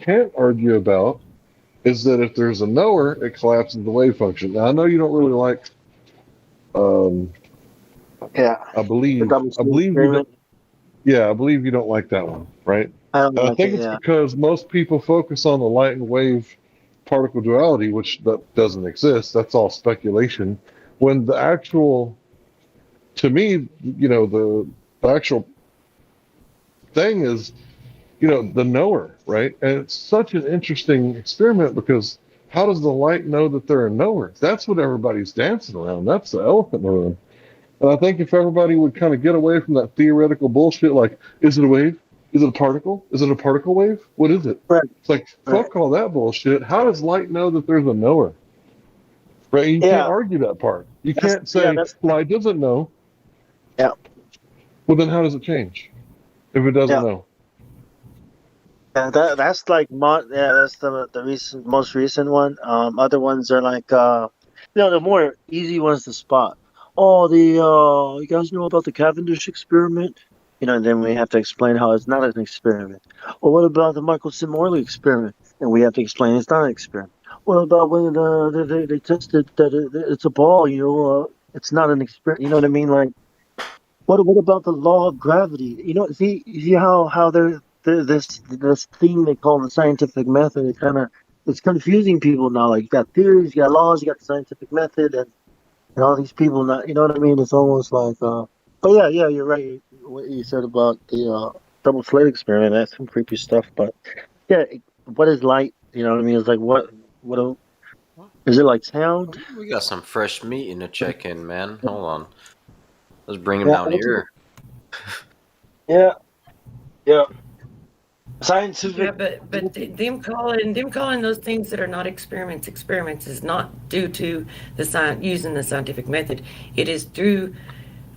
can't argue about is that if there's a knower, it collapses the wave function. Now I know you don't really like. Um, Yeah, I the believe. double I sleeve believe you don't. experiment. Yeah, I believe you don't like that one, right? I don't And I like think it. it's Yeah, because most people focus on the light and wave particle duality, which that doesn't exist. That's all speculation. When the actual, to me, the actual thing is, the knower, right? And it's such an interesting experiment because how does the light know that they're a knower? That's what everybody's dancing around. That's the elephant in the room. And I think if everybody would kind of get away from that theoretical bullshit, like, is it a wave? Is it a particle? Is it a particle wave? What is it? right, It's like, right. fuck all that bullshit. How does light know that there's a knower? Right? You can't Yeah, argue that part. You that's can't say that's light doesn't know. yeah, Well, then how does it change if it doesn't yeah. know? That's like that's the recent most recent one. Other ones are like the more easy ones to spot. Oh, the you guys know about the Cavendish experiment? And then we have to explain how it's not an experiment. Or what about the Michelson-Morley experiment? And we have to explain it's not an experiment. What about when they tested that it's a ball? It's not an experiment. You know what I mean? Like what about the law of gravity? See how this thing they call the scientific method. It's confusing people now. Like you got theories, you got laws, you got the scientific method, and all these people not. You know what I mean? It's almost like. But yeah, you're right. What you said about the double slit experiment. That's some creepy stuff. But yeah, what is light? You know what I mean? It's like what is it like sound? We got some fresh meat in the check-in, man. Hold on. Let's bring him Yeah, down here. yeah, yeah. Yeah, Scientific. but them calling those things that are not experiments is not due to the using the scientific method. It is through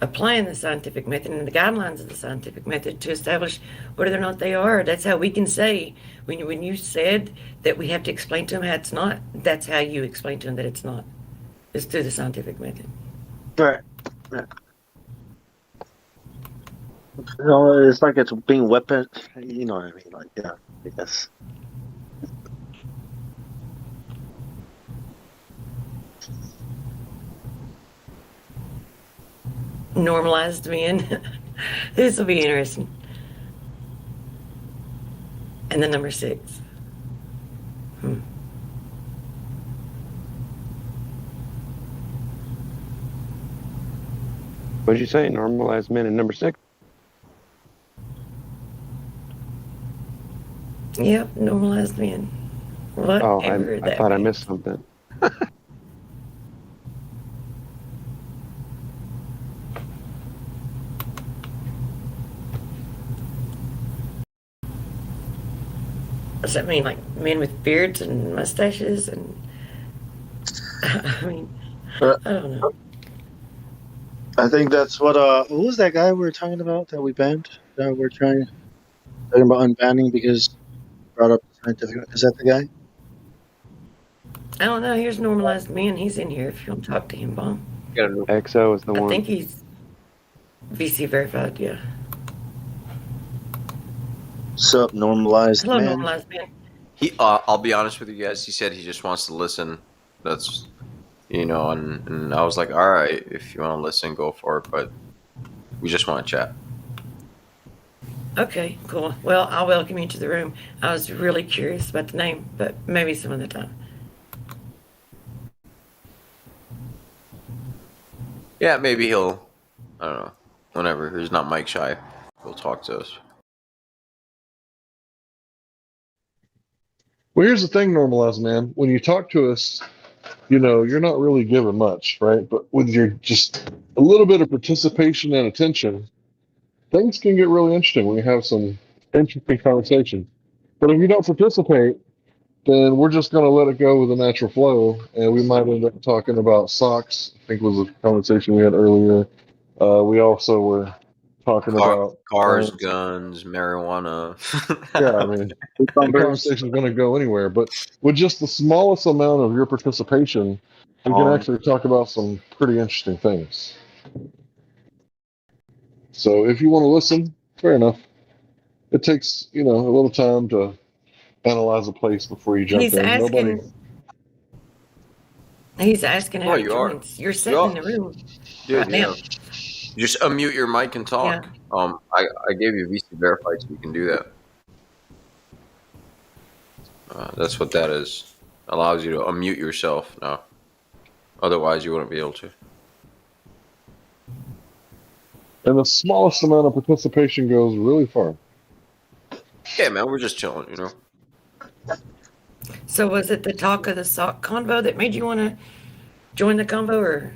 applying the scientific method and the guidelines of the scientific method to establish whether or not they are. That's how we can say when you said that we have to explain to them how it's not. That's how you explain to them that it's not. It's through the scientific method. Right. No, it's like it's being weapon. You know what I mean? Like, yeah, I guess. Normalized men. This will be interesting. And the number 6. What'd you say? Normalized men in number 6? Yep, normalized men. Oh, Whatever I that thought I means. missed something. Does that mean like men with beards and mustaches and I mean, Uh, I don't know. I think that's what. Who was that guy we were talking about that we banned? That we're talking about unbanning because he brought up the scientific. Is that the guy? I don't know. Here's normalized men. He's in here if you want to talk to him, Bomb. XO is the I one. think he's VC verified, yeah. Sup, normalized Hello, man. normalized men. I'll be honest with you guys. He said he just wants to listen. That's, and I was like, all right, if you want to listen, go for it. But we just want to chat. Okay, cool. Well, I'll welcome you to the room. I was really curious about the name, but maybe some other time. Yeah, maybe he'll, I don't know, whenever he's not mic shy, he'll talk to us. Well, here's the thing, normalized man. When you talk to us, you're not really giving much, right? But with your just a little bit of participation and attention, things can get really interesting when you have some interesting conversation. But if you don't participate, then we're just going to let it go with the natural flow, and we might end up talking about socks. I think was a conversation we had earlier. We also were talking about Cars, guns, marijuana. yeah, I mean, the conversation is going to go anywhere. But with just the smallest amount of your participation, we can actually talk about some pretty interesting things. So if you want to listen, fair enough. It takes a little time to analyze a place before you jump He's in. Nobody. asking. He's asking how Oh, to you are. join. You're sitting in the room Dude, right yeah. now. You just unmute your mic and talk. I gave you VC Verify so you can do that. That's what that is. Allows you to unmute yourself now. Otherwise, you wouldn't be able to. And the smallest amount of participation goes really far. Yeah, man, we're just chilling, you know. So was it the talk of the sock convo that made you want to join the convo, or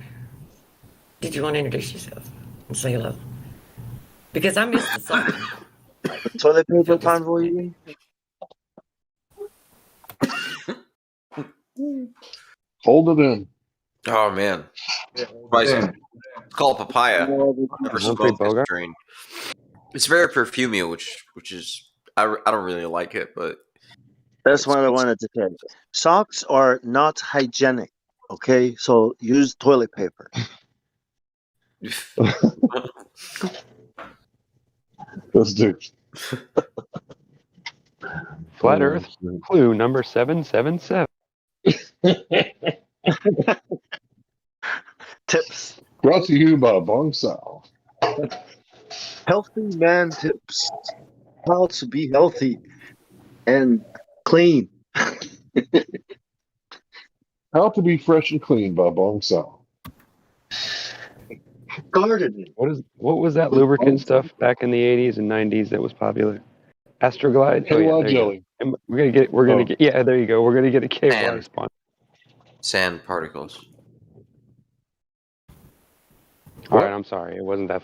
did you want to introduce yourself and say hello? Because I missed the sock. Toilet paper convoy, you mean? Hold it in. Oh man, it's called papaya. Never Humphrey smoked this Bogart? strain. It's very perfumey, which is I don't really like it, but That's what I wanted to say. Socks are not hygienic. Okay, so use toilet paper. Let's do. Flat Earth clue number 777. Tips. Brought to you by Bong Sao. Healthy man tips. How to be healthy and clean. How to be fresh and clean by Bong Sao. Gardening. What was that lubricant stuff back in the 80s and 90s that was popular? Astroglide. KY there you go. jelly. We're gonna get. Yeah, there you go. We're gonna get a KY Sand. sponsor. Sand particles. All right, I'm sorry. It wasn't that.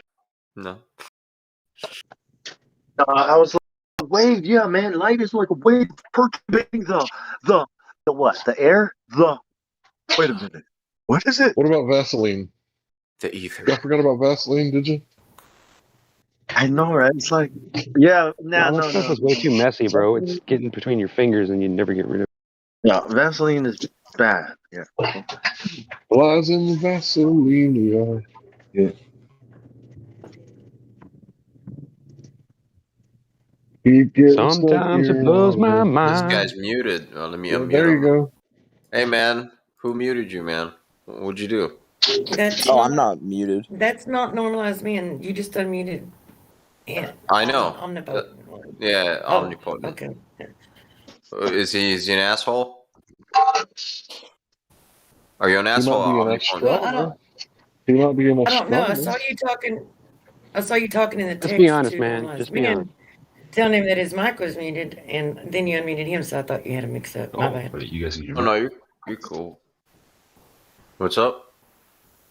No. I was like, wave, yeah, man. Light is like a wave percolating the what? The air? Wait a minute. What is it? What about Vaseline? The ether. Y'all forgot about Vaseline, did you? I know, right? It's like, yeah, that stuff was way too messy, bro. It's getting between your fingers and you never get rid of it. Yeah, Vaseline is bad. Yeah. Lies in Vaseline, yeah. Sometimes it blows my This mind. guy's muted. Let me Yeah, unmute there you him. go. Hey man, who muted you, man? What'd you do? I'm not muted. That's not normalized man. You just unmuted. Yeah. I know. Omnipotent. Yeah, Oh, omnipotent. okay. Is he an asshole? Are you an He asshole? might be an Omnipotent? Well, I astronomer. don't. He might be an I don't know. I astronomer. saw you talking in the text. Just be honest, to man. normalized Just be man, honest. telling him that his mic was muted, and then you unmuted him. So I thought you had him mixed up. My bad. Wait, you guys can hear Oh me? no, you're cool. What's up?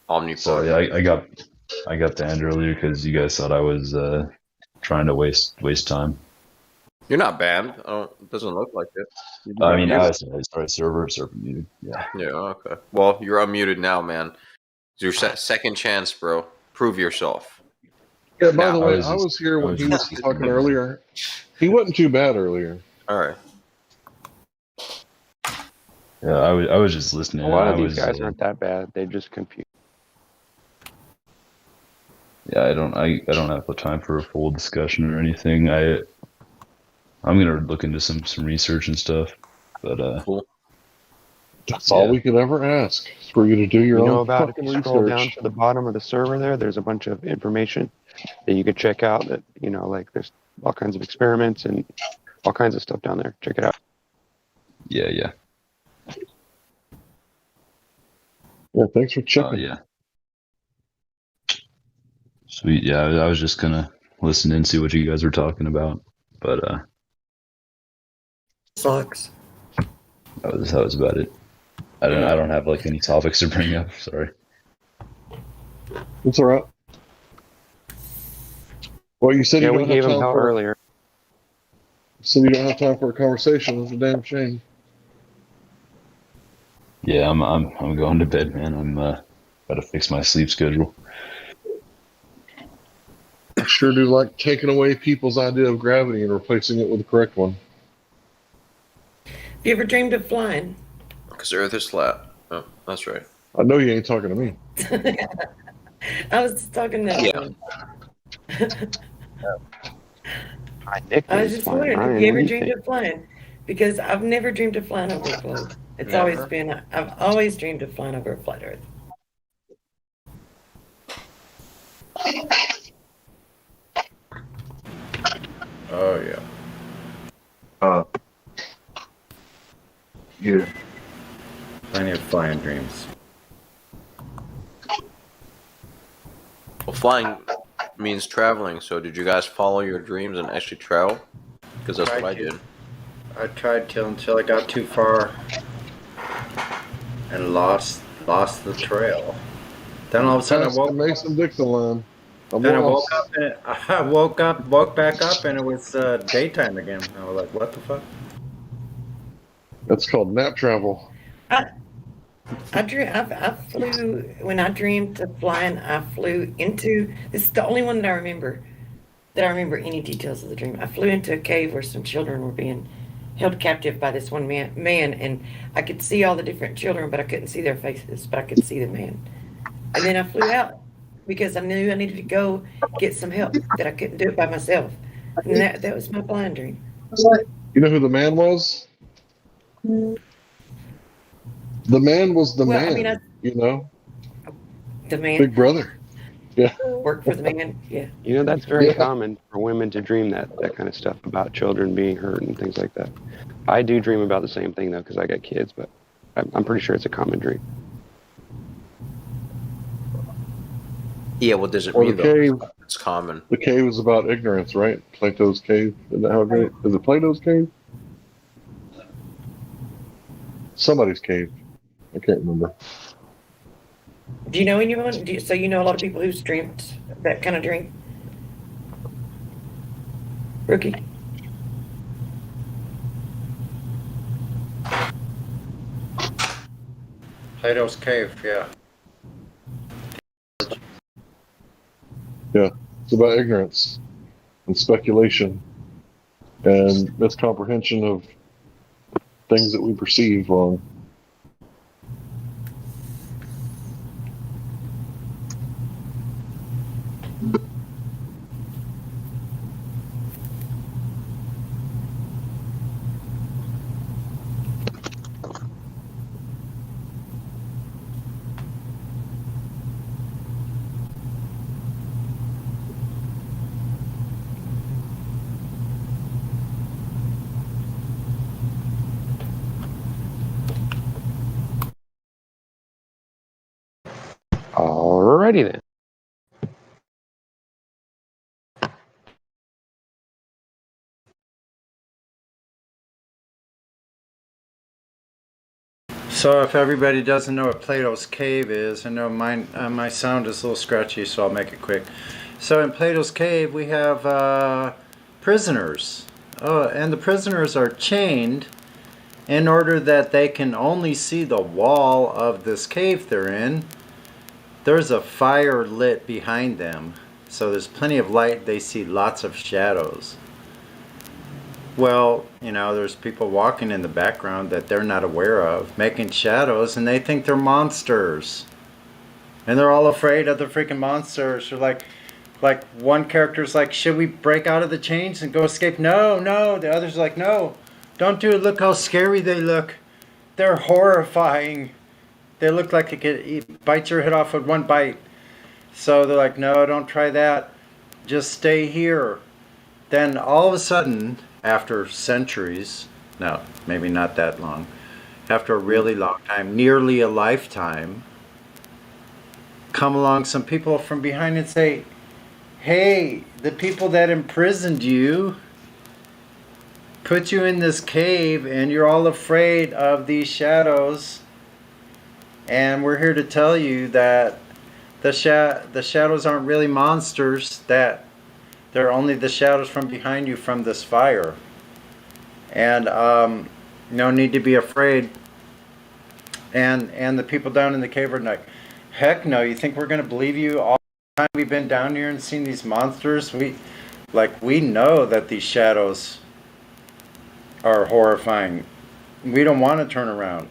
Omnipotent. Sorry, I got banned earlier because you guys thought I was trying to waste time. You're not banned. It doesn't look like it. I mean, sorry, server muted. Yeah. Yeah. Okay. Well, you're unmuted now, man. It's your second chance, bro. Prove yourself. Yeah, by Now, the I way, was I just- was here I when was he was just- talking earlier. He wasn't too bad earlier. All right. Yeah, I was just listening. A lot of I these was, guys aren't that bad. They're just confused. Yeah, I don't have the time for a full discussion or anything. I'm gonna look into some research and stuff, but Cool. That's all we could ever ask is for you to do your You know own about if fucking you scroll down research. to the bottom of the server there's a bunch of information that you could check out that, like there's all kinds of experiments and all kinds of stuff down there. Check it out. yeah. Yeah, thanks for Oh checking. yeah. Sweet. Yeah, I was just gonna listen and see what you guys were talking about, but Sucks. that was about it. I don't have like any topics to bring up. Sorry. It's all right. Well, you said Yeah, you we don't have gave them time hell for. earlier. So you don't have time for a conversation. It's a damn shame. Yeah, I'm going to bed, man. I'm gotta fix my sleep schedule. I sure do like taking away people's idea of gravity and replacing it with the correct one. Have you ever dreamed of flying? Because the Earth is flat. Oh, that's right. I know you ain't talking to me. I was talking to Yeah. My I was nickname's just fine. wondering, have Ryan, you what ever do you dreamed think? of flying? Because I've never dreamed of flying over a globe. It's always Never? been, I've always dreamed of flying over a flat Earth. Oh yeah. Yeah. Plenty of flying dreams. Well, flying means traveling. So did you guys follow your dreams and actually travel? Because that's what I did. I tried to until I got too far and lost the trail. Then all of a sudden I Ask the woke Mason Dixon line. I'm then I lost. woke up and woke back up and it was daytime again. I was like, what the fuck? That's called nap travel. I flew, when I dreamed of flying, I flew into, this is the only one that I remember any details of the dream. I flew into a cave where some children were being held captive by this one man, and I could see all the different children, but I couldn't see their faces, but I could see the man. And then I flew out because I knew I needed to go get some help, that I couldn't do it by myself. And that was my flying dream. You know who the man was? The man was the Well, I man. mean, You know, The man Big Brother. Yeah. worked for the man, yeah. You know, that's very Yeah. common for women to dream that kind of stuff about children being hurt and things like that. I do dream about the same thing, though, because I got kids, but I'm pretty sure it's a common dream. Yeah, what does it Or mean the though? cave. It's common. The cave is about ignorance, right? Plato's cave. Isn't that how great? Is it Plato's cave? Somebody's cave. I can't remember. Do you know anyone? So you know a lot of people who's dreamed that kind of dream? Rookie? Plato's cave, yeah. Yeah. It's about ignorance and speculation and miscomprehension of things that we perceive wrong. Alrighty then. So if everybody doesn't know what Plato's cave is, I know my sound is a little scratchy, so I'll make it quick. So in Plato's cave, we have prisoners. And the prisoners are chained in order that they can only see the wall of this cave they're in. There's a fire lit behind them, so there's plenty of light. They see lots of shadows. Well, you know, there's people walking in the background that they're not aware of, making shadows, and they think they're monsters. And they're all afraid of the freaking monsters. They're like one character's like, should we break out of the chains and go escape? No, no. The other's like, no, don't do it. Look how scary they look. They're horrifying. They look like they could bite your head off with one bite. So they're like, no, don't try that. Just stay here. Then all of a sudden, after centuries, no, maybe not that long, after a really long time, nearly a lifetime, come along some people from behind and say, hey, the people that imprisoned you put you in this cave and you're all afraid of these shadows, and we're here to tell you that the shadows aren't really monsters, that they're only the shadows from behind you from this fire. And no need to be afraid. And the people down in the cave are like, heck no, you think we're going to believe you all the time we've been down here and seen these monsters? We know that these shadows are horrifying. We don't want to turn around.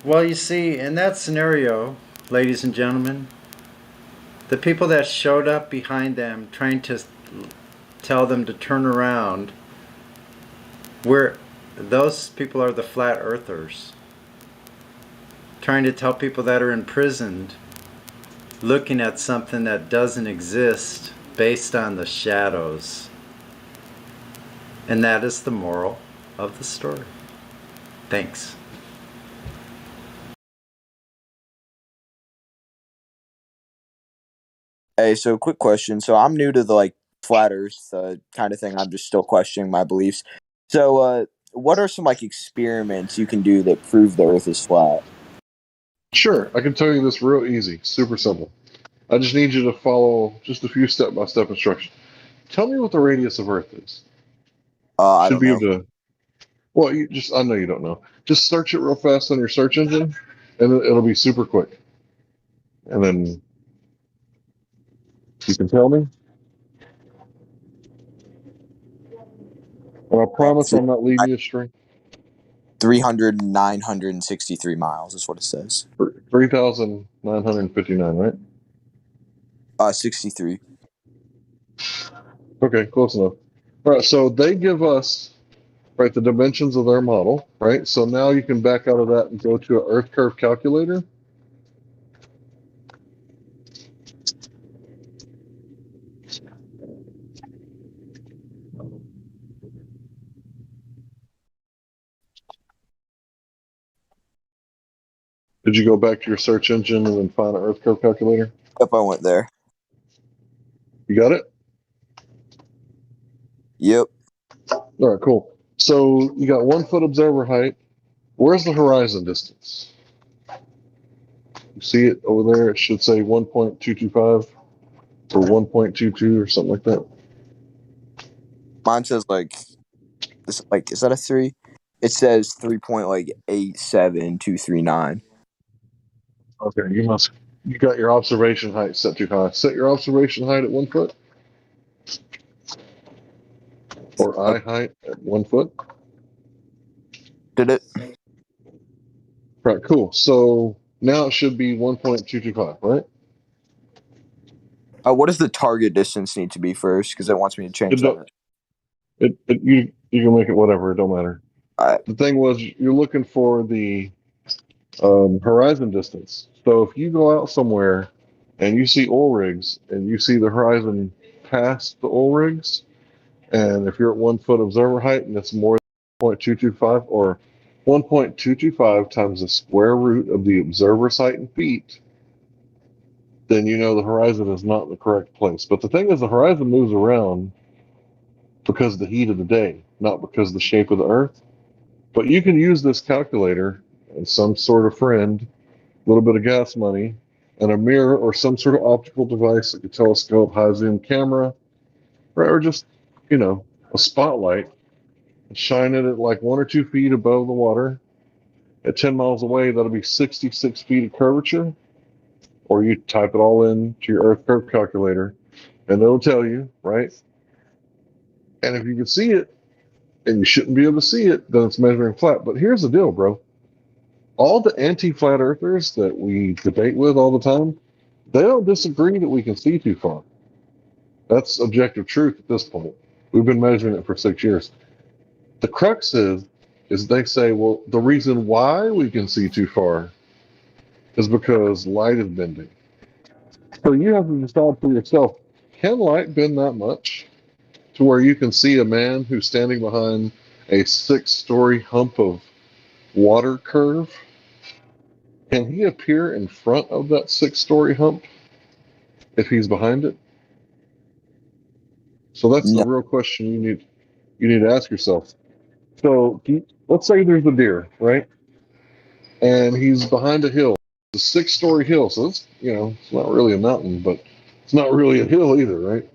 Well, you see, in that scenario, ladies and gentlemen, the people that showed up behind them trying to tell them to turn around were Those people are the flat earthers. Trying to tell people that are imprisoned, looking at something that doesn't exist based on the shadows. And that is the moral of the story. Thanks. Hey, so quick question. So I'm new to the like flat Earth kind of thing. I'm just still questioning my beliefs. So, what are some like experiments you can do that prove the Earth is flat? Sure, I can tell you this real easy, super simple. I just need you to follow just a few step-by-step instructions. Tell me what the radius of Earth is. I Should don't be know. able to. Well, I know you don't know. Just search it real fast on your search engine, and it'll be super quick. And then you can tell me. And I promise I'm not leading you astray. 300, 963 miles is what it says. 3,959, right? 63. Okay, close enough. All right, so they give us the dimensions of their model, right? So now you can back out of that and go to an Earth curve calculator. Did you go back to your search engine and then find an Earth curve calculator? Yep, I went there. You got it? Yep. All right, cool. So you got 1 foot observer height. Where's the horizon distance? You see it over there? It should say 1.225 or 1.22 or something like that. Mine says is that a 3? It says 3.87239. Okay, you got your observation height set too high. Set your observation height at 1 foot or eye height at 1 foot. Did it? Right, cool. So now it should be 1.225, right? What does the target distance need to be first? Because it wants me to change that. You can make it whatever. It don't matter. The thing was, you're looking for the horizon distance. So if you go out somewhere and you see oil rigs and you see the horizon past the oil rigs, and if you're at 1 foot observer height and it's more than 0.225 or 1.225 times the square root of the observer's height in feet, then you know the horizon is not in the correct place. But the thing is, the horizon moves around because of the heat of the day, not because of the shape of the Earth. But you can use this calculator and some sort of friend, a little bit of gas money, and a mirror or some sort of optical device like a telescope, high zoom camera, or just, a spotlight, and shine it at like 1 or 2 feet above the water. At 10 miles away, that'll be 66 feet of curvature. Or you type it all in to your Earth curve calculator, and it'll tell you, right? And if you can see it, and you shouldn't be able to see it, then it's measuring flat. But here's the deal, bro. All the anti-flat earthers that we debate with all the time, they don't disagree that we can see too far. That's objective truth at this point. We've been measuring it for 6 years. The crux is they say, well, the reason why we can see too far is because light is bending. So you have to decide for yourself, can light bend that much to where you can see a man who's standing behind a 6-story hump of water curve? Can he appear in front of that 6-story hump if he's behind it? So that's the No. real question you need to ask yourself. So let's say there's a deer, right? And he's behind a hill. It's a 6-story hill, so it's not really a mountain, but it's not really a hill either, right?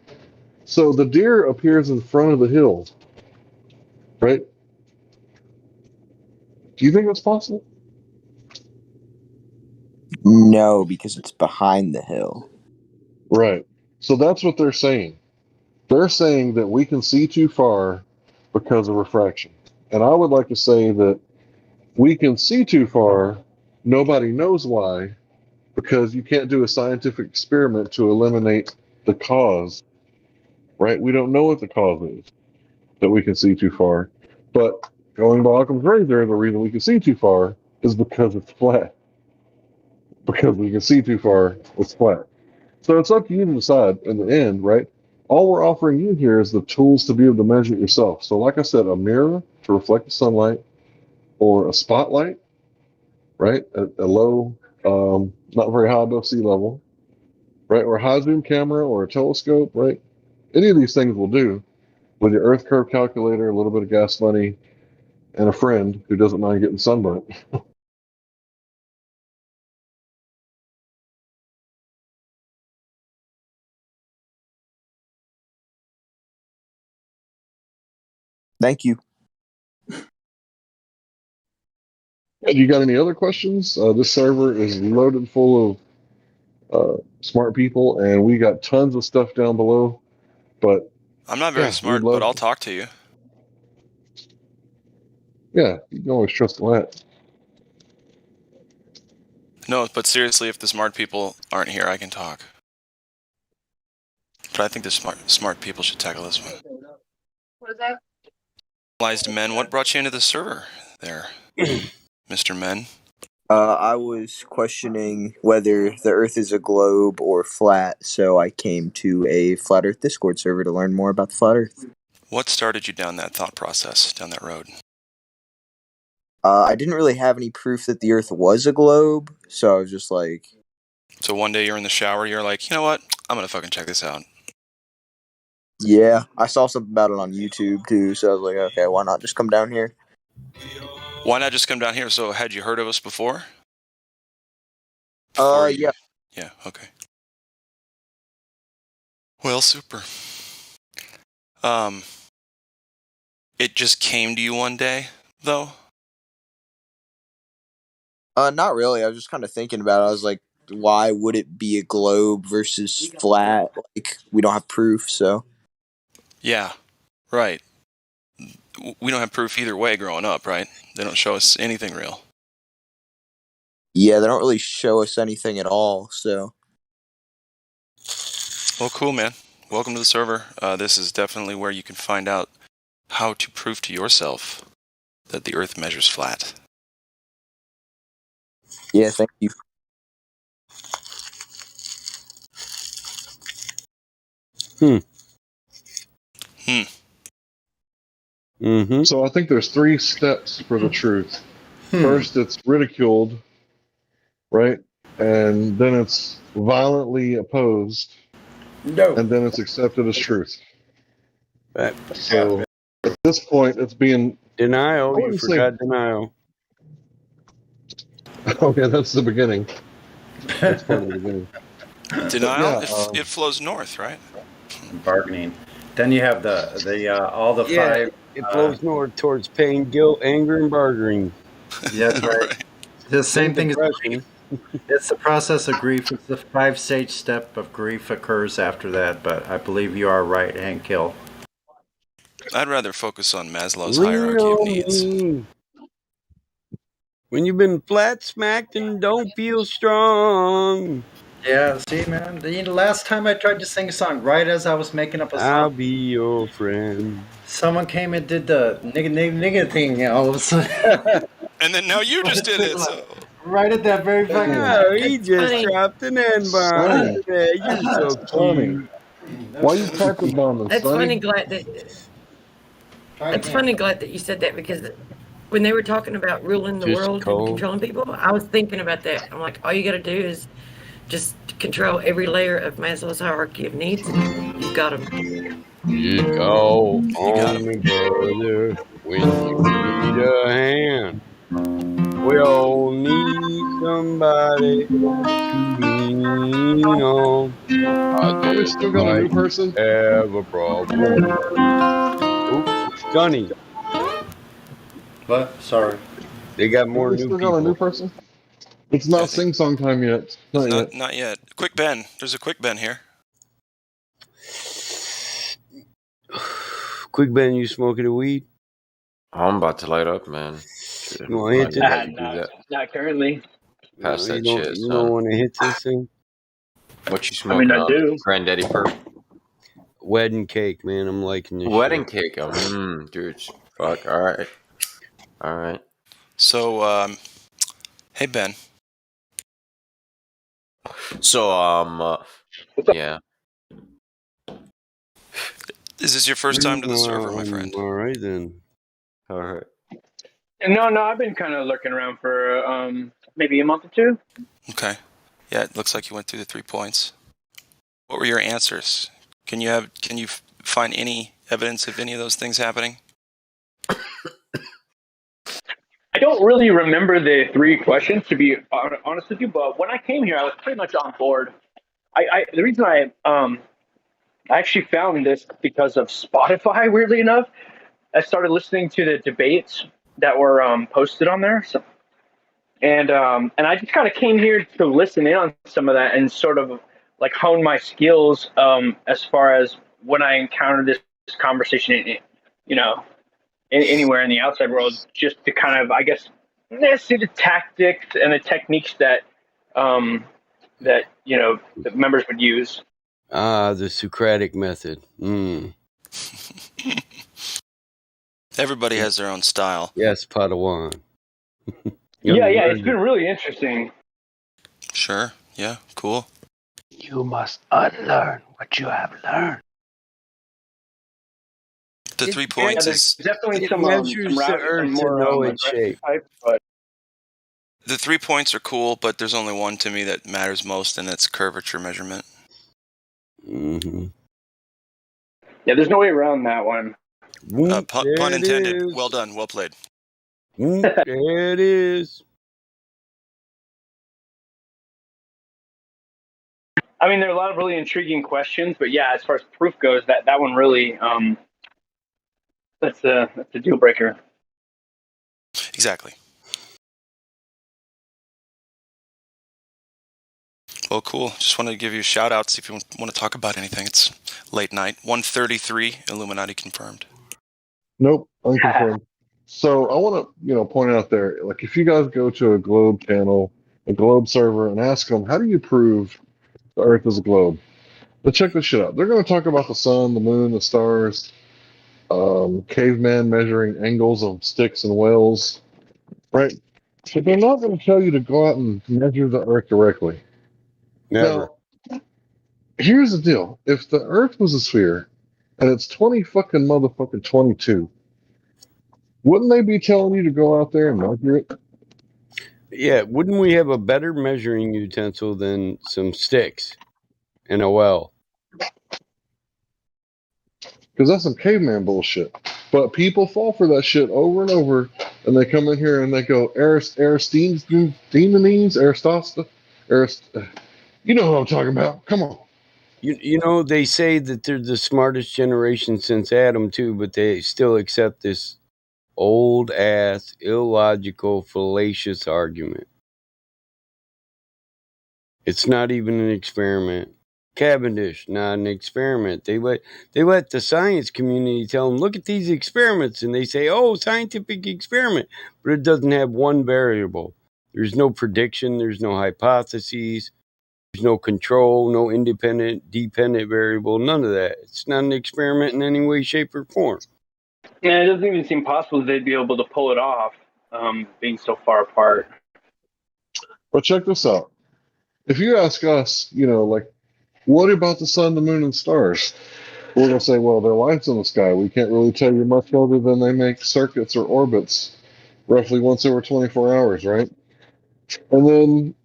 So the deer appears in front of the hill, right? Do you think that's possible? No, because it's behind the hill. Right. So that's what they're saying. They're saying that we can see too far because of refraction. And I would like to say that we can see too far, nobody knows why, because you can't do a scientific experiment to eliminate the cause, right? We don't know what the cause is that we can see too far. But Going by Occam's razor, the reason we can see too far is because it's flat. Because we can see too far, it's flat. So it's up to you to decide in the end, right? All we're offering you here is the tools to be able to measure it yourself. So, like I said, a mirror to reflect the sunlight, or a spotlight, right, at a low, not very high above sea level, right, or a high zoom camera or a telescope, right? Any of these things will do with your Earth curve calculator, a little bit of gas money, and a friend who doesn't mind getting sunburnt. Thank you. You got any other questions? This server is loaded full of smart people, and we got tons of stuff down below. But I'm not very yeah, smart, we'd love but I'll talk to you. Yeah, you can always trust that. No, but seriously, if the smart people aren't here, I can talk. But I think the smart people should tackle this one. What is that? Civilized men, what brought you into the server there, Mr. Men? I was questioning whether the Earth is a globe or flat, so I came to a Flat Earth Discord server to learn more about the Flat Earth. What started you down that thought process, down that road? I didn't really have any proof that the Earth was a globe, so I was just like... So one day you're in the shower, you're like, you know what? I'm gonna fucking check this out. Yeah, I saw something about it on YouTube too, so I was like, okay, why not just come down here? Why not just come down here? So had you heard of us before? Yeah. Yeah, okay. Well, super. It just came to you one day, though? Not really. I was just kind of thinking about it. I was like, why would it be a globe versus flat? Like, we don't have proof, so... Yeah, right. We don't have proof either way growing up, right? They don't show us anything real. Yeah, they don't really show us anything at all, so... Well, cool, man. Welcome to the server. This is definitely where you can find out how to prove to yourself that the Earth measures flat. Yeah, thank you. Mm-hmm. So I think there's 3 steps for the truth. First, it's ridiculed, right? And then it's violently opposed. No. And then it's accepted as truth. So at this point, it's being... denial. You forgot denial. Okay, that's the beginning. That's part of the beginning. Denial, it flows north, right? Bargaining. Then you have the all the 5. It flows north towards pain, guilt, anger, and bargaining. Yeah, that's right. The same thing as grief. It's the process of grief. It's the 5-stage step of grief occurs after that. But I believe you are right, Hank Hill. I'd rather focus on Maslow's hierarchy of needs. When you've been flat smacked and don't feel strong. Yeah, see, man. The last time I tried to sing a song, right as I was making up a song, I'll be your friend. Someone came and did the nigga thing all of a sudden. And then now you just did it. So. Right at that very fucking Oh, he just dropped an N-bomb. You're so cute. Why you talking about That's funny, glad that. It's funny, glad that you said that, because when they were talking about ruling the Just world cold. and controlling people, I was thinking about that. I'm like, all you got to do is just control every layer of Maslow's hierarchy of needs, and you've got them. You go on me, brother, when you need a hand. We all need somebody to lean on. Are we still got a new person? Have a problem. Oops, Gunny. What? Sorry. They got more we new still people. got a new person? It's not sing-song time yet. Not yet. Quick Ben. There's a quick Ben here. Quick Ben, you smoking a weed? I'm about to light up, man. You want to hit this? Not currently. Pass that you shit, You don't want to hit this thing? What you smoking? I do. Granddaddy Perp? Wedding cake, man. I'm liking this Wedding shit. cake. Dude. Fuck. All right. All right. So, hey Ben, So yeah. is this your first time to the server, my friend? All right then. All right. No, I've been kind of looking around for maybe a month or two. Okay. Yeah, it looks like you went through the 3 points. What were your answers? Can you find any evidence of any of those things happening? I don't really remember the 3 questions, to be honest with you, but when I came here, I was pretty much on board. The reason I actually found this because of Spotify, weirdly enough. I started listening to the debates that were posted on there. And I just kind of came here to listen in on some of that and sort of like hone my skills as far as when I encounter this conversation, anywhere in the outside world, just to kind of, I guess, see the tactics and the techniques that the members would use. The Socratic method. Everybody has their own style. Yes, Padawan. Yeah, it's been really interesting. Sure. Yeah, cool. You must unlearn what you have learned. The 3 points there's is definitely It some measures the routes Earth and to more know its aggressive shape. type, but the 3 points are cool, but there's only one to me that matters most, and that's curvature measurement. Mm-hmm. yeah, there's no way around that one. Pun intended. Well done. Well played. There it is. I mean, there are a lot of really intriguing questions, but yeah, as far as proof goes, that one really that's a deal breaker. Exactly. Well, cool. Just wanted to give you a shout out, see if you want to talk about anything. It's late night. 1:33. Illuminati confirmed. Nope, unconfirmed. So I want to, point out there, like if you guys go to a globe channel, a globe server, and ask them, how do you prove the Earth is a globe? But check this shit out. They're going to talk about the sun, the moon, the stars, caveman measuring angles of sticks and wells, right? But they're not going to tell you to go out and measure the Earth directly. Never. Now, here's the deal: if the Earth was a sphere, and it's 20 fucking motherfucking 22, wouldn't they be telling you to go out there and measure it? Yeah, wouldn't we have a better measuring utensil than some sticks and a well? Because that's some caveman bullshit. But people fall for that shit over and over, and they come in here and they go, Aristoteles, you know what I'm talking about. Come on. They say that they're the smartest generation since Adam, too, but they still accept this old-ass, illogical, fallacious argument. It's not even an experiment. Cavendish, not an experiment. They let the science community tell them, look at these experiments, and they say, oh, scientific experiment, but it doesn't have one variable. There's no prediction, there's no hypotheses, there's no control, no independent, dependent variable, none of that. It's not an experiment in any way, shape, or form. Yeah, it doesn't even seem possible they'd be able to pull it off, being so far apart. But check this out. If you ask us, what about the sun, the moon, and stars? We're going to say, well, they're lights in the sky. We can't really tell you much other than they make circuits or orbits roughly once every 24 hours, right? And then,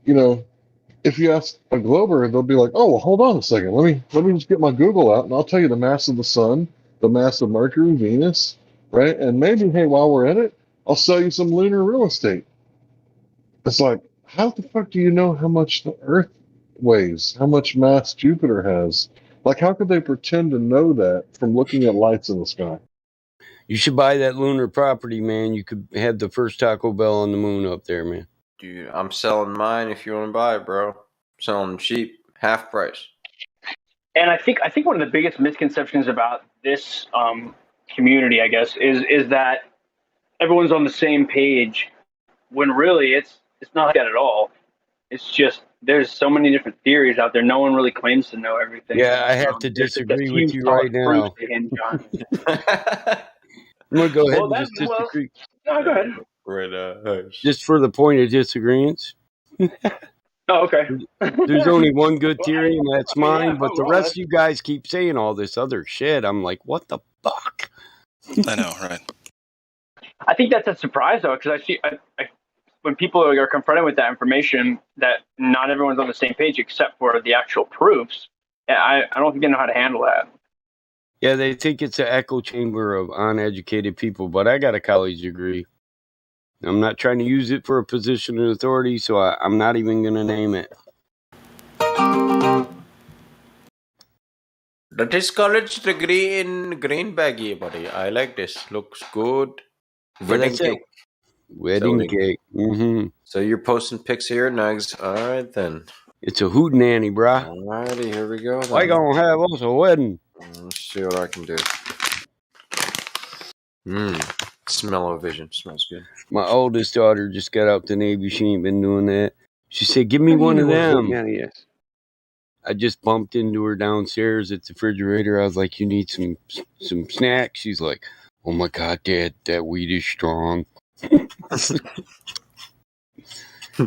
if you ask a glober, they'll be like, oh, well, hold on a second. Let me just get my Google out, and I'll tell you the mass of the sun, the mass of Mercury, Venus, right? And maybe, hey, while we're at it, I'll sell you some lunar real estate. It's like, how the fuck do you know how much the Earth weighs, how much mass Jupiter has? Like, how could they pretend to know that from looking at lights in the sky? You should buy that lunar property, man. You could have the first Taco Bell on the moon up there, man. Dude, I'm selling mine if you want to buy it, bro. I'm selling them cheap, half price. And I think one of the biggest misconceptions about this community, I guess, is that everyone's on the same page, when really it's not like that at all. It's just there's so many different theories out there. No one really claims to know everything. Yeah, I have to disagree with you right now. To hinge on. I'm going to go ahead and just disagree. No, go ahead. Right. Just for the point of disagreement. Oh, okay. There's only one good Well, theory, and that's I mean, yeah, mine. if But I'm the wrong, rest of you guys keep saying all this other shit. I'm like, what the fuck? I know, right? I think that's a surprise though, because when people are confronted with that information, that not everyone's on the same page except for the actual proofs. I don't think they know how to handle that. Yeah, they think it's an echo chamber of uneducated people, but I got a college degree. I'm not trying to use it for a position of authority, so I'm not even going to name it. That is college degree in green baggy, buddy. I like this. Looks good. Wedding that's it. cake. Wedding So, cake. Mm-hmm. So you're posting pics here, Nugs. All right, then. It's a hootenanny, brah. Alrighty, here we go. Why gonna have us a wedding? Let's see what I can do. Smell-o-vision. Smells good. My oldest daughter just got out the Navy. She ain't been doing that. She said, give me one of them. Yes. I just bumped into her downstairs at the refrigerator. I was like, you need some snacks? She's like, oh my God, Dad, that weed is strong.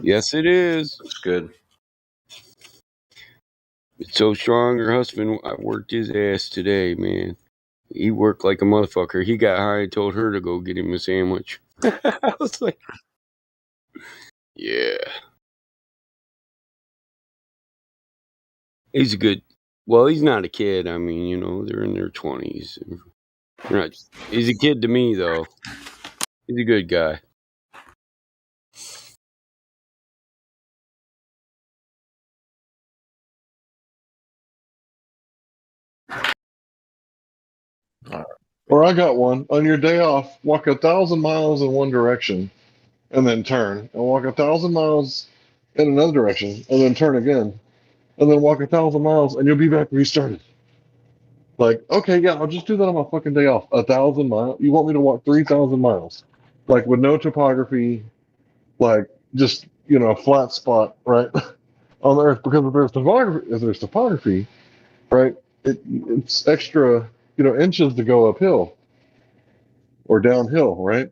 Yes, it is. It's good. It's so strong, her husband worked his ass today, man. He worked like a motherfucker. He got high and told her to go get him a sandwich. I was like, yeah. He's a good, well, he's not a kid. I mean, you know, they're in their 20s. He's a kid to me, though. He's a good guy. Or I got one. On your day off, walk 1,000 miles in one direction and then turn, and walk 1,000 miles in another direction and then turn again, and then walk 1,000 miles and you'll be back where you started. Like, okay, yeah, I'll just do that on my fucking day off. 1,000 miles? You want me to walk 3,000 miles? Like, with no topography, like, just, you know, a flat spot, right? On the earth, because if there's topography, right, it's extra, you know, inches to go uphill or downhill, right?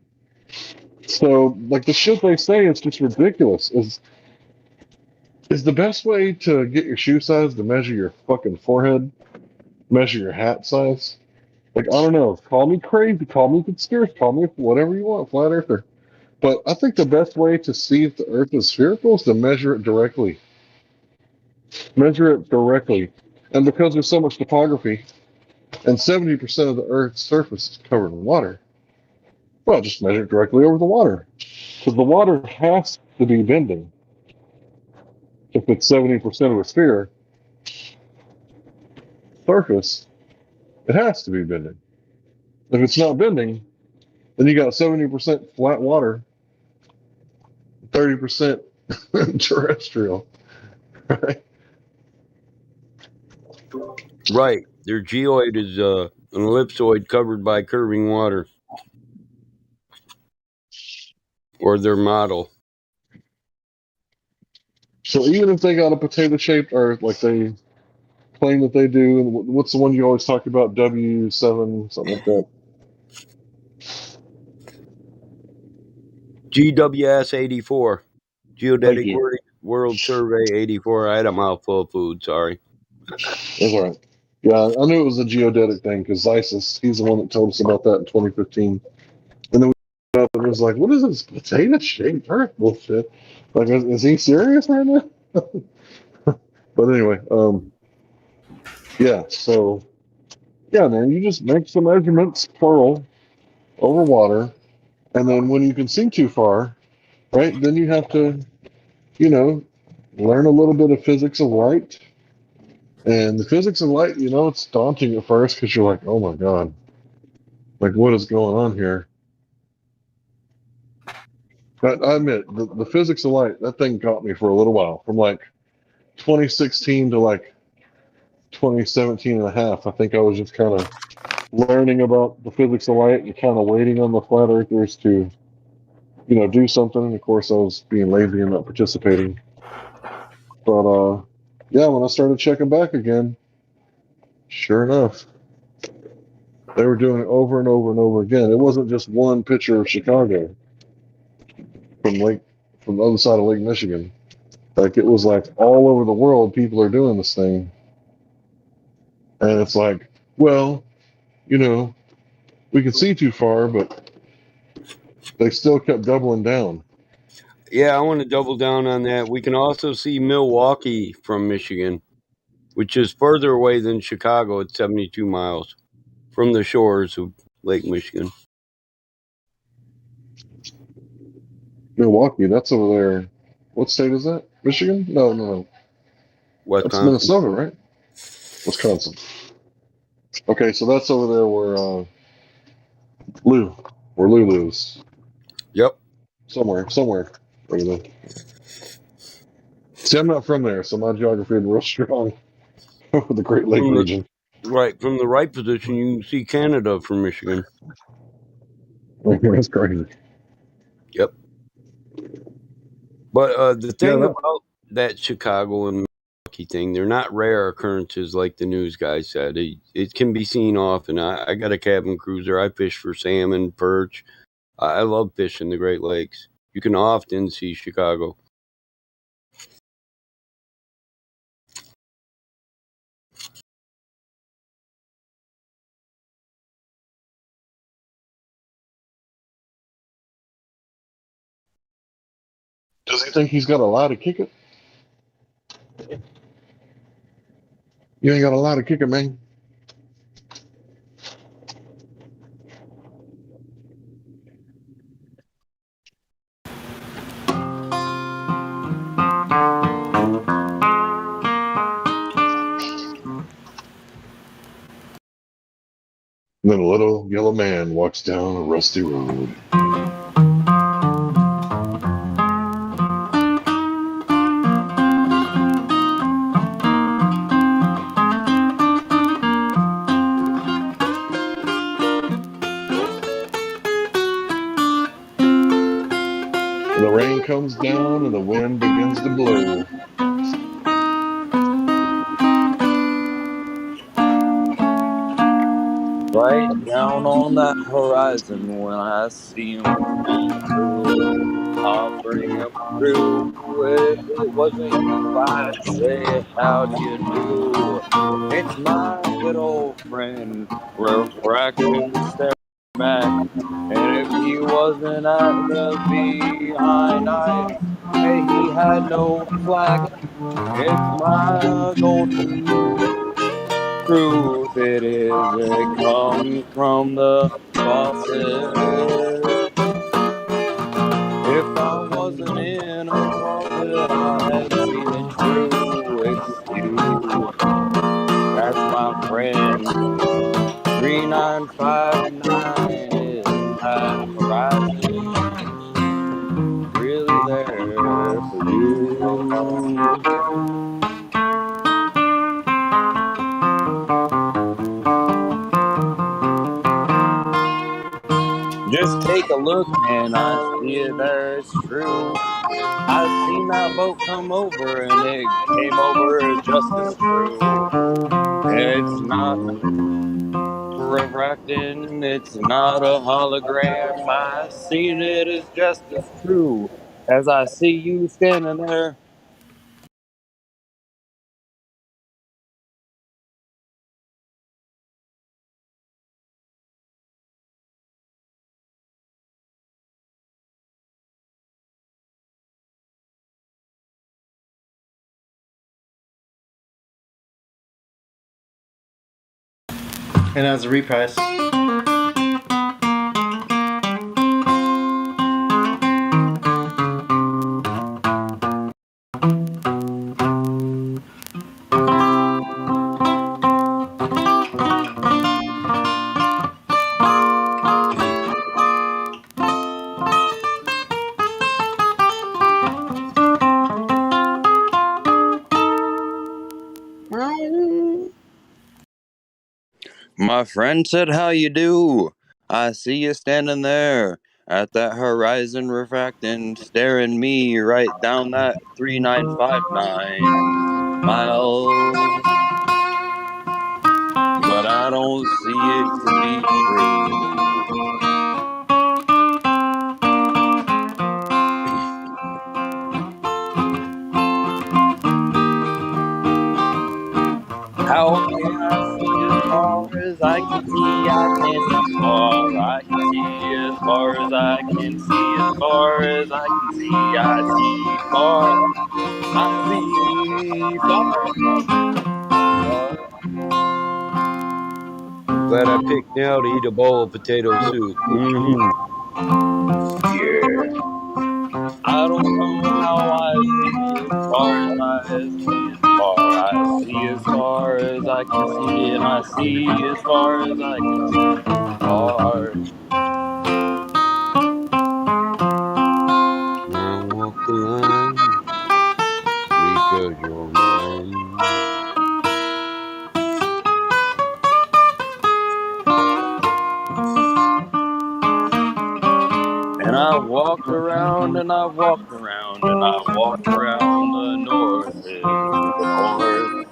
So, like, the shit they say is just ridiculous. Is the best way to get your shoe size to measure your fucking forehead, measure your hat size? Like, I don't know. Call me crazy, call me conspiracy, call me whatever you want, flat earther. But I think the best way to see if the Earth is spherical is to measure it directly. Measure it directly. And because there's so much topography, and 70% of the Earth's surface is covered in water, well, just measure it directly over the water. Because the water has to be bending. If it's 70% of a sphere surface, it has to be bending. If it's not bending, then you got 70% flat water, 30% terrestrial. Right? Right. Their geoid is an ellipsoid covered by curving water. Or their model. So even if they got a potato-shaped Earth, like they claim that they do, and what's the one you always talk about? W7, something like that. GWS 84. Geodetic Thank you. World Survey 84. I had a mouthful of food, sorry. That's all right. Yeah, I knew it was a geodetic thing because ISIS, he's the one that told us about that in 2015. And then we up and it was like, what is this potato-shaped Earth bullshit? Like, is he serious right now? But anyway, yeah, so, yeah, man, you just make some measurements, plural, over water, and then when you can see too far, right, then you have to, you know, learn a little bit of physics of light. And the physics of light, you know, it's daunting at first because you're like, oh my God, like, what is going on here? But I admit, the physics of light, that thing got me for a little while. From like 2016 to like 2017 and a half, I think I was just kind of learning about the physics of light and kind of waiting on the flat earthers to, you know, do something. And of course, I was being lazy and not participating. But yeah, when I started checking back again, sure enough, They were doing it over and over and over again. It wasn't just one picture of Chicago from from the other side of Lake Michigan. Like it was like all over the world, people are doing this thing, and it's like, well, you know, we could see too far, but they still kept doubling down. Yeah, I want to double down on that. We can also see Milwaukee from Michigan, which is further away than Chicago at 72 miles from the shores of Lake Michigan. Milwaukee, that's over there. What state is that? Michigan? No, no, no. That's Wisconsin. Minnesota, right? Wisconsin. Okay, so that's over there where Lou lives. Yep. Somewhere over there. See, I'm not from there, so my geography is real strong over the Great Lake region. Right, from the right position, you can see Canada from Michigan. That's crazy. Yep. But the thing about that Chicago and Milwaukee thing, they're not rare occurrences like the news guy said. It can be seen often. I got a cabin cruiser. I fish for salmon, perch. I love fishing the Great Lakes. You can often see Chicago. Does he think he's got a lot to kick it? You ain't got a lot to kick it, man. And then a little yellow man walks down a rusty road. And the rain comes down and the wind begins to blow. Right down on that horizon when I see him come through, I'll bring him through. If it wasn't you, I'd say, how do you do? It's my good old friend, refraction staring back. And if he wasn't at the behind eyes, hey, he had no flag. It's my golden truth, it is, it comes from the faucet. If I wasn't in a closet, I'd see it true. It's you, that's my friend. 3959, is that horizon really there for you? Just take a look and I see it there, it's true. I seen that boat come over and it came over just as true. It's not refracting, it's not a hologram. I seen it as just as true as I see you standing there. And as a reprise. My friend said, how you do? I see you standing there at that horizon refracting, staring me right down that 3959 miles. But but I don't see it to be true. How can I see as far as I can see? I can't see far. I can see as far as I can see. As far as I can see, I see far. I see far. Far. I'm glad I picked now to eat a bowl of potato soup. Mm-hmm. Yeah. I don't know how I see as far as I see as far. I see as far as I can see, and I see as far as I can see. Far. Now walk the line because you're mine. And I walked around and I walked around and I walked around the north, the north.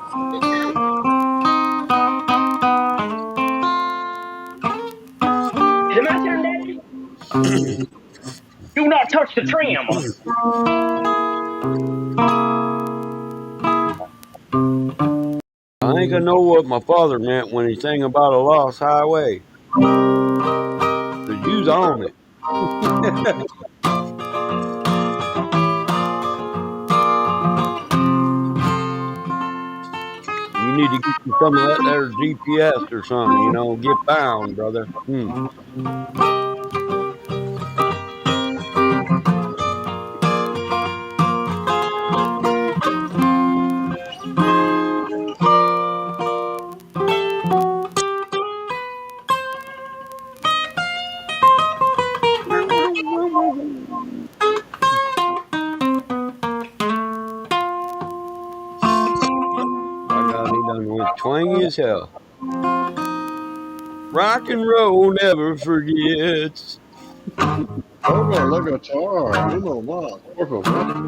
Is it my turn, Daddy? Do not touch the trim. I think I know what my father meant when he sang about a lost highway. 'Cause you's on it. You need to get you some of that there GPS or something, you know, get bound, brother. By God, he done went twangy as hell. Rock and roll never forgets. Toca la guitar, uno más, por favor.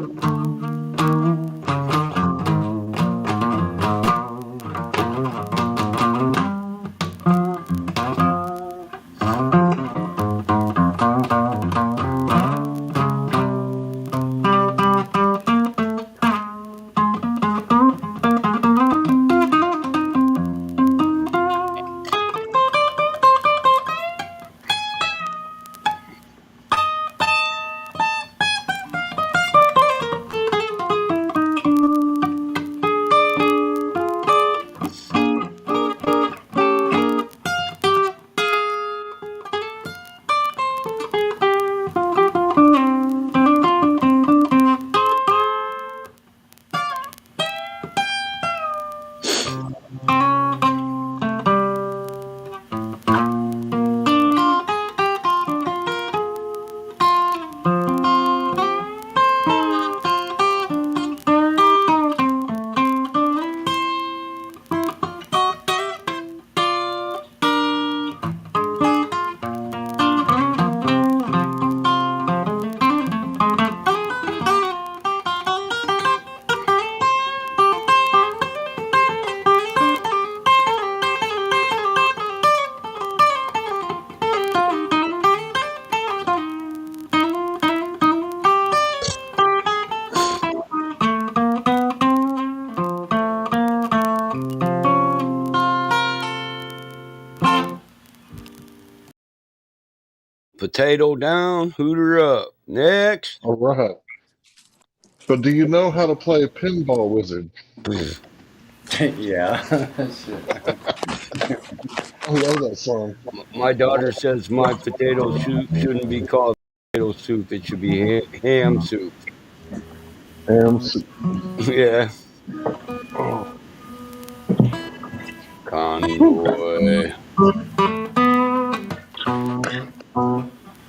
Potato down, hooter up. Next. All right. But do you know how to play Pinball Wizard? Yeah. I love that song. My daughter says my potato soup shouldn't be called potato soup. It should be ham soup. Ham soup. Yeah. Oh. Convoy.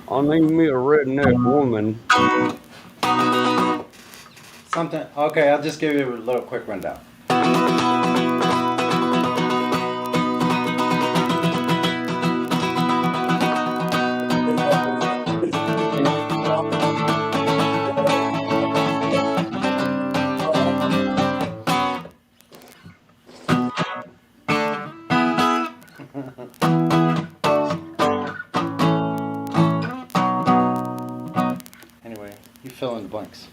I'll name me a redneck woman. Something. Okay, I'll just give you a little quick rundown. the blanks.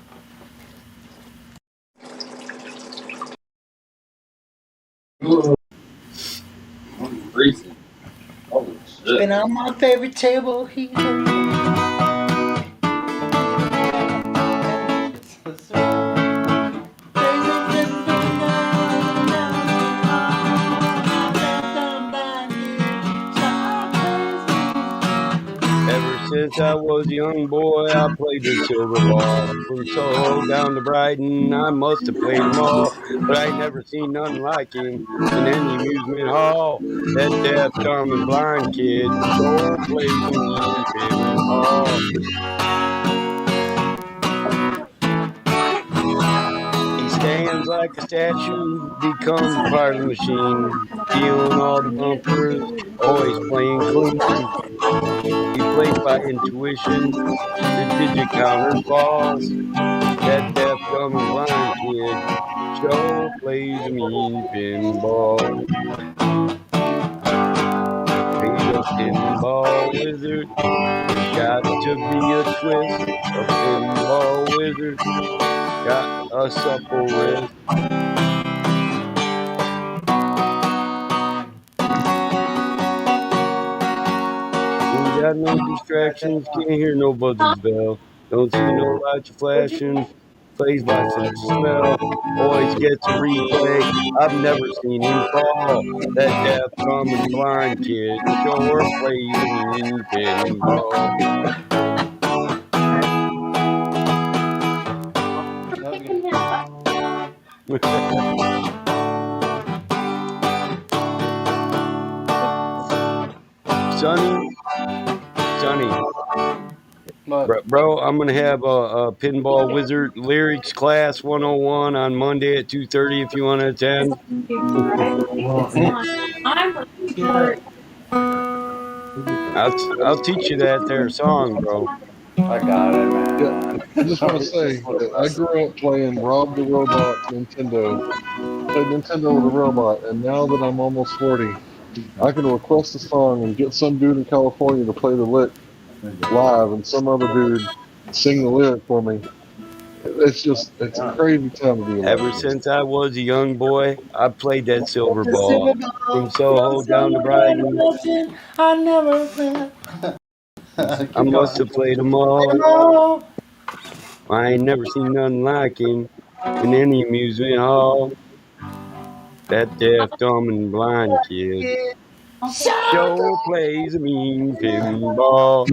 Recent. Holy shit. Been on my favorite table here. Ever since I was a young boy, I played the silver ball. From Soho down to Brighton, I must have played 'em all. But I ain't never seen nothing like him in any amusement hall. That deaf, dumb, and blind kid sure plays a mean pinball. He stands like a statue, becomes part of the machine, feeling all the bumpers, always playing clean. He plays by intuition, the digit counters boss. That deaf, dumb, and blind kid sure plays a mean pinball. Ain't a pinball wizard. It's got to be a twist. A pinball wizard got a supple wrist. Ain't got no distractions, can't hear no buzzer's bell. Don't see no lights flashing, plays by sense of smell. Always gets a replay, I've never seen him fall. That deaf, dumb, and blind kid sure plays a mean pinball. Sonny, bro, I'm gonna have a pinball wizard lyrics class 101 on Monday at 2:30 if you want to attend. I'll teach you that there song, bro. I got it, man. Yeah, I just want to say that I grew up playing Rob the Robot Nintendo. Played Nintendo with a robot, and now that I'm almost 40, I can request a song and get some dude in California to play the lick live, and some other dude sing the lyric for me. It's a crazy time to be alive. Ever since I was a young boy, I played that silver ball from Soho down to Brighton. I never will. I must have played them all. I ain't never seen nothing like him in any amusement hall. That deaf, dumb, and blind kid sure plays a mean pinball.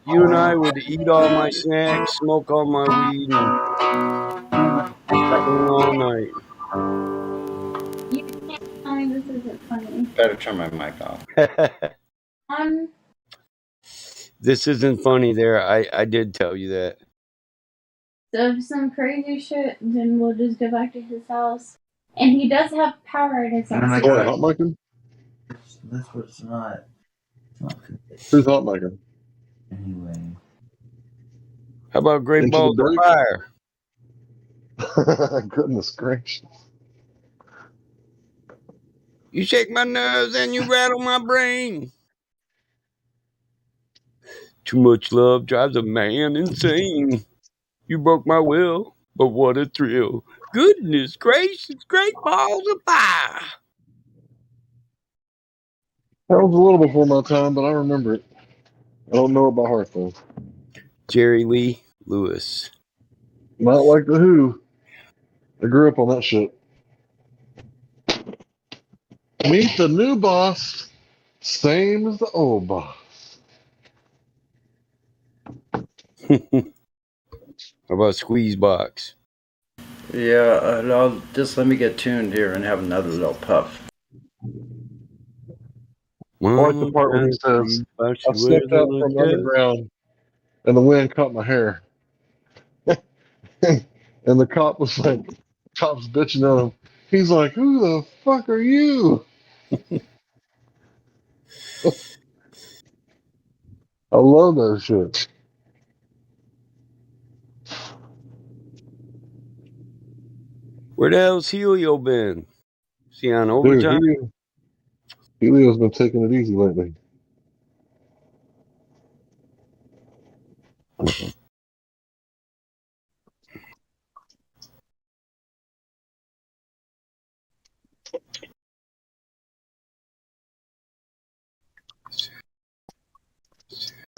You and I would eat all my snacks, smoke all my weed, and sing all night. You can't tell me this isn't funny. Better turn my mic off. This isn't funny there. I did tell you that. So if some crazy shit, then we'll just go back to his house. And he does have power at his house. Oh, hot micing? That's what it's not. Who's hot micing? Anyway. How about great Into balls the of fire? Goodness gracious. You shake my nerves and you rattle my brain. Too much love drives a man insane. You broke my will, but what a thrill. Goodness gracious, great balls of fire. That was a little before my time, but I remember it. I don't know it by heart, though. Jerry Lee Lewis. Not like the Who. I grew up on that shit. Meet the new boss, same as the old boss. How about Squeeze Box? Yeah, I'll just let me get tuned here and have another little puff. I like the part where he says, I stepped out from underground and the wind caught my hair. And the cop was like, cop's bitching at him. He's like, who the fuck are you? I love that shit. Where the hell's Helio been? Is he on Dude, overtime? Helio's been taking it easy lately.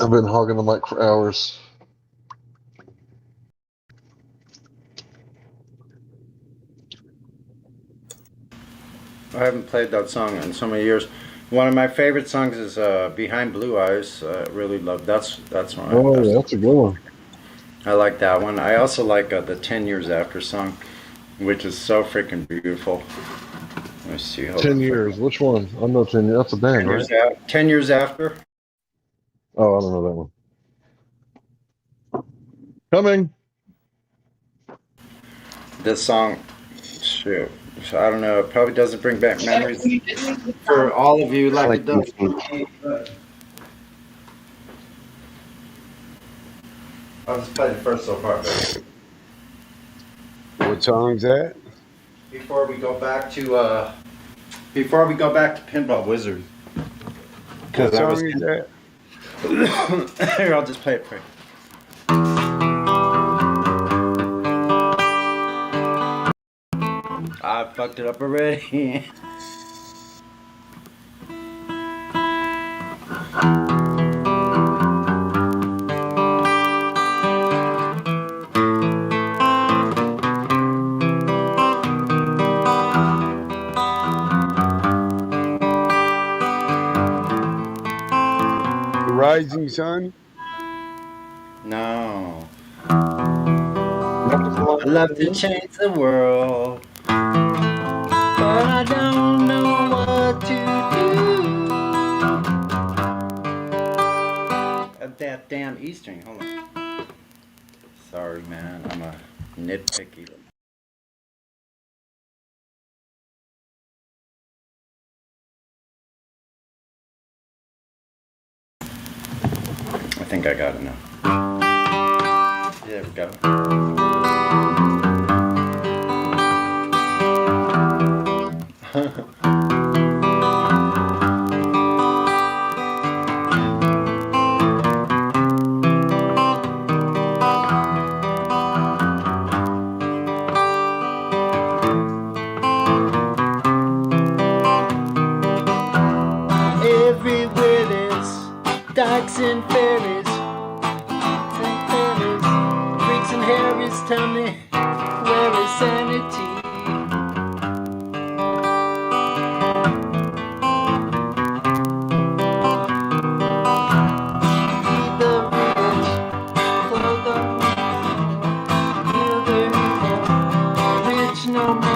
I've been hogging the mic for hours. I haven't played that song in so many years. One of my favorite songs is "Behind Blue Eyes." I really love that's one. Oh, yeah, that's a good one. I like that one. I also like the 10 Years After song, which is so freaking beautiful. Let me see. 10 years. Which one? I know 10 years. That's a band, 10 right? years, 10 Years After. Oh, I don't know that one. Coming. This song, shoot. So I don't know. It probably doesn't bring back memories for all of you like it does for me. But I'll just play the first so far. What song's that? Before we go back to Pinball Wizard. What song is that? Here, I'll just play it for you. I fucked it up already. The Rising Sun? No. I love to change the world, but I don't know what to do. That damn E string. Hold on. Sorry, man. I'm a nitpicky. I think I got it now. There we go. Everywhere there's dykes and ferries, freaks and Harrys, tell me where is sanity? Feed the rich, clothe the rich no more.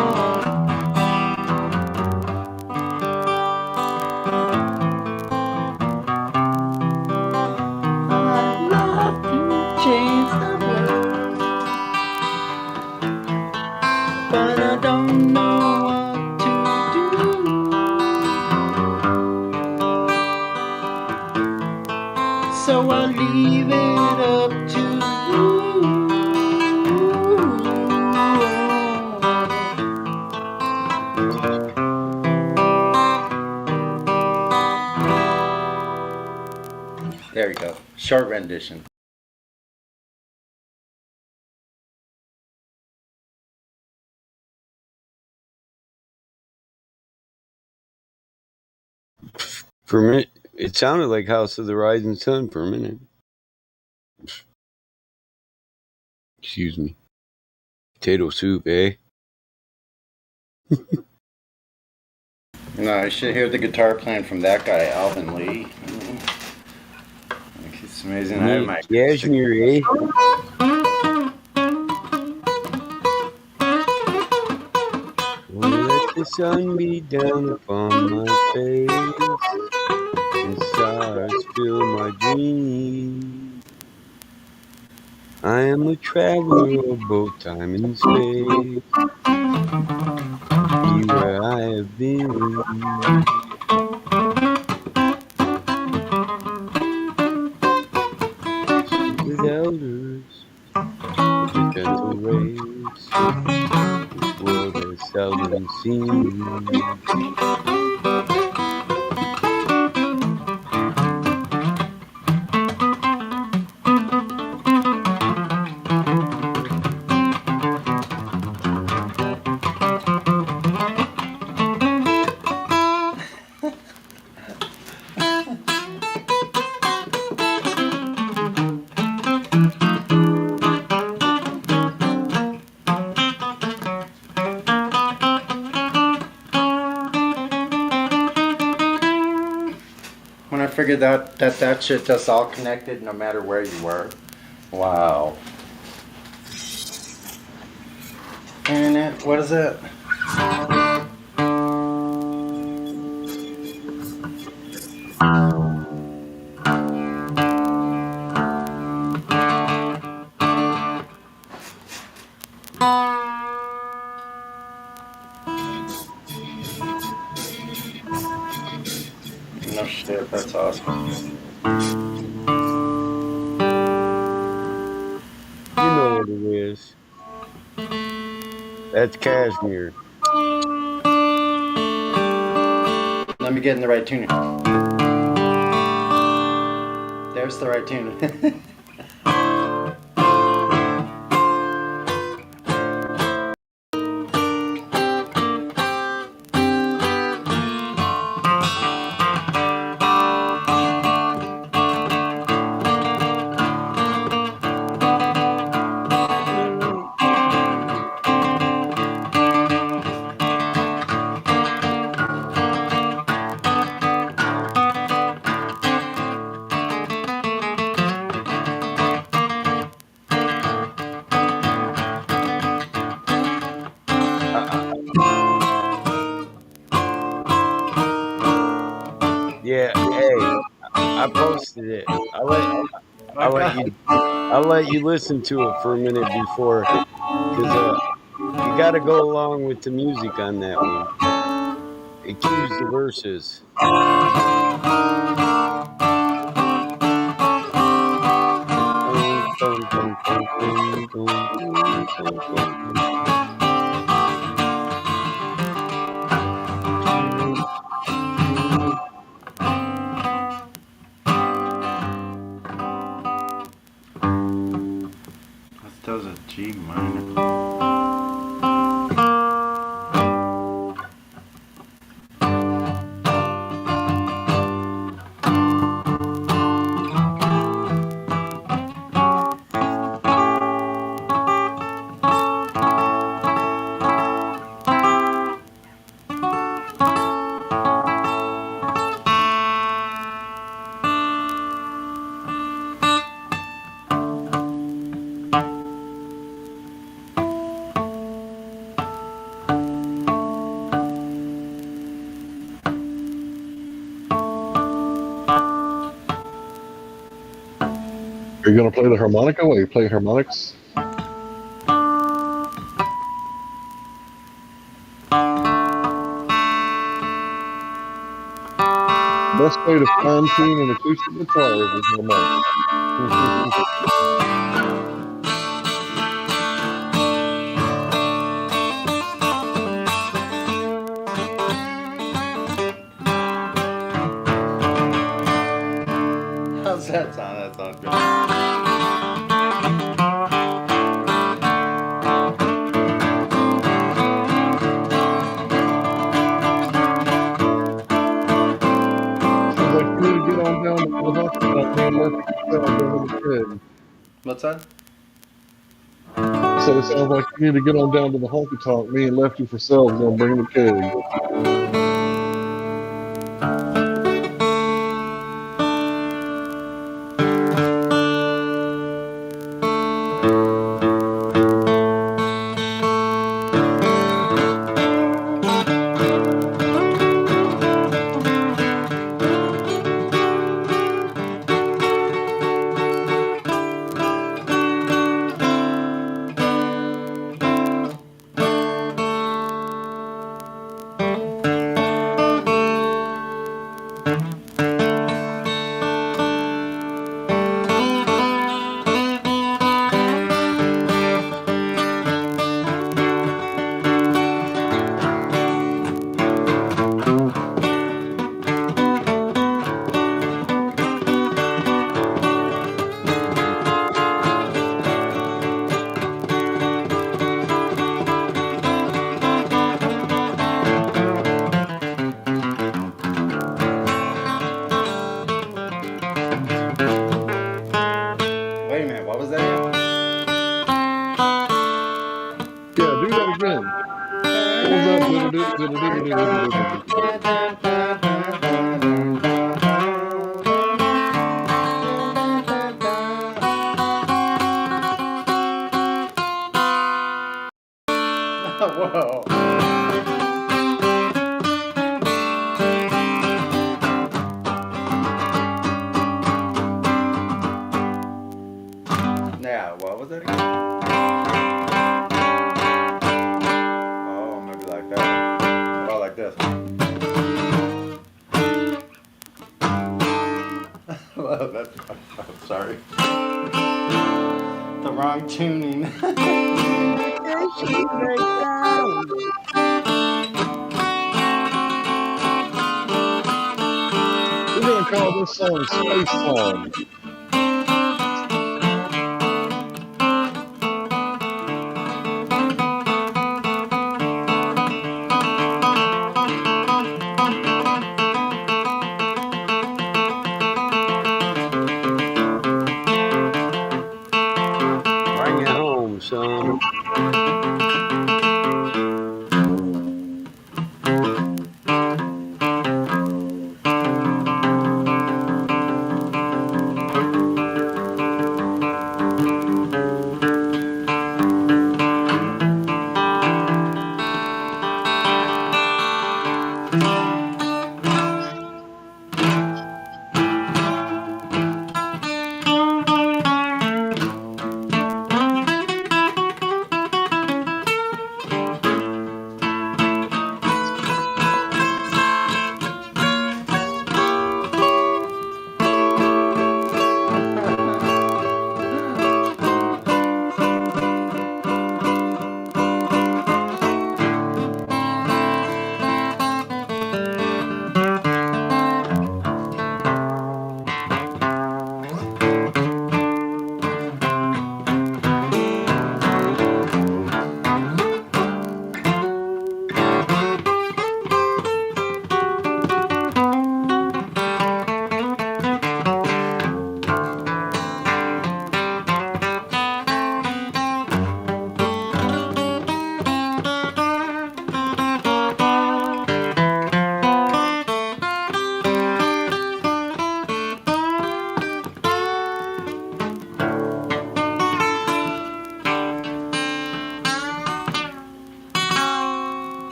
I'd love to change the world, but I don't know what to do. So I leave it up to you. There you go. Short rendition. For a minute, it sounded like House of the Rising Sun for a minute. Excuse me. Potato soup, eh? No, you should hear the guitar playing from that guy, Alvin Lee. It's amazing. I have my Cashmere, eh? Let the sun beat down upon my face, and stars fill my dreams. I am a traveler of both time and space. Be where I have been. With elders of the gentle race, this world seldom seen. When I figured out that shit just all connected no matter where you were. Wow. And what is it? No shit, that's awesome. You know what it is. That's Cashmere. Let me get in the right tune. There's the right tune. Yeah, hey, I posted it. I'll let you listen to it for a minute before, because you got to go along with the music on that one. It cues the verses. That was a G minor. Are you going to play the harmonica while you play harmonics? Best way to fine tune an acoustic guitar is with harmonics. How's that sound? That sounds good. Sounds like you need to get on down to the honky tonk, me and Murphy Patel down in the keg. What's that? So it sounds like you need to get on down to the honky tonk. Me and Lefty for sales gonna bring the keg. spin. What was that? Whoa. Now, what was that again? Oh, maybe like that. Oh, like this. Well, that's, I'm sorry. The wrong tuning. We're gonna call this song Space Song. Bring it home, son.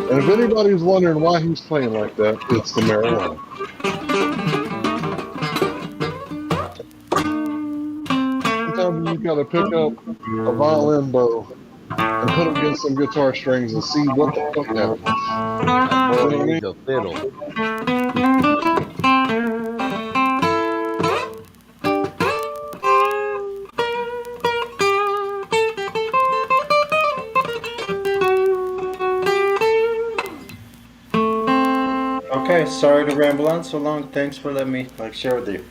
And if anybody's wondering why he's playing like that, it's the marijuana. Sometimes you gotta pick up a violin bow and put it against some guitar strings and see what the fuck happens. That boy needs a fiddle. Okay, sorry to ramble on so long. Thanks for letting me share with you.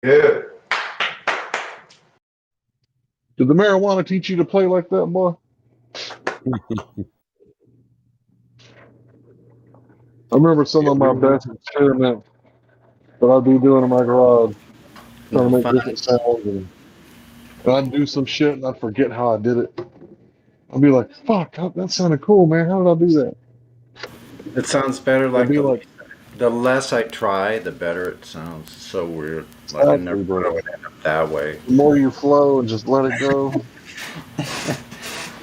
Yeah. Did the marijuana teach you to play like that, boy? I remember some of my best experiments that I'd be doing in my garage, trying No to make fun. different sounds, and I'd do some shit and I'd forget how I did it. I'd be like, "Fuck, that sounded cool, man. How did I do that?" It sounds better It'd like be like, the less I try, the better it sounds. It's so weird. Like I never exactly, thought it bro. would end up that way. The more you flow and just let it go.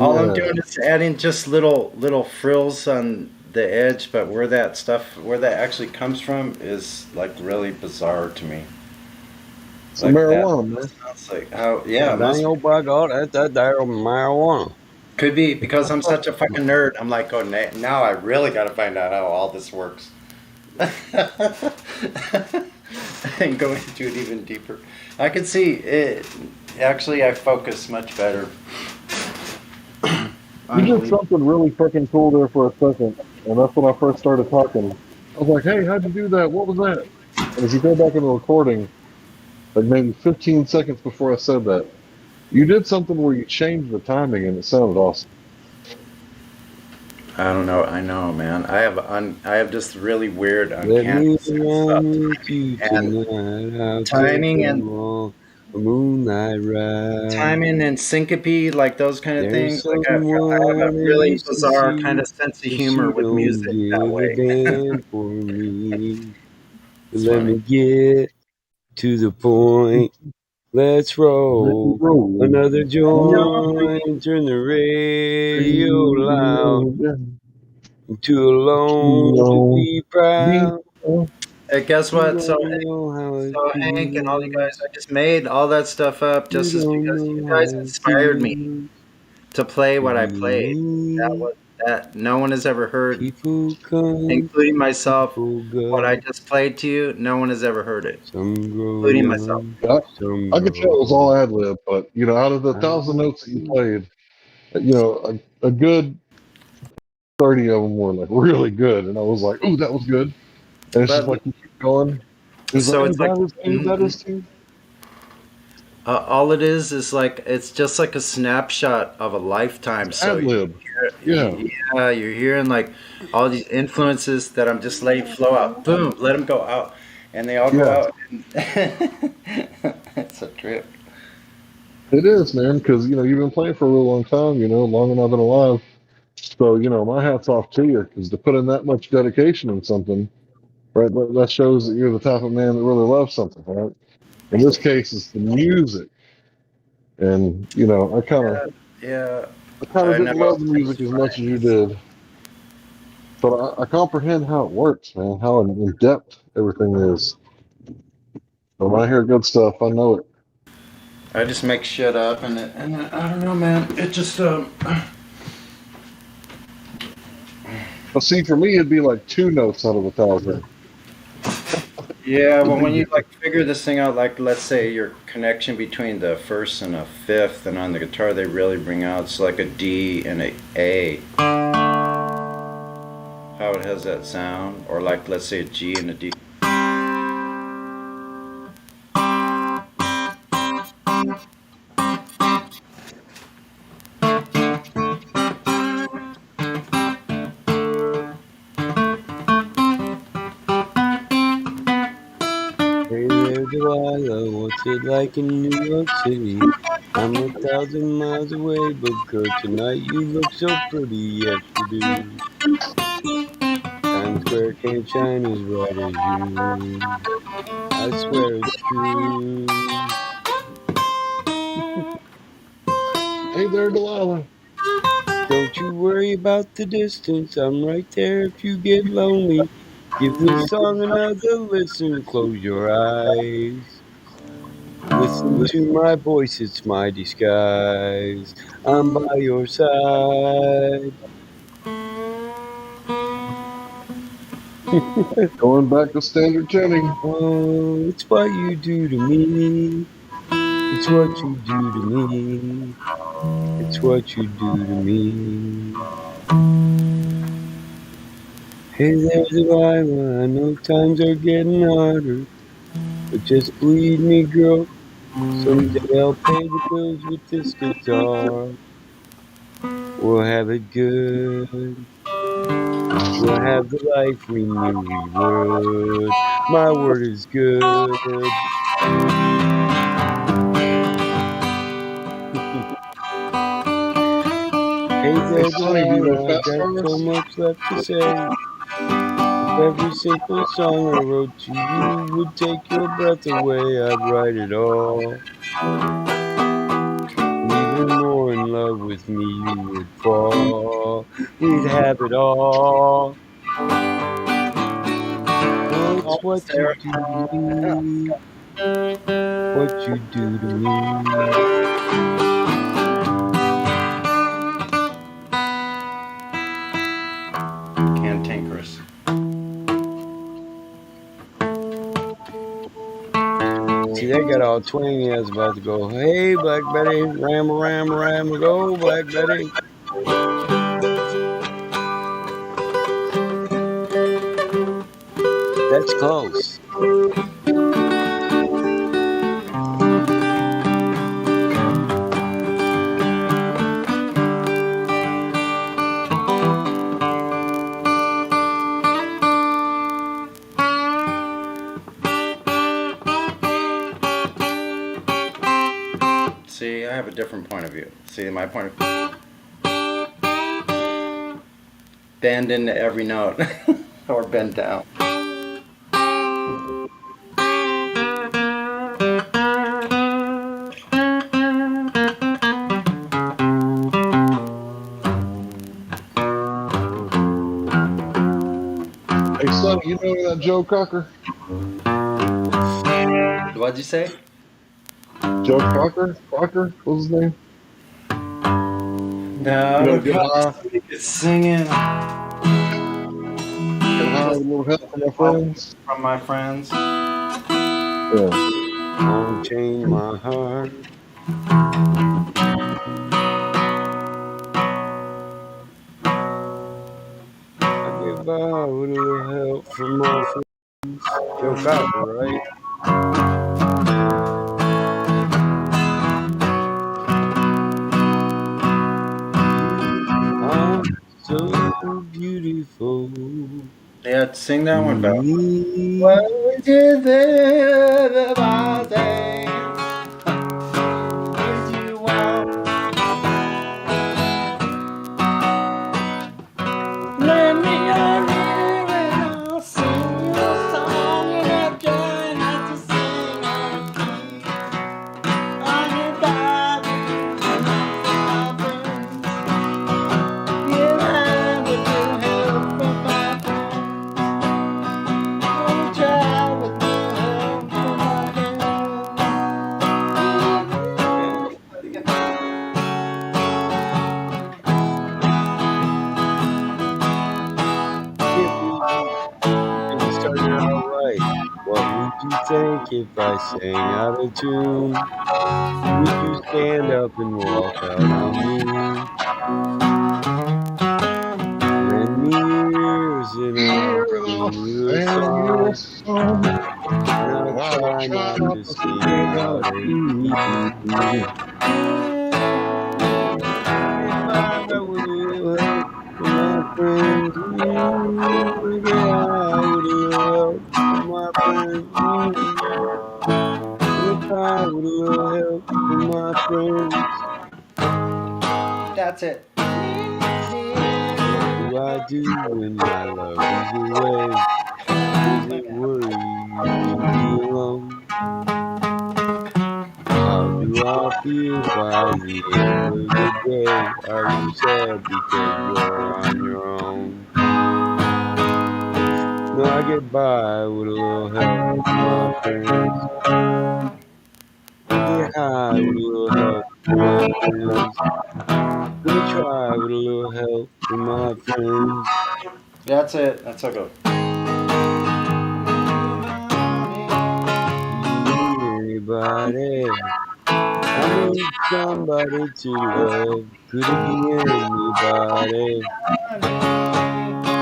All I'm Yeah. doing is adding just little frills on the edge, but where that actually comes from is like really bizarre to me. It's Like that marijuana, man. sounds like how yeah, it must Daniel, by God, that's that damn marijuana. could be because I'm such a fucking nerd. I'm like, oh, now I really got to find out how all this works. And go into it even deeper. I can see it. Actually, I focus much better. You did something really fucking cool there for a second, and that's when I first started talking. I was like, "Hey, how'd you do that? What was that?" And if you go back in the recording, like maybe 15 seconds before I said that, you did something where you changed the timing, and it sounded awesome. I don't know. I know, man. I have just really weird, Let me uncanny sense of run with you and tonight. I'll timing take and you on a moonlight ride. timing and syncope, like those kind of There's things. Like I someone have a that really used to bizarre kind see, of sense of but humor she with don't music that give a way. damn for me. It's Let funny. me get to the point. Let's roll another joint. Turn the radio loud. Too alone to be proud. Hey, guess You what? So, don't know how it so Hank and all you guys, feels. I just made all that stuff up You just as don't because you know guys how it inspired me feels to play to what I be played. That me. was that no one has ever heard, People come, including myself. people What I go. just played to you, no one has ever heard it, Some grow including myself. young, I, some I could tell it grow was all old. ad lib, but out of the I 1,000 want notes that you to. played, a good 30 of them were like really good, and I was like, "Ooh, that was good." And it's just But like you keep going. It was like, so "Hey, it's like that is two. That is two." all it is like it's just like a snapshot of a lifetime. So Ad lib. Yeah. yeah, you're hearing like all these influences that I'm just letting flow out. Boom, let them go out, and they all go Yeah. out. It's a trip. It is, man, because you've been playing for a real long time. Longer than I've been alive. So my hat's off to you, because to put in that much dedication in something, right? That shows that you're the type of man that really loves something, right? In this case, it's the music, and I kind of, Yeah, I kind of I know. didn't love the It's music as much as you funny. did, but I comprehend how it works, man. How in depth everything is. So when I hear good stuff, I know it. I just make shit up, and I don't know, man. It just But see, for me, it'd be like two notes out of 1,000. yeah. Well, when you like figure this thing out, like let's say your connection between the first and a fifth, and on the guitar they really bring out it's like a D and a A. How it has that sound, or like let's say a G and a D. Hey there, Delilah, what's it like in New York City? I'm 1,000 miles away, but girl, tonight you look so pretty, yes you do. Times Square can't shine as bright as you. I swear it's true. Hey there, Delilah. Don't you worry about the distance, I'm right there if you get lonely. Give this song another listen, close your eyes. Listen to my voice, it's my disguise. I'm by your side. Going back to standard tuning. Oh, it's what you do to me. It's what you do to me. It's what you do to me. Hey there, Delilah, I know times are getting harder. But just believe me, girl, someday I'll pay the bills with this guitar. We'll have it good. We'll have the life we knew we would. My word is good. Hey Hey, there, Sonny, do you know Delilah, I've fast got so cars? much left to say. If every simple song I wrote to you would take your breath away, I'd write it all. And even more in love with me you would fall. We'd have it all. Oh, it's what Almost you there. do to me. What you do to me. Cantankerous. See, that got all twangy. I was about to go, hey, Black Betty, ram, ram, ram, go, Black Betty. That's close. See, I have a different point of view. See, my point of bend into every note or bend down. Hey, Sonny, you know that Joe Cocker? What'd you say? Joe Cocker? Cocker? What's his name? No, You I know, would get high, probably be singing. get high with a little help from my friends. From my friends. Yeah. Unchain my heart. I get by with a little help from my friends. Joe Cocker, right? You are so beautiful Yeah, sing that to one, Bella. me. What would you do if I say is you want? Lend me your ear and I'll sing you a song and I'll try not to sing on key. I get by with my friends. Get high with the help from my friends. Gonna try with the help from my Can't believe you didn't start it out right. What would you think if I sang out of tune? Would you stand up and walk out on me? Lend me your ears and I'll Here and I'll sing you a sing you a song, song, and I'll and I'll try try not not to to sing sing out out of of key. key. Get by with a little help from my friends. Get high with a little help from my friends. Gonna try with a little help from my friends. That's it. What do I do when my love is away? Does it worry you to be alone? How do I feel by the end of the day? Are you sad because you're on your own? No, I get by with a little help from my friends. I get high with a little help from my friends. Gonna try with a little help from my friends. That's it. That's so good. Do you need anybody? I need somebody to love. Could it be anybody?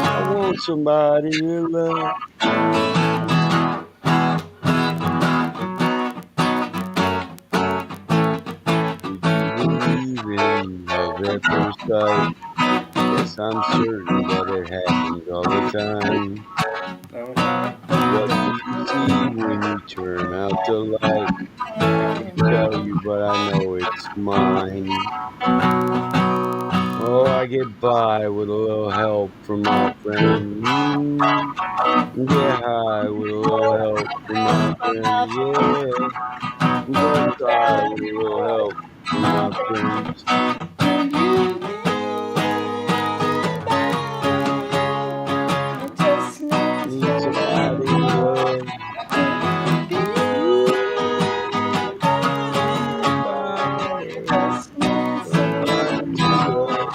I want somebody to love. first sight. Yes, I'm certain that it happens all the time. What do you see when you turn out the light? I can't tell you, but I know it's mine. Oh, I get by with a little help from my friend. Get high with a little help from my friends. Yeah, I'm gonna try with a little help from my friends. Need somebody to love. Somebody to love.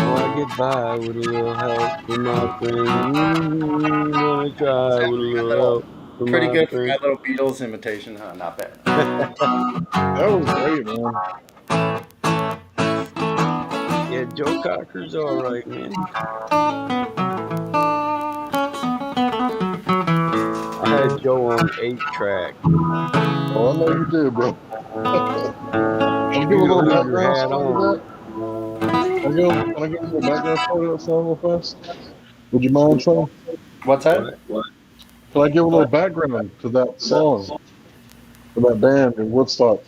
Oh, I get by with a little help from my friends. Gonna try with a little help from Pretty my good for friends. my little Beatles imitation, huh? Not bad. That was great, man. Yeah, Joe Cocker's all right, man. I had Joe on 8-track. Oh, I know you did, bro. Can I give a You little leave your background hat story to on. that? Can I give a little background story to that song real fast? Would you mind, Sean? What's that? What? Can I give a little background to that song, to that band in Woodstock?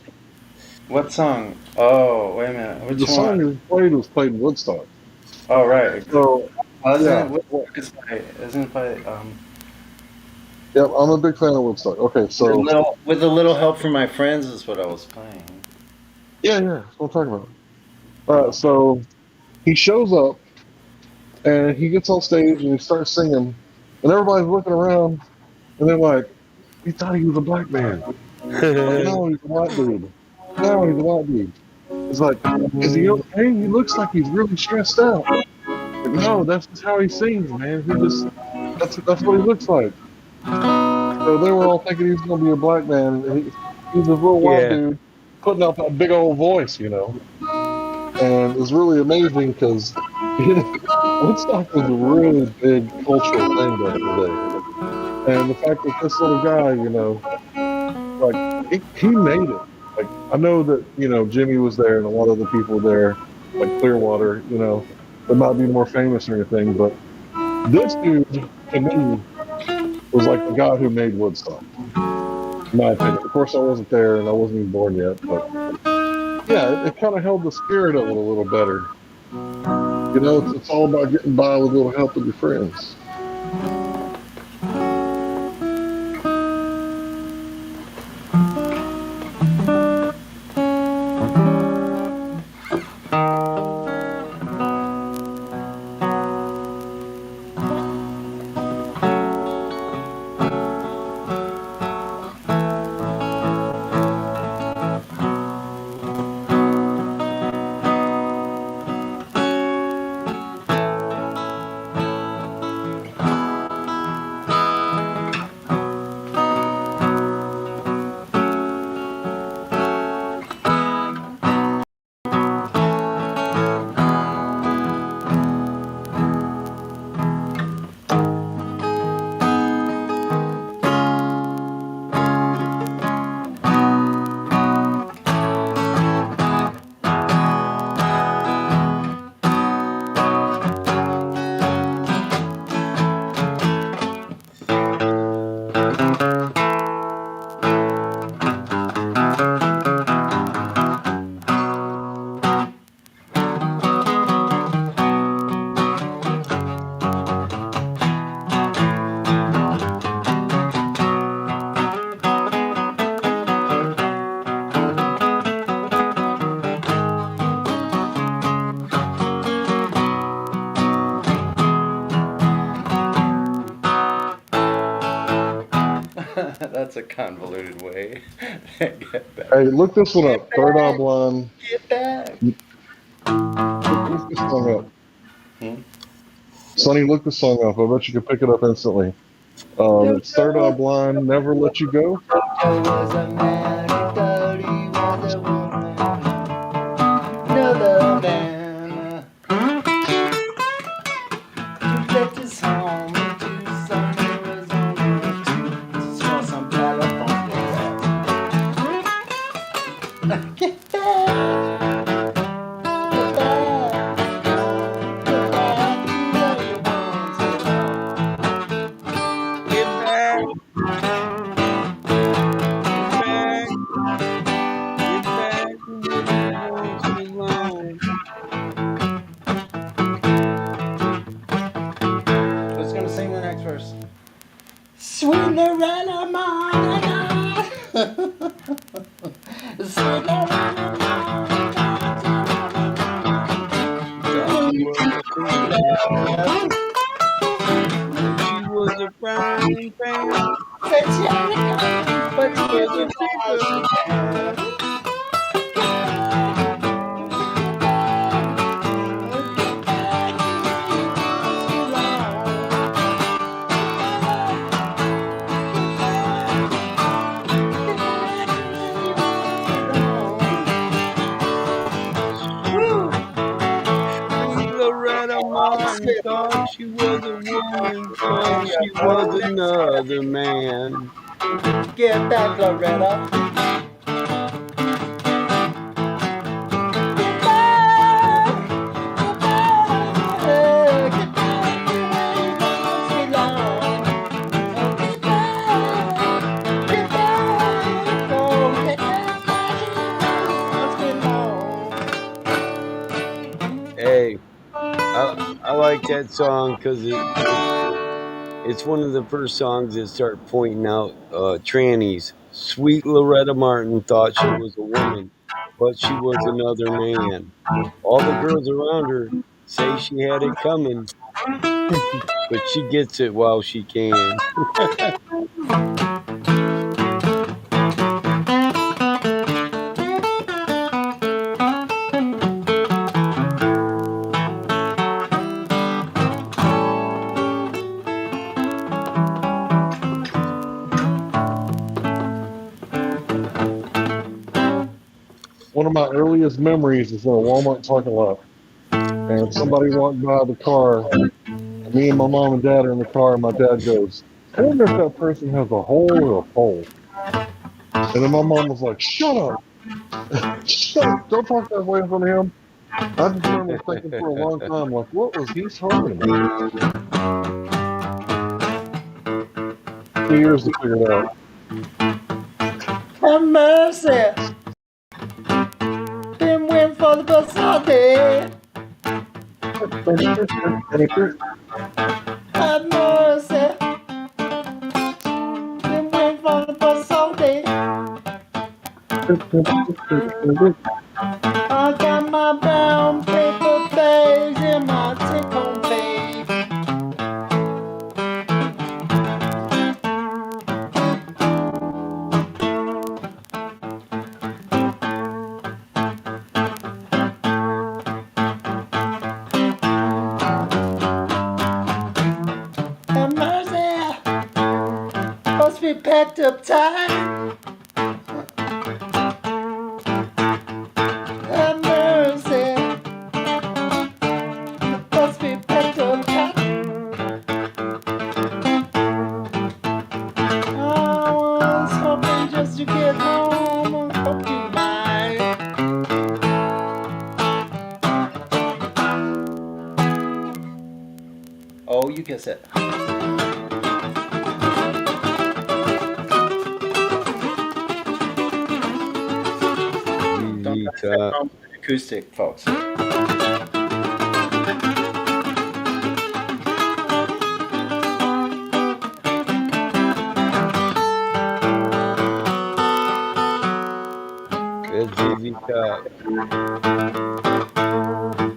What song? Oh, wait a minute. Which The song one? you was played in Woodstock. Oh, right. So, Isn't yeah. it? Woodstock is by, isn't it by Yeah, I'm a big fan of Woodstock. Okay, so with a little help from my friends is what I was playing. yeah, that's what I'm talking about. All right, so he shows up and he gets on stage and he starts singing, and everybody's looking around and they're like, "He thought he was a black man. No, he's a white dude. No, he's a white dude." It's like, "Is he okay? He looks like he's really stressed out." Like, no, that's just how he sings, man. That's what he looks like. So they were all thinking he was going to be a black man. And he's this little white Yeah. dude putting out that big old voice, And it's really amazing because Woodstock was a really big cultural thing back in the day. And the fact that this little guy, like he made it. Like I know that Jimmy was there and a lot of the people there, like Clearwater, they might be more famous or anything, but this dude to me was like the guy who made Woodstock, in my opinion. Of course, I wasn't there and I wasn't even born yet, but yeah, it kind of held the spirit of it a little better. It's all about getting by with a little help with your friends. That's a convoluted way. Get back. Hey, look this one up. Third Eye Blind. Get back. Look this song up. Hmm? Sonny, look this song up. I bet you can pick it up instantly. It's Third Eye Blind, Never Let You Go. Joe was a man, he thought he was a woman. Another man. He left his home in Tucson, Arizona, to explore some California. She was a frying pan. But she was a paper. Sweet Loretta Martin thought she was a woman, but she was another man. Get back, Loretta. Hey, I like that song because it's one of the first songs that start pointing out trannies. Sweet Loretta Martin thought she was a woman, but she was another man. All the girls around her say she had it coming, but she gets it while she can. One of my earliest memories is in a Walmart parking lot, and somebody walked by the car. And me and my mom and dad are in the car, and my dad goes, "I wonder if that person has a hole or a pole." And then my mom was like, "Shut up, shut up, don't talk that way in front of him." I just remember thinking for a long time, like, what was he talking about? 2 years to figure it out. Have mercy. Been waiting for the bus all day. Have mercy. Been waiting for the bus all day. I got my brown paper bags in my take-home bag. Have mercy. Must be packed up tight. Have mercy. Must be packed up tight. I was hoping just to get home. Hope you might. Oh, you guess it. ZZ Top. Acoustic, folks. That's ZZ Top.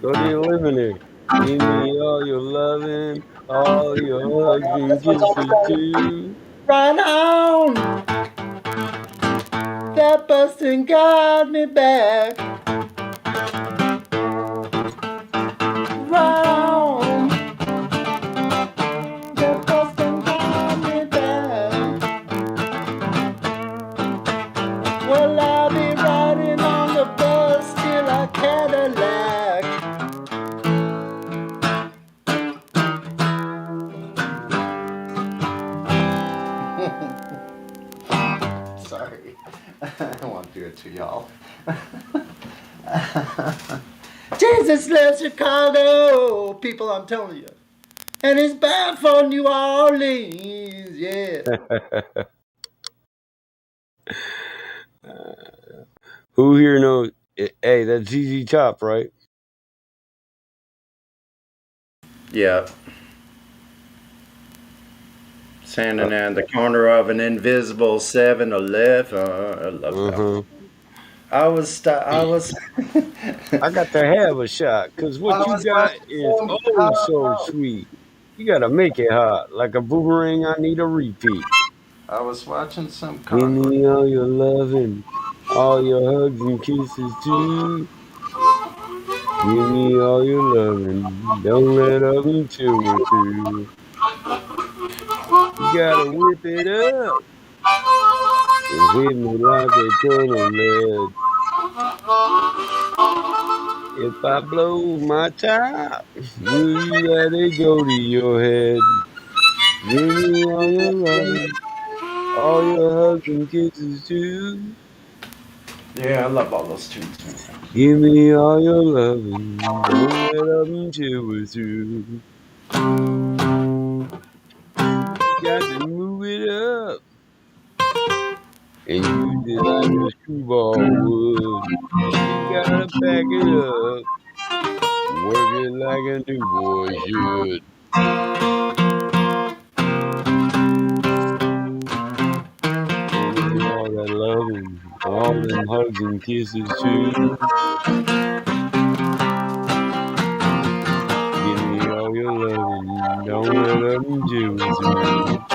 Go to your limiter. Give me all your loving, all your hugs and kisses too. Right on. That bustin' got me back. Right on. That bustin' got me back. Well, I'll be riding on the bus till I Cadillac. Sorry. I don't want to do it to y'all. Jesus loves Chicago, people, I'm telling you. And it's bad for New Orleans, yeah. Who here knows? Hey, that's ZZ Top, right? Yeah. Standing on the corner of an invisible 7-Eleven. I love that. I was I got to have a shot because I what you was got watching is some oh so sweet. You gotta make it hot like a boomerang. I need a repeat. I was watching some Give cockroach. me all your loving, all your hugs and kisses too. Give me all your loving. Don't let up until we're through. You gotta whip it up and hit me like a ton of lead. If I blow my top, will you let it go to your head? Give me all your loving, all your hugs and kisses too. Yeah, I love all those tunes, man. Give me all your loving, don't let up until we're through. You got to move it up and use it like a screwball would. You gotta pack it up, work it like a new boy should. Give me all that loving, all them hugs and kisses too. Give me all your loving, don't let up until we're through.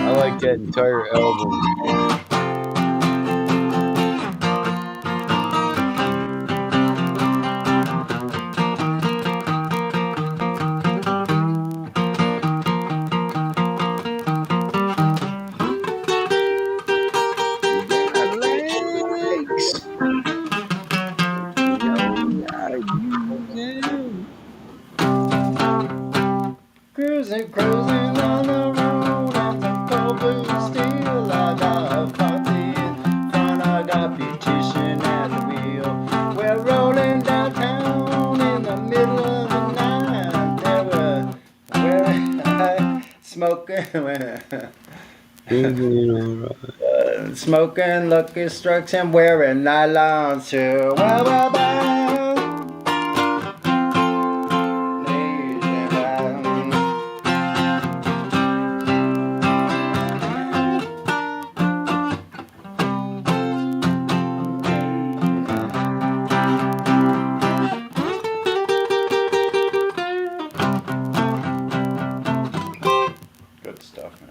I like that entire album. You got legs, you know how to use them. Cruising, cruising on the road on some cold blue steel. I got a party in front, I got beautician at the wheel. We're rolling downtown in the middle of the night. We're smoking. Feeling alright. Smoking Lucky Strikes and wearing nylon too. Well, well, well. Good stuff, man.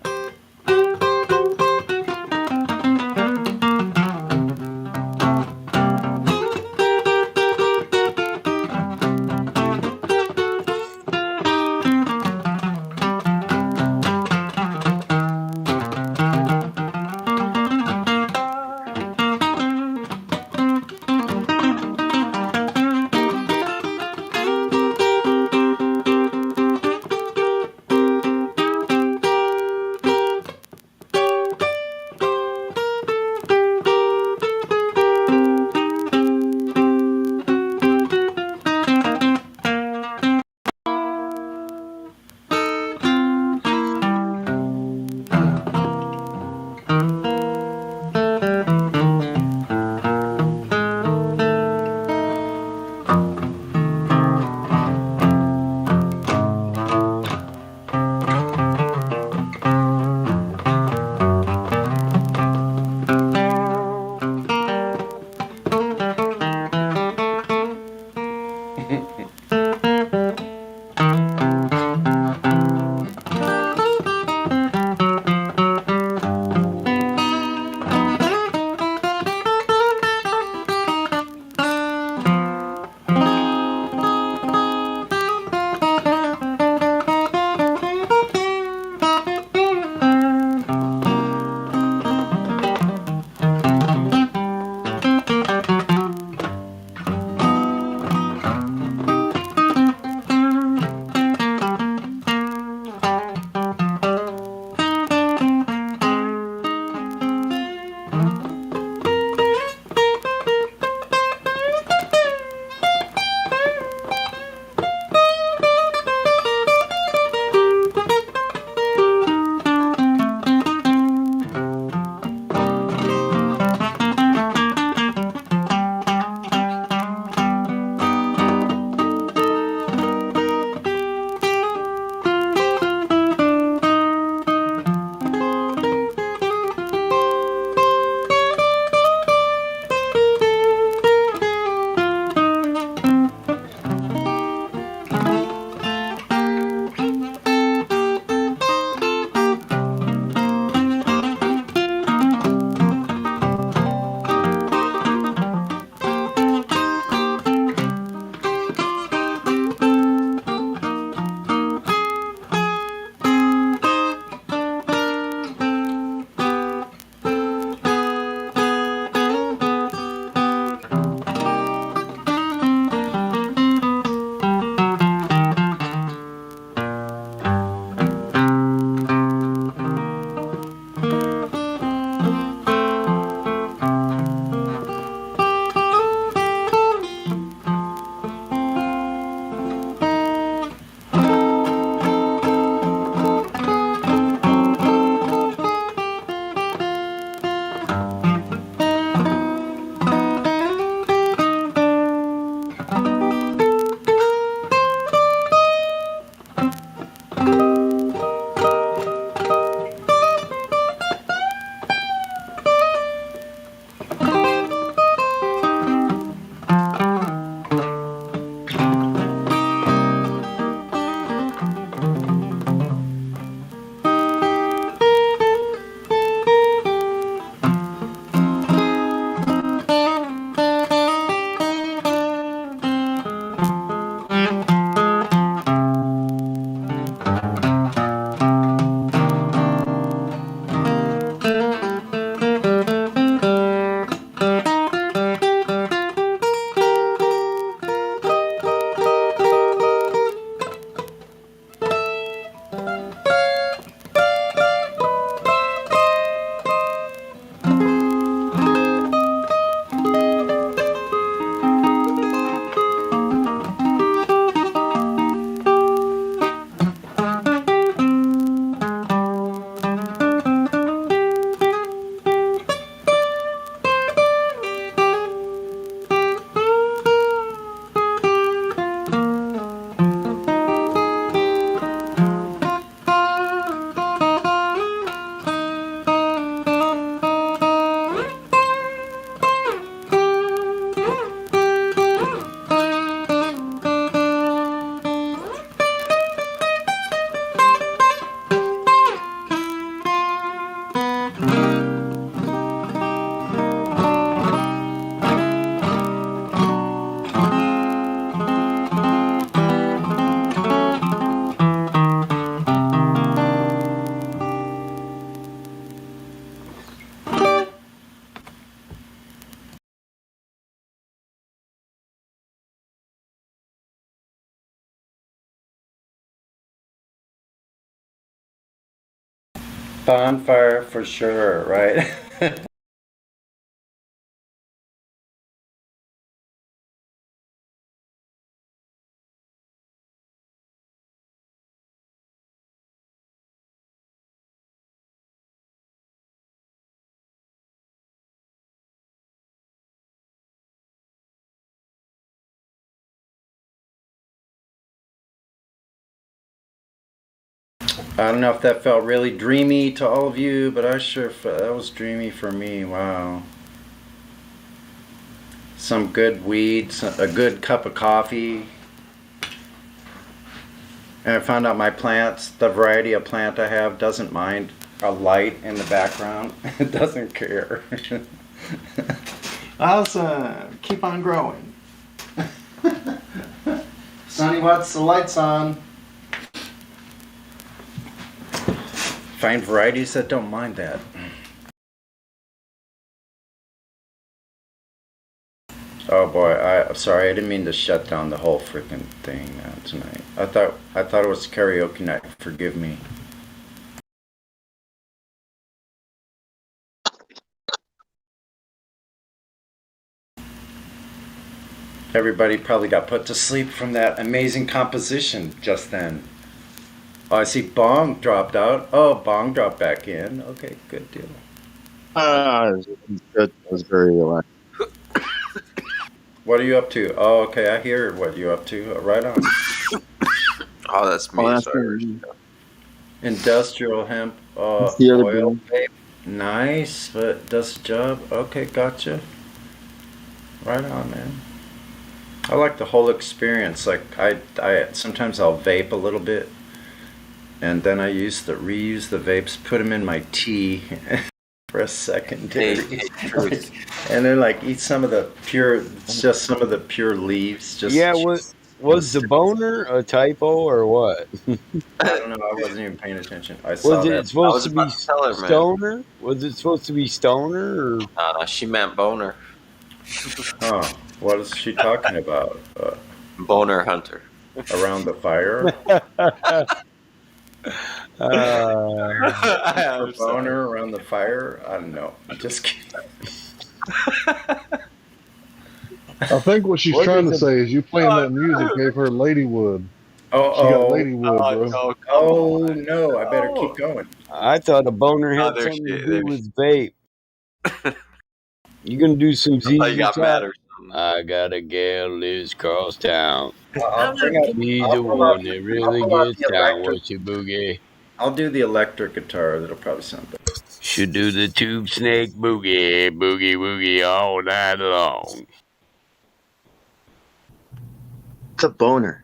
Bonfire for sure, right? I don't know if that felt really dreamy to all of you, but I sure felt that was dreamy for me. Wow. Some good weed, a good cup of coffee. And I found out my plants, the variety of plant I have, doesn't mind a light in the background. It doesn't care. Awesome. Keep on growing. Sonny wants the lights on. Find varieties that don't mind that. Oh boy, I'm sorry, I didn't mean to shut down the whole freaking thing tonight. I thought it was karaoke night. Forgive me. Everybody probably got put to sleep from that amazing composition just then. Oh, I see Bong dropped out. Oh, Bong dropped back in. Okay, good deal. It was very relaxed. What are you up to? Oh, okay, I hear what you're up to. Right on. Oh, that's me. That's Sorry. Industrial hemp the other oil. one. Nice, but does the job. Okay, gotcha. Right on, man. I like the whole experience. Like I sometimes I'll vape a little bit, and then I reuse the vapes, put them in my tea for a secondary, and then like eat some of the pure, just some of the pure leaves. Just Yeah, was the boner a typo or what? I don't know. I wasn't even paying attention. I Was saw it that. supposed to be stoner? Was it supposed to be stoner or? She meant boner. Huh. What is she talking about? Boner hunter. Around the fire? Boner around the fire? I don't know. I'm just kidding. I think what she's trying to say is you playing that music gave her ladywood. She got ladywood, bro. Oh no, I better keep going. I thought a boner had something to do with vape. You gonna do some ZZ Top? I got a gal lives across town. She's the one that really gets down with you, boogie. I'll do the electric guitar. That'll probably sound better. Should do the tube snake boogie, boogie woogie all night long. It's a boner.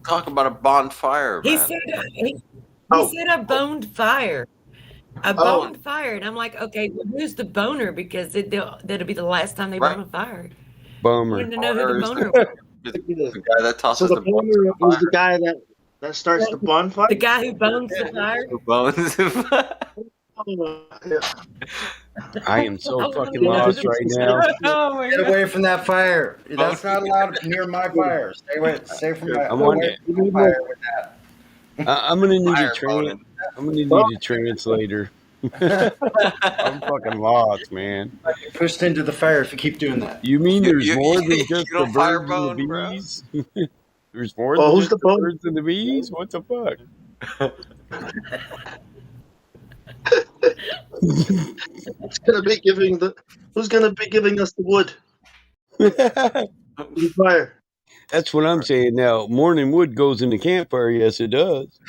Talk about a bonfire, man. He said a boned fire. A boned fire. And I'm like, okay, well, who's the boner? Because that'll be the last time they burn a fire. Bummer. I wanted to know who the boner was. The guy that tosses So the boner is the guy that starts the bonfire? The guy who bones the fire? Who bones the fire? I am so fucking lost right now. Oh my Get God. away from that fire. That's not allowed near my fire. Stay from my I'm wondering- fire with that. I'm gonna need a translator. I'm fucking lost, man. I get pushed into the fire if you keep doing that. You mean there's you- more than you just the don't fire birds and the bone, bees? There's more than who's just the the birds and the bees? What the fuck? Who's gonna be giving us the wood? The fire. That's what I'm saying now. Morning wood goes in the campfire. Yes, it does.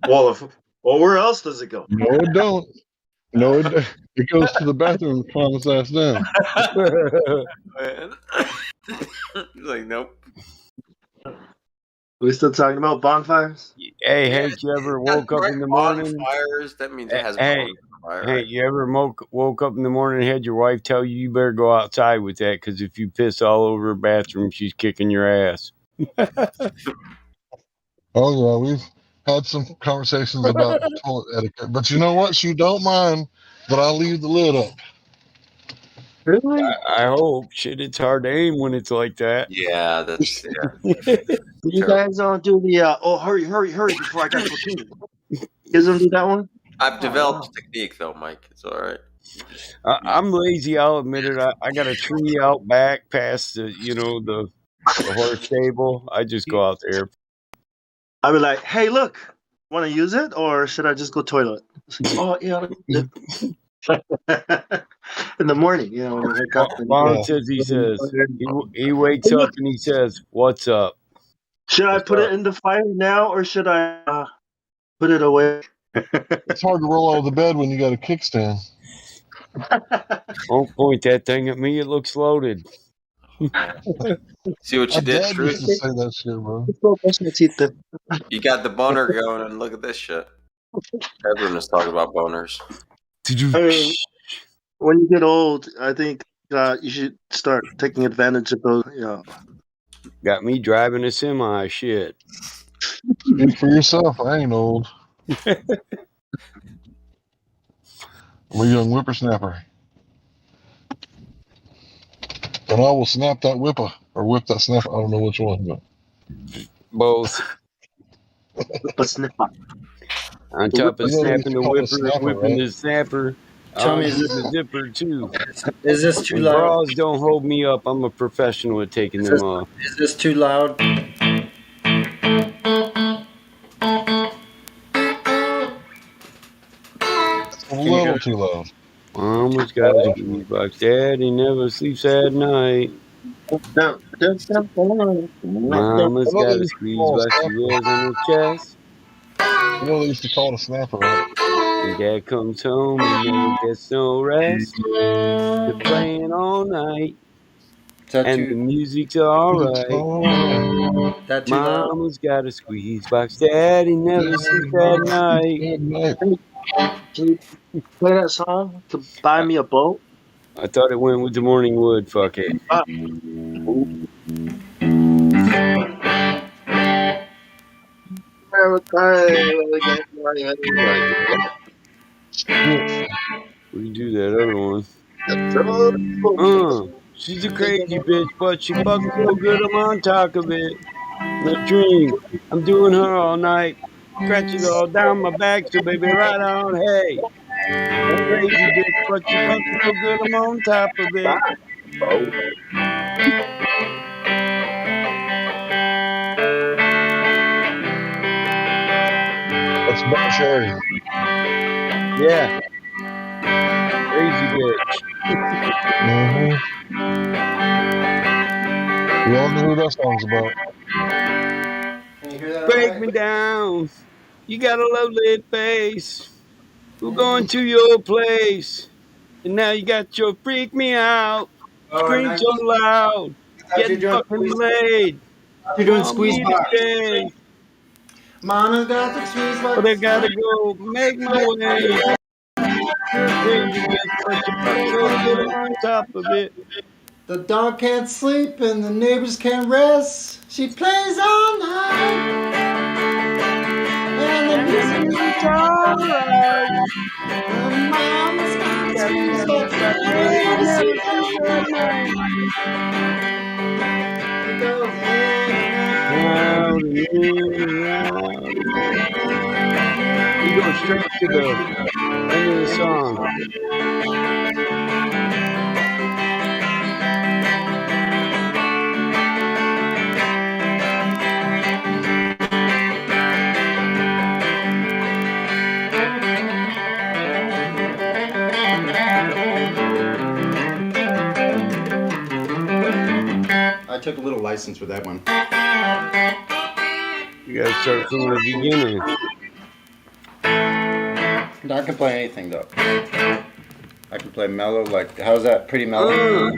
Well, where else does it go? No, it don't. No, it goes to the bathroom and calm his ass down. Like, nope. We still talking about bonfires? Hey, Hank, you ever woke up in the morning? Bonfires, that means it has Hey, fire. Hey, you ever woke up in the morning and had your wife tell you better go outside with that because if you piss all over her bathroom, she's kicking your ass. Oh yeah, we've had some conversations about toilet etiquette, but you know what? She don't mind, but I'll leave the lid up. Really? I hope. Shit, it's hard to aim when it's like that. Yeah, that's You guys don't do the hurry before I got platoon. You guys don't do that one? I've developed wow. a technique though, Mike. It's all right. You just I'm lazy. I'll admit it. I got a tree out back past the horse stable. I just go out there. I'd be like, hey, look, want to use it, or should I just go toilet? It's like, oh yeah. In the morning, when you wake up. Vaughn Yeah. says he wakes Hey, up look, and he says, "What's up?" should I What's put it up? in the fire now, or should I put it away? It's hard to roll out of the bed when you got a kickstand. Don't point that thing at me. It looks loaded. see what My you did, dad used Truth. to say that shit, bro. You got the boner going, and look at this shit. Everyone is talking about boners. I mean, when you get old, I think you should start taking advantage of those. Got me driving a semi. Shit. Speak for yourself. I ain't old. I'm a young whippersnapper. And I will snap that whipper or whip that snapper. I don't know which one, but Both. On top of you know they used snapping to the call it a whipper and snapper, whipping right? the snapper, Tell I'll me, do the zipper too. is this too And loud? bras don't hold me up. I'm a professional at taking them off. Is this too loud? A little too loud. Mama's got a squeeze box. Daddy never sleeps at night. Mama's I know they got a used to squeeze call it a box she snapper. wears on her chest. You know they used to call it a snapper, right? When Dad comes home, he never gets no rest. They're playing all night, Is that and the too? music's Music's alright. Is that too loud? Mama's got a squeeze box. Daddy never sleeps at night. Can you play that song to buy I, me a boat? I thought it went with the morning wood. Fuck it. We do that other one. She's a crazy bitch, but she fucks so good I'm on top of it. In a dream, I'm doing her all night. Scratches all down my back, so baby, right on, hey. She's a crazy bitch, but she fucks so good I'm on top of it. That's Bon Sherry. Yeah. Crazy bitch. Mm-hmm. We all know who that song's about. Can you hear that? Break me down. You got a lovely face. We're going to your place. And now you got your freak me out. Scream so loud. Getting fucking laid. You're doing Want squeeze me to box. stay. Mama's got the squeeze But I box. gotta go make my way. You're a crazy bitch, but you fuck so good I'm on top of it. The dog can't sleep and the neighbors can't rest. She plays all night. And the And the music's alright. mama's got the Got squeeze squeeze box. box, daddy never sleeps at night. It goes in and Out and in and out and in. We go straight to the end of the song. I took a little license with that one. You gotta start from the beginning. I can play anything though. I can play mellow, like how's that? Pretty mellow.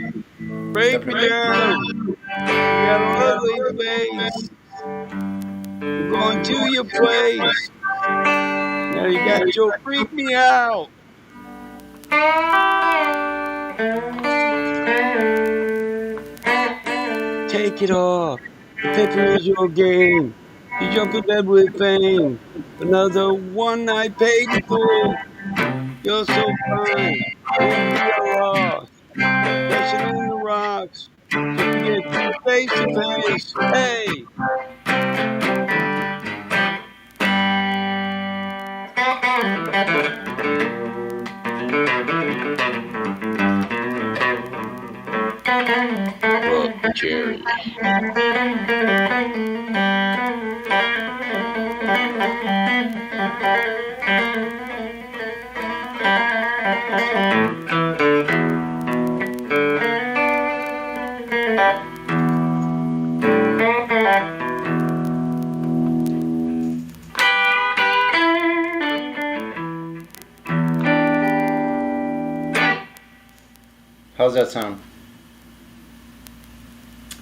Break me down. You got a lovely face. I'm going to your place. Now you got your freak me out. Take it off. The paper is your game. You jump in bed with fame. Another one I paid in full. You're so fine. And we are lost. Crashing in the rocks. Just to get you face to face. Hey. Fuck Jerry. How's that sound?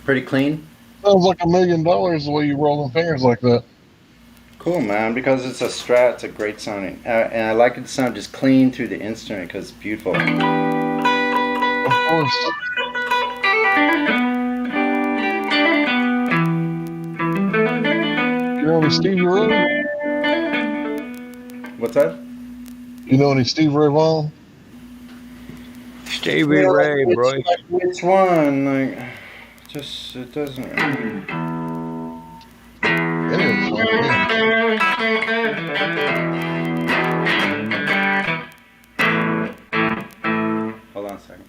Pretty clean? Sounds like $1 million the way you roll them fingers like that. Cool, man. Because it's a Strat, it's a great sounding. And I like it to sound just clean through the instrument because it's beautiful. Of course. You know any Stevie Ray? What's that? You know any Stevie Ray Vaughan? Stevie Ray, bro. Which one? Like, just it doesn't. Any of them. Hold on a second.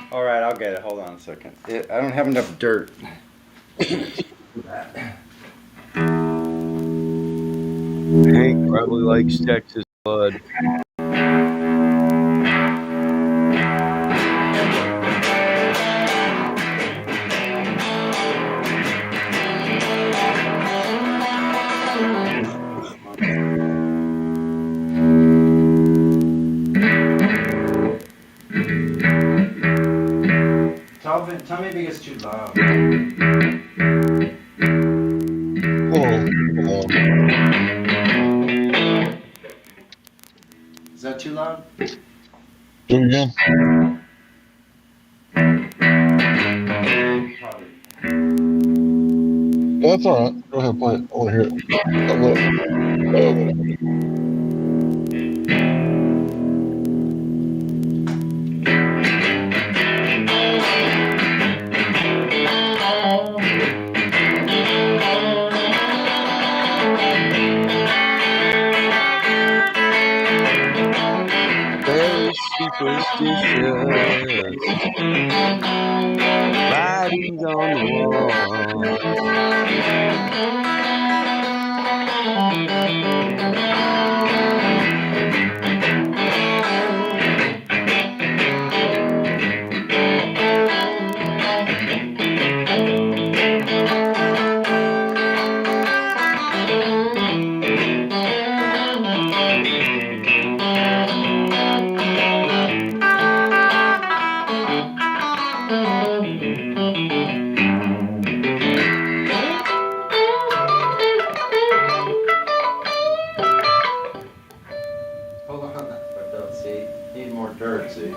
All right, I'll get it. Hold on a second. I don't have enough dirt. Hank probably likes Texas blood. Tell me if it gets too loud. Come on. Is that too loud? Do it again. Yeah, that's all right. Go ahead, play it. I want to hear it. Very superstitious. Writings on the Hold on. But don't see. Need more dirt, see.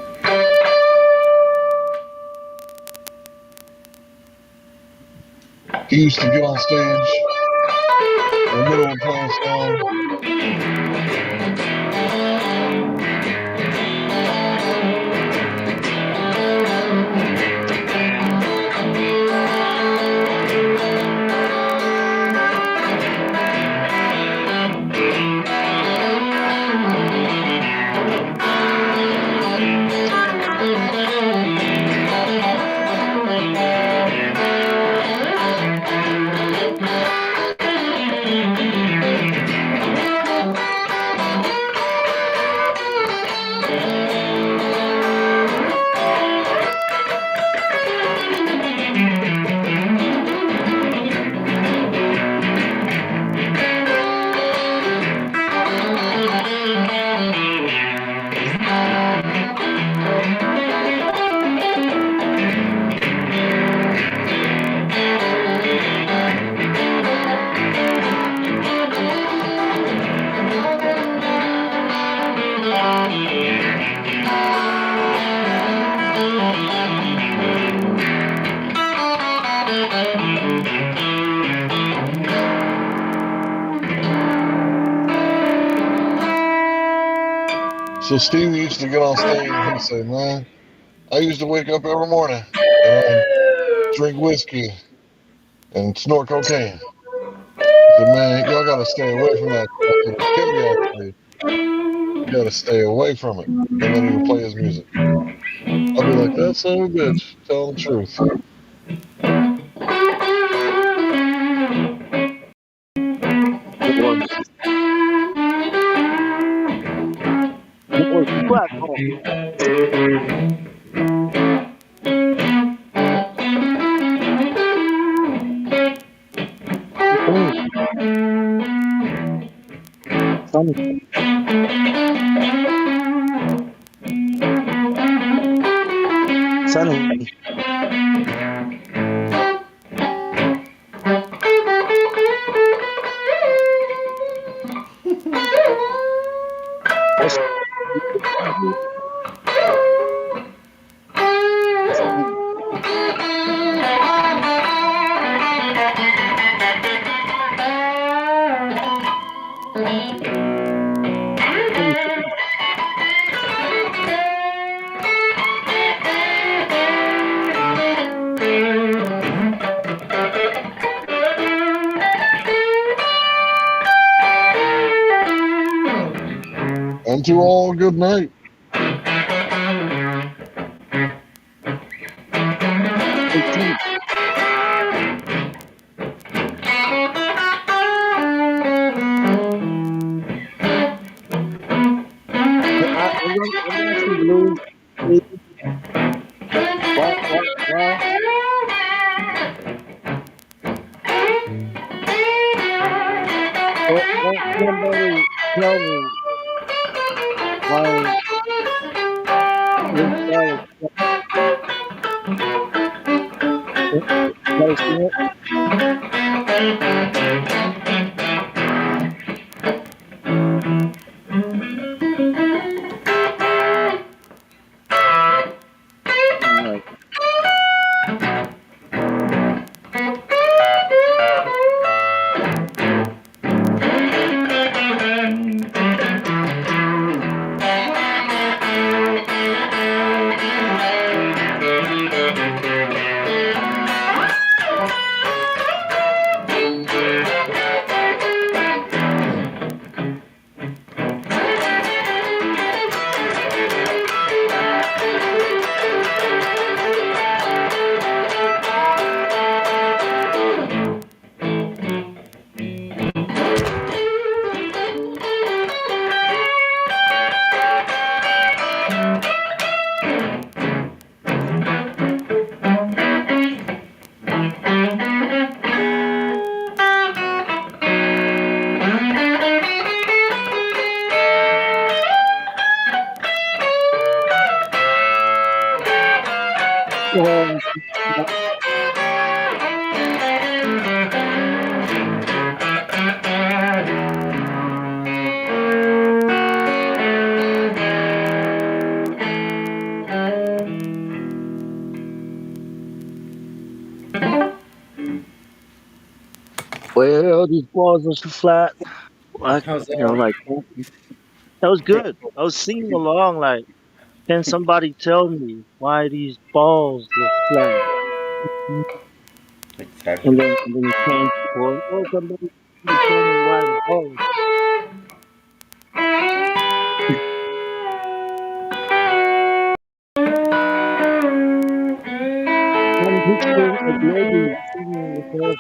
He used to get on stage in the middle of playing a song. So Steve used to get on stage and he'd say, "Man, I used to wake up every morning and I'd drink whiskey and snort cocaine." He said, "Man, y'all got to stay away from that stuff. It'll kill you, actually. You got to stay away from it." And then he would play his music. I'll be like, "That son of a bitch, telling the truth." It was flat. Oh, Sunny, Sunny, Sunny. That's- And to all, good night. I'm asking Blue, why, won't somebody tell me why this guy is it? Like, um, well, these balls are so flat. How's that? Like that was good. I was singing along. Like, can somebody tell me why these balls are flat? Exactly. And then you change the chord. Oh, somebody tell me why the balls. I'm picturing a lady singing with her.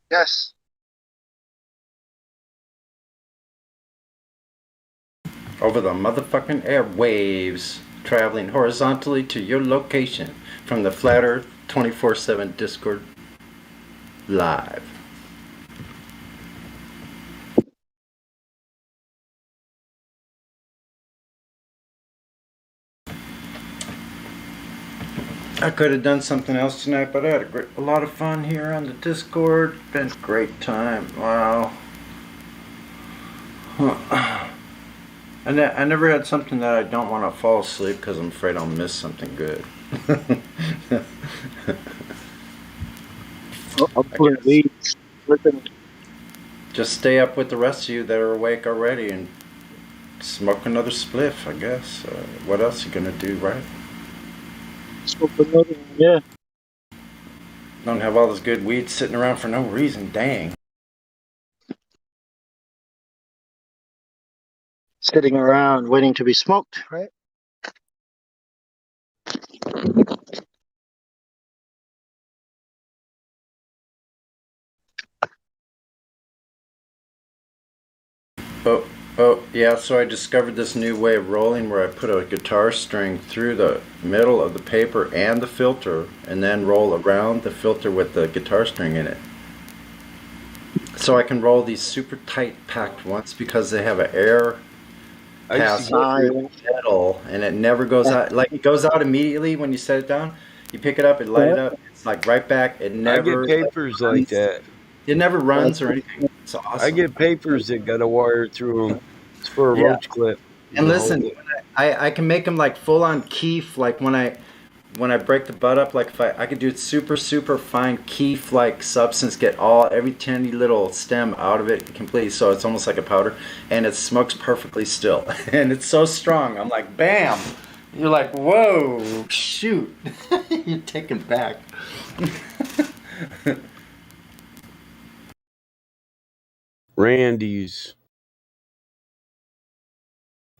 Yes. Over the motherfucking airwaves, traveling horizontally to your location from the Flat Earth 24/7 Discord live. I could have done something else tonight, but I had a lot of fun here on the Discord. Been a great time. Wow. I never had something that I don't want to fall asleep because I'm afraid I'll miss something good. I'm pulling weeds. Just stay up with the rest of you that are awake already and smoke another spliff, I guess. What else you gonna do, right? Smoke another one, yeah. Don't have all this good weed sitting around for no reason, dang. Sitting around waiting to be smoked, right? Oh, yeah, so I discovered this new way of rolling where I put a guitar string through the middle of the paper and the filter and then roll around the filter with the guitar string in it. So I can roll these super tight packed ones because they have an air pass through the metal and it never goes out. Like it goes out immediately when you set it down. You pick it up, it light it up, it's like right back. It never. I get papers like that. It never runs or anything. It's awesome. I get papers that got a wire through them. It's for a roach clip. And listen, I can make them like full on keef. Like when I break the bud up, like if I could do super fine keef like substance, get every tiny little stem out of it completely, so it's almost like a powder, and it smokes perfectly still, and it's so strong. I'm like, bam! You're like, whoa, shoot! You're taken back. Randy's.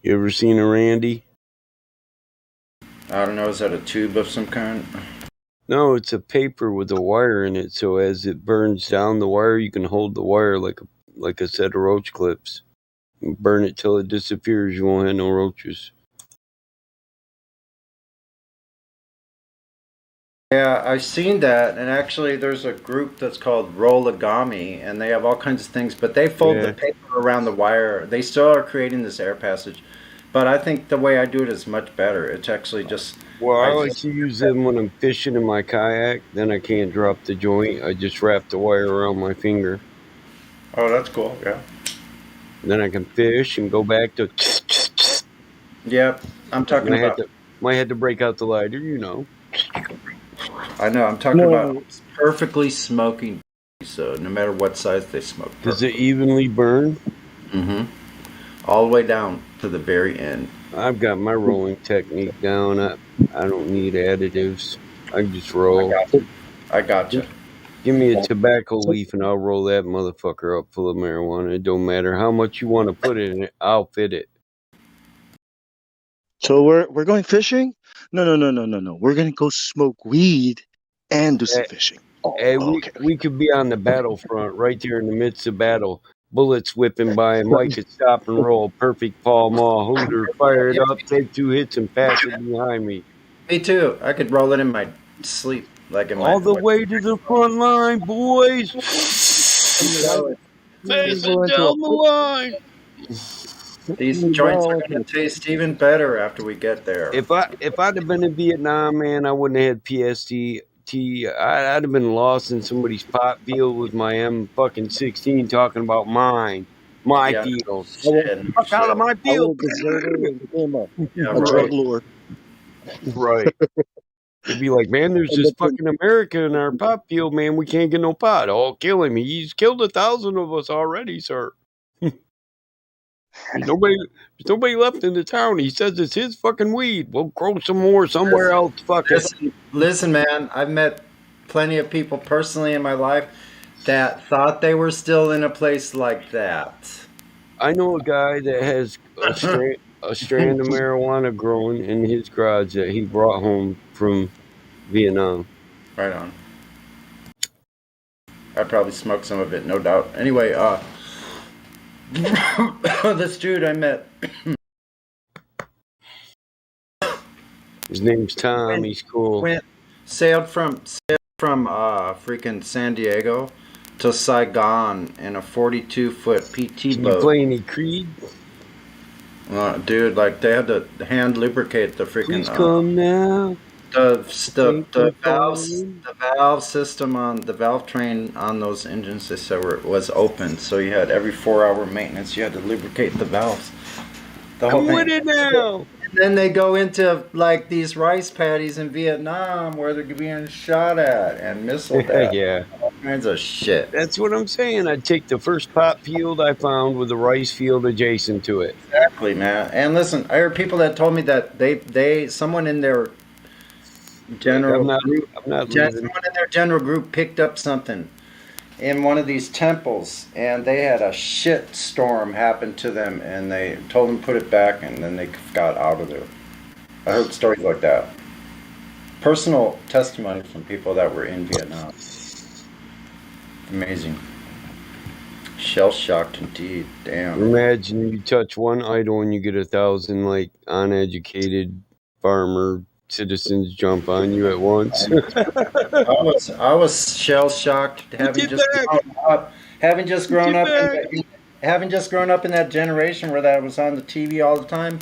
You ever seen a Randy? I don't know, is that a tube of some kind? No, it's a paper with a wire in it, so as it burns down the wire, you can hold the wire like a set of roach clips. You burn it till it disappears, you won't have no roaches. Yeah, I've seen that, and actually there's a group that's called Rolligami, and they have all kinds of things, but they fold the paper around the wire. They still are creating this air passage, but I think the way I do it is much better. It's actually just... Well, I like to use them when I'm fishing in my kayak, then I can't drop the joint. I just wrap the wire around my finger. Oh, that's cool, yeah. Then I can fish and go back to... Yep, I'm talking about... Might have to break out the lighter, you know. I know, I'm talking about perfectly smoking, so no matter what size they smoke. Does it evenly burn? Mm-hmm. All the way down to the very end. I've got my rolling technique down. I don't need additives. I just roll. I got you. Give me a tobacco leaf and I'll roll that motherfucker up full of marijuana. It don't matter how much you want to put in it. I'll fit it. So we're going fishing? No. We're gonna go smoke weed and do some fishing. We could be on the battlefront, right there in the midst of battle. Bullets whipping by, and Mike could stop and roll. Perfect Paul Mall Hooter. Fire it up, take 2 hits, and pass it behind me. Me too. I could roll it in my sleep, like in my... All the way to the front line, boys. Face it down the line. These joints are going to taste even better after we get there. If I'd have been in Vietnam, man, I wouldn't have had PST. I'd have been lost in somebody's pot field with my M16 talking about my field. Fuck out of my field. A drug lord. Right. They'd be like, man, there's this fucking American in our pot field, man. We can't get no pot. Oh, kill him. He's killed 1,000 of us already, sir. There's nobody left in the town. He says it's his fucking weed. We'll grow some more somewhere else. Fuck it. Listen, man, I've met plenty of people personally in my life that thought they were still in a place like that. I know a guy that has a strand of marijuana growing in his garage that he brought home from Vietnam. Right on. I probably smoked some of it, no doubt. Anyway, this dude I met. His name's Tom. He's cool. Sailed from freaking San Diego to Saigon in a 42-foot PT Can you boat. play any Creed? Dude, like they had to hand lubricate the freaking. Please come now. The valve system on the valve train on those engines, they said was open, so you had every 4-hour maintenance. You had to lubricate the valves. The whole I'm with it now. And then they go into like these rice paddies in Vietnam where they're being shot at and missiled at. Yeah. All kinds of shit. That's what I'm saying. I'd take the first pop field I found with a rice field adjacent to it. Exactly, man. And listen, I heard people that told me that someone in their general group, someone in their general group picked up something in one of these temples, and they had a shit storm happen to them, and they told them to put it back, and then they got out of there. I heard stories like that. Personal testimony from people that were in Vietnam. Amazing. Shell-shocked indeed. Damn. Imagine you touch one idol and you get 1,000 like uneducated farmer citizens jump on you at once. I was shell-shocked having just grown up in that generation where that was on the TV all the time,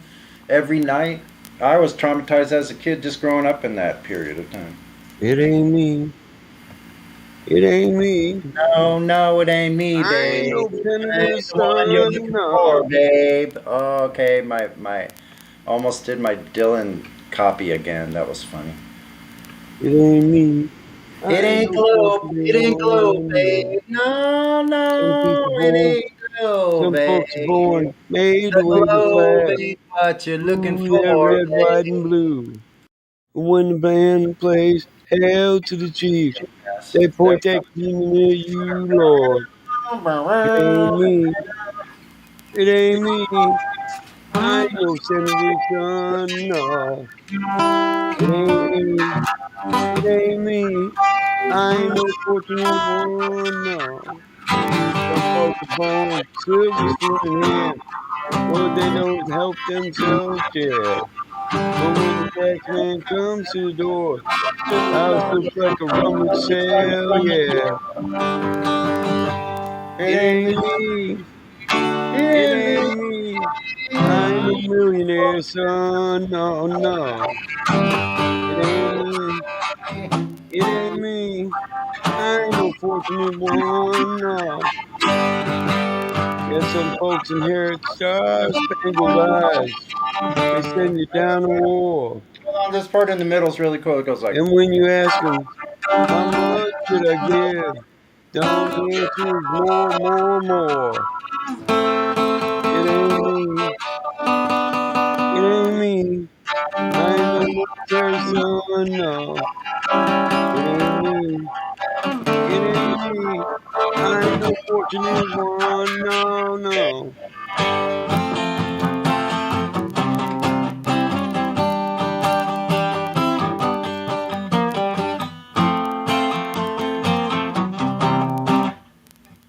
every night. I was traumatized as a kid just growing up in that period of time. It ain't me. It ain't me. No, it ain't me, babe. I ain't no penniless son, no. Babe. Oh, okay, my almost did my Dylan copy again. That was funny. It ain't me. It ain't globe, babe. No, it ain't globe, some babe. folks born made to wave the flag. Babe, what you're looking Ooh, for, that red, babe. white, and blue. When the band plays Hail to the Chief, they point that kingdom at you, Lord. It ain't me. It ain't me. I ain't no senator's son, no. It ain't me. It ain't me. I ain't no fortunate one, no. Some folks are born silver spoon in hand. Lord, they don't help themselves, yeah. But when the tax man comes to the door, house looks like a rummage sale, yeah. It ain't me. It ain't me. I ain't no millionaire, son, no. It ain't me. It ain't me. I ain't no fortunate one, no. Yeah, some folks inherit star-spangled eyes. They send you down to war. Hold on, this part in the middle is really cool. It goes like. And when you ask them, how much should I give? The only answer is more. It ain't me. It ain't me. I ain't no military son, no. It ain't me. It ain't me. I ain't no fortunate one, no.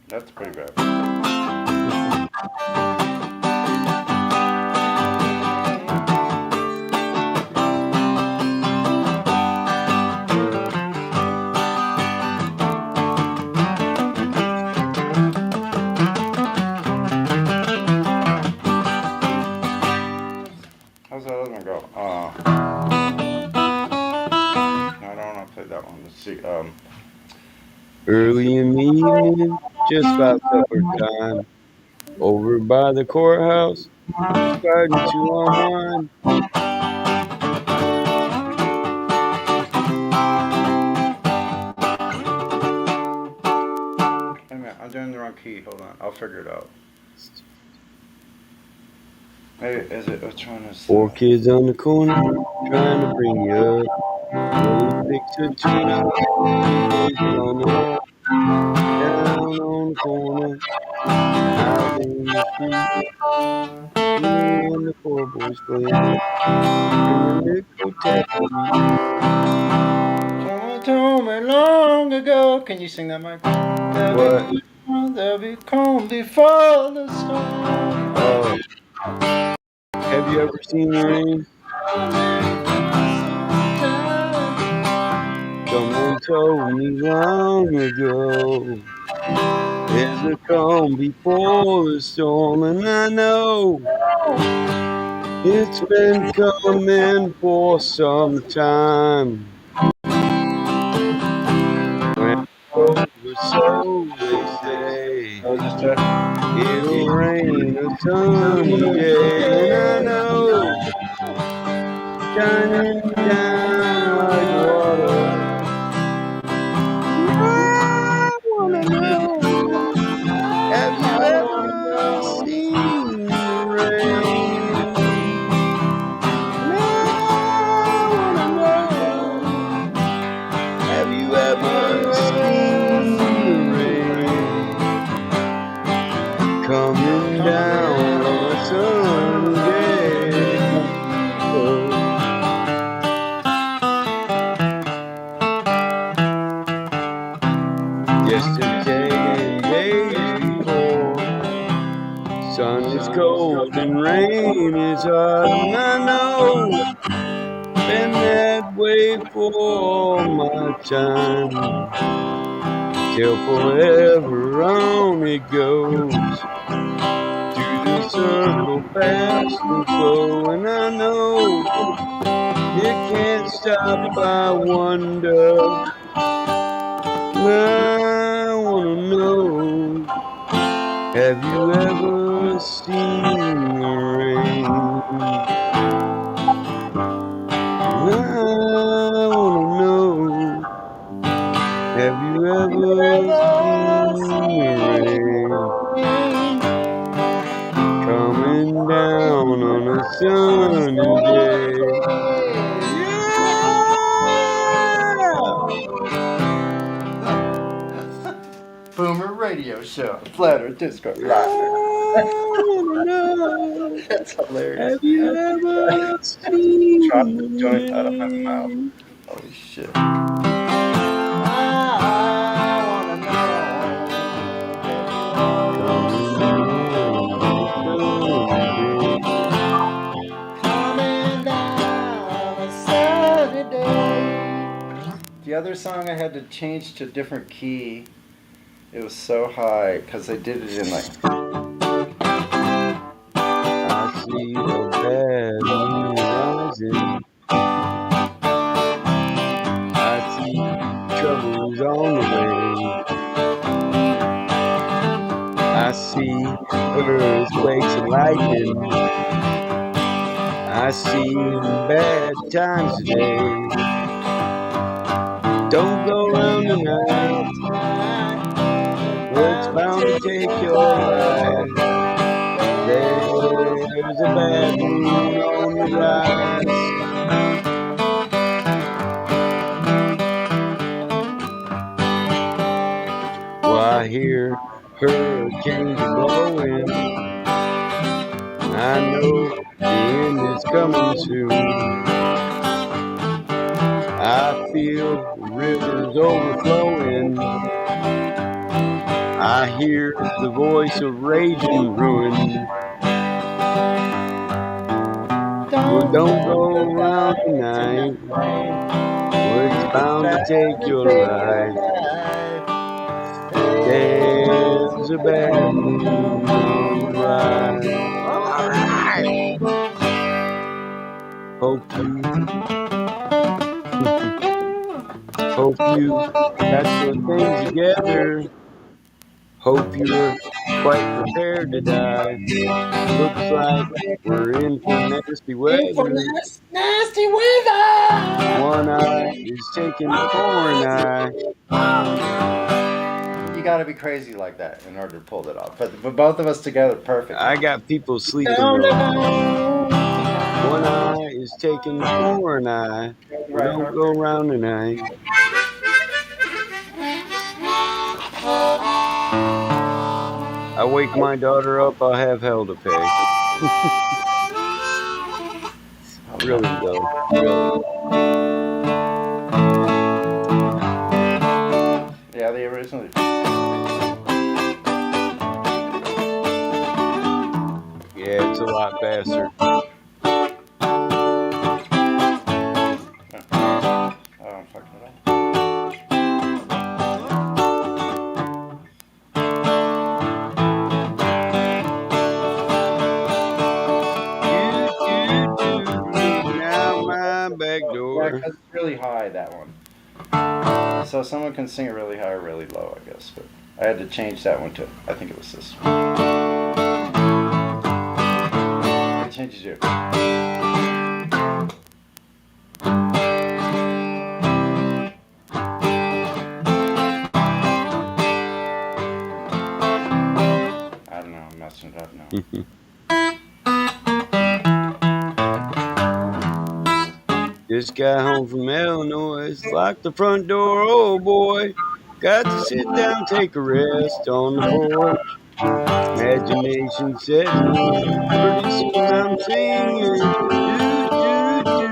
That's pretty bad. How's that other one go? No, I don't want to play that one. Let's see. Early in the evening, just about supper time, over by the courthouse, starting to unwind. Wait a minute, I'm doing the wrong key. Hold on, I'll figure it out. Maybe is it? Which one is? 4 kids on the corner trying to bring you up. Really fix a tune-up, on the road, down on the corner, out in the street. Me and the poor boys playing in the nickel taxi. told me long ago. Can you sing that, Mike? What? There'll be calm before the storm. Oh. Have you ever seen the rain? Someone told me long ago. There's a calm before the storm, and I know it's been coming for some time. When it's over, so they say, it'll rain a sunny day, and I know shining down like water. I wanna know, have you ever seen the rain? And I wanna know, have you ever seen the rain coming down on a sunny day? Oh. Yesterday and days before, sun is cold and rain is hot, and I know been that way for all my time. Till forever on it goes, through the circle fast and slow, and I know it can't stop. I wonder, I wanna know, have you ever seen the rain? I wanna know, have you ever seen the rain coming down on a sunny day? Boomer Radio Show. Flat Earth Discord Live. I wanna know, That's hilarious. have you ever seen Drop the the joint out of my rain? mouth. Holy shit. The other song I had to change to a different key. It was so high because I did it in like. I see a bad moon rising. I see troubles on the way. I see earthquakes and lightning. I see bad times today. Don't go round the night, where it's bound to take your life. There's a bad moon on the rise. Well, I hear hurricanes are blowing. I know the end is coming soon. I feel rivers overflowing. I hear the voice of rage and ruin. Well, don't go around tonight, where it's bound to take your life. There's a bad moon on the rise. Alright! Hope you got your things together. Hope you're quite prepared to die. Looks like we're in for nasty weather. Nasty weather! One eye is taking for an eye. You gotta be crazy like that in order to pull that off. But both of us together, perfect. I got people sleeping though. One eye is taking for an eye. We don't go around tonight. I wake my daughter up, I'll have hell to pay. Really though, really. they originally. Yeah, it's a lot faster. Oh, I'm fucking it up. Looking out my back Yeah, door. because it's really high, that one. So someone can sing it really high or really low, I guess. But I had to change that one to, I think it was this one. I changed it to. I don't know, I'm messing it up now. Just got home from Illinois, locked the front door, oh boy. Got to sit down, take a rest on the porch. Imagination setting in, pretty soon I'm singing. Do, do, do,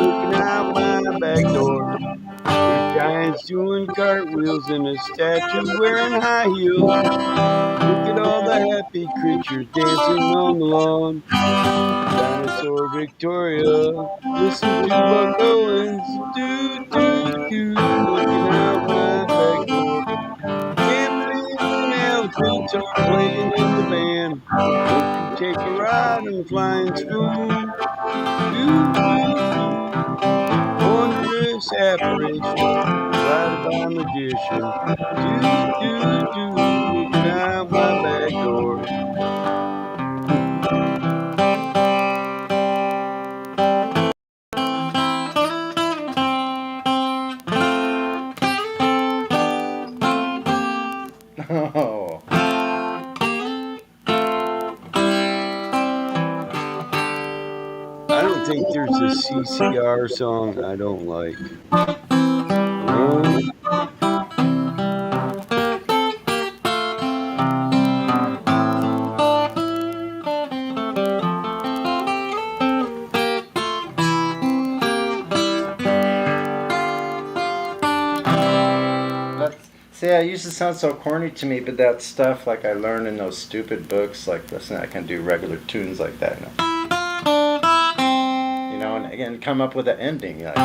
looking out my back door. There's giants doing cartwheels and a statue wearing high heels. Look at all the happy creatures dancing on the lawn. Dinosaur Victoria, listen to Buck Owens, do, do, do, looking out my back door. Camplin and elephants are playing in the band. Won't you take a ride on the flying spoon? Do, do, do, wondrous apparition, provided by a magician. Do, do, do, looking out my back door. Oh. I don't think there's a CCR song I don't like. See, it used to sound so corny to me, but that stuff like I learned in those stupid books, like listen, I can do regular tunes like that. You know, and again, come up with an ending. Like,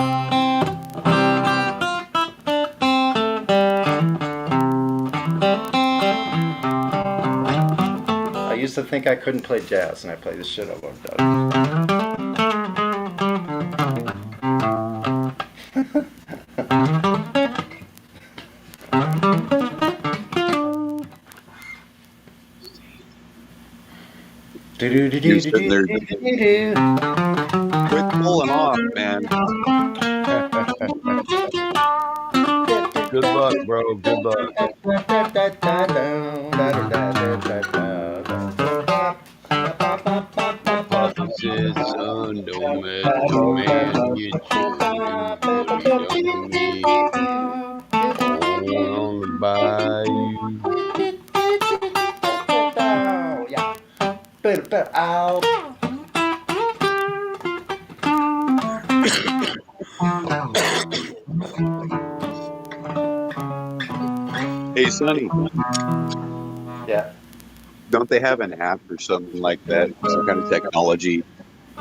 I used to think I couldn't play jazz, and I play the shit out of it. You're sitting there. Quit pulling off, man. Good luck, bro. Good luck. Papa said, son, don't mess with a man. You chicken me. On the bayou. Yeah. Better out. Hey, Sonny. Yeah. Don't they have an app or something like that? Some kind of technology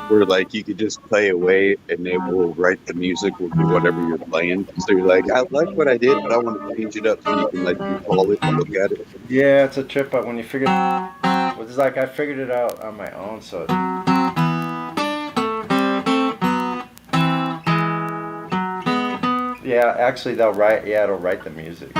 where, like, you could just play away and it will write the music with whatever you're playing. So you're like, I like what I did, but I want to change it up so you can, like, recall it and look at it. Yeah, it's a trip, but when you figure it's like I figured it out on my own, so yeah, actually it'll write the music.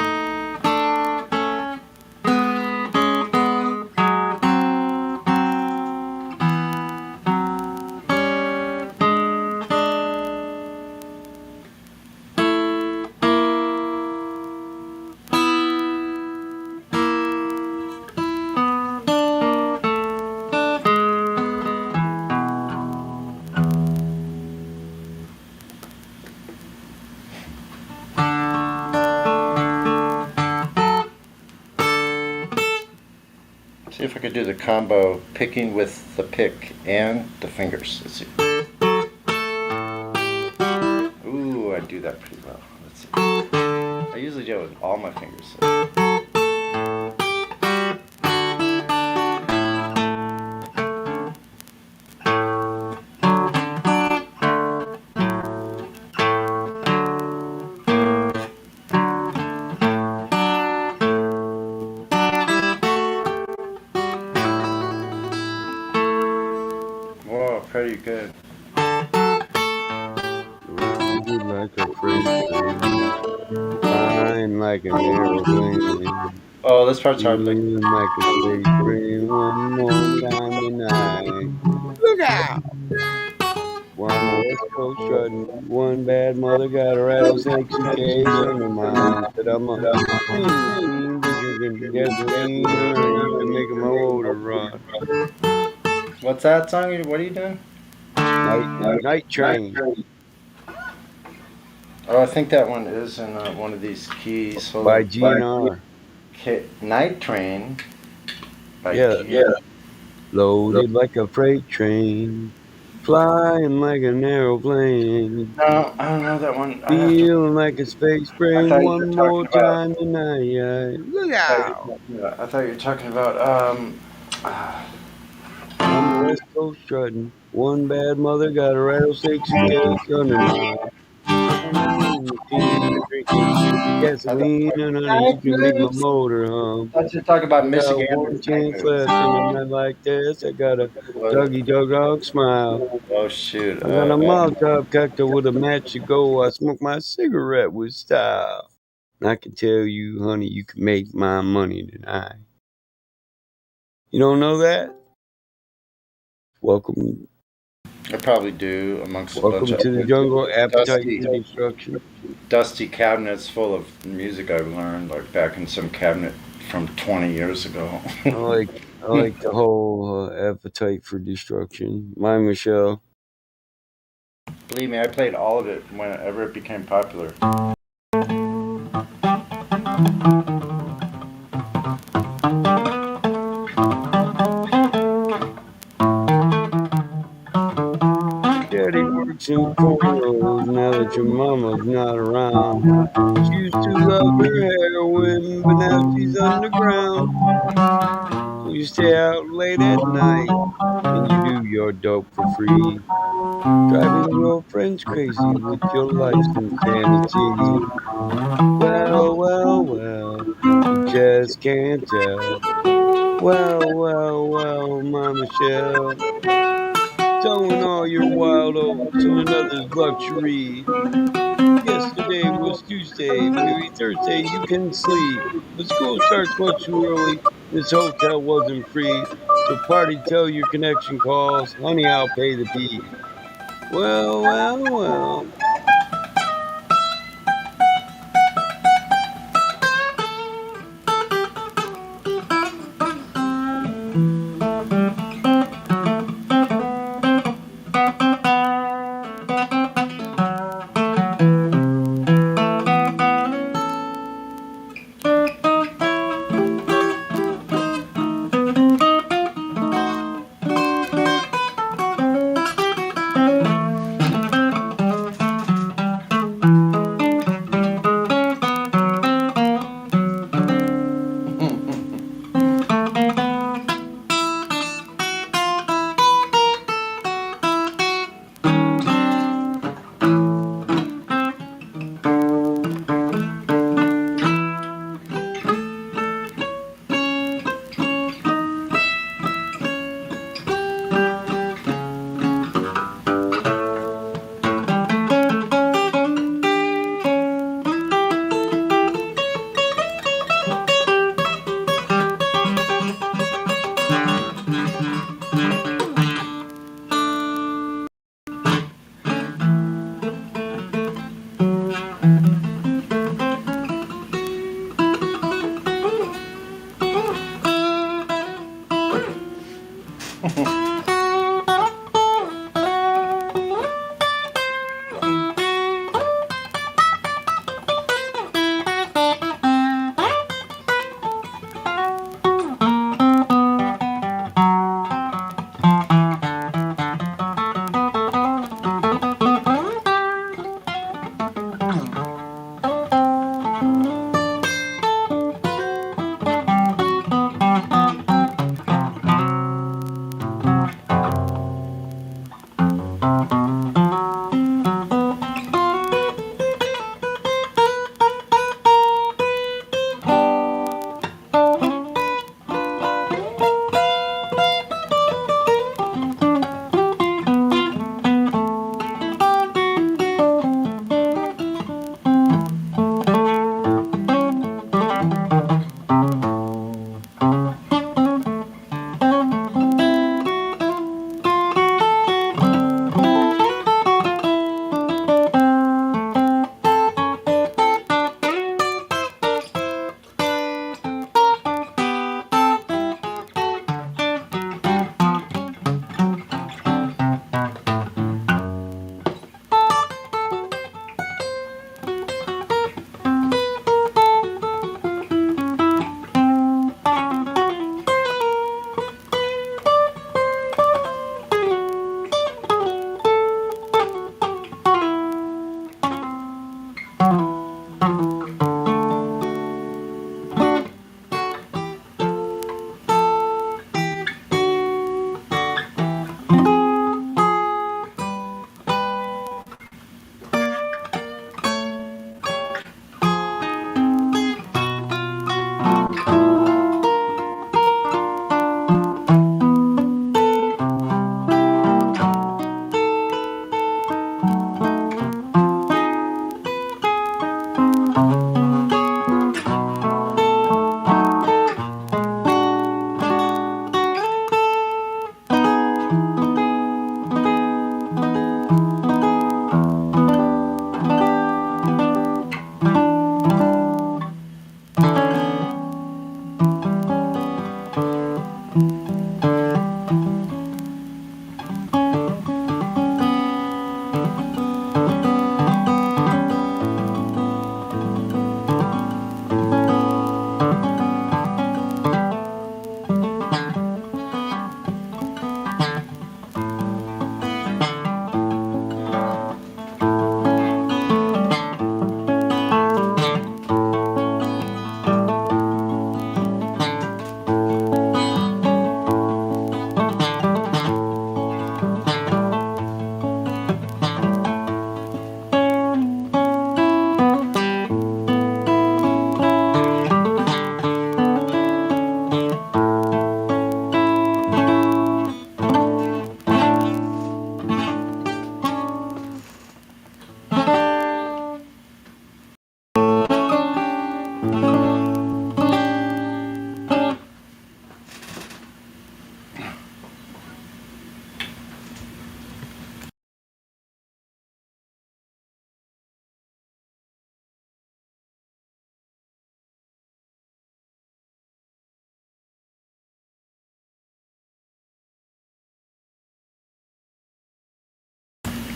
See if I could do the combo picking with the pick and the fingers. Let's see. Ooh, I do that pretty well. Let's see. I usually do it with all my fingers. Whoa, pretty good. Loaded like a freight train, flying like an aeroplane, Oh, this part's hard. Like, feeling like a space train one more time tonight. Look out! One West Coast strutting, one bad mother got a rattlesnake suitcase under mine. Said I'm a fiend for drinking gasoline, and you can make a motor run. what's that song? What are you doing? Night Train Oh, I think that one is in one of these keys. Hold by on. GNR. Night Train by Yeah, Key. loaded like a freight train, flying like an aeroplane, No, I don't know that one. I have to. feeling like a space I train thought you were one more talking about. time tonight. Look out! I thought you were talking about. I'm West Coast strutting. One bad mother got a rattlesnake suitcase under mine. Drinking gasoline and honey, you can make my motor hum. Let's just talk about I got Michigan. one chance left in a night like this. I got a doggy dog smile. Oh shoot! I got a Molotov cocktail with a match to go. I smoke my cigarette with style. And I can tell you, honey, you can make my money tonight. You don't know that? Welcome. I probably do amongst a Welcome bunch to of the jungle, appetite dusty, for destruction. dusty cabinets full of music I've learned, like back in some cabinet from 20 years ago. I like the whole appetite for destruction. My Michelle. Believe me, I played all of it whenever it became popular. Daddy works in cornrows now that your mama's not around. She used to love her heroin, but now she's underground. So you stay out late at night and you do your dope for free. Driving your friends crazy with your life's insanity. Well, you just can't tell. Well, my Michelle. Towing all your wild oats in another's luxury. Yesterday was Tuesday, maybe Thursday you can sleep. But school starts much too early, this hotel wasn't free. So party till your connection calls, honey, I'll pay the fee. Well.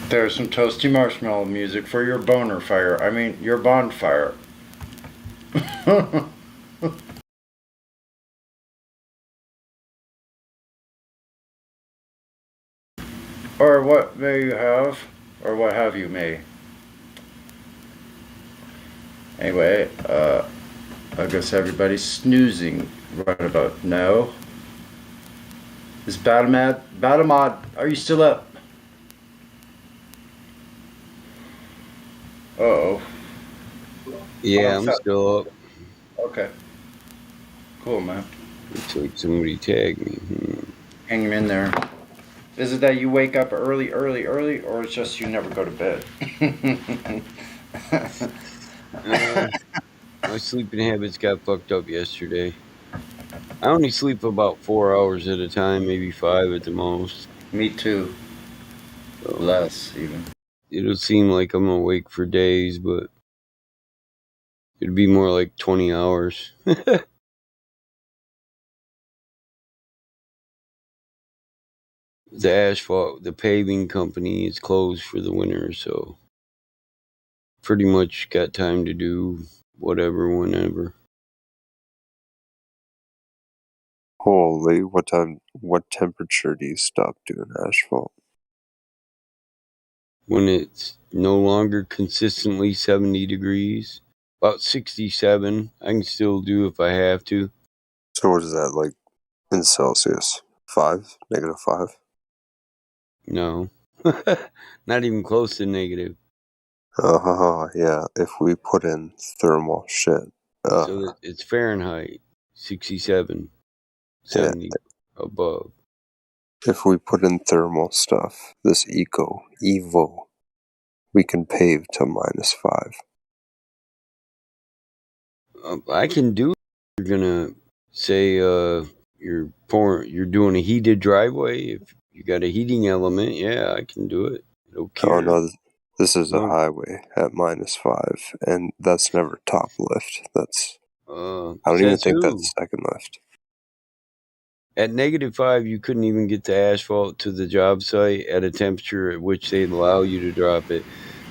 There's some toasty marshmallow music for your boner fire. I mean, your bonfire. Or what may you have, or what have you may. Anyway, I guess everybody's snoozing right about now. Is Batamod, are you still up? Uh-oh. Yeah, I'm still up. Okay. Cool, man. Looks like somebody tagged me. Hang him in there. Is it that you wake up early, or it's just you never go to bed? My sleeping habits got fucked up yesterday. I only sleep about 4 hours at a time, maybe 5 at the most. Me too. So less, even. It'll seem like I'm awake for days, but it'd be more like 20 hours. The paving company is closed for the winter, so pretty much got time to do whatever, whenever. Holy, what temperature do you stop doing asphalt? When it's no longer consistently 70 degrees, about 67, I can still do if I have to. So what is that, like, in Celsius? 5? -5? No. Not even close to negative. Yeah, if we put in thermal shit. So it's Fahrenheit, 67, 70 above. If we put in thermal stuff, this Evo, we can pave to -5. I can do it. You're gonna say you're doing a heated driveway. If you got a heating element, yeah, I can do it. It'll cure. Oh no, this is a highway at -5, and that's never top lift. That's I don't even think that's second lift. At -5, you couldn't even get the asphalt to the job site at a temperature at which they allow you to drop it.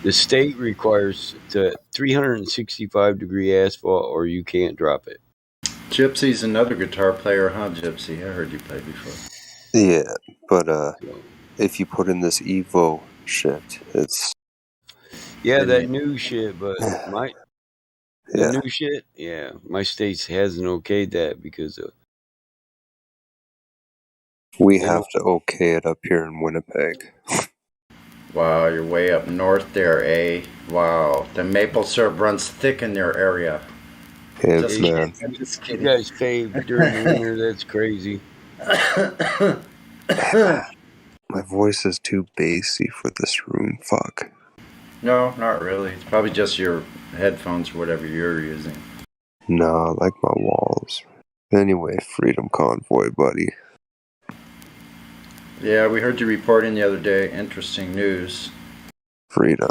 The state requires 365-degree asphalt, or you can't drop it. Gypsy's another guitar player, huh, Gypsy? I heard you play before. Yeah, but if you put in this Evo shit, it's... Yeah, that new shit, but new shit, yeah, my state hasn't okayed that because we have to okay it up here in Winnipeg. Wow, you're way up north there, eh? Wow, the maple syrup runs thick in their area. Yeah, man. You guys pave during the winter, that's crazy. My voice is too bassy for this room, fuck. No, not really. It's probably just your headphones or whatever you're using. No, I like my walls. Anyway, Freedom Convoy, buddy. Yeah, we heard you reporting the other day. Interesting news. Freedom.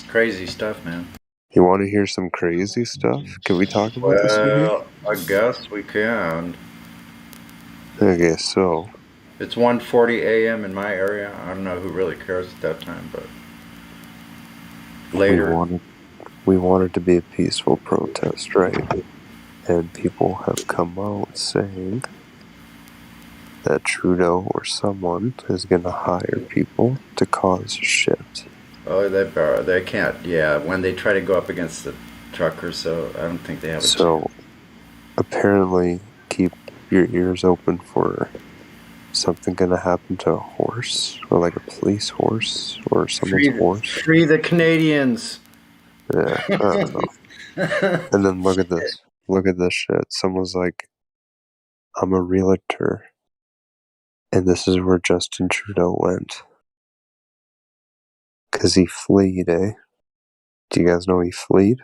Crazy stuff, man. You want to hear some crazy stuff? Can we talk about this? Well, I guess we can. Okay, so... It's 1:40 a.m. in my area. I don't know who really cares at that time, but... Later. We want it to be a peaceful protest, right? And people have come out saying that Trudeau or someone is going to hire people to cause shit. Oh, they can't. Yeah, when they try to go up against the truckers, so I don't think they have a chance. So, apparently, keep your ears open for something going to happen to a horse, or like a police horse, or someone's horse. Free the Canadians! Yeah, I don't know. And then look at this. Look at this shit. Someone's like, I'm a realtor. And this is where Justin Trudeau went. Because he fleed, eh? Do you guys know he fleed?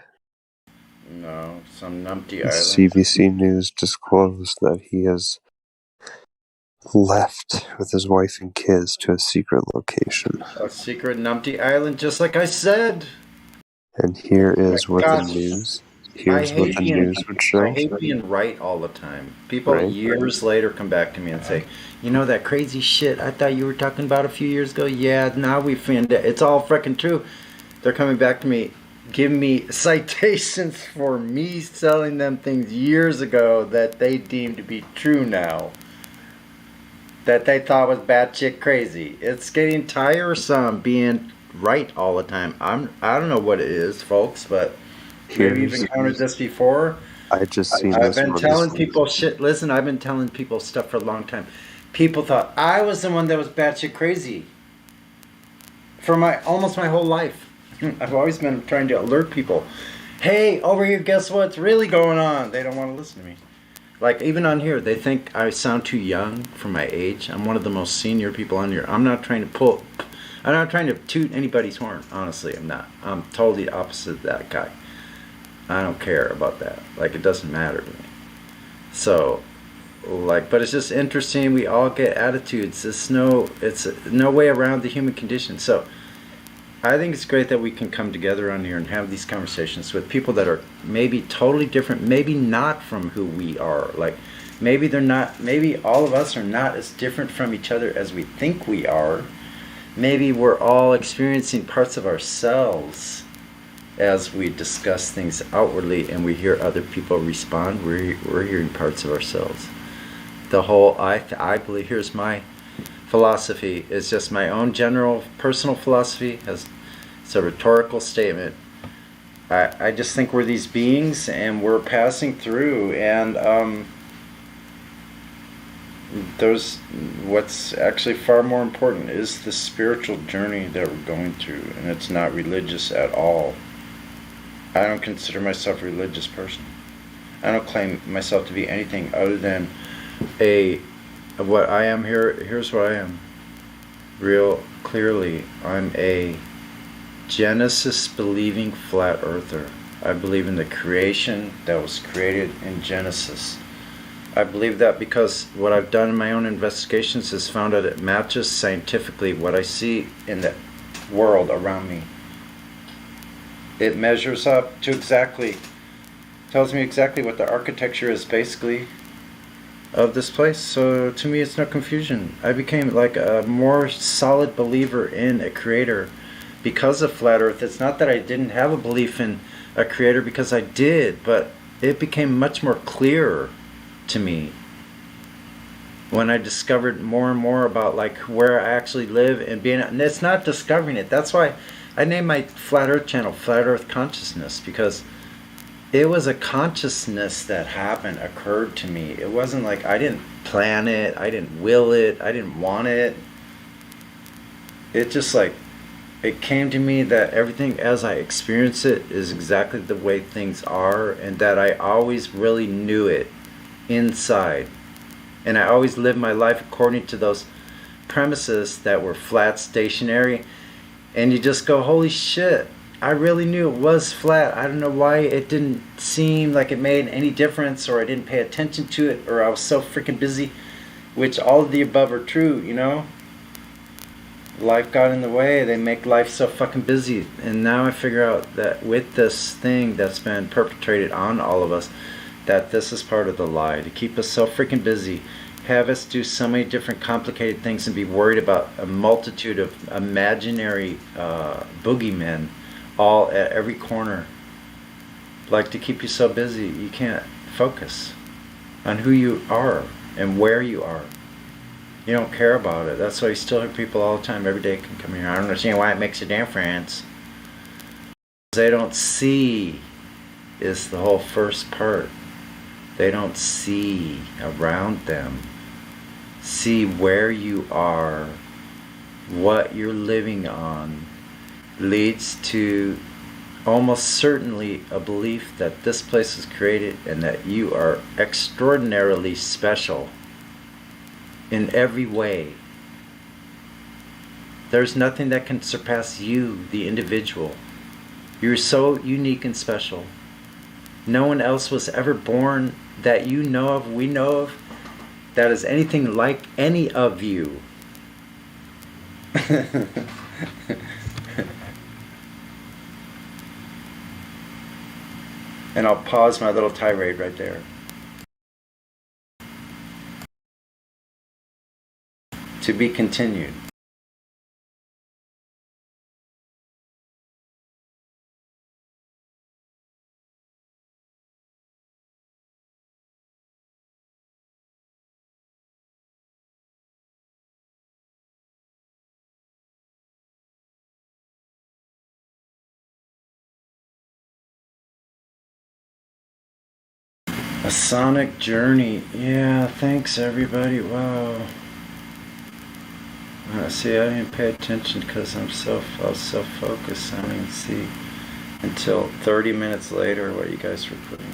No, some numpty island. CBC News disclosed that he has left with his wife and kids to a secret location. A secret numpty island, just like I said. And here is where the news Here's what the news would show. I hate being right all the time. People Right. years later come back to me and say, you know that crazy shit I thought you were talking about a few years ago? Yeah, now we find it. It's all freaking true. They're coming back to me, giving me citations for me selling them things years ago that they deem to be true now. That they thought was batshit crazy. It's getting tiresome being right all the time. I don't know what it is, folks, but maybe you've encountered this before. I just seen I've this been one. telling people shit. Listen, I've been telling people stuff for a long time. People thought I was the one that was batshit crazy for almost my whole life. I've always been trying to alert people. Hey, over here, guess what's really going on? They don't want to listen to me. Like, even on here, they think I sound too young for my age. I'm one of the most senior people on here. I'm not trying to toot anybody's horn. Honestly, I'm not. I'm totally opposite of that guy. I don't care about that. Like, it doesn't matter to me. So, like, but it's just interesting. We all get attitudes. It's no way around the human condition. So, I think it's great that we can come together on here and have these conversations with people that are maybe totally different, maybe not from who we are. Like, maybe they're not, maybe all of us are not as different from each other as we think we are. Maybe we're all experiencing parts of ourselves as we discuss things outwardly and we hear other people respond. We're hearing parts of ourselves. The whole, I believe, here's my philosophy, is just my own general personal philosophy. It's a rhetorical statement. I just think we're these beings and we're passing through, and there's what's actually far more important is the spiritual journey that we're going through, and it's not religious at all. I don't consider myself a religious person. I don't claim myself to be anything other than what I am here. Here's what I am. Real clearly, I'm a Genesis believing flat earther. I believe in the creation that was created in Genesis. I believe that because what I've done in my own investigations has found that it matches scientifically what I see in the world around me. It measures up to tells me exactly what the architecture is basically of this place. So to me, it's no confusion. I became like a more solid believer in a creator because of flat earth. It's not that I didn't have a belief in a creator, because I did, but it became much more clear to me when I discovered more and more about like where I actually live and being, and it's not discovering it. That's why I named my flat earth channel Flat Earth Consciousness, because it was a consciousness that occurred to me. It wasn't like I didn't plan it, I didn't will it, I didn't want it. It just like, it came to me that everything as I experience it is exactly the way things are, and that I always really knew it inside. And I always lived my life according to those premises that were flat, stationary, and you just go, holy shit, I really knew it was flat. I don't know why it didn't seem like it made any difference, or I didn't pay attention to it, or I was so freaking busy, which all of the above are true, you know? Life got in the way. They make life so fucking busy. And now I figure out that with this thing that's been perpetrated on all of us, that this is part of the lie, to keep us so freaking busy, have us do so many different complicated things and be worried about a multitude of imaginary boogeymen all at every corner. Like, to keep you so busy you can't focus on who you are and where you are. You don't care about it. That's why you still hear people all the time, every day, can come here. I don't understand why it makes a difference. They don't see is the whole first part. They don't see around them. See where you are, what you're living on, leads to almost certainly a belief that this place was created and that you are extraordinarily special in every way. There's nothing that can surpass you, the individual. You're so unique and special. No one else was ever born that you know of, we know of, that is anything like any of you. And I'll pause my little tirade right there. To be continued. A sonic journey. Yeah, thanks everybody. Wow. See, I didn't pay attention because I was self-focused. I didn't see until 30 minutes later what you guys were putting.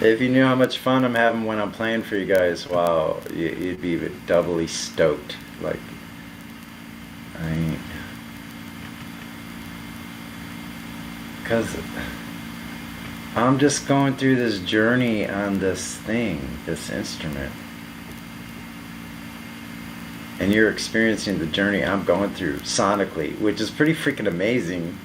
If you knew how much fun I'm having when I'm playing for you guys, wow, you'd be doubly stoked. Like, because I'm just going through this journey on this thing, this instrument. And you're experiencing the journey I'm going through sonically, which is pretty freaking amazing.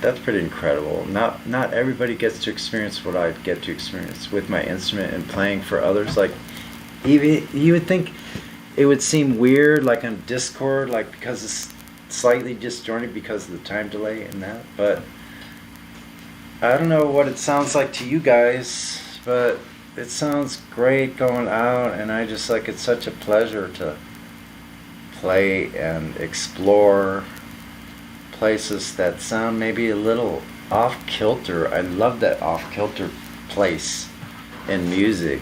That's pretty incredible. Not everybody gets to experience what I get to experience with my instrument and playing for others. Like, even you would think it would seem weird, like on Discord, like because it's slightly disjointed because of the time delay and that. But I don't know what it sounds like to you guys, but it sounds great going out, and I just like it's such a pleasure to play and explore places that sound maybe a little off kilter. I love that off kilter place in music.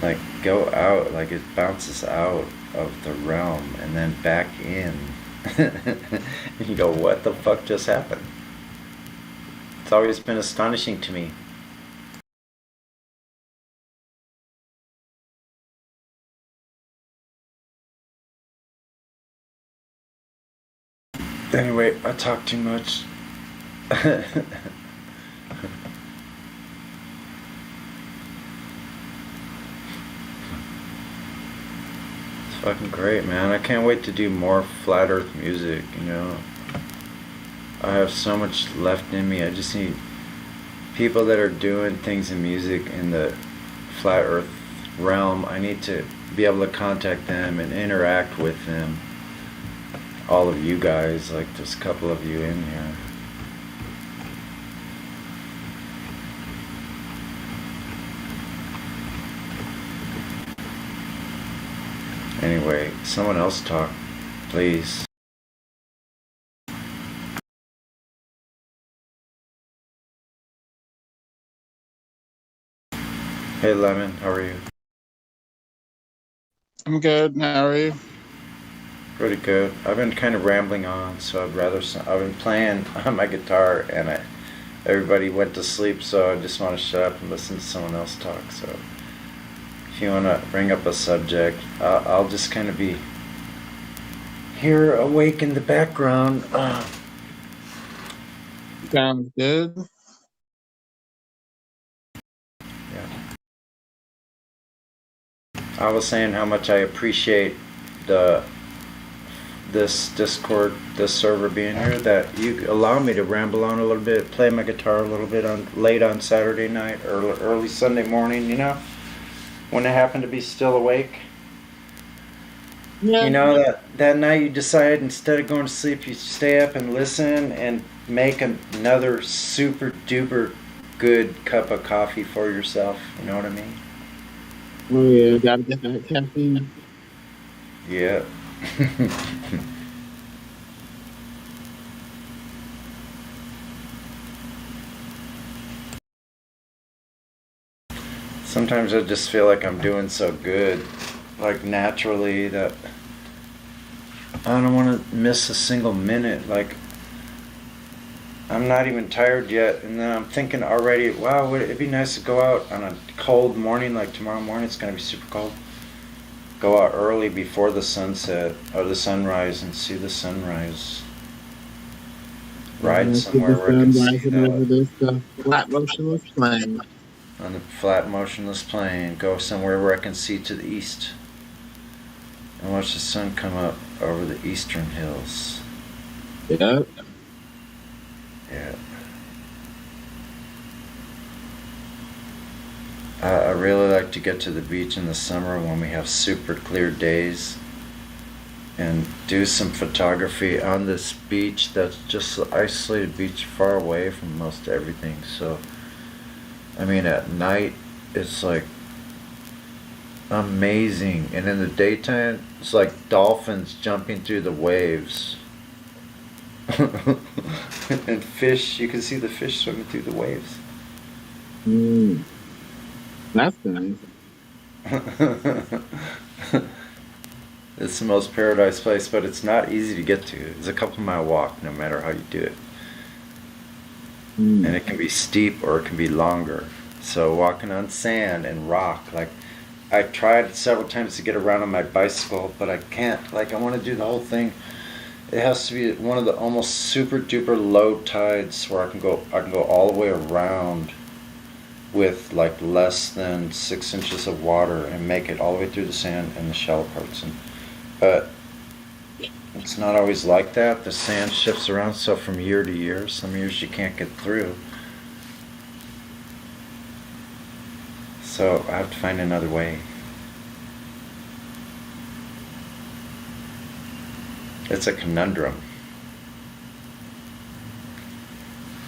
Like go out, like it bounces out of the realm and then back in. And you go, what the fuck just happened? It's always been astonishing to me. Anyway, I talk too much. It's fucking great, man. I can't wait to do more flat earth music, you know. I have so much left in me. I just need people that are doing things in music in the flat earth realm. I need to be able to contact them and interact with them. All of you guys, like there's a couple of you in here. Anyway, someone else talk, please. Hey Lemon, how are you? I'm good. How are you? Pretty good. I've been kind of rambling on, so I've been playing on my guitar, and everybody went to sleep, so I just want to shut up and listen to someone else talk. So if you want to bring up a subject, I'll just kind of be here awake in the background. Sounds good. Yeah. I was saying how much I appreciate this Discord, this server being here, that you allow me to ramble on a little bit, play my guitar a little bit late on Saturday night, early Sunday morning, you know, when I happen to be still awake. Yeah. You know, that night you decide instead of going to sleep, you stay up and listen and make another super duper good cup of coffee for yourself. You know what I mean? Oh yeah, gotta get that caffeine. Yeah. Sometimes I just feel like I'm doing so good, like naturally, that I don't want to miss a single minute. Like, I'm not even tired yet, and then I'm thinking already, wow, it'd be nice to go out on a cold morning, like tomorrow morning, it's going to be super cold. Go out early before the sunset or the sunrise and see the sunrise. Ride somewhere where I can see that. Over this flat motionless plane. on the flat, motionless plane. Go somewhere where I can see to the east. And watch the sun come up over the eastern hills. Yeah. Yeah. I really like to get to the beach in the summer when we have super clear days and do some photography on this beach that's just an isolated beach far away from most everything. So, I mean, at night it's like amazing, and in the daytime it's like dolphins jumping through the waves. And fish, you can see the fish swimming through the waves. That's nice. It's the most paradise place, but it's not easy to get to. It's a couple mile walk no matter how you do it. And it can be steep or it can be longer. So walking on sand and rock, like I tried several times to get around on my bicycle, but I can't. Like I want to do the whole thing. It has to be one of the almost super duper low tides where I can go all the way around with like less than 6 inches of water and make it all the way through the sand and the shallow parts. But it's not always like that. The sand shifts around, so from year to year, some years you can't get through. So I have to find another way. It's a conundrum.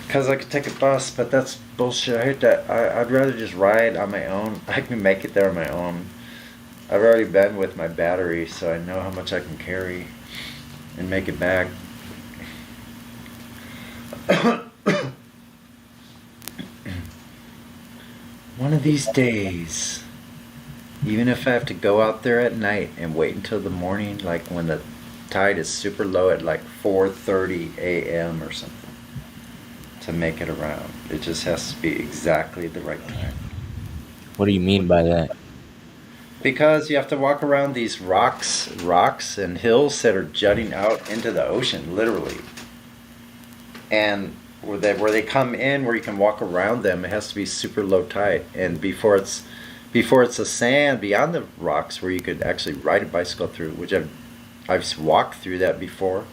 Because I could take a bus, but that's bullshit. I hate that. I'd rather just ride on my own. I can make it there on my own. I've already been with my battery, so I know how much I can carry and make it back. One of these days, even if I have to go out there at night and wait until the morning, like when the tide is super low at like 4:30 a.m. or something, to make it around. It just has to be exactly the right time. What do you mean by that? Because you have to walk around these rocks and hills that are jutting out into the ocean, literally. And where they come in, where you can walk around them, it has to be super low tide. And before it's a sand beyond the rocks where you could actually ride a bicycle through, which I've walked through that before.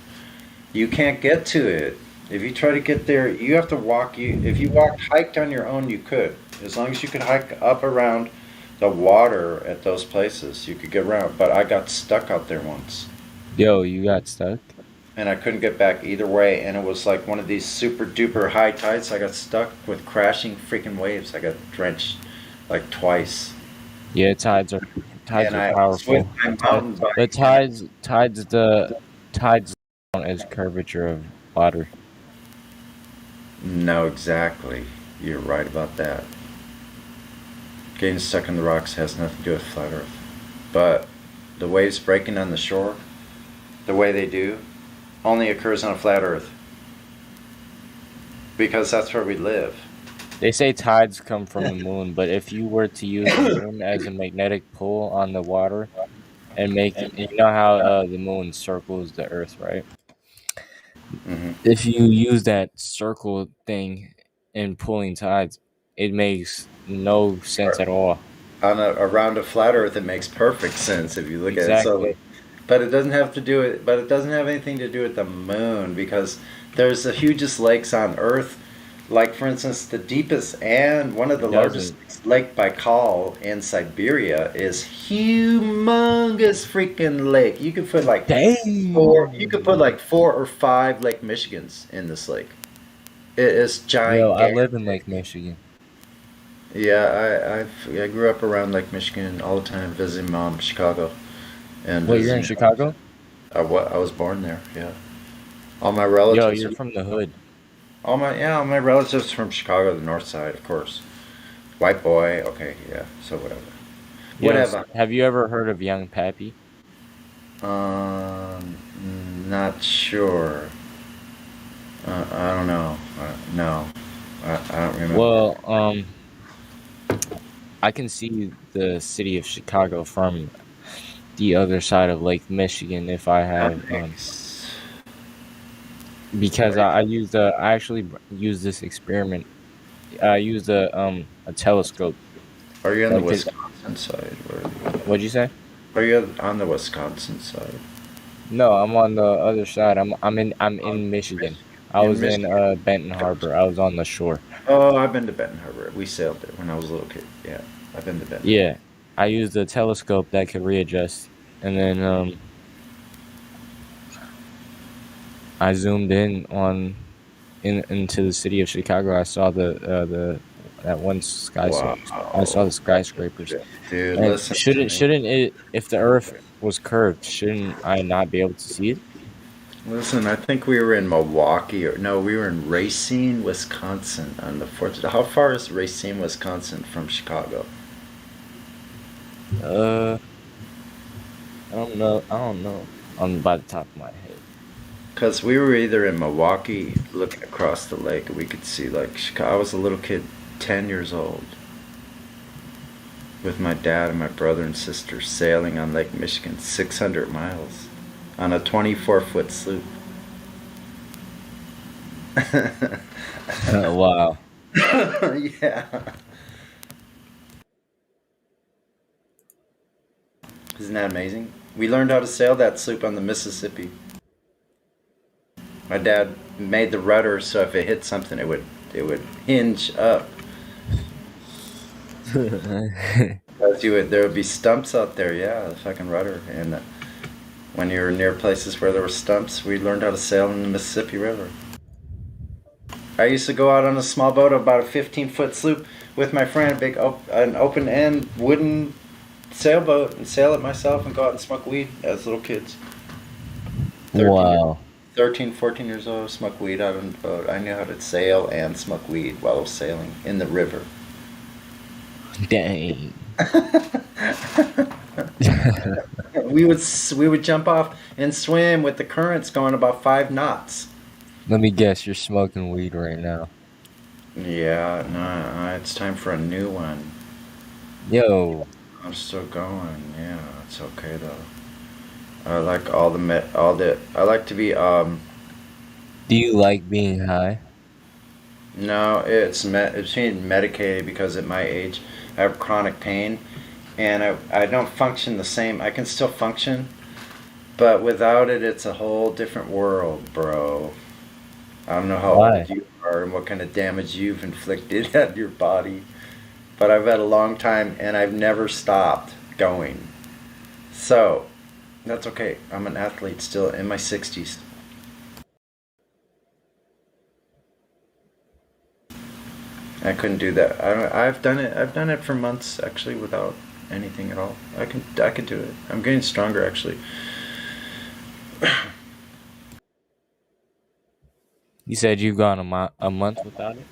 You can't get to it. If you try to get there, you have to walk. If you hiked on your own, you could. As long as you could hike up around the water at those places, you could get around. But I got stuck out there once. Yo, you got stuck? And I couldn't get back either way. And it was like one of these super duper high tides. I got stuck with crashing freaking waves. I got drenched like twice. Yeah, tides are powerful. The tides count as curvature of water. No, exactly. You're right about that. Getting stuck in the rocks has nothing to do with flat Earth. But the waves breaking on the shore, the way they do, only occurs on a flat Earth. Because that's where we live. They say tides come from the moon, but if you were to use the moon as a magnetic pull on the water and you know how the moon circles the Earth, right? Mm-hmm. If you use that circle thing in pulling tides, it makes no sense at all. Around a flat Earth, it makes perfect sense if you look at it. So, but it doesn't have to do it. But it doesn't have anything to do with the moon, because there's the hugest lakes on Earth. Like, for instance, the deepest and one of the largest, Lake Baikal in Siberia, is humongous freaking lake. You could put like four or five Lake Michigans in this lake. It is giant. Yo, I live in Lake Michigan. Yeah, I grew up around Lake Michigan all the time, visiting mom in Chicago. And you're in Chicago? I was born there. Yeah. All my relatives. Yo, you're from the hood. All my relatives from Chicago, the north side, of course. White boy, okay, yeah, so whatever. Whatever. Have you ever heard of Young Pappy? Not sure. I don't know. No, I don't remember. Well, I can see the city of Chicago from the other side of Lake Michigan if I have because I actually used this experiment I used a telescope. Are you on the Like, Wisconsin side? what'd you say? Are you on the Wisconsin side? No, I'm on the other side. I'm in Michigan. I In was in Michigan? Benton Harbor. I was on the shore. Oh, I've been to Benton Harbor. We sailed there when I was a little kid. Yeah, I've been to Benton. Yeah, I used a telescope that could readjust, and then I zoomed in into the city of Chicago. I saw the that one skyscraper. I saw the skyscrapers. Dude, And listen to shouldn't me. it, if the Earth was curved, shouldn't I not be able to see it? Listen, I think we were in Milwaukee, or no, we were in Racine, Wisconsin on the 4th. How far is Racine, Wisconsin from Chicago? I don't know. I don't know. By the top of my head. Because we were either in Milwaukee looking across the lake and we could see like Chicago. I was a little kid, 10 years old, with my dad and my brother and sister sailing on Lake Michigan, 600 miles on a 24-foot sloop. Wow. Yeah. Isn't that amazing? We learned how to sail that sloop on the Mississippi. My dad made the rudder so if it hit something, it would hinge up. Because there would be stumps out there, yeah, the fucking rudder. And when you were near places where there were stumps, we learned how to sail in the Mississippi River. I used to go out on a small boat, about a 15-foot sloop, with my friend, an open-end wooden sailboat, and sail it myself and go out and smoke weed as little kids. Wow. 13, 14 years old, smoke weed out on the boat. I knew how to sail and smoke weed while I was sailing in the river. Dang. we would jump off and swim with the currents going about 5 knots. Let me guess, you're smoking weed right now. Yeah, no, it's time for a new one. Yo. I'm still going. Yeah, it's okay though. I like I like to be Do you like being high? No, it's being medicated because at my age I have chronic pain and I don't function the same. I can still function, but without it it's a whole different world, bro. I don't know how old you are and what kind of damage you've inflicted at your body, but I've had a long time and I've never stopped going. So, that's okay. I'm an athlete still in my 60s. I couldn't do that. I've done it. I've done it for months actually without anything at all. I could do it. I'm getting stronger actually. You said you've gone a month without it?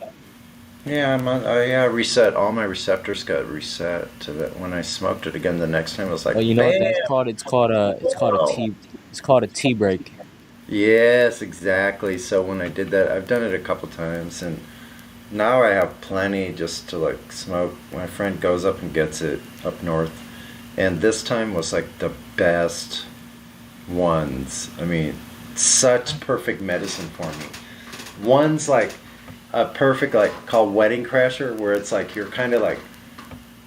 Yeah, reset. All my receptors got reset to that. When I smoked it again the next time, it was like, Well, you know what that's bam! called? It's called a tea break. Yes, exactly. So when I did that, I've done it a couple times, and now I have plenty just to like smoke. My friend goes up and gets it up north, and this time was like the best ones. I mean, such perfect medicine for me. One's like a perfect, like, called Wedding Crasher, where it's like you're kind of like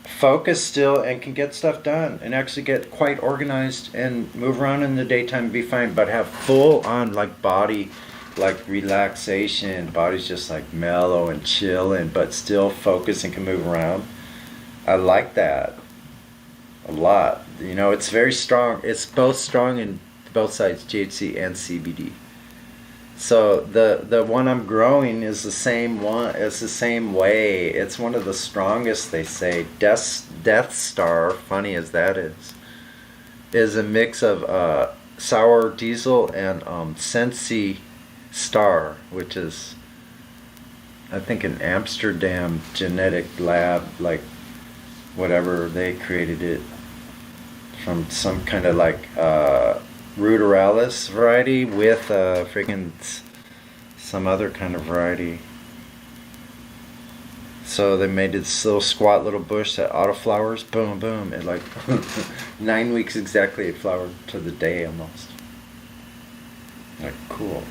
focused still and can get stuff done and actually get quite organized and move around in the daytime and be fine, but have full on like body, like relaxation. Body's just like mellow and chilling, but still focused and can move around. I like that a lot. You know, it's very strong. It's both strong in both sides, THC and CBD. So the one I'm growing is the same one. It's the same way. It's one of the strongest, they say. Death Star, funny as that is a mix of sour diesel and Sensi Star, which is, I think, an Amsterdam genetic lab, like whatever, they created it from some kind of like ruderalis variety with freaking some other kind of variety. So they made this little squat little bush that autoflowers, boom, boom. It like 9 weeks exactly, it flowered to the day almost. Like, cool.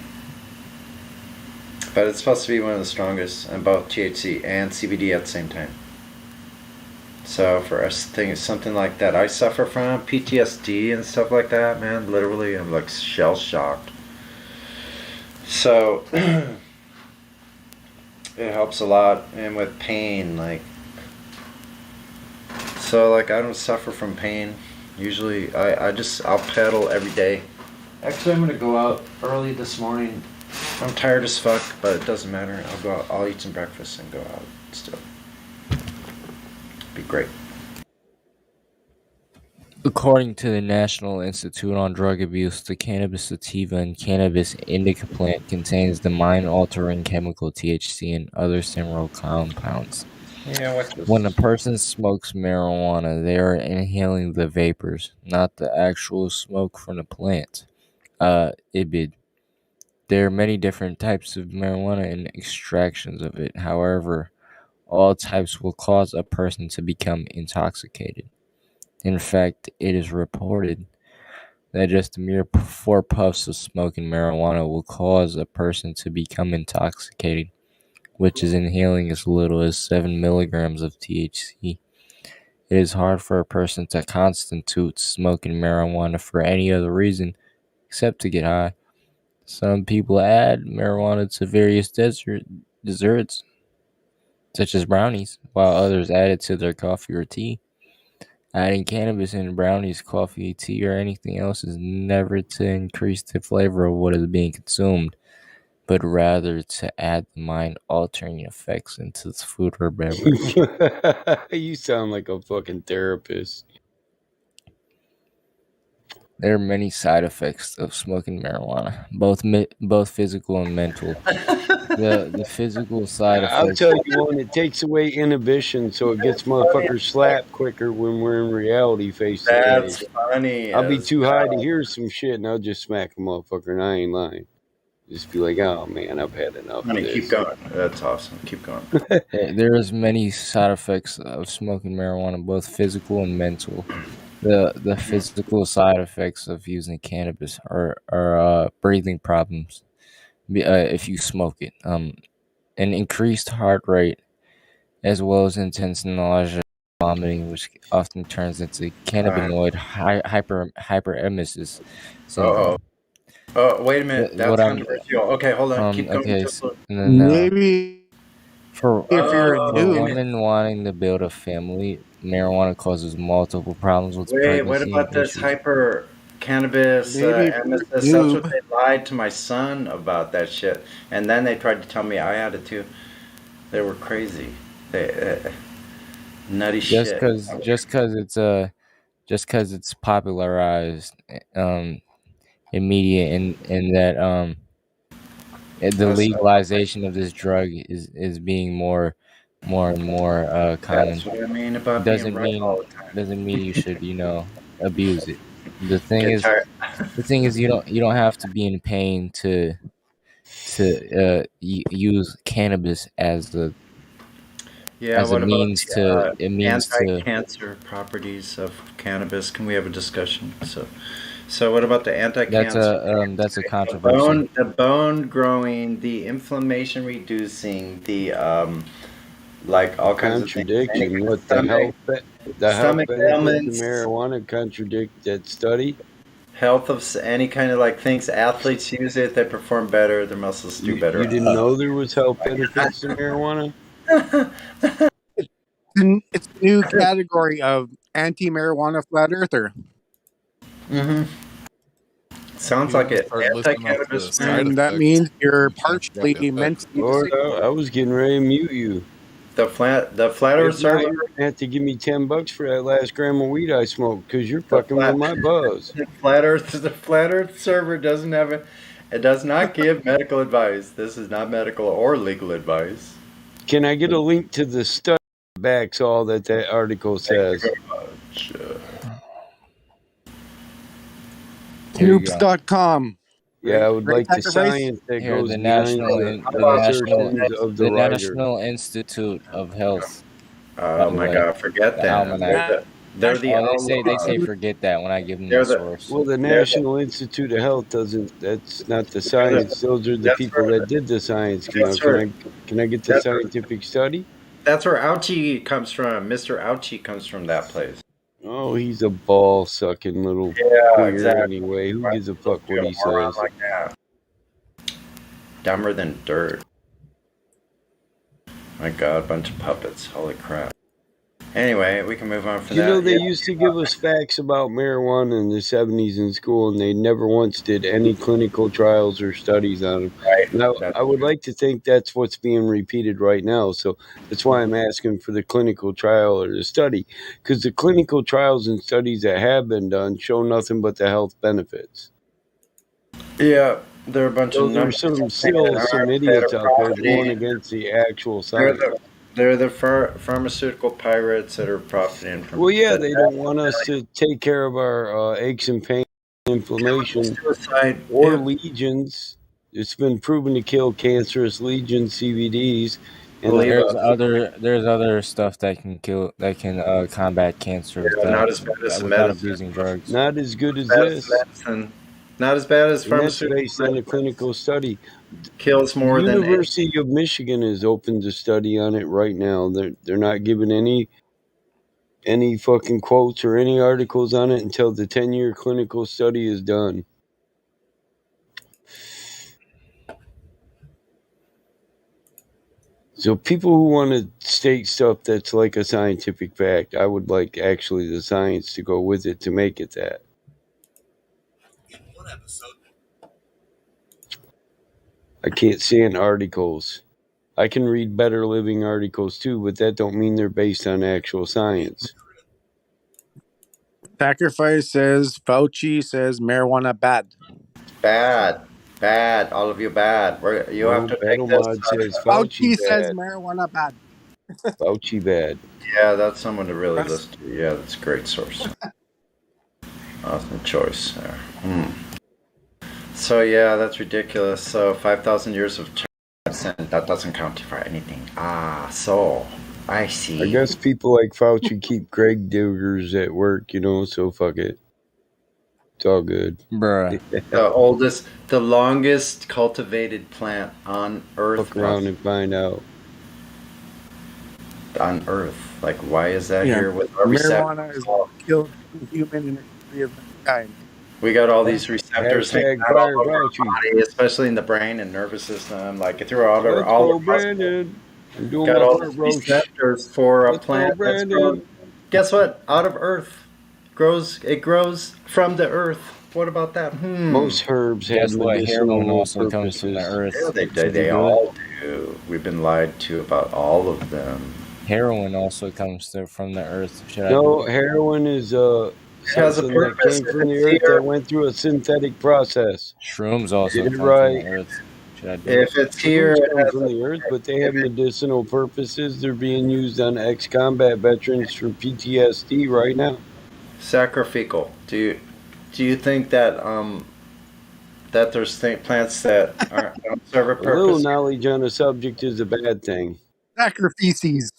But it's supposed to be one of the strongest, and both THC and CBD at the same time. So for us, things something like that, I suffer from PTSD and stuff like that. Man, literally, I'm like shell shocked. So it helps a lot, and with pain, like. So like I don't suffer from pain. Usually, I'll pedal every day. Actually, I'm gonna go out early this morning. I'm tired as fuck, but it doesn't matter. I'll go out, I'll eat some breakfast and go out still. Be great. According to the National Institute on Drug Abuse, the cannabis sativa and cannabis indica plant contains the mind-altering chemical THC and other similar compounds. Yeah, what's this? When a person smokes marijuana, they are inhaling the vapors, not the actual smoke from the plant. IBID. There are many different types of marijuana and extractions of it. However, all types will cause a person to become intoxicated. In fact, it is reported that just a mere 4 puffs of smoking marijuana will cause a person to become intoxicated, which is inhaling as little as 7 milligrams of THC. It is hard for a person to constitute smoking marijuana for any other reason except to get high. Some people add marijuana to various desserts, such as brownies, while others add it to their coffee or tea. Adding cannabis in brownies, coffee, tea, or anything else is never to increase the flavor of what is being consumed, but rather to add the mind-altering effects into the food or beverage. You sound like a fucking therapist. There are many side effects of smoking marijuana, both physical and mental. The physical side I'll effects. tell you one, it takes away inhibition, so it gets motherfuckers slapped quicker when we're in reality face to That's face. funny. I'll be as too high to hell. hear some shit, and I'll just smack a motherfucker, and I ain't lying. Just be like, oh man, I've had enough of Honey, this. keep going. That's awesome. Keep going. There is many side effects of smoking marijuana, both physical and mental. The physical side effects of using cannabis are breathing problems if you smoke it, an increased heart rate, as well as intense nausea, vomiting, which often turns into cannabinoid hyperemesis syndrome. Oh, wait a minute. That's What I'm controversial. Okay, hold on. Keep going. okay, Just look. and then Maybe for if you're a for noob, women wanting to build a family, marijuana causes multiple problems with Wait, what pregnancy and about this issues. hyper cannabis maybe if you're a emesis? That's what noob, they lied to my son about that shit. And then they tried to tell me I had it too. They were crazy. They, nutty Just shit. because it's popularized in media and that the That's legalization of this drug is being more and more common that's what I mean about being doesn't right all the time. mean you should abuse it. The thing Get is tired. you don't have to be in pain to use cannabis as Yeah, a what about means to anti-cancer properties of cannabis? Can we have a discussion? So what about the anti-cancer? that's a controversy. The bone growing, the inflammation reducing, the like all kinds of things. Contradiction. What the health benefits of ailments, marijuana contradict that study? health of any kind of like things. Athletes use it; they perform better. Their muscles do better. You didn't know there was health benefits to marijuana? it's a new category of anti-marijuana flat earther. Mm-hmm. Sounds like it. Anti-cannabis. And that means you're partially mentally Lord, disabled. I was getting ready to mute you. The flat earth server. You're gonna have to give me $10 for that last gram of weed I smoked because you're fucking with my buzz. The flat earth server doesn't have it. It does not give medical advice. This is not medical or legal advice. Can I get a link to the study that backs all that article says? Noops.com. Yeah, I would Great like the sacrifice. science that Here, goes the behind the National Institute of Health. Oh my God! Forget the that. almanac. They're the They say outlaws. forget that when I give them They're the the source. Well, the they're the, National Institute of Health doesn't. That's not the they're the science. Those are the that's people where that did the science. that's where Can I get the that's where scientific study? that's where Ouchie comes from. Mr. Ouchie comes from that place. Oh, he's a ball sucking little Yeah, queer exactly. anyway. Who Why gives a people fuck do what a he moron says? like that? Dumber than dirt. My God, bunch of puppets. Holy crap. Anyway, we can move on from You know, that. they Yeah, used to give us facts about marijuana in the 70s in school, and they never once did any clinical trials or studies on them. right. Now, That's I would like to think that's what's being repeated right now. So that's why I'm asking for the clinical trial or the study, because the clinical trials and studies that have been done show nothing but the health benefits. yeah. They're a bunch of So there's numbers still some that idiots are out there going profiting. against the actual They're science. the pharmaceutical pirates that are profiting from Well, yeah, that. they don't want us to take care of our aches and pains, inflammation, Suicide. or Yep. legions. It's been proven to kill cancerous legions, CVDs, and Believe There's us. other stuff that can combat cancer Yeah, not as bad as the without medicine. abusing drugs. not as good As as bad as the this. medicine. Not as bad as And that's pharmaceutical based on a clinical study. kills The more than any. University of Michigan is open to study on it right now. They're not giving any fucking quotes or any articles on it until the 10-year clinical study is done. So people who want to state stuff that's like a scientific fact, I would like actually the science to go with it to make it that. I can't stand articles. I can read better living articles too, but that don't mean they're based on actual science. Sacrifice says Fauci says marijuana bad. Bad. Bad. All of you bad. You have No, to take Battle this. Mod says Fauci Fauci says bad. marijuana bad. Fauci bad. Yeah, that's someone to really That's- listen to. Yeah, that's a great source. Awesome choice there. So yeah, that's ridiculous. So 5,000 years of medicine, that doesn't count for anything. So I see. I guess people like Fauci keep grave diggers at work, so fuck it. It's all good. Bruh. the longest cultivated plant on Earth. Fuck around and find out. On Earth. Like, why is that Yeah. here with our Marijuana receptors? is killed human in the history of mankind. We got all these receptors hanging Hashtag out all fire over our Fauci. body, especially in the brain and nervous system. Like, through all Let's all go, our muscles. Brandon. I'm doing Got my all part, these Roche. receptors for a Let's go, plant that's Brandon. grown. Guess what? Out of Earth. It grows from the Earth. What about that? Most herbs have Guess what? Heroin medicinal also comes from the purposes. earth. Yeah, they all do. We've been lied to about all of them. Heroin also comes from the earth. No, heroin is has a something that purpose. came from the It's earth here. that went through a synthetic process. Shrooms also You're come right. from the earth. Should I do If it? it's here, Shrooms it come has from the earth, but they have medicinal purposes. They're being used on ex-combat veterans for PTSD right now. sacrificial. Do you think that that there's plants that don't serve a A little purpose? knowledge on a subject is a bad thing. Sacrifices.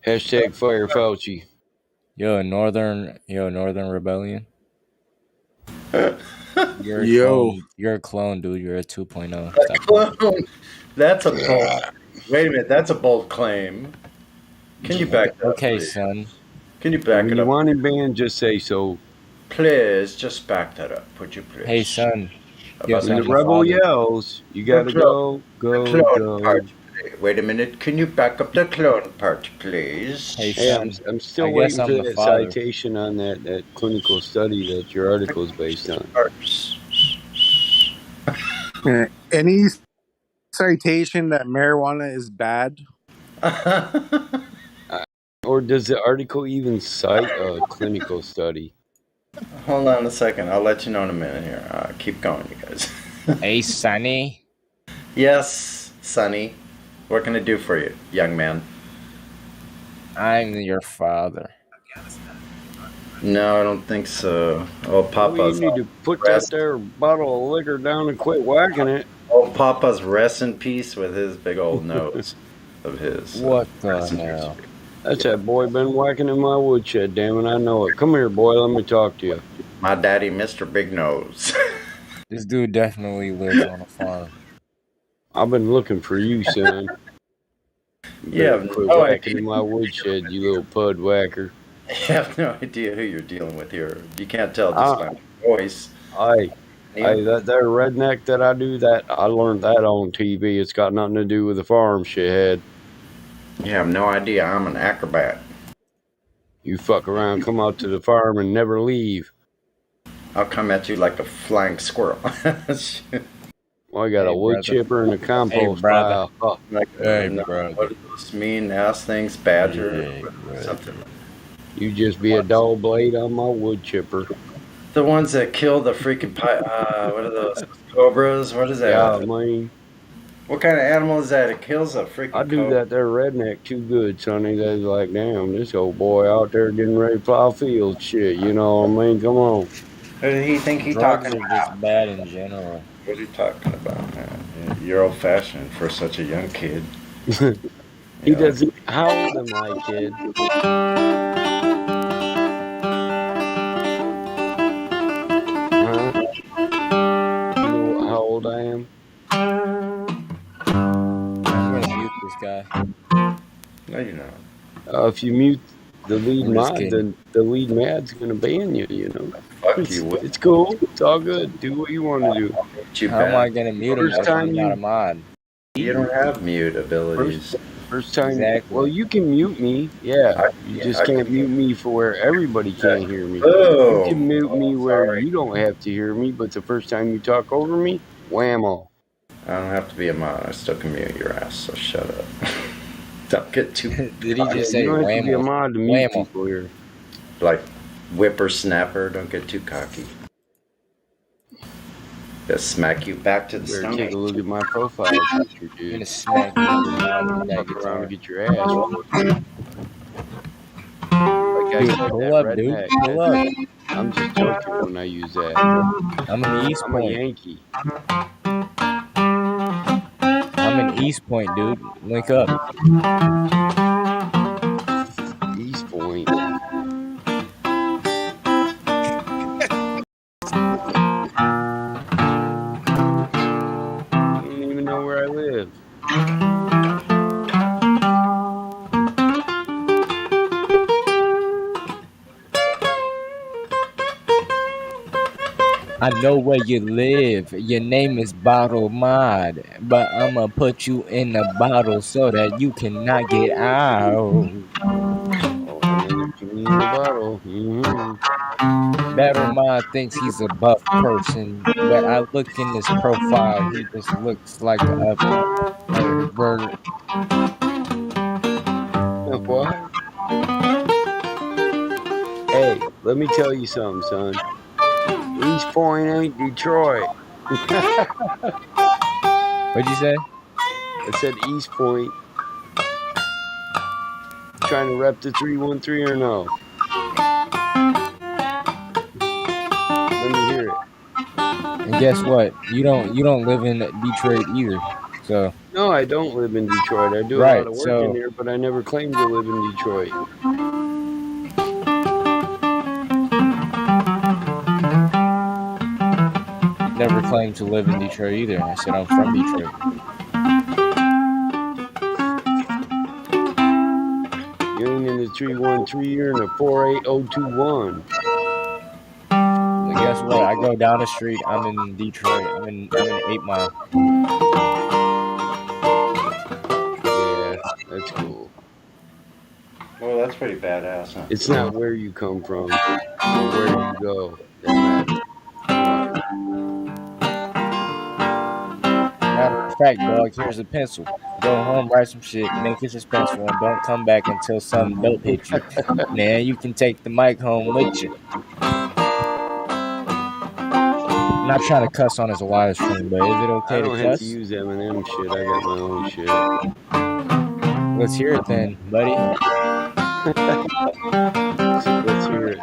Hashtag fire Fauci. Yo, Northern Rebellion. You're a Yo. clone. You're a clone, dude. You're a 2.0. A clone. That's a bold. Wait a minute. That's a bold claim. Can you back that up? Okay, please? son. Can you back When it you up? want him banned, just say so. Please, just back that up. Would you please? Hey, son. About When I'm the a rebel father. yells, you gotta clone. go, The clone go. part. Wait a minute. Can you back up the clone part, please? Hey, Hey, son. I'm still I guess waiting I'm for the that father. citation on that clinical study that your article is based on. Any citation that marijuana is bad? Or does the article even cite a clinical study? Hold on a second. I'll let you know in a minute here. Keep going, you guys. Hey, Sonny. Yes, Sonny. What can I do for you, young man? I'm your father. No, I don't think so. Oh, Papa's You need to put that there bottle of liquor down and quit whacking it. Oh, Papa's rest in peace with his big old nose of his. What the rest in hell? peace. That's that boy been whacking in my woodshed. Damn it, I know it. Come here, boy. Let me talk to you. My daddy, Mr. Big Nose. This dude definitely lives on a farm. I've been looking for you, son. You You better have quit no whacking idea. in my woodshed, you little pud whacker. You have no idea who you're dealing with here. You can't tell just by my voice. Hey, that there redneck that I do, that I learned that on TV. It's got nothing to do with the farm, shithead. You have no idea I'm an acrobat. You fuck around, come out to the farm and never leave. I'll come at you like a flying squirrel. Well, I got a wood chipper and a compost pile. Oh. Like, what are those mean ass things? Badger or something. You just be a dull blade on my wood chipper. The ones that kill the freaking what are those? Cobras? What is that? Yeah, I mean, what kind of animal is that? It kills a freaking I do cobra. that there redneck too good, Sonny. That's like, damn, this old boy out there getting ready to plow field shit. You know what I mean? Come on. Who did he think he Drugs talking are about? just bad in general. What are you talking about, man? You're old fashioned for such a young kid. He doesn't. How old am I, kid? Huh? You know how old I am? I'm gonna mute this guy. No, you're not. If you mute the lead I'm just mod, kidding. then the lead mod's gonna ban you. You know. Fuck you. It's cool. It's all good. Do what you want to do. How am I gonna mute him if I'm not a mod? You don't have mute abilities. First time. Exactly. Well, you can mute me. Yeah. You just can't mute me for where everybody can't hear me. Oh, You can mute me where you don't have to hear me, but the first time you talk over me, whammo. I don't have to be a mod. I still can mute your ass, so shut up. Don't get too. Did he just say you don't have to be a whammo? mod to mute Whammo. people here. Like whippersnapper. Don't get too cocky. Just smack you back to the Better stomach. take a look at my profile picture, dude. I'm gonna smack you in the mouth with that Fuck around guitar. and get your ass whooped. Like I Dude, said, pull that up, dude. redneck, Pull up. I'm just joking when I use that. I'm in East I'm a Point. Yankee. I'm in East Point, dude. Link up. East Point. I don't even know where I live. I know where you live. Your name is Bottle Mod, but I'ma put you in a bottle so that you cannot get out. Oh, and then you put me in the bottle. Mm-hmm. Better Mod thinks he's a buff person, but I look in his profile, he just looks like a bird. What? Hey, let me tell you something, son. East Point ain't Detroit. What'd you say? I said East Point. Trying to rep the 313 or no? Let me hear it. And guess what? You don't live in Detroit either. So No, I don't live in Detroit. I do a lot of work in there, but I never claimed to live in Detroit. Never claimed to live in Detroit either. I said I'm from Detroit. You ain't in the 313, you're in the 48021. But guess what? I go down the street. I'm in Detroit. I'm in 8 Mile. Yeah, that's cool. Well, that's pretty badass, huh? It's not where you come from, or where you go that matters. Matter of fact, dog, here's a pencil. Go home, write some shit, make it suspenseful, and don't come back until something dope hit you. Then you can take the mic home with you. I'm not trying to cuss on his live stream, but is it okay I to don't have cuss? to use Eminem shit. I got my own shit. Let's hear it then, buddy. Let's hear it.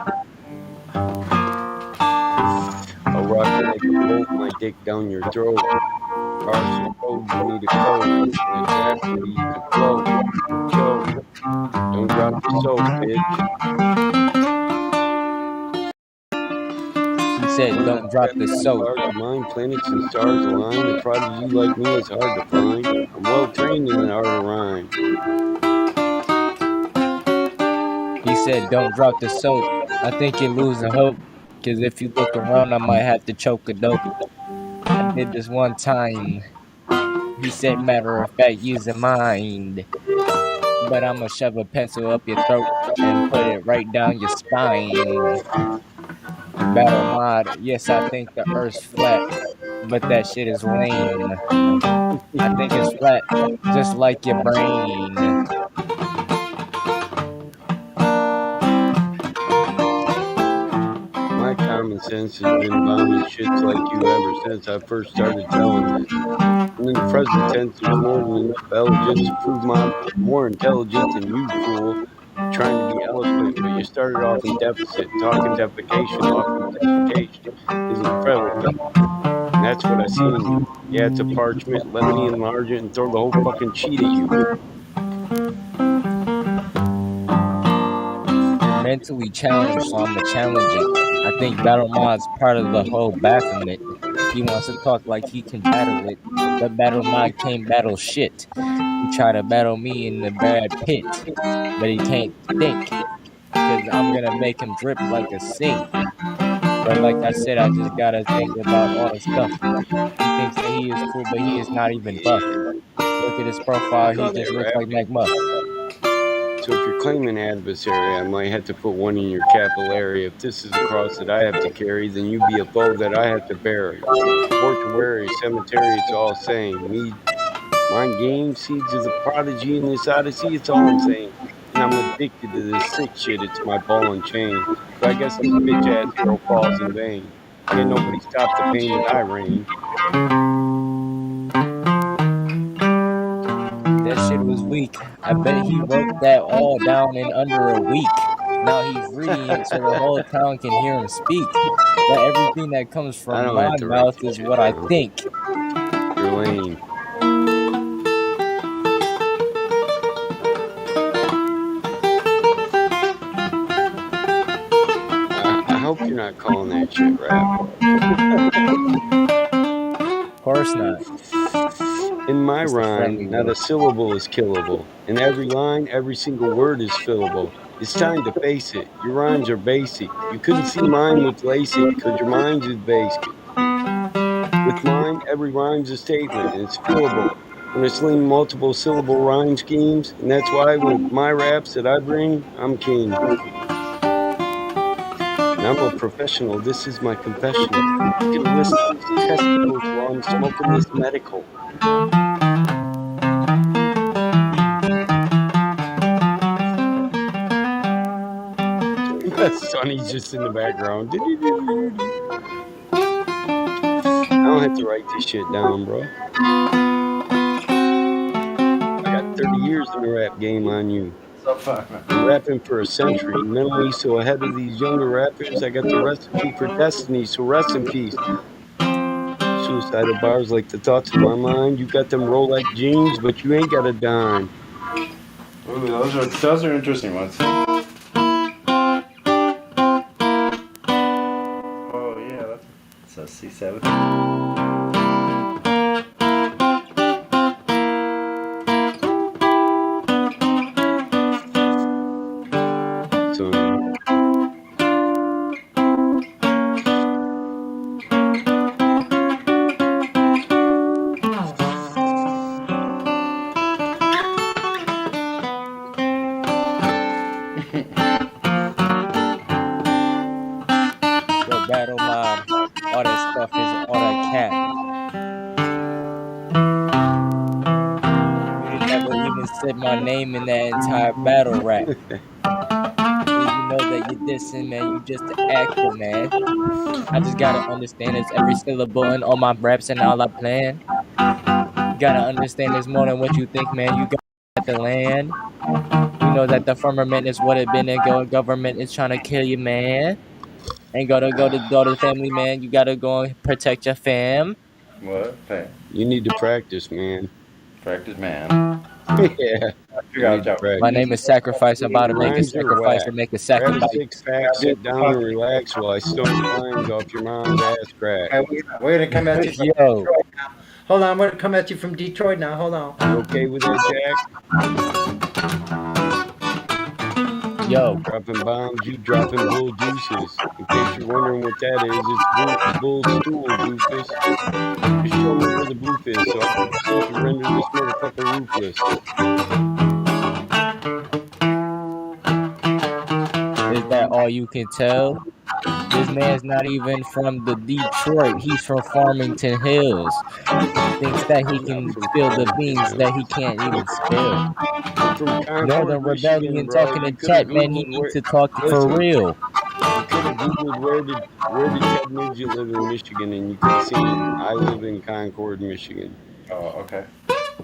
I'll rock it like a bolt, my dick down your throat. Are some codes you need a code, and it's after these to float. Choke. Don't drop the soap, bitch. He said, Learn don't drop the vocabulary in soap. the art of mind, planets and stars align. A prodigy like me is hard to find. I'm well trained in the art of rhyme. He said, don't drop the soap. I think you're losing hope. Cause if you look around, I might have to choke a dope. I did this one time. He said, matter of fact, use a mind. But I'ma shove a pencil up your throat and put it right down your spine. Battle mod, yes, I think the earth's flat, but that shit is lame. I think it's flat, just like your brain. My common sense has been bombing shits like you ever since I first started telling this. And in the present tense, there's more than enough elegance to prove I'm more intelligent than you, fool. Trying to be eloquent, but you started off in deficit. Talking defecation off from defecation isn't relevant. And that's what I see in you. Yeah, it's a parchment. Let me enlarge it and throw the whole fucking sheet at you. You're mentally challenged, so I'ma challenge it. I think Battle Mod's part of the whole Baphomet. He wants to talk like he can battle it, but Battle Mod can't battle shit. He try to battle me in the bad pit, but he can't think, cause I'm gonna make him drip like a sink. But like I said, I just gotta think about all the stuff. He thinks that he is cool, but he is not even buff. Look at his profile, he Call just that looks like rapping. McMuff. So if you're claiming adversary, I might have to put one in your capillary. If this is a cross that I have to carry, then you be a foe that I have to bury. Mortuary, cemetery, it's all same. Me, mind game, seeds of the prodigy in this odyssey, it's all I'm saying. And I'm addicted to this sick shit, it's my ball and chain. So I guess this bitch ass hero falls in vain. Can't nobody stop the pain that I reign. That shit was weak. I bet he wrote that all down in under a week. Now he's reading it so the whole town can hear him speak. But everything that comes I from don't my have to write mouth this is shit what I down. think. You're lame. I hope you're not calling that shit rap. Of course not. In my Just a rhyme, friendly not one. a syllable is killable. In every line, every single word is fillable. It's time to face it. Your rhymes are basic. You couldn't see mine with LASIK, cause your mind's is basic. With mine, every rhyme's a statement, and it's fillable. When I sling multiple syllable rhyme schemes, and that's why with my raps that I bring, I'm king. And I'm a professional. This is my confessional. You can list these testicles while I'm smoking this medical. Sonny's just in the background. I don't have to write this shit down, bro. I got 30 years in the rap game on you. Been rapping for a century, mentally so ahead of these younger rappers. I got the recipe for destiny, so rest in peace. Suicidal bars like the thoughts in my mind. You got them Rolex jeans, but you ain't got a dime. Ooh, those are interesting ones. Oh yeah, that's a C7. Sonny. Yo, Battle Mod, all that stuff is all that cap. You never even said my name in that entire battle rap. And you know that you're dissing, man. You just an actor, man. I just gotta understand it's every syllable in all my raps and all I plan. You gotta understand there's more than what you think, man. You got the land. You know that the firmament is what it been and government is trying to kill you, man. Ain't gotta go to daughter family, man. You gotta go and protect your fam. What? Hey, You need to practice, man. practice, man. Yeah, Figure you out need to that. My practice. name is Sacrifice. I'm about to Your make a rhymes are sacrifice whack. or make a Grab a sacrifice. six pack, sit down, and relax while I snort lines off your mom's ass crack. Hey, we're gonna come at you from Yo, Detroit now. Hold on, we're gonna come at you from Detroit now. Hold on. You okay with that, Jack? yo, Dropping bombs, you dropping bull deuces. In case you're wondering what that is, it's bull stool, doofus. Just show me where the booth is so I can proceed to render this motherfucker roofless. is that all you can tell? This man's not even from the Detroit. He's from Farmington Hills. Thinks that he I'm not can from spill the Farmington beans that he Hills. can't even spill. I'm from Concord, Northern Michigan, Rebellion bro. talking You to could have Chet, man. He Googled needs where. to talk for Listen, real. you could have Googled where did Ted Nugent live in Michigan, and you could have seen I live in Concord, Michigan. Oh, okay.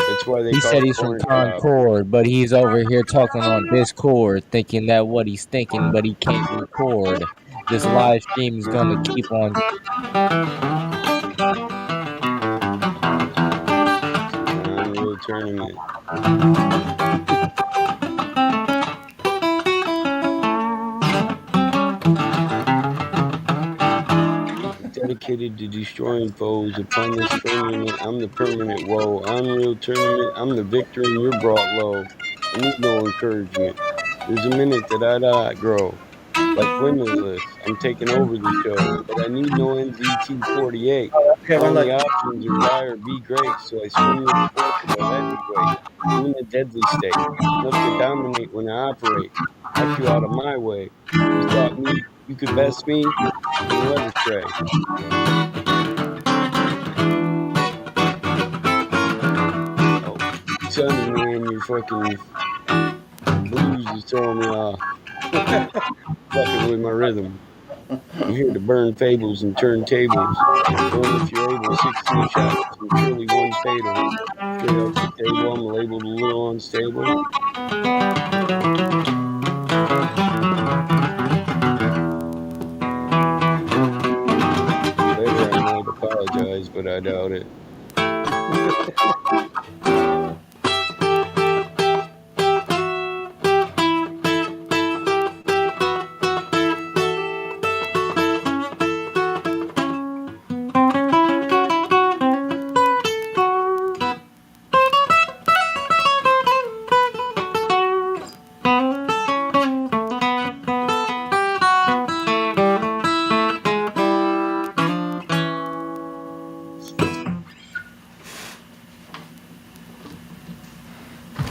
That's why they He call said it he's from corn cob. Concord, but he's over here talking on Discord, thinking that what he's thinking, but he can't record. This live stream is gonna keep on. This is an Unreal Tournament. Dedicated to destroying foes. Upon this firmament, I'm the permanent woe. Unreal Tournament, I'm the victor and you're brought low. I need no encouragement. There's a minute that I grow. Like Limitless, I'm taking over the show. But I need no NZT48. Okay, My one only left. options are die or be great. So I swim with the force of a heavyweight. I'm in a deadly state. Enough to dominate when I operate. Knock you out of my way. You thought me you could best me? Then let her stray. Oh, Sonny, man, your fucking blues is throwing me off. Fucking with my rhythm. I'm here to burn fables and turn tables. Show 'em if you're able. 16 shots and surely one fatal. Straight off the table, I'm labeled a little unstable. Later, I might apologize, but I doubt it.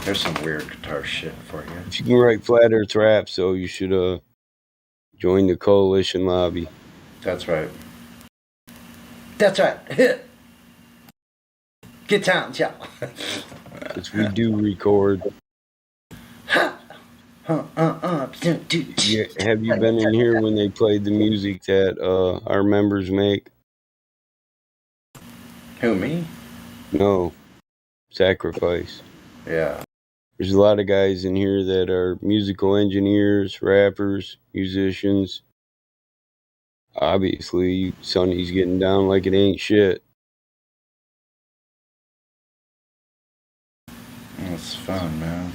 There's some weird guitar shit for you. If you can write flat earth rap, so you should join the coalition lobby. That's right. That's right. Get down, Joe. Because we do record. Have you been in here when they played the music that our members make? Who, me? No. Sacrifice. Yeah. There's a lot of guys in here that are musical engineers, rappers, musicians. Obviously, Sonny's getting down like it ain't shit. It's fun, man.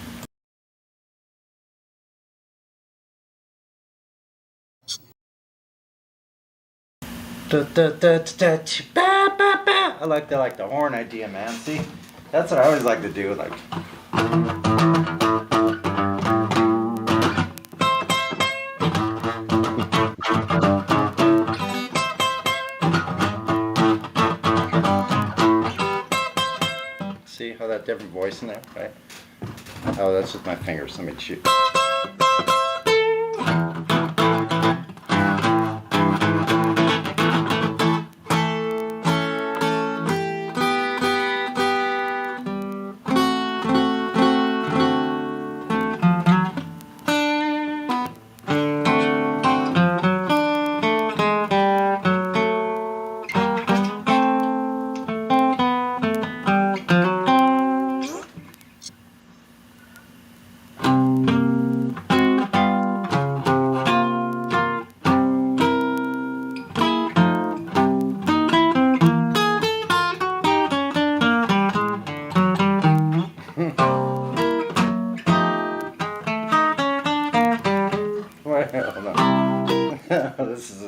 I like the horn idea, man. See, that's what I always like to do. Like, see how that different voice in there, right? Oh, that's with my fingers. Let me shoot.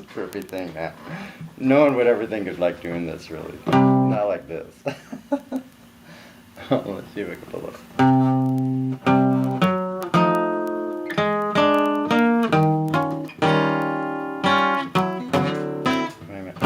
a trippy thing, man. No one would ever think of like doing this, really. Not like this. Let's see if I can pull it. Wait a minute.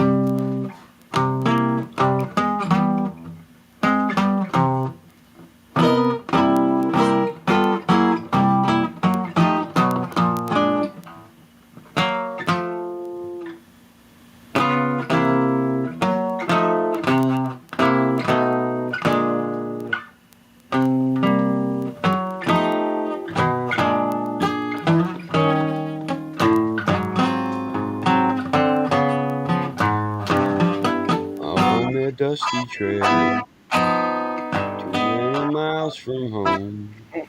I'm on that dusty trail, too many miles from home. It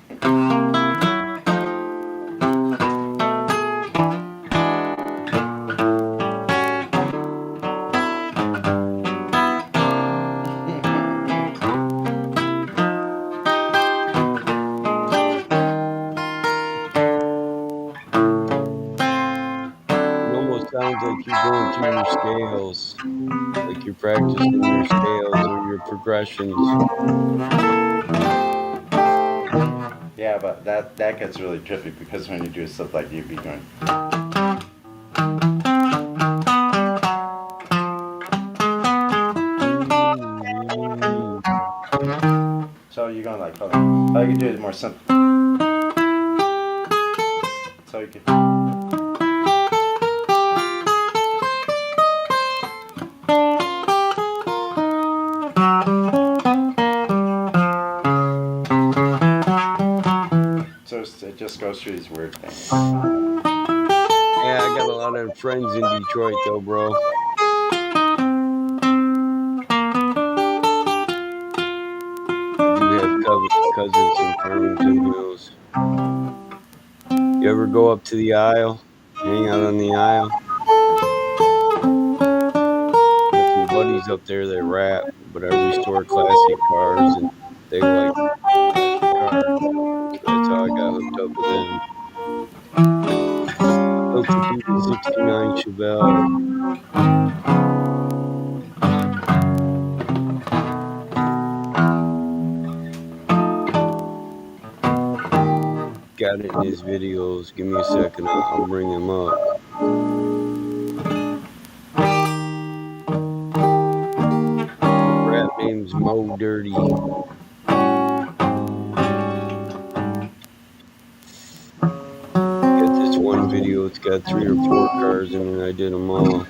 almost sounds like you're going through your scales, like you're practicing your scales or your progressions. Yeah, but that gets really trippy because when you do stuff like you'd be going. So you're going like, hold on. All you can do is more simple. So you can. So it just goes through these weird things. Yeah, I got a lot of friends in Detroit, though, bro. I do have cousins in Farmington Hills. You ever go up to the aisle, hang out on the aisle? Got some buddies up there that rap, but I restore classic cars, and they like classic cars. So that's how I got hooked up with them. Built a beat in '69 Chevelle. Got it in his videos. Give me a second, I'll bring him up. Rap name's Mo Dirty. Got this one video, it's got 3 or 4 cars in it, I did them all.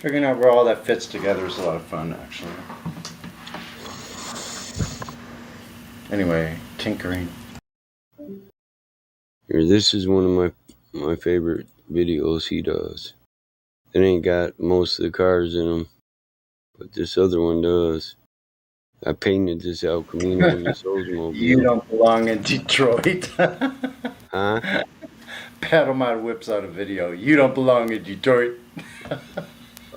Figuring out where all that fits together is a lot of fun, actually. Anyway, tinkering. Here, this is one of my favorite videos he does. It ain't got most of the cars in them, but this other one does. I painted this El Camino in this Oldsmobile. You don't belong in Detroit. Huh? Paddle Mod whips out a video. You don't belong in Detroit.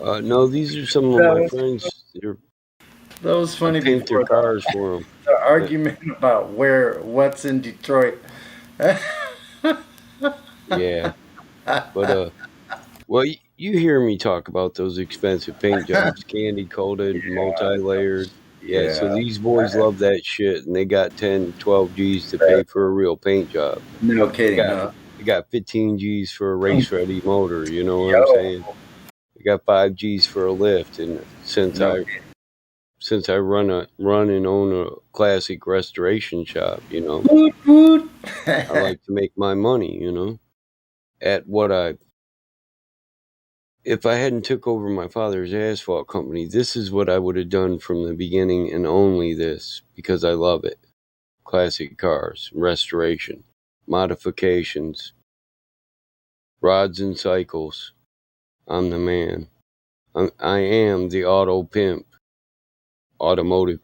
No, these are some of my friends. That was funny. I paint their cars for them. The argument about what's in Detroit. Yeah, but well, you hear me talk about those expensive paint jobs, candy coated, multi-layered. Yeah, so these boys love that shit, and they got 10, 12 G's to pay for a real paint job. No kidding, huh? They got 15 G's for a race-ready motor, you know what I'm saying? They got 5 G's for a lift, and since I run and own a classic restoration shop, you know, I like to make my money, you know, at what if I hadn't took over my father's asphalt company, this is what I would have done from the beginning, and only this, because I love it. Classic cars, restoration, modifications, rods and cycles. I'm the man. I am the auto pimp. Automotive.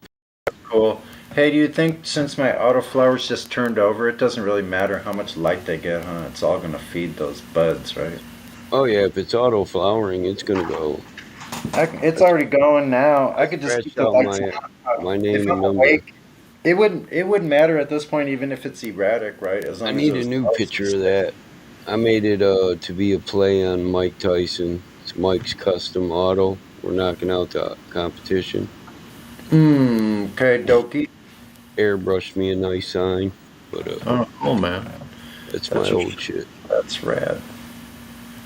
Cool. Hey, do you think since my autoflowers just turned over, it doesn't really matter how much light they get, huh? It's all going to feed those buds, right? Oh yeah, if it's auto flowering, it's gonna go. It's already going now. I could just keep the lights on. My name if and I'm number. awake, it wouldn't matter at this point, even if it's erratic, right? As long I as need it was a new picture of that. I made it to be a play on Mike Tyson. It's Mike's Custom Auto. We're knocking out the competition. Okay, dokie. Airbrushed me a nice sign, but oh, cool, man. That's my old shit. That's rad.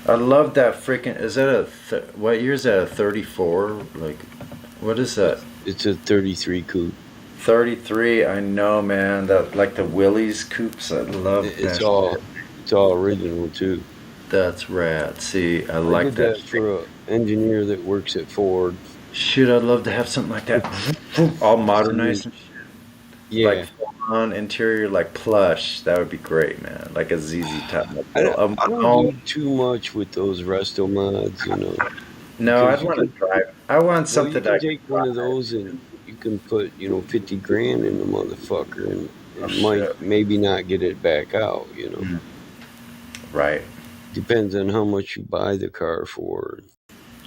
I love that freaking. Is that what year is that? A 34? Like, what is that? It's a 33 coupe. 33. I know, man. That like the Willys coupes. I love that. It's all original too. That's rad. See, I like like that for an engineer that works at Ford. Shit, I'd love to have something like that. All modernized and shit. Yeah. Like full-on interior, like plush. That would be great, man. Like a ZZ Top. I don't do too much with those resto mods, you know. No, I'd want to drive. I want something you can take one of those and you can put, 50 grand in the motherfucker and might maybe not get it back out, you know. Right. Depends on how much you buy the car for.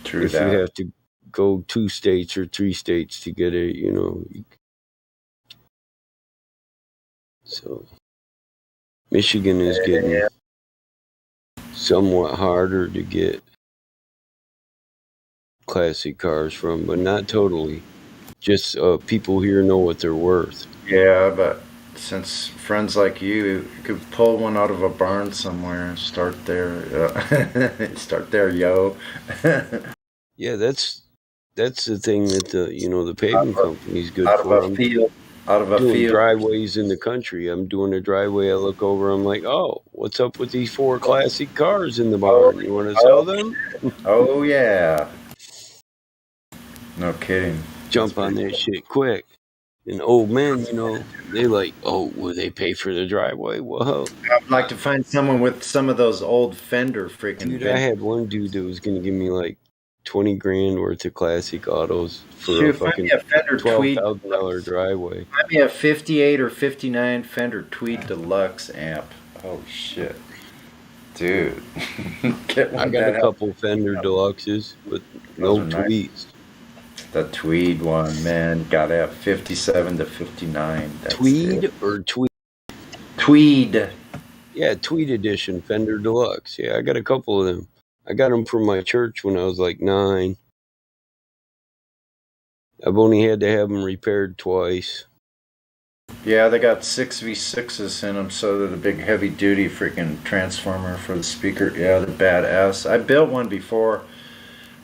True if that. you have to go 2 states or 3 states to get it, you know. So Michigan is getting somewhat harder to get classic cars from, but not totally. Just people here know what they're worth. Yeah, but since friends like you could pull one out of a barn somewhere and start there, start there, yo. Yeah, that's the thing that the paving company's good out for. Of a field. Out of a doing field. driveways in the country. I'm doing a driveway. I look over. I'm like, oh, what's up with these 4 classic cars in the barn? You want to sell them? Oh yeah. No kidding. Jump on that shit quick. And old men, they like, oh, will they pay for the driveway? Whoa. I'd like to find someone with some of those old Fender freaking. Dude, I had one dude that was going to give me like 20 grand worth of classic autos for a fucking $12,000 driveway. Find me a 58 or 59 Fender Tweed Deluxe amp. Oh shit, dude! Get one. I got a couple Fender Deluxes, but no Tweeds. The Tweed one, man, gotta have 57 to 59. That's Tweed it. or Tweed? Tweed. Yeah, Tweed Edition Fender Deluxe. Yeah, I got a couple of them. I got them from my church when I was like 9. I've only had to have them repaired twice. Yeah, they got 6v6s in them, so they're the big heavy-duty freaking transformer for the speaker. Yeah, they're badass. I built one before.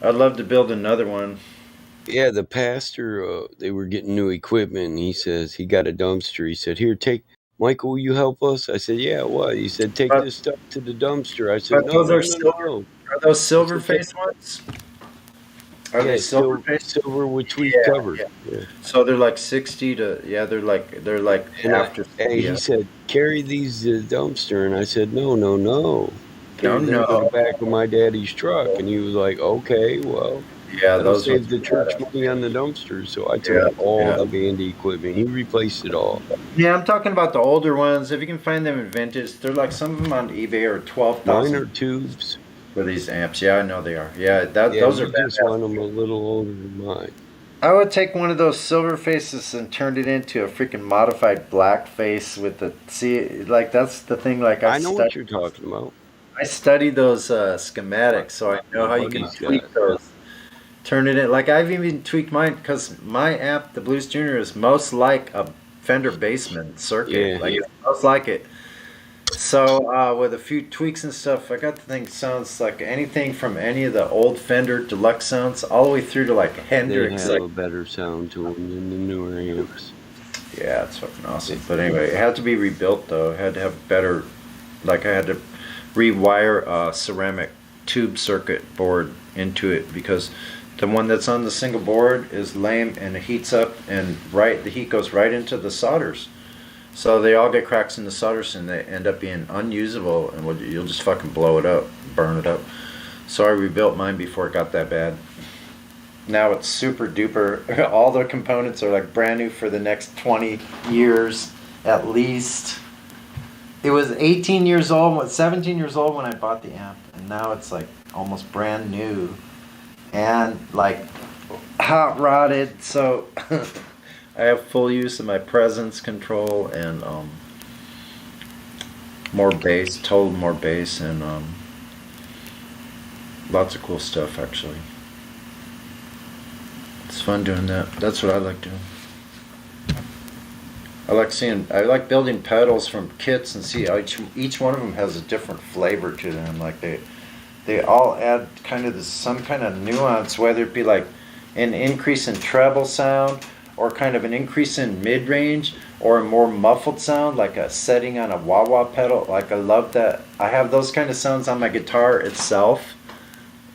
I'd love to build another one. Yeah, the pastor, they were getting new equipment, and he says he got a dumpster. He said, here, Michael, will you help us? I said, yeah, what? He said, take this stuff to the dumpster. I said, no. Are those silver face ones? Are Yeah, they silver face? silver with tweed Yeah, covers. yeah. Yeah. So they're like 60 to they're like And after he yeah. said, carry these to the dumpster. And I said, no, no, no. No, Carry them to the no. back of my daddy's truck. And he was like, okay, well, Yeah, that'll those ones save are the church badass. money on the dumpster. So I took Yeah, all yeah. the bandy equipment. He replaced it all. Yeah, I'm talking about the older ones. If you can find them in vintage, they're like some of them on eBay are Mine 12,000 are tubes. for these amps. Yeah, I know they are. Yeah, Yeah, those are you just badass. want them a little older than mine. I would take one of those silver faces and turn it into a freaking modified black face with the see like that's the thing like I know what you're talking about. I study those schematics so I know My how you can buddy's tweak got those. Turn it in like I've even tweaked mine because my amp, the Blues Junior, is most like a Fender Bassman circuit. Yeah. Like it's most like it. So with a few tweaks and stuff, I got the thing sounds like anything from any of the old Fender deluxe sounds all the way through to like They Hendrix. have Like, a better sound to them than the newer amps. yeah, it's fucking awesome. But anyway, it had to be rebuilt though. It had to have better. Like I had to rewire a ceramic tube circuit board into it because the one that's on the single board is lame and it heats up and the heat goes right into the solders. So they all get cracks in the solders and they end up being unusable and you'll just fucking blow it up, burn it up. So I rebuilt mine before it got that bad. Now it's super duper. All the components are like brand new for the next 20 years at least. It was 18 years old, 17 years old when I bought the amp, and now it's like almost brand new and like hot rodded. So I have full use of my presence control and more bass, total more bass, and lots of cool stuff actually. It's fun doing that. That's what I like doing. I like building pedals from kits and see each one of them has a different flavor to them. Like they all add kind of some kind of nuance, whether it be like an increase in treble sound or kind of an increase in mid range or a more muffled sound, like a setting on a wah-wah pedal. Like I love that. I have those kind of sounds on my guitar itself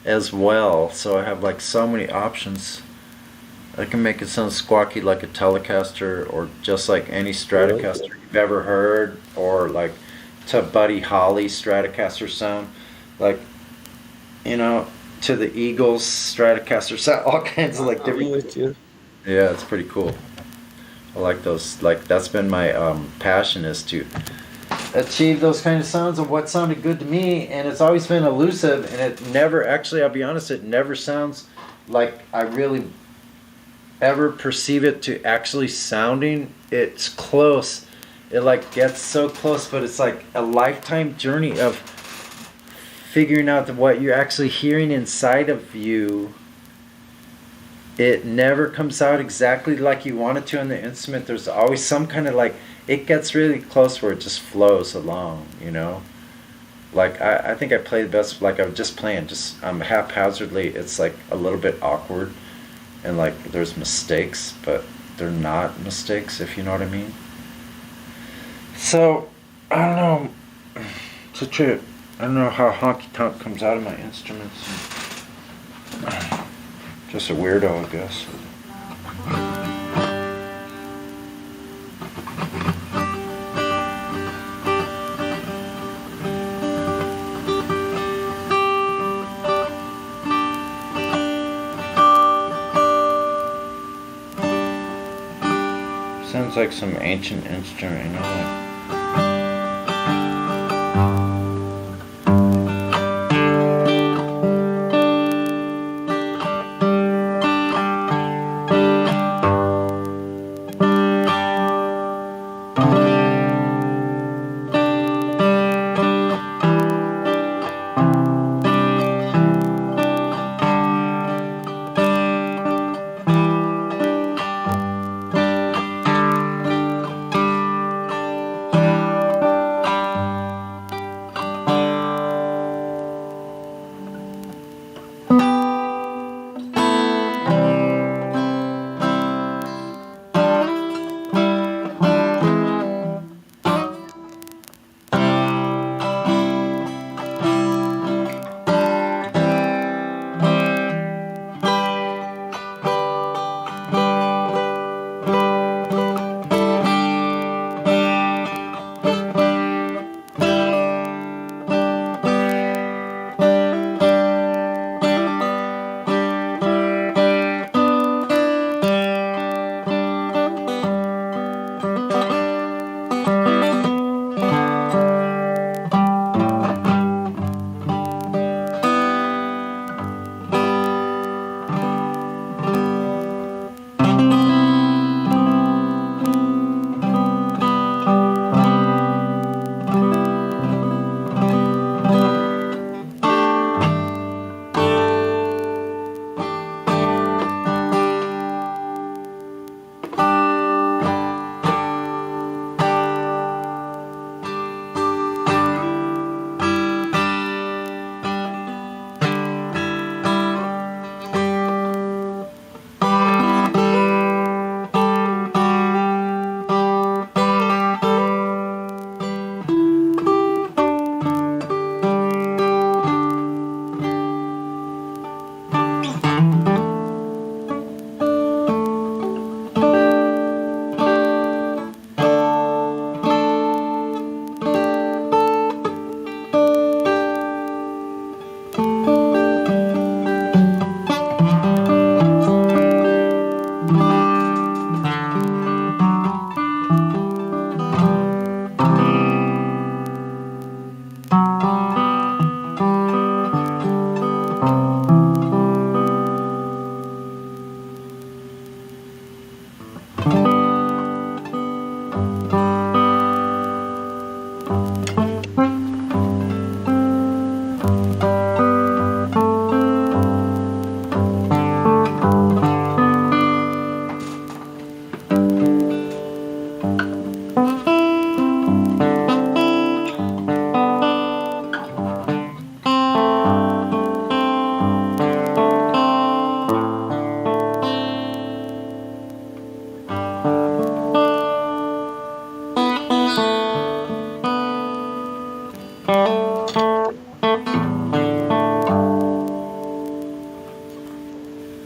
as well. So I have like so many options. I can make it sound squawky like a Telecaster or just like any Stratocaster you've ever heard, or like to Buddy Holly Stratocaster sound, like, you know, to the Eagles Stratocaster sound, all kinds of like different. Yeah, it's pretty cool. I like those. Like that's been my passion is to achieve those kind of sounds of what sounded good to me, and it's always been elusive, and it never actually. I'll be honest, it never sounds like I really ever perceive it to actually sounding. It's close. It like gets so close, but it's like a lifetime journey of figuring out what you're actually hearing inside of you. It never comes out exactly like you want it to on the instrument. There's always some kind of like it gets really close where it just flows along, you know. Like I think I play the best like I'm just playing, just haphazardly. It's like a little bit awkward. And like there's mistakes, but they're not mistakes, if you know what I mean. So I don't know. It's a trip. I don't know how honky tonk comes out of my instruments. Just a weirdo, I guess. Sounds like some ancient instrument, you know, like.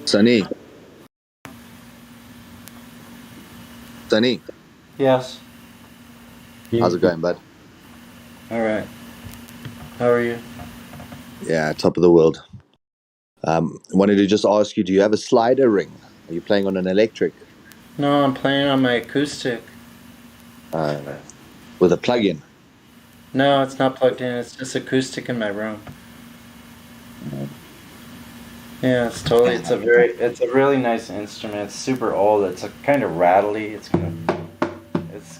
Sunny. Sunny. Yes. How's it going, bud? All right. How are you? Yeah, top of the world. Wanted to just ask you, do you have a slider ring? Are you playing on an electric? No, I'm playing on my acoustic. With a plug-in? No, it's not plugged in. It's just acoustic in my room. Yeah, it's totally. It's a really nice instrument. It's super old. It's a kind of rattly. It's kind of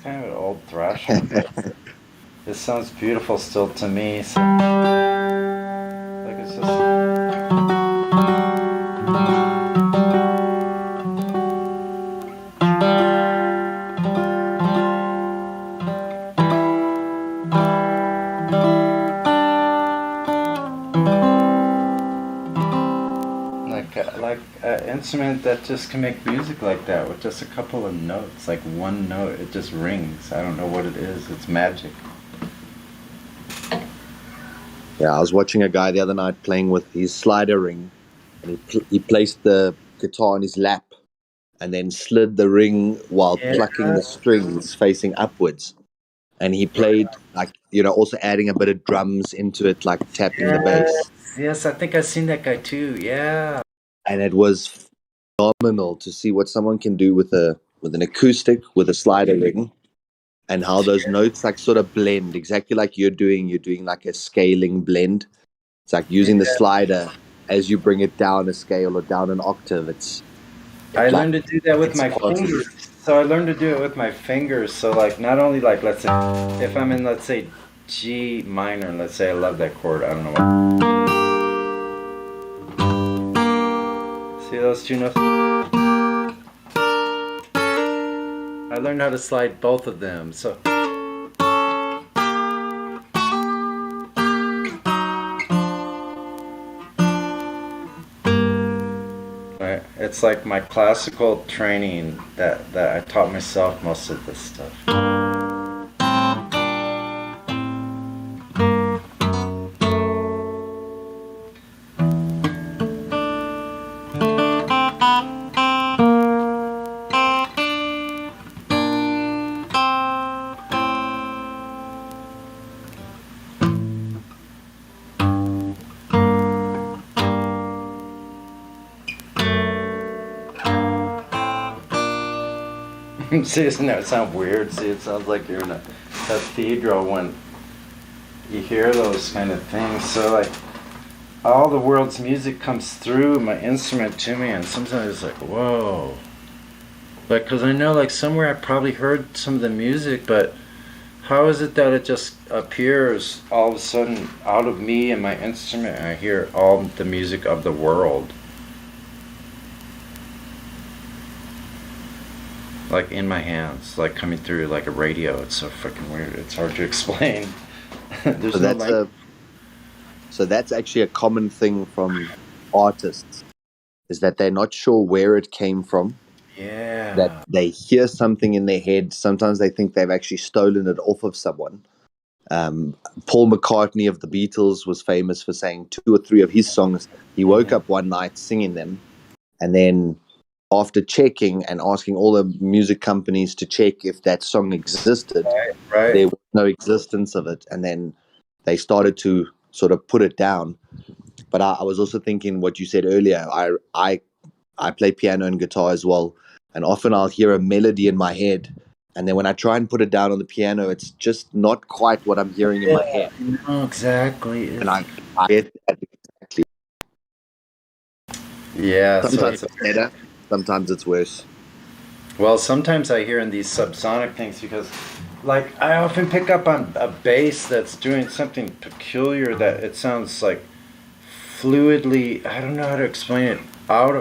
an old thrasher. But it sounds beautiful still to me. So, like it's just. Like an instrument that just can make music like that with just a couple of notes, like one note, it just rings. I don't know what it is. It's magic. Yeah, I was watching a guy the other night playing with his slider ring, and he placed the guitar on his lap, and then slid the ring while plucking the strings facing upwards. And he played also adding a bit of drums into it, like tapping the bass. Yes, I think I've seen that guy too. Yeah. And it was phenomenal to see what someone can do with an acoustic, with a slider ring, and how those notes like sort of blend exactly like you're doing. You're doing like a scaling blend. It's like using the slider as you bring it down a scale or down an octave. I learned to do that with my fingers. So I learned to do it with my fingers. So like not only like let's say if I'm in let's say G minor, let's say I love that chord. I don't know what. See those two notes? I learned how to slide both of them. So it's like my classical training that I taught myself most of this stuff. See, doesn't that sound weird? See, it sounds like you're in a cathedral when you hear those kind of things. So, like, all the world's music comes through my instrument to me, and sometimes it's like, whoa. Like, because I know, like, somewhere I probably heard some of the music, but how is it that it just appears all of a sudden out of me and my instrument, and I hear all the music of the world? Like in my hands, like coming through like a radio. It's so freaking weird. It's hard to explain. So that's actually a common thing from artists, is that they're not sure where it came from. Yeah. That they hear something in their head. Sometimes they think they've actually stolen it off of someone. Paul McCartney of the Beatles was famous for saying 2 or 3 of his songs. He woke up one night singing them, and then after checking and asking all the music companies to check if that song existed, there was no existence of it. And then they started to sort of put it down. But I was also thinking what you said earlier. I play piano and guitar as well. And often I'll hear a melody in my head. And then when I try and put it down on the piano, it's just not quite what I'm hearing in my head. No, exactly. And I get that exactly. Yeah. Sometimes it's better. Sometimes it's worse. Well, sometimes I hear in these subsonic things because, like, I often pick up on a bass that's doing something peculiar that it sounds like fluidly. I don't know how to explain it. Out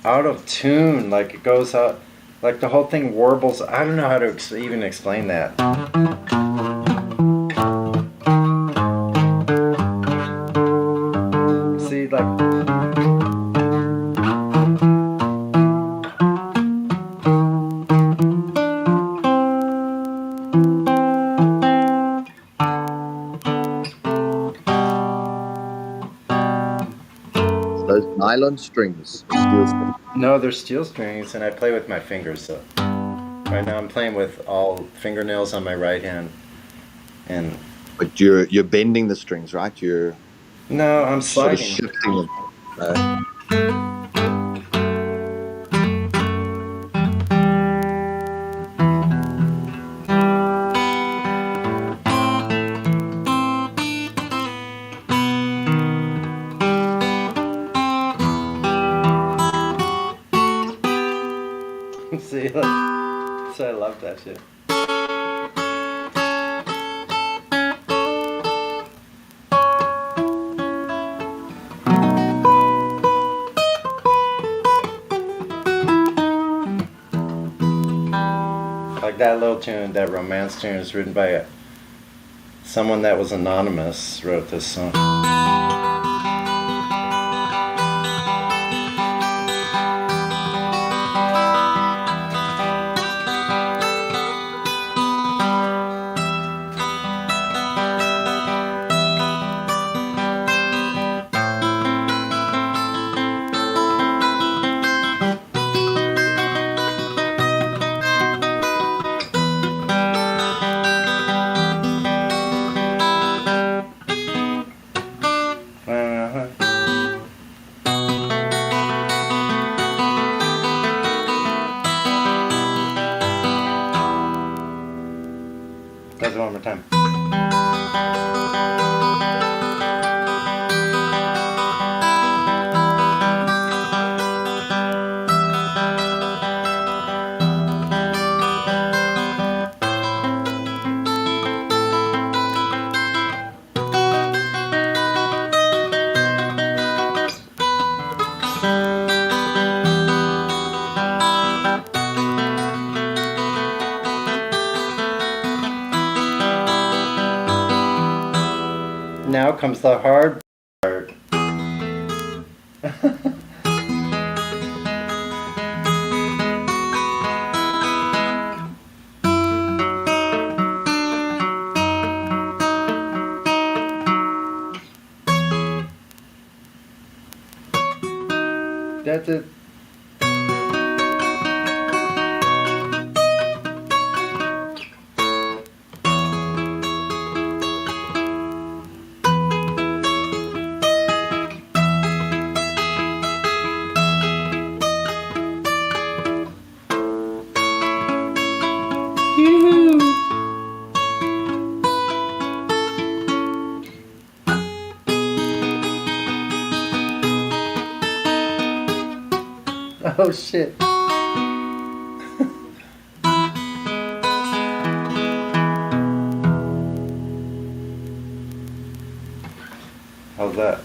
of tune. Like it goes out. Like the whole thing warbles. I don't know how to even explain that. See, like. Those nylon strings or steel strings? No, they're steel strings, and I play with my fingers. So right now I'm playing with all fingernails on my right hand, and But you're bending the strings, right? You're no, I'm sort of sliding. shifting them. See, like, so I love that shit. Like that little tune, that romance tune, is written by someone that was anonymous. Wrote this song. Does it one more time. Now comes the hard part. That's it. Oh shit. How's that?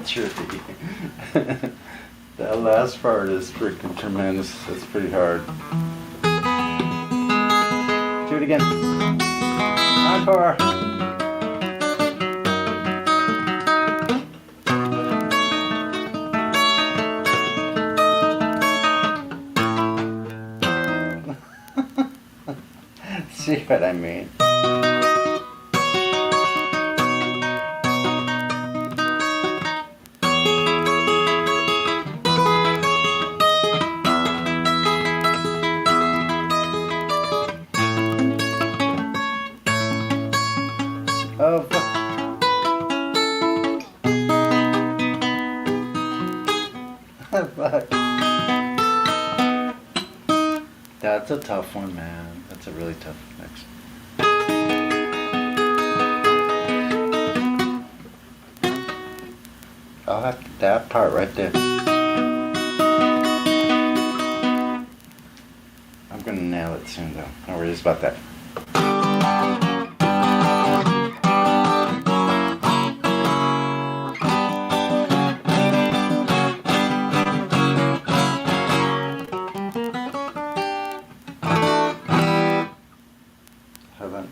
Trippy. That last part is freaking tremendous. It's pretty hard. Do it again. Encore. See what I mean? Oh, fuck. That's a tough one, man. That's a really tough mix. I'll have that part right there. I'm gonna nail it soon, though. No worries about that. Hold on.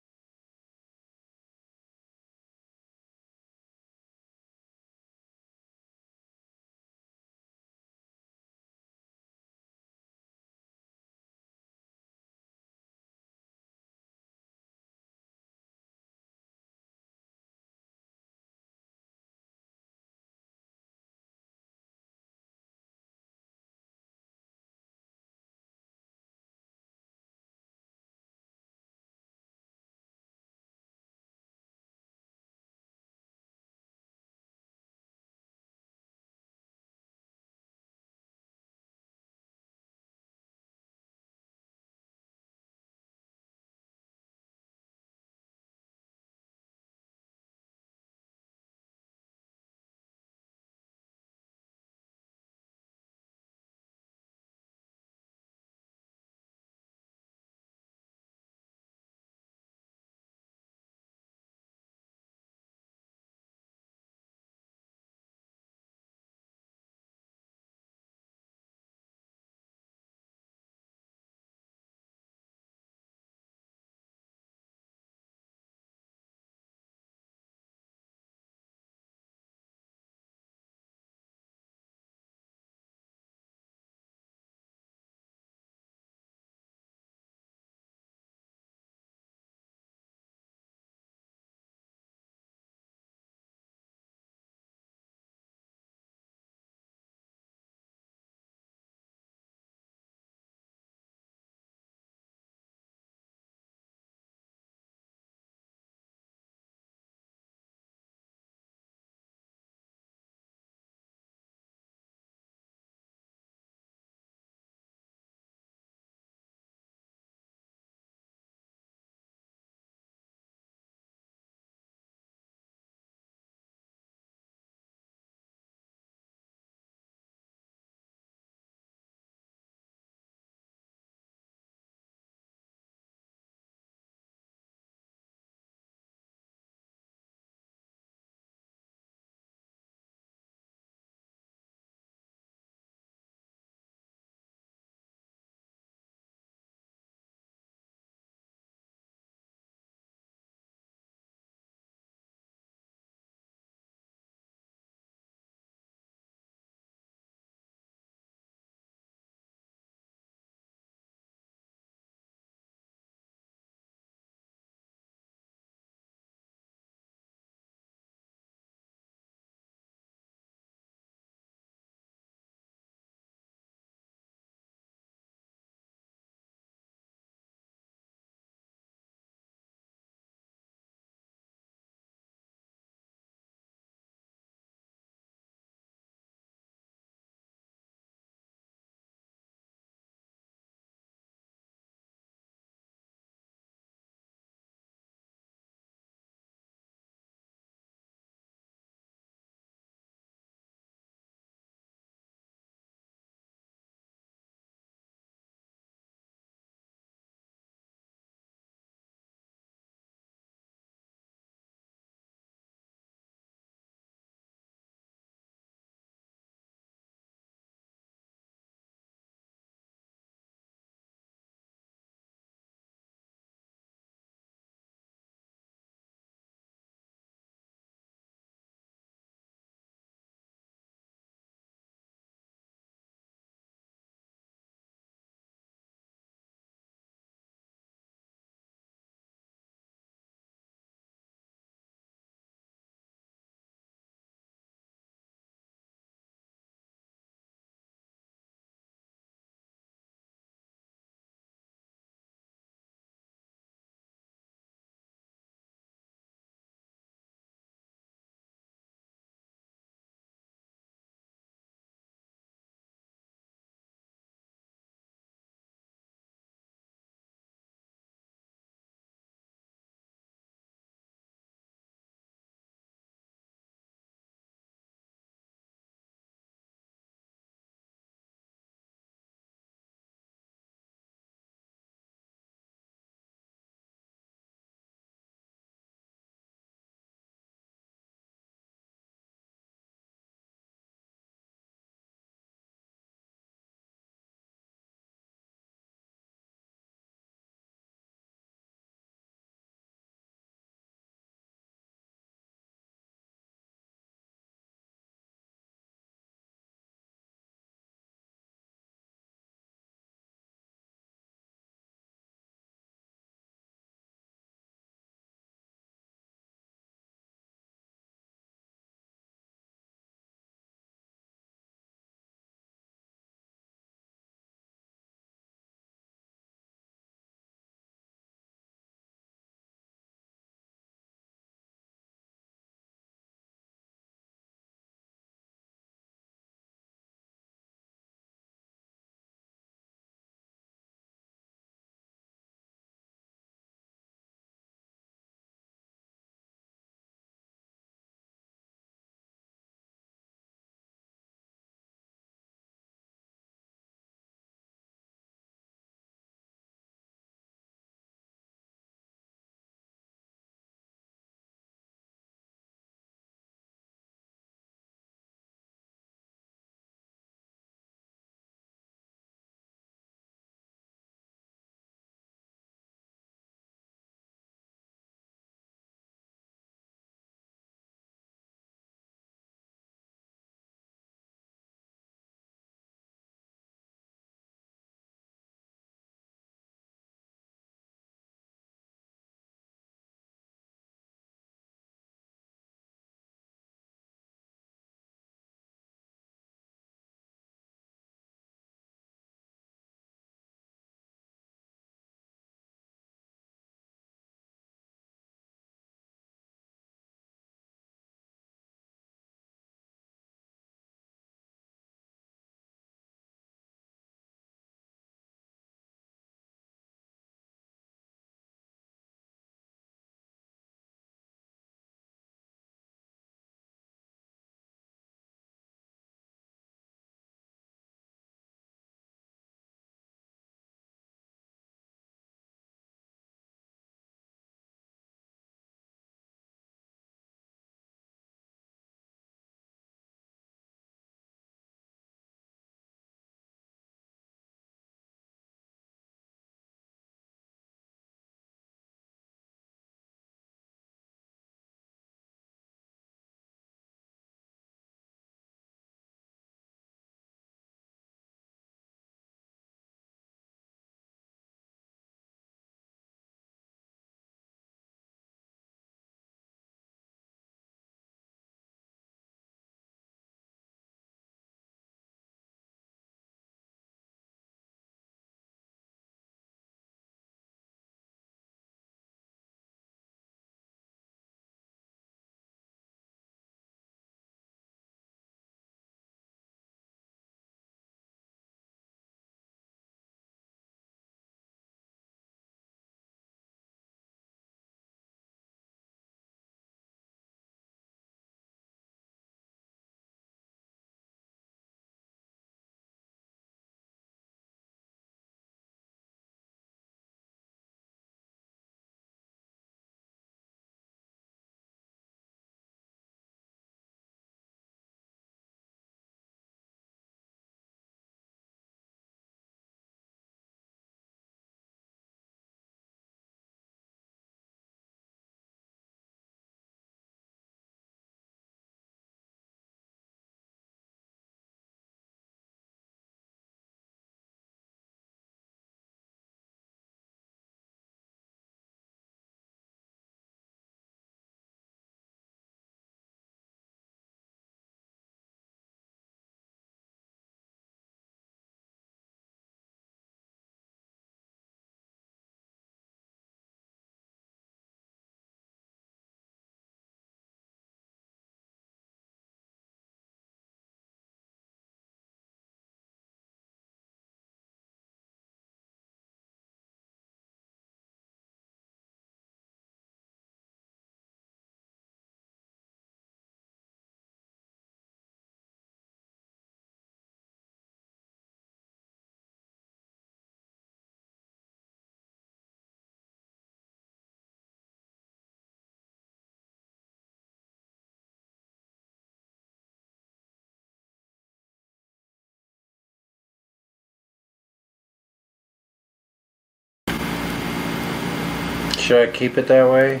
Should I keep it that way?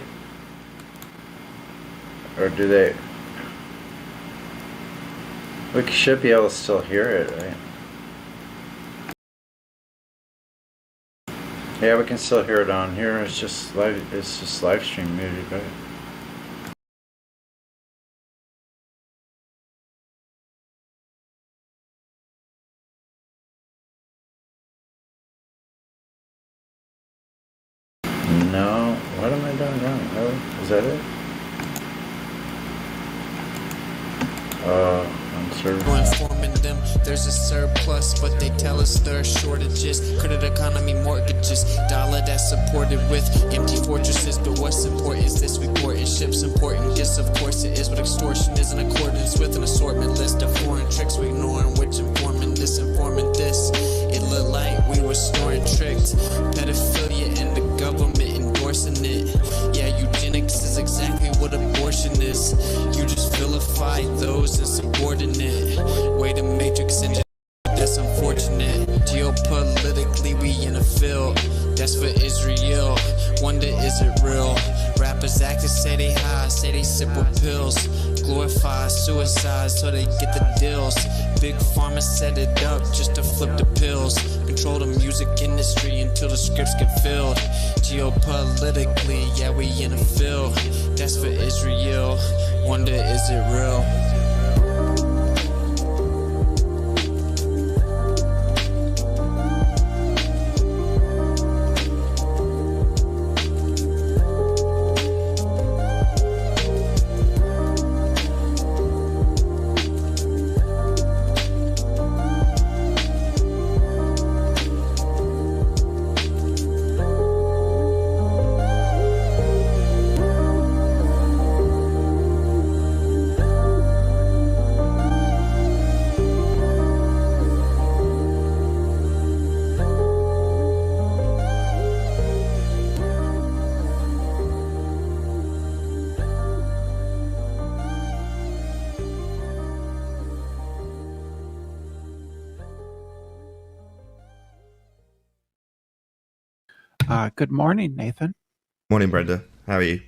Or do they... We should be able to still hear it, right? Yeah, we can still hear it on here. It's just live stream music, right? No. What am I doing wrong? Oh, is that it? Informing them there's a surplus, but they tell us there are shortages. Credit economy, mortgages, dollar that's supported with empty fortresses. But what's important is this report and ships important. Yes, of course it is, but extortion is in accordance with an assortment list of foreign tricks we ignoring, which informing this, informing this. It looked like we were snoring tricked. Pedophilia and the government endorsing it. Yeah, eugenics is exactly what abortion is. You just vilify those insubordinate. Way to matrix and that's unfortunate. Geopolitically, we in a field that's for Israel. Wonder, is it real? Rappers actors say they high, say they sip with pills. Glorify suicide so they get the deals. Big pharma set it up just to flip the pills. Control the music industry until the scripts get filled. Geopolitically, yeah, we in a field that's for Israel. Wonder, is it real? Good morning, Nathan. Morning, Brenda. How are you?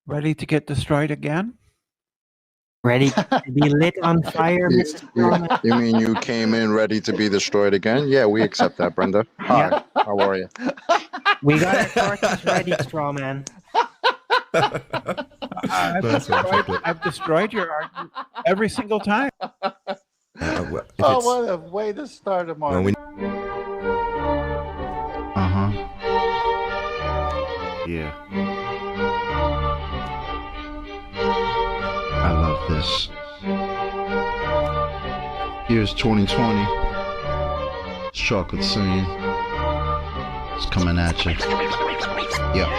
Ready to get destroyed again? Ready to be lit on fire, Mr. Norman? You mean you came in ready to be destroyed again? Yeah, we accept that, Brenda. Hi, how are you? We got our torches ready, Strawman. I've destroyed your argument every single time. Oh, what a way to start a morning. Yeah. I love this. Here's 2020. It's Chocolate Scene. It's coming at you. Yeah.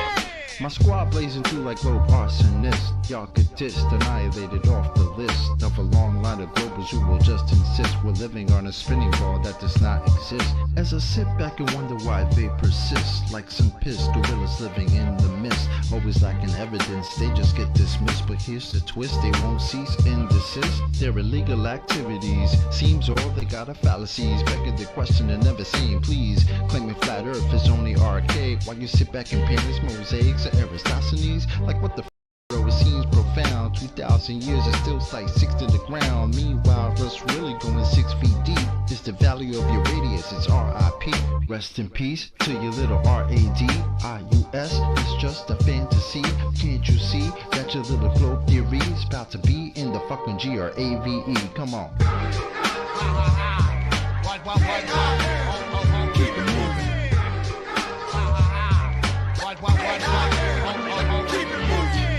My squad blazing through like low arsonists. Y'all could diss, annihilated off the list of a long line of globals who will just insist we're living on a spinning ball that does not exist. As I sit back and wonder why they persist, like some pissed gorillas living in the mist, always lacking evidence, they just get dismissed. But here's the twist, they won't cease and desist. Their illegal activities seems all they got are fallacies, begging the question and never saying please. Claiming flat earth is only arcade while you sit back and paint these mosaics of Aristophanes. Like what the it seems profound. 2,000 years is still like 6 to the ground. Meanwhile, what's really going 6 feet deep is the value of your radius. It's RIP. Rest in peace to your little RADIUS. It's just a fantasy. Can't you see that your little globe theory is about to be in the fucking GRAVE? Come on. Keep it moving.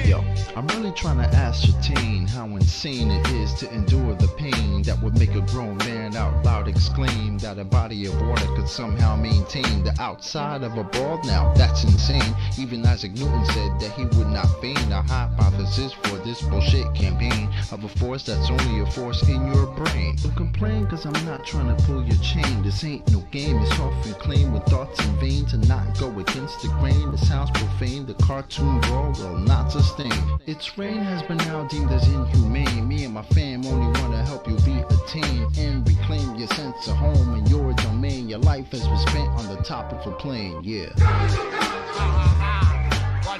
Yo, I'm really trying to ascertain how insane it is to endure the pain that would make a grown man out loud exclaim that a body of water could somehow maintain the outside of a ball. Now that's insane. Even Isaac Newton said that he would not feign a hypothesis for this bullshit campaign of a force that's only a force in your brain. Don't complain cause I'm not trying to pull your chain. This ain't no game. It's often claimed with thoughts in vain to not go against the grain. It sounds profane. The cartoon ball will not sustain. Its reign has been now deemed as inhumane. Me and my fam only want to help you be attained and reclaim your sense of home in your domain. Your life has been spent on the top of a plane, yeah.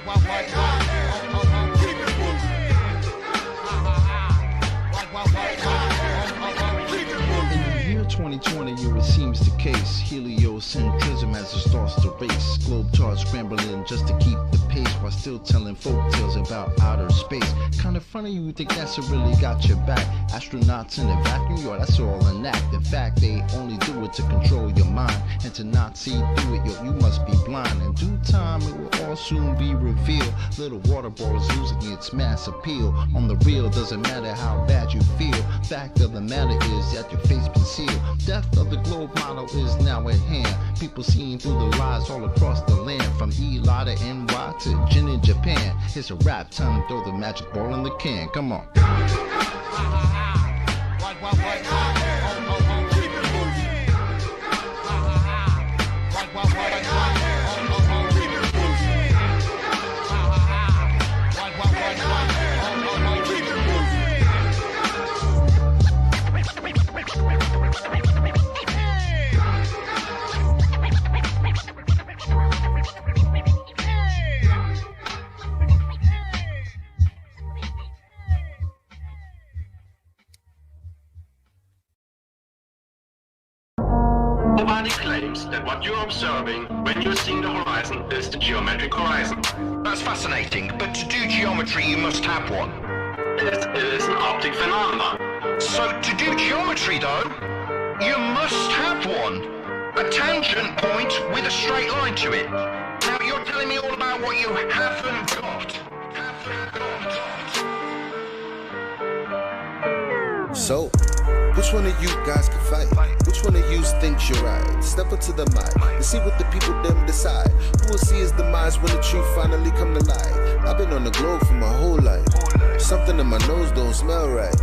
In the year 2020, it seems the case. Heliocentrism as it starts to race. Globe charts scrambling just to keep the pace while still telling folk tales about outer space. Kinda funny you think NASA really got your back. Astronauts in a vacuum, yo, that's all an act. In fact, they only do it to control your mind. And to not see through it, yo, you must be blind. In due time, it will all soon be revealed. Little water balls losing its mass appeal. On the real, doesn't matter how bad you feel. Fact of the matter is that your face been sealed. Death of the globe model is now at hand. People seeing through the lies all across the land. From Eli to NY to Jin in Japan. It's a rap time to throw the magic ball in the can. Come on. Nobody claims that what you're observing when you're seeing the horizon is the geometric horizon. That's fascinating, but to do geometry you must have one. It is an optic phenomenon. So to do geometry though, you must have one. A tangent point with a straight line to it. Now you're telling me all about what you haven't got. So, which one of you guys can fight? Which one of you thinks you're right? Step up to the mic and see what the people them decide. Who will see his demise when the truth finally come to light? I've been on the globe for my whole life. Something in my nose don't smell right.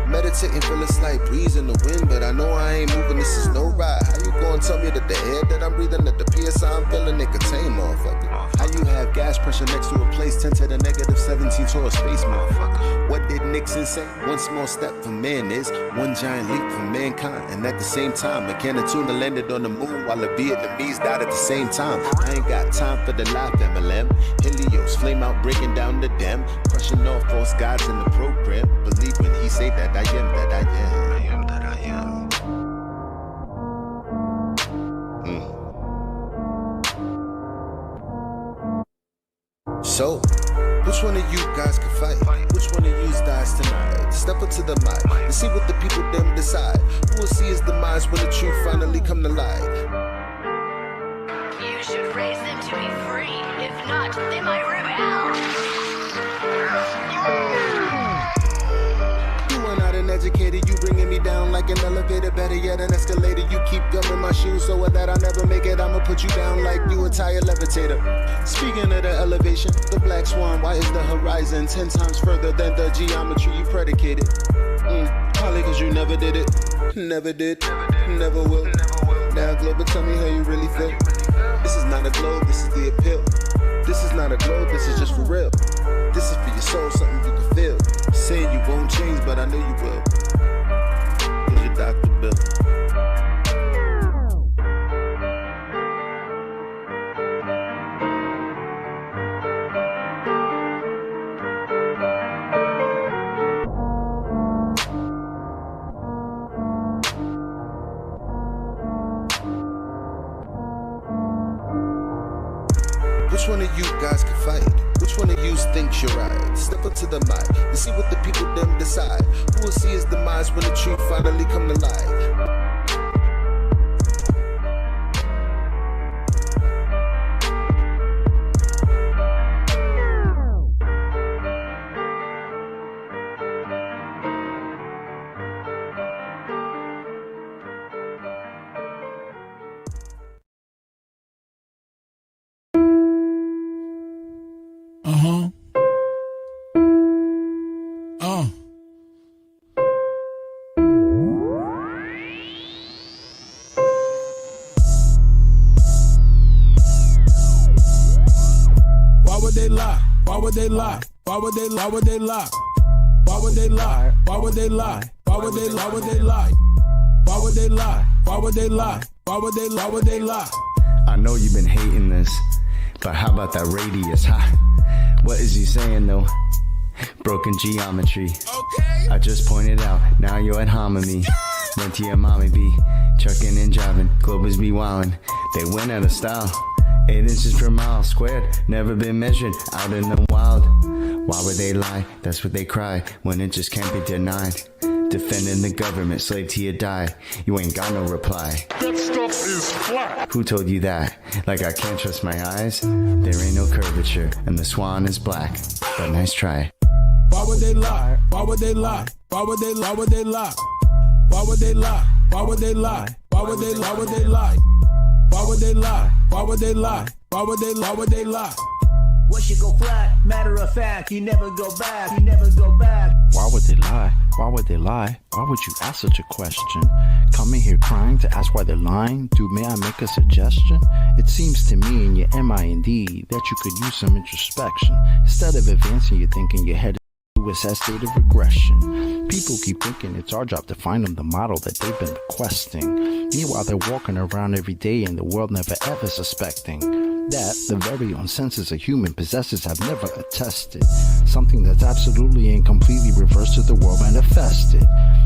Meditating, feel a slight breeze in the wind, but I know I ain't moving, this is no ride. How you gonna tell me that the air that I'm breathing, that the PSI I'm feeling, it contain, motherfucker? How you have gas pressure next to a place 10 to the negative 17 to a space, motherfucker? What did Nixon say? One small step for man is one giant leap for mankind. And at the same time, a can of tuna landed on the moon while the Vietnamese died at the same time. I ain't got time for the life MLM. Helios, flame out, breaking down the dam. Crushing all false gods in the program. Believe when he say that I am that I am. I am that I am. So, which one of you guys can fight? Which one of you dies tonight? Step up to the mic and see what the people them decide. Who will see his demise when the truth finally come to light? You should raise them to be free. If not, they might rebel. You are not an educator, you bringing me down like an elevator. Better yet, an escalator. You keep gumming my shoes so that I never make it. I'ma put you down like you a tire levitator. Speaking of the elevation, the black swan, why is the horizon 10 times further than the geometry you predicated? Probably cause you never did it. Never did, never will. Now global, tell me how you really feel. This is not a globe, this is the appeal. This is not a globe, this is just for real. This is for your soul, something you can feel. Saying you won't change, but I know you will. Here's your Dr. Bill. Which one of you guys can fight? Which one of you thinks you're right? Step up to the mic and see what the people them decide. Who will see his demise when the truth finally come to light? would they lie? Why would they lie? Why would they lie? Why would they lie? Why would they lie? Why would they lie? Why would they lie? Why would they lie? Why would they lie? Why would they lie? Why would they lie? I know you've been hating this, but how about that radius, huh? What is he saying though? Broken geometry. I just pointed out, now you're at hominy. Went to your mommy be trucking and driving, Globers be wildin'. They went out of style. 8 inches per mile squared, never been measured out in the wild. Why would they lie? That's what they cry when it just can't be denied. Defending the government, slave till you die. You ain't got no reply. That stuff is flat. Who told you that? Like I can't trust my eyes? There ain't no curvature, and the swan is black. But nice try. Why would they lie? Why would they lie? Why would they lie? Why would they lie? Why would they lie? Why would they lie? Why would they lie? Why would they lie? Why would they lie? Why would they lie? Why would they lie? Why would they lie? What should go flat? Matter of fact, you never go back. You never go back. Why would they lie? Why would they lie? Why would you ask such a question? Coming here crying to ask why they're lying? Dude, may I make a suggestion? It seems to me in your mind that you could use some introspection. Instead of advancing your thinking, you're headed to a sad state of regression. People keep thinking it's our job to find them the model that they've been requesting. Meanwhile, they're walking around every day in the world never ever suspecting that the very own senses a human possesses have never attested. Something that's absolutely and completely reversed to the world manifested.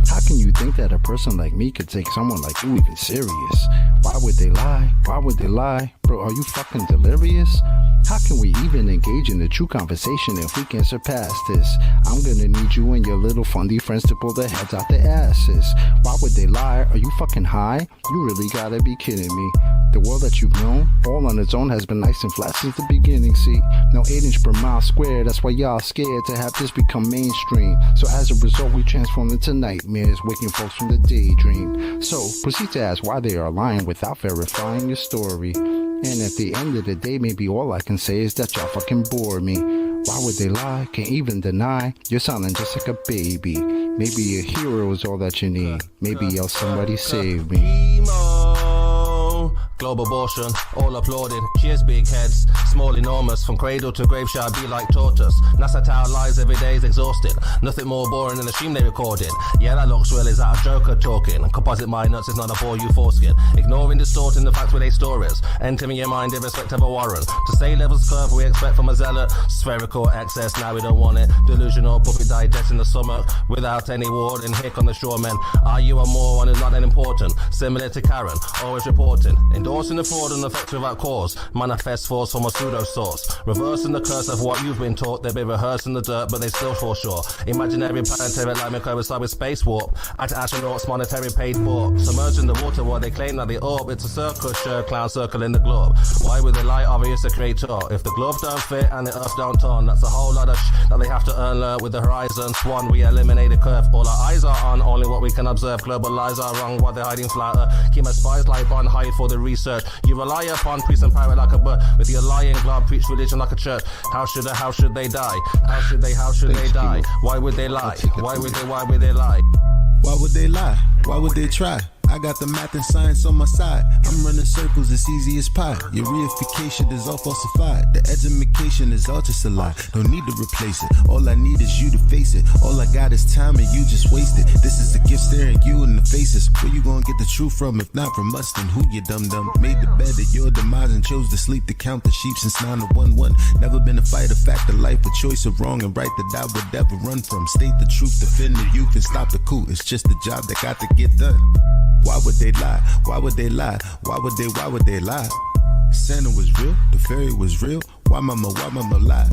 How can you think that a person like me could take someone like you even serious? Why would they lie? Why would they lie? Bro, are you fucking delirious? How can we even engage in a true conversation if we can't surpass this? I'm gonna need you and your little fundy friends to pull their heads out their asses. Why would they lie? Are you fucking high? You really gotta be kidding me. The world that you've known, all on its own, has been nice and flat since the beginning, see? No 8 inch per mile square, that's why y'all scared to have this become mainstream. So as a result, we transform into nightmares, waking folks from the daydream. So proceed to ask why they are lying without verifying your story. And at the end of the day, maybe all I can say is that y'all fucking bore me. Why would they lie? Can't even deny. You're sounding just like a baby. Maybe a hero is all that you need. Maybe else somebody save me. Global abortion, all applauding. Cheers, big heads, small, enormous. From cradle to grave shall be like tortoise. NASA tower lies every day is exhausting. Nothing more boring than the stream they recording. Yeah, that looks real, is that a joker talking? Composite mind nuts is not a bore you foreskin. Ignoring, distorting the facts with their stories. Entering your mind in respect of a warrant. To say levels curve, we expect from a zealot. Spherical excess, now we don't want it. Delusional puppy digesting the stomach without any warning. Here come the shoremen. Are you a moron who's not that important? Similar to Karen, always reporting. Endorsing the fraud and effects without cause. Manifest force from a pseudo source. Reversing the curse of what you've been taught. They've been rehearsed in the dirt, but they still fall short. Imaginary planetary like coincide with space warp. Astronauts monetary paid for. Submerged in the water while they claim that they orb. It's a circus shirt clown circle in the globe. Why would they lie? Obvious the creator. If the glove don't fit and the earth don't turn, that's a whole lot of that they have to earn. With the horizon swan, we eliminate the curve. All our eyes are on only what we can observe. Global lies are wrong while they're hiding flatter. Keep my spies life on hide for the research. You rely upon priest and pirate like a bird. With your lying glove, preach religion like a church. How should they die? How should they die? Why would they lie? Why would they lie? Why would they lie? Why would they try? I got the math and science on my side. I'm running circles, it's easy as pie. Your reification is all falsified. The education is all just a lie. Don't need to replace it. All I need is you to face it. All I got is time and you just waste it. This is a gift staring you in the faces. Where you gonna get the truth from if not from us? Then who you dum-dum? Made the bed of your demise and chose to sleep to count the sheep since 9 to 1-1. Never been a fighter, fact of life, a choice of wrong and right that I would ever run from. State the truth, defend the youth and stop the coup. It's just a job that got to get done. Why would they lie? Why would they lie? Why would they lie? Santa was real, the fairy was real. Why mama lie?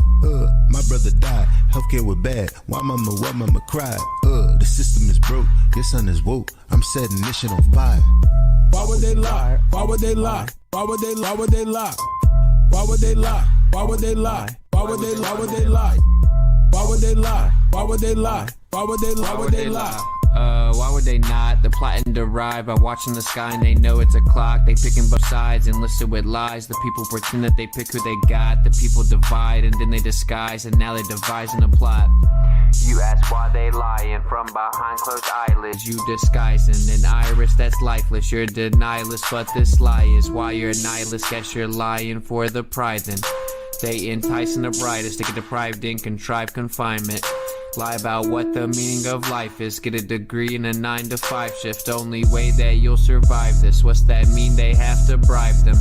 My brother died, healthcare was bad. Why mama cried? The system is broke, your son is woke. I'm setting this shit on fire. Why would they lie? Why would they lie? Why would they lie? Why would they lie? Why would they lie? Why would they lie? Why would they lie? Why would they lie? Why would they lie? Why would they lie? Why would they lie? Why would they lie? Why would they not? They're plotting to arrive by watching the sky and they know it's a clock. They picking both sides and listen with lies. The people pretend that they pick who they got. The people divide and then they disguise and now they're devising a plot. You ask why they lying from behind closed eyelids. You disguising an iris that's lifeless. You're denialist, but this lie is why you're a nihilist. Guess you're lying for the pride then. They enticing the brightest to get deprived in contrived confinement. Lie about what the meaning of life is. Get a degree in a 9 to 5 shift. Only way that you'll survive this. What's that mean? They have to bribe them.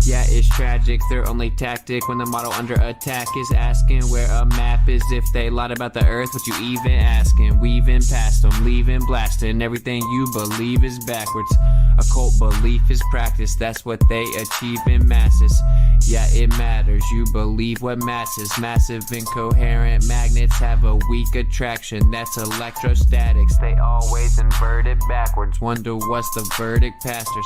Yeah, it's tragic, their only tactic when the model under attack is asking where a map is. If they lied about the earth, what you even asking? Weaving past them, leaving blasting. Everything you believe is backwards. Occult belief is practice, that's what they achieve in masses. Yeah, it matters, you believe what masses. Massive incoherent magnets have a weak attraction, that's electrostatics. They always invert it backwards, wonder what's the verdict, pastors.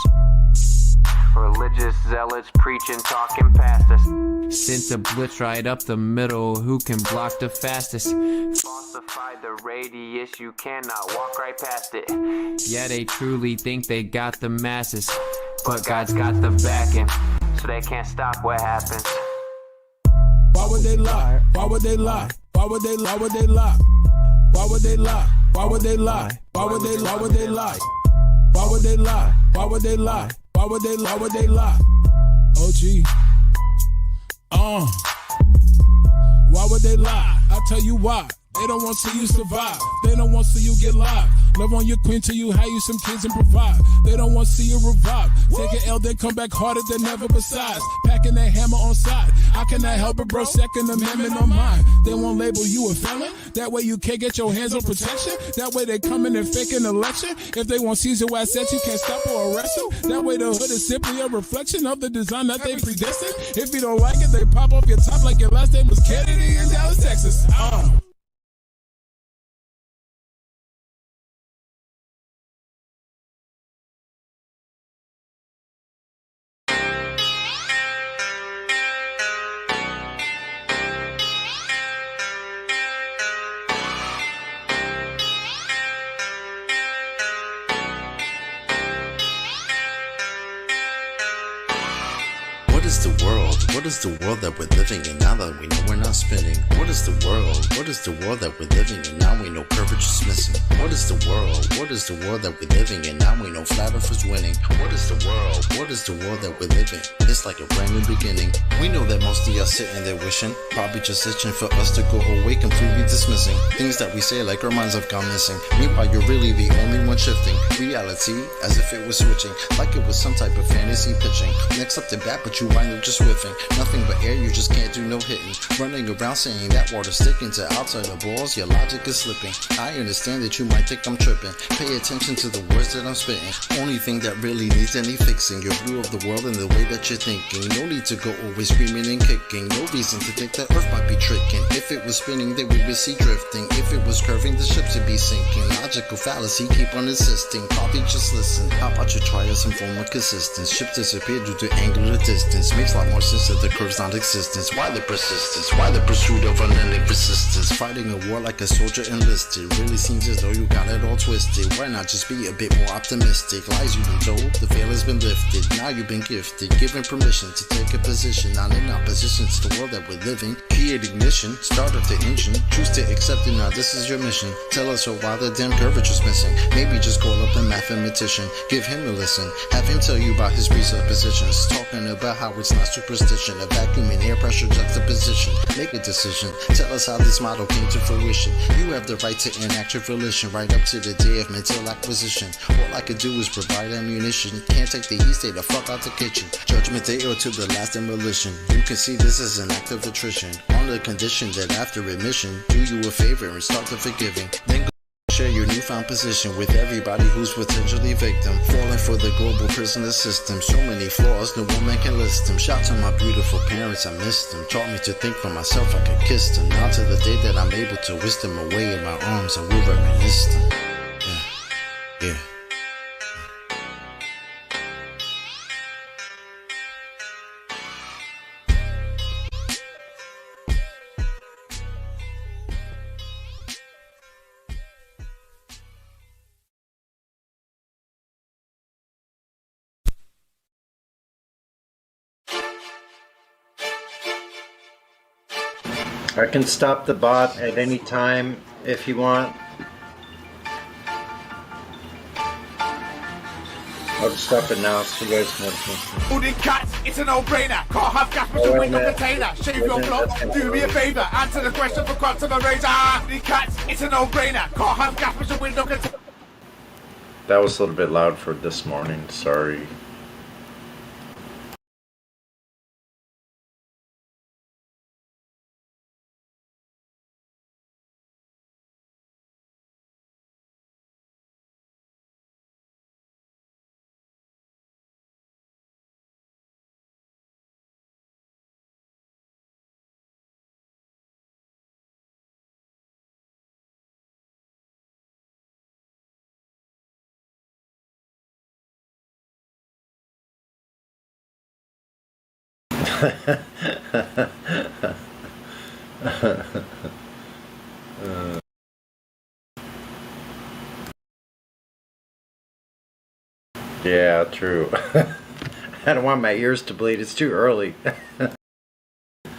Religious zealots preaching, talking past us. Sent a blitz right up the middle, who can block the fastest? Falsify the radius, you cannot walk right past it. Yeah, they truly think they got the masses, but God's got the backing, so they can't stop what happens. Why would they lie? Why would they lie? Why would they lie? Why would they lie? Why would they lie? Why would they lie? Why would they lie? Why would they lie? Why would they lie? Why would they lie? Why would they lie? Why would they lie? Oh gee. Why would they lie? I'll tell you why. They don't want to see you survive. They don't want to see you get live. Love on your queen till you hire you some kids and provide. They don't want to see you revive. Take an L, then come back harder than ever besides. Packing that hammer on side. I cannot help it, bro. Second Amendment on mine. They won't label you a felon. That way you can't get your hands on protection. That way they come in and fake an election. If they want Caesar assets, you can't stop or arrest them. That way the hood is simply a reflection of the design that they predestined. If you don't like it, they pop off your top like your last name was Kennedy in Dallas, Texas. What is the world? What is the world that we're living in now that we know we're not spinning? What is the world? What is the world that we're living in now we know courage is missing? What is the world? What is the world that we're living in now we know flat earth is winning? What is the world? What is the world that we're living? It's like a brand new beginning. We know that most of y'all sitting there wishing, probably just itching for us to go away, completely dismissing things that we say like our minds have gone missing. Meanwhile, you're really the only one shifting reality as if it was switching, like it was some type of fantasy pitching. Next up to bat, but you wind up just whiffing. Nothing but air, you just can't do no hitting. Running around saying that water's sticking to outside the balls, your logic is slipping. I understand that you might think I'm tripping. Pay attention to the words that I'm spitting. Only thing that really needs any fixing, your view of the world and the way that you're thinking. No need to go always screaming and kicking. No reason to think that Earth might be tricking. If it was spinning, then we would see drifting. If it was curving, the ships would be sinking. Logical fallacy, keep on insisting. Probably just listen. How about you try some form of consistence? Ships disappear due to angular distance. Makes a lot more sense that the curve's non-existence. Why the persistence? Why the pursuit of unending resistance? Fighting a war like a soldier enlisted. Really seems as though you got it all twisted. Why not just be a bit more optimistic? Lies you've been told, the veil has been lifted. Now you've been gifted, given permission to take a position, not in opposition to the world that we're living. Create ignition, start up the engine. Choose to accept it, now this is your mission. Tell us why the damn curvature's missing. Maybe just call up a mathematician, give him a listen. Have him tell you about his presuppositions. Talking about how it's not superstition, a vacuum and air pressure juxtaposition. Make a decision, tell us how this model came to fruition. You have the right to enact your volition, right up to the day of mental acquisition. All I could do is provide ammunition. Can't take the heat, stay the fuck out the kitchen. Judgment day or to the last demolition. You can see this as an act of attrition, on the condition that after admission, do you a favor and start the forgiving. Then share your newfound position with everybody who's potentially victim, falling for the global prisoner system. So many flaws, no woman can list them. Shout to my beautiful parents, I missed them. Taught me to think for myself, I could kiss them. Now to the day that I'm able to whisk them away in my arms, I will reminisce them. Yeah. I can stop the bot at any time if you want. I'll just stop it now so you guys can listen. Holding cats, it's a no-brainer. Can't have gas with a window container. Shave your block, do me a favour. Answer the question for quantum eraser. Holding cats, it's a no-brainer. Can't have gas with a window container. That was a little bit loud for this morning, sorry. Yeah, true. I don't want my ears to bleed. It's too early.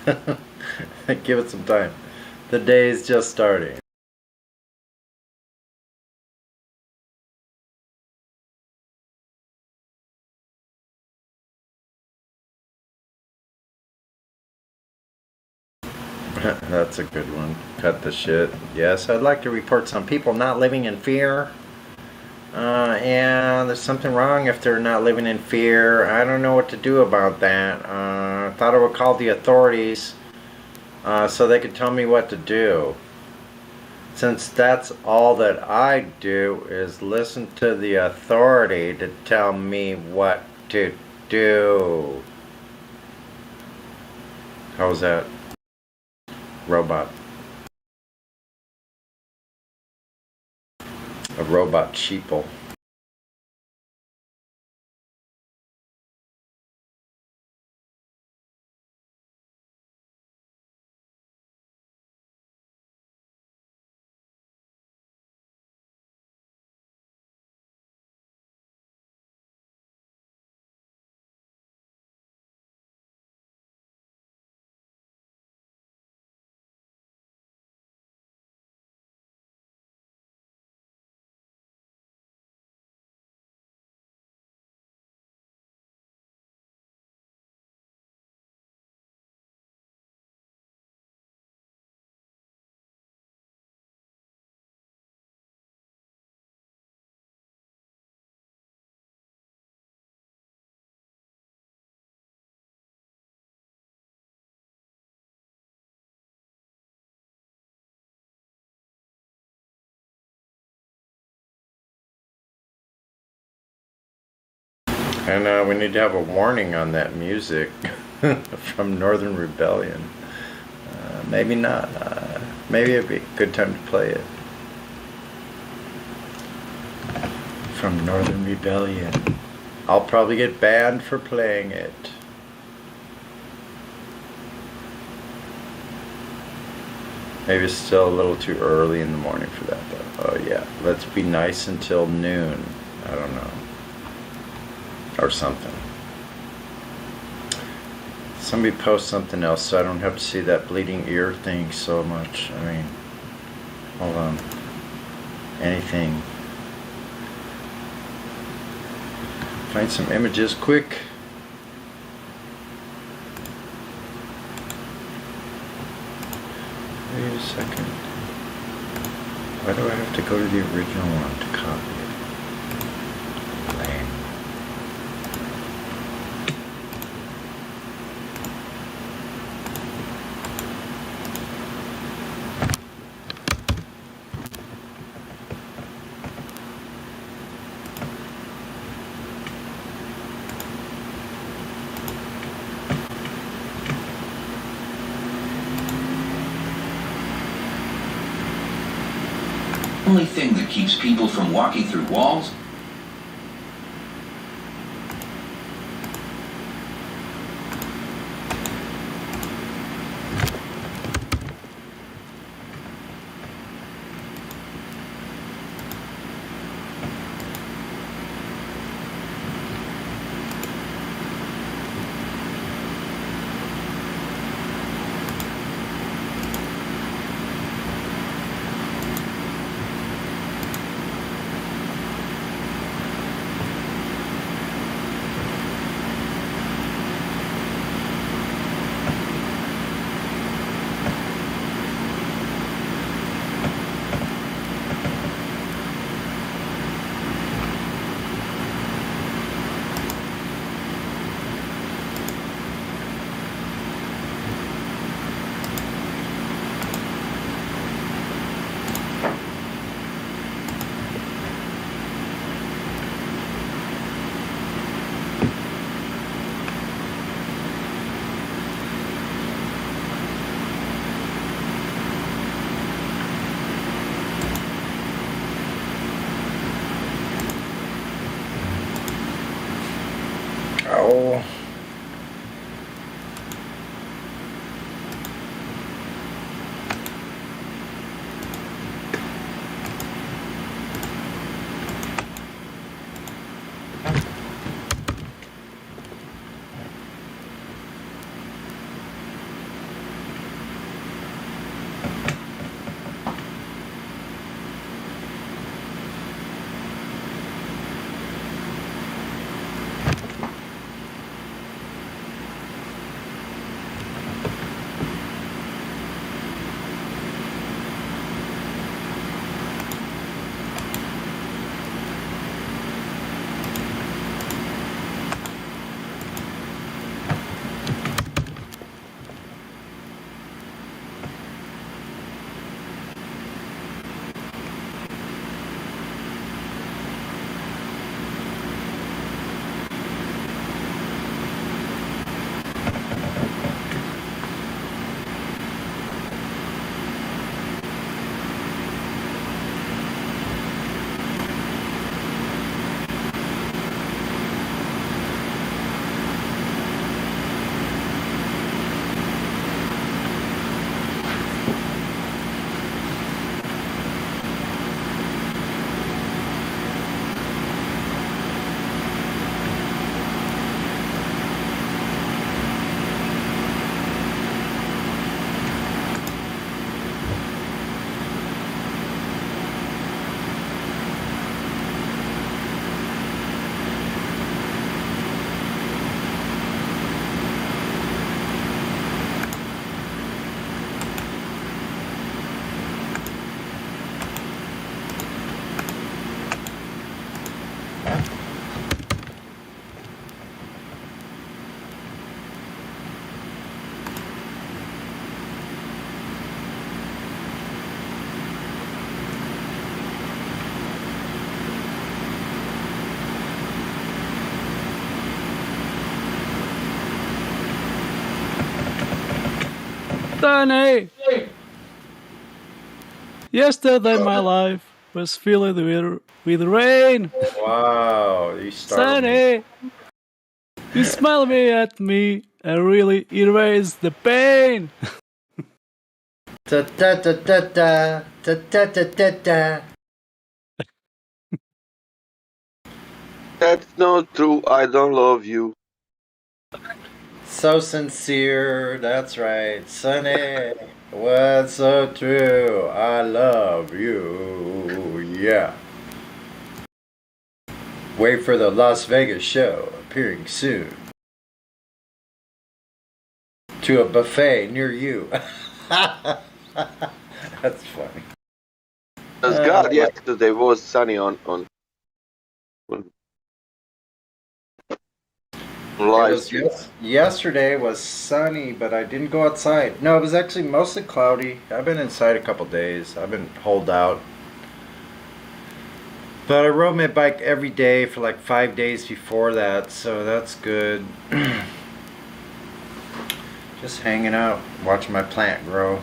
Give it some time. The day is just starting. That's a good one. Cut the shit. Yes, I'd like to report some people not living in fear. And there's something wrong if they're not living in fear. I don't know what to do about that. I thought I would call the authorities so they could tell me what to do. Since that's all that I do is listen to the authority to tell me what to do. How's that? Robot. A robot sheeple. And we need to have a warning on that music from Northern Rebellion. Maybe not. Maybe it'd be a good time to play it. From Northern Rebellion. I'll probably get banned for playing it. Maybe it's still a little too early in the morning for that though. Oh yeah, let's be nice until noon. I don't know. Or something. Somebody post something else so I don't have to see that bleeding ear thing so much. I mean, hold on. Anything. Find some images quick. Wait a second. Why do I have to go to the original one to copy it? Lame. Only thing that keeps people from walking through walls? Sunny! Yesterday my life was filled with rain. Wow, you started me. Sunny! You smile me at me and really erase the pain. Da da da da da da da da da da. That's not true. I don't love you. So sincere, that's right. Sonny, what's so true? I love you. Yeah. Wait for the Las Vegas show, appearing soon. To a buffet near you. That's funny. As God yesterday was sunny on live. Yesterday was sunny, but I didn't go outside. No, it was actually mostly cloudy. I've been inside a couple days. I've been holed out. But I rode my bike every day for like 5 days before that, so that's good. Just hanging out, watching my plant grow.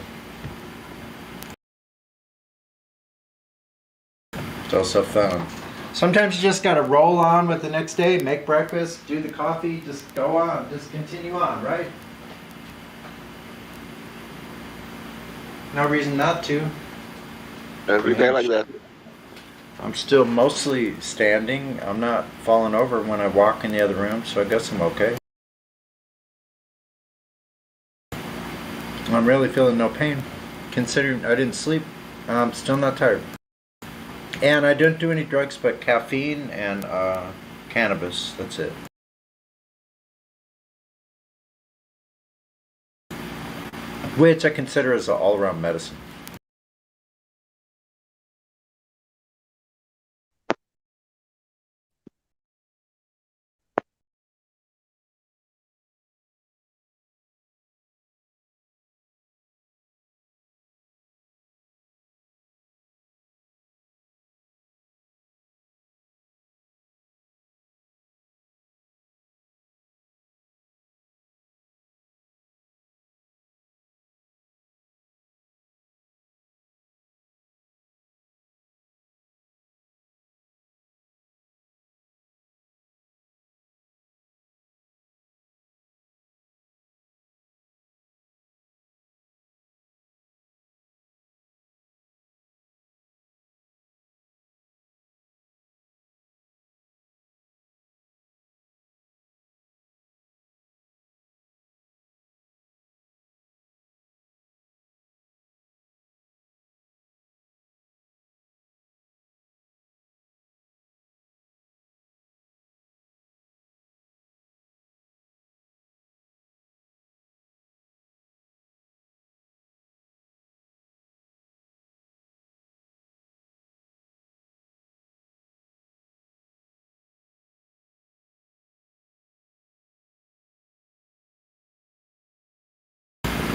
It's also fun. Sometimes you just gotta roll on with the next day, make breakfast, do the coffee, just go on, just continue on, right? No reason not to. Every day like that. I'm still mostly standing. I'm not falling over when I walk in the other room, so I guess I'm okay. I'm really feeling no pain, considering I didn't sleep. I'm still not tired. And I don't do any drugs but caffeine and cannabis. That's it. Which I consider as an all-around medicine.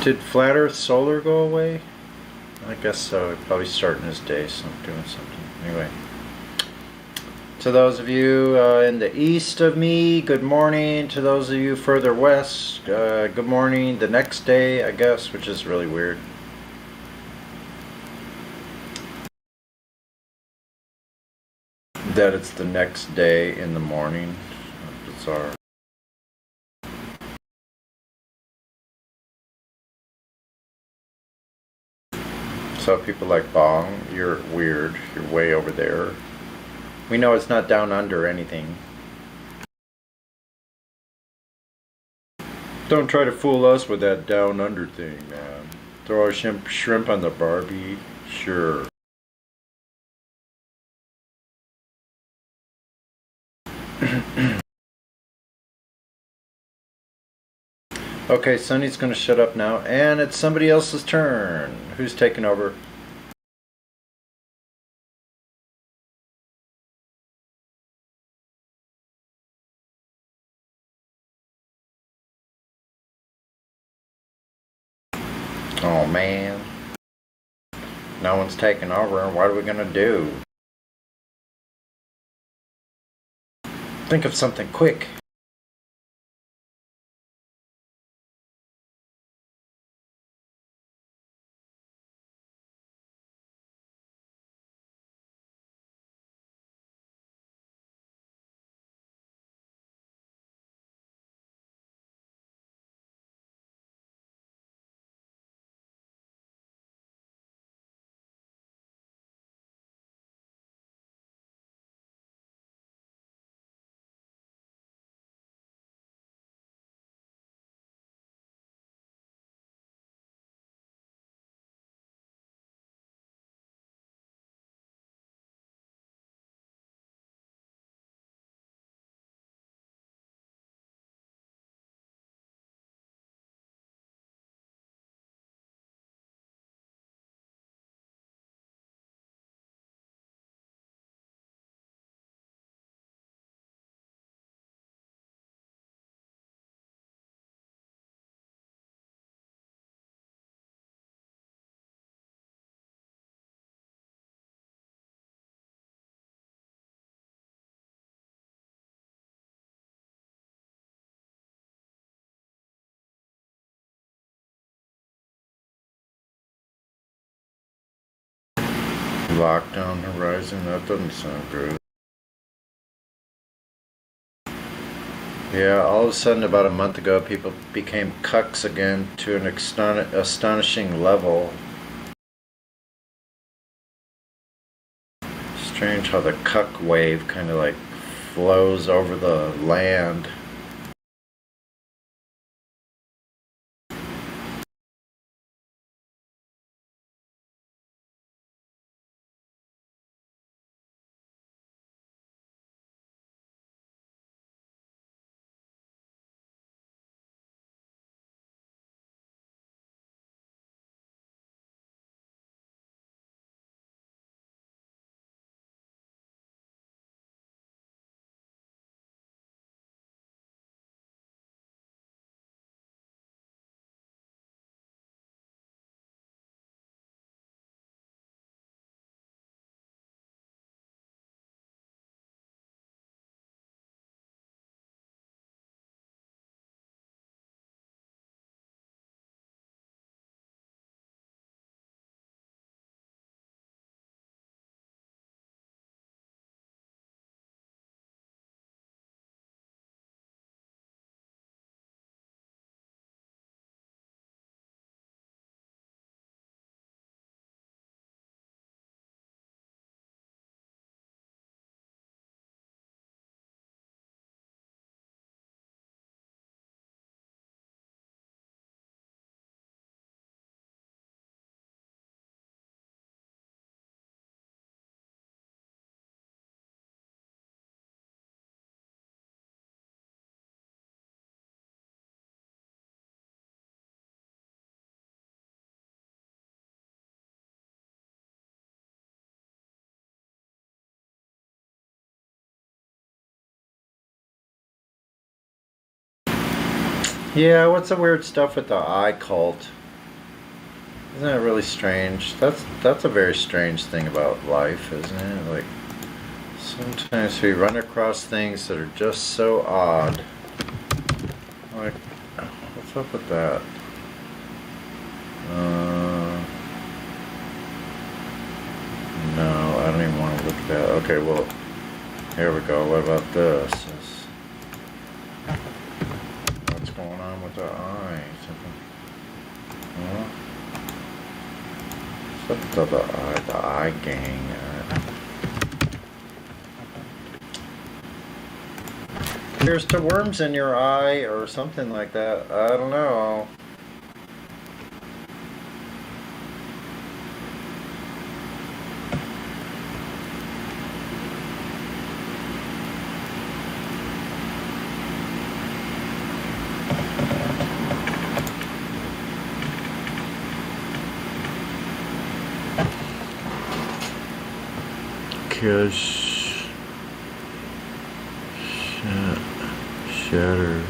Did Flat Earth Solar go away? I guess so. Probably starting his day, so I'm doing something. Anyway. To those of you in the east of me, good morning. To those of you further west, good morning. The next day, I guess, which is really weird. That it's the next day in the morning. Bizarre. So people like Bong, you're weird. You're way over there. We know it's not down under anything. Don't try to fool us with that down under thing, man. Throw a shrimp on the Barbie? Sure. Okay, Sonny's gonna shut up now, and it's somebody else's turn. Who's taking over? Oh man. No one's taking over. What are we gonna do? Think of something quick. Lockdown Horizon, that doesn't sound good. Yeah, all of a sudden about a month ago people became cucks again to an astonishing level. Strange how the cuck wave kind of like flows over the land. Yeah, what's the weird stuff with the eye cult? Isn't that really strange? That's a very strange thing about life, isn't it? Like, sometimes we run across things that are just so odd. Like, what's up with that? No, I don't even want to look at that. Okay, well, here we go. What about this? What's going on with the eye? Something. What's up with the eye gang? Here's to worms in your eye or something like that. I don't know. Shatter,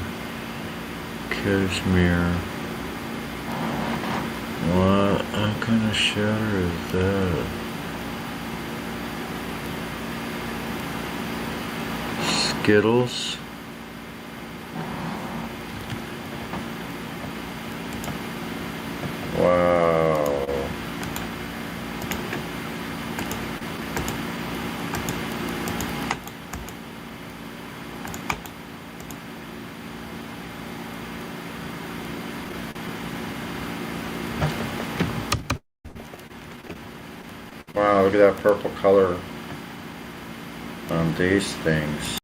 Cashmere. What kind of shatter is that? Skittles. Wow. Wow, look at that purple color on these things.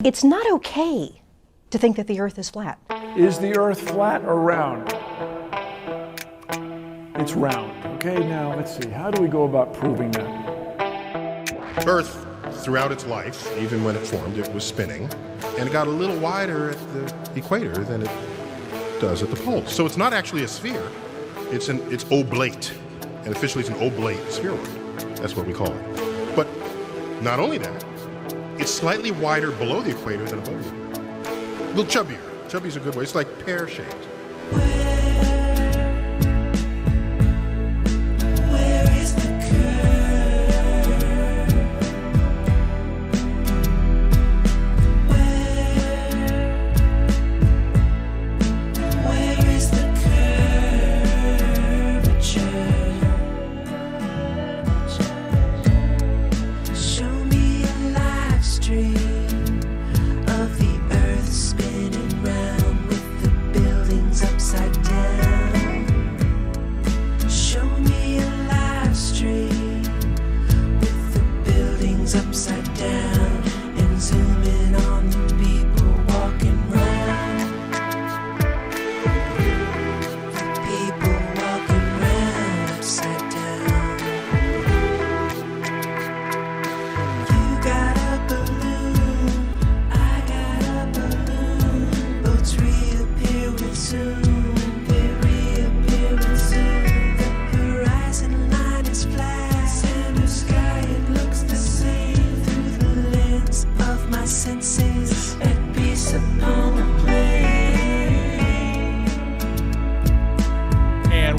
It's not okay to think that the Earth is flat. Is the Earth flat or round? It's round. Okay, now let's see. How do we go about proving that? Earth, throughout its life, even when it formed, it was spinning, and it got a little wider at the equator than it does at the poles. So it's not actually a sphere. It's oblate, and officially it's an oblate spheroid. That's what we call it. But not only that, it's slightly wider below the equator than above it. A little chubbier. Chubby's a good way. It's like pear-shaped.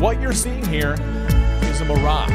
What you're seeing here is a mirage.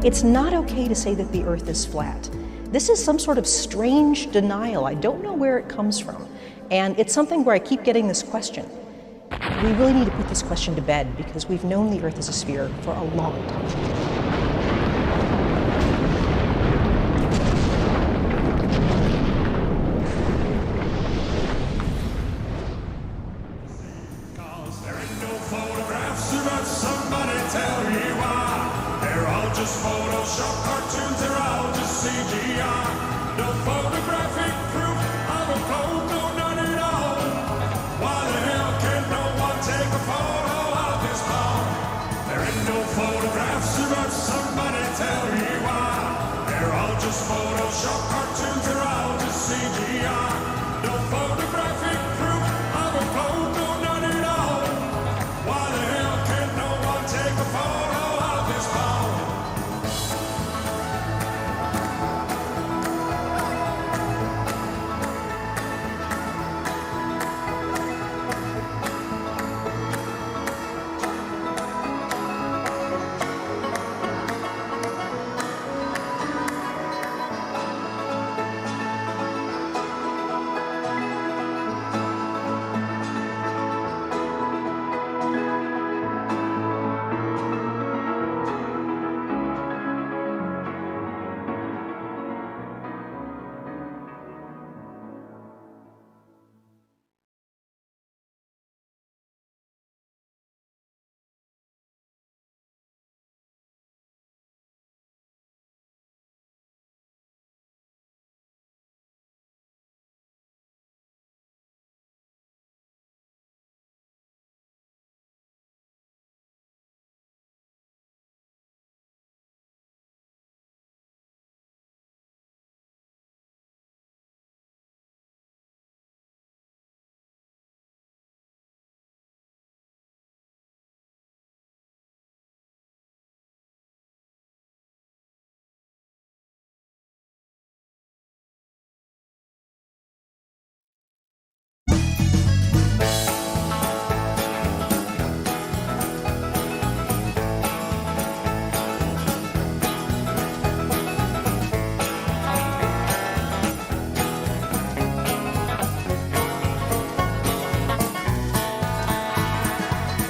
It's not okay to say that the Earth is flat. This is some sort of strange denial. I don't know where it comes from. And it's something where I keep getting this question. We really need to put this question to bed because we've known the Earth is a sphere for a long time. just Photoshop cartoons, they're all just CGI. No photographic proof of a code, no none at all. Why the hell can no one take a photo of this ball? There ain't no photographs, but somebody tell me why. They're all just Photoshop cartoons, they're all just CGI. No photographic proof of a code, no none at all. Why the hell can no one take a photo of this ball?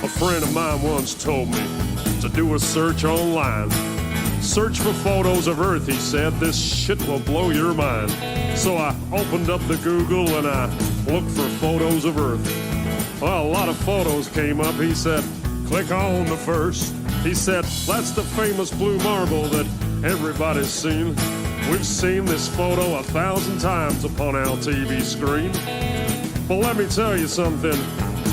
A friend of mine once told me to do a search online. Search for photos of Earth, he said. This shit will blow your mind. So I opened up the Google and I looked for photos of Earth. Well, a lot of photos came up. He said, click on the first. He said, that's the famous blue marble that everybody's seen. We've seen this photo 1,000 times upon our TV screen. But let me tell you something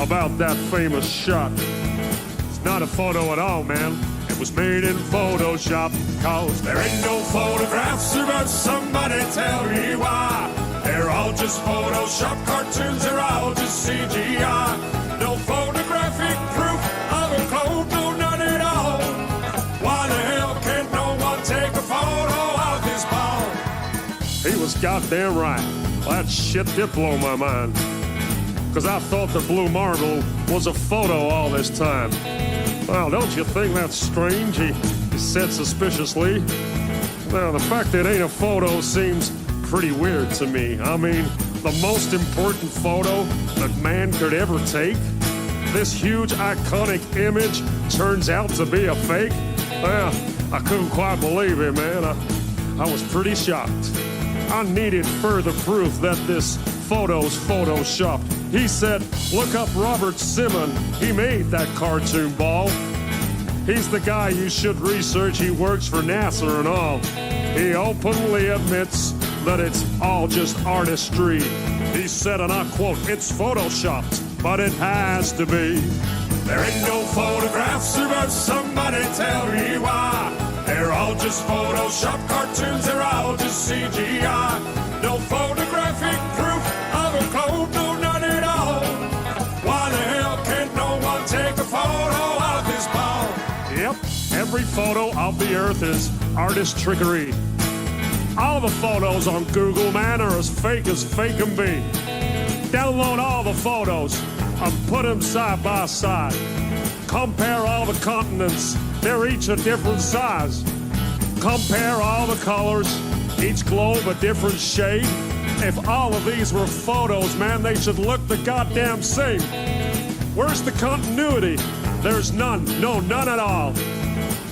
about that famous shot. It's not a photo at all, man. It was made in Photoshop. Cause there ain't no photographs, but somebody tell me why. They're all just Photoshop cartoons, they're all just CGI. No photographic proof of a code, no none at all. Why the hell can't no one take a photo of this ball? He was goddamn right. That shit did blow my mind. Cause I thought the blue marble was a photo all this time. Well, don't you think that's strange? He said suspiciously. Now, the fact that it ain't a photo seems pretty weird to me. I mean, the most important photo that man could ever take? This huge, iconic image turns out to be a fake? Well, I couldn't quite believe it, man. I was pretty shocked. I needed further proof that this photo's photoshopped. He said, look up Robert Simon. He made that cartoon ball. He's the guy you should research. He works for NASA and all. He openly admits that it's all just artistry. He said, and I quote, it's photoshopped, but it has to be. There ain't no photographs, but somebody tell me why. They're all just Photoshop cartoons, they're all just CGI. No photographic proof of a code, no none at all. Why the hell can't no one take a photo of this ball? Yep, every photo of the Earth is artist trickery. All the photos on Google, man, are as fake can be. Download all the photos and put them side by side. Compare all the continents, they're each a different size. Compare all the colors, each globe a different shade. If all of these were photos, man, they should look the goddamn same. Where's the continuity? There's none, no, none at all.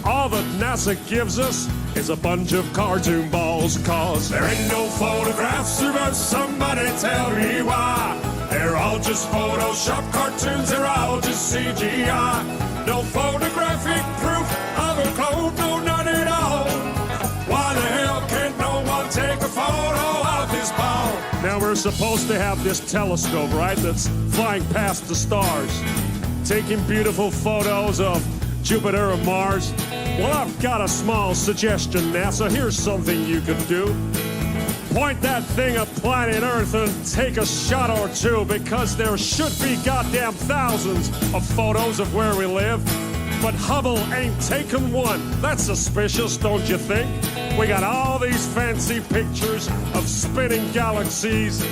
All that NASA gives us is a bunch of cartoon balls, cause there ain't no photographs, but somebody tell me why. They're all just Photoshop cartoons, they're all just CGI. No photographic proof of a code, no none at all. we're supposed to have this telescope, right, that's flying past the stars, taking beautiful photos of Jupiter and Mars. Well, I've got a small suggestion, NASA. Here's something you could do. Point that thing at planet Earth and take a shot or two, because there should be goddamn thousands of photos of where we live. But Hubble ain't taken one. That's suspicious, don't you think? We got all these fancy pictures of spinning galaxies,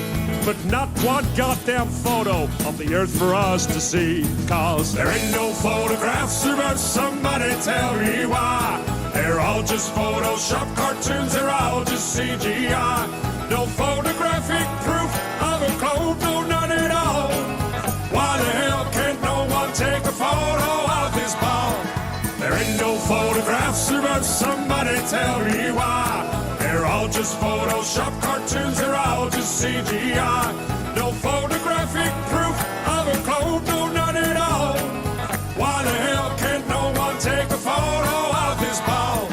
but not one goddamn photo of the Earth for us to see. Cause there ain't no photographs, but somebody tell me why. They're all just Photoshop cartoons, they're all just CGI. No photographic proof of a globe, no none at all. Why the hell can't no one take a photo of this ball? There ain't no photographs, but somebody tell me why. They're all just Photoshop cartoons, they're all just CGI. No photographic proof of a globe, no none at all. Why the hell can't no one take a photo of this ball?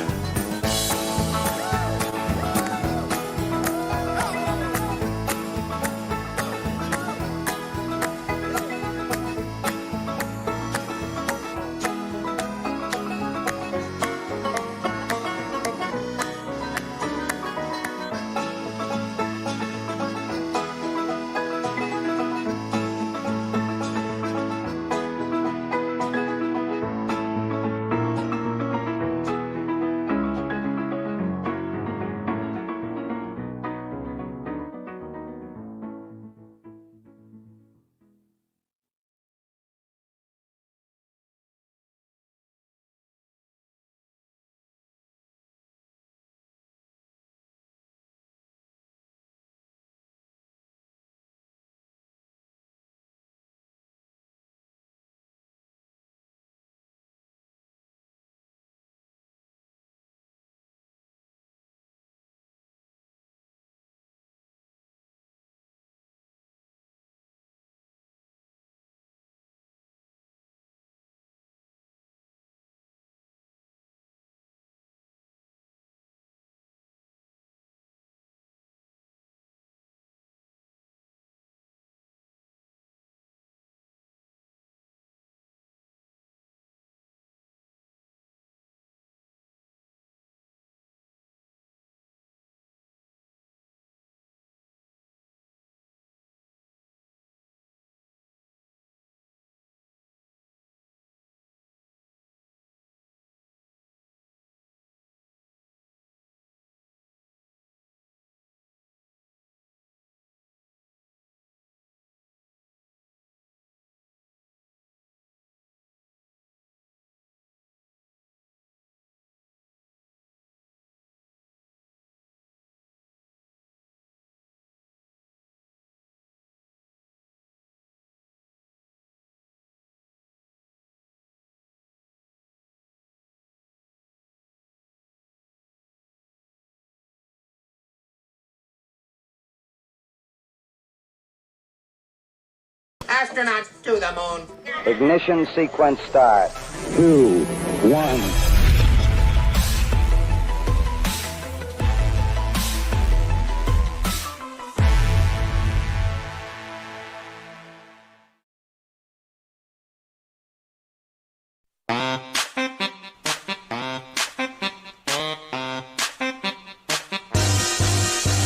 Astronauts to the moon. Ignition sequence start. 2, 1.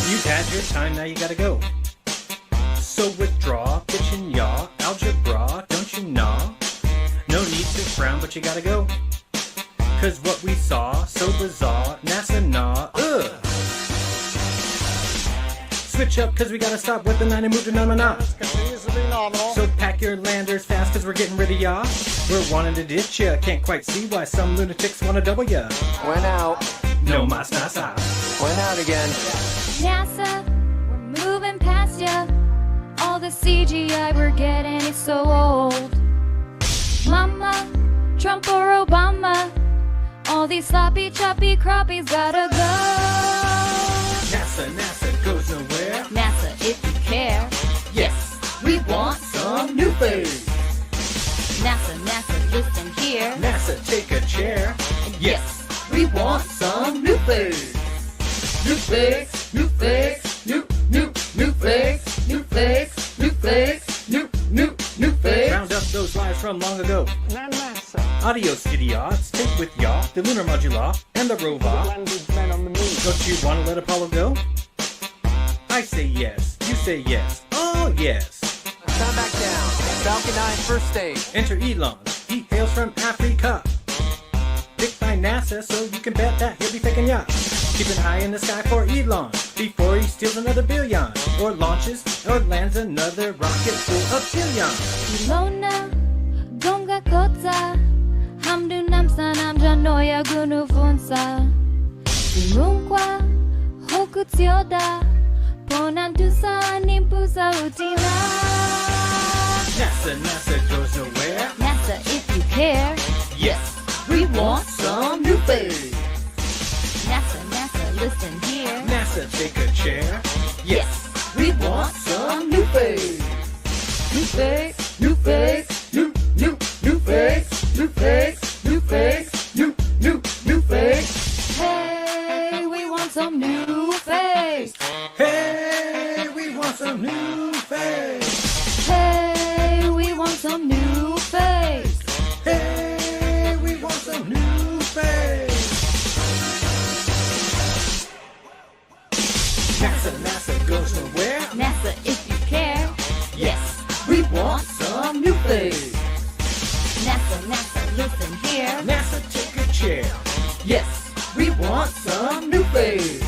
You've had your time, now you gotta go. So withdraw, bitch and yaw, algebra, don't you gnaw? No need to frown, but you gotta go. Cause what we saw, so bizarre, NASA nah, ugh. Switch up, cause we gotta stop with the 9 and move to phenomena. So pack your landers fast, cause we're getting rid of ya. We're wanting to ditch ya, can't quite see why some lunatics wanna double ya. Went out. No mas NASA. Went out again. NASA, we're moving past ya. All the CGI we're getting is so old. Mama, Trump or Obama, all these sloppy, choppy crappies gotta go. NASA goes nowhere. NASA, if you care. Yes, we want some new face. NASA, listen here. NASA, take a chair. Yes, we want some new face. New face, new face, new face. from long ago. Adios, idiots. Take with ya the lunar modula and the rover. Don't you want to let Apollo go? I say yes. You say yes. Oh, yes. Come back down. Falcon 9, first stage. Enter Elon. He hails from Africa. Picked by NASA, so you can bet that he'll be faking ya. Keep an eye in the sky for Elon before he steals another billion, or launches or lands another rocket full of billion. Ilona, gonga kota, hamdu namsa namja noya gunu funsa. Imunkwa, hoku tioda, ponan tusa nimpusa utina. NASA goes nowhere. NASA, if you care. Yes, we want some new face. NASA, listen here. NASA, take a chair. Yes, we want some new face. New face, new face, new face, new face, new face, new face. Hey, we want some new face. Hey, we want some new face. Hey, we want some new face. Hey, we want some new face. NASA goes nowhere. NASA, if you care. Yes, we want some new face. NASA, listen here. NASA, take a chair. Yes, we want some new face.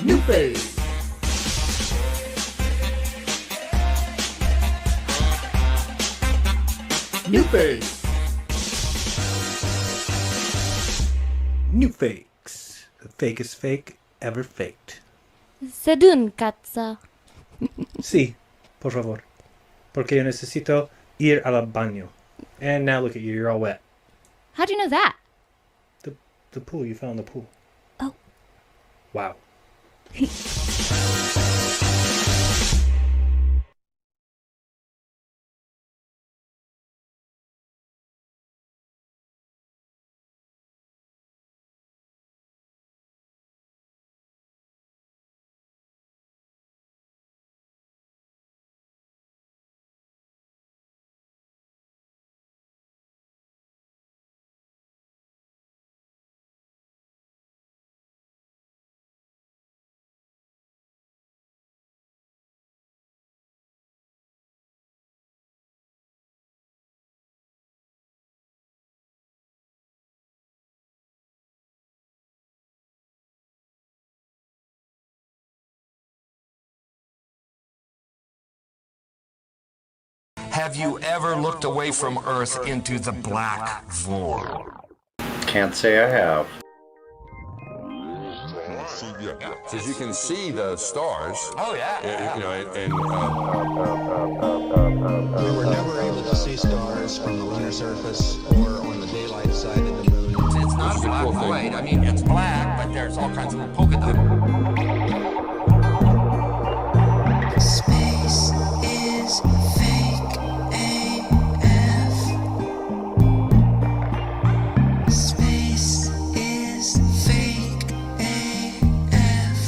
New face. New face. New fakes. The fakest fake ever faked. Sedun katsa. Sí, por favor. Porque yo necesito ir al baño. And now look at you, you're all wet. How'd you know that? The pool, you fell in the pool. Oh. Wow. Have you ever looked away from Earth into the black void? Can't say I have. Because you can see the stars. Oh yeah. You know, and we were never able to see stars from the lunar surface or on the daylight side of the moon. It's not a black void. I mean, it's black, but there's all kinds of little polka dots. Space is fake AF. Space is fake AF.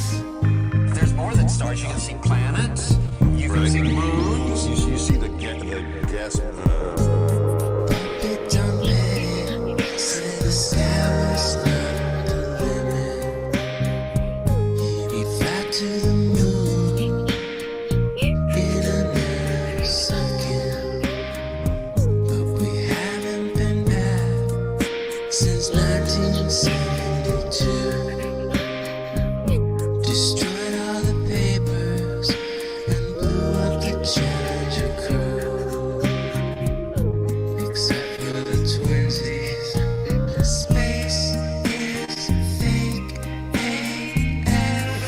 There's more than stars. You can see planets. You can see moons. You see the gas. But don't let it say the sky was not the limit. You fly to the moon in another second. But we haven't been back since 1972. Destroyed all the papers and blew up the Challenger crew. Except for the twinsies. Space is fake AF.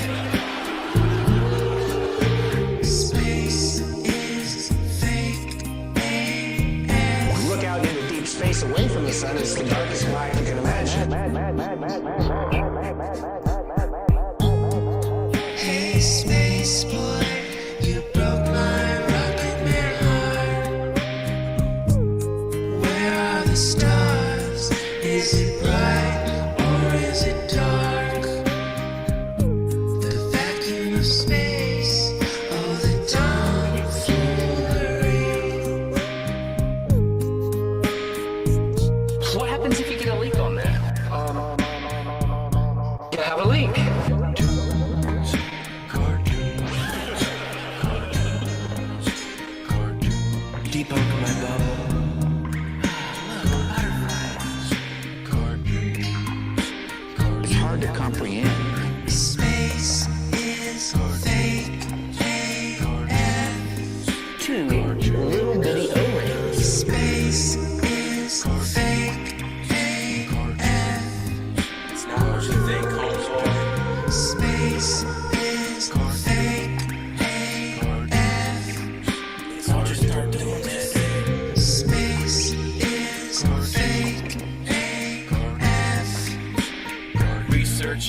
Space is fake AF. Look out into deep space away from the sun, it's the darkest light you can imagine. Hey, space boy, you broke my rocket man heart. Where are the stars? Is it bright or is it dark? The vacuum of space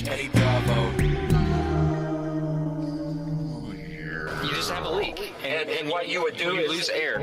Eddie Bravo. You just have a leak, and what you would do is lose air.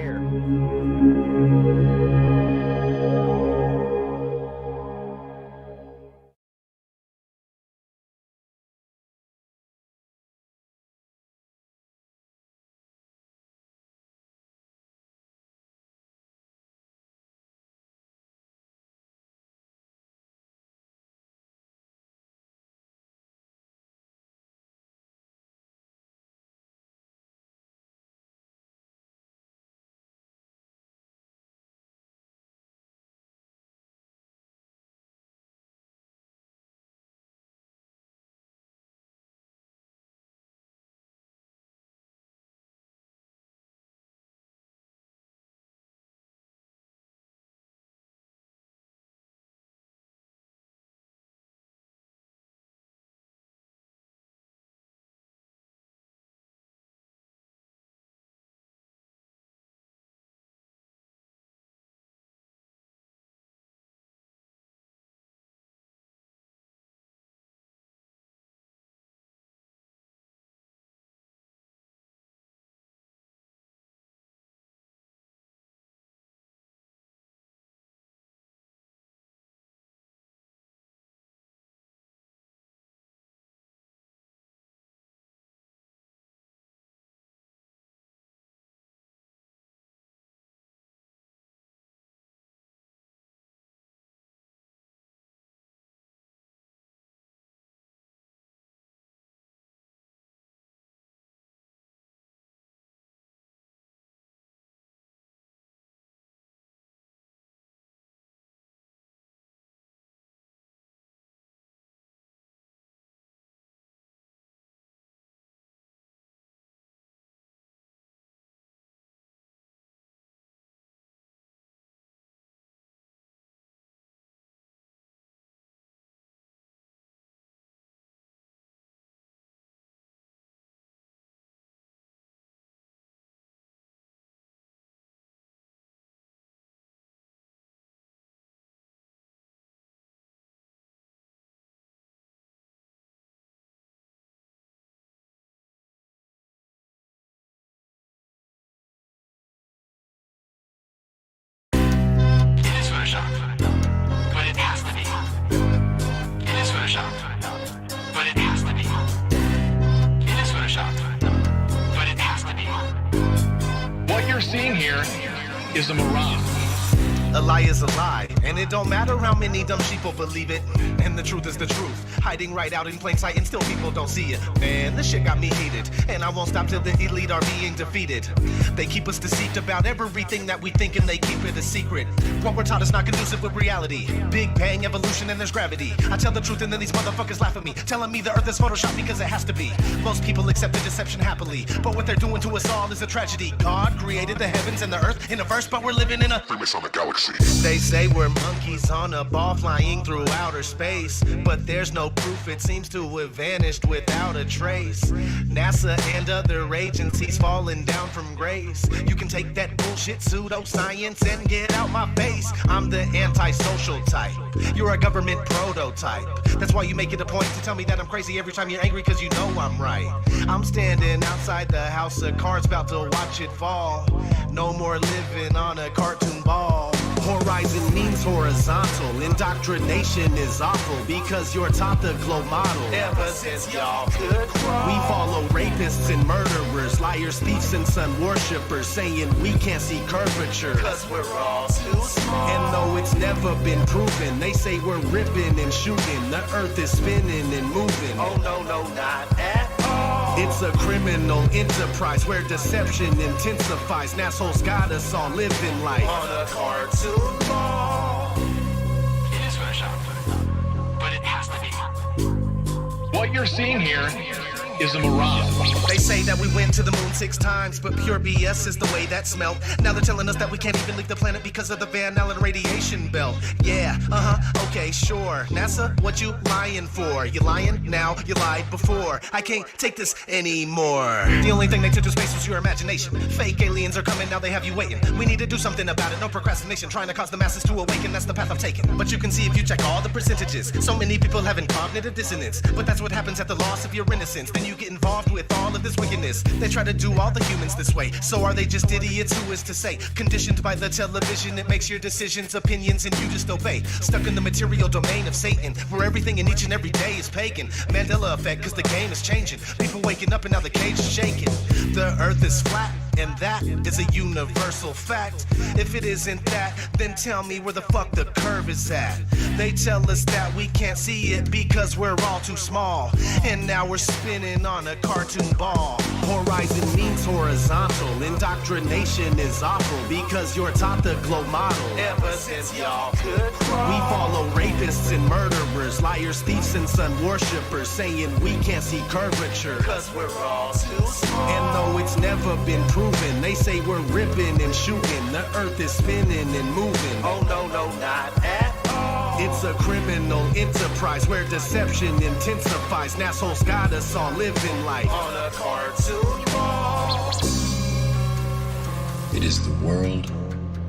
What you're seeing here is a mirage. A lie is a lie, and it don't matter how many dumb sheeple believe it. And the truth is the truth, hiding right out in plain sight, and still people don't see it. Man, this shit got me heated, and I won't stop till the elite are being defeated. They keep us deceived about everything that we think, and they keep it a secret. What we're taught is not conducive with reality. Big bang, evolution, and there's gravity. I tell the truth, and then these motherfuckers laugh at me, telling me the earth is photoshopped because it has to be. Most people accept the deception happily, but what they're doing to us all is a tragedy. God created the heavens and the earth in a verse, but we're living in a Freemasonic galaxy. They say we're monkeys on a ball flying through outer space, but there's no proof, it seems to have vanished without a trace. NASA and other agencies falling down from grace. You can take that bullshit pseudoscience and get out my face. I'm the antisocial type, you're a government prototype. That's why you make it a point to tell me that I'm crazy every time you're angry, cause you know I'm right. I'm standing outside the house of cards about to watch it fall. No more living on a cartoon ball. Horizon means horizontal. Indoctrination is awful because you're taught the globe model. Ever since y'all could crawl, we follow rapists and murderers, liars, thieves, and sun worshippers, saying we can't see curvature cause we're all too small. And though it's never been proven, they say we're ripping and shooting. The earth is spinning and moving. Oh no, no, not at all. It's a criminal enterprise where deception intensifies. And assholes got us all living life on a cartoon ball. It is photoshopped, but it has to be. What you're seeing here is a mirage. They say that we went to the moon 6 times, but pure BS is the way that smelled. Now they're telling us that we can't even leave the planet because of the Van Allen radiation belt. Yeah, okay, sure. NASA, what you lying for? You lying now, you lied before. I can't take this anymore. The only thing they took to space was your imagination. Fake aliens are coming, now they have you waiting. We need to do something about it, no procrastination. Trying to cause the masses to awaken, that's the path I've taken. But you can see if you check all the percentages. So many people having cognitive dissonance. But that's what happens at the loss of your innocence. Then you get involved with all of this wickedness. They try to do all the humans this way. So are they just idiots? Who is to say? Conditioned by the television, it makes your decisions, opinions, and you just obey. Stuck in the material domain of Satan, where everything in each and every day is pagan. Mandela effect, cause the game is changing. People waking up and now the cage is shaking. The earth is flat, and that is a universal fact. If it isn't that, then tell me where the fuck the curve is at. They tell us that we can't see it because we're all too small. And now we're spinning on a cartoon ball. Horizon means horizontal. Indoctrination is awful because you're taught the globe model. Ever since y'all could crawl. We follow rapists and murderers, liars, thieves, and sun worshippers, saying we can't see curvature cause we're all too small. And though it's never been proven, they say we're ripping and shooting. The earth is spinning and moving. Oh no, no, not at all. It's a criminal enterprise where deception intensifies. Assholes got us all living life on a cartoon ball. It is the world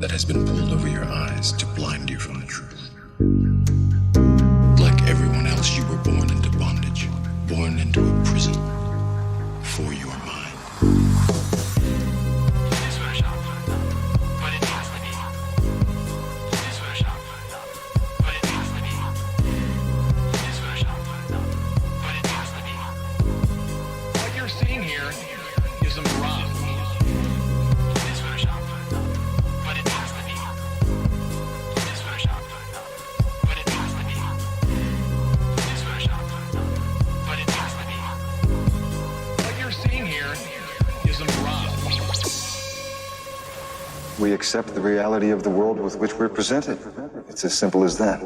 that has been pulled over your eyes to blind you from the truth. Like everyone else, you were born into bondage, born into a prison for your mind. What you're seeing here is a mirage. What you're seeing here is a mirage. We accept the reality of the world with which we're presented. It's as simple as that.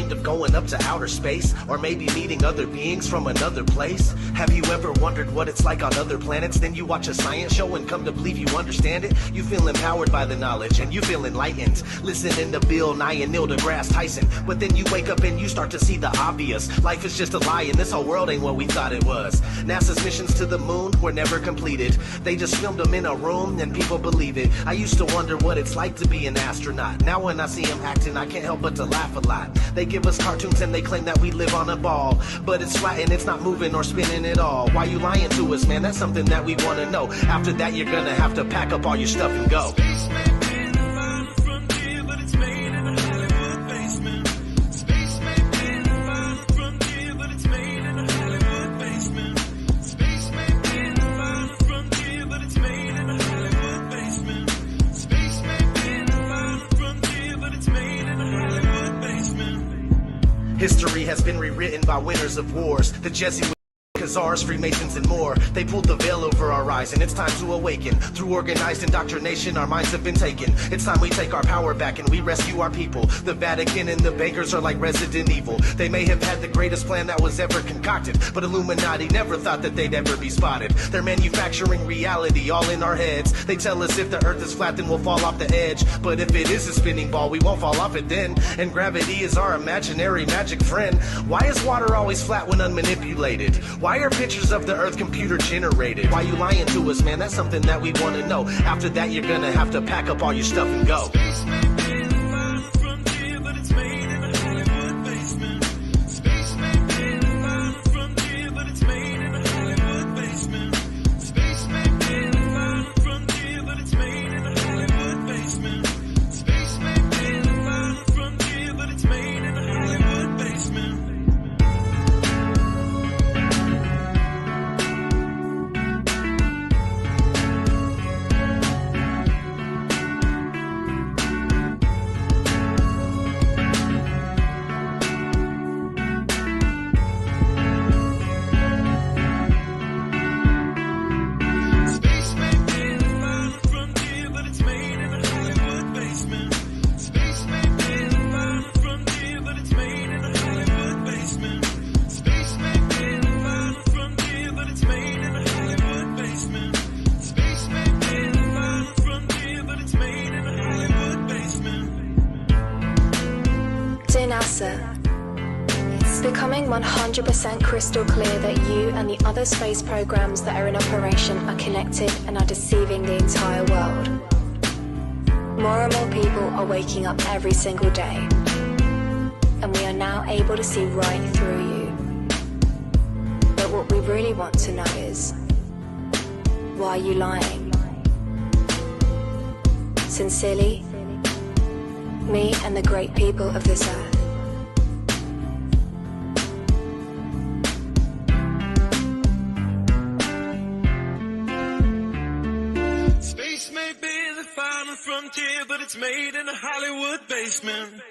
dreamed of going up to outer space? Or maybe meeting other beings from another place? Have you ever wondered what it's like on other planets? Then you watch a science show and come to believe you understand it? You feel empowered by the knowledge and you feel enlightened, listening to Bill Nye and Neil deGrasse Tyson. But then you wake up and you start to see the obvious. Life is just a lie and this whole world ain't what we thought it was. NASA's missions to the moon were never completed. They just filmed them in a room and people believe it. I used to wonder what it's like to be an astronaut. Now when I see them acting, I can't help but to laugh a lot. They give us cartoons and they claim that we live on a ball, but it's flat and it's not moving or spinning at all. Why you lying to us, man? That's something that we want to know. After that, you're gonna have to pack up all your stuff and go. History has been rewritten by winners of wars. The Jesuits, Khazars, Freemasons, and more. They pulled the veil over our eyes, and it's time to awaken. Through organized indoctrination, our minds have been taken. It's time we take our power back and we rescue our people. The Vatican and the bankers are like Resident Evil. They may have had the greatest plan that was ever concocted, but Illuminati never thought that they'd ever be spotted. They're manufacturing reality all in our heads. They tell us if the earth is flat, then we'll fall off the edge. But if it is a spinning ball, we won't fall off it then. And gravity is our imaginary magic friend. Why is water always flat when unmanipulated? Why are pictures of the earth computer generated? Why you lying to us, man? That's something that we want to know. After that, you're gonna have to pack up all your stuff and go. It's becoming 100% crystal clear that you and the other space programs that are in operation are connected and are deceiving the entire world. More and more people are waking up every single day, and we are now able to see right through you. But what we really want to know is, why are you lying? Sincerely, me and the great people of this earth. Space may be the final frontier, but it's made in a Hollywood basement.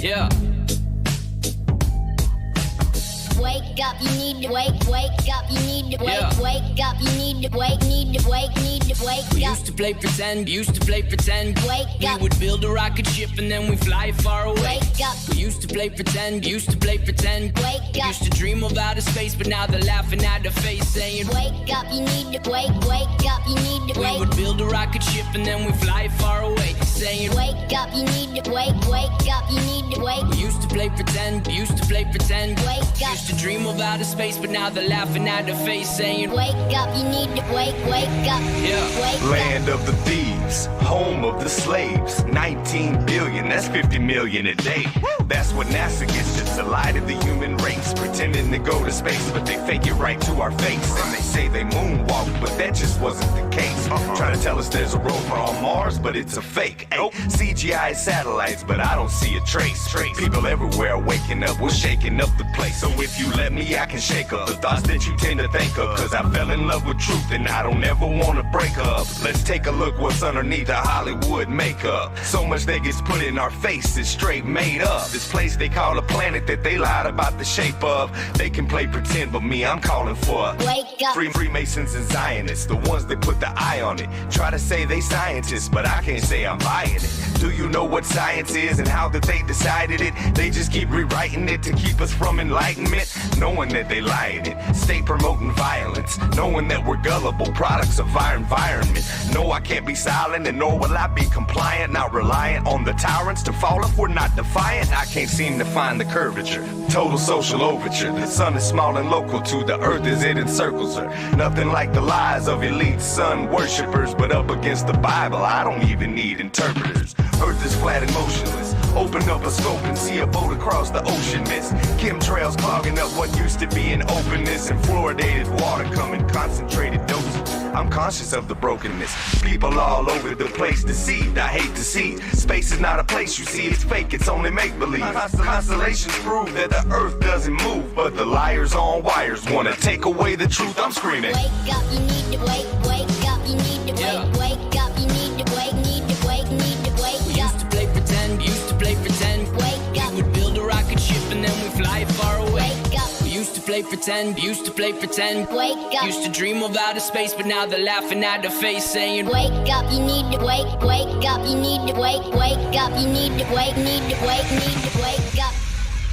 Yeah. Wake up, you need to wake up, you need to wake up, you need to wake up. We used to play pretend, Wake we up. would build a rocket ship and then we fly far away. Wake up. We used to play pretend, Wake we up. used to dream of outer space, but now they're laughing at the face saying, Wake up, you need to wake up, you need to we wake would build a rocket ship and then we fly far away. saying, wake up, you need to wake up, you need to wake. We used to play pretend, wake up. Used to dream of outer space, but now they're laughing at the face, saying, wake up, you need to wake up. Yeah. Wake Land up. of the thieves, home of the slaves. 19 billion, that's 50 million a day. That's what NASA gets, just a lie to the human race. Pretending to go to space, but they fake it right to our face. And they say they moonwalk, but that just wasn't the case. Trying to tell us there's a rover on Mars, but it's a fake. Ay, CGI satellites, but I don't see a trace. People everywhere waking up, we're shaking up the place. So if you let me, I can shake up the thoughts that you tend to think of. Cause I fell in love with truth and I don't ever wanna break up. Let's take a look what's underneath the Hollywood makeup. So much that gets put in our face is straight made up. This place they call a planet that they lied about the shape of. They can play pretend, but me, I'm calling for wake up. Freemasons and Zionists, the ones that put the eye on it. Try to say they scientists, but I can't say I'm buying it. Do you know what science is and how that they decided it? They just keep rewriting it to keep us from enlightenment. Knowing that they lying it, stay promoting violence. Knowing that we're gullible products of our environment. No, I can't be silent and nor will I be compliant. Not reliant on the tyrants to fall if we're not defiant. I can't seem to find the curvature. Total social overture. The sun is small and local to the earth as it encircles her. Nothing like the lies of elite sun worshippers, but up against the Bible, I don't even need interpreters. Earth is flat and motionless. Open up a scope and see a boat across the ocean mist. Chemtrails clogging up what used to be an openness, and fluoridated water come in concentrated doses. I'm conscious of the brokenness. People all over the place deceived. I hate to see. Space is not a place you see. It's fake. It's only make-believe. Constellations prove that the earth doesn't move, but the liars on wires wanna take away the truth. I'm screaming. Wake up, you need to wake up, you need to wake up, you need to wake, need to wake, need to wake we up. Used to play pretend, wake up. We would build a rocket ship and then we fly far away. Wake up. We used to play pretend, wake up. Used to dream of outer space, but now they're laughing at the face, saying, wake up, you need to wake up, you need to wake up, you need to wake, need to wake, need to wake up.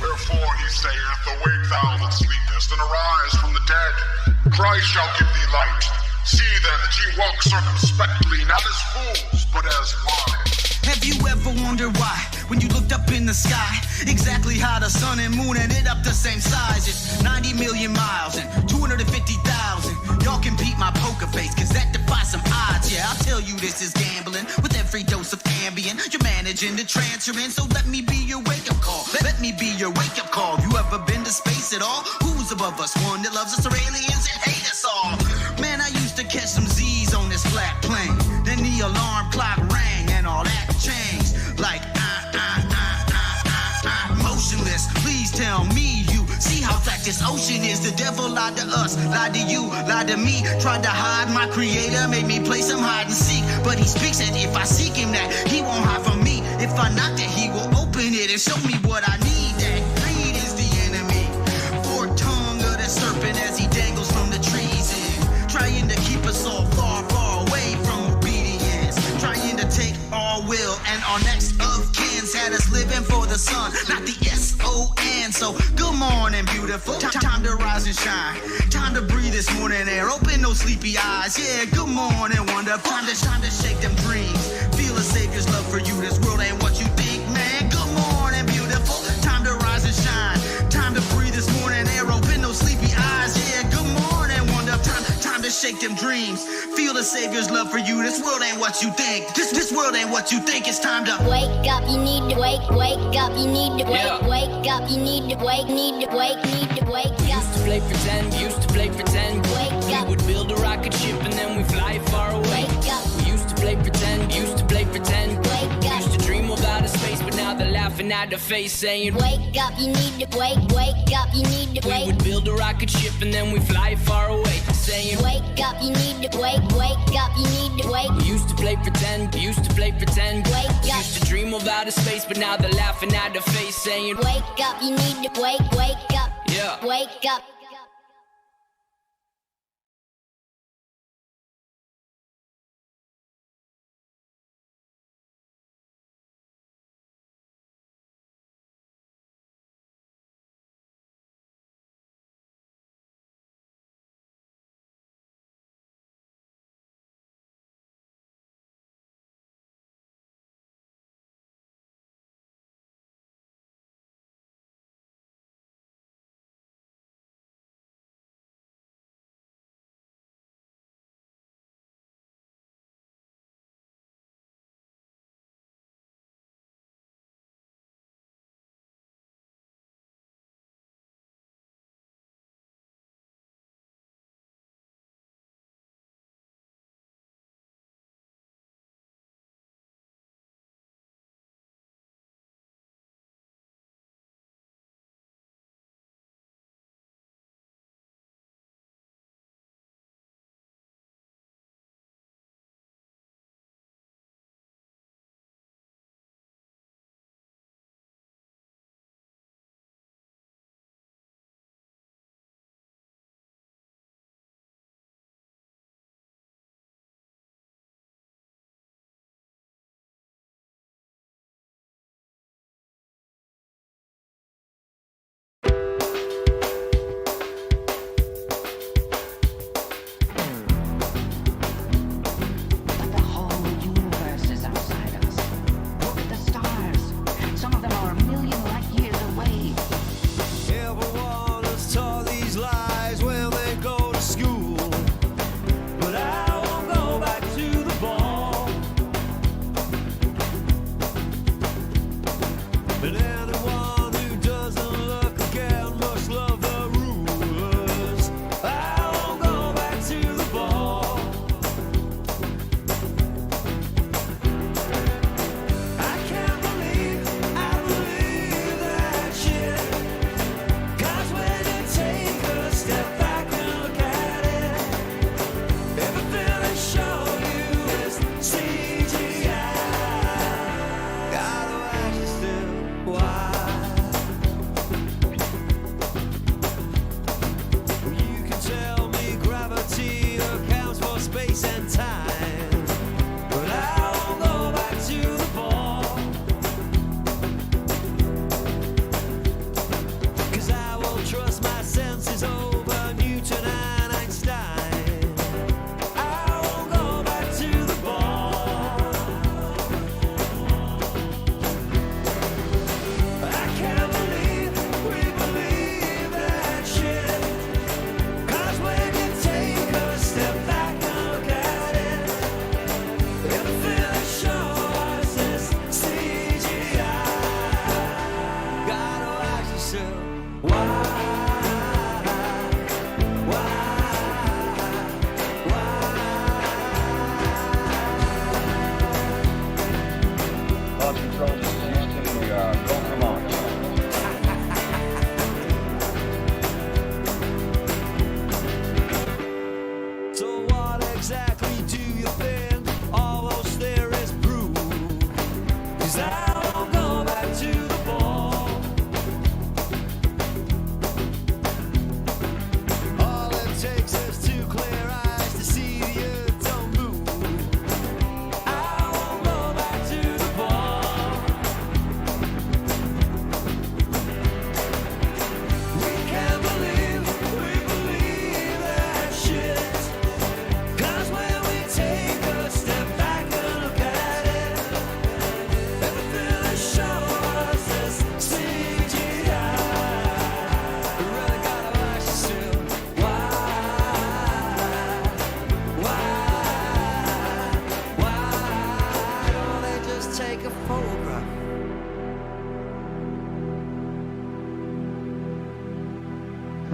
Wherefore he saith, awake thou that sleepest, and arise from the dead. Christ shall give thee light. See then that ye walk circumspectly, not as fools, but as wise. Have you ever wondered why, when you looked up in the sky, exactly how the sun and moon ended up the same size? It's 90 million miles and 250,000. Y'all can beat my poker face, cause that defies some odds. Yeah, I'll tell you this is gambling, with every dose of Ambien. You're managing to transfer in, so let me be your wake-up call. Let me be your wake-up call. You ever been to space at all? Who's above us? One that loves us or aliens that hate us all? Man, I used to catch some Z's on this flat plane. Then the alarm clock rang and all that changed. Like, motionless. Please tell me you see how flat this ocean is. The devil lied to us, lied to you, lied to me. Tried to hide my creator, made me play some hide and seek. But he speaks, and if I seek him, that he won't hide from me. If I knock it, he will open it and show me what I need. That greed is the enemy. Forked tongue of the serpent as he dangles from the trees and trying to keep us all far, far away from obedience. Trying to take our will and our next of kins. Had us living for the sun, not the S-O-N. So good morning, beautiful. Time to rise and shine. Time to breathe this morning air. Open those sleepy eyes. Yeah, good morning, wonderful. Time to shake them dreams. Feel a savior's love for you. This world ain't what you think, man. Good morning, beautiful. Time to rise and shine. Time to breathe this morning air. Open those sleepy eyes. Yeah, good morning, wonderful. Time to shake them dreams. Feel the savior's love for you. This world ain't what you think. This world ain't what you think. It's time to wake up. You need to wake up. You need to wake up. You need to wake, need to wake, need to wake up. Used to play pretend, wake up. We would build a rocket ship and then we fly far away. Wake up. We used to play pretend, wake up. Used to dream of outer space, but now they're laughing at the face, saying, wake up. You need to wake up. You need to wake. We would build a rocket ship and then we fly far away, saying, wake up. You need to wake up. You need to wake. We used to play pretend, wake up. Used to dream of outer space, but now they're laughing at the face, saying, wake up. You need to wake up. Yeah. Wake up.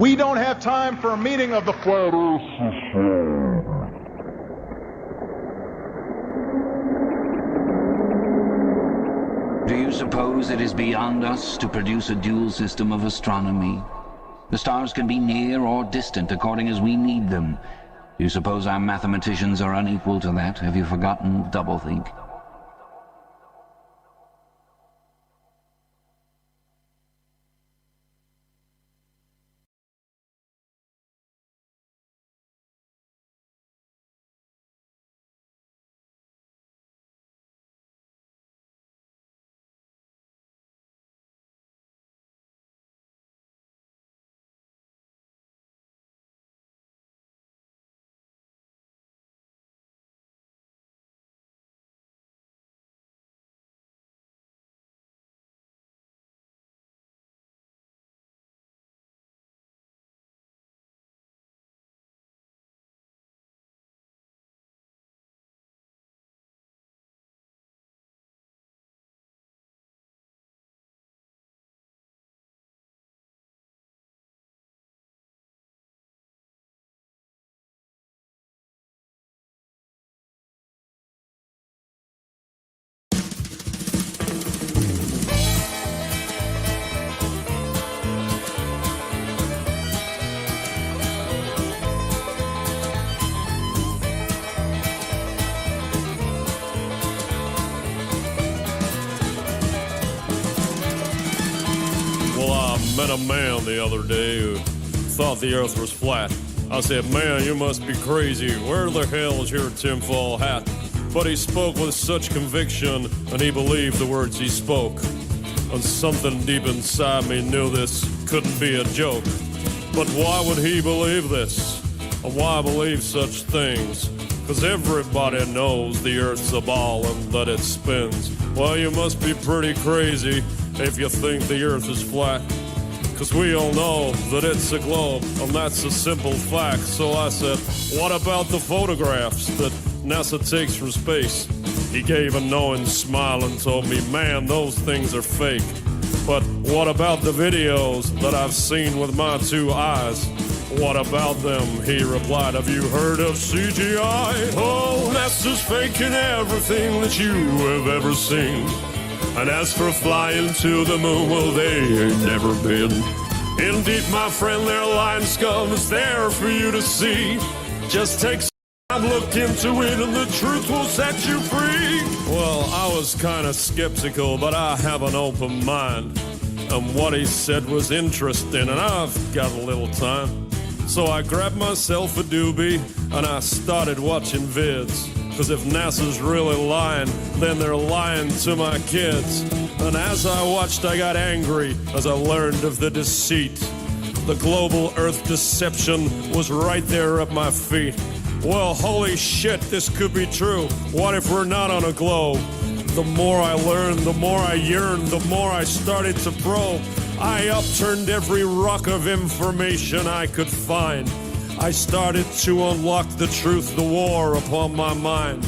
We don't have time for a meeting of the Flat Earth. Do you suppose it is beyond us to produce a dual system of astronomy? The stars can be near or distant according as we need them. Do you suppose our mathematicians are unequal to that? Have you forgotten doublethink? Met a man the other day who thought the earth was flat. I said, man, you must be crazy. Where the hell is your tinfoil hat? But he spoke with such conviction, and he believed the words he spoke. And something deep inside me knew this couldn't be a joke. But why would he believe this? And why believe such things? 'Cause everybody knows the earth's a ball and that it spins. Well, you must be pretty crazy if you think the earth is flat. 'Cause we all know that it's a globe, and that's a simple fact. So I said, what about the photographs that NASA takes from space? He gave a knowing smile and told me, man, those things are fake. But what about the videos that I've seen with my two eyes? What about them? He replied, have you heard of CGI? Oh, NASA's faking everything that you have ever seen. And as for flying to the moon, well, they ain't never been. Indeed, my friend, their lying scum is there for you to see. Just take some time, look into it, and the truth will set you free. Well, I was kind of skeptical, but I have an open mind. And what he said was interesting, and I've got a little time. So I grabbed myself a doobie, and I started watching vids. 'Cause if NASA's really lying, then they're lying to my kids. And as I watched, I got angry as I learned of the deceit. The global Earth deception was right there at my feet. Well, holy shit, this could be true. What if we're not on a globe? The more I learned, the more I yearned, the more I started to probe. I upturned every rock of information I could find. I started to unlock the truth, the war upon my mind.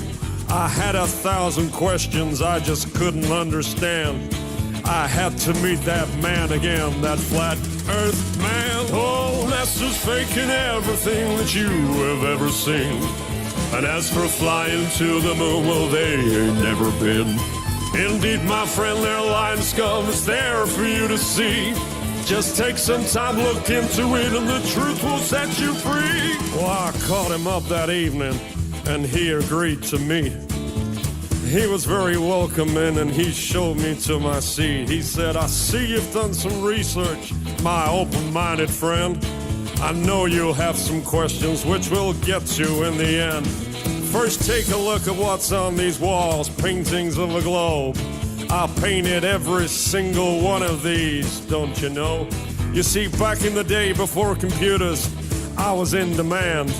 I had 1,000 questions I just couldn't understand. I had to meet that man again, that flat earth man. Oh, NASA's faking everything that you have ever seen. And as for flying to the moon, well, they ain't never been. Indeed, my friend, their lying scum is there for you to see. Just take some time, look into it, and the truth will set you free. Well, I caught him up that evening, and he agreed to meet. He was very welcoming, and he showed me to my seat. He said, I see you've done some research, my open-minded friend. I know you'll have some questions, which we'll get to in the end. First, take a look at what's on these walls, paintings of a globe. I painted every single one of these, don't you know? You see, back in the day before computers, I was in demand.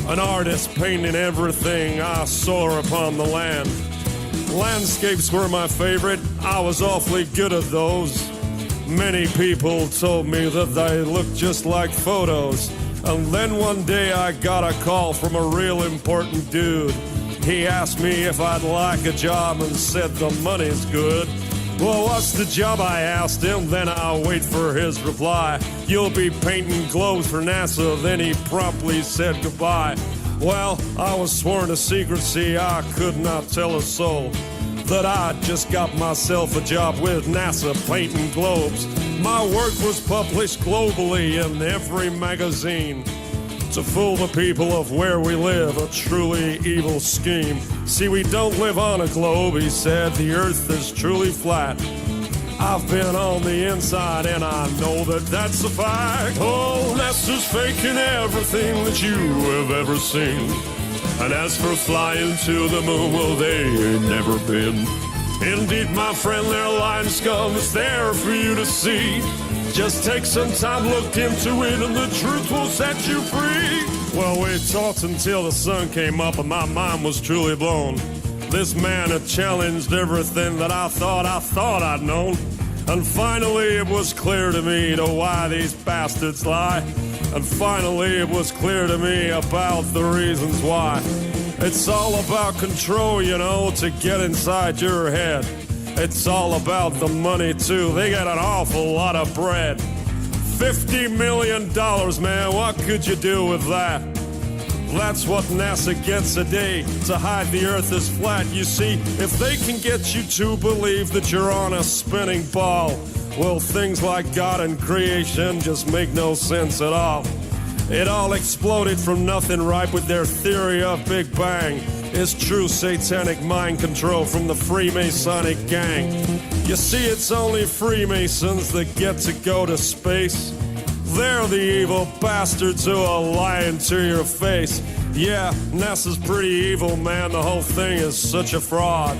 An artist painting everything I saw upon the land. Landscapes were my favorite, I was awfully good at those. Many people told me that they looked just like photos. And then one day I got a call from a real important dude. He asked me if I'd like a job and said the money's good. Well, what's the job, I asked him, then I'll wait for his reply. You'll be painting globes for NASA, then he promptly said goodbye. Well, I was sworn to secrecy, I could not tell a soul that I just got myself a job with NASA painting globes. My work was published globally in every magazine to fool the people of where we live, a truly evil scheme. See, we don't live on a globe, he said, the earth is truly flat. I've been on the inside and I know that that's a fact. Oh, NASA's faking everything that you have ever seen. And as for flying to the moon, well, they ain't never been. Indeed, my friend, their line scum is there for you to see. Just take some time, look into it, and the truth will set you free. Well, we talked until the sun came up and my mind was truly blown. This man had challenged everything that I thought I'd known. And finally it was clear to me to why these bastards lie. And finally it was clear to me about the reasons why. It's all about control, you know, to get inside your head. It's all about the money, too. They got an awful lot of bread. $50 million, man, what could you do with that? That's what NASA gets a day, to hide the earth is flat. You see, if they can get you to believe that you're on a spinning ball, well, things like God and creation just make no sense at all. It all exploded from nothing, right, with their theory of Big Bang. It's true satanic mind control from the Freemasonic gang. You see, it's only Freemasons that get to go to space. They're the evil bastards who are lying to your face. Yeah, NASA's pretty evil, man. The whole thing is such a fraud.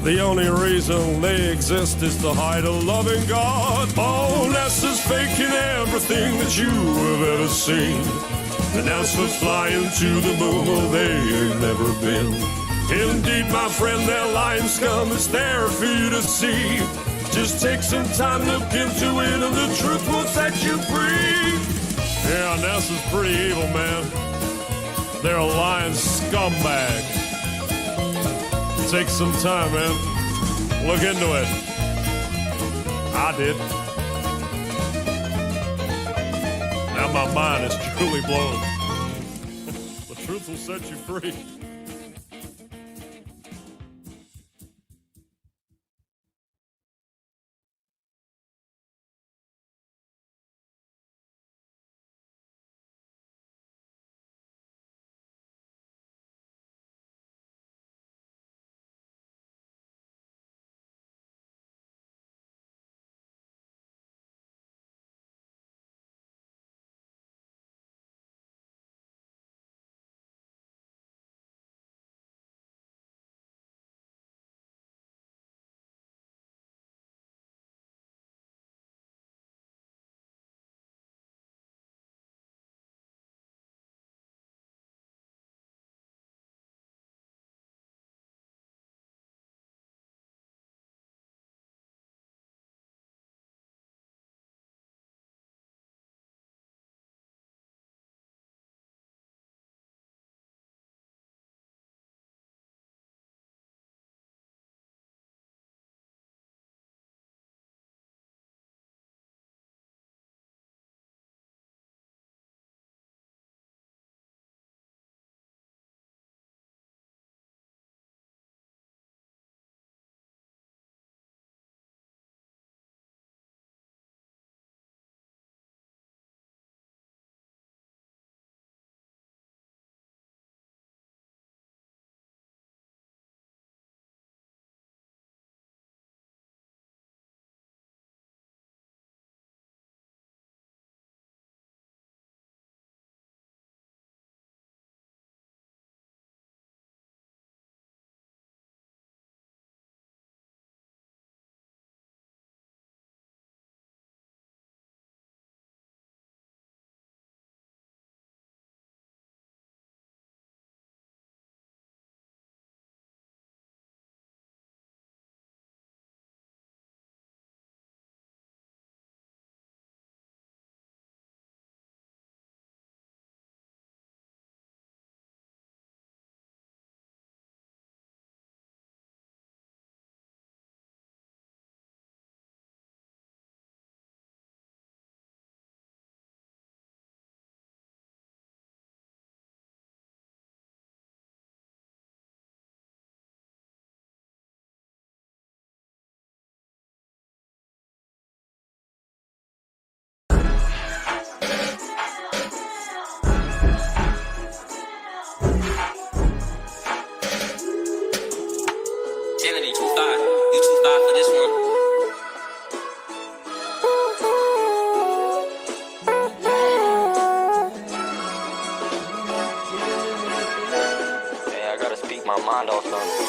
The only reason they exist is to hide a loving God. Oh, NASA's faking everything that you have ever seen. And as for flying to the moon, well, they ain't never been. Indeed, my friend, their lying scum is there for you to see. Just take some time, look into it, and the truth will set you free. Yeah, NASA's pretty evil, man. They're a lying scumbag. Take some time, man. Look into it. I did. Now my mind is truly blown. The truth will set you free. vibe for this one. Hey, I gotta speak my mind off something.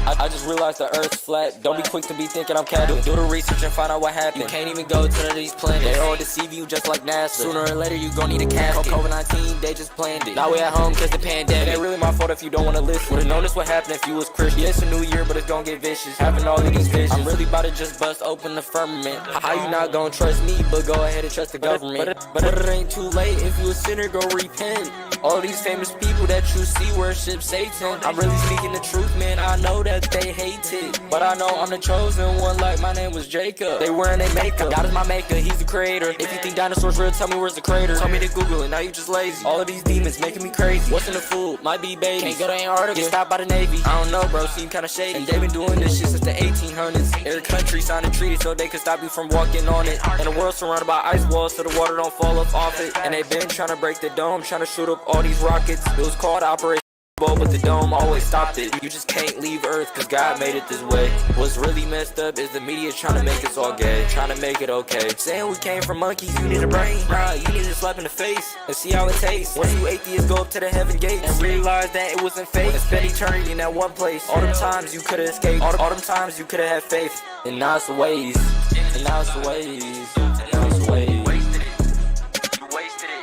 I just realized the earth's flat. Don't be quick to be thinking I'm capping. Do the research and find out what happened. You can't even go to these planets. They all deceive you just like NASA. Sooner or later you gon' need a casket. COVID-19, they just planned it. Now we at home cause the pandemic. It ain't really my fault if you don't wanna listen. Would've known this would happen if you was Christian. Yeah, it's a new year, but it's gon' get vicious. Having all of these visions. I'm really about to just bust open the firmament. How you not gon' trust me, but go ahead and trust the government? But it ain't too late. If you a sinner, go repent. All these famous people that you see worship Satan. I'm really speaking the truth, man. I know that they hate it, but I know I'm the chosen one, like my name was Jacob. They wearing their makeup. God is my maker, he's the creator. If you think dinosaurs real, tell me where's the crater. Tell me to Google it, now you just lazy. All of these demons making me crazy. What's in the food? Might be babies. Can't go to Antarctica, get stopped by the Navy. I don't know, bro, seem kinda shady. And they been doing this shit since the 1800s. Every country signed a treaty so they could stop you from walking on it. And the world surrounded by ice walls so the water don't fall off it. And they been trying to break the dome, trying to shoot up all these rockets. It was called Operation, but the dome always stopped it. You just can't leave Earth cause God made it this way. What's really messed up is the media trying to make us all gay, trying to make it okay. Saying we came from monkeys, you need a brain. Nah, you need to slap in the face and see how it tastes. Once you atheists go up to the heaven gates and realize that it wasn't fake and spend eternity in that one place. All them times you could've escaped, all them times you could've had faith. And now it's the ways, and now it's the ways, and now it's the ways.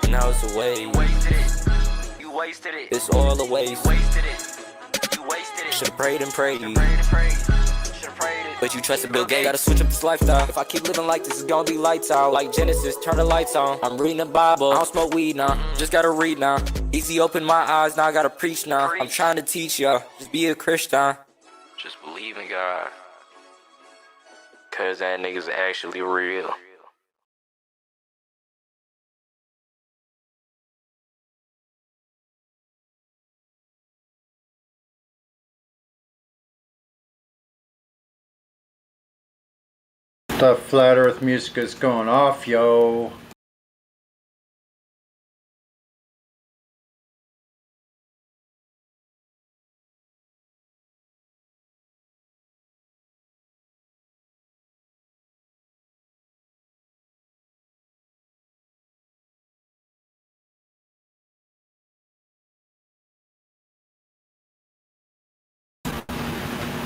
And now it's the ways. Wasted it. It's all a waste. Wasted it. You wasted it. Should've prayed and prayed. Should've prayed it. But you trusted Bill Gates. Gotta switch up this lifestyle. If I keep living like this, it's gonna be lights out. Like Genesis, turn the lights on. I'm reading the Bible. I don't smoke weed now. Just gotta read now. Easy open my eyes, now I gotta preach now. I'm trying to teach y'all. Just be a Christian. Just believe in God. Cause that nigga's actually real. The flat earth music is going off, yo.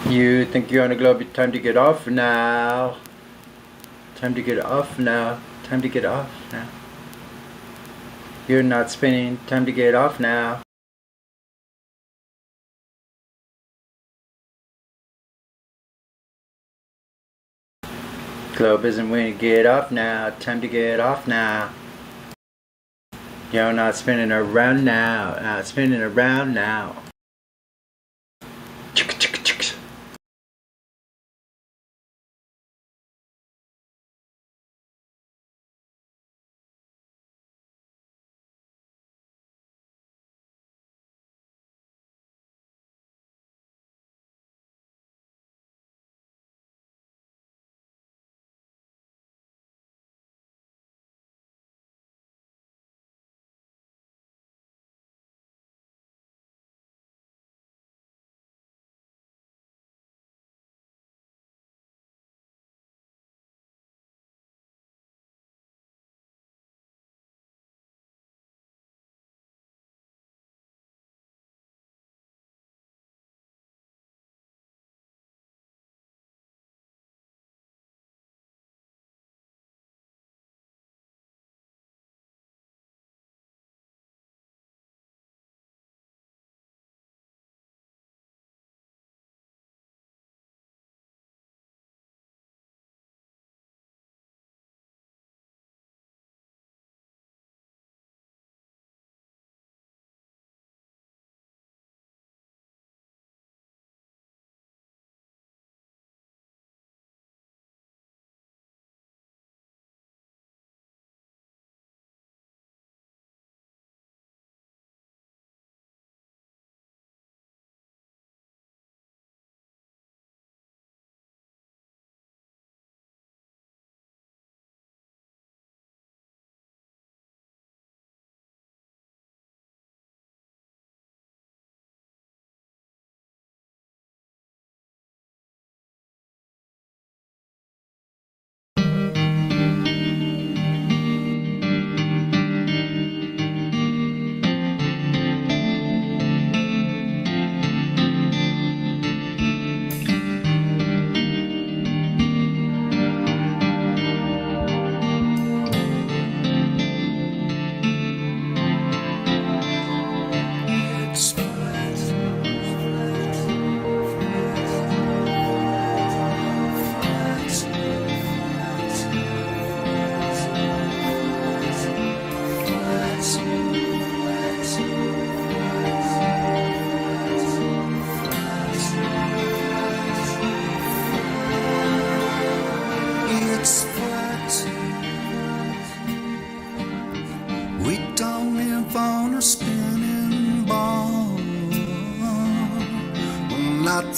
You think you're on a globe? Time to get off now. Time to get off now. Time to get off now. You're not spinning. Time to get off now. Globe isn't winning. Get off now. Time to get off now. You're not spinning around now. Not spinning around now.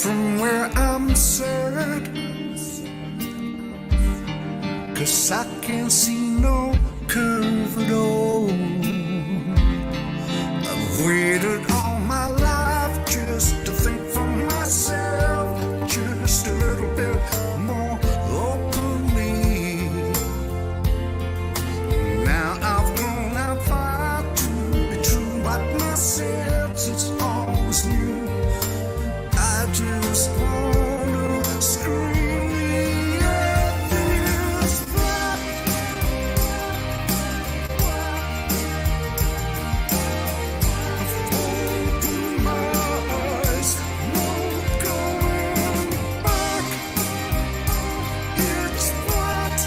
from where I'm sad, 'cause I can't see no curve at all. I've waited all my life just to think for myself, just a little bit more openly. Now I've grown out far to be true, but my senses always knew. I just wanna scream at this flat. Open my eyes, no going back. It's flat.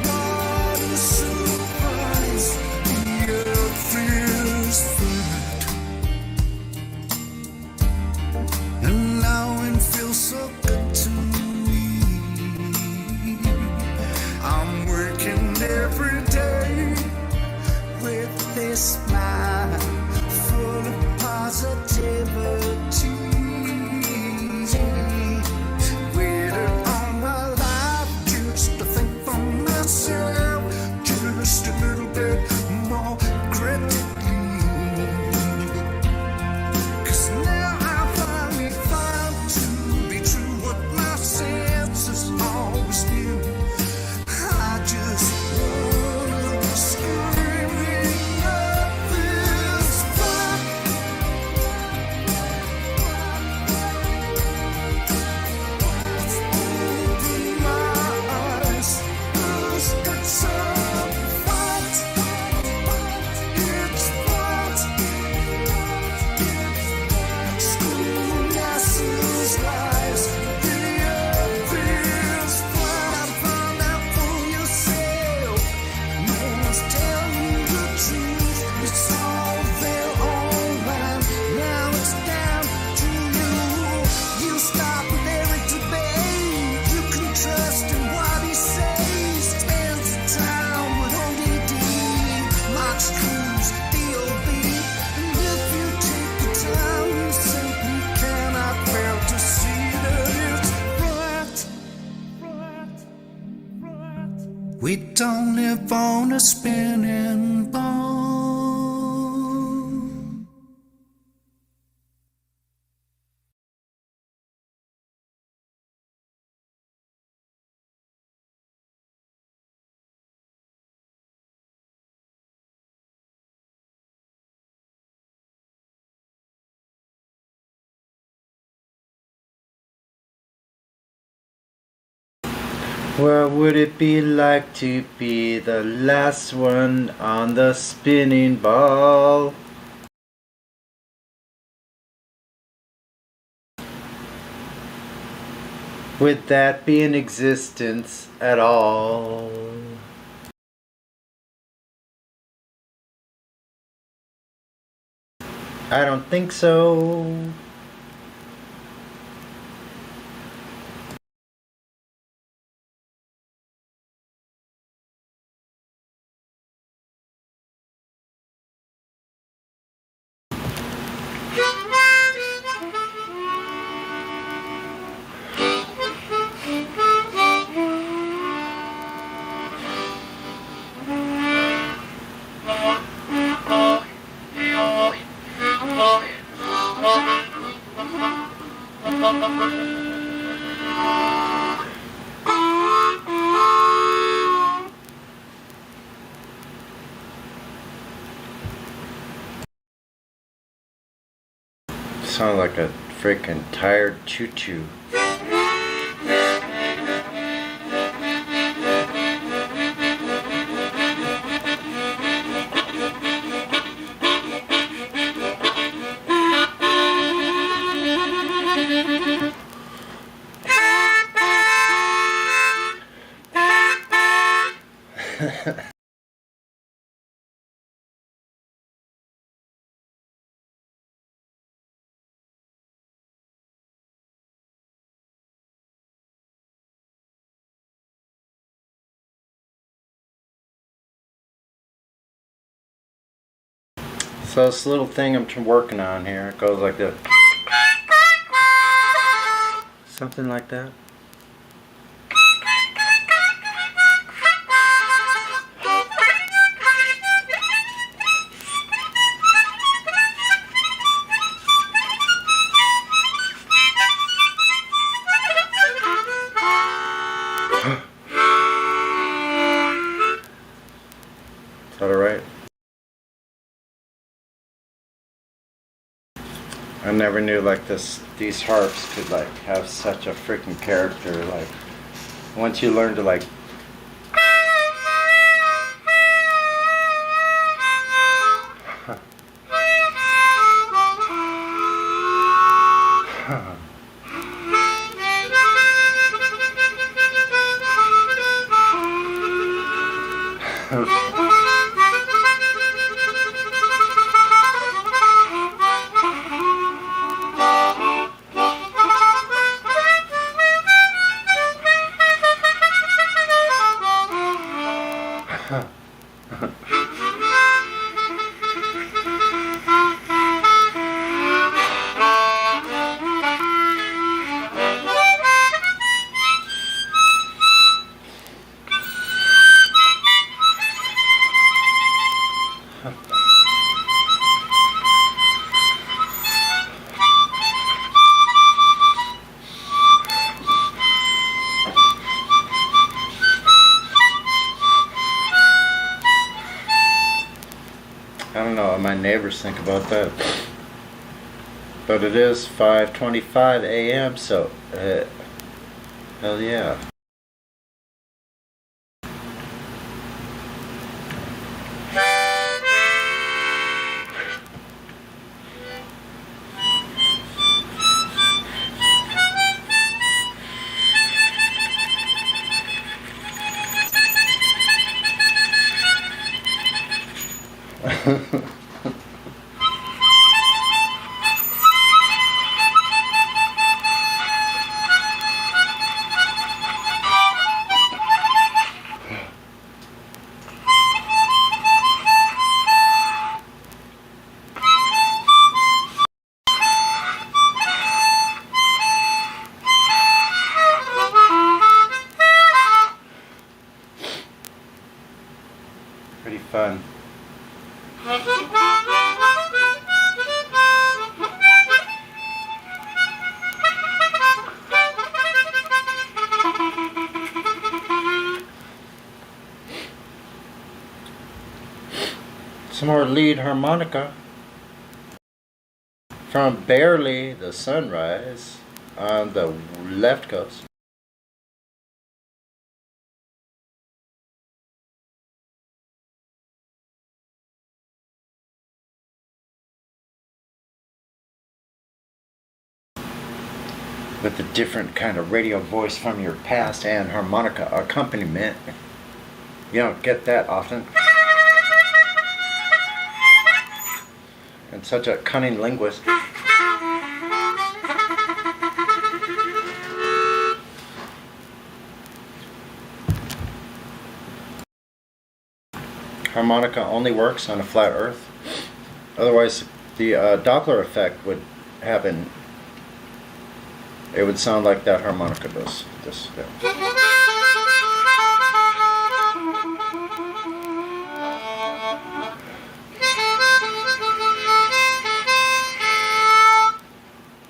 What a surprise, the earth is flat. And now it feels so good to me. I'm working every day with this smile full of positivity. Waited all my life just to think for myself, just a little bit more critically. 'Cause now I finally found to be true what my senses always knew. I just wanna scream at this flat. Open my eyes, 'cause it's so flat. It's flat. School masses lies, the earth is flat. Find out for yourself. No one's telling the truth. It's all there online. Now it's down to you. You stop with Eric debate. You can trust in what he says. Spends the time with ODD, Max Cruz, D.O.B. And if you take the time, you simply cannot fail to see that it's flat. We don't live on a spinning ball. What would it be like to be the last one on the spinning ball? Would that be in existence at all? I don't think so. Sound like a freaking tired choo-choo. So this little thing I'm working on here, it goes like this. Something like that. Is that alright? I never knew like these harps could like have such a freaking character. Like once you learn to like I don't know what my neighbors think about that. But it is 5:25 a.m. so hell yeah. Pretty fun. Some more lead harmonica from Barely the Sunrise on the left coast. With a different kind of radio voice from your past and harmonica accompaniment. You don't get that often. And such a cunning linguist. Harmonica only works on a flat earth. Otherwise, the Doppler effect would happen. It would sound like that harmonica does.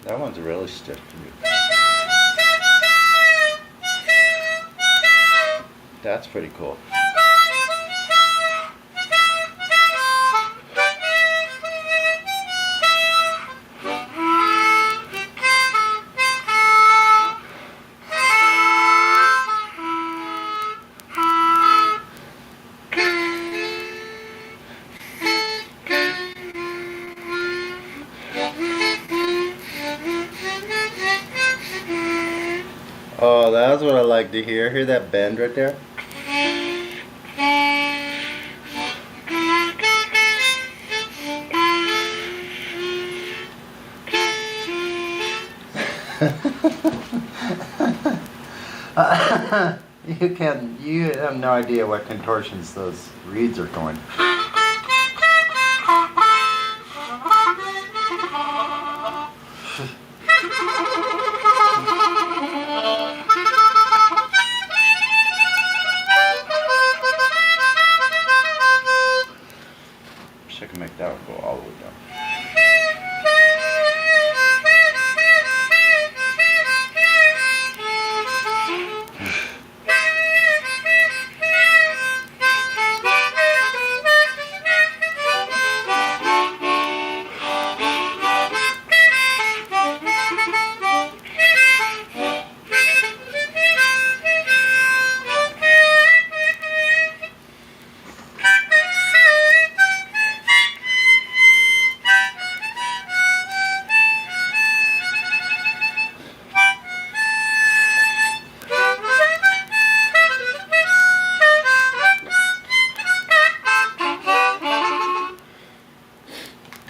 That one's really stiff to me. That's pretty cool. Oh, that's what I like to hear. Hear that bend right there? You have no idea what contortions those reeds are going.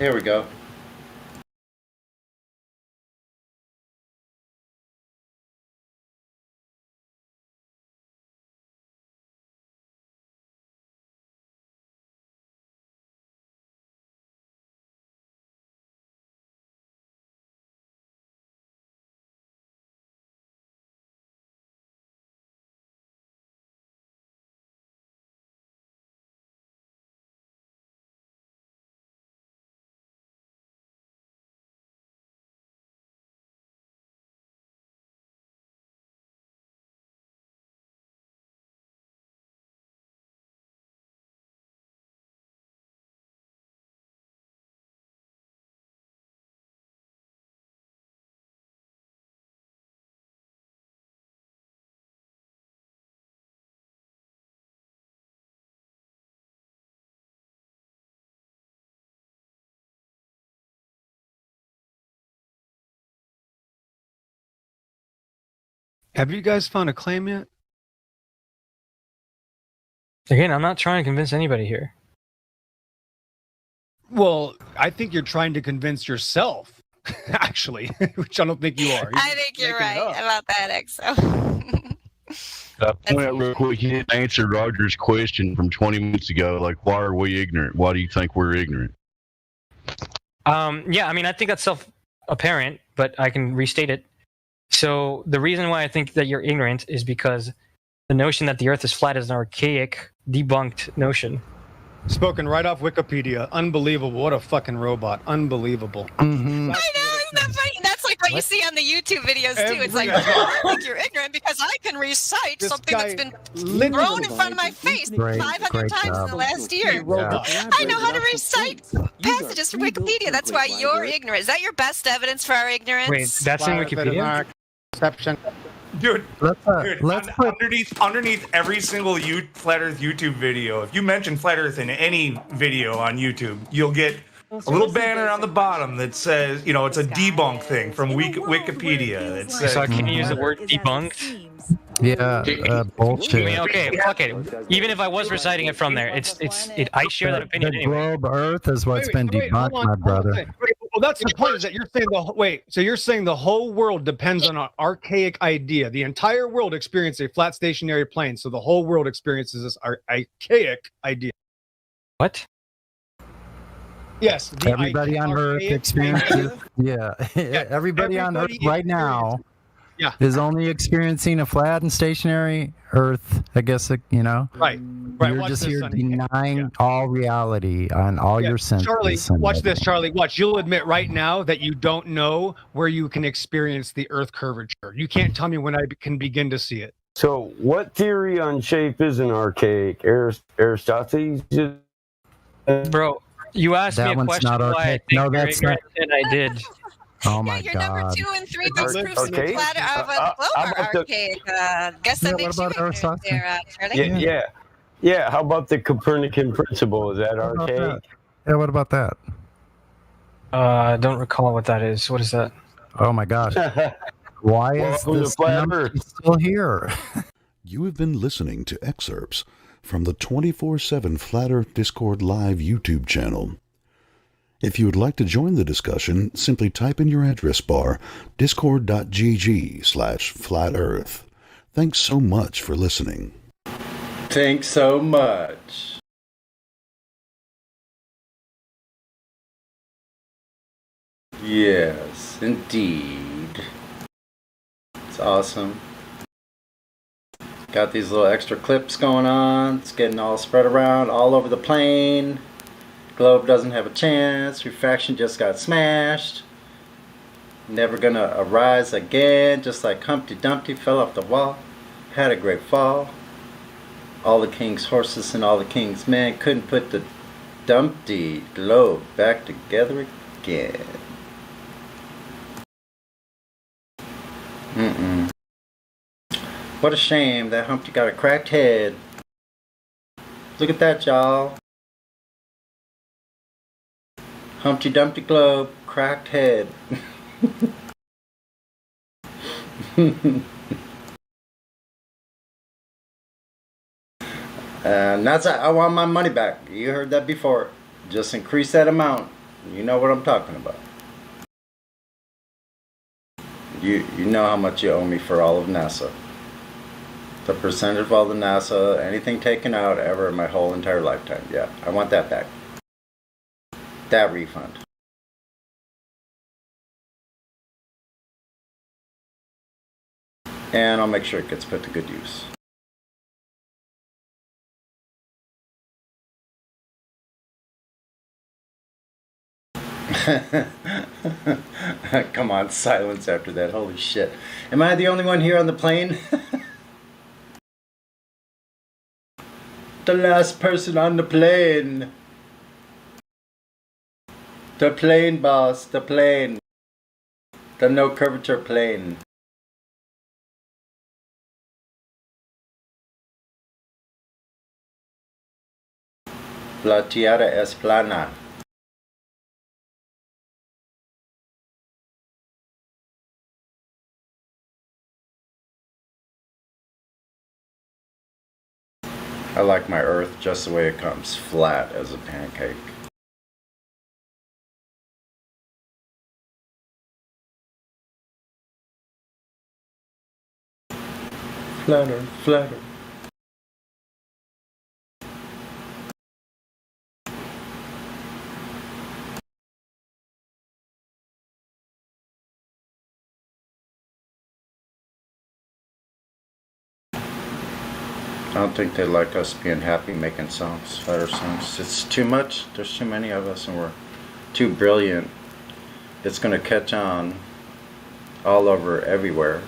here we go. Have you guys found a claim yet? Again, I'm not trying to convince anybody here. Well, I think you're trying to convince yourself, actually, which I don't think you are. I think you're right about that, EXO. Point out real quick, you didn't answer Roger's question from 20 minutes ago. Like, why are we ignorant? Why do you think we're ignorant? Yeah, I mean, I think that's self-apparent, but I can restate it. So the reason why I think that you're ignorant is because the notion that the Earth is flat is an archaic, debunked notion. Spoken right off Wikipedia. Unbelievable. What a fucking robot. Unbelievable. Mm-hmm. I know, isn't that funny? That's like what you see on the YouTube videos too. It's like, I think you're ignorant because I can recite something that's been thrown in front of my face 500 times in the last year. I know how to recite passages from Wikipedia. That's why you're ignorant. Is that your best evidence for our ignorance? Wait, that's in Wikipedia? Dude, underneath every single Flat Earth YouTube video, if you mention Flat Earth in any video on YouTube, you'll get a little banner on the bottom that says, you know, it's a debunk thing from Wikipedia. That says, so I can't use the word debunked? Yeah, bullshit. I mean, okay, fuck it. Even if I was reciting it from there, I share that opinion The anyway. globe Earth is what's been debunked, my brother. Well, that's the point. Is that you're saying so you're saying the whole world depends on an archaic idea. The entire world experiences a flat stationary plane, so the whole world experiences this archaic idea. What? Yes. Everybody on Earth experiences. Yeah, everybody on Earth right now. Yeah. Is only experiencing a flat and stationary Earth. I guess you know. Right. You're just here denying all reality on all your senses. Charlie, watch this, Charlie. Watch. You'll admit right now that you don't know where you can experience the Earth curvature. You can't tell me when I can begin to see it. So, what theory on shape is an archaic? Aristoteles? Bro, you asked me a question why I think you're ignorant, and I did. Oh my Your God. number 2 and 3 best proofs of the flat of a globe are archaic. Guess that makes you ignorant there, Charlie. Yeah, how about the Copernican principle? Is that archaic? Yeah, what about that? I don't recall what that is. What is that? Oh my gosh. Why is this number still here? You have been listening to excerpts from the 24/7 Flat Earth Discord Live YouTube channel. If you would like to join the discussion, simply type in your address bar discord.gg/flatearth. Thanks so much for listening. Thanks so much. Yes, indeed. It's awesome. Got these little extra clips going on. It's getting all spread around all over the plane. Globe doesn't have a chance. Refraction just got smashed. Never gonna arise again. Just like Humpty Dumpty fell off the wall. Had a great fall. All the king's horses and all the king's men couldn't put the Dumpty globe back together again. What a shame that Humpty got a cracked head. Look at that, y'all. Humpty Dumpty globe, cracked head. That's I want my money back. You heard that before. Just increase that amount. You know what I'm talking about. You know how much you owe me for all of NASA. The percentage of all the NASA, anything taken out ever in my whole entire lifetime. Yeah, I want that back. That refund. And I'll make sure it gets put to good use. Come on, silence after that. Holy shit. Am I the only one here on the plane? The last person on the plane. The plane, boss. The plane. The no curvature plane. La tierra es plana. I like my earth just the way it comes, flat as a pancake. Flatter, flatter. I don't think they like us being happy making songs, flatter songs. It's too much. There's too many of us and we're too brilliant. It's going to catch on all over everywhere.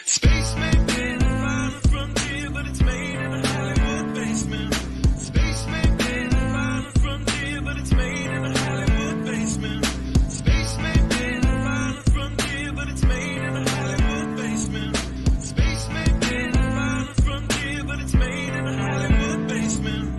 Space may be the final frontier, but it's made in a Hollywood basement. Space may be the final frontier, but it's made in a Hollywood basement. Space may be the final frontier, but it's made in a Hollywood basement. Space may be the final frontier, but it's made in a Hollywood basement.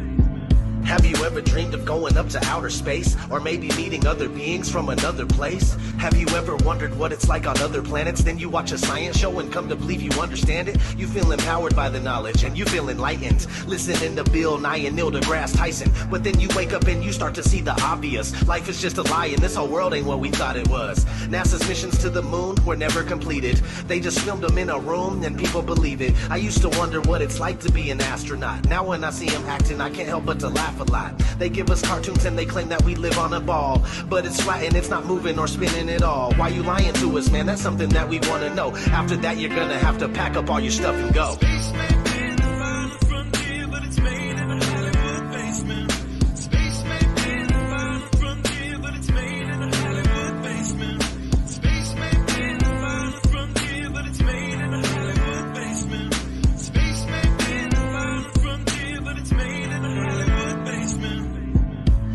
Have you ever dreamed of going up to outer space? Or maybe meeting other beings from another place? Have you ever wondered what it's like on other planets? Then you watch a science show and come to believe you understand it? You feel empowered by the knowledge and you feel enlightened, listening to Bill Nye and Neil deGrasse Tyson. But then you wake up and you start to see the obvious. Life is just a lie and this whole world ain't what we thought it was. NASA's missions to the moon were never completed. They just filmed them in a room and people believe it. I used to wonder what it's like to be an astronaut. Now when I see them acting, I can't help but to laugh a lot. They give us cartoons and they claim that we live on a ball, but it's flat and it's not moving or spinning at all. Why you lying to us, man? That's something that we want to know. After that, you're gonna have to pack up all your stuff and go. Space may be the final frontier, but it's made in a Hollywood basement. Space may be the final frontier, but it's made in a Hollywood basement. Space may be the final frontier, but it's made in a Hollywood basement. Space may be the final frontier, but it's made in a Hollywood basement.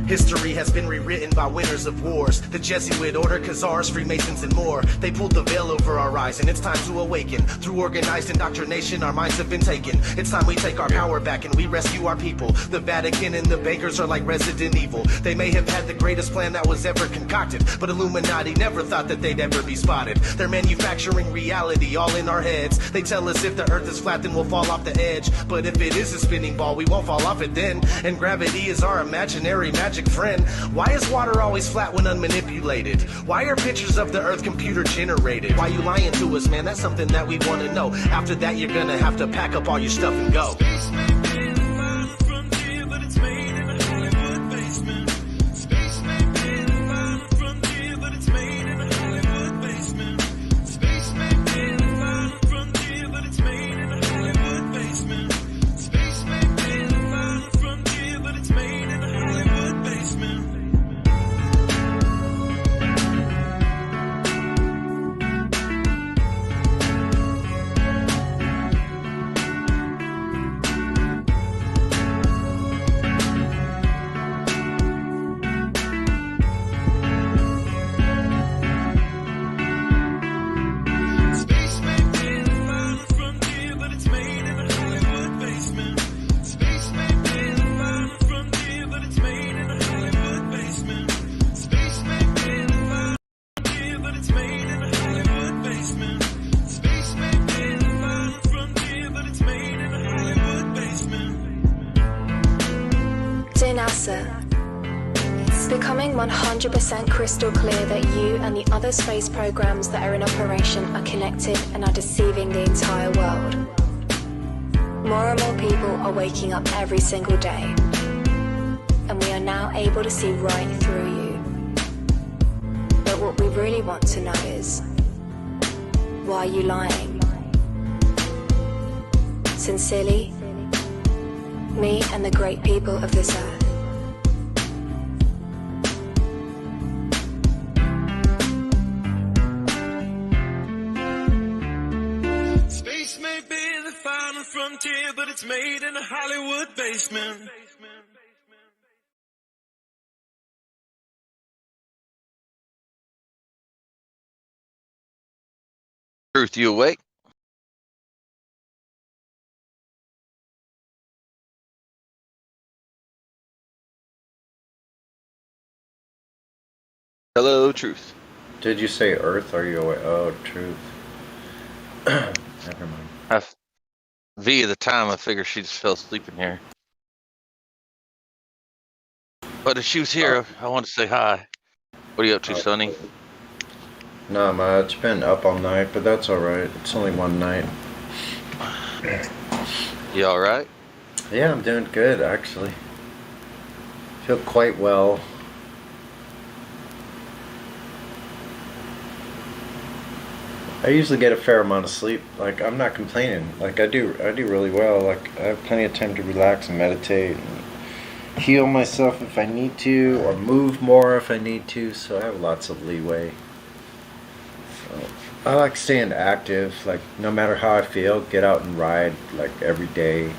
History has been rewritten by winners of wars. The Jesuit order, Khazars, Freemasons, and more. They pulled the veil over our eyes, and it's time to awaken. Through organized indoctrination, our minds have been taken. It's time we take our power back and we rescue our people. The Vatican and the bankers are like Resident Evil. They may have had the greatest plan that was ever concocted, but Illuminati never thought that they'd ever be spotted. They're manufacturing reality all in our heads. They tell us if the earth is flat, then we'll fall off the edge. But if it is a spinning ball, we won't fall off it then. And gravity is our imaginary magic friend. Why is water always flat when unmanipulated? Why are pictures of the earth computer generated? Why you lying to us, man? That's something that we want to know. After that, you're gonna have to pack up all your stuff and go. Space may be the final frontier, but it's made in a Hollywood basement. Space may be the final frontier, but it's made in a Hollywood basement. Space may be the final frontier, but it's made in a Hollywood basement. Space may be the final frontier, but it's made in a Hollywood basement. making 100% crystal clear that you and the other space programs that are in operation are connected and are deceiving the entire world. More and more people are waking up every single day, and we are now able to see right through you. But what we really want to know is, why are you lying? Sincerely, me and the great people of this earth. Space may be the final frontier, but it's made in a Hollywood basement. Truth, you awake? Hello, Truth. Did you say Earth? Are you awake? Oh, Truth. Never mind. Via the time, I figured she just fell asleep in here. But if she was here, I want to say hi. What are you up to, Sonny? Not much. Been up all night, but that's alright. It's only one night. You alright? Yeah, I'm doing good, actually. Feel quite well. I usually get a fair amount of sleep. Like, I'm not complaining. Like, I do really well. Like, I have plenty of time to relax and meditate and heal myself if I need to, or move more if I need to, so I have lots of leeway. So, I like staying active. Like, no matter how I feel, get out and ride, like, every day.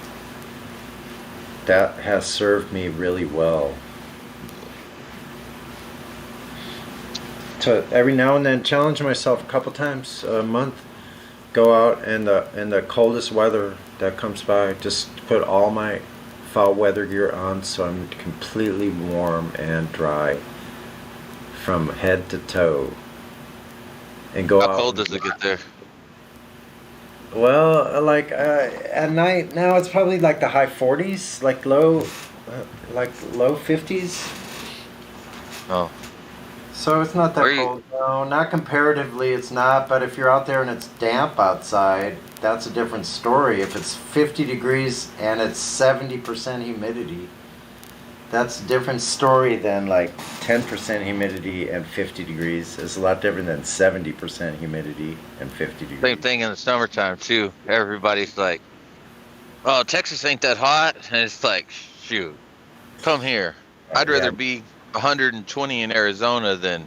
That has served me really well. To every now and then challenge myself a couple times a month, go out in the coldest weather that comes by, just put all my foul weather gear on so I'm completely warm and dry from head to toe, and go out. How cold does it get there? Well, like at night now it's probably like the high 40s, like low 50s. Oh. So it's not that cold. No, not comparatively it's not, but if you're out there and it's damp outside, that's a different story. If it's 50 degrees and it's 70% humidity, that's a different story than like 10% humidity and 50 degrees. It's a lot different than 70% humidity and 50 degrees. Same thing in the summertime, too. Everybody's like, oh, Texas ain't that hot. And it's like, shoot, come here. I'd rather be 120 in Arizona than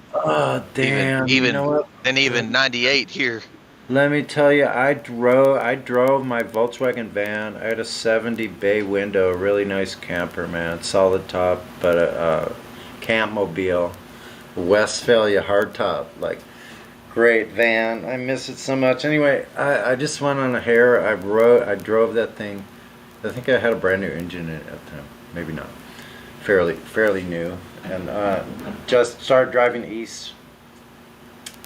damn, even you know what? than even 98 here. Let me tell you, I drove my Volkswagen van. I had a 70 bay window, really nice camper, man, solid top, but a camp mobile, Westphalia hardtop, like great van. I miss it so much. Anyway, I just went on a hare. I drove that thing. I think I had a brand new engine in it at the time, maybe not, fairly new, and just started driving east.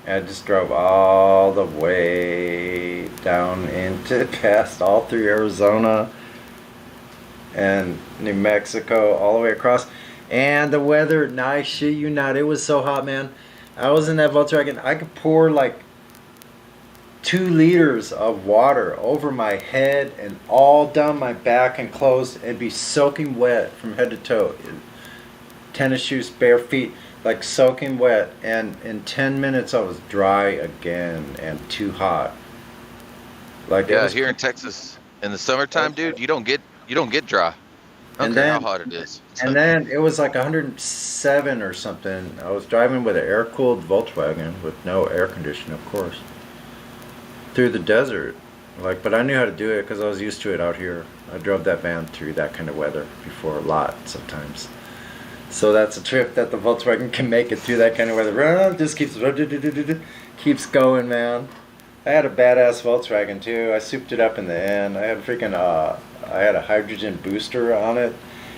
I just drove all the way down into past all through Arizona and New Mexico, all the way across. And the weather, I shit you not, it was so hot, man. I was in that Volkswagen. I could pour like 2 liters of water over my head and all down my back and clothes. It'd be soaking wet from head to toe. Tennis shoes, bare feet, like soaking wet, and in 10 minutes I was dry again and too hot. Like, yeah, here in Texas in the summertime, dude, you don't get dry. I don't care how hot it is. And then it was like 107 or something. I was driving with an air-cooled Volkswagen with no air conditioning, of course, through the desert. Like, but I knew how to do it because I was used to it out here. I drove that van through that kind of weather before a lot sometimes. So that's a trip that the Volkswagen can make it through that kind of weather. Just keeps going, man. I had a badass Volkswagen too. I souped it up in the end. I had I had a hydrogen booster on it.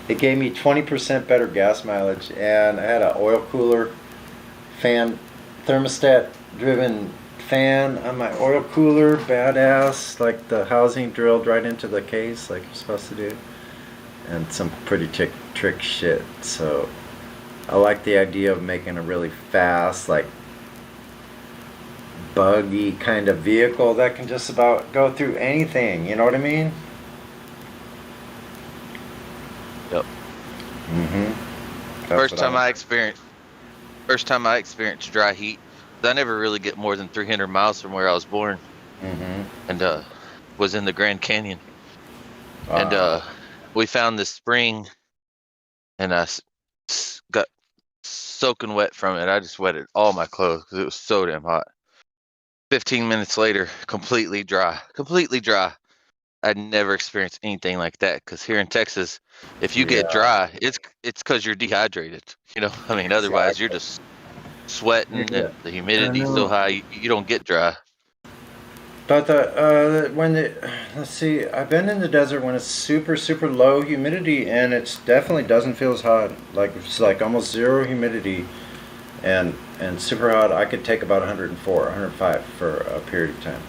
It gave me 20% better gas mileage, and I had an oil cooler fan, thermostat driven fan on my oil cooler, badass, like the housing drilled right into the case like you're supposed to do. And some pretty trick shit. So I like the idea of making a really fast, like buggy kind of vehicle that can just about go through anything. You know what I mean? Yep. Mm-hmm. First time I experienced dry heat. I never really get more than 300 miles from where I was born, and was in the Grand Canyon. And we found this spring, and I got soaking wet from it. I just wetted all my clothes because it was so damn hot. 15 minutes later, completely dry. I'd never experienced anything like that because here in Texas, if you get dry, it's because you're dehydrated. You know, I mean, otherwise you're just sweating and the humidity's so high, you don't get dry. But let's see, I've been in the desert when it's super, super low humidity, and it definitely doesn't feel as hot. Like it's like almost zero humidity, and super hot. I could take about 104, 105 for a period of time.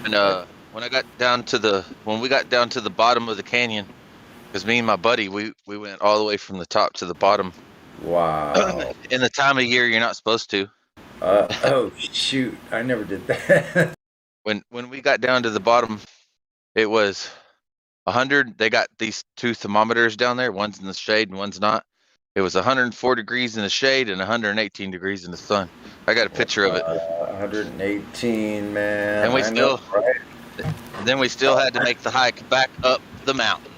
And when we got down to the bottom of the canyon, because me and my buddy, we went all the way from the top to the bottom. Wow. In the time of year you're not supposed to. Oh shoot! I never did that. When we got down to the bottom, it was 100. They got these two thermometers down there. One's in the shade and one's not. It was 104 degrees in the shade and 118 degrees in the sun. I got a picture of it. 118, man. And then we still had to make the hike back up the mountain.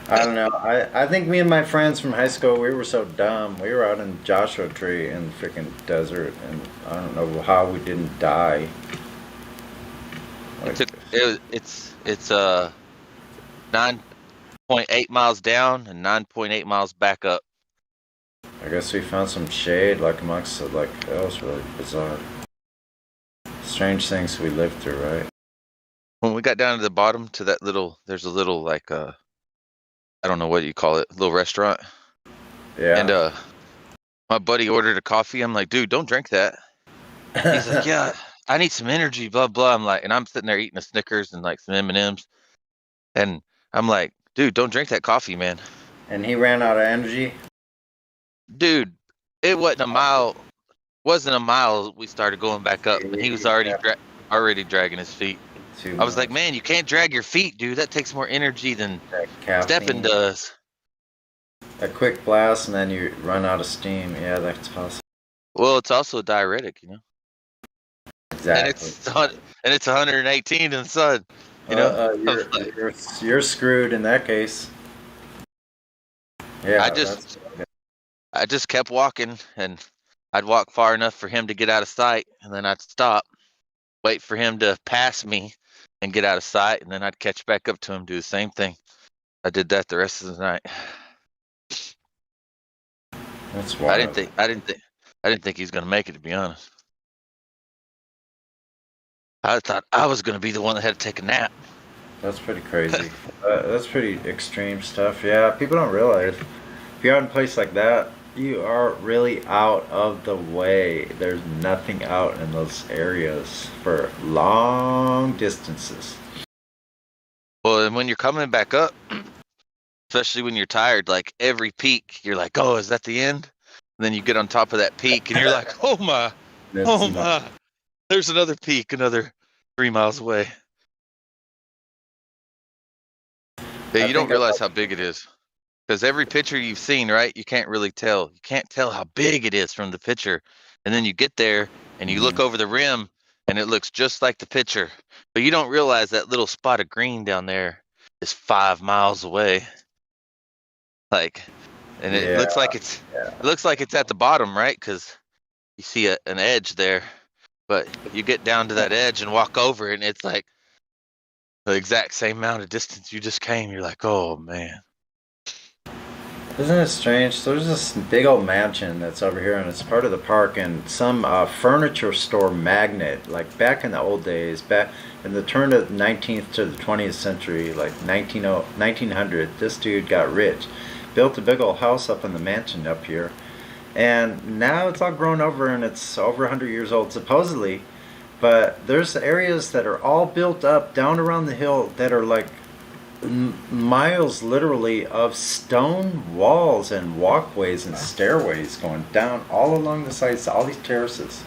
I don't know. I think me and my friends from high school, we were so dumb. We were out in Joshua Tree in the freaking desert, and I don't know how we didn't die. Like, It's 9.8 miles down and 9.8 miles back up. I guess we found some shade, like amongst it. Like that was really bizarre. Strange things we lived through, right? When we got down to the bottom to that there's a little like I don't know what you call it, little restaurant. Yeah. And my buddy ordered a coffee. I'm like, dude, don't drink that. He's like, yeah, I need some energy, blah blah. I'm like, and I'm sitting there eating a Snickers and like some M&Ms, and I'm like, dude, don't drink that coffee, man. And he ran out of energy. Dude, it wasn't a mile. We started going back up, and he was already dragging his feet. I was like, man, you can't drag your feet, dude. That takes more energy than stepping does. A quick blast, and then you run out of steam. Yeah, that's possible. Well, it's also a diuretic, you know. Exactly. And it's 118 in the sun. You know, you're screwed in that case. Yeah. I just kept walking, and I'd walk far enough for him to get out of sight, and then I'd stop, wait for him to pass me, and get out of sight, and then I'd catch back up to him, do the same thing. I did that the rest of the night. That's wild. I didn't think he was gonna make it, to be honest. I thought I was gonna be the one that had to take a nap. That's pretty crazy. That's pretty extreme stuff. Yeah, people don't realize if you're out in a place like that, you are really out of the way. There's nothing out in those areas for long distances. Well, and when you're coming back up, especially when you're tired, like every peak, you're like, oh, is that the end? And then you get on top of that peak, and you're like, oh my, there's another peak, another 3 miles away. Yeah, you don't realize how big it is. Because every picture you've seen, right, you can't really tell. You can't tell how big it is from the picture. And then you get there, and you look over the rim, and it looks just like the picture. But you don't realize that little spot of green down there is 5 miles away. Like, and it looks like it's at the bottom, right? Because you see an edge there. But you get down to that edge and walk over it, and it's like the exact same amount of distance you just came. You're like, oh, man. Isn't it strange? So there's this big old mansion that's over here, and it's part of the park, and some furniture store magnate, like back in the old days, back in the turn of the 19th to the 20th century, like 1900, this dude got rich, built a big old house up in the mansion up here, and now it's all grown over, and it's over 100 years old, supposedly, but there's areas that are all built up down around the hill that are like miles literally of stone walls and walkways and stairways going down all along the sides, all these terraces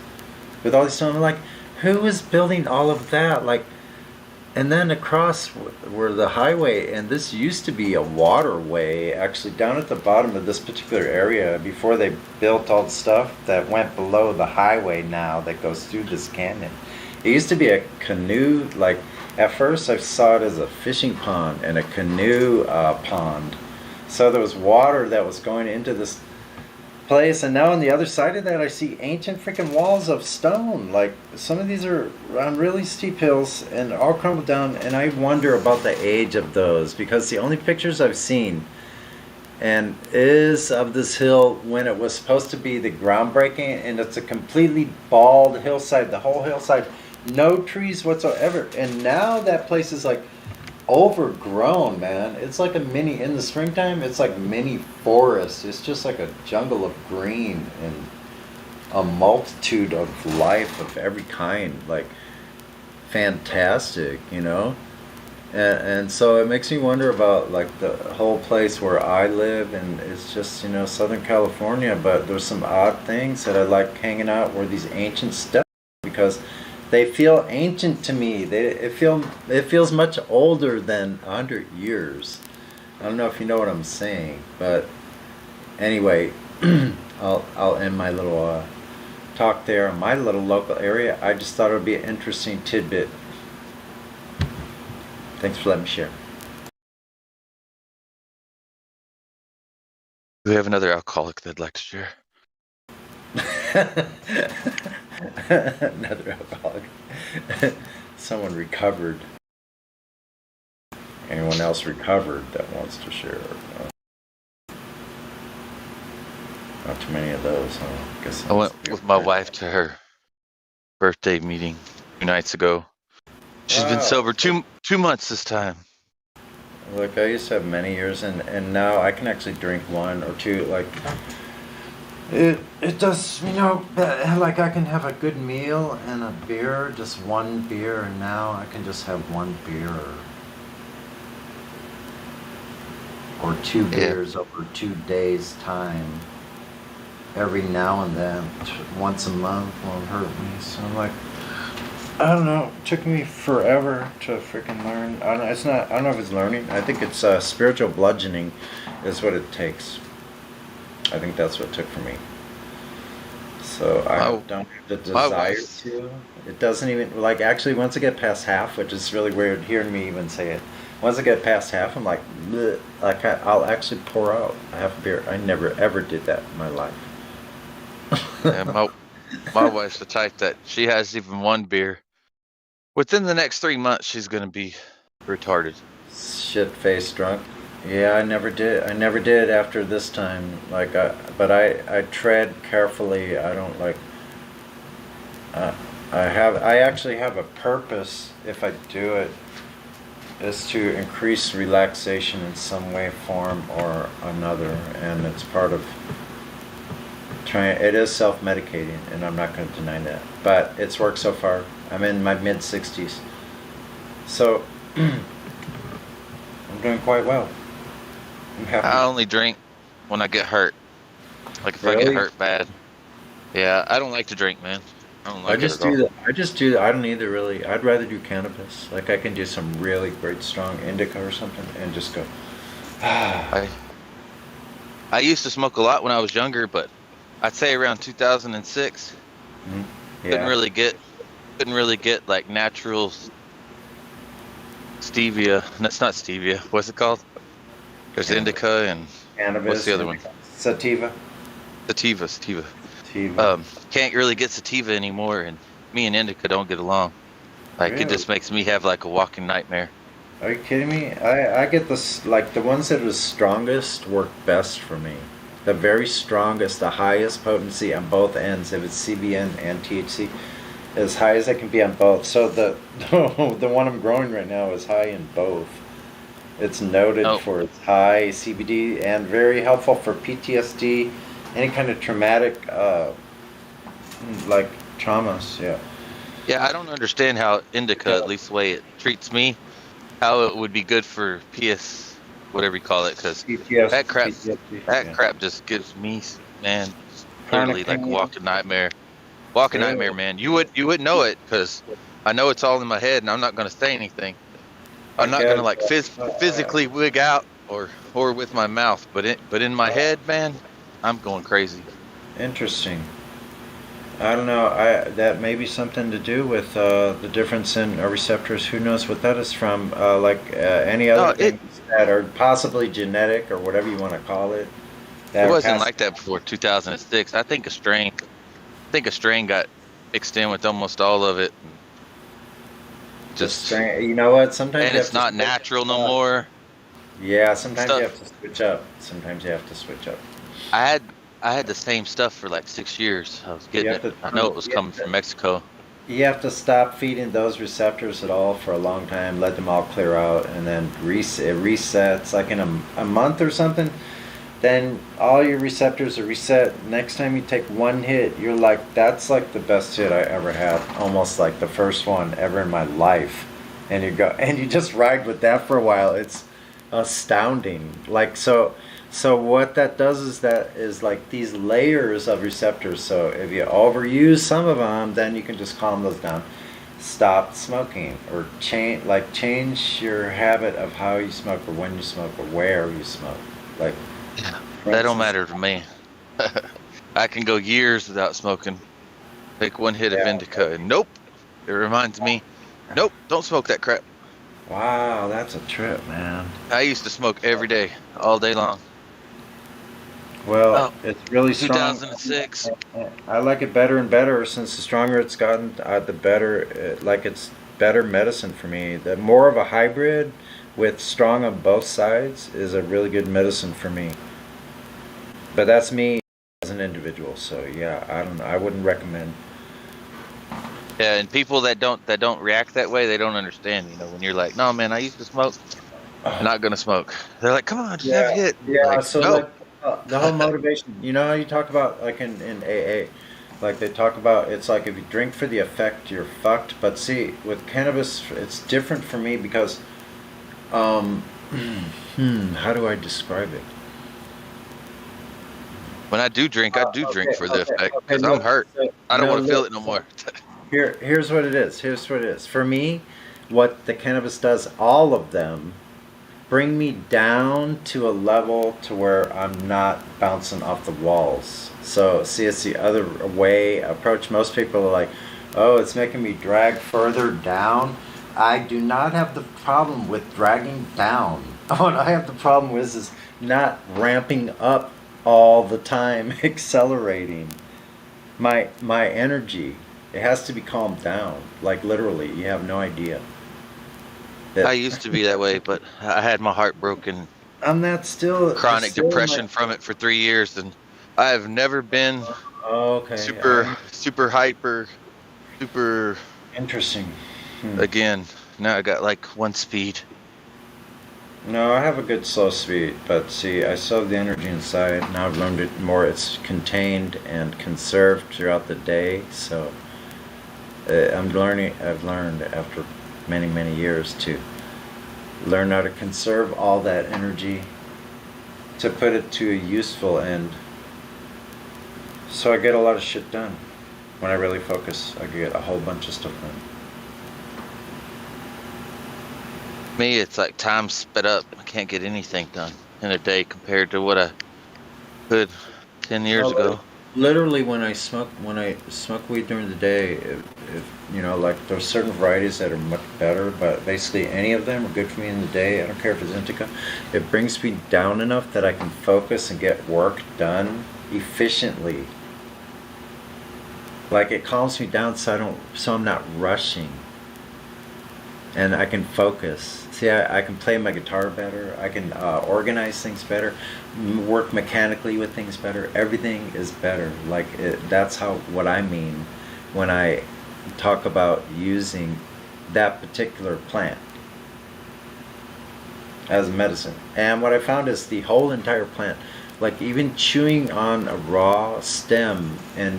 with all these stone. Like, who is building all of that? Like, and then across were the highway, and this used to be a waterway actually down at the bottom of this particular area before they built all the stuff that went below the highway now that goes through this canyon. It used to be a canoe, like at first I saw it as a fishing pond and a canoe pond. So there was water that was going into this place, and now on the other side of that I see ancient freaking walls of stone. Like, some of these are on really steep hills and all crumbled down, and I wonder about the age of those, because the only pictures I've seen and is of this hill when it was supposed to be the groundbreaking, and it's a completely bald hillside, the whole hillside, no trees whatsoever, and now that place is like overgrown, man. It's like a mini, in the springtime it's like mini forest. It's just like a jungle of green and a multitude of life of every kind, like fantastic, you know. And so it makes me wonder about like the whole place where I live, and it's just, you know, Southern California, but there's some odd things that I like hanging out where these ancient steps, because they feel ancient to me. It feels much older than 100 years. I don't know if you know what I'm saying, but anyway, I'll end my little talk there in my little local area. I just thought it would be an interesting tidbit. Thanks for letting me share. We have another alcoholic that'd like to share. Another alcoholic. Someone recovered. Anyone else recovered that wants to share? Not too many of those, huh? I went with my wife to her birthday meeting 2 nights ago. She's been sober two months this time. Look, I used to have many years, and now I can actually drink 1 or 2, like... It does, you know, like I can have a good meal and a beer, just 1 beer, and now I can just have 1 beer or 2 beers over 2 days' time. Every now and then, once a month won't hurt me. So I'm like, I don't know. It took me forever to freaking learn. I don't know if it's learning. I think it's spiritual bludgeoning is what it takes. I think that's what it took for me. So I don't have the desire to. It doesn't even, like, actually once I get past half, which is really weird hearing me even say it. Once I get past half, I'm like, bleh, like I'll actually pour out a half a beer. I never ever did that in my life. Yeah, my wife's the type that she has even 1 beer. Within the next 3 months, she's gonna be retarded. Shit-faced drunk. Yeah, I never did after this time. Like, but I tread carefully. I don't like. I actually have a purpose. If I do it, is to increase relaxation in some way, form, or another, and it's part of trying. It is self-medicating, and I'm not going to deny that. But it's worked so far. I'm in my mid-60s, so I'm doing quite well. I only drink when I get hurt. Like if I get hurt bad. Yeah, I don't like to drink, man. I don't like I just do that. I don't either really. I'd rather do cannabis. Like I can do some really great strong indica or something and just go. I used to smoke a lot when I was younger, but I'd say around 2006. Mm-hmm. Yeah. Couldn't really get like natural stevia. That's not stevia. What's it called? There's indica and cannabis. What's the other one? Sativa. Sativa. Can't really get sativa anymore, and me and indica don't get along. Like It just makes me have like a walking nightmare. Are you kidding me? I get this, like the ones that are the strongest work best for me. The very strongest, the highest potency on both ends, if it's CBN and THC, as high as it can be on both. So the one I'm growing right now is high in both. It's noted for its high CBD and very helpful for PTSD, any kind of traumatic, like traumas. Yeah. Yeah, I don't understand how indica, at least the way it treats me, how it would be good for PS, whatever you call it, because that crap just gives me, man, literally like walking nightmare. Walking nightmare, man. You wouldn't know it because I know it's all in my head, and I'm not going to say anything. I'm not going to like physically wig out or with my mouth, but in my head, man, I'm going crazy. Interesting. I don't know. That may be something to do with the difference in receptors. Who knows what that is from? Any other things that are possibly genetic or whatever you want to call it. It wasn't like that before 2006. I think a strain got mixed in with almost all of it. Just you know what? Sometimes and it's not natural no more. Yeah, sometimes you have to switch up. I had the same stuff for like 6 years. I was getting it. I know it was coming from Mexico. You have to stop feeding those receptors at all for a long time. Let them all clear out, and then it resets like in a month or something. Then all your receptors are reset. Next time you take one hit, you're like, that's like the best hit I ever had. Almost like the first one ever in my life. And you just ride with that for a while. It's astounding. Like, so what that does is like these layers of receptors. So if you overuse some of them, then you can just calm those down. Stop smoking or change your habit of how you smoke or when you smoke or where you smoke. Like, yeah, that don't matter to me. I can go years without smoking. Take one hit of indica and nope. It reminds me, nope, don't smoke that crap. Wow, that's a trip, man. I used to smoke every day, all day long. Well, it's really strong. 2006. I like it better and better since the stronger it's gotten, the better. It's better medicine for me. The more of a hybrid with strong on both sides is a really good medicine for me. But that's me as an individual. So yeah, I don't know. I wouldn't recommend. Yeah, and people that don't react that way, they don't understand. You know, when you're like, no, man, I used to smoke. I'm not gonna smoke. They're like, come on, just have a hit. Yeah. Like, So no. the whole motivation. You know how you talk about like in AA, like they talk about it's like if you drink for the effect, you're fucked. But see, with cannabis, it's different for me because, how do I describe it? When I do drink, I do drink for the effect because I'm hurt. I don't want to feel it no more. Here's what it is. For me, what the cannabis does, all of them, bring me down to a level to where I'm not bouncing off the walls. So see, it's the other way approach. Most people are like, oh, it's making me drag further down. I do not have the problem with dragging down. What I have the problem with is not ramping up all the time, accelerating my energy. It has to be calmed down, like literally. You have no idea. I used to be that way, but I had my heart broken. I'm not still chronic depression from it for 3 years, and I have never been super hyper, super interesting. Again, now I got like one speed. No, I have a good slow speed, but see, I still have the energy inside. Now I've learned it more. It's contained and conserved throughout the day. So I've learned after many years to learn how to conserve all that energy to put it to a useful end. So I get a lot of shit done. When I really focus, I get a whole bunch of stuff done. Me, it's like time sped up. I can't get anything done in a day compared to what I could 10 years ago. Literally, when I smoke weed during the day, if you know, like there's certain varieties that are much better, but basically any of them are good for me in the day. I don't care if it's indica. It brings me down enough that I can focus and get work done efficiently. Like it calms me down, so I'm not rushing, and I can focus. See, I can play my guitar better. I can organize things better, work mechanically with things better. Everything is better. Like that's what I mean when I talk about using that particular plant as medicine. And what I found is the whole entire plant, like even chewing on a raw stem and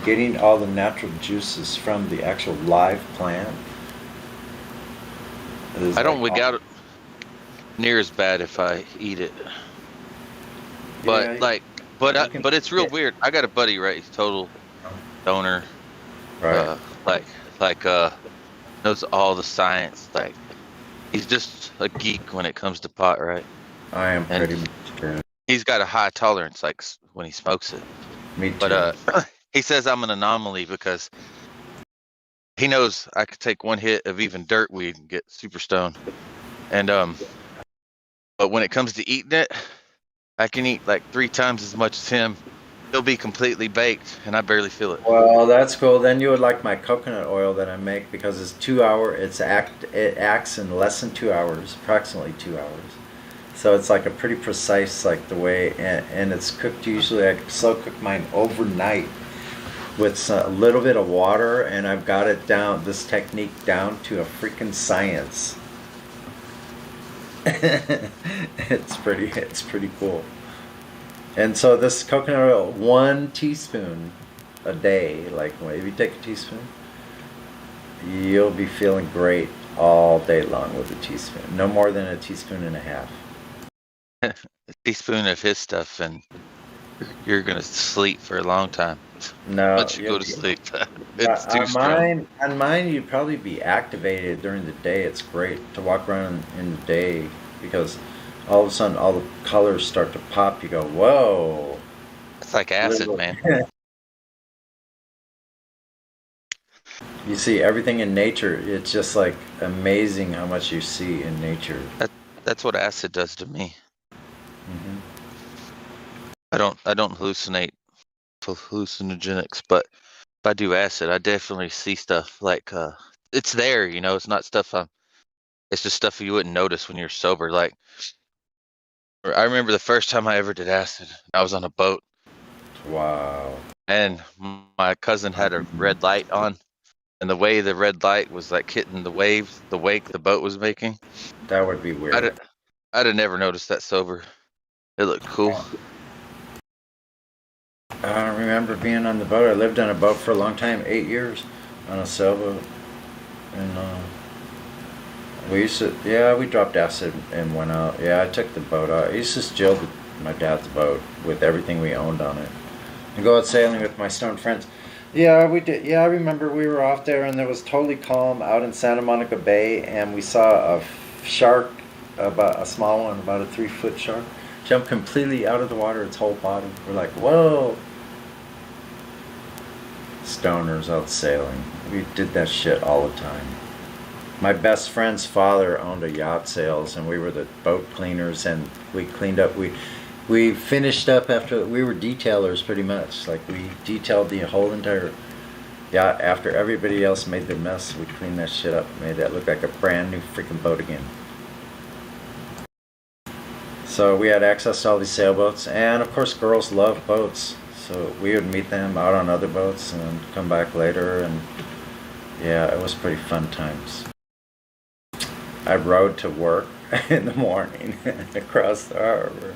getting all the natural juices from the actual live plant. I don't wig out near as bad if I eat it. But but it's real weird. I got a buddy, right? He's total donor. Right. Knows all the science. Like, he's just a geek when it comes to pot, right? I am pretty much true. He's got a high tolerance, like when he smokes it. Me too. But he says I'm an anomaly because he knows I could take one hit of even dirt weed and get super stoned. And but when it comes to eating it, I can eat like 3 times as much as him. He'll be completely baked, and I barely feel it. Well, that's cool. Then you would like my coconut oil that I make because it's 2 hour. It acts in less than 2 hours, approximately 2 hours. So it's like a pretty precise, like the way, and it's cooked. Usually, I slow cook mine overnight with a little bit of water, and I've got it down. This technique down to a freaking science. It's pretty cool. And so this coconut oil, 1 teaspoon a day, like if you take a teaspoon, you'll be feeling great all day long with a teaspoon. No more than a teaspoon and a half. A teaspoon of his stuff, and you're gonna sleep for a long time. No, once you go to sleep, it's too strong. On mine, you'd probably be activated during the day. It's great to walk around in the day because all of a sudden all the colors start to pop. You go, whoa! It's like acid, man. You see everything in nature. It's just like amazing how much you see in nature. That's what acid does to me. Mm-hmm. I don't hallucinate hallucinogenics, but if I do acid, I definitely see stuff like it's there. It's not stuff it's just stuff you wouldn't notice when you're sober. Like, I remember the first time I ever did acid. I was on a boat. Wow. And my cousin had a red light on, and the way the red light was like hitting the waves, the wake the boat was making. That would be weird. I'd have never noticed that sober. It looked cool. I don't remember being on the boat. I lived on a boat for a long time, 8 years, on a sailboat. And we dropped acid and went out. Yeah, I took the boat out. I used to steal my dad's boat with everything we owned on it and go out sailing with my stone friends. Yeah, we did. Yeah, I remember we were off there and it was totally calm out in Santa Monica Bay, and we saw a shark, about a small one, about a 3-foot shark, jump completely out of the water, its whole body. We're like, whoa! Stoners out sailing. We did that shit all the time. My best friend's father owned a yacht sales, and we were the boat cleaners, and we cleaned up. We finished up after we were detailers, pretty much. Like, we detailed the whole entire yacht after everybody else made their mess. We cleaned that shit up, made that look like a brand new freaking boat again. So we had access to all these sailboats, and of course girls love boats. So we would meet them out on other boats and then come back later, and yeah, it was pretty fun times. I rode to work in the morning across the harbor.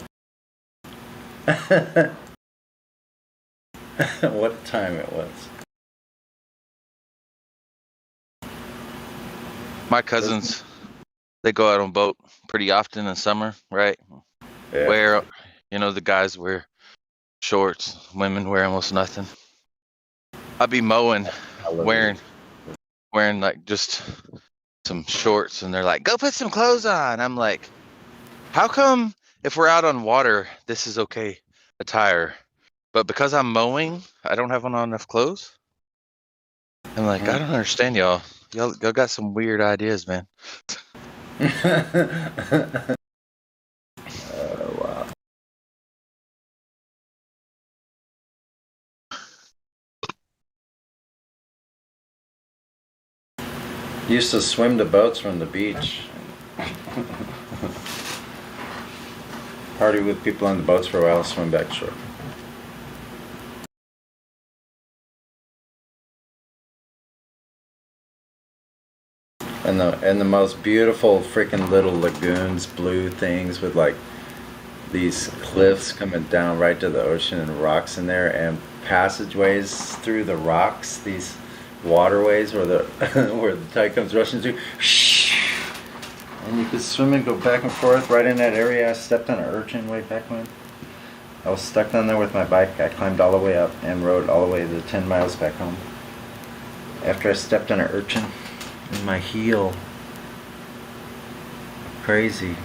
What time it was. My cousins, they go out on boat pretty often in summer, right? Yeah. Where, the guys wear shorts, women wear almost nothing. I'd be mowing, wearing like just some shorts, and they're like, go put some clothes on. I'm like, how come if we're out on water, this is okay attire, but because I'm mowing, I don't have on enough clothes? I'm like, I don't understand y'all. Y'all got some weird ideas, man. Wow. Used to swim the boats from the beach. Party with people on the boats for a while, swim back shore. And the most beautiful freaking little lagoons, blue things with like these cliffs coming down right to the ocean and rocks in there, and passageways through the rocks, these waterways where the where the tide comes rushing through. And you could swim and go back and forth right in that area. I stepped on an urchin way back when. I was stuck down there with my bike. I climbed all the way up and rode all the way the 10 miles back home. After I stepped on an urchin in my heel. Crazy.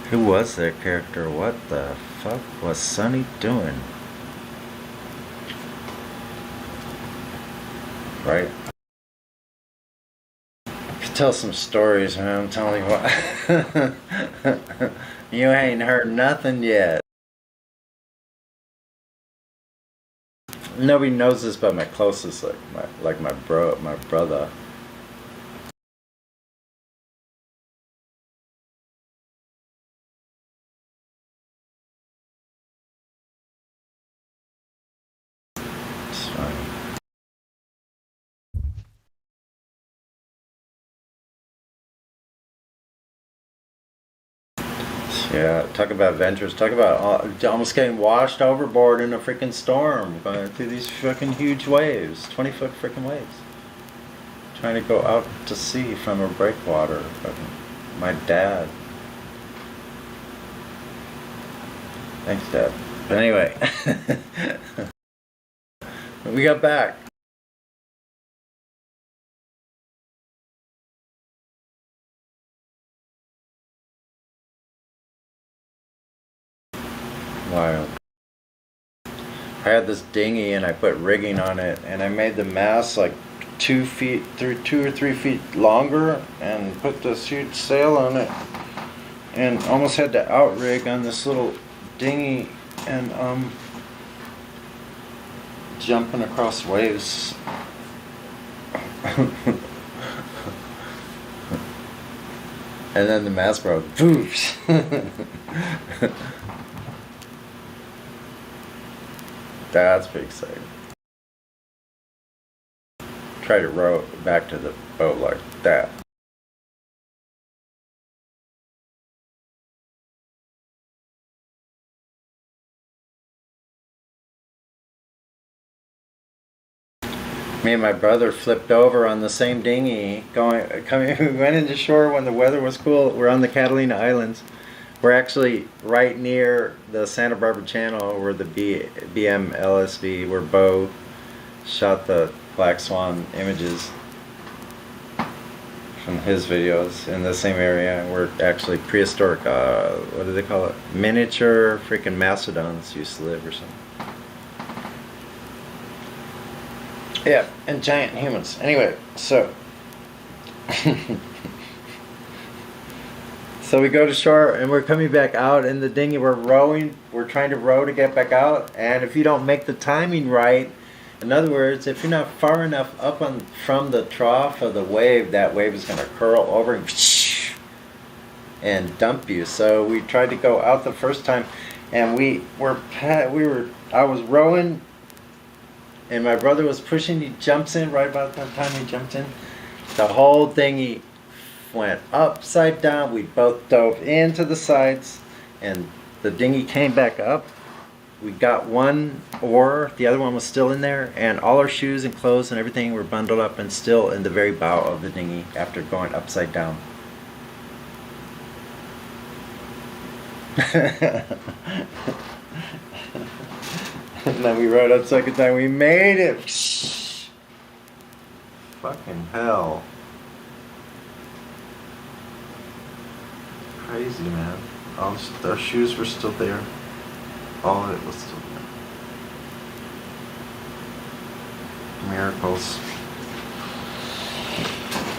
Who was that character? What the fuck was Sonny doing? Right? I could tell some stories, man. I'm telling you what. You ain't heard nothing yet. Nobody knows this but my closest, like my brother. It's fine. Yeah, talk about adventures. Talk about almost getting washed overboard in a freaking storm through these freaking huge waves, 20-foot freaking waves. Trying to go out to sea from a breakwater. My dad. Thanks, Dad. But anyway, we got back. Wild. I had this dinghy and I put rigging on it and I made the mast like 2 or 3 feet longer and put this huge sail on it and almost had to outrig on this little dinghy and jumping across waves. And then the mast broke. Boofs. That's pretty exciting. Try to row back to the boat like that. Me and my brother flipped over on the same dinghy, we went into shore when the weather was cool. We're on the Catalina Islands. We're actually right near the Santa Barbara Channel where the BM LSV, where Bo shot the Black Swan images from his videos in the same area. We're actually prehistoric, what do they call it? Miniature freaking mastodons used to live or something. Yeah, and giant humans. Anyway, so so we go to shore and we're coming back out in the dinghy. We're rowing. We're trying to row to get back out. And if you don't make the timing right, in other words, if you're not far enough up from the trough of the wave, that wave is going to curl over and dump you. So we tried to go out the first time, and I was rowing. And my brother was pushing, he jumps in right about that time he jumped in. The whole dinghy went upside down. We both dove into the sides and the dinghy came back up. We got one oar, the other one was still in there, and all our shoes and clothes and everything were bundled up and still in the very bow of the dinghy after going upside down. And then we rode up second time. We made it. Fucking hell. Crazy, man. Our shoes were still there. All of it was still there. Miracles.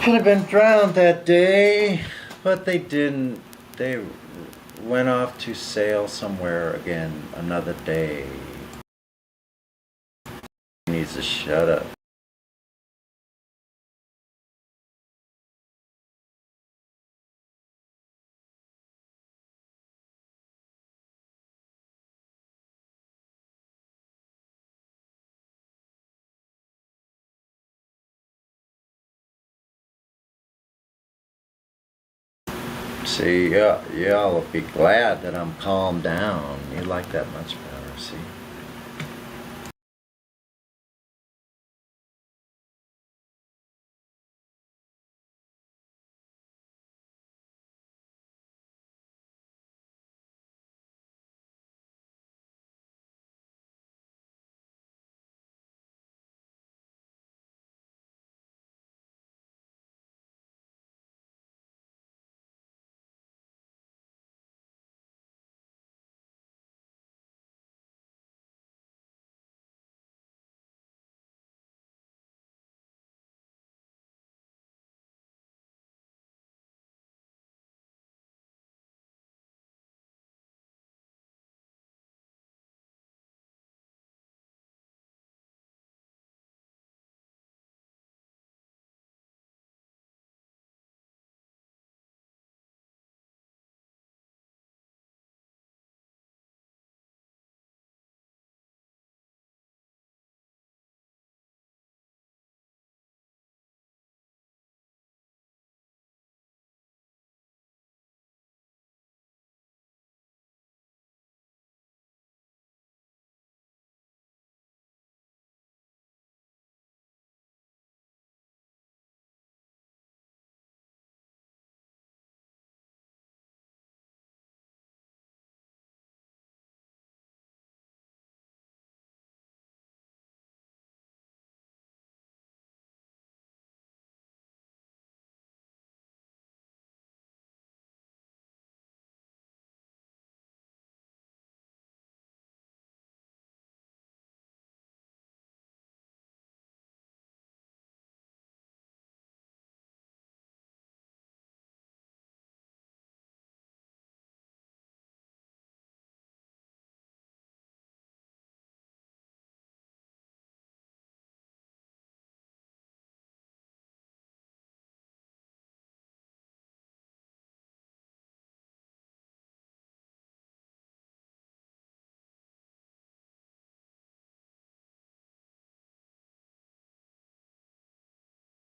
Could have been drowned that day, but they didn't. They went off to sail somewhere again another day. He needs to shut up. See, y'all will be glad that I'm calmed down. You like that much better, see?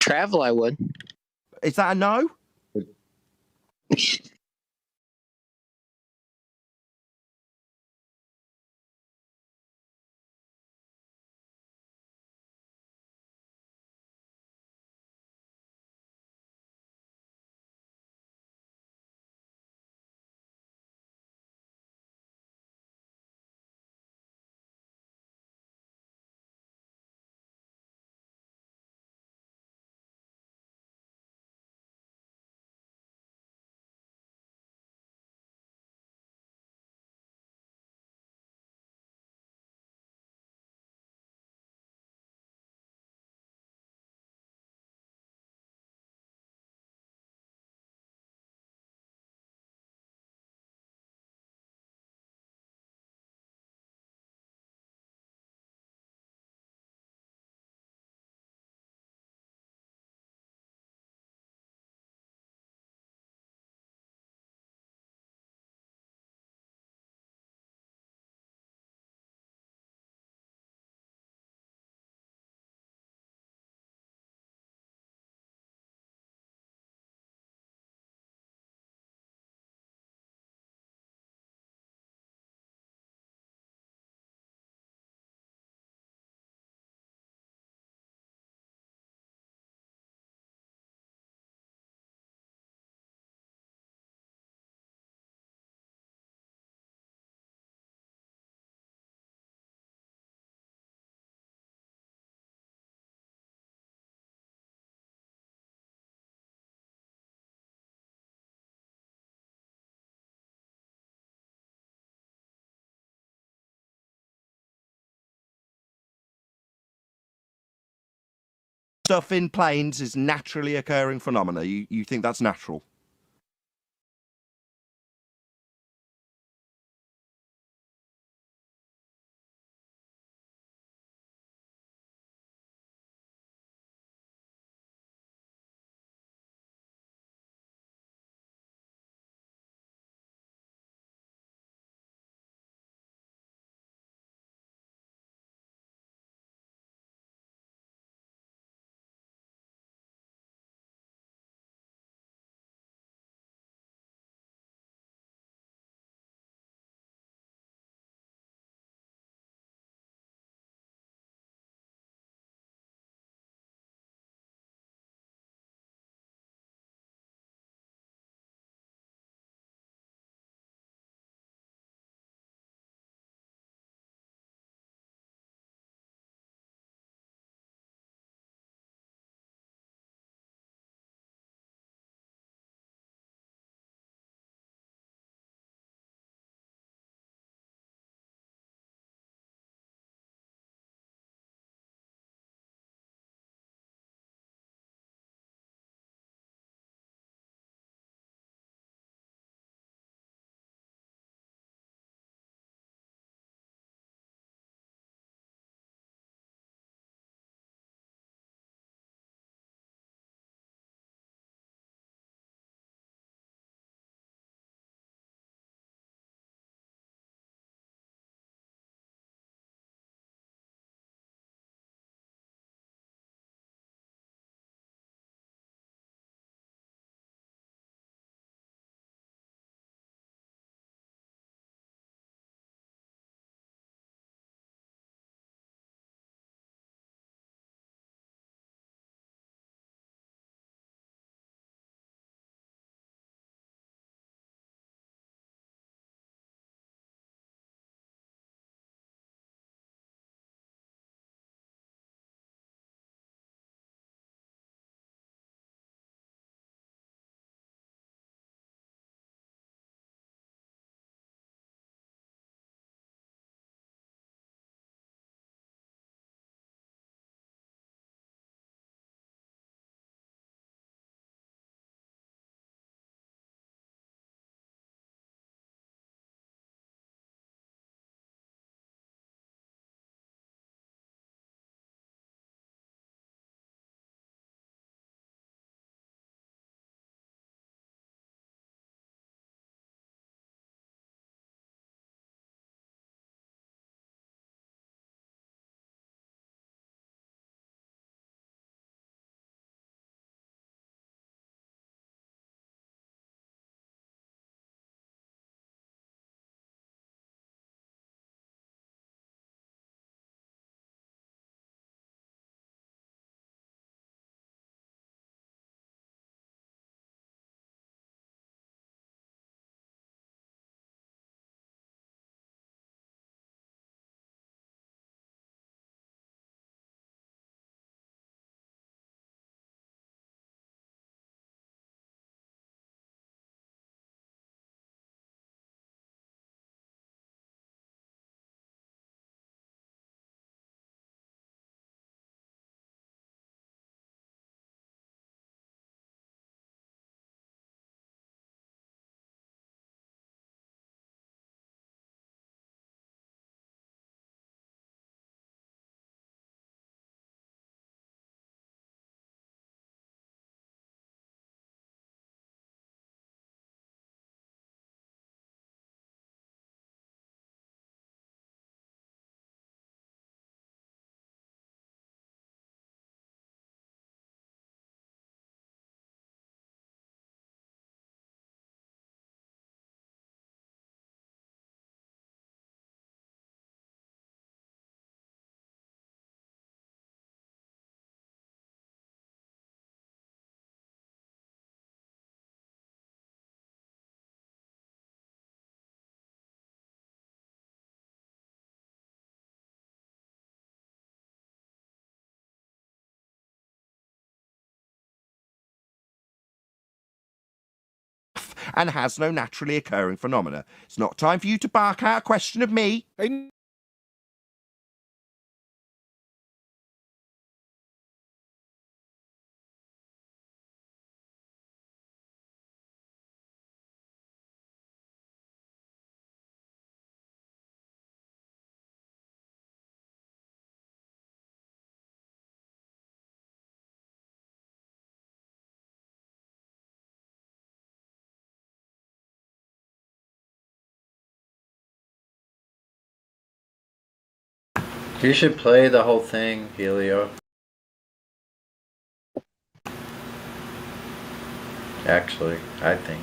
travel, I would. Is that a no? Stuff in planes is naturally occurring phenomena. You think that's natural? and has no naturally occurring phenomena. It's not time for you to bark out a question of me. You should play the whole thing, Helio. Actually, I think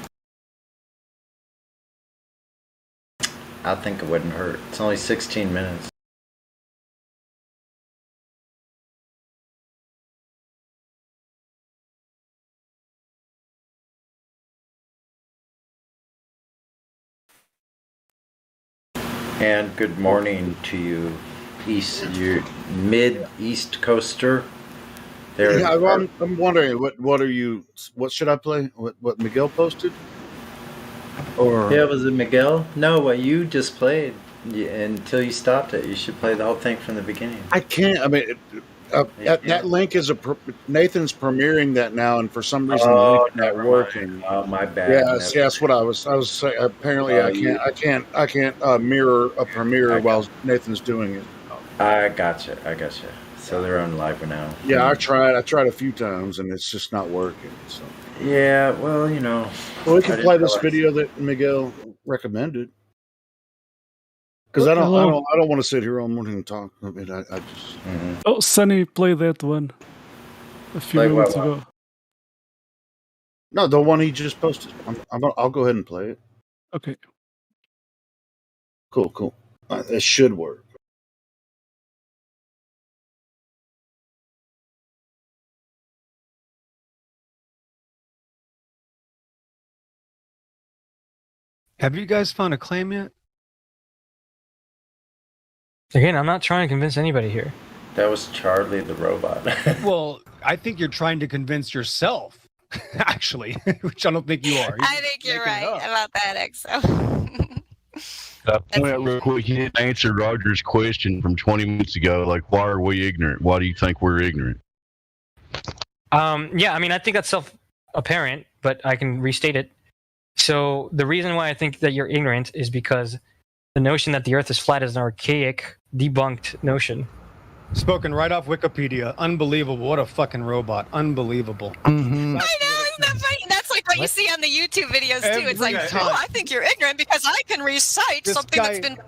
it wouldn't hurt. It's only 16 minutes. And good morning to you, you mid-east coaster. There. Yeah, I'm wondering what should I play? What Miguel posted? Or Yeah, was it Miguel? No, what you just played. Until you stopped it, you should play the whole thing from the beginning. I can't. I mean, that link is Nathan's premiering that now, and for some reason the link's not working. Oh, my bad. Yes, that's what I was saying. Apparently, I can't mirror a premiere while Nathan's doing it. I gotcha. So they're on live now. Yeah, I tried a few times, and it's just not working. So yeah, well, you know. Well, we can play this video that Miguel recommended. Because I don't want to sit here all morning and talk. I mean, I just. Oh, Sunny played that one a few minutes ago. No, the one he just posted. I'll go ahead and play it. Okay. Cool. It should work. Have you guys found a claim yet? Again, I'm not trying to convince anybody here. That was Charlie the robot. Well, I think you're trying to convince yourself, actually, which I don't think you are. I think you're right about that, EXO. Real quick, you didn't answer Roger's question from 20 minutes ago. Like, why are we ignorant? Why do you think we're ignorant? Yeah, I mean, I think that's self-apparent, but I can restate it. So the reason why I think that you're ignorant is because the notion that the Earth is flat is an archaic, debunked notion. Spoken right off Wikipedia. Unbelievable. What a fucking robot. Unbelievable. I know, isn't that funny? That's like what you see on the YouTube videos too. It's like, oh, I think you're ignorant because I can recite something that's been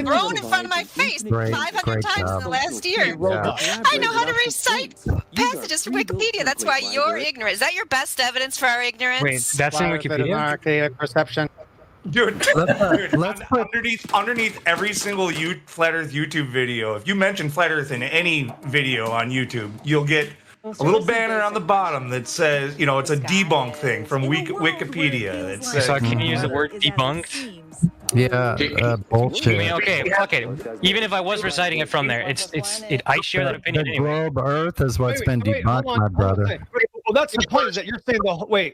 thrown in front of my face 500 times in the last year. I know how to recite passages from Wikipedia. That's why you're ignorant. Is that your best evidence for our ignorance? Wait, that's in Wikipedia? Archaic perception. Dude, underneath every single Flat Earth YouTube video, if you mention Flat Earth in any video on YouTube, you'll get a little banner on the bottom that says, you know, it's a debunk thing from Wikipedia. That says, so can you use the word debunked? Yeah, bullshit. I mean, okay, fuck it. Even if I was reciting it from there, I share that opinion The anyway. globe Earth is what's been debunked, my brother. Well, that's the point. Is that you're saying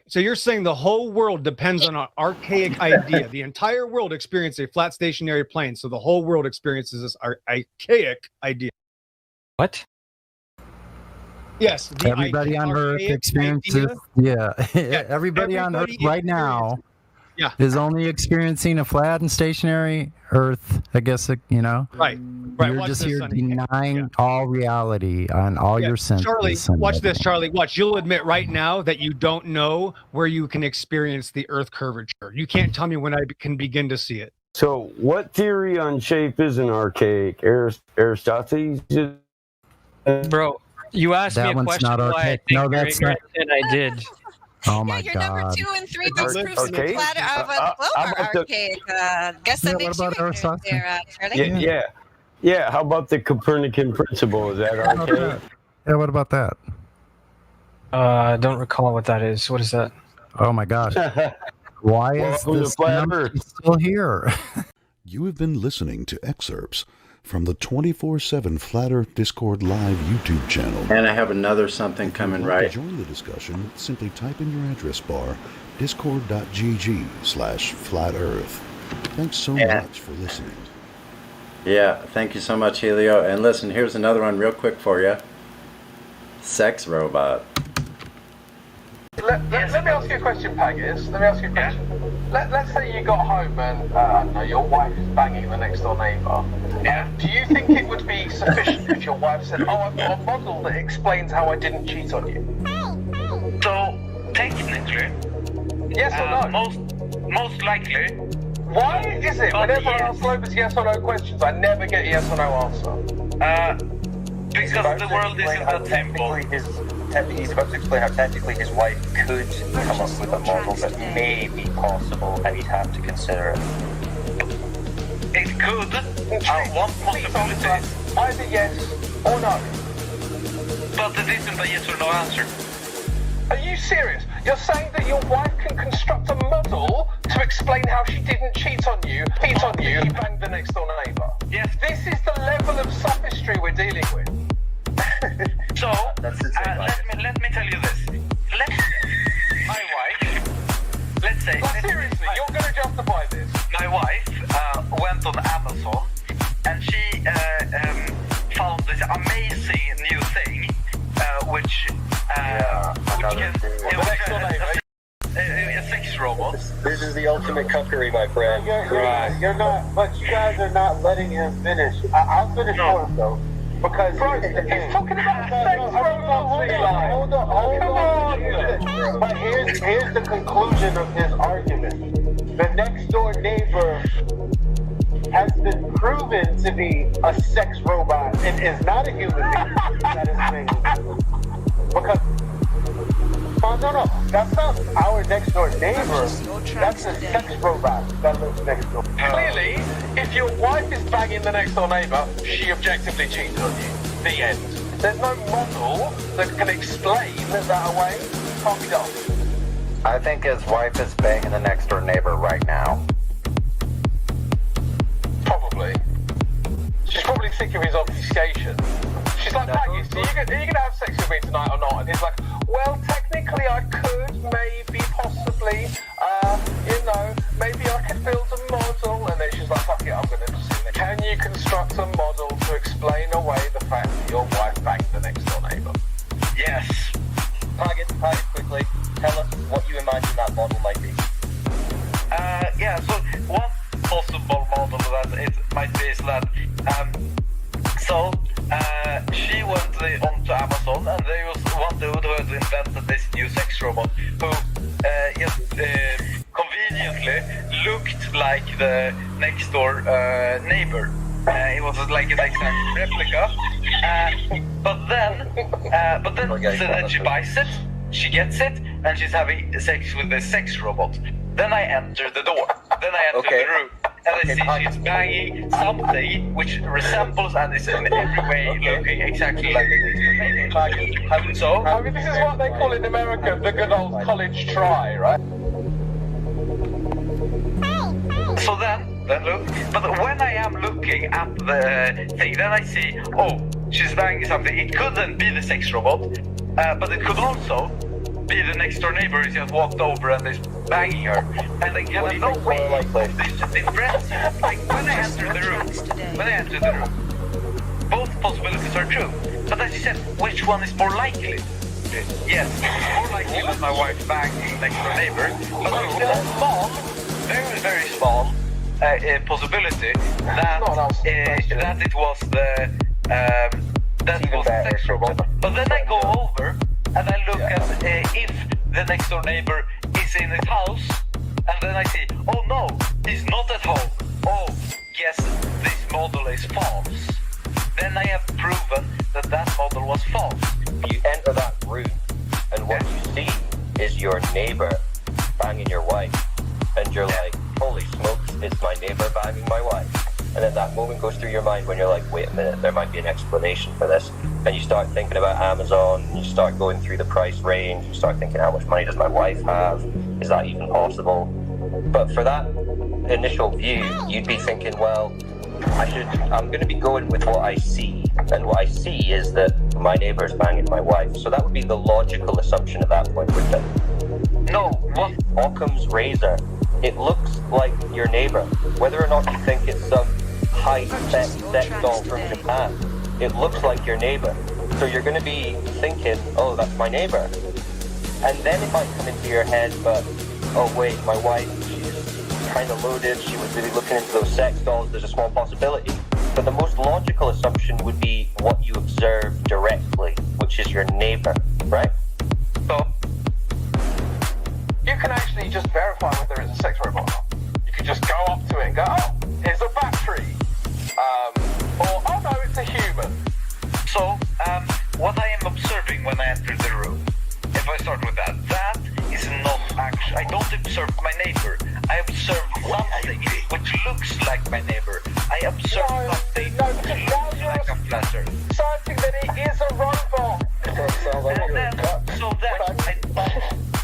so you're saying the whole world depends on an archaic idea. The entire world experiences a flat stationary plane, so the whole world experiences this archaic idea. What? Yes. Everybody on Earth experiences. Yeah, everybody on Earth right now. Yeah. Is only experiencing a flat and stationary Earth. I guess you know. Right. You're Watch just this, here Sonny. denying all reality on all your senses. Charlie, watch this, Charlie. Watch. You'll admit right now that you don't know where you can experience the Earth curvature. You can't tell me when I can begin to see it. So, what theory on shape is an archaic? Aristoteles? Bro, you asked me a question why I think you're ignorant, and I did. Oh my your God. number 2 and 3 best proofs of the flat of the globe are archaic. Guess that makes you ignorant there, Charlie. Yeah, how about the Copernican principle? Is that archaic? Yeah, what about that? I don't recall what that is. What is that? Oh my gosh. Why is this number still here? You have been listening to excerpts from the 24/7 Flat Earth Discord live YouTube channel. And I have another something coming right. To join the discussion, simply type in your address bar discord.gg/flatearth. Thanks so much for listening. Yeah, thank you so much, Helio. And listen, here's another one real quick for you. Sex robot. Let me ask you a question, Paggis. Let me ask you a question. Let's say you got home and I don't know, your wife is banging the next door neighbour. Yeah. Do you think it would be sufficient if your wife said, "Oh, I've got a model that explains how I didn't cheat on you"? So technically, yes or no? Most likely. Why is it whenever I ask Lopez yes or no questions, I never get a yes or no answer? Because the world isn't that simple. He's about to explain how technically his wife could come up with a model that may be possible, and he'd have to consider it. It could. One possibility. Either yes or no. But it isn't a yes or no answer. Are you serious? You're saying that your wife can construct a model to explain how she didn't cheat on you, she banged the next door neighbour? Yes. This is the level of sophistry we're dealing with. So, let me tell you this. My wife, let's say... seriously, you're going to justify this? My wife went on Amazon and she found this amazing new thing, which can... a sex robot. This is the ultimate cuckery, my friend. You're not, but you guys are not letting him finish. I'll finish for him, though. Because he's talking about sex robots. Hold on. But here's the conclusion of his argument. The next door neighbor has been proven to be a sex robot and is not a human being that is being because no, that's not our next door neighbor. That's a sex robot that lives next door. Clearly, if your wife is banging the next door neighbor, she objectively cheated on you. The end. There's no model that can explain that away. Can't be done. I think his wife is banging the next door neighbor right now. Probably. She's probably sick of his obfuscation. She's like, Maggie, so are you going to have sex with me tonight or not? And he's like, well, technically I could, maybe, possibly, maybe I could build a model. And then she's like, fuck it, I'm going to pursue it. Can you construct a model to explain away the fact that your wife banged the next door neighbour? Yes. Target quickly. Tell us what you imagine that model might be. So one possible model that it might be is that, she went onto Amazon and there was one dude who had invented this new sex robot who conveniently looked like the next door neighbor. It was like an exact replica. But then she buys it, she gets it, and she's having sex with the sex robot. Then I enter the door. Then I enter the room. And I see she's banging something which resembles and is in every way looking exactly like the neighbor. So, I mean, this is what they call in America the good old college try, right? So then look, but when I am looking at the thing, then I see, she's banging something. It couldn't be the sex robot, but it could also be the next door neighbor who just walked over and is banging her. And I have no way this difference. Like when I enter the room, both possibilities are true. But as you said, which one is more likely? Yes, it's more likely that my wife banged the next door neighbor, but there's still a small, very, very small possibility that it was the sex robot. But then I go over and I look at if the next door neighbor is in his house, and then I see, oh no, he's not at home. Oh, yes, this model is false. Then I have proven that model was false. You enter that room, and what you see is your neighbor banging your wife, and you're like, holy smokes, it's my neighbor banging my wife. And then that moment goes through your mind when you're like, wait a minute, there might be an explanation for this. And you start thinking about Amazon, and you start going through the price range, you start thinking, how much money does my wife have? Is that even possible? But for that initial view, you'd be thinking, well, I'm going to be going with what I see, and what I see is that my neighbor's banging my wife. So that would be the logical assumption at that point, wouldn't it? No, what? Occam's razor. It looks like your neighbor. Whether or not you think it's some high-tech sex doll from Japan, it looks like your neighbor. So you're going to be thinking, oh, that's my neighbor. And then it might come into your head, but, oh wait, my wife, she's kind of loaded, she was really looking into those sex dolls, there's a small possibility. But the most logical assumption would be what you observe directly, which is your neighbor, right? So, you can actually just verify whether it's a sex robot. You can just go up to it and go, oh, here's a battery. Or, oh no, it's a human. So, what I am observing when I enter the room, if I start with that is not actually, I don't observe my neighbor. I observe something which looks like my neighbor. I observe something which looks like a flatter. Something that it is a robot.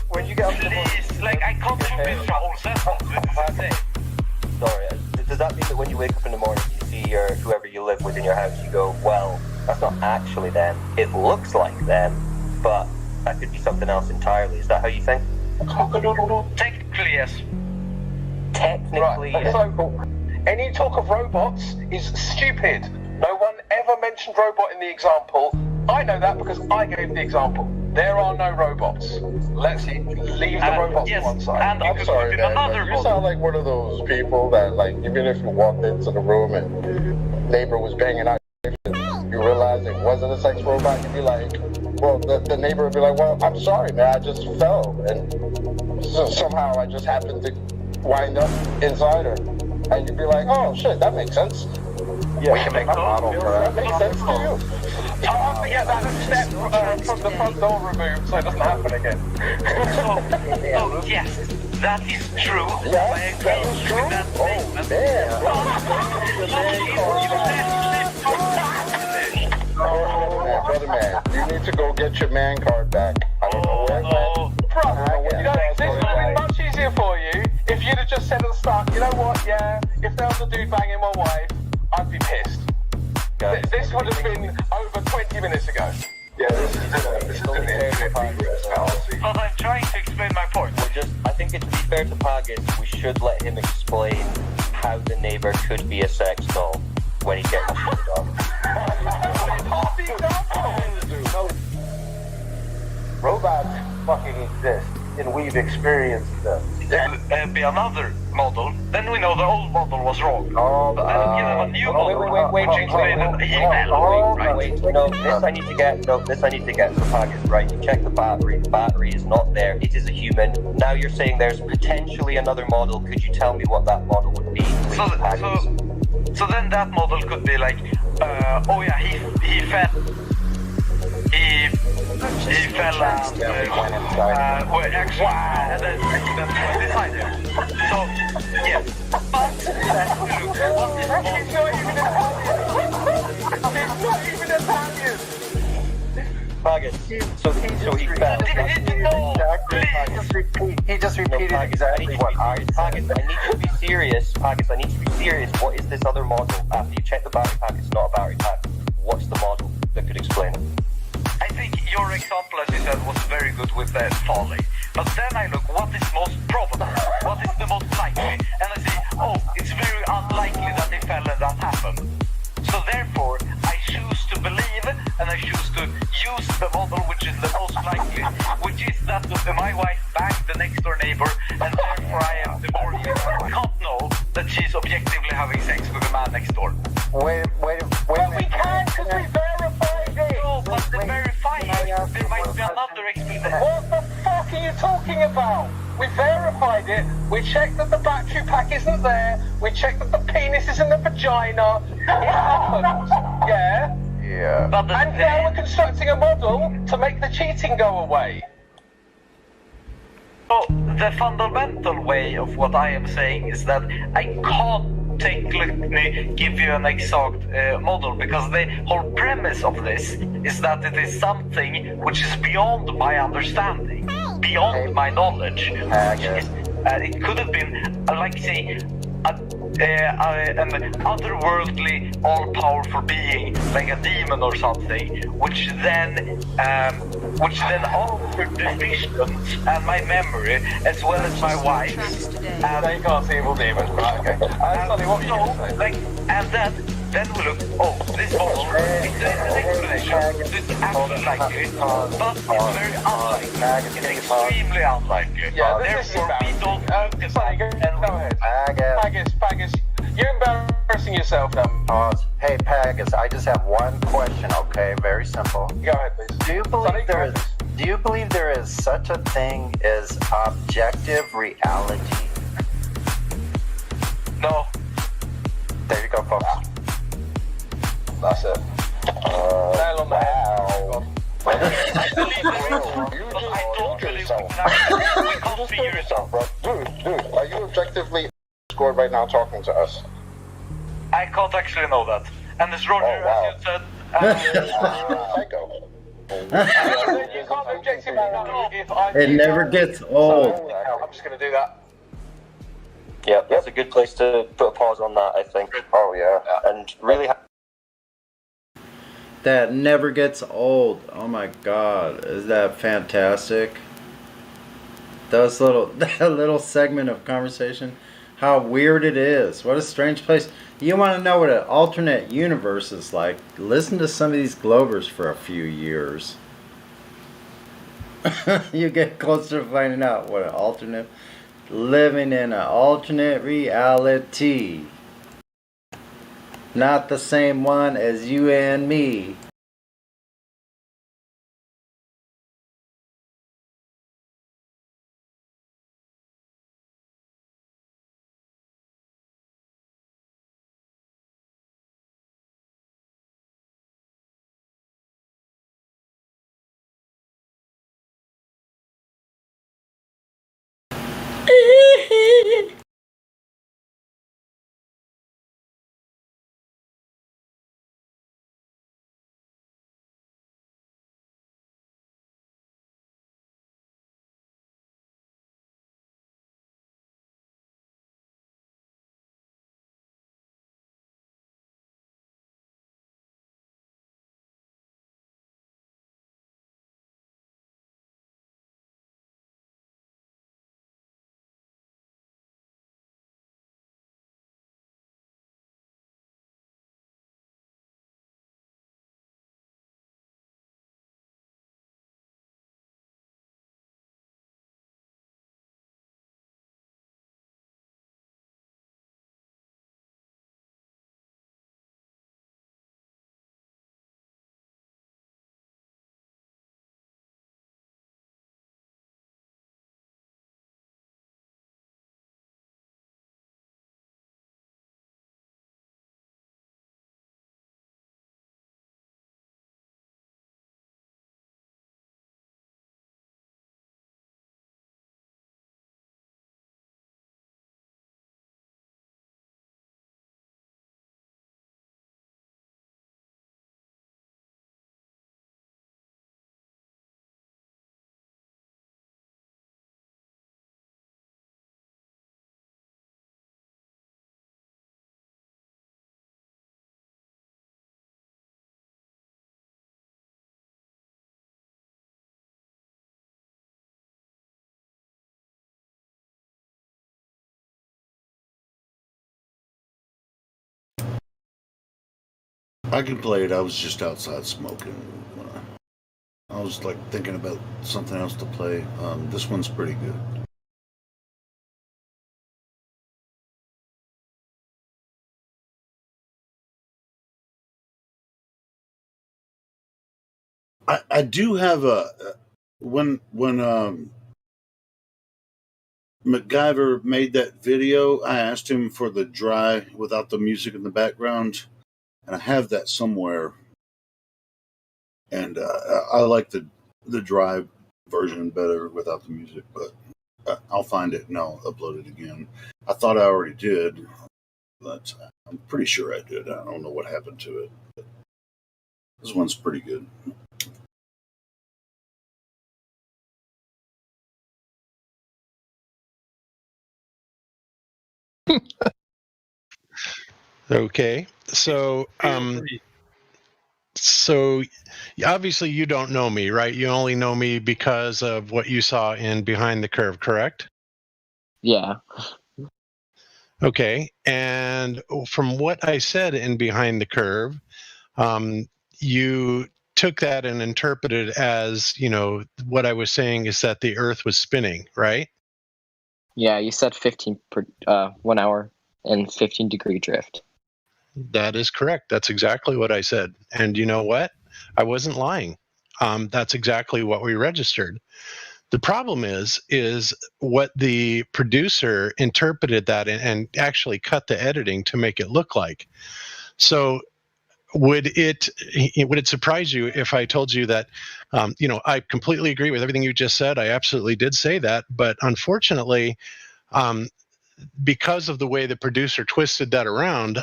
When you get up to the like, I can't convince the whole sentence. Sorry, does that mean that when you wake up in the morning, you see whoever you live with in your house, you go, well, that's not actually them. It looks like them, but that could be something else entirely. Is that how you think? Technically, yes. Technically, yes. So, any talk of robots is stupid. No one ever mentioned robot in the example. I know that because I gave the example. There are no robots. Let's leave the robots to one side. And I'm sorry, man, but you sound like one of those people that, like, even if you walked into the room and neighbor was banging out, you realize it wasn't a sex robot, you'd be like, well, the neighbor would be like, well, I'm sorry, man, I just fell, and so somehow I just happened to wind up inside her. And you'd be like, oh, shit, that makes sense. Yeah, we can make a model for that. That makes sense to you. I'll have to get that step from the front door removed so it doesn't happen again. Oh, yes, that is true. Yes, that is true? Brother man, you need to go get your man card back. I don't know where it went. You know, this would have been much easier for you if you'd have just said at the start, you know what, yeah, if there was a dude banging my wife, I'd be pissed. This would have been over 20 minutes ago. Yeah, this is in the area of progress fallacy. But I'm trying to explain my point. I think to be fair to Pagas, we should let him explain how the neighbor could be a sex doll when he gets shit off. Robots fucking exist, and we've experienced them. There be another model, then we know the old model was wrong. But then give him a new model. Wait, no, this I need to get for Pagas, right? You check the battery is not there, it is a human. Now you're saying there's potentially another model, could you tell me what that model would be? So then that model could be like, oh yeah, he fell. He fell and well, actually, that's decided. So, yes. But Pagas, so he fell. He just repeated exactly what I said. Pagas, I need to be serious. Pagas, I need to be serious. What is this other model? After you check the battery pack, it's not a battery pack. What's the model that could explain it? I think your example, as you said, was very good with the folly. But then I look, what is most probable? What is the most likely? And I say, oh, it's very unlikely that they fell and that happened. So therefore, I choose to believe and I choose to use the model which is the most likely, which is that my wife banged the next door neighbor, and therefore I am the more can't know that she's objectively having sex with the man next door. Wait we can, because we verified it. No, but to verify it, there might be another explanation. What the fuck are you talking about? We verified it. We checked that the battery pack isn't there. We checked that the penis is in the vagina. It happened. Yeah? Yeah. And now we're constructing a model to make the cheating go away. So, the fundamental way of what I am saying is that I can't technically give you an exact model, because the whole premise of this is that it is something which is beyond my understanding, beyond my knowledge. It could have been, like say, an otherworldly, all-powerful being, like a demon or something, which then altered the visions and my memory, as well as my wife's. And They can't see evil demons, right? Okay. Sonny, what were you gonna say? like, and then we look, oh, this monster, it's an explanation, it's absolutely likely, but it's very unlikely. It's extremely unlikely. Yeah, this is Therefore, we don't Sonny, go ahead. Pagus, you're embarrassing yourself now. Pause. Hey, Pagus, I just have one question, okay? Very simple. Go ahead, please. Do you believe there is such a thing as objective reality? No. There you go, folks. That's it. Nail on the head. I believe there is, but I don't believe we can't figure it out. Bro. Dude, are you objectively scored right now talking to us? I can't actually know that. And as Roger, as you said, Psycho. You can't object him right now if I... It never gets old. I'm just going to do that. Yeah, that's a good place to put a pause on that, I think. Oh, yeah. And really... That never gets old. Oh my god, is that fantastic? That little segment of conversation. How weird it is. What a strange place. You want to know what an alternate universe is like? Listen to some of these Glovers for a few years. You get closer to finding out what an alternate... Living in an alternate reality. Not the same one as you and me. I can play it. I was just outside smoking. I was like thinking about something else to play. This one's pretty good. I do have when MacGyver made that video, I asked him for the dry without the music in the background, and I have that somewhere. And I like the dry version better without the music, but I'll find it and I'll upload it again. I thought I already did, but I'm pretty sure I did. I don't know what happened to it. But this one's pretty good. Okay, so so obviously you don't know me, right? You only know me because of what you saw in Behind the Curve, correct? Yeah. Okay, and from what I said in Behind the Curve, you took that and interpreted as, what I was saying is that the Earth was spinning, right? Yeah, you said 15 per 1 hour and 15-degree drift. That is correct. That's exactly what I said. And you know what? I wasn't lying. That's exactly what we registered. The problem is what the producer interpreted that and actually cut the editing to make it look like. So would it surprise you if I told you that, I completely agree with everything you just said. I absolutely did say that, but unfortunately, because of the way the producer twisted that around,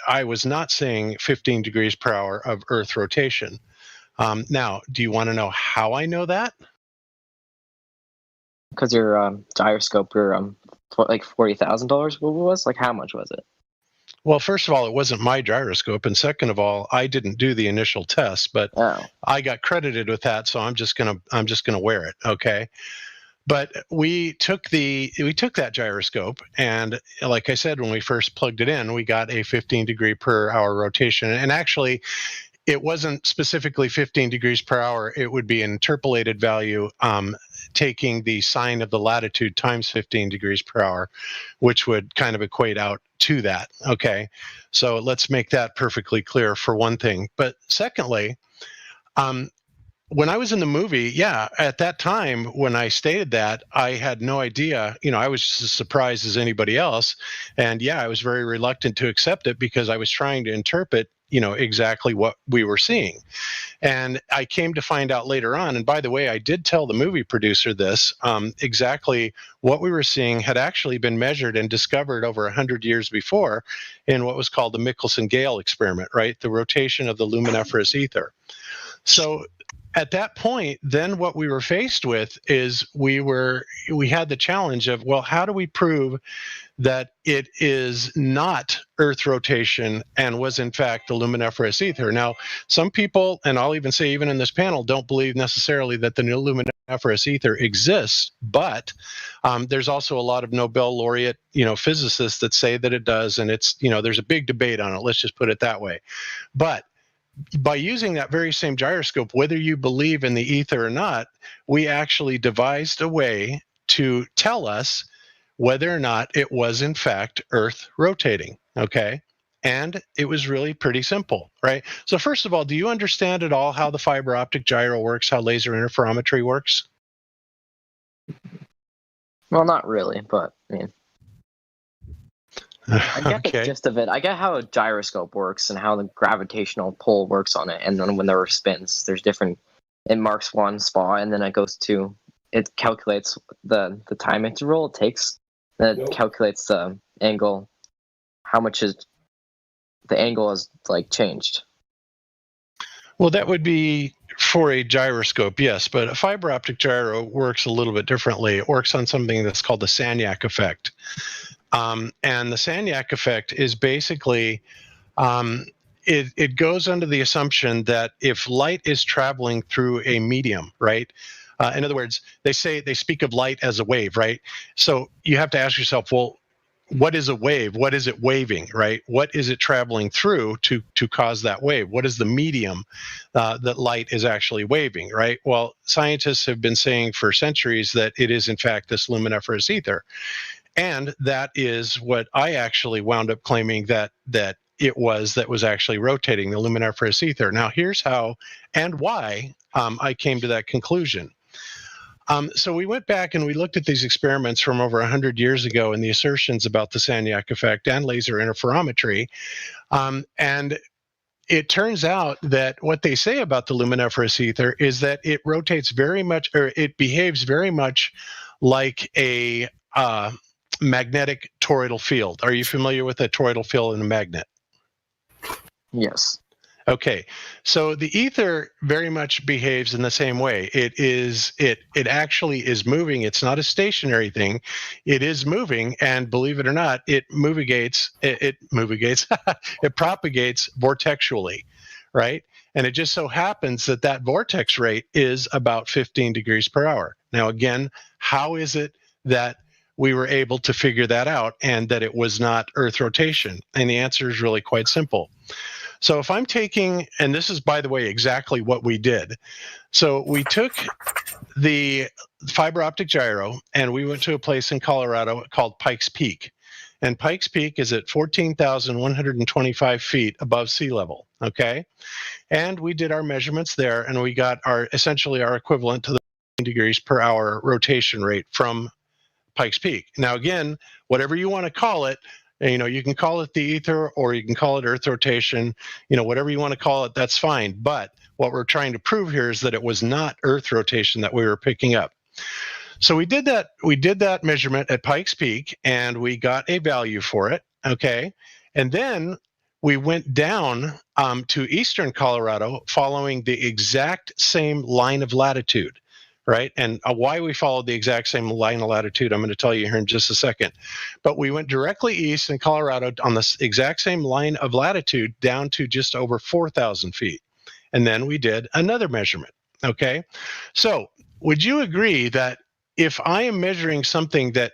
I was not saying 15 degrees per hour of Earth rotation. Now, do you want to know how I know that? Because your gyroscope, your like $40,000. What was like? How much was it? Well, first of all, it wasn't my gyroscope, and second of all, I didn't do the initial test, but I got credited with that, so I'm just gonna wear it, okay? But we took that gyroscope, and like I said, when we first plugged it in, we got a 15 degree per hour rotation, and actually, it wasn't specifically 15 degrees per hour. It would be an interpolated value, taking the sine of the latitude times 15 degrees per hour, which would kind of equate out to that. Okay, so let's make that perfectly clear for one thing. But secondly, when I was in the movie, at that time when I stated that, I had no idea. I was just as surprised as anybody else, and I was very reluctant to accept it because I was trying to interpret, exactly what we were seeing. And I came to find out later on, and by the way, I did tell the movie producer this, exactly what we were seeing had actually been measured and discovered over 100 years before in what was called the Michelson-Gale experiment, right? The rotation of the luminiferous ether. So at that point, then what we were faced with is we had the challenge of, well, how do we prove that it is not Earth rotation and was in fact the luminiferous ether? Now, some people, and I'll even say even in this panel, don't believe necessarily that the luminiferous ether exists, but there's also a lot of Nobel laureate, physicists that say that it does, and it's, there's a big debate on it. Let's just put it that way. But by using that very same gyroscope, whether you believe in the ether or not, we actually devised a way to tell us whether or not it was in fact Earth rotating. Okay. And it was really pretty simple, right? So first of all, do you understand at all how the fiber optic gyro works, how laser interferometry works? Well, not really, but I mean, I get the gist of it. I get how a gyroscope works and how the gravitational pull works on it. And then when there are spins, there's different. It marks one spot, and then it calculates the time interval it takes. Then it calculates the angle, how much is the angle is like changed. Well, that would be for a gyroscope, yes, but a fiber optic gyro works a little bit differently. It works on something that's called the Sagnac effect. And the Sagnac effect is basically, it goes under the assumption that if light is traveling through a medium, right? In other words, they speak of light as a wave, right? So you have to ask yourself, well, what is a wave? What is it waving, right? What is it traveling through to cause that wave? What is the medium that light is actually waving, right? Well, scientists have been saying for centuries that it is in fact this luminiferous ether. And that is what I actually wound up claiming that it was that was actually rotating, the luminiferous ether. Now, here's how and why I came to that conclusion. So we went back and we looked at these experiments from over 100 years ago and the assertions about the Sagnac effect and laser interferometry. And it turns out that what they say about the luminiferous ether is that it rotates very much, or it behaves very much like a magnetic toroidal field. Are you familiar with a toroidal field in a magnet? Yes. Okay, so the ether very much behaves in the same way. It actually is moving. It's not a stationary thing. It is moving, and believe it or not, it movigates. It movigates. It propagates vortexually, right? And it just so happens that that vortex rate is about 15 degrees per hour. Now, again, how is it that we were able to figure that out and that it was not Earth rotation? And the answer is really quite simple. So if I'm taking, and this is, by the way, exactly what we did. So we took the fiber optic gyro and we went to a place in Colorado called Pikes Peak. And Pikes Peak is at 14,125 feet above sea level, okay? And we did our measurements there and we got essentially our equivalent to the 15 degrees per hour rotation rate from Pikes Peak. Now, again, whatever you want to call it, you can call it the ether or you can call it Earth rotation, whatever you want to call it, that's fine. But what we're trying to prove here is that it was not Earth rotation that we were picking up. So we did that measurement at Pikes Peak and we got a value for it, okay? And then we went down to eastern Colorado following the exact same line of latitude. Right. And why we followed the exact same line of latitude, I'm going to tell you here in just a second. But we went directly east in Colorado on the exact same line of latitude down to just over 4,000 feet. And then we did another measurement. OK, so would you agree that if I am measuring something that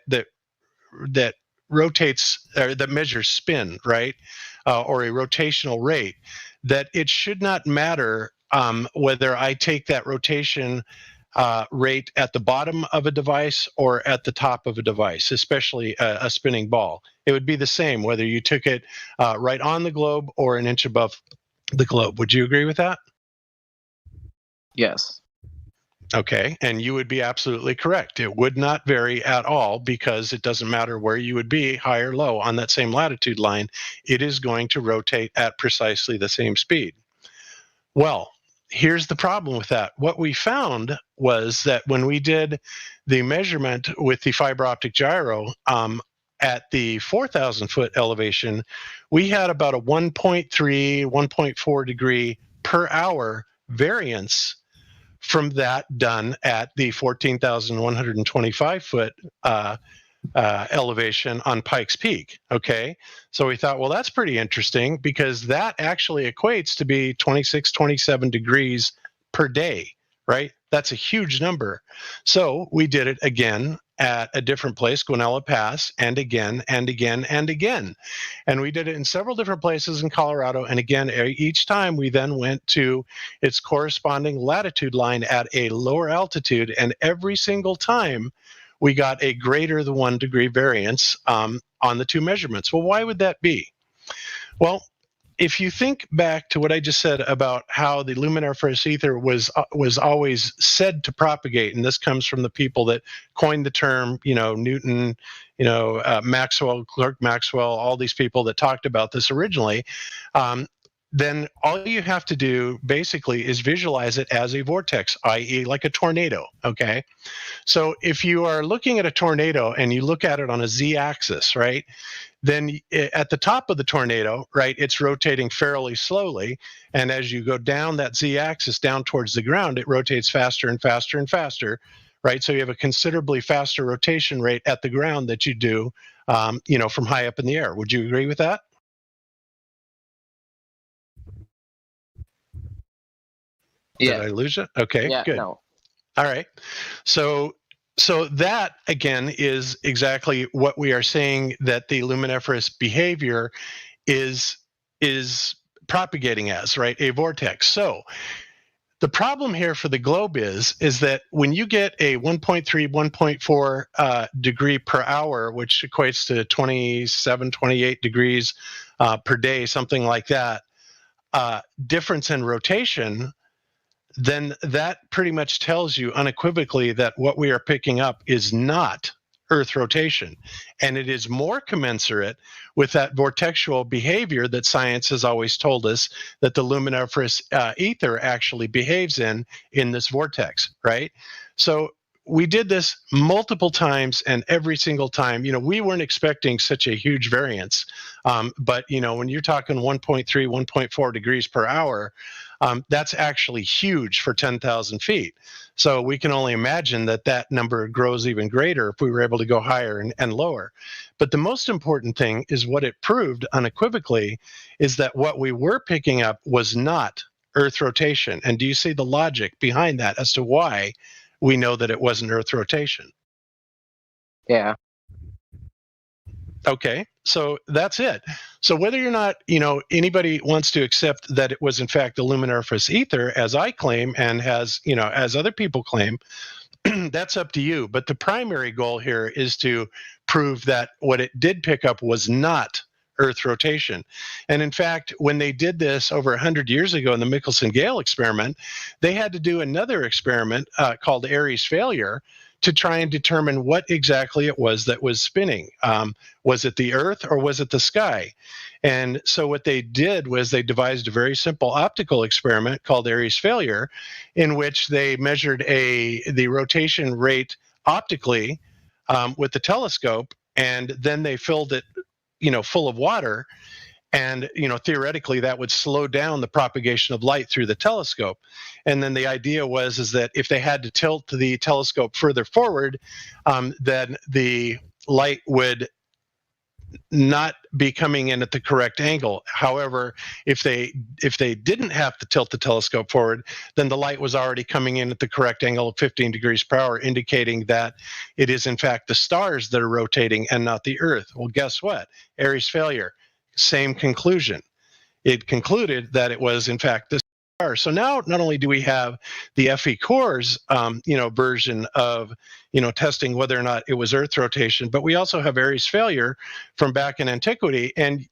rotates or that measures spin, right, or a rotational rate, that it should not matter whether I take that rotation rate at the bottom of a device or at the top of a device, especially a spinning ball? It would be the same whether you took it right on the globe or an inch above the globe. Would you agree with that? Yes. Okay, and you would be absolutely correct. It would not vary at all because it doesn't matter where you would be, high or low, on that same latitude line. It is going to rotate at precisely the same speed. Well, here's the problem with that. What we found was that when we did the measurement with the fiber optic gyro at the 4,000 foot elevation, we had about a 1.3, 1.4 degree per hour variance from that done at the 14,125 foot elevation on Pikes Peak. Okay, so we thought, well, that's pretty interesting because that actually equates to be 26, 27 degrees per day, right? That's a huge number. So we did it again at a different place, Guanella Pass, and again, and again, and again. And we did it in several different places in Colorado. And again, each time we then went to its corresponding latitude line at a lower altitude. And every single time we got a greater than 1 degree variance on the two measurements. Well, why would that be? Well, if you think back to what I just said about how the luminiferous ether was always said to propagate, and this comes from the people that coined the term, Newton, Maxwell, Clerk Maxwell, all these people that talked about this originally, then all you have to do basically is visualize it as a vortex, i.e. like a tornado, okay? So if you are looking at a tornado and you look at it on a z-axis, right, then at the top of the tornado, right, it's rotating fairly slowly. And as you go down that z-axis down towards the ground, it rotates faster and faster and faster, right? So you have a considerably faster rotation rate at the ground that you do, from high up in the air. Would you agree with that? Yeah. Did I lose it? Okay, Yeah, good. no. All right. So that, again, is exactly what we are saying that the luminiferous behavior is propagating as, right? A vortex. So the problem here for the globe is that when you get a 1.3, 1.4 degree per hour, which equates to 27, 28 degrees per day, something like that, difference in rotation, then that pretty much tells you unequivocally that what we are picking up is not Earth rotation. And it is more commensurate with that vortexual behavior that science has always told us that the luminiferous ether actually behaves in this vortex, right? So we did this multiple times, and every single time, we weren't expecting such a huge variance. But, when you're talking 1.3, 1.4 degrees per hour, that's actually huge for 10,000 feet. So we can only imagine that number grows even greater if we were able to go higher and lower. But the most important thing is what it proved unequivocally is that what we were picking up was not Earth rotation. And do you see the logic behind that as to why we know that it wasn't Earth rotation? Yeah. Okay, so that's it. So whether or not, anybody wants to accept that it was in fact a luminiferous ether, as I claim, and as other people claim, that's up to you. But the primary goal here is to prove that what it did pick up was not Earth rotation. And in fact, when they did this over 100 years ago in the Michelson-Gale experiment, they had to do another experiment called Airy's failure to try and determine what exactly it was that was spinning. Was it the Earth or was it the sky? And so what they did was they devised a very simple optical experiment called Airy's failure, in which they measured the rotation rate optically with the telescope, and then they filled it full of water, and theoretically that would slow down the propagation of light through the telescope. And then the idea is that if they had to tilt the telescope further forward, then the light would not be coming in at the correct angle. However, if they didn't have to tilt the telescope forward, then the light was already coming in at the correct angle of 15 degrees per hour, indicating that it is in fact the stars that are rotating and not the Earth. Well, guess what? Airy's failure, same conclusion. It concluded that it was in fact the star. So now not only do we have the FE cores version of testing whether or not it was Earth rotation, but we also have Airy's failure from back in antiquity. And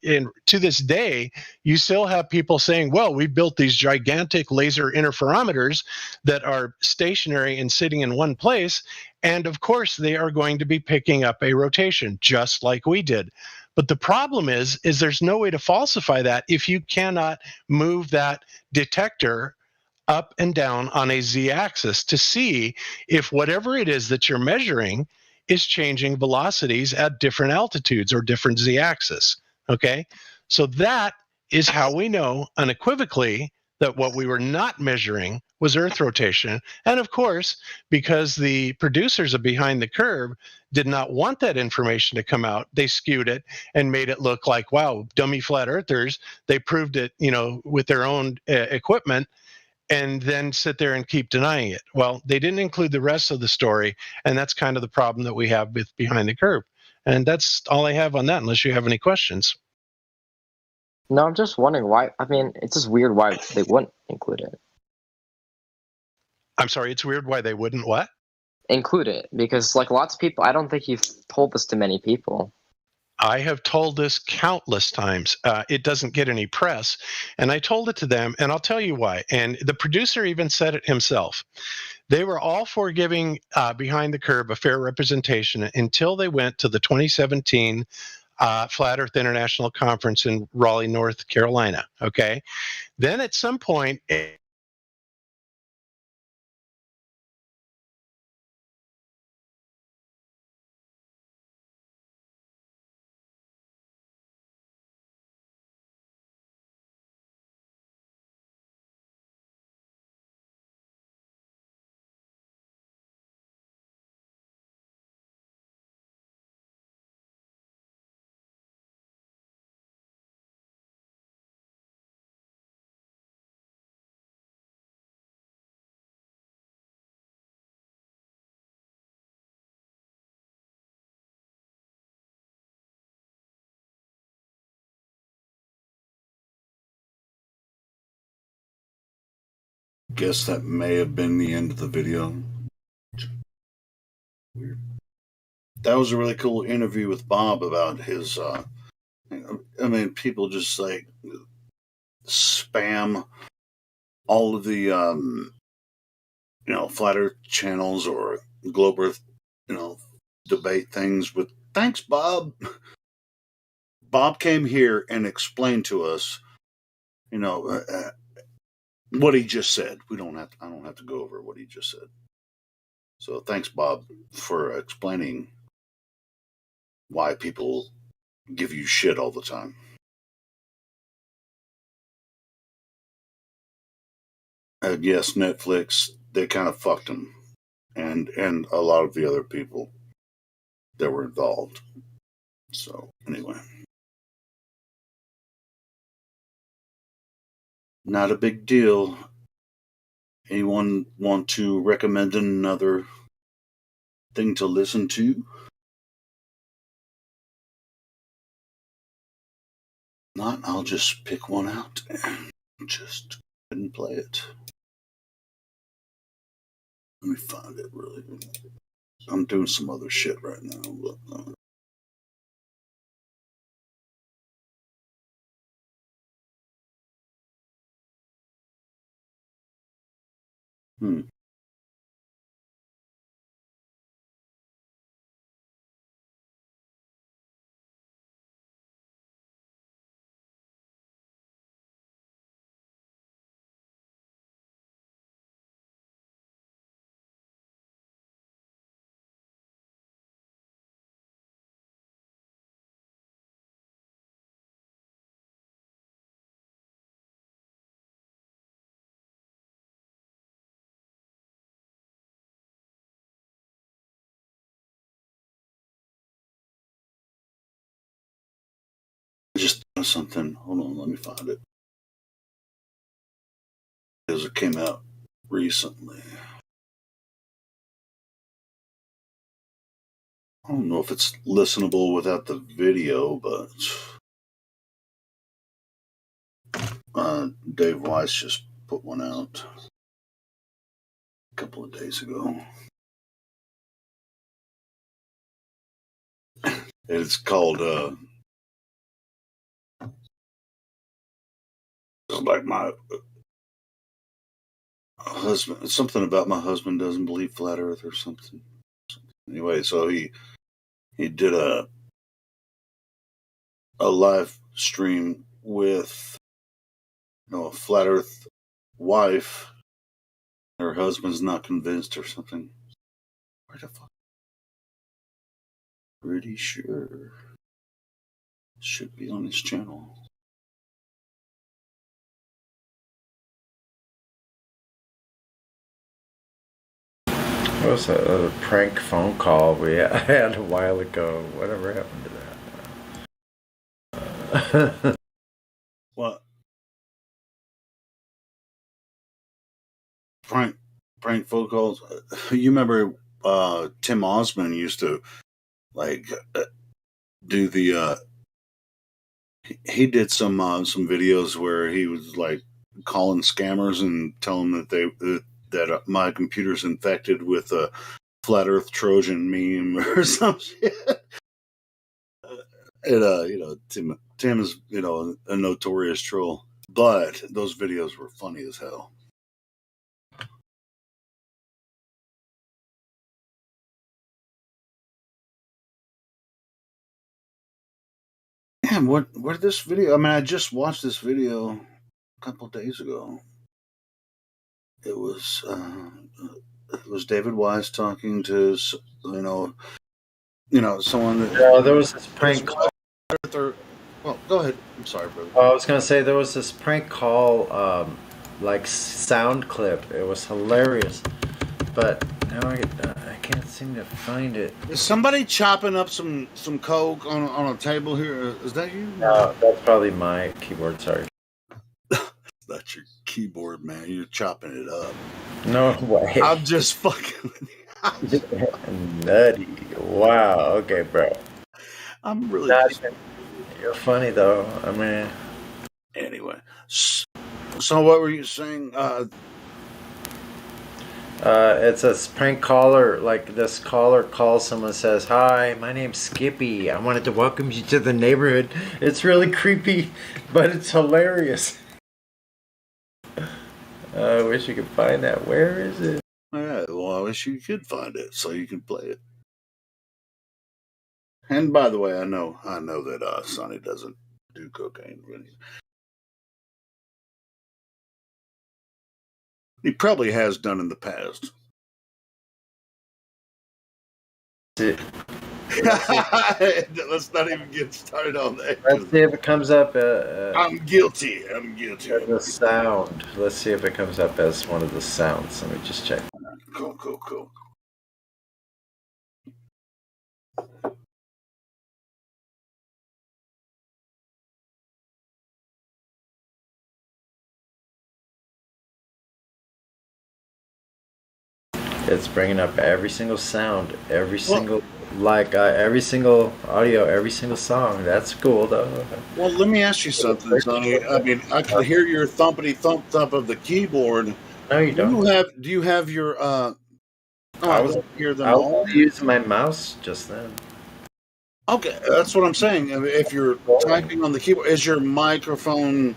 to this day, you still have people saying, well, we built these gigantic laser interferometers that are stationary and sitting in one place, and of course they are going to be picking up a rotation just like we did. But the problem is there's no way to falsify that if you cannot move that detector up and down on a z-axis to see if whatever it is that you're measuring is changing velocities at different altitudes or different z-axis. Okay, so that is how we know unequivocally that what we were not measuring was Earth rotation. And of course, because the producers of Behind the Curve did not want that information to come out, they skewed it and made it look like, wow, dummy flat earthers, they proved it, with their own equipment, and then sit there and keep denying it. Well, they didn't include the rest of the story, and that's kind of the problem that we have with Behind the Curve. And that's all I have on that, unless you have any questions. No, I'm just wondering why. I mean, it's just weird why they wouldn't include it. I'm sorry, it's weird why they wouldn't what? Include it, because like lots of people, I don't think you've told this to many people. I have told this countless times. It doesn't get any press. And I told it to them, and I'll tell you why. And the producer even said it himself. They were all for giving Behind the Curve a fair representation until they went to the 2017 Flat Earth International Conference in Raleigh, North Carolina. Okay. Then at some point, Guess that may have been the end of the video. Weird. That was a really cool interview with Bob about his. I mean, people just like spam all of the flat Earth channels or globe Earth, debate things with thanks, Bob. Bob came here and explained to us, what he just said. I don't have to go over what he just said. So thanks, Bob, for explaining why people give you shit all the time. And yes, Netflix, they kind of fucked him, and a lot of the other people that were involved. So anyway, not a big deal. Anyone want to recommend another thing to listen to? Not, I'll just pick one out and just go ahead and play it. Let me find it really. I'm doing some other shit right now, but I just thought of something. Hold on, let me find it. Because it came out recently. I don't know if it's listenable without the video, but Dave Weiss just put one out a couple of days ago. It's called like my husband. It's something about my husband doesn't believe flat Earth or something. Anyway, so he did a live stream with a flat Earth wife. Her husband's not convinced or something. Where the fuck? Pretty sure should be on his channel. What was that other prank phone call we had a while ago? Whatever happened to that? What? Prank phone calls. You remember Tim Osmond used to like do the he did some videos where he was like calling scammers and telling them that my computer's infected with a flat Earth Trojan meme or some shit. And Tim is a notorious troll, but those videos were funny as hell. Damn, what did this video? I mean, I just watched this video a couple days ago. It was David Wise talking to someone that. Yeah, there was this prank call. Well, go ahead. I'm sorry, brother. I was gonna say there was this prank call, like sound clip. It was hilarious, but now I can't seem to find it. Is somebody chopping up some coke on a table here? Is that you? No, that's probably my keyboard. Sorry. That's your keyboard, man. You're chopping it up. No way. I'm just fucking with you. Nutty. Wow. Okay, bro. I'm really. You're funny though. I mean. Anyway, so what were you saying? It's a prank caller. Like this caller calls someone, says, "Hi, my name's Skippy. I wanted to welcome you to the neighborhood." It's really creepy, but it's hilarious. I wish you could find that. Where is it? Yeah, well, I wish you could find it so you can play it. And by the way, I know that Sonny doesn't do cocaine. Really. He probably has done in the past. Let's not even get started on that. Let's see if it comes up. I'm guilty. I'm guilty. The sound. Let's see if it comes up as one of the sounds. Let me just check. Cool. It's bringing up every single sound, every single every single audio, every single song. That's cool, though. Well, let me ask you something, Sonny. I mean, I can hear your thumpity thump of the keyboard. No, you don't. Do you have your? I was hear them all. using my mouse just then. Okay, that's what I'm saying. If you're typing on the keyboard, is your microphone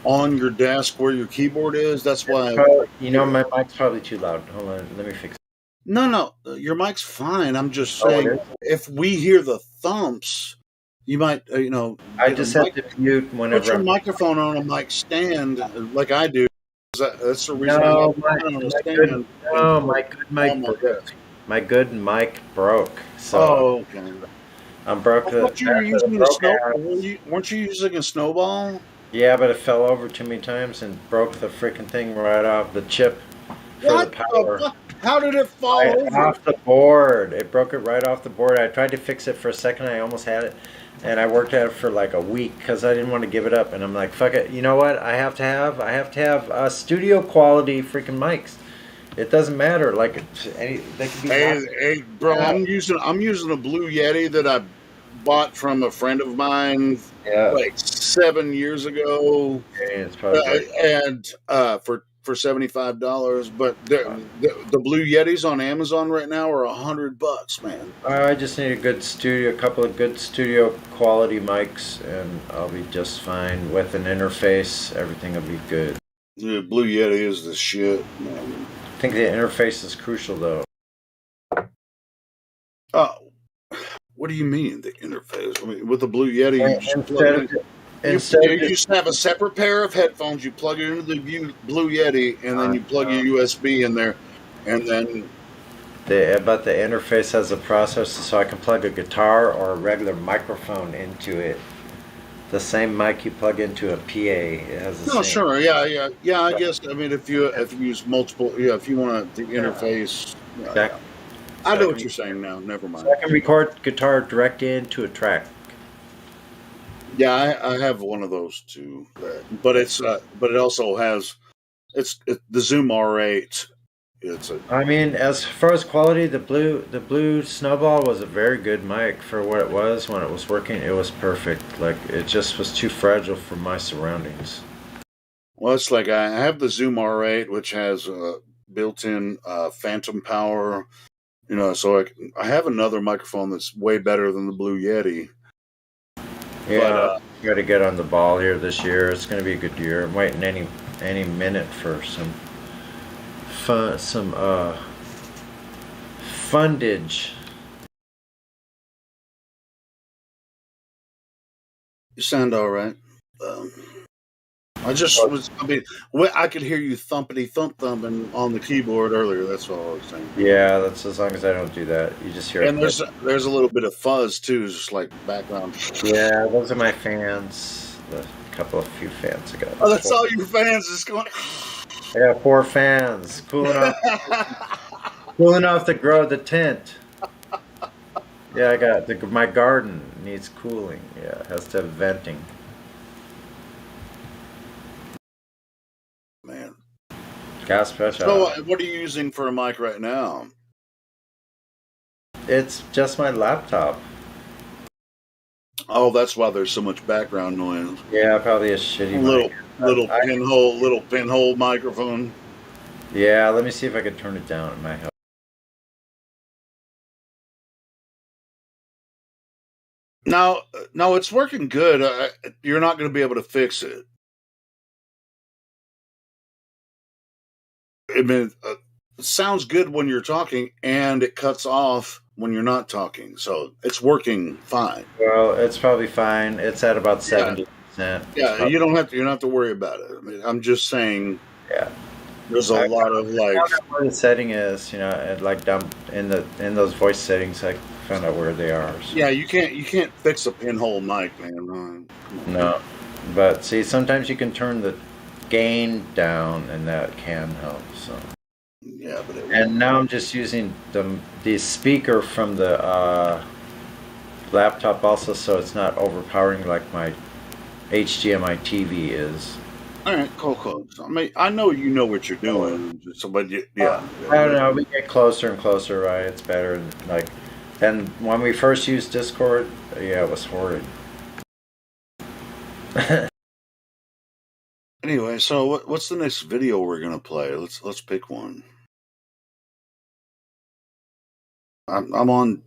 on your desk where your keyboard is? That's why. My mic's probably too loud. Hold on, let me fix it. No, your mic's fine. I'm just saying, if we hear the thumps, you might, I just have to mute whenever. Put your microphone on a mic stand, like I do. That's the reason. My good mic broke. So okay. I'm broke. I thought you were using weren't you using a snowball? Yeah, but it fell over too many times and broke the freaking thing right off the chip for the power. How did it fall over? Off the board. It broke it right off the board. I tried to fix it for a second. I almost had it. And I worked at it for like a week because I didn't want to give it up. And I'm like, fuck it. You know what? I have to have studio quality freaking mics. It doesn't matter. Like they can be. Hey, bro! I'm using a Blue Yeti that I bought from a friend of mine like 7 years ago. It's probably and for $75, but the Blue Yetis on Amazon right now are $100, man. I just need a couple of good studio quality mics, and I'll be just fine with an interface. Everything will be good. Yeah, Blue Yeti is the shit, man. I think the interface is crucial, though. What do you mean the interface? I mean, with the Blue Yeti, you just have a separate pair of headphones. You plug it into the Blue Yeti, and then you plug your USB in there, and then. But the interface has a processor, so I can plug a guitar or a regular microphone into it. The same mic you plug into a PA. It has the same. Sure, yeah. I guess. I mean, if you use multiple, if you want the interface. Exactly. I know what you're saying now. Never mind. So I can record guitar direct into a track. Yeah, I have one of those too, but it also has the Zoom R8. I mean, as far as quality, the blue Snowball was a very good mic for what it was when it was working. It was perfect. Like it just was too fragile for my surroundings. Well, it's like I have the Zoom R8, which has built-in phantom power. So I have another microphone that's way better than the Blue Yeti. Yeah, got to get on the ball here this year. It's going to be a good year. I'm waiting any minute for some fundage. You sound all right. I could hear you thumping on the keyboard earlier. That's all I was saying. Yeah, that's as long as I don't do that. You just hear. And there's a little bit of fuzz too, just like background. Yeah, those are my fans. A few fans ago. Oh, that's all your fans just going. Yeah, 4 fans cooling off. Cooling off the tent. Yeah, I got my garden needs cooling. Yeah, it has to have venting. Man. Gas pressure. So, what are you using for a mic right now? It's just my laptop. Oh, that's why there's so much background noise. Yeah, probably a shitty little pinhole microphone. Yeah, let me see if I can turn it down. It might help. No, it's working good. You're not going to be able to fix it. I mean, it sounds good when you're talking, and it cuts off when you're not talking. So it's working fine. Well, it's probably fine. It's at about 70%. Yeah, you don't have to. You don't have to worry about it. I mean, I'm just saying. Yeah. There's a lot of like. I don't know what the setting is, like down in those voice settings, like find out where they are. So. Yeah, you can't fix a pinhole mic, man. No, but see, sometimes you can turn the gain down, and that can help. So. Yeah, but and now I'm just using the speaker from the laptop also, so it's not overpowering like my HDMI TV is. All right, cool. I mean, I know you know what you're doing. So, but yeah. I don't know. We get closer and closer, right? It's better. Like, and when we first used Discord, yeah, it was horrid. Anyway, so what's the next video we're gonna play? Let's pick one. I'm on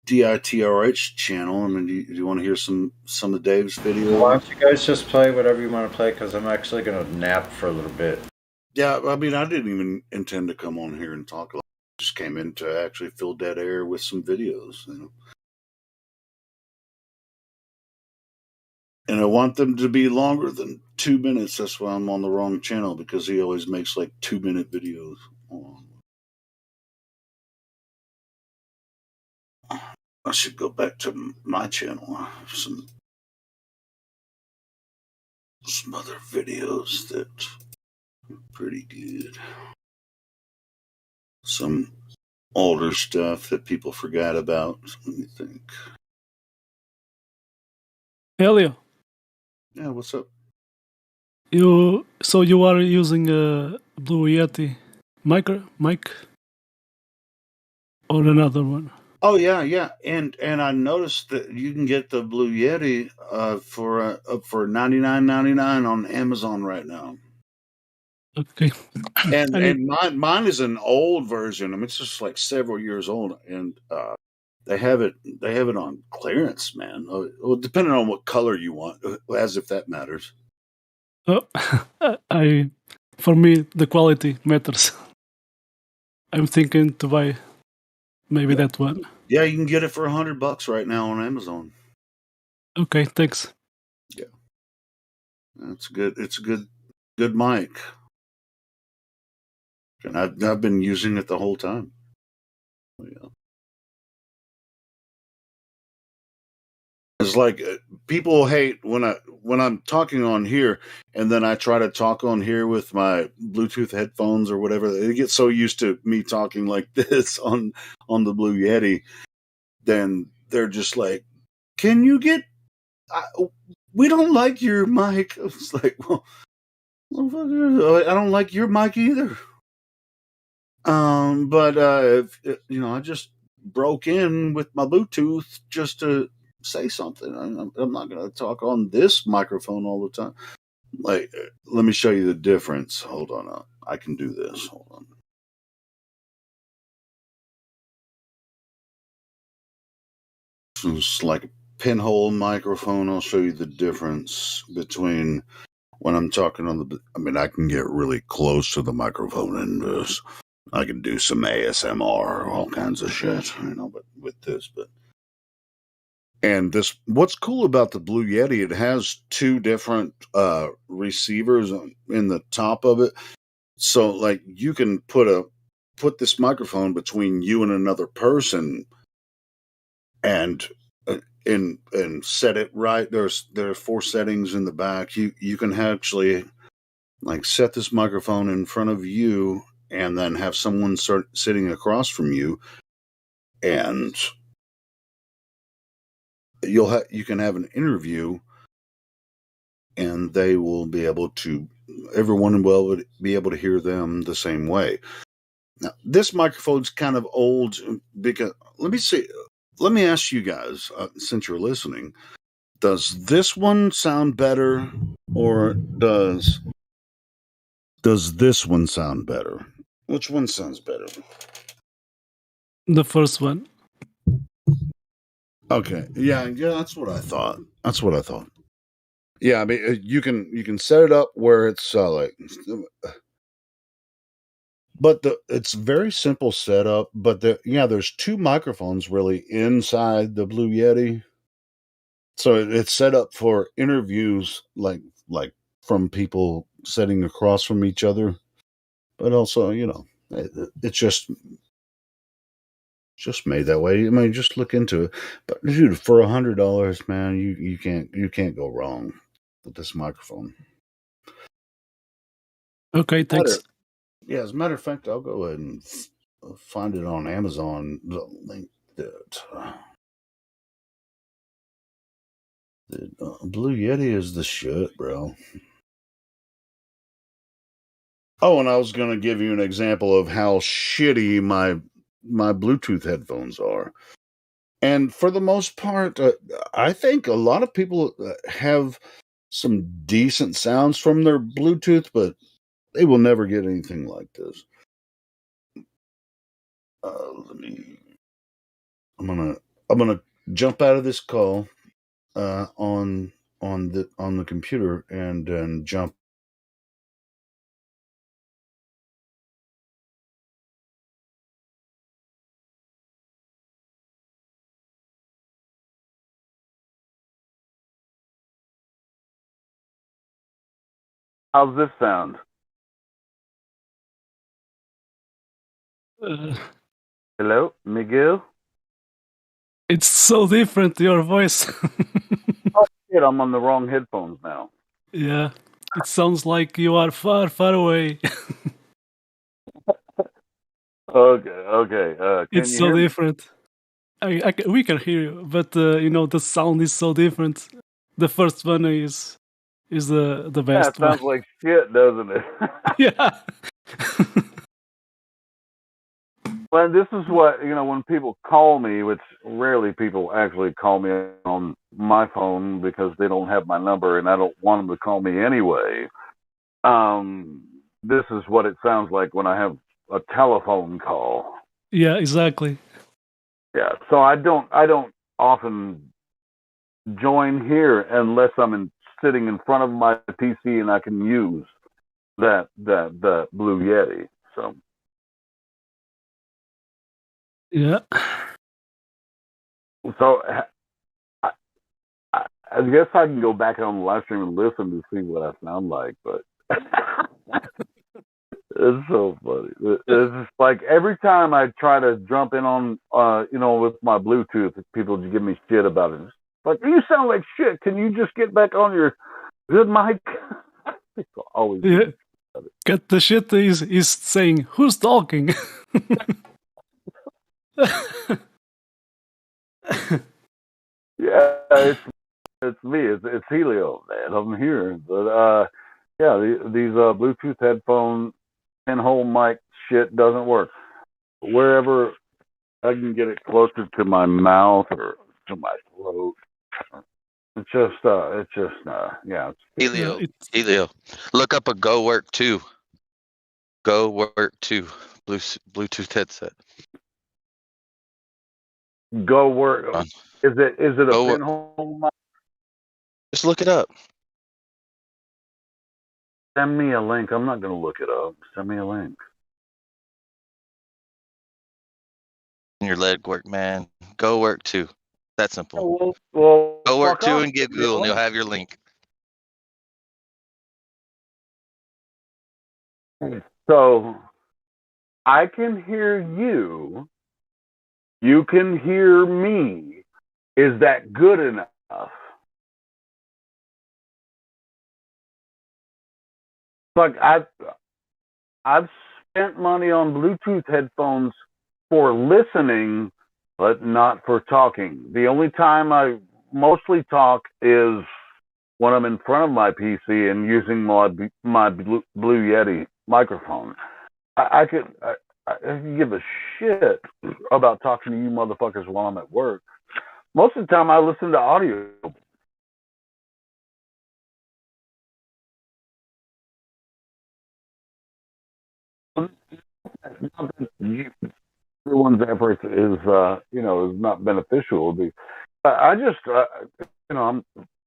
DITRH channel. I mean, do you want to hear some of Dave's videos? Why don't you guys just play whatever you want to play? Because I'm actually gonna nap for a little bit. Yeah, I mean, I didn't even intend to come on here and talk. I just came in to actually fill dead air with some videos. You know? And I want them to be longer than 2 minutes. That's why I'm on the wrong channel, because he always makes like 2-minute videos. I should go back to my channel. Some other videos that are pretty good. Some older stuff that people forgot about. Let me think. Elio. Yeah, what's up? You are using a Blue Yeti mic or another one? Oh yeah, and I noticed that you can get the Blue Yeti for $99.99 on Amazon right now. Okay. And mine is an old version. I mean, it's just like several years old, and they have it on clearance, man. Well, depending on what color you want, as if that matters. Oh, for me the quality matters. I'm thinking to buy maybe that one. Yeah, you can get it for $100 right now on Amazon. Okay, thanks. Yeah, that's good. It's a good mic, and I've been using it the whole time. Yeah. It's like people hate when I'm talking on here, and then I try to talk on here with my Bluetooth headphones or whatever. They get so used to me talking like this on the Blue Yeti, then they're just like, "Can you get? We don't like your mic." It's like, well, I don't like your mic either. But if, I just broke in with my Bluetooth just to say something. I'm not going to talk on this microphone all the time. Like, let me show you the difference. Hold on. I can do this. Hold on. It's like a pinhole microphone. I'll show you the difference between when I'm talking on the. I mean, I can get really close to the microphone and I can do some ASMR, all kinds of shit, but with this, and this, what's cool about the Blue Yeti, it has 2 different receivers in the top of it. So like you can put this microphone between you and another person and set it right. There are 4 settings in the back. You can actually like set this microphone in front of you and then have someone sitting across from you, and you can have an interview, and they will be able to, everyone will be able to hear them the same way. Now, this microphone's kind of old because let me ask you guys, since you're listening, does this one sound better, or does this one sound better? Which one sounds better? The first one. Okay. Yeah, that's what I thought. Yeah, I mean, you can set it up where it's but it's very simple setup. But there's 2 microphones really inside the Blue Yeti, so it's set up for interviews, like from people sitting across from each other. But also, it's just just made that way. I mean, just look into it. But dude, for $100, man, you can't go wrong with this microphone. Okay, thanks. Yeah, as a matter of fact, I'll go ahead and find it on Amazon. The link that Blue Yeti is the shit, bro. Oh, and I was going to give you an example of how shitty my Bluetooth headphones are. And for the most part, I think a lot of people have some decent sounds from their Bluetooth, but they will never get anything like this. I'm gonna jump out of this call on the computer and jump. How's this sound? Hello, Miguel? It's so different, your voice. Oh shit, I'm on the wrong headphones now. Yeah, it sounds like you are far, far away. Okay. Can It's you so hear me? different. We can hear you, but the sound is so different. The first one is the Yeah, best it sounds like shit, doesn't it? Yeah. Well, this is what, when people call me, which rarely people actually call me on my phone because they don't have my number and I don't want them to call me anyway. This is what it sounds like when I have a telephone call. Yeah, exactly. Yeah, so I don't often join here unless I'm sitting in front of my PC and I can use the Blue Yeti. So Yeah. So I guess I can go back on the live stream and listen to see what I sound like, but it's so funny. It's just like every time I try to jump in on, with my Bluetooth, people just give me shit about it. It's like, you sound like shit. Can you just get back on your good mic? People always. Yeah. Get the shit is saying, who's talking? Yeah, it's me. It's Helio, man. I'm here, but yeah, these Bluetooth headphone pinhole mic shit doesn't work. Wherever I can get it closer to my mouth or to my throat, it's just yeah. Helio, look up a Go Work 2. Go Work 2 Bluetooth headset. Go Work. Is it a Go Work. pinhole mic? Just look it up. Send me a link. I'm not going to look it up. Send me a link. Your leg work, man. Go Work 2. That simple. Well, Go Work fuck 2 off. and get Google, and you'll have your link. So I can hear you. You can hear me. Is that good enough? Like I've spent money on Bluetooth headphones for listening, but not for talking. The only time I mostly talk is when I'm in front of my PC and using my Blue Yeti microphone. I could give a shit about talking to you motherfuckers while I'm at work. Most of the time I listen to audio. Everyone's efforts is not beneficial. I just I'm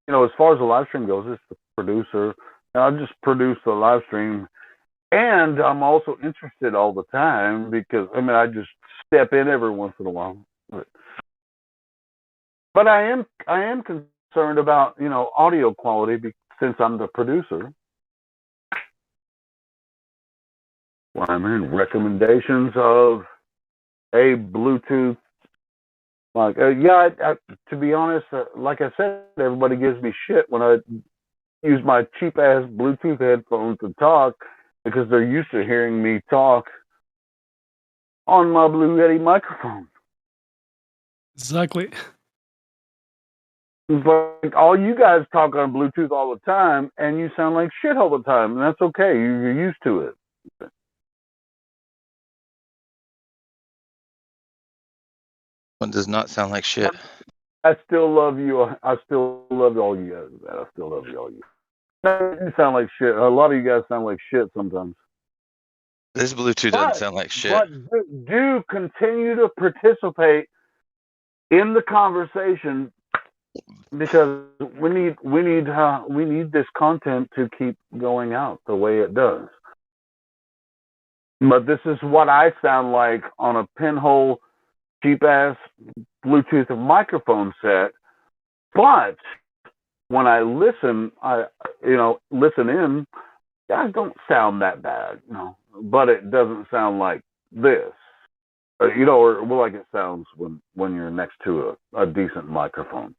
as far as the live stream goes, it's the producer. I just produce the live stream, and I'm also interested all the time because I just step in every once in a while. But I am concerned about audio quality since I'm the producer. Well, I'm in recommendations of a Bluetooth Like, to be honest, like I said, everybody gives me shit when I use my cheap ass Bluetooth headphones to talk because they're used to hearing me talk on my Blue Yeti microphone. Exactly. It's like all you guys talk on Bluetooth all the time, and you sound like shit all the time, and that's okay. You're used to it. One does not sound like shit. I still love you. I still love all you guys, man. I still love you all. You sound like shit. A lot of you guys sound like shit sometimes. This Bluetooth doesn't sound like shit. But do continue to participate in the conversation because we need this content to keep going out the way it does. But this is what I sound like on a pinhole, cheap ass Bluetooth microphone set. But when I listen, listen in, guys don't sound that bad, but it doesn't sound like this, or like it sounds when you're next to a decent microphone.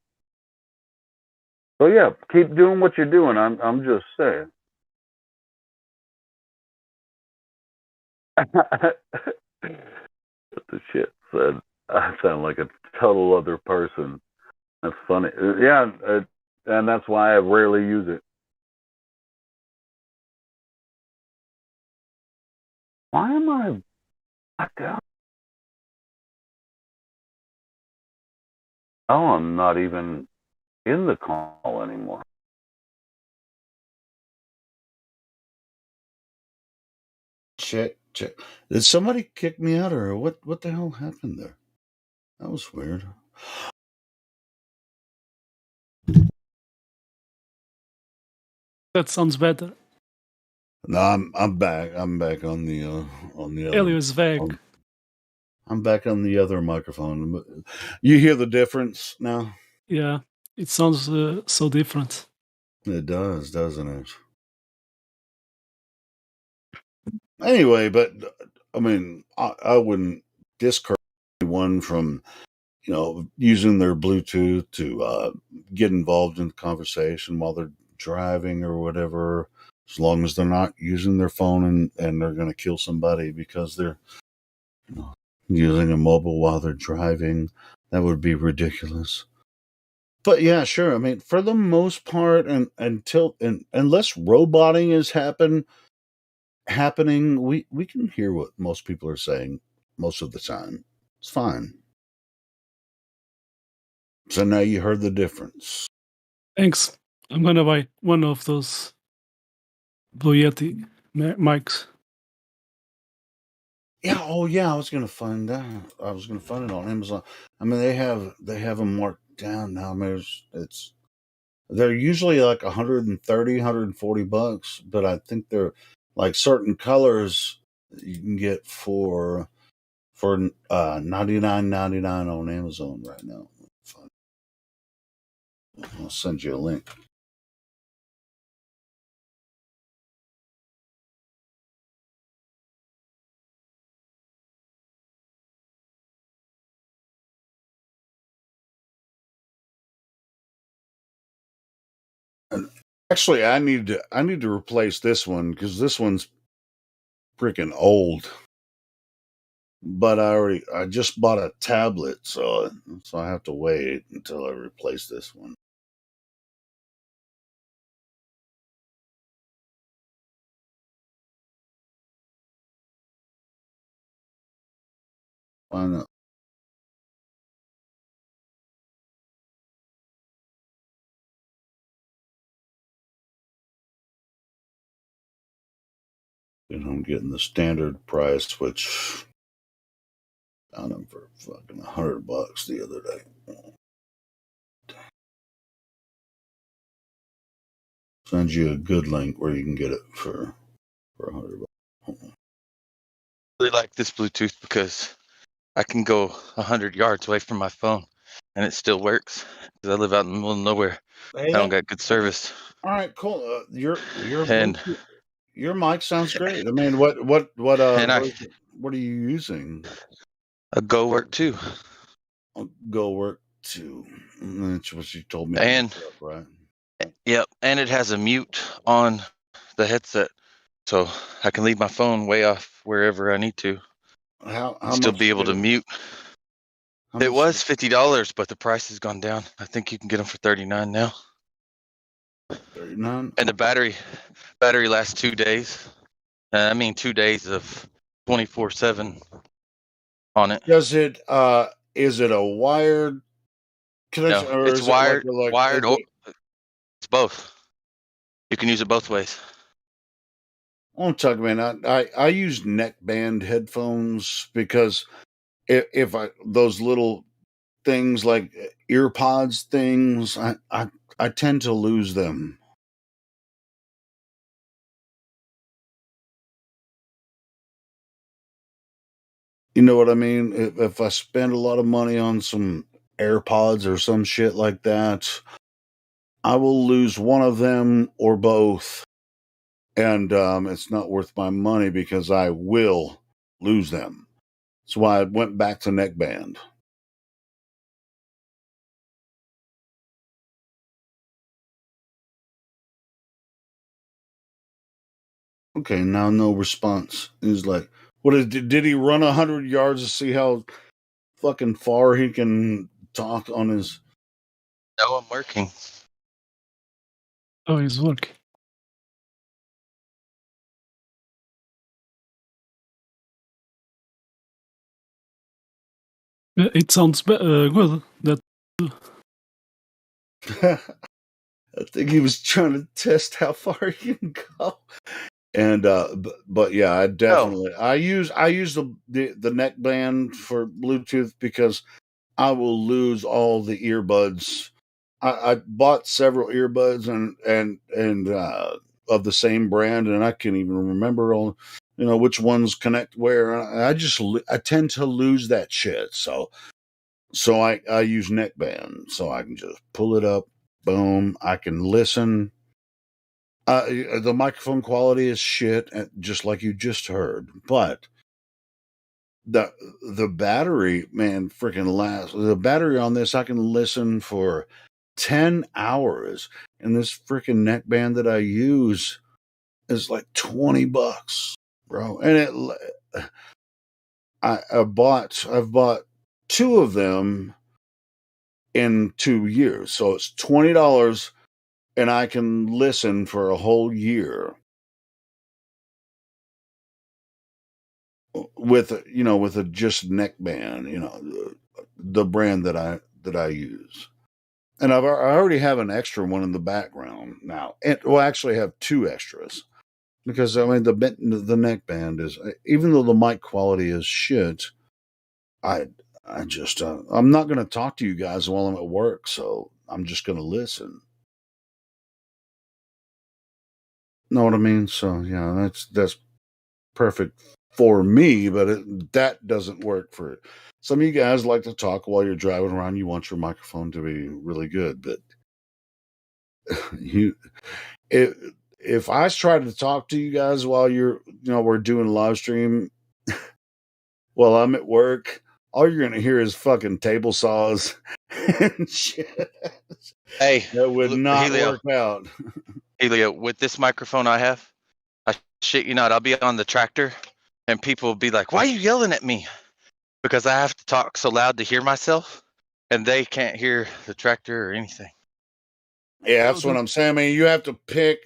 So yeah, keep doing what you're doing. I'm just saying. The shit said I sound like a total other person. That's funny. Yeah, and that's why I rarely use it. Why am I locked out? Oh, I'm not even in the call anymore. Check. Did somebody kick me out, or what the hell happened there? That was weird. That sounds better. No, I'm back. I'm back on the other. Elio's back. I'm back on the other microphone. You hear the difference now? Yeah, it sounds so different. It does, doesn't it? Anyway, but I mean, I wouldn't discourage anyone from, using their Bluetooth to get involved in the conversation while they're driving or whatever, as long as they're not using their phone and they're going to kill somebody because they're using a mobile while they're driving. That would be ridiculous. But yeah, sure. I mean, for the most part, unless roboting is happening, we can hear what most people are saying most of the time. It's fine. So now you heard the difference. Thanks. I'm gonna buy one of those Blue Yeti mics. Yeah. Oh, yeah. I was gonna find that. I was gonna find it on Amazon. I mean, they have them marked down now. I mean, they're usually like $130, $140, but I think they're like certain colors you can get for $99.99 on Amazon right now. I'll send you a link. And actually, I need to replace this one because this one's freaking old. But I just bought a tablet, so I have to wait until I replace this one. Why not? And I'm getting the standard price, which found them for fucking $100 the other day. Send you a good link where you can get it for $100. I really like this Bluetooth because I can go 100 yards away from my phone and it still works because I live out in the middle of nowhere. Hey, I don't got good service. All right, cool. Your And mic sounds great. I mean, what are you using? A Go Work 2. I'll go work too. That's what you told me. And right? Yep, and it has a mute on the headset, so I can leave my phone way off wherever I need to. How still much be able to mute. It much was $50, but the price has gone down. I think you can get them for $39 now. 39. And the battery lasts 2 days. I mean 2 days of 24/7 on it. Does it? Is it a wired connection, No, or it's is it wired. like Wired. It's both. You can use it both ways. I'm talking, man. I use neckband headphones because if I those little things like earpods things, I tend to lose them. You know what I mean? If I spend a lot of money on some AirPods or some shit like that, I will lose one of them or both. And it's not worth my money because I will lose them. That's why I went back to neckband. Okay, now no response. He's like, did he run 100 yards to see how fucking far he can talk on his... No, I'm working. Oh, he's working. It sounds good. That. I think he was trying to test how far he can go. And but yeah, I definitely I use the neckband for Bluetooth because I will lose all the earbuds. I bought several earbuds and of the same brand, and I can't even remember all which ones connect where. I tend to lose that shit. So I use neckband, so I can just pull it up, boom. I can listen. The microphone quality is shit, just like you just heard. But the battery, man, freaking lasts. The battery on this, I can listen for 10 hours. And this freaking neckband that I use is like $20, bro. And I've bought 2 of them in 2 years. So it's $20 and I can listen for a whole year with a just neckband, the brand that I use. And I already have an extra one in the background now. And well, actually I have 2 extras because I mean the neckband is, even though the mic quality is shit, I just I'm not going to talk to you guys while I'm at work, so I'm just going to listen. Know what I mean? So yeah, that's perfect for me, but that doesn't work for some of you guys. Like to talk while you're driving around. You want your microphone to be really good, but if I try to talk to you guys while we're doing live stream while I'm at work, all you're gonna hear is fucking table saws and shit. Hey, that would not Helio, work out. Helio, with this microphone I have, I shit you not, I'll be on the tractor and people will be like, "Why are you yelling at me?" Because I have to talk so loud to hear myself, and they can't hear the tractor or anything. Yeah, that's what I'm saying. I mean, you have to pick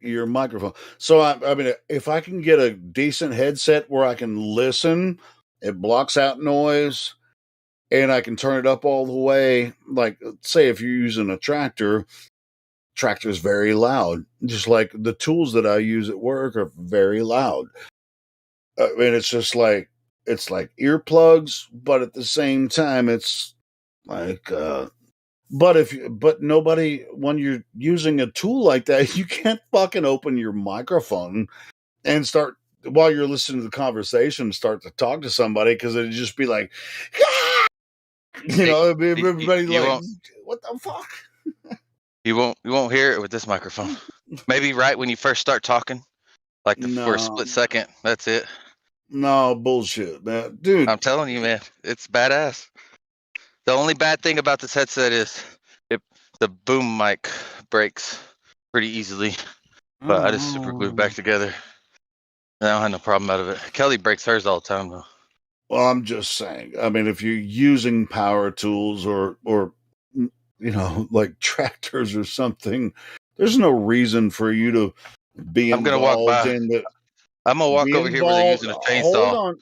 your microphone. So I mean, if I can get a decent headset where I can listen, it blocks out noise, and I can turn it up all the way. Like, say if you're using a tractor is very loud. Just like the tools that I use at work are very loud. I mean, it's like earplugs, but at the same time, it's like. But nobody, when you're using a tool like that, you can't fucking open your microphone and start while you're listening to the conversation, start to talk to somebody, because it'd just be like, everybody like, what the fuck? You won't hear it with this microphone. Maybe right when you first start talking, like for a split second. That's it. No bullshit, man, dude. I'm telling you, man, it's badass. The only bad thing about this headset is the boom mic breaks pretty easily. But I just super glued it back together. I don't have no problem out of it. Kelly breaks hers all the time though. Well, I'm just saying. I mean, if you're using power tools or like tractors or something, there's no reason for you to be I'm gonna walk by. I'm gonna walk over here where they're using a chainsaw. Hold on.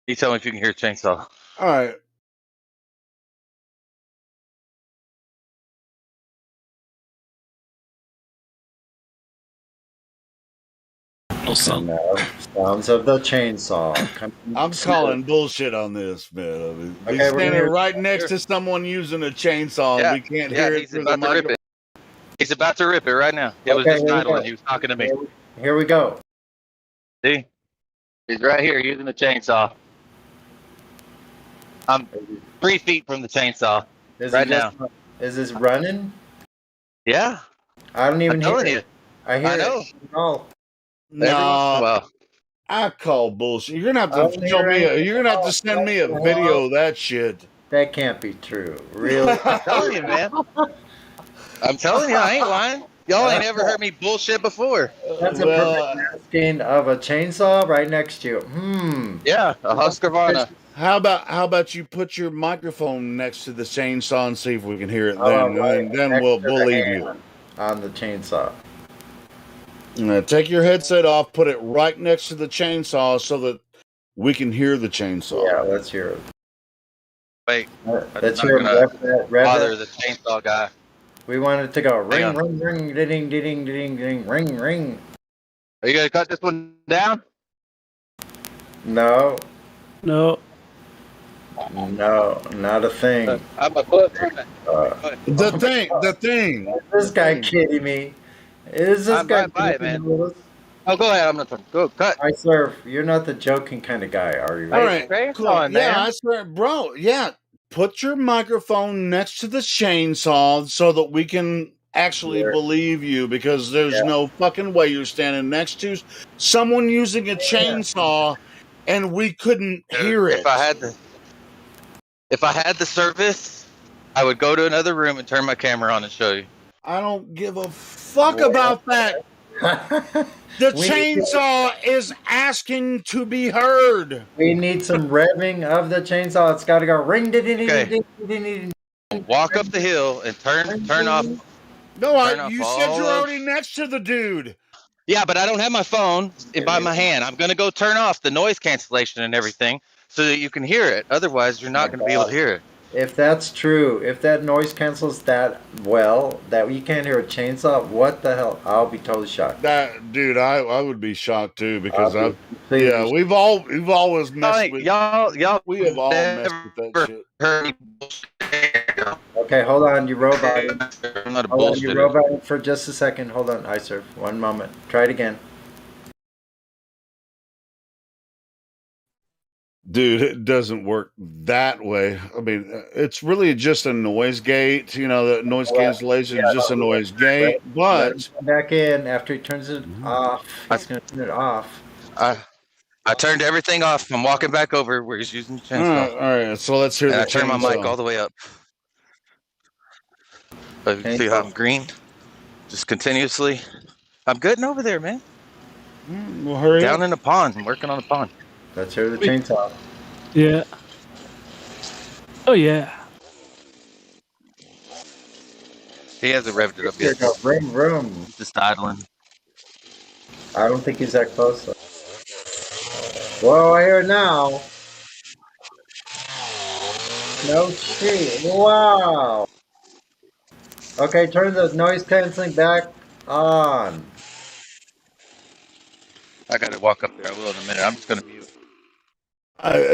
You tell me if you can hear a chainsaw. All right. Sounds of the chainsaw. I'm calling bullshit on this, man. I mean, Okay, he's we're standing gonna- right next to someone using a chainsaw, and we can't hear it he's through the about to rip microphone. it. He's about to rip it right now. It was Okay, just here we idling. go. He was talking to me. Here we go. See? He's right here using the chainsaw. I'm 3 feet from the chainsaw Is right it just- now. Is this running? Yeah. I don't even I'm hear telling it. I hear I know. it. Oh. No, I call bullshit. You're gonna have to show me. You're gonna have to send me a video of that shit. That can't be true. Really? I'm telling you, man. I'm telling you, I ain't lying. Y'all ain't ever heard me bullshit before. That's a perfect masking of a chainsaw right next to you. Yeah, a Husqvarna. How about you put your microphone next to the chainsaw and see if we can hear it Oh, then, right. and then Next we'll to the believe hand you. on the chainsaw. Take your headset off, put it right next to the chainsaw so that we can hear the chainsaw. Yeah, let's hear it. Wait, Let's I'm hear not it. gonna bother the chainsaw guy. We want it to go ring, on. ring, ring, ding, ding, ding, ding, ring, ring. Are you gonna cut this one down? No, No. no, not a thing. I'm a foot. The thing. Is this guy kidding me? Is this I'm guy right by it, kidding man. me? Oh, go ahead. I'm not trying. Go cut. I sir, you're not the joking kind of guy, are you? All right, Hey, cool. on, Yeah, man. I swear, bro. Yeah, put your microphone next to the chainsaw so that we can actually believe you, because there's no fucking way you're standing next to someone using a chainsaw and we couldn't hear it. If I had the service, I would go to another room and turn my camera on and show you. I don't give a fuck about that. The chainsaw is asking to be heard. We need some revving of the chainsaw. It's got to go ring, ding, ding, Okay. ding, ding, ding, ding. Walk up the hill and turn off. No, you said you're already next to the dude. Yeah, but I don't have my phone by my hand. I'm gonna go turn off the noise cancellation and everything so that you can hear it. Otherwise, you're not gonna be able to hear it. If that's true, if that noise cancels that well that you can't hear a chainsaw, what the hell? I'll be totally shocked. That dude, I would be shocked too, because I'll be we've always messed with y'all. We have all messed with that shit. Heard me. Okay, hold on, you robot. I'm not a Hold on, you bullshitter. robot for just a second. Hold on, iSurf. One moment. Try it again. Dude, it doesn't work that way. I mean, it's really just a noise gate. You know, the noise cancellation is just a noise gate. Let him But come back in after he turns it off. He's gonna turn it off. I turned everything off. I'm walking back over where he's using the all chainsaw. right, so let's hear And the I turned my mic chainsaw. all the way up. But you can see how I'm green? Just continuously. I'm getting over there, man. Well, hurry Down up. in the pond. I'm working on the pond. Let's hear the chainsaw. Yeah. Oh yeah. He hasn't revved it up Here yet. go, ring, room. Just idling. I don't think he's that close. Though. Whoa, I hear it now. No shit. Wow. Okay, turn the noise canceling back on. I gotta walk up there. I will in a minute. I'm just gonna mute.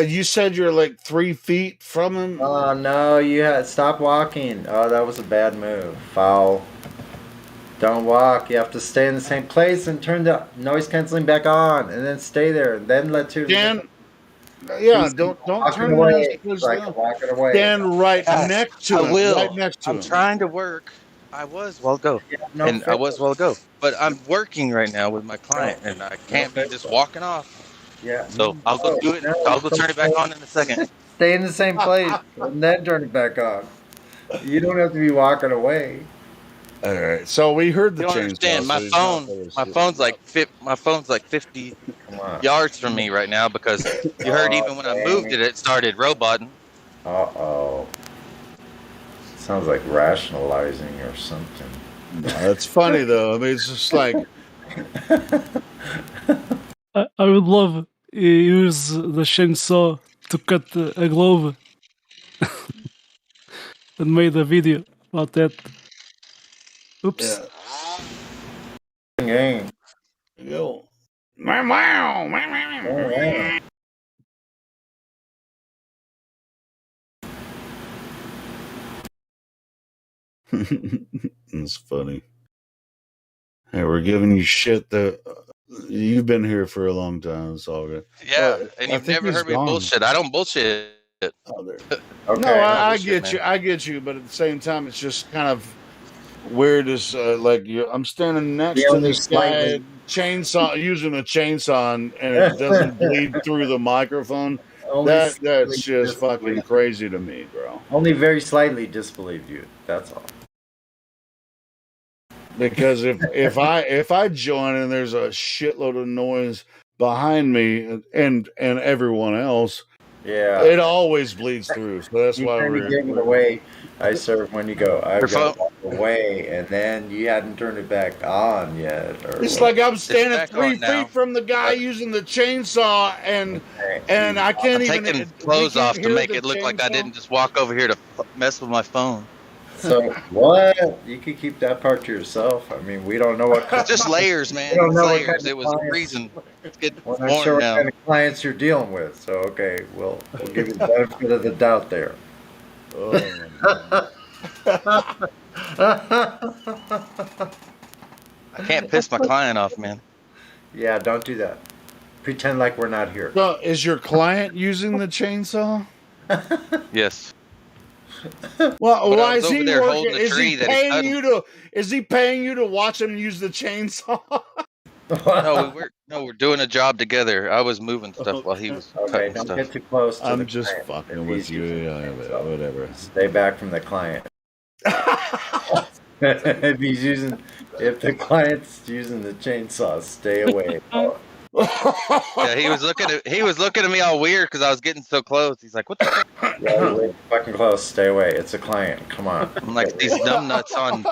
You said you're like 3 feet from him. Oh no, you had stop walking. Oh, that was a bad move. Foul. Don't walk. You have to stay in the same place and turn the noise canceling back on, and then stay there. And then let you. Dan, yeah, don't turn away. the noise Like walking away. Stand right next to I him. will. Right next to I'm him. trying to work. I was while ago. no I was while ago. But I'm working right now with my client, and I can't be just walking off. Yeah. So I'll go do it. I'll go turn it back on in a second. Stay in the same place and then turn it back on. You don't have to be walking away. All right. So we heard the You don't chainsaw. understand. so he's not there to My see it. phone's like 50 yards from me right now because you heard even when I moved it, it started roboting. Uh-oh. Sounds like rationalizing or something. No, that's funny though. I mean, it's just like I would love use the chainsaw to cut a glove and made a video about that. Oops. Gang. Yo. It's funny. Hey, we're giving you shit that you've been here for a long time. It's all good. Yeah, and you've never heard me bullshit. I don't bullshit. Oh, there. Okay. No, I bullshit, get man. you. I get you. But at the same time, it's just kind of weird. As like I'm standing next Yeah, to only this guy slightly. using a chainsaw, and it doesn't bleed through the microphone. Only That's slightly just fucking disbelieve. crazy to me, bro. Only very slightly disbelieve you. That's all. Because if I join and there's a shitload of noise behind me and everyone else, Yeah. it always bleeds through. So that's You why kind of gave it we're away. I serve when you go. I've Your got to walk away, and then you hadn't turned it back on yet. Or It's what. like I'm standing back 3 on now. feet from the guy using the chainsaw, and I can't I'm even taking he clothes can't off to hear make the it look like I chainsaw. didn't just walk over here to mess with my phone. So what? You could keep that part to yourself. I mean, we don't know what. It's just layers, man. We don't It's know what layers. kind of It was clients- freezing. It's getting We're not warm sure what now. kind of clients you're dealing with. So okay, we'll give you the benefit of the doubt there. I can't piss my client off, man. Yeah, don't do that. Pretend like we're not here. So is your client using the chainsaw? Yes. Well, But I why was is over he there working? holding a Is tree he that he paying cut. you to? Is he paying you to watch him use the chainsaw? No, we're doing a job together. I was moving stuff while he was Okay, cutting don't stuff. get too close to the I'm just client fucking if with he's you. using Yeah, the chainsaw. whatever. Stay back from the client. If the client's using the chainsaw, stay away. Yeah, he was looking at me all weird because I was getting so close. He's like, "What the fuck?" Yeah, you're way fucking close. Stay away. It's a client. Come on. I'm like, "These numbnuts on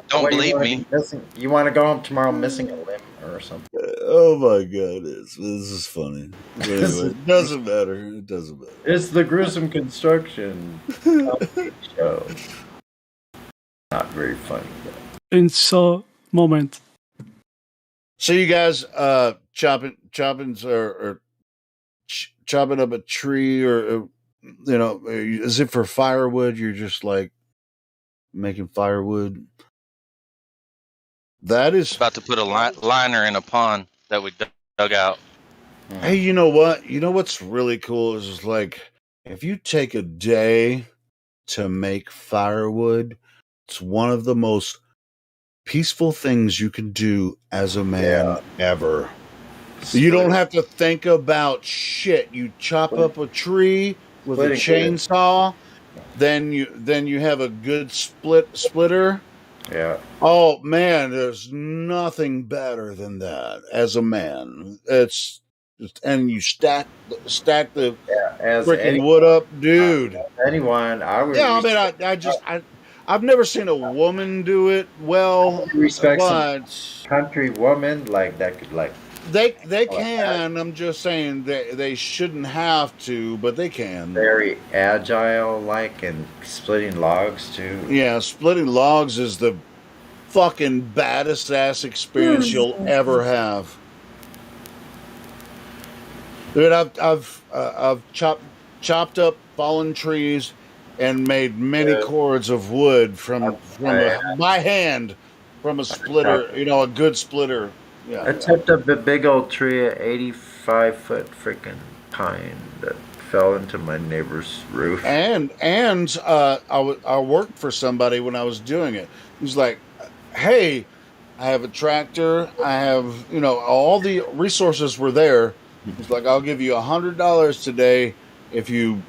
don't What, believe wanna me." be missing? You want to go home tomorrow missing a limb or something? Oh my god, this is funny. But anyway, it doesn't matter. It doesn't matter. It's the gruesome construction show. Not very funny. Chainsaw moment. So you guys chopping up a tree or is it for firewood? You're just like making firewood. That is About to put a liner in a pond that we dug out. Hey, you know what? You know what's really cool is like if you take a day to make firewood, it's one of the most peaceful things you can do as a man ever. You don't have to think about shit. You chop up a tree with a chainsaw, then you have a good splitter. Yeah. Oh man, there's nothing better than that as a man. It's just, and you stack the freaking wood up, dude. Anyone, I would. Yeah, I mean, I've never seen a woman do it well. Respect but some country woman like that could like. They can. I'm just saying they shouldn't have to, but they can. Very agile, like, and splitting logs too. Yeah, splitting logs is the fucking baddest ass experience you'll ever have. Dude, I've chopped up fallen trees and made many cords of wood by hand from a splitter. You know, a good splitter. Yeah, I chopped up a big old tree, an 85-foot freaking pine that fell into my neighbor's roof. And I worked for somebody when I was doing it. He's like, "Hey, I have a tractor. I have all the resources were there, He's like, I'll give you $100 today if you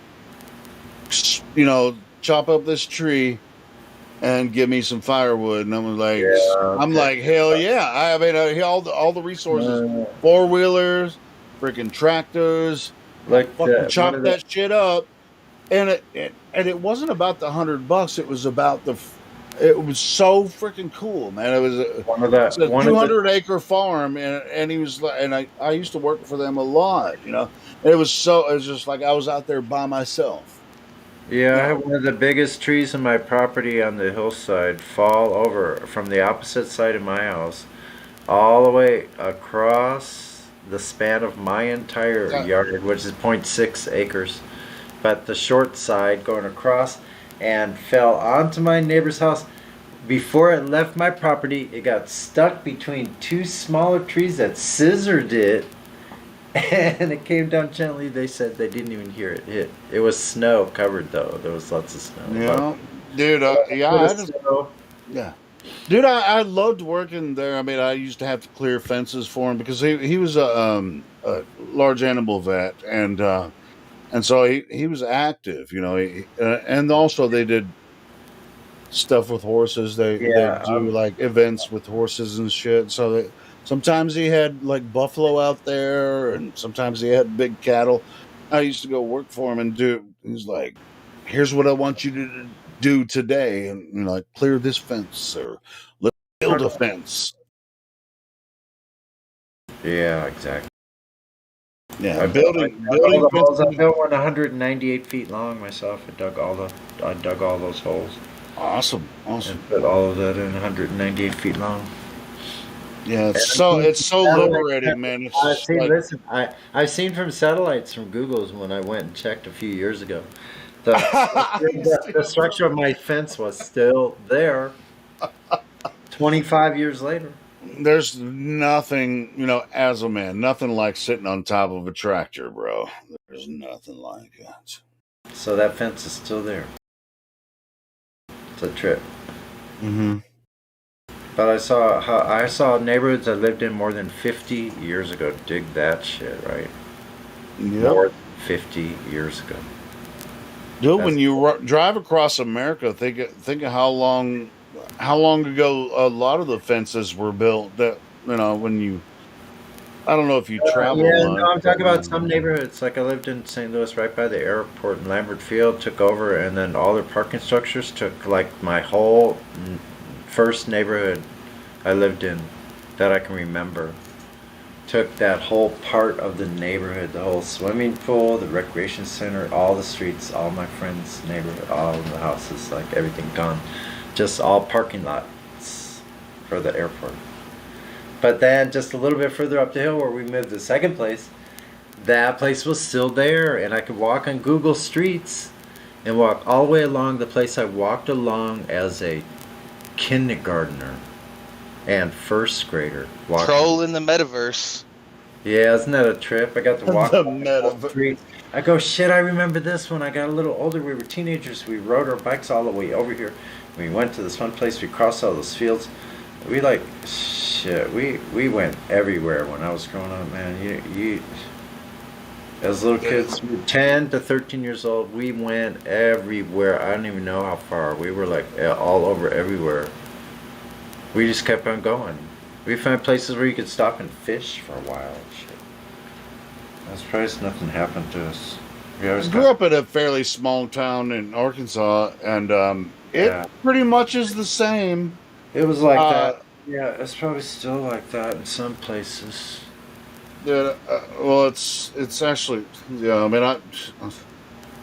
chop up this tree and give me some firewood. And I'm like, hell yeah! I mean, all the resources, 4-wheelers, freaking tractors, like chop that shit up. And it wasn't about the $100. It was about it was so freaking cool, man. It was a 200-acre farm, and he was like, and I used to work for them a lot, It was just like I was out there by myself. Yeah, I had one of the biggest trees in my property on the hillside fall over from the opposite side of my house, all the way across the span of my entire yard, which is 0.6 acres. But the short side going across and fell onto my neighbor's house. Before it left my property, it got stuck between two smaller trees that scissored it, and it came down gently. They said they didn't even hear it hit. It was snow covered though. There was lots of snow. Yeah, dude. Dude, I loved working there. I mean, I used to have to clear fences for him because he was a large animal vet, and so he was active, and also they did stuff with horses. They do like events with horses and shit. So sometimes he had like buffalo out there, and sometimes he had big cattle. I used to go work for him and he's like, here's what I want you to do today, and like clear this fence or let's build a fence. Yeah, exactly. Yeah, I built one 198 feet long myself. I dug all those holes. Awesome. And put all of that in 198 feet long. Yeah, it's so liberating, man. Listen, I've seen from satellites from Google's when I went and checked a few years ago. The structure of my fence was still there 25 years later. There's nothing, as a man, nothing like sitting on top of a tractor, bro. There's nothing like it. So that fence is still there. It's a trip. Mm-hmm. But I saw neighborhoods I lived in more than 50 years ago dig that shit, right? Yep. More than 50 years ago. Dude, when you drive across America, think of how long ago a lot of the fences were built. That when you, I don't know if you travel. I'm talking about some neighborhoods. Like I lived in St. Louis, right by the airport, and Lambert Field took over, and then all their parking structures took like my whole first neighborhood I lived in that I can remember. Took that whole part of the neighborhood, the whole swimming pool, the recreation center, all the streets, all my friends' neighborhood, all the houses, like everything gone. Just all parking lots for the airport. But then just a little bit further up the hill where we moved to the second place, that place was still there, and I could walk on Google Streets and walk all the way along the place I walked along as a kindergartner and first grader. Troll in the metaverse. Yeah, isn't that a trip? I got to walk the the streets. I go, shit, I remember this when I got a little older. We were teenagers. We rode our bikes all the way over here. We went to this one place. We crossed all those fields. We we went everywhere when I was growing up, man. You as little kids, 10 to 13 years old, we went everywhere. I don't even know how far. We were like all over everywhere. We just kept on going. We found places where you could stop and fish for a while. Shit. I'm surprised nothing happened to us. I grew up in a fairly small town in Arkansas, and it pretty much is the same. It was like that. Yeah, it's probably still like that in some places. Yeah, well, it's actually, yeah. I mean,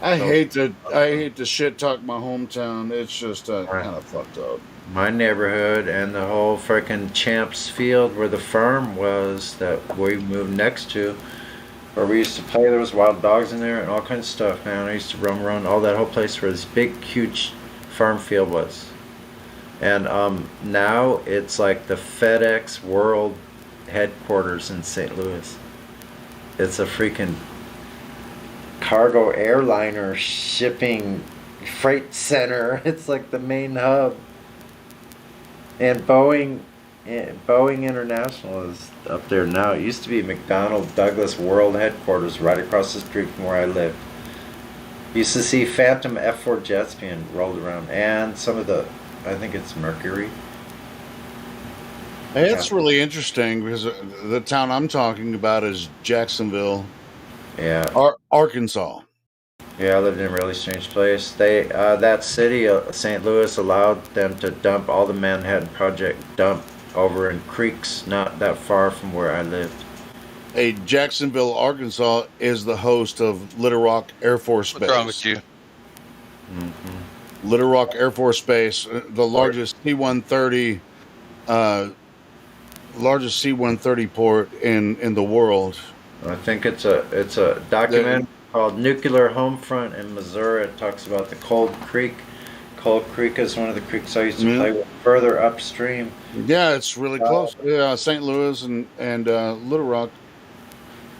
I hate to shit talk my hometown. It's just kind of fucked up. My neighborhood and the whole freaking Champs Field where the farm was that we moved next to, where we used to play. There was wild dogs in there and all kinds of stuff, man. I used to roam around all that whole place where this big, huge farm field was. And now it's like the FedEx World headquarters in St. Louis. It's a freaking cargo airliner shipping freight center. It's like the main hub. And Boeing Boeing International is up there now. It used to be McDonnell Douglas World Headquarters right across the street from where I lived. Used to see Phantom F-4 jets being rolled around, and some of the, I think it's Mercury. Hey, it's really interesting because the town I'm talking about is Jacksonville, Arkansas. Yeah, I lived in a really strange place. They that city, St. Louis, allowed them to dump all the Manhattan Project dump over in creeks not that far from where I lived. Hey, Jacksonville, Arkansas is the host of Little Rock Air Force Base. What's wrong with you? Mm-hmm. Little Rock Air Force Base, the largest C-130, port in the world. I think it's a document called Nuclear Homefront in Missouri. It talks about the Cold Creek. Cold Creek is one of the creeks I used to play with further upstream. Yeah, it's really close. Yeah, St. Louis and Little Rock.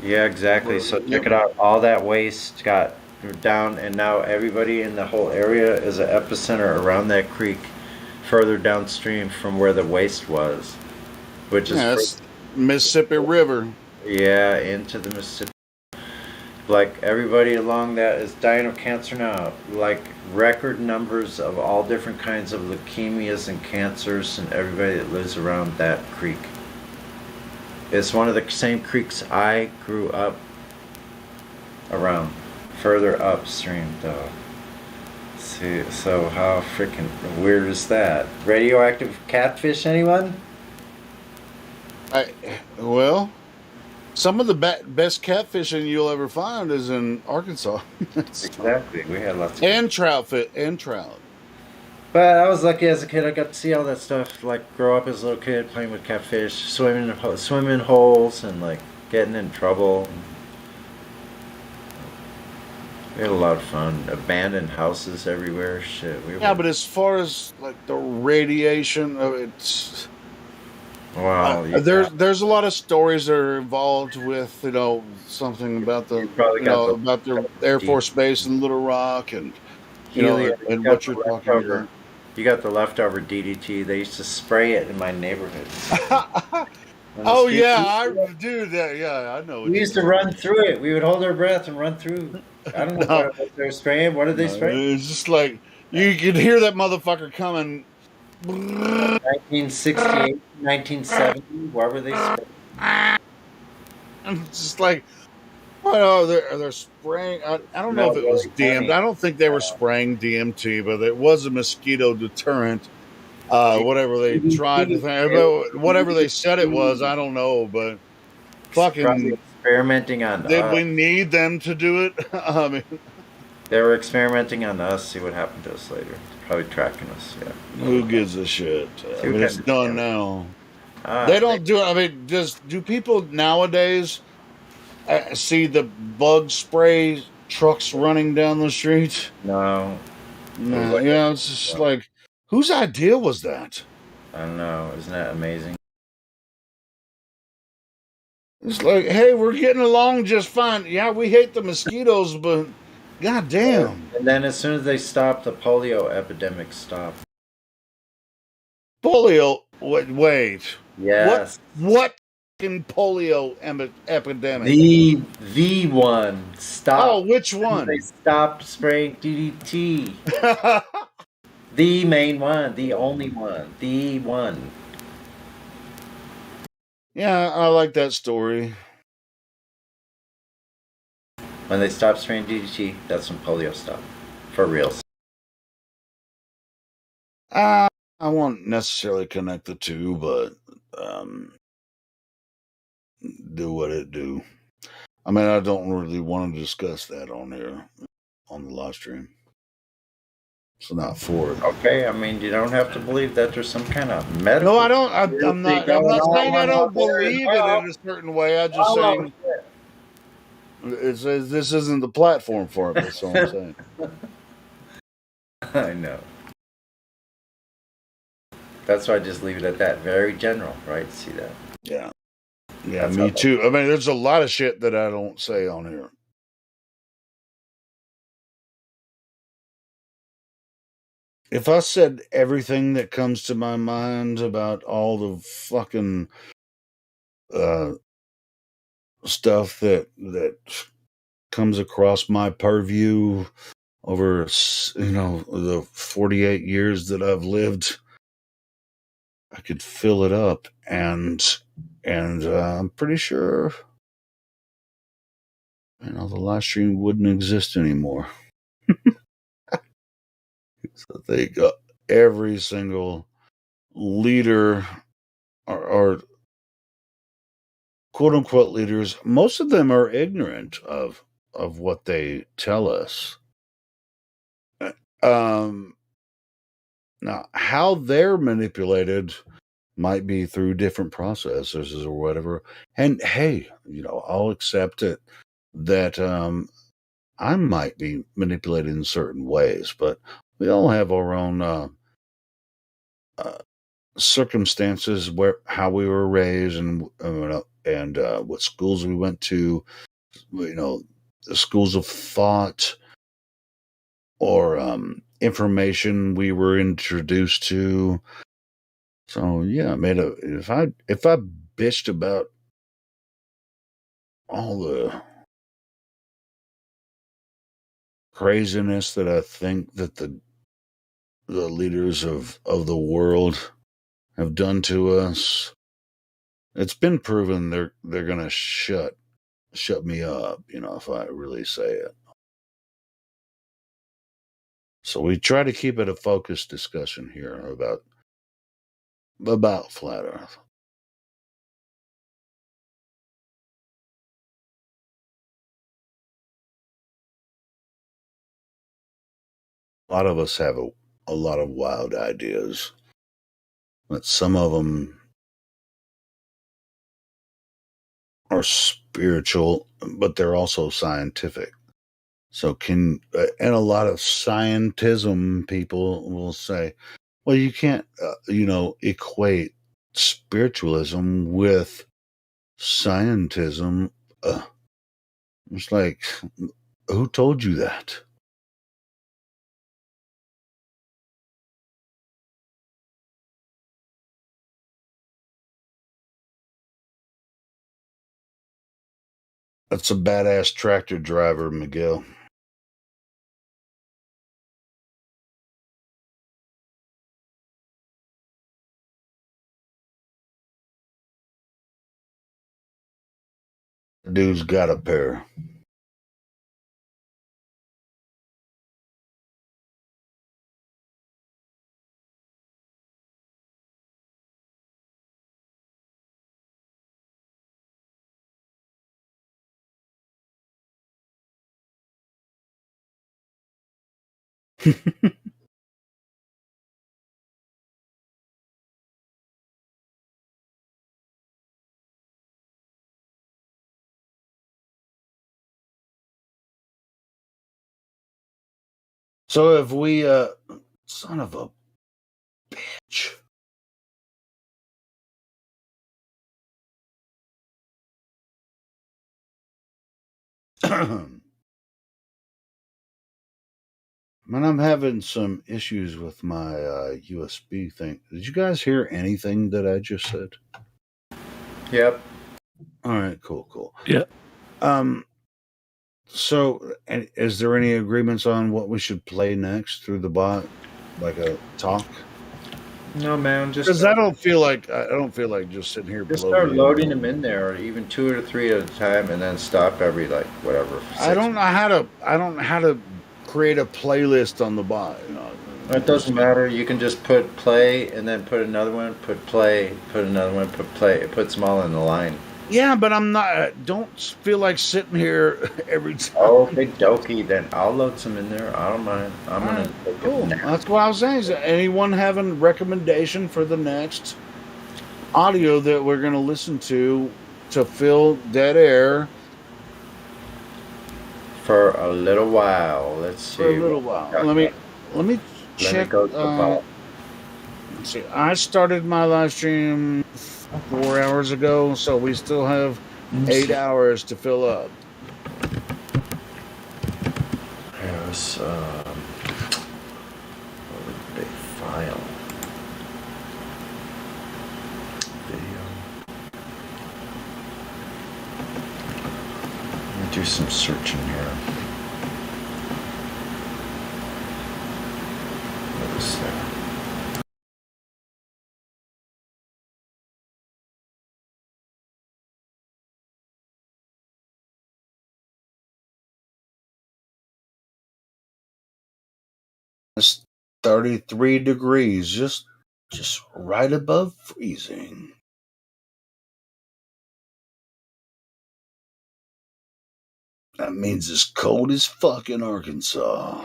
Yeah, exactly. So check it out. All that waste got down, and now everybody in the whole area is an epicenter around that creek, further downstream from where the waste was, which is Mississippi River. Yeah, into the Mississippi. Like everybody along that is dying of cancer now. Like record numbers of all different kinds of leukemias and cancers, and everybody that lives around that creek. It's one of the same creeks I grew up around, further upstream though. See, so how freaking weird is that? Radioactive catfish, anyone? Well, some of the best catfishing you'll ever find is in Arkansas. Exactly, we had lots of and trout. But I was lucky as a kid. I got to see all that stuff. Like grow up as a little kid, playing with catfish, swimming in holes, and like getting in trouble. We had a lot of fun. Abandoned houses everywhere. Shit. But as far as like the radiation of it's. Wow. There's a lot of stories that are involved with something about the about the Air Force Base in Little Rock and and what you're talking about. You got the leftover DDT. They used to spray it in my neighborhood. Oh yeah, I do that. Yeah, I know. We used to run through it. We would hold our breath and run through. I don't know what they're spraying. What did they spray? It's just like you could hear that motherfucker coming. 1968, 1970. Why were they spraying? I'm just like, what are they spraying? I don't know if it was DMT. I don't think they were spraying DMT, but it was a mosquito deterrent. Whatever they tried to think, whatever they said it was, I don't know, but fucking experimenting on us. Did we need them to do it? I mean, they were experimenting on us. See what happened to us later. Probably tracking us. Yeah. Who gives a shit? I mean, it's done now. They don't do it. I mean, do people nowadays see the bug spray trucks running down the street? No. Yeah, it's just like, whose idea was that? I don't know. Isn't that amazing? It's like, hey, we're getting along just fine. Yeah, we hate the mosquitoes, but god damn. And then as soon as they stopped, the polio epidemic stopped. Polio? Wait. Yes. What fucking polio epidemic? The one. Stop. Oh, which one? They stopped spraying DDT. The main one. The only one. The one. Yeah, I like that story. When they stopped spraying DDT, that's when polio stopped. For real. I won't necessarily connect the two, but do what it do. I mean, I don't really want to discuss that on here, on the live stream. It's not for it. Okay, I mean, you don't have to believe that there's some kind of medical... No, I don't. I'm not saying I don't believe it in a certain way. I'm just saying this isn't the platform for it. That's all I'm saying. I know. That's why I just leave it at that. Very general, right? See that? Yeah. Yeah, me too. I mean, there's a lot of shit that I don't say on here. if I said everything that comes to my mind about all the fucking stuff that comes across my purview over, the 48 years that I've lived, I could fill it up, and I'm pretty sure, the live stream wouldn't exist anymore. So they got every single leader or quote unquote leaders. Most of them are ignorant of what they tell us. Now, how they're manipulated might be through different processes or whatever. And hey, I'll accept it that I might be manipulated in certain ways, but we all have our own circumstances, how we were raised, and what schools we went to, the schools of thought or information we were introduced to. So yeah, if I bitched about all the craziness that I think that the leaders of the world have done to us, it's been proven they're gonna shut me up, if I really say it. So we try to keep it a focused discussion here about flat Earth. A lot of us have a lot of wild ideas, but some of them are spiritual, but they're also scientific. So and a lot of scientism people will say, well, you can't, equate spiritualism with scientism. It's like, who told you that? That's a badass tractor driver, Miguel. Dude's got a pair. So if we, son of a bitch. Man, I'm having some issues with my USB thing. Did you guys hear anything that I just said? Yep. All right, cool. Yeah. So, is there any agreements on what we should play next through the bot, like a talk? No, man. Just because I don't feel like just sitting here. Just start loading them in there, or even 2 or 3 at a time, and then stop every whatever. I don't know how to create a playlist on the bot. It doesn't matter. You can just put play and then put another one, put play, put another one, put play. It puts them all in the line. Yeah, but I'm not. Don't feel like sitting here every time. Oh, big dokey. Then I'll load some in there. I don't mind. I'm gonna. Cool. That's what I was saying. Is anyone having a recommendation for the next audio that we're gonna listen to fill dead air for a little while? Let's see. For a little while. Let me check. Let's see. I started my live stream 4 hours ago, so we still have 8 hours to fill up. Yes. What would it be? some searching here. What is there? It's 33 degrees, just right above freezing. That means it's cold as fuck in Arkansas.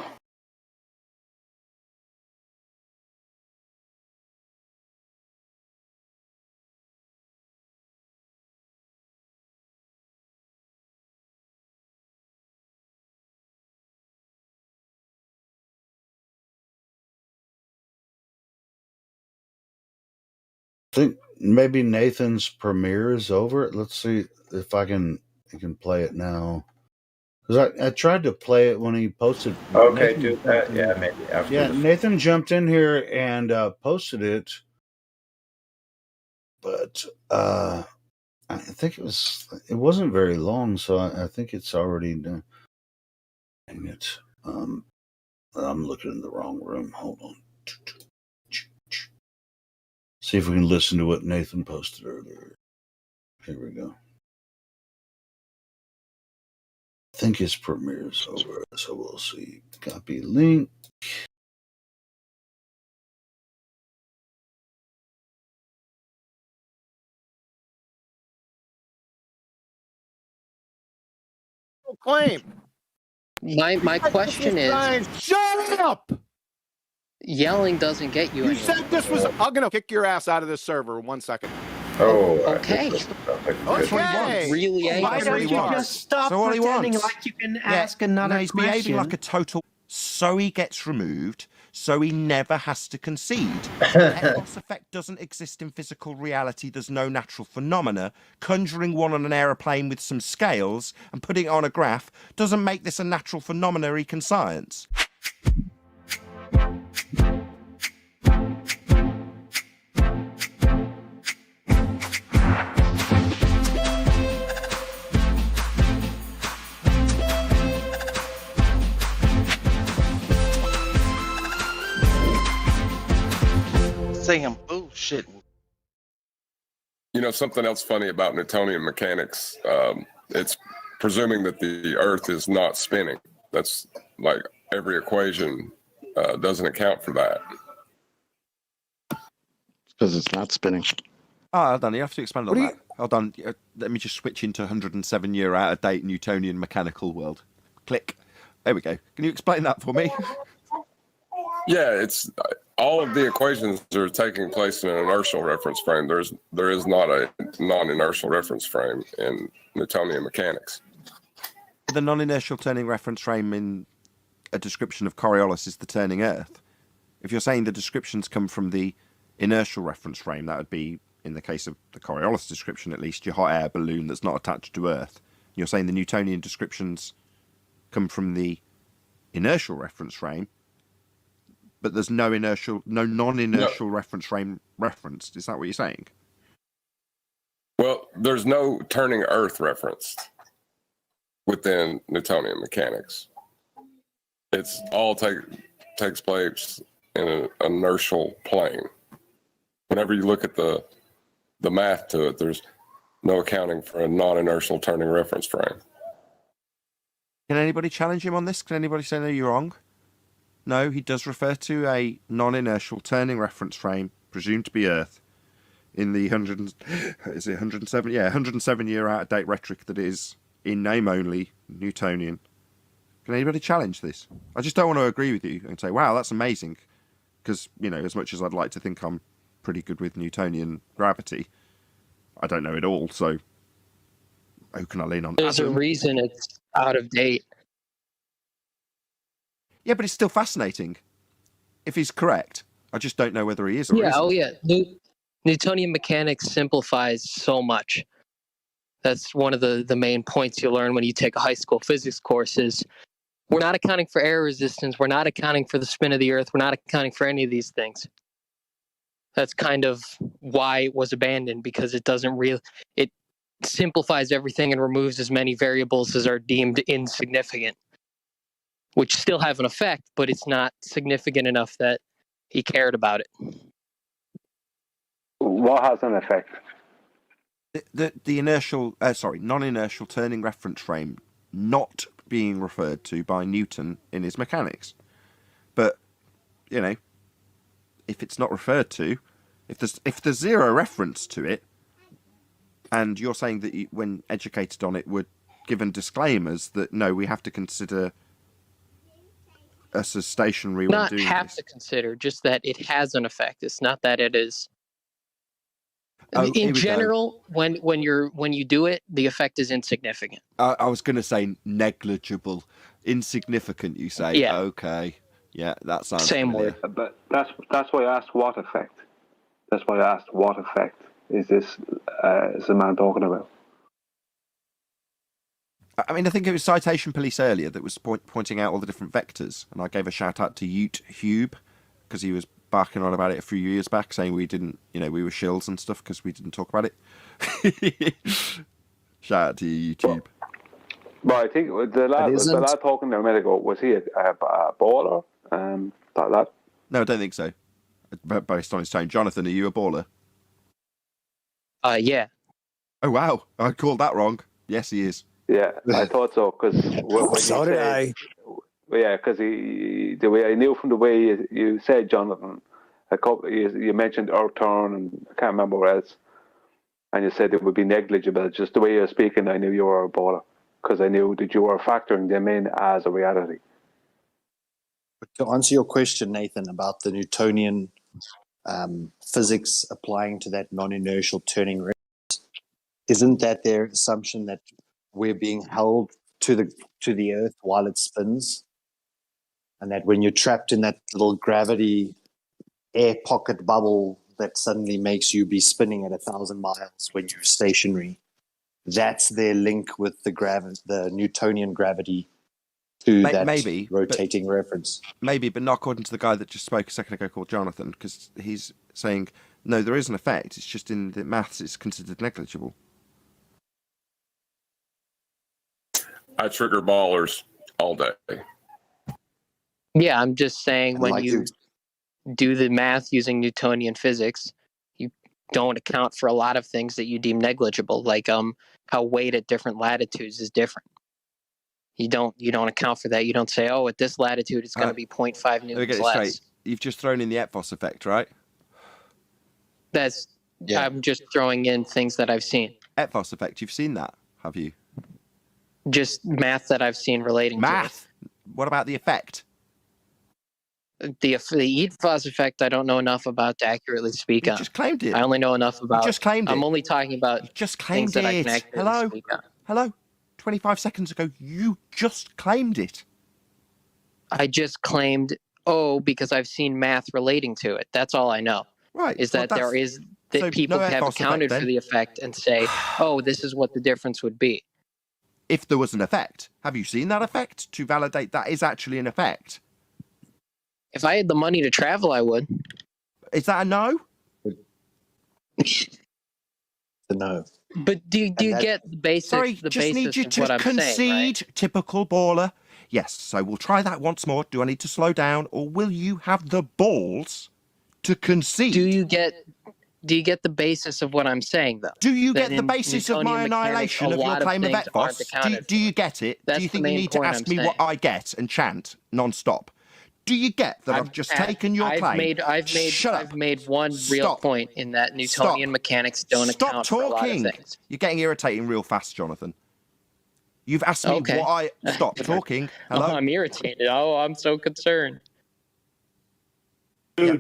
I think maybe Nathan's premiere is over. Let's see if I can play it now. Because I tried to play it when he posted. Okay, do that. Yeah, maybe after. Yeah, Nathan jumped in here and posted it, but I think it wasn't very long, so I think it's already done. Dang it! I'm looking in the wrong room. Hold on. See if we can listen to what Nathan posted earlier. Here we go. I think his premiere is over, so we'll see. Copy link. Claim. My question is, shut up! Yelling doesn't get you You anywhere. said this was. I'm gonna kick your ass out of this server. 1 second. Oh, okay. Okay. Really angry. Why don't you just stop pretending like you can ask another he's question? behaving like a total. So he gets removed, so he never has to concede. Head loss effect doesn't exist in physical reality. There's no natural phenomena. Conjuring one on an aeroplane with some scales and putting it on a graph doesn't make this a natural phenomena he can science. Saying bullshit. You know, something else funny about Newtonian mechanics, it's presuming that the Earth is not spinning. That's like every equation doesn't account for that. Because it's not spinning. Oh, hold on, you have to expand on that. Hold on, let me just switch into 107 year out of date Newtonian mechanical world. Click. There we go. Can you explain that for me? Yeah, it's all of the equations are taking place in an inertial reference frame. There is not a non-inertial reference frame in Newtonian mechanics. The non-inertial turning reference frame in a description of Coriolis is the turning Earth. If you're saying the descriptions come from the inertial reference frame, that would be, in the case of the Coriolis description at least, your hot air balloon that's not attached to Earth. You're saying the Newtonian descriptions come from the inertial reference frame, but there's no non-inertial reference frame referenced. Is that what you're saying? Well, there's no turning Earth referenced within Newtonian mechanics. It's all takes place in an inertial plane. Whenever you look at the math to it, there's no accounting for a non-inertial turning reference frame. Can anybody challenge him on this? Can anybody say, no, you're wrong? No, he does refer to a non-inertial turning reference frame, presumed to be Earth, in the 107? Yeah, 107 year out-of-date rhetoric that is, in name only, Newtonian. Can anybody challenge this? I just don't want to agree with you and say, wow, that's amazing. Because, you know, as much as I'd like to think I'm pretty good with Newtonian gravity, I don't know it all, so who can I lean on? There's a reason it's out of date. Yeah, but it's still fascinating. If he's correct, I just don't know whether he is or isn't. Oh yeah. Newtonian mechanics simplifies so much. That's one of the main points you learn when you take a high school physics course is we're not accounting for air resistance. We're not accounting for the spin of the Earth. We're not accounting for any of these things. That's kind of why it was abandoned, because it doesn't really... simplifies everything and removes as many variables as are deemed insignificant, which still have an effect, but it's not significant enough that he cared about it. What has an effect? The inertial, non-inertial turning reference frame not being referred to by Newton in his mechanics. But, you know, if it's not referred to, if there's zero reference to it, and you're saying that you, when educated on it, were given disclaimers that, no, we have to consider us as stationary when Not doing have this. to consider, just that it has an effect. It's not that it is. Oh, here in we general, when you do it, the effect is insignificant. I was going to say negligible, insignificant. You say, Yeah. Okay, yeah, that sounds Same familiar. word. But that's why I asked what effect. That's why I asked what effect is the man talking about? I mean, I think it was Citation Police earlier that was pointing out all the different vectors, and I gave a shout out to Ute Hube because he was barking on about it a few years back, saying we didn't, we were shills and stuff because we didn't talk about it. Shout out to you, YouTube. Well, I think the lad talking there a minute ago, was he a baller? That? No, I don't think so. Based on his tone. Jonathan, are you a baller? Yeah. Oh, wow. I called that wrong. Yes, he is. Yeah, I thought so, because So did I. Yeah, because the way I knew from the way you said, Jonathan, you mentioned earth turn, and I can't remember what else, and you said it would be negligible. Just the way you were speaking, I knew you were a baller, because I knew that you were factoring them in as a reality. But to answer your question, Nathan, about the Newtonian physics applying to that non-inertial turning rate, isn't that their assumption that we're being held to the Earth while it spins, and that when you're trapped in that little gravity air pocket bubble that suddenly makes you be spinning at 1,000 miles when you're stationary, that's their link with the Newtonian gravity to that rotating reference. Maybe, but not according to the guy that just spoke a second ago called Jonathan, because he's saying, no, there is an effect, it's just in the maths it's considered negligible. I trigger ballers all day. Yeah, I'm just saying when you do the math using Newtonian physics, you don't account for a lot of things that you deem negligible, like how weight at different latitudes is different. You don't account for that. You don't say, oh, at this latitude it's going to be 0.5 newtons less. Straight. You've just thrown in the Ephos effect, right? I'm just throwing in things that I've seen. Ephos effect, you've seen that, have you? Just math that I've seen relating to it. What about the effect? The Ephos effect, I don't know enough about to accurately speak on. You just claimed it. I only know enough about. You just claimed it. I'm only talking about things that I can accurately speak on. Hello. 25 seconds ago, you just claimed it. I just claimed, because I've seen math relating to it. That's all I know. Right. Is that people have accounted for the effect and say, oh, this is what the difference would be. If there was an effect, have you seen that effect to validate that is actually an effect? If I had the money to travel, I would. Is that a no? The no. But do you get the basics? Sorry, just need you to concede, typical baller. Yes, so we'll try that once more. Do I need to slow down, or will you have the balls to concede? Do you get the basis of what I'm saying, though? Do you get the basis of my annihilation of your claim of Ephos? Do you get it? Do you think you need to ask me what I get and chant non-stop? Do you get that I've just taken your claim? I've made one real point in that Newtonian mechanics don't account for a lot of things. You're getting irritating real fast, Jonathan. You've asked me what I... Stop talking. Hello? I'm irritated. Oh, I'm so concerned. Yeah.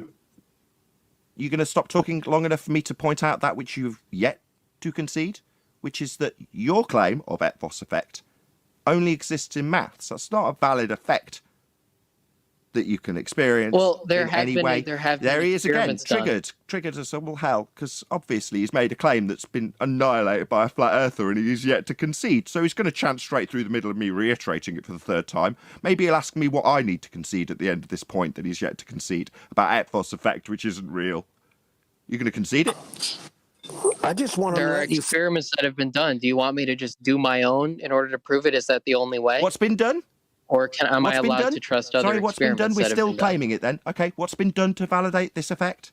You're going to stop talking long enough for me to point out that which you've yet to concede, which is that your claim of Ephos effect only exists in maths. That's not a valid effect that you can experience. Well, there he is again, triggered us all hell, because obviously he's made a claim that's been annihilated by a flat earther and he's yet to concede. So he's going to chant straight through the middle of me reiterating it for the third time. Maybe he'll ask me what I need to concede at the end of this point that he's yet to concede about Ephos effect, which isn't real. You're going to concede it? I just want to There are let you. experiments that have been done. Do you want me to just do my own in order to prove it? Is that the only way? What's been done? Or am I What's been allowed done? to trust other Sorry, what's been done? experiments We're that have still been done? claiming it then. Okay, what's been done to validate this effect?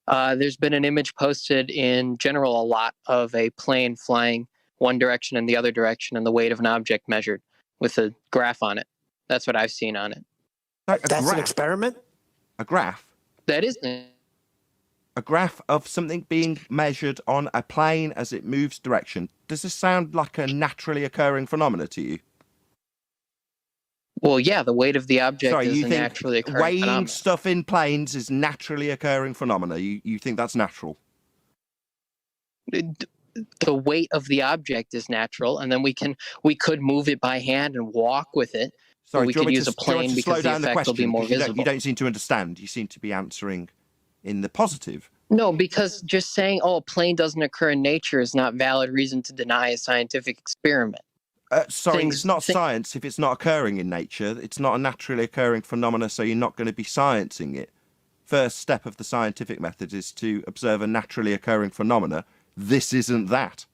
There's been an image posted in general a lot of a plane flying one direction and the other direction and the weight of an object measured with a graph on it. That's what I've seen on it. That's an experiment? A graph? That is a graph of something being measured on a plane as it moves direction. Does this sound like a naturally occurring phenomena to you? Well, yeah, the weight of the object Sorry, is you a think naturally occurring weighing phenomenon. stuff in planes is naturally occurring phenomena? You think that's natural? The weight of the object is natural, and then we could move it by hand and walk with it. Sorry, we do you could want me use to, a do you want plane me to slow because the down the effect will be question? more 'Cause you visible. don't seem to understand. You seem to be answering in the positive. No, because just saying, "Oh, a plane doesn't occur in nature" is not valid reason to deny a scientific experiment. Sorry, it's not science if it's not occurring in nature. It's not a naturally occurring phenomena, so you're not going to be sciencing it. First step of the scientific method is to observe a naturally occurring phenomena. This isn't that.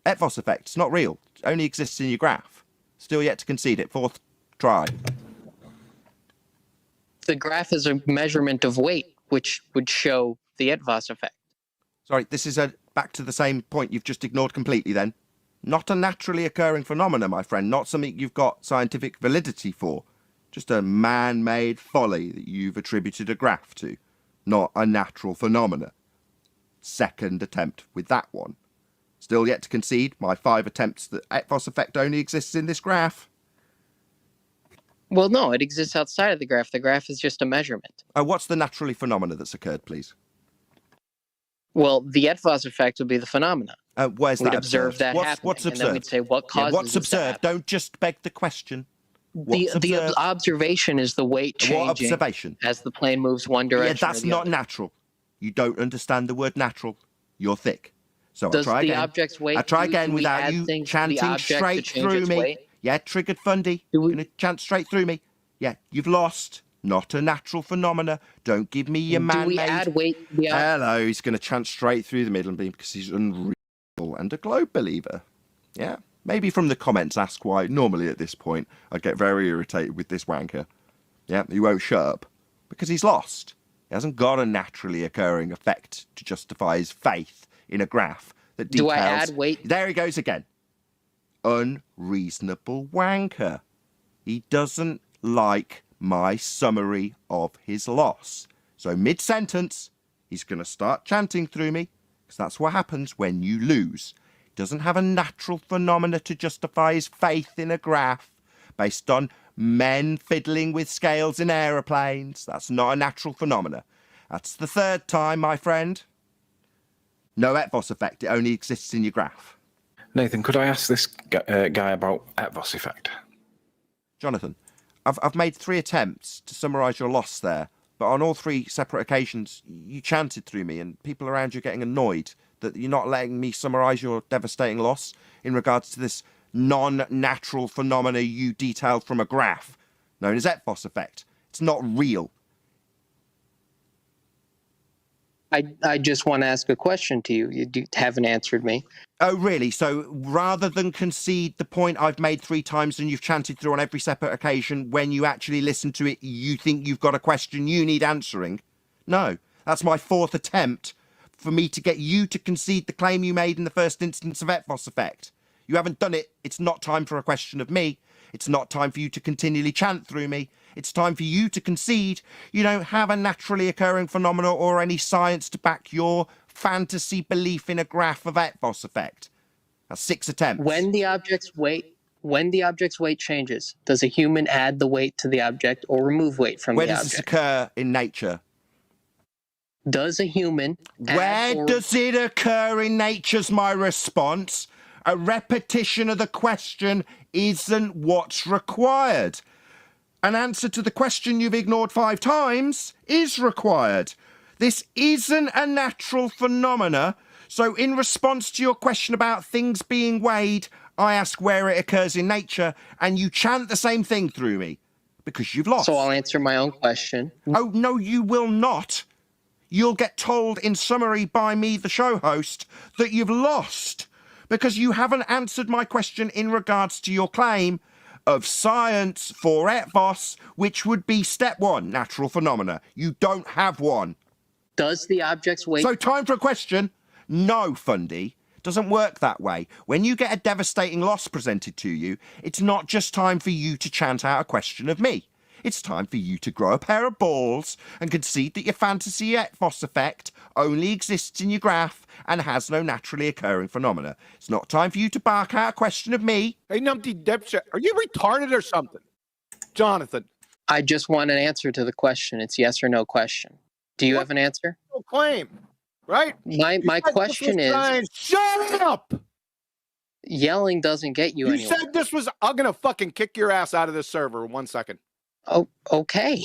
Etvos effect, it's not real. It only exists in your graph. Still yet to concede it. Fourth try. The graph is a measurement of weight, which would show the Etvos effect. Sorry, this is back to the same point you've just ignored completely then. Not a naturally occurring phenomena, my friend. Not something you've got scientific validity for. Just a man-made folly that you've attributed a graph to. Not a natural phenomena. Second attempt with that one. Still yet to concede my 5 attempts that Etvos effect only exists in this graph. Well, no, it exists outside of the graph. The graph is just a measurement. What's the naturally phenomena that's occurred, please? Well, the Etvos effect would be the phenomena. Where's We'd that observe observed? that What's happening, observed? and then we'd say what causes what's this to observed? Don't just beg the question. The observation is the weight changing. What observation? As the plane moves one direction. Yeah, that's or the not other. natural. You don't understand the word natural. You're thick. So Does I'll try the again. object's weight? I'll try do again we without add you things to the chanting object to straight change through its me. weight? Yeah, triggered Fundy. You're going to chant straight through me. Yeah, you've lost. Not a natural phenomena. Don't give me your man-made. Do we add weight? Hello, he's going to chant straight through the middle beam because he's unreal and a globe believer. Yeah, maybe from the comments ask why normally at this point I get very irritated with this wanker. Yeah, he won't shut up because he's lost. He hasn't got a naturally occurring effect to justify his faith in a graph that details... Do I add weight? There he goes again. Unreasonable wanker. He doesn't like my summary of his loss. So mid-sentence, he's going to start chanting through me, because that's what happens when you lose. He doesn't have a natural phenomena to justify his faith in a graph based on men fiddling with scales in aeroplanes. That's not a natural phenomena. That's the third time, my friend. No Etvos effect. It only exists in your graph. Nathan, could I ask this guy about Etvos effect? Jonathan, I've made 3 attempts to summarise your loss there, but on all 3 separate occasions, you chanted through me and people around you are getting annoyed that you're not letting me summarise your devastating loss in regards to this non-natural phenomena you detailed from a graph known as Etvos effect. It's not real. I just want to ask a question to you. You haven't answered me. Oh, really? So rather than concede the point I've made 3 times and you've chanted through on every separate occasion, when you actually listen to it, you think you've got a question you need answering? No. That's my 4th attempt for me to get you to concede the claim you made in the first instance of Etvos effect. You haven't done it. It's not time for a question of me. It's not time for you to continually chant through me. It's time for you to concede. You don't have a naturally occurring phenomena or any science to back your fantasy belief in a graph of Etvos effect. That's 6 attempts. When the object's weight changes, does a human add the weight to the object or remove weight from Where the does object? this occur in nature? Does a human Where does it occur in nature's my response? A repetition of the question isn't what's required. An answer to the question you've ignored 5 times is required. This isn't a natural phenomena, so in response to your question about things being weighed, I ask where it occurs in nature, and you chant the same thing through me, because you've lost. So I'll answer my own question. Oh, no, you will not. you'll get told in summary by me, the show host, that you've lost because you haven't answered my question in regards to your claim of science for ETVOS, which would be step 1, natural phenomena. You don't have one. Does the object's weight... So time for a question. No, Fundy. Doesn't work that way. When you get a devastating loss presented to you, it's not just time for you to chant out a question of me. It's time for you to grow a pair of balls and concede that your fantasy ETVOS effect only exists in your graph and has no naturally occurring phenomena. It's not time for you to bark out a question of me. Hey, numpty dipshit, are you retarded or something? Jonathan. I just want an answer to the question. It's yes or no question. Do you have an answer? No claim, right? My question is... Shut up! Yelling doesn't get you anywhere. You said this was... I'm going to fucking kick your ass out of this server in 1 second. Oh, okay.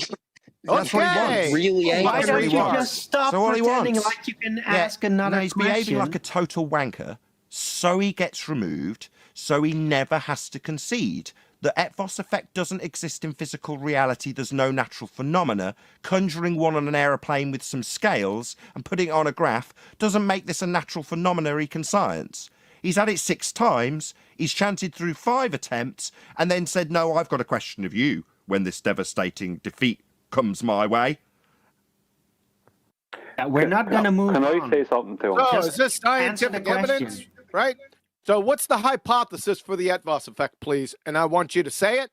That's what he wants. Really angry. Why don't you just stop pretending like you can ask another he's question? behaving like a total wanker, so he gets removed, so he never has to concede. The ETVOS effect doesn't exist in physical reality. There's no natural phenomena. Conjuring one on an aeroplane with some scales and putting it on a graph doesn't make this a natural phenomena he can science. He's had it 6 times, he's chanted through 5 attempts, and then said, no, I've got a question of you when this devastating defeat comes my way. We're not going to move on. Can I say something to him? So, is this scientific evidence, right? So what's the hypothesis for the ETVOS effect, please? And I want you to say it.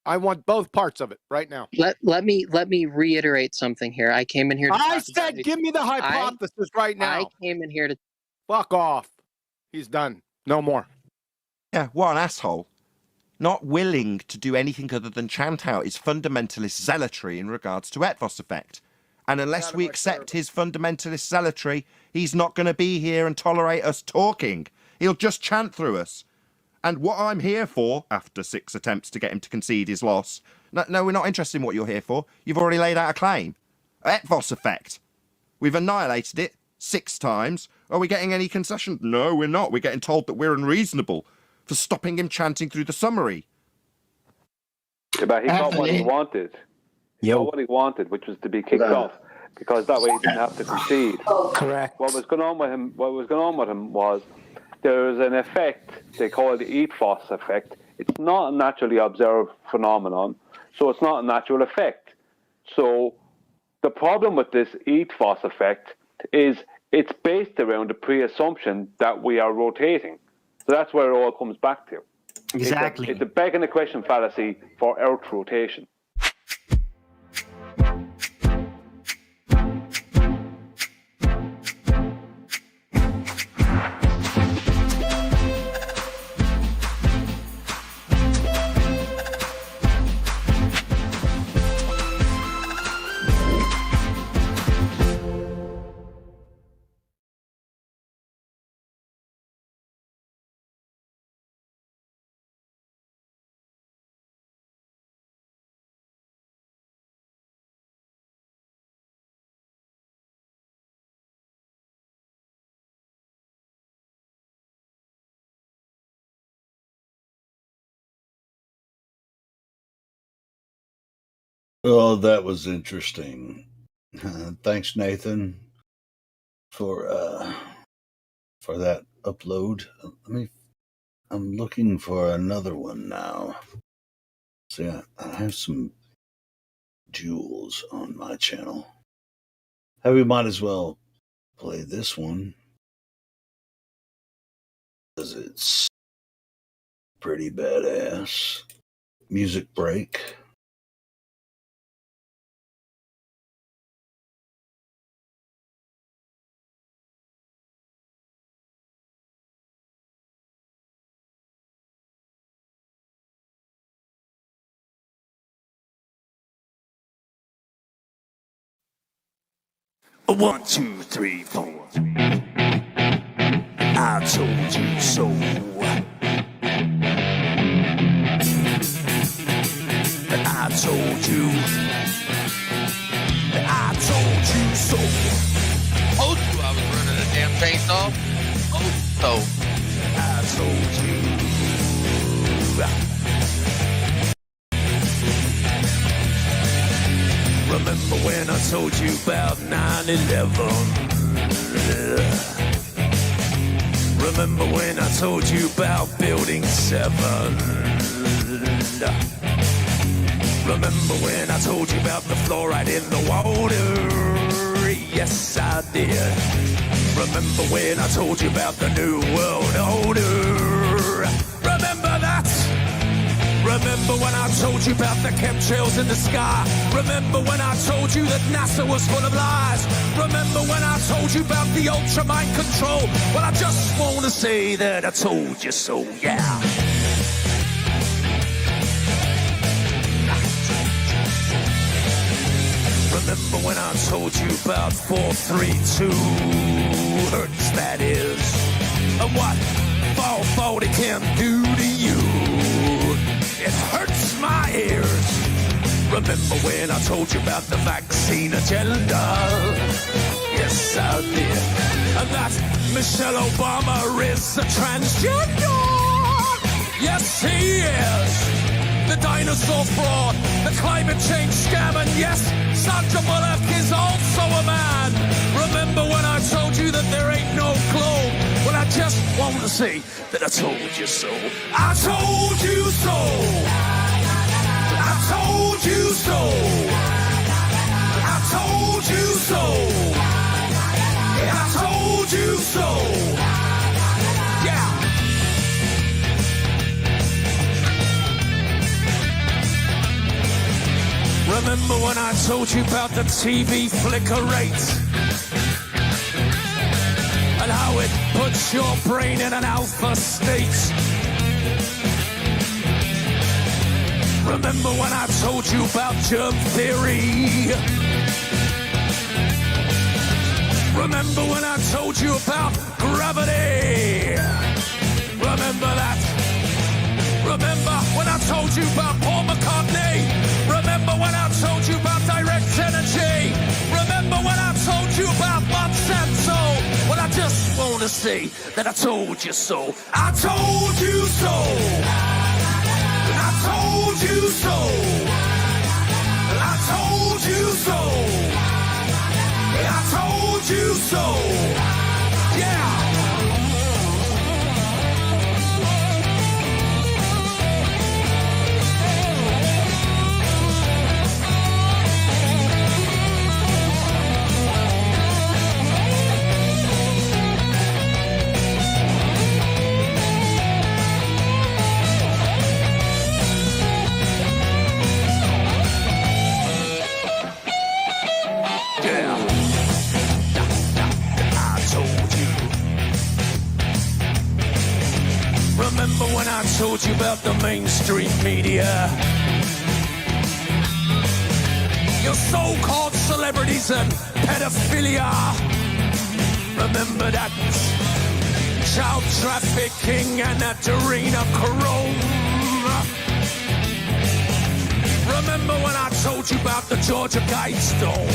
I want both parts of it right now. Let me reiterate something here. I came in here to I said give me the hypothesis right now. I came in here to... Fuck off. He's done. No more. Yeah, what an asshole. Not willing to do anything other than chant out his fundamentalist zealotry in regards to ETVOS effect. And unless we accept his fundamentalist zealotry, he's not going to be here and tolerate us talking. He'll just chant through us. And what I'm here for, after 6 attempts to get him to concede his loss... No, we're not interested in what you're here for. You've already laid out a claim. ETVOS effect. We've annihilated it 6 times. Are we getting any concession? No, we're not. We're getting told that we're unreasonable for stopping him chanting through the summary. Yeah, but he got what he wanted. He got what he wanted, which was to be kicked off, because that way he didn't have to concede. Correct. What was going on with him was there was an effect they call the ETVOS effect. It's not a naturally observed phenomenon, so it's not a natural effect. So the problem with this ETVOS effect is it's based around the pre-assumption that we are rotating. So that's where it all comes back to. Exactly. It's a begging the question fallacy for Earth rotation. Oh, that was interesting. Thanks, Nathan, for that upload. I'm looking for another one now. See, I have some jewels on my channel. We might as well play this one, because it's pretty badass. Music break. One, two, three, four. I told you so. I told you. I told you so. Told you I was running a damn chainsaw. Oh, I told you. Remember when I told you about 9/11? Remember when I told you about Building 7? Remember when I told you about the fluoride in the water? Yes, I did. Remember when I told you about the New World Order? Remember that? Remember when I told you about the chemtrails in the sky? Remember when I told you that NASA was full of lies? Remember when I told you about the ultra mind control? Well, I just want to say that I told you so, yeah. Remember when I told you about 432 hertz, that is, and what 440 can do to you? It hurts my ears. Remember when I told you about the vaccine agenda? Yes, I did. And that Michelle Obama is a transgender. Yes, he is. The dinosaur fraud, the climate change scam, and yes, Sandra Bullock is also a man. Remember when I told you that there ain't no globe? Well, I just want to say that I told you so. I told you so. I told you so. I told you so. I told you so. Yeah. Remember when I told you about the TV flicker rate? And how it puts your brain in an alpha state? Remember when I told you about germ theory? Remember when I told you about gravity? Remember that? Remember when I told you about Paul McCartney? Remember when I told you about direct energy? Remember when I told you about Monsanto? Well, I just want to say that I told you so. I told you so. I told you so. I told you so. I told you so. Yeah. Remember when I told you about the mainstream media? Your so-called celebrities and pedophilia. Remember that child trafficking and adrenochrome. Remember when I told you about the Georgia Guidestone?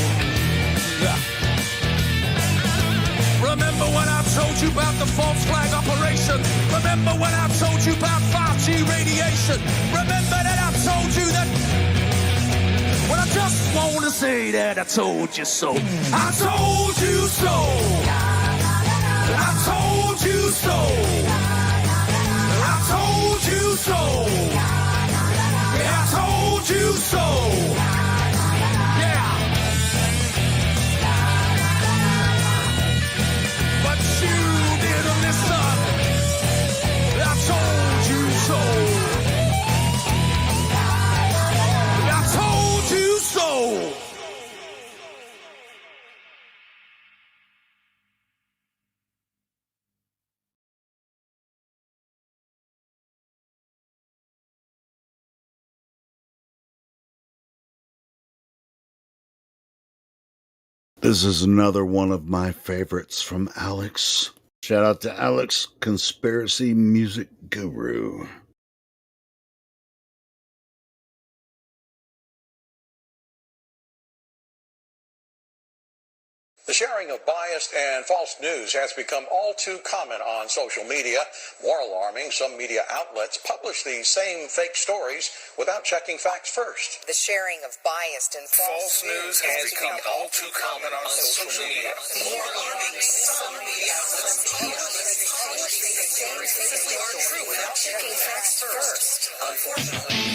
Remember when I told you about the false flag operation? Remember when I told you about 5G radiation? Remember that I told you that? Well, I just want to say that I told you so. I told you so. I told you so. I told you so. I told you so. Yeah. But you didn't listen. I told you so. I told you so. This is another one of my favorites from Alex. Shout out to Alex, Conspiracy Music Guru. The sharing of biased and false news has become all too common on social media. More alarming, some media outlets publish these same fake stories without checking facts first. The sharing of biased and false news has become all too common on social media. More alarming, some media outlets publish these stories are true without checking facts first. Unfortunately,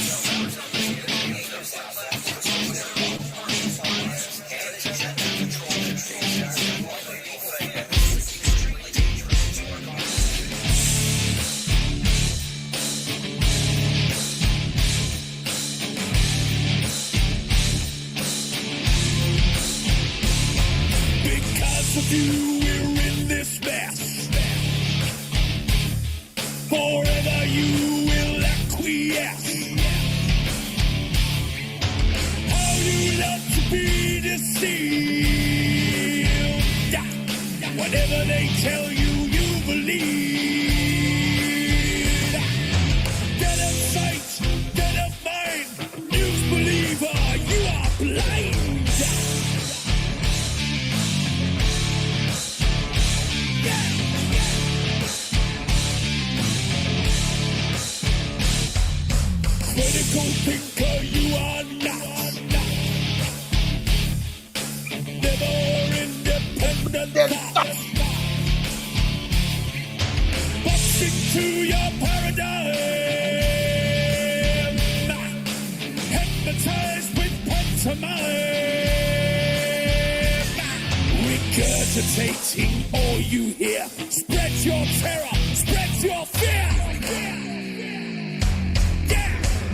of you, we're in this mess. Forever you will acquiesce. How you love to be deceived. Whatever they tell you, you believe. Dead of sight, dead of mind, news believer, you are blind. Critical thinker, you are not. Never independent thought. Boxing to your paradigm. Hypnotized with pantomime. Regurgitating all you hear. Spread your terror, spread your fear.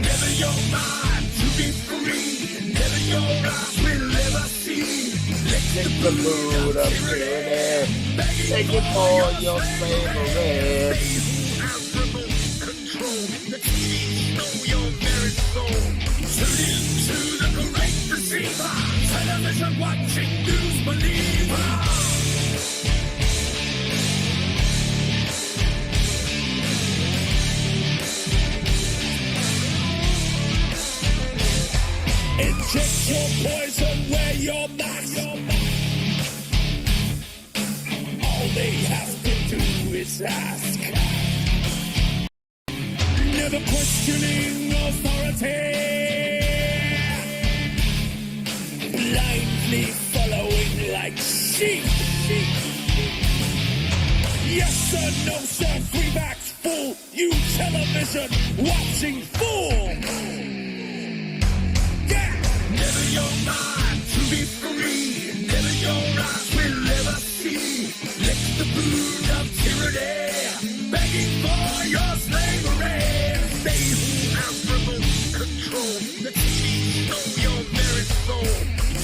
Never your mind to be free. Never your eyes will ever see. Let the mood of tyranny. Thank you for your favorite. Control the TV, know your very soul. Tune into the great deceiver. Television watching news believer. Inject your poison where you're not. All they have to do is ask. Never questioning authority. Blindly following like sheep. Yes sir, no sir, free backs full. You television watching fool. Never your mind to be free. Never your eyes will ever see. Lick the food of tyranny. Begging for your slavery. They who have remote control. The TV know your very soul.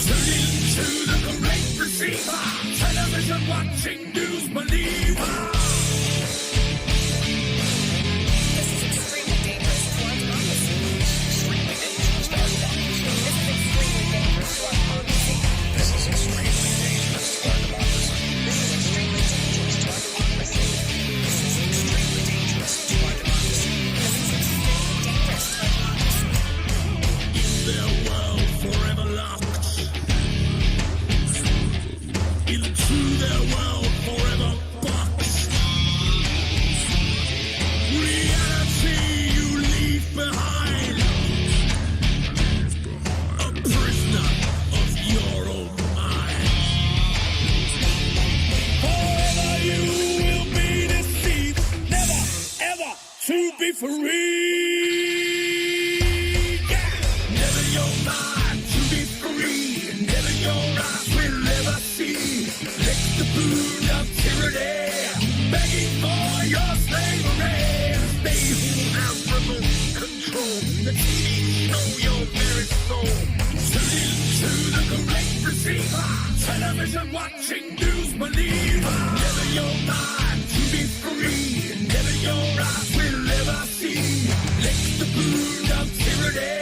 Tune into the great receiver. Television watching news believer. This is extremely dangerous to our democracy. Extremely dangerous to our democracy. This is extremely dangerous to our democracy. This is extremely dangerous to our democracy. This is extremely dangerous to our democracy. This is extremely dangerous to our democracy. In their world forever locked. Into their world forever boxed. Reality you leave behind. A prisoner of your own mind. Forever you will be deceived, never ever to be free. Never your mind to be free. Never your eyes will ever see. Lick the food of tyranny. Begging for your slavery. They who have remote control. The TV know your very soul. Tune into the great receiver. Television watching news believer. Never your mind to be free. Never your eyes will ever see. Lick the food of tyranny.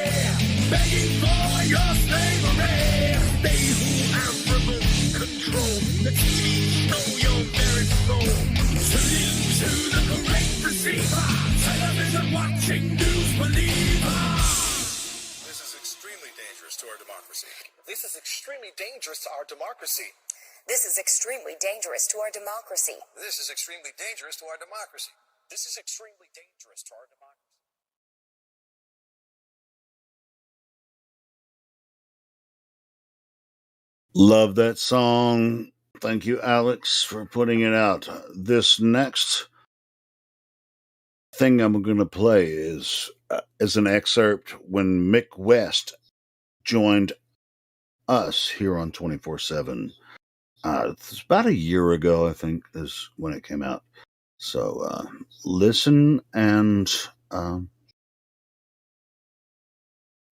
Begging for your slavery. They who have remote control. The TV know your very soul. Tune into the great receiver. Television watching news believer. This is extremely dangerous to our democracy. This is extremely dangerous to our democracy. This is extremely dangerous to our democracy. This is extremely dangerous to our democracy. This is extremely dangerous to our democracy. Love that song. Thank you, Alex, for putting it out. This next thing I'm going to play is an excerpt when Mick West joined us here on 24/7. It's about a year ago, I think, is when it came out. So listen and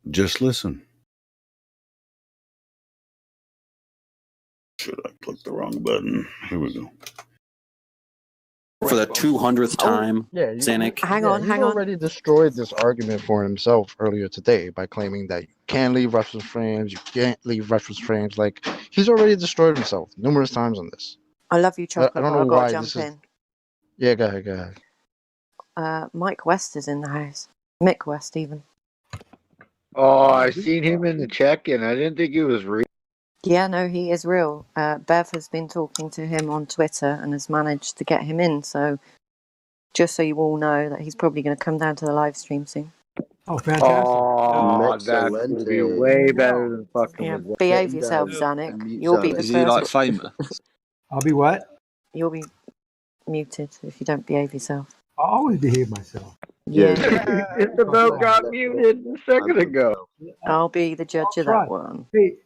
just listen. Should I click the wrong button? Here we go. For the 200th time, Zanuck. Hang on. He already destroyed this argument for himself earlier today by claiming that you can't leave reference frames, you can't leave reference frames. Like, he's already destroyed himself numerous times on this. I love you, Chocolate. I don't know I've why got to this jump is. in. Yeah, go ahead. Mike West is in the house. Mick West, even. Oh, I seen him in the check-in. I didn't think he was real. Yeah, no, he is real. Bev has been talking to him on Twitter and has managed to get him in. So, just so you all know that he's probably going to come down to the live stream soon. Oh, fantastic. Oh, that will be way better than fucking Yeah, with behave yourself, Zanuck. You'll be the Is first. he like famous? I'll be what? You'll be muted if you don't behave yourself. I'll always behave myself. Yeah. Isabel got muted a second ago. I'll be the judge of that one. Hey,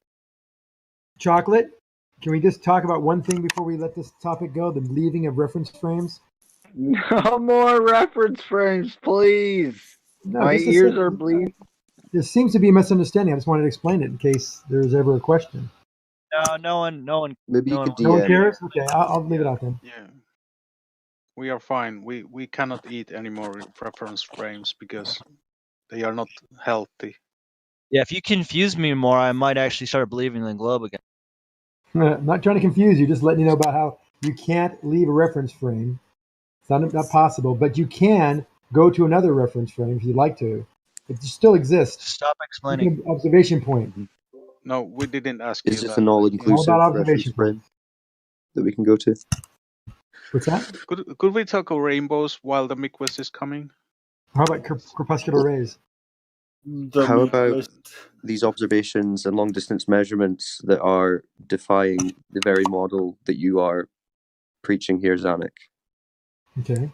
Chocolate, can we just talk about one thing before we let this topic go? The leaving of reference frames? No more reference frames, please. No, My just a ears second. are bleeding. There seems to be a misunderstanding. I just wanted to explain it in case there's ever a question. No one. Maybe you no could No one DM. cares? Okay, I'll leave it out then. Yeah. We are fine. We cannot eat any more reference frames because they are not healthy. Yeah, if you confuse me more, I might actually start believing in the globe again. I'm not trying to confuse you, just letting you know about how you can't leave a reference frame. It's not possible, but you can go to another reference frame if you'd like to. It still exists. Stop explaining. Observation point. No, we didn't ask Is you this that. an all-inclusive All about reference observation frame that we can go to? What's that? Could we talk of rainbows while the Mick West is coming? How about corpuscular rays? How about these observations and long-distance measurements that are defying the very model that you are preaching here, Zanuck? Okay.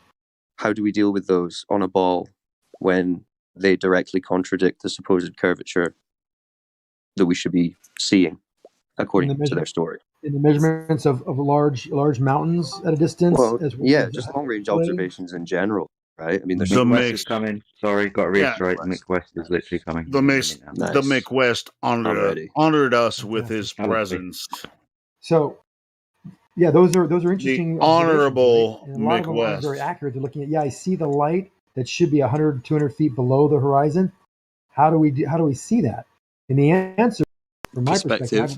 How do we deal with those on a ball when they directly contradict the supposed curvature that we should be seeing, according to their story? In the measurements of large mountains at a distance? Well, as well yeah, as just the long-range blade? observations in general, right? I mean, there's Mick West is coming. Sorry, got to Yeah. reiterate. Mick West is literally coming. The Mick West honored us with his I'm ready. presence. So, yeah, those are interesting. The honorable observations, right? And a lot of Mick them West. aren't very accurate. They're looking at, I see the light that should be 100, 200 feet below the horizon. How do we see that? And the answer, from my perspective,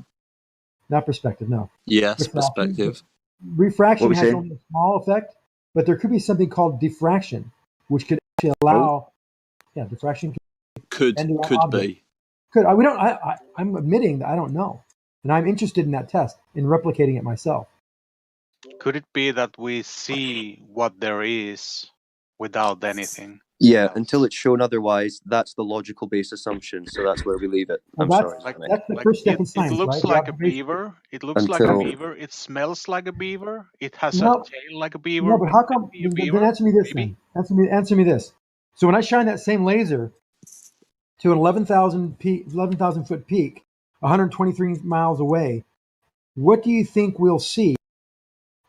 not perspective, no. Yes, Refraction. perspective. Refraction What we has saying? only a small effect, but there could be something called diffraction, which could actually allow. Yeah, diffraction Could bend around be. objects. Could we don't? I'm admitting that I don't know, and I'm interested in that test in replicating it myself. Could it be that we see what there is without anything? Yeah, until it's shown otherwise, that's the logical base assumption. So that's where we leave it. Well, I'm that's- sorry. like- Zanuck. that's the first step in science, It looks right? The like a observation. beaver. It looks like a Until- beaver. It smells like a beaver. It has No. a tail like a beaver. No, but how come? Could it be a Then beaver? answer me this. Maybe. Then answer me this. So when I shine that same laser to an 11,000 foot peak, 123 miles away, what do you think we'll see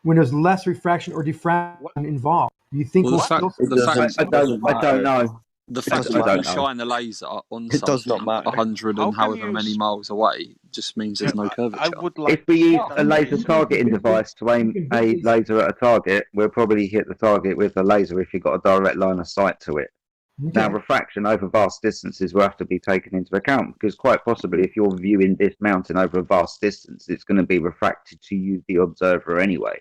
when there's less refraction or diffraction involved? Do you think Well, we'll the fact, still the fact I don't know. The It fact doesn't that you matter. shine a laser on It does something not matter. 100 How and can however you many miles away just means there's no curvature. I would like. If we use that a laser targeting device to aim a laser at a target, we'll probably hit the target with the laser if you've got a direct line of sight to it. Now, refraction over vast distances will have to be taken into account because quite possibly if you're viewing this mountain over a vast distance, it's going to be refracted to you, the observer, anyway.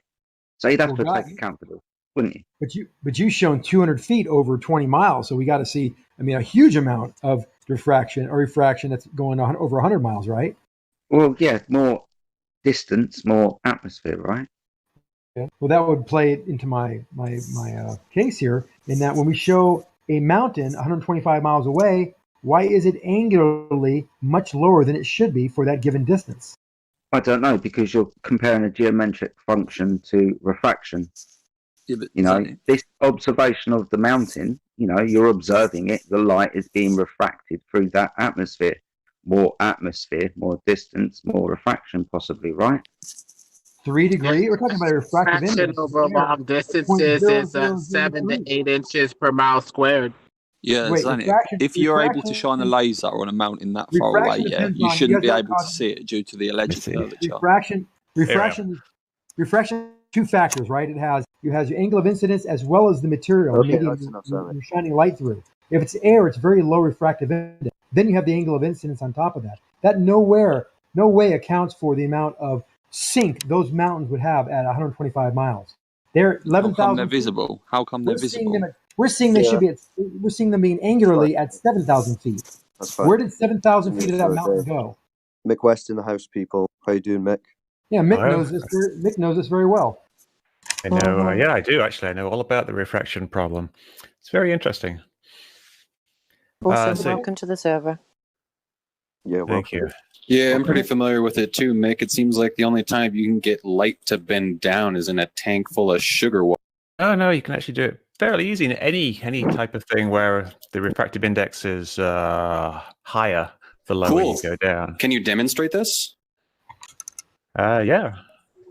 So you'd have Well, to right. take account of it, wouldn't you? But you've shown 200 feet over 20 miles, so we got to see. I mean, a huge amount of diffraction or refraction that's going on over 100 miles, right? Well, yeah, more distance, more atmosphere, right? Okay. Well, that would play it into my case here, in that when we show a mountain 125 miles away, why is it angularly much lower than it should be for that given distance? I don't know, because you're comparing a geometric function to refraction. Yeah, but You know, this observation of the mountain, you know, you're observing it, the light is being refracted through that atmosphere. More atmosphere, more distance, more refraction, possibly, right? 3 degree. We're talking about a refractive Fraction index. over long distances is 7 to 8 inches per mile squared. Yeah, Wait, Zanik, if you're able to shine a laser on a mountain that far away, yeah, you shouldn't be able to see it due to the alleged curvature. Refraction, two factors, right? You have your angle of incidence as well as the material, Okay, medium that's enough, you're shining light through. If it's air, it's very low refractive index. Then you have the angle of incidence on top of that. That no way accounts for the amount of sink those mountains would have at 125 miles. They're 11,000. How come they're visible? How come they're visible? We're seeing they should be we're seeing them being angularly at 7,000 feet. That's fine. Where did 7,000 feet of that mountain go? Mick West in the house, people. How you doing, Mick? Yeah, Mick knows this. Mick knows this very well. I know. Yeah, I do actually. I know all about the refraction problem. It's very interesting. Awesome. Welcome to the server. Yeah, thank you. Yeah, I'm pretty familiar with it too, Mick. It seems like the only time you can get light to bend down is in a tank full of sugar water. Oh no, you can actually do it fairly easy in any type of thing where the refractive index is higher the lower you go down. Can you demonstrate this? Yeah.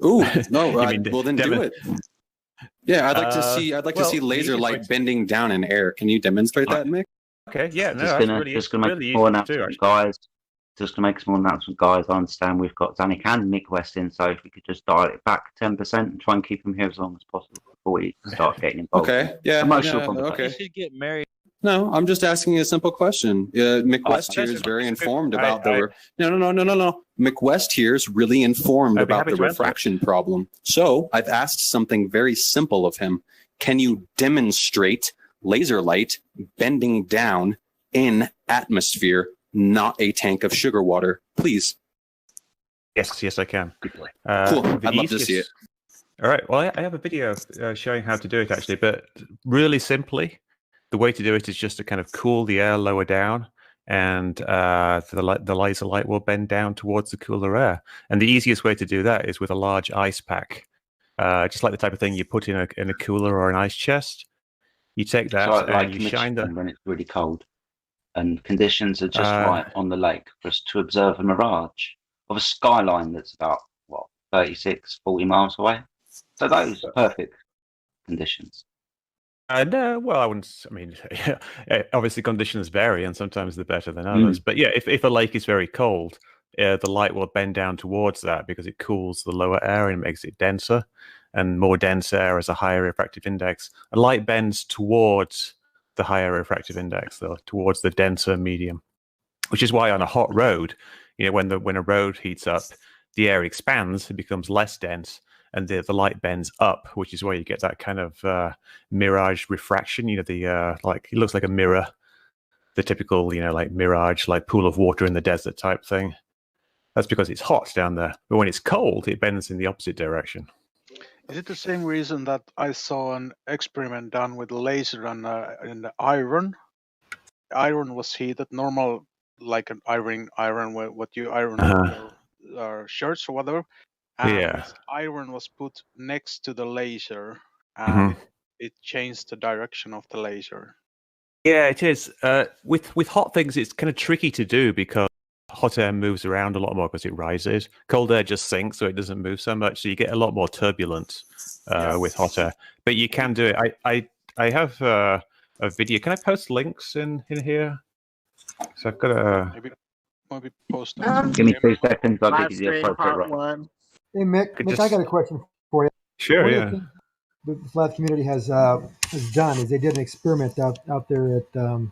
Ooh, no. Well, then do it. Yeah, I'd like to see. I'd like to see laser light bending down in air. Can you demonstrate that, Mick? Okay. Yeah. No, just gonna make more announcement, guys. Just to make a small announcement, guys. I understand we've got Zanik and Mick West in, so if we could just dial it back 10% and try and keep them here as long as possible before we start getting involved. Okay. Yeah. Emotional yeah, conversation. You should get married. No, I'm just asking a simple question. Mick West here is very informed about the. No. Mick West here is really informed about the refraction problem. So I've asked something very simple of him. Can you demonstrate laser light bending down in atmosphere, not a tank of sugar water, please? Yes, I can. Cool. I'd love to see it. All right. Well, I have a video showing how to do it actually, but really simply. The way to do it is just to kind of cool the air lower down, and the laser light will bend down towards the cooler air. And the easiest way to do that is with a large ice pack, just like the type of thing you put in a cooler or an ice chest. You take that and you shine the when it's really cold, and conditions are just right on the lake for us to observe a mirage of a skyline that's about 36, 40 miles away. So those are perfect conditions. No, well, I wouldn't. I mean, obviously conditions vary, and sometimes they're better than others. But yeah, if a lake is very cold, the light will bend down towards that because it cools the lower air and makes it denser, and more dense air has a higher refractive index. A light bends towards the higher refractive index, though, towards the denser medium, which is why on a hot road, when a road heats up, the air expands, it becomes less dense. And the light bends up, which is why you get that kind of mirage refraction. It looks like a mirror, the typical, like mirage, like pool of water in the desert type thing. That's because it's hot down there. But when it's cold, it bends in the opposite direction. Is it the same reason that I saw an experiment done with laser and the iron? Iron was heated, normal, like an iron, what you iron your shirts or whatever. And iron was put next to the laser, and it changed the direction of the laser. Yeah, it is. With hot things, it's kind of tricky to do because hot air moves around a lot more because it rises. Cold air just sinks, so it doesn't move so much. So you get a lot more turbulence with hot air. But you can do it. I have a video. Can I post links in here? So I've got a. Maybe post. Give me 2 seconds. I'll give you the appropriate right. Hey, Mick, I got a question for you. Sure, yeah. The flat community has done is they did an experiment out there at the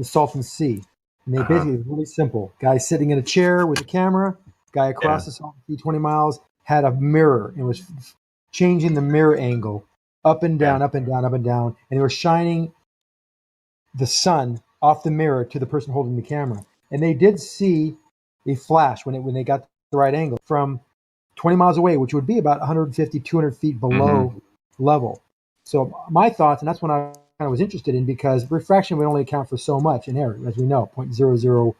Salton Sea. And they basically, it was really simple. Guy sitting in a chair with a camera, guy across the Salton Sea 20 miles, had a mirror and was changing the mirror angle up and down, up and down, up and down. And they were shining the sun off the mirror to the person holding the camera. And they did see a flash when they got the right angle from 20 miles away, which would be about 150, 200 feet below level. So my thoughts, and that's when I kind of was interested in, because refraction would only account for so much in air, as we know, 0.003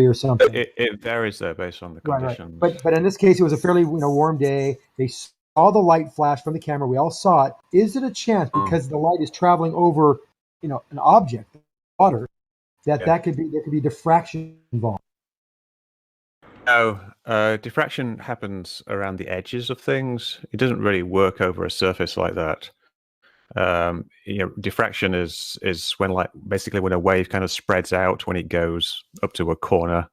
or something. It varies though based on the conditions. Right. But in this case, it was a fairly warm day. They saw the light flash from the camera. We all saw it. Is it a chance, because the light is traveling over an object, water, that there could be diffraction involved? No, diffraction happens around the edges of things. It doesn't really work over a surface like that. Diffraction is when basically when a wave kind of spreads out when it goes up to a corner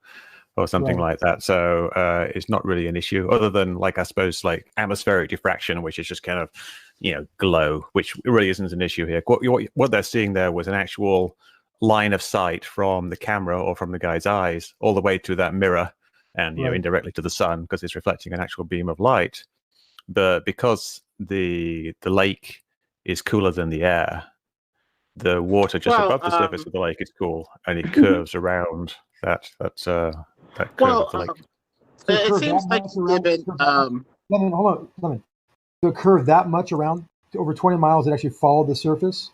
or something like that. So it's not really an issue, other than I suppose atmospheric diffraction, which is just kind of glow, which really isn't an issue here. What they're seeing there was an actual line of sight from the camera or from the guy's eyes all the way to that mirror, and indirectly to the sun, because it's reflecting an actual beam of light. But because the lake is cooler than the air, the water just above the surface of the lake is cool, and it curves around that curve of the lake. It seems like hold on. So it curved that much around over 20 miles, it actually followed the surface?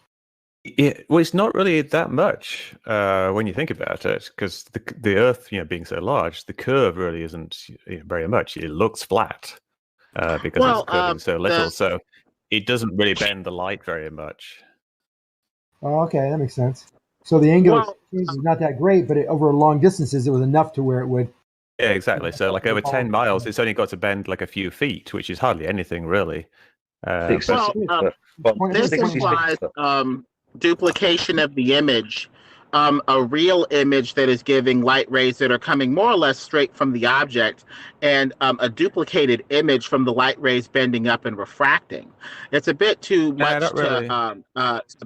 Well, it's not really that much when you think about it, because the Earth, being so large, the curve really isn't very much. It looks flat because it's curving so little, so it doesn't really bend the light very much. Oh, okay, that makes sense. So the angular change is not that great, but over long distances, it was enough to where it would. Yeah, exactly. So over 10 miles, it's only got to bend a few feet, which is hardly anything really. This implies duplication of the image, a real image that is giving light rays that are coming more or less straight from the object, and a duplicated image from the light rays bending up and refracting. It's a bit too much to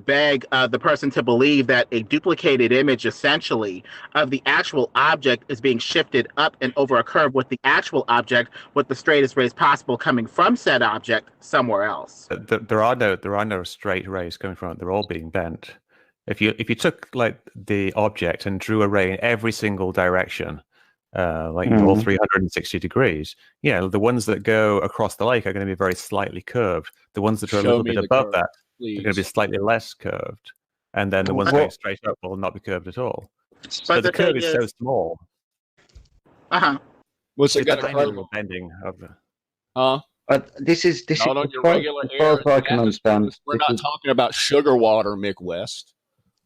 beg the person to believe that a duplicated image, essentially, of the actual object is being shifted up and over a curve with the actual object with the straightest rays possible coming from said object somewhere else. There are no straight rays coming from it. They're all being bent. If you took the object and drew a ray in every single direction, all 360 degrees, the ones that go across the lake are going to be very slightly curved. The ones that are a little bit above that are going to be slightly less curved, and then the ones going straight up will not be curved at all. So the curve is so small. What's it got got a bending of the? This is not on your regular air. I can understand. We're not talking about sugar water, Mick West.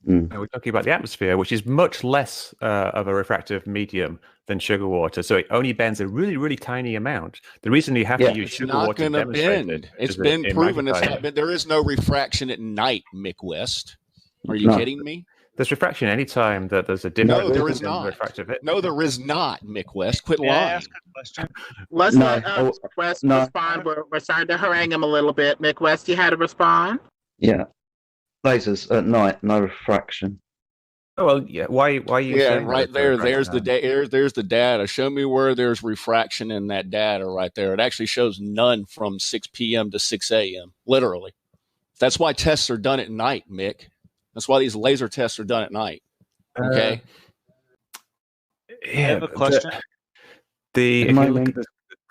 We're talking about the atmosphere, which is much less of a refractive medium than sugar water. So it only bends a really, really tiny amount. The reason you have to use sugar water to demonstrate it, it's been proven. There is no refraction at night, Mick West. Are you kidding me? There's refraction anytime that there's a difference. No, there is not. No, there is not, Mick West. Quit lying. Let's let West respond. We're starting to harangue him a little bit. Mick West, you had to respond? Yeah. Lasers at night, no refraction. Oh well, yeah. Why are you? Yeah, right there. There's the there's the data. Show me where there's refraction in that data right there. It actually shows none from 6 p.m. to 6 a.m. Literally. That's why tests are done at night, Mick. That's why these laser tests are done at night. Okay. I have a question. There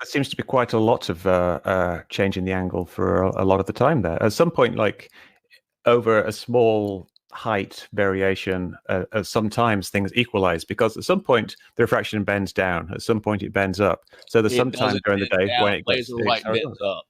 seems to be quite a lot of change in the angle for a lot of the time there. At some point, over a small height variation, sometimes things equalize, because at some point the refraction bends down, at some point it bends up. So there's some time during the day when it laser light bends up.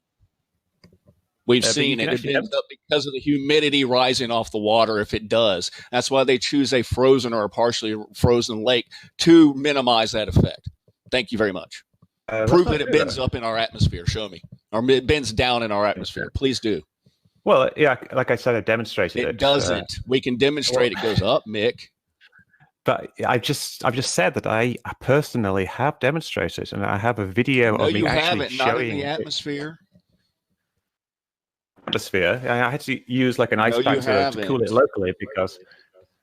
We've seen it. It bends up because of the humidity rising off the water. If it does, that's why they choose a frozen or a partially frozen lake to minimize that effect. Thank you very much. Prove that it bends up in our atmosphere. Show me, or it bends down in our atmosphere. Please do. Well, yeah, like I said, I demonstrated it. It doesn't. We can demonstrate it goes up, Mick. But I've just said that I personally have demonstrated, and I have a video of me actually showing. Not in the atmosphere. Atmosphere. I had to use an ice pack to cool it locally because.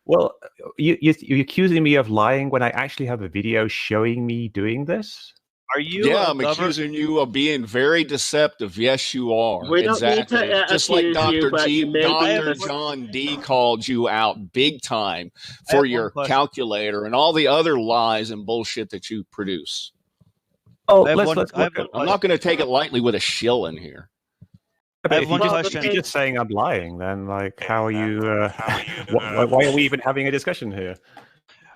Well, you're accusing me of lying when I actually have a video showing me doing this. Are you? Yeah, I'm accusing you of being very deceptive. Yes, you are. We don't need to just like Dr. John D called you out big time for your calculator and all the other lies and bullshit that you produce. Oh, I'm not going to take it lightly with a shill in here. But if you're just saying I'm lying, then like, how are you? Why are we even having a discussion here?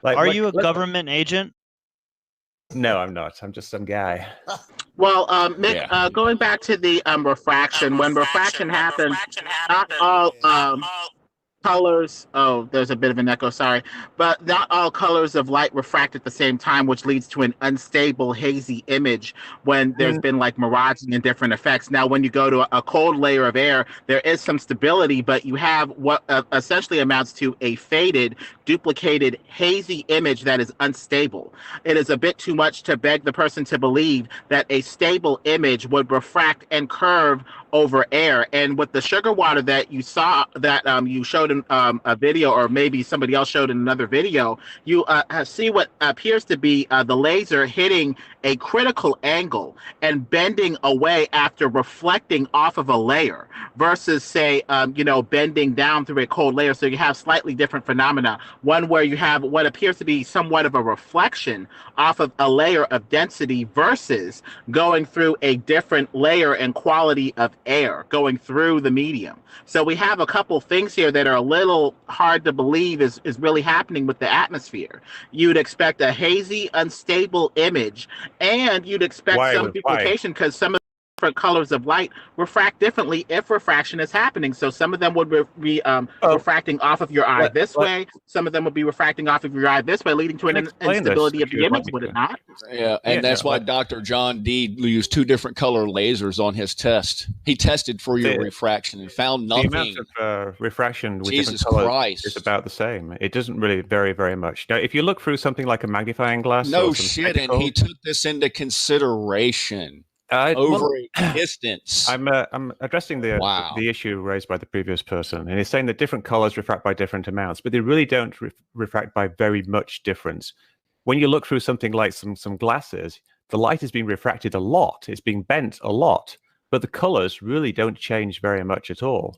Like, are you a government agent? No, I'm not. I'm just some guy. Well, Mick, going back to the refraction, when refraction happens, not all colors. Oh, there's a bit of an echo. Sorry, but not all colors of light refract at the same time, which leads to an unstable, hazy image when there's been like miraging and different effects. Now, when you go to a cold layer of air, there is some stability, but you have what essentially amounts to a faded, duplicated, hazy image that is unstable. It is a bit too much to beg the person to believe that a stable image would refract and curve over air. And with the sugar water that you saw, that you showed in a video, or maybe somebody else showed in another video, you see what appears to be the laser hitting a critical angle and bending away after reflecting off of a layer versus, say, bending down through a cold layer. So you have slightly different phenomena. One where you have what appears to be somewhat of a reflection off of a layer of density versus going through a different layer and quality of air going through the medium. So we have a couple things here that are a little hard to believe is really happening with the atmosphere. You'd expect a hazy, unstable image, and you'd expect some duplication because some of the different colors of light refract differently if refraction is happening. So some of them would be refracting off of your eye this way. Some of them would be refracting off of your eye this way, leading to an instability of the image, would it not? Yeah, and that's why Dr. John D. used two different color lasers on his test. He tested for your refraction and found nothing. The amount of refraction with different colors is about the same. It doesn't really vary very much. Now, if you look through something like a magnifying glass, no shit, and he took this into consideration. Over a distance. I'm addressing the issue raised by the previous person, and he's saying that different colors refract by different amounts, but they really don't refract by very much difference. When you look through something like some glasses, the light is being refracted a lot. It's being bent a lot, but the colors really don't change very much at all.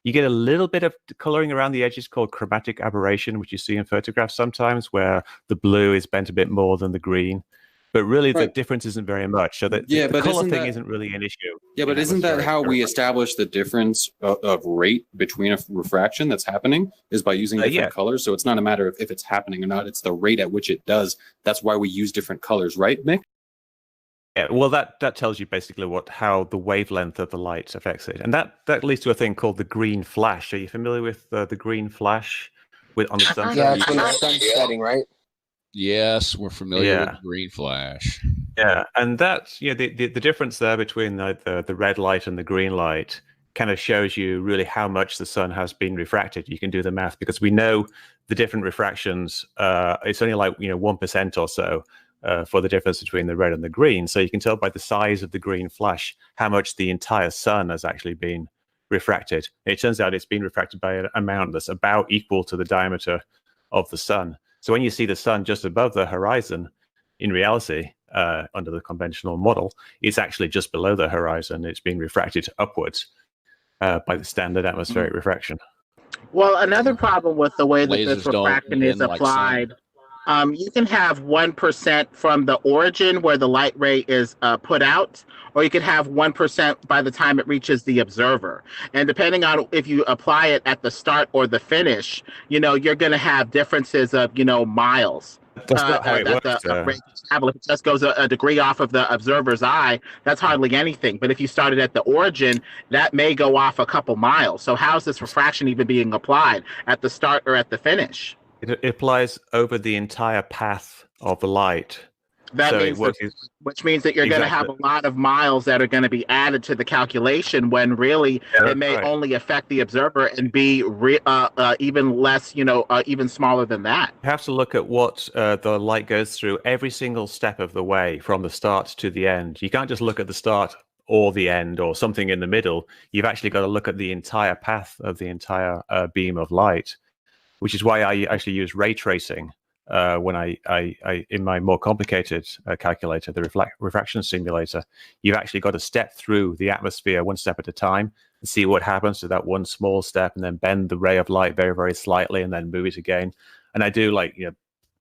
You get a little bit of coloring around the edges called chromatic aberration, which you see in photographs sometimes, where the blue is bent a bit more than the green. But really, the difference isn't very much. So the color thing isn't really an issue. Yeah, but isn't that how we establish the difference of rate between a refraction that's happening is by using different colors? So it's not a matter of if it's happening or not. It's the rate at which it does. That's why we use different colors, right, Mick? Yeah, well, that tells you basically how the wavelength of the light affects it. And that leads to a thing called the green flash. Are you familiar with the green flash on the sun? Yeah, it's when the sun's setting, right? Yes, we're familiar with green flash. Yeah, and that's the difference there between the red light and the green light kind of shows you really how much the sun has been refracted. You can do the math because we know the different refractions. It's only like 1% or so for the difference between the red and the green. So you can tell by the size of the green flash how much the entire sun has actually been refracted. It turns out it's been refracted by an amount that's about equal to the diameter of the sun. So when you see the sun just above the horizon, in reality, under the conventional model, it's actually just below the horizon. It's being refracted upwards by the standard atmospheric refraction. Well, another problem with the way that this refraction is applied, you can have 1% from the origin where the light ray is put out, or you could have 1% by the time it reaches the observer. And depending on if you apply it at the start or the finish, you're going to have differences of, miles. That's not how it works. If it just goes a degree off of the observer's eye, that's hardly anything. But if you started at the origin, that may go off a couple miles. So how's this refraction even being applied at the start or at the finish? It applies over the entire path of the light. Which means that you're going to have a lot of miles that are going to be added to the calculation when really it may only affect the observer and be even less, even smaller than that. You have to look at what the light goes through every single step of the way from the start to the end. You can't just look at the start or the end or something in the middle. You've actually got to look at the entire path of the entire beam of light, which is why I actually use ray tracing. When I in my more complicated calculator, the refraction simulator, you've actually got to step through the atmosphere one step at a time and see what happens to that one small step, and then bend the ray of light very, very slightly, and then move it again. And I do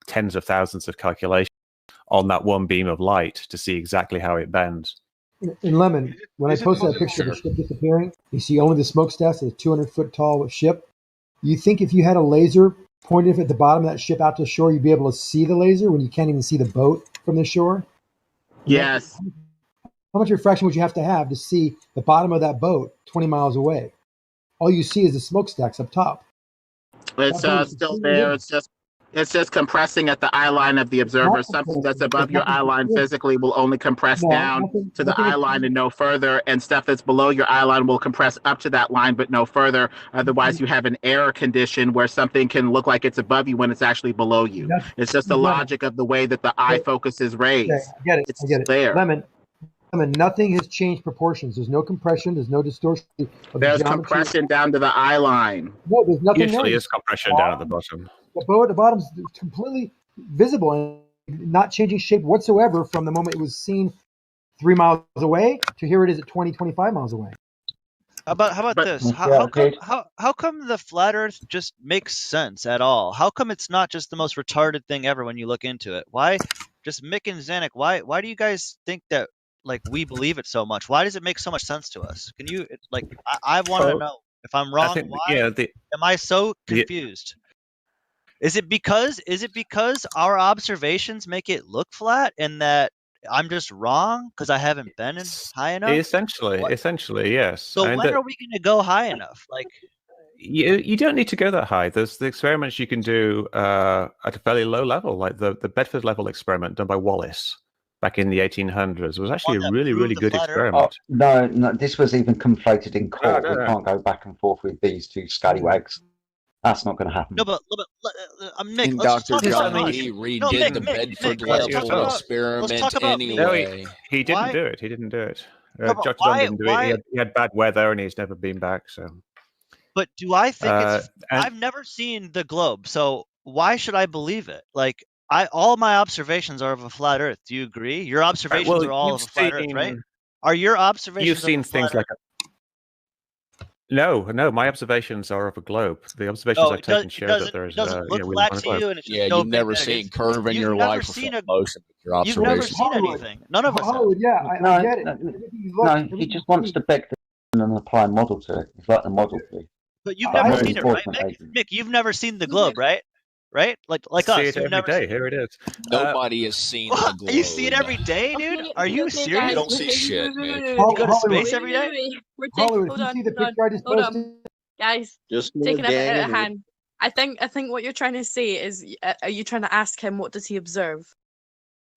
tens of thousands of calculations on that one beam of light to see exactly how it bends. In Lemon, when I posted that picture of the ship disappearing, you see only the smokestacks of a 200-foot tall ship. You think if you had a laser pointed at the bottom of that ship out to shore, you'd be able to see the laser when you can't even see the boat from the shore? Yes. How much refraction would you have to see the bottom of that boat 20 miles away? All you see is the smokestacks up top. It's still there. It's just compressing at the eye line of the observer. Something that's above your eye line physically will only compress down to the eye line and no further, and stuff that's below your eye line will compress up to that line but no further. Otherwise, you have an error condition where something can look like it's above you when it's actually below you. It's just the logic of the way that the eye focus is raised. Okay, I get it. It's I get it. there. Lemon, nothing has changed proportions. There's no compression. There's no distortion. There's compression down to the eye line. No, there's nothing Usually there. is compression down at the bottom. The boat at the bottom is completely visible and not changing shape whatsoever from the moment it was seen 3 miles away to here it is at 20, 25 miles away. How about this? How come the flat Earth just makes sense at all? How come it's not just the most retarded thing ever when you look into it? Why, just Mick and Zanuck, why do you guys think that like we believe it so much? Why does it make so much sense to us? Can you I want to know if I'm wrong? Am I so confused? Is it because our observations make it look flat and that I'm just wrong because I haven't been high enough? Essentially, yes. So when are we going to go high enough? Like, you don't need to go that high. There's the experiments you can do at a fairly low level, like the Bedford level experiment done by Wallace back in the 1800s. Was actually a really, really good experiment. No, this was even conflated in court. We can't go back and forth with these two scallywags. That's not going to happen. No, but Mick, and Dr. John Lee redid the Bedford level experiment anyway. No, he didn't do it. He didn't do it. Dr. John didn't do it. He had bad weather and he's never been back. So, but do I think it's? I've never seen the globe, so why should I believe it? Like, all my observations are of a flat Earth. Do you agree? Your observations are all of a flat Earth, right? Are your observations? You've seen things like No, my observations are of a globe. The observations I've taken show that there is flat to you, and it's you've never seen curve in your life of motion with your observations. You've never seen anything. None of us have. I get it. No, he just wants to beg and apply a model to it. It's like the model to. But you've never seen it, right, Mick? You've never seen the globe, right? Right? Like us. See it every day. Here it is. Nobody has seen the globe. You see it every day, dude? Are you serious? You don't see shit, man. You go to space every day? We're taking, hold on. Guys, just taking a bit out of hand. I think what you're trying to say is, are you trying to ask him what does he observe?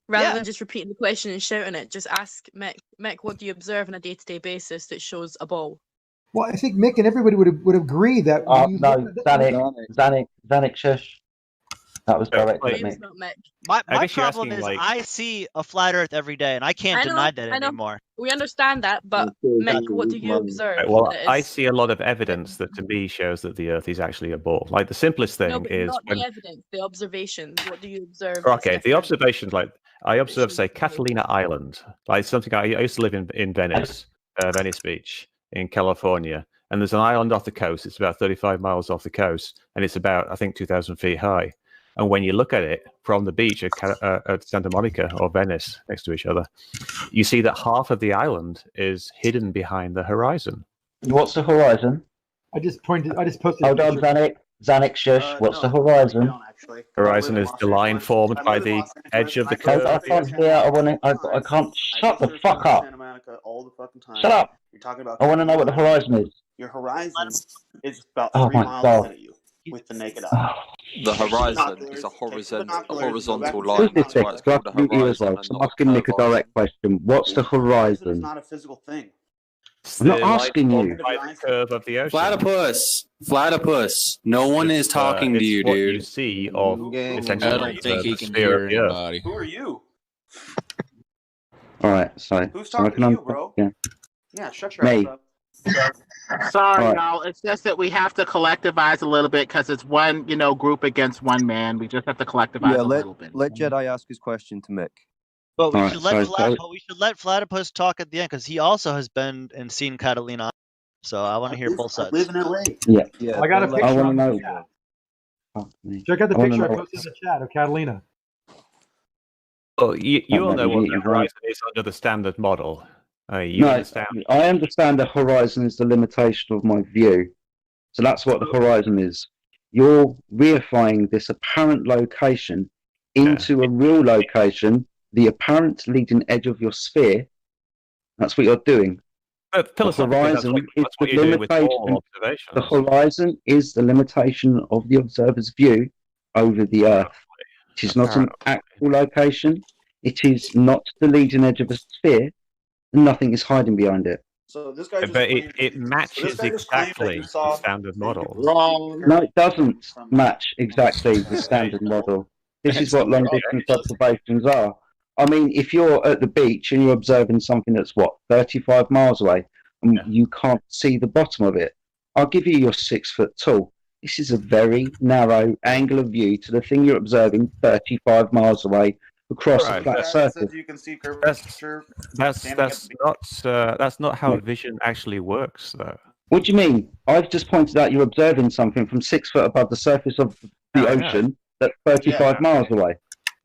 Rather than just repeating the question and shouting it, just ask Mick, what do you observe on a day-to-day basis that shows a ball? Well, I think Mick and everybody would agree that. No, Zanuck, shush. That was directed at me. My problem is I see a flat Earth every day, and I can't deny that anymore. We understand that, but Mick, what do you observe? Well, I see a lot of evidence that to me shows that the Earth is actually a ball. Like the simplest thing is not the evidence, the observations. What do you observe? Okay, the observations, like I observe, say, Catalina Island, like something I used to live in Venice, Venice Beach in California, and there's an island off the coast. It's about 35 miles off the coast, and it's about, I think, 2,000 feet high. And when you look at it from the beach at Santa Monica or Venice next to each other, you see that half of the island is hidden behind the horizon. What's the horizon? I just posted. Hold on, Zanuck, shush. What's the horizon? Horizon is the line formed by the edge of the curve. I can't hear. I can't. Shut the fuck up. All the fucking time. Shut up. You're talking about. I want to know what the horizon is. Your horizon is about 3 miles ahead of you with the naked eye. The horizon is a horizontal line. Who's this thing? I'm asking Nick a direct question. What's the horizon? It's not a physical thing. I'm not asking you. The curve of the ocean. Platypus. No one is talking to you, what dude. You see of essentially I don't think he can hear anybody. Who are you? All right, sorry. Who's talking to you, bro? Yeah, shut your ass up. Sorry, y'all. It's just that we have to collectivize a little bit because it's one, group against one man. We just have to collectivize a little bit. Let Jedi ask his question to Mick. But we should let Platypus talk at the end because he also has been and seen Catalina. So I want to hear both sides. I live in LA. Yeah. I got a picture. I want to know. Check out the picture I posted in the chat of Catalina. Oh, you all know what the horizon is under the standard model. You understand? I understand the horizon is the limitation of my view. So that's what the horizon is. You're reifying this apparent location into a real location, the apparent leading edge of your sphere. That's what you're doing. But the horizon is the limitation. The horizon is the limitation of the observer's view over the Earth. It is not an actual location. It is not the leading edge of a sphere, and nothing is hiding behind it. So this guy just but it matches exactly the standard model. Wrong. No, it doesn't match exactly the standard model. This is what long distance observations are. I mean, if you're at the beach and you're observing something that's 35 miles away, and you can't see the bottom of it, I'll give you your 6 foot tall. This is a very narrow angle of view to the thing you're observing 35 miles away across a flat surface. You can see curvature. That's not how vision actually works, though. What do you mean? I've just pointed out you're observing something from 6 foot above the surface of the ocean that's 35 miles away.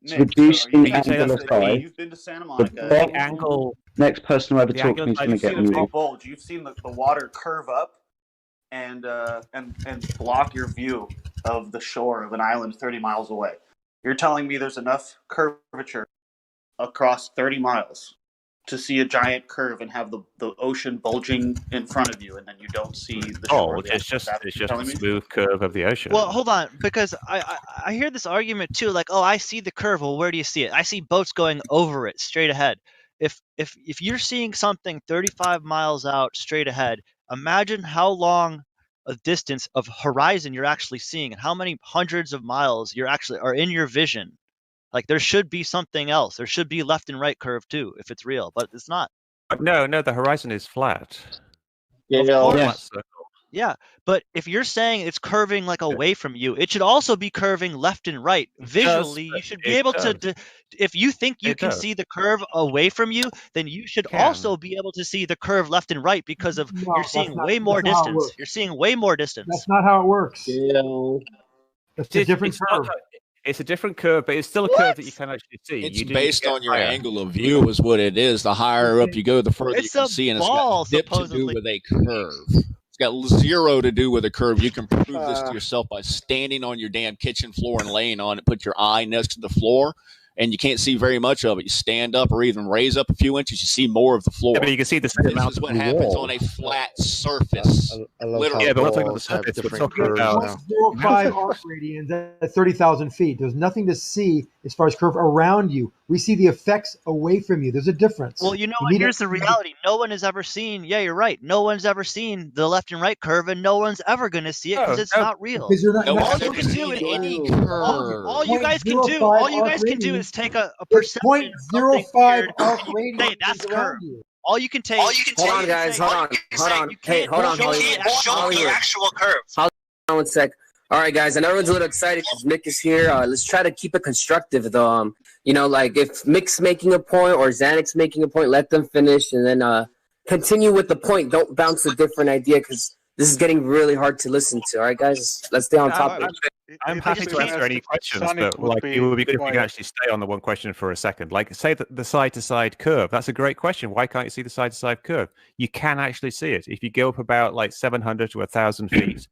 It's reduced in angular size. You've been to Santa Monica. The angle. Next person who ever talks to me is going to get You've seen me. a big bulge. You've seen the water curve up and block your view of the shore of an island 30 miles away. You're telling me there's enough curvature across 30 miles to see a giant curve and have the ocean bulging in front of you, and then you don't see the shore. It's just a smooth curve of the ocean. Well, hold on, because I hear this argument too, like, oh, I see the curve. Well, where do you see it? I see boats going over it straight ahead. If you're seeing something 35 miles out straight ahead, imagine how long a distance of horizon you're actually seeing, and how many hundreds of miles you're actually are in your vision. Like, there should be something else. There should be left and right curve too, if it's real, but it's not. No, the horizon is flat. Yeah, but if you're saying it's curving like away from you, it should also be curving left and right. Visually, you should be able to. If you think you can see the curve away from you, then you should also be able to see the curve left and right, because of you're seeing way more distance. You're seeing way more distance. That's not how it works. That's a different curve. It's a different curve, but it's still a curve that you can actually see. It's based on your angle of view, is what it is. The higher up you go, the further you can see, and it's got dip to do with a curve. It's got zero to do with a curve. You can prove this to yourself by standing on your damn kitchen floor and laying on it. Put your eye next to the floor, and you can't see very much of it. You stand up or even raise up a few inches, you see more of the floor. Yeah, but you can see the same amount of what happens on a flat surface. Literally. Yeah, but we're talking about the surface. We're talking about 0.05 arc radians at 30,000 feet. There's nothing to see as far as curve around you. We see the effects away from you. There's a difference. Well, you know what? Here's the reality. No one has ever seen. Yeah, you're right. No one's ever seen the left and right curve, and no one's ever going to see it because it's not real. Because you're not, all you can do is all you guys can do. All you guys can do is take a perception. 0.05 arc radians. Say that's curve. All you can take. Hold on, guys. Hold on. Hey, hold on. Show the actual curve. Hold on 1 sec. All right, guys. I know everyone's a little excited because Mick is here. Let's try to keep it constructive, though. Like if Mick's making a point or Xanix's making a point, let them finish, and then continue with the point. Don't bounce a different idea, because this is getting really hard to listen to. All right, guys. Let's stay on topic. I'm happy to answer any questions, but it would be good if we could actually stay on the one question for a second. Like, say that the side-to-side curve. That's a great question. Why can't you see the side-to-side curve? You can actually see it if you go up about 700 to 1,000 feet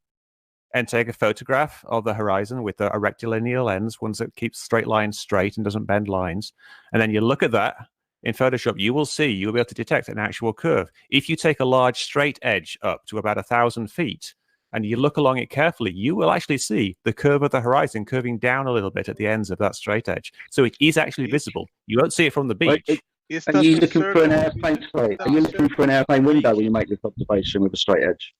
and take a photograph of the horizon with a rectilinear lens, one that keeps straight lines straight and doesn't bend lines, and then you look at that in Photoshop. You'll be able to detect an actual curve. If you take a large straight edge up to about 1,000 feet, and you look along it carefully, you will actually see the curve of the horizon curving down a little bit at the ends of that straight edge. So it is actually visible. You won't see it from the beach. Are you looking for an airplane? Are you looking for an airplane window when you make this observation with a straight edge?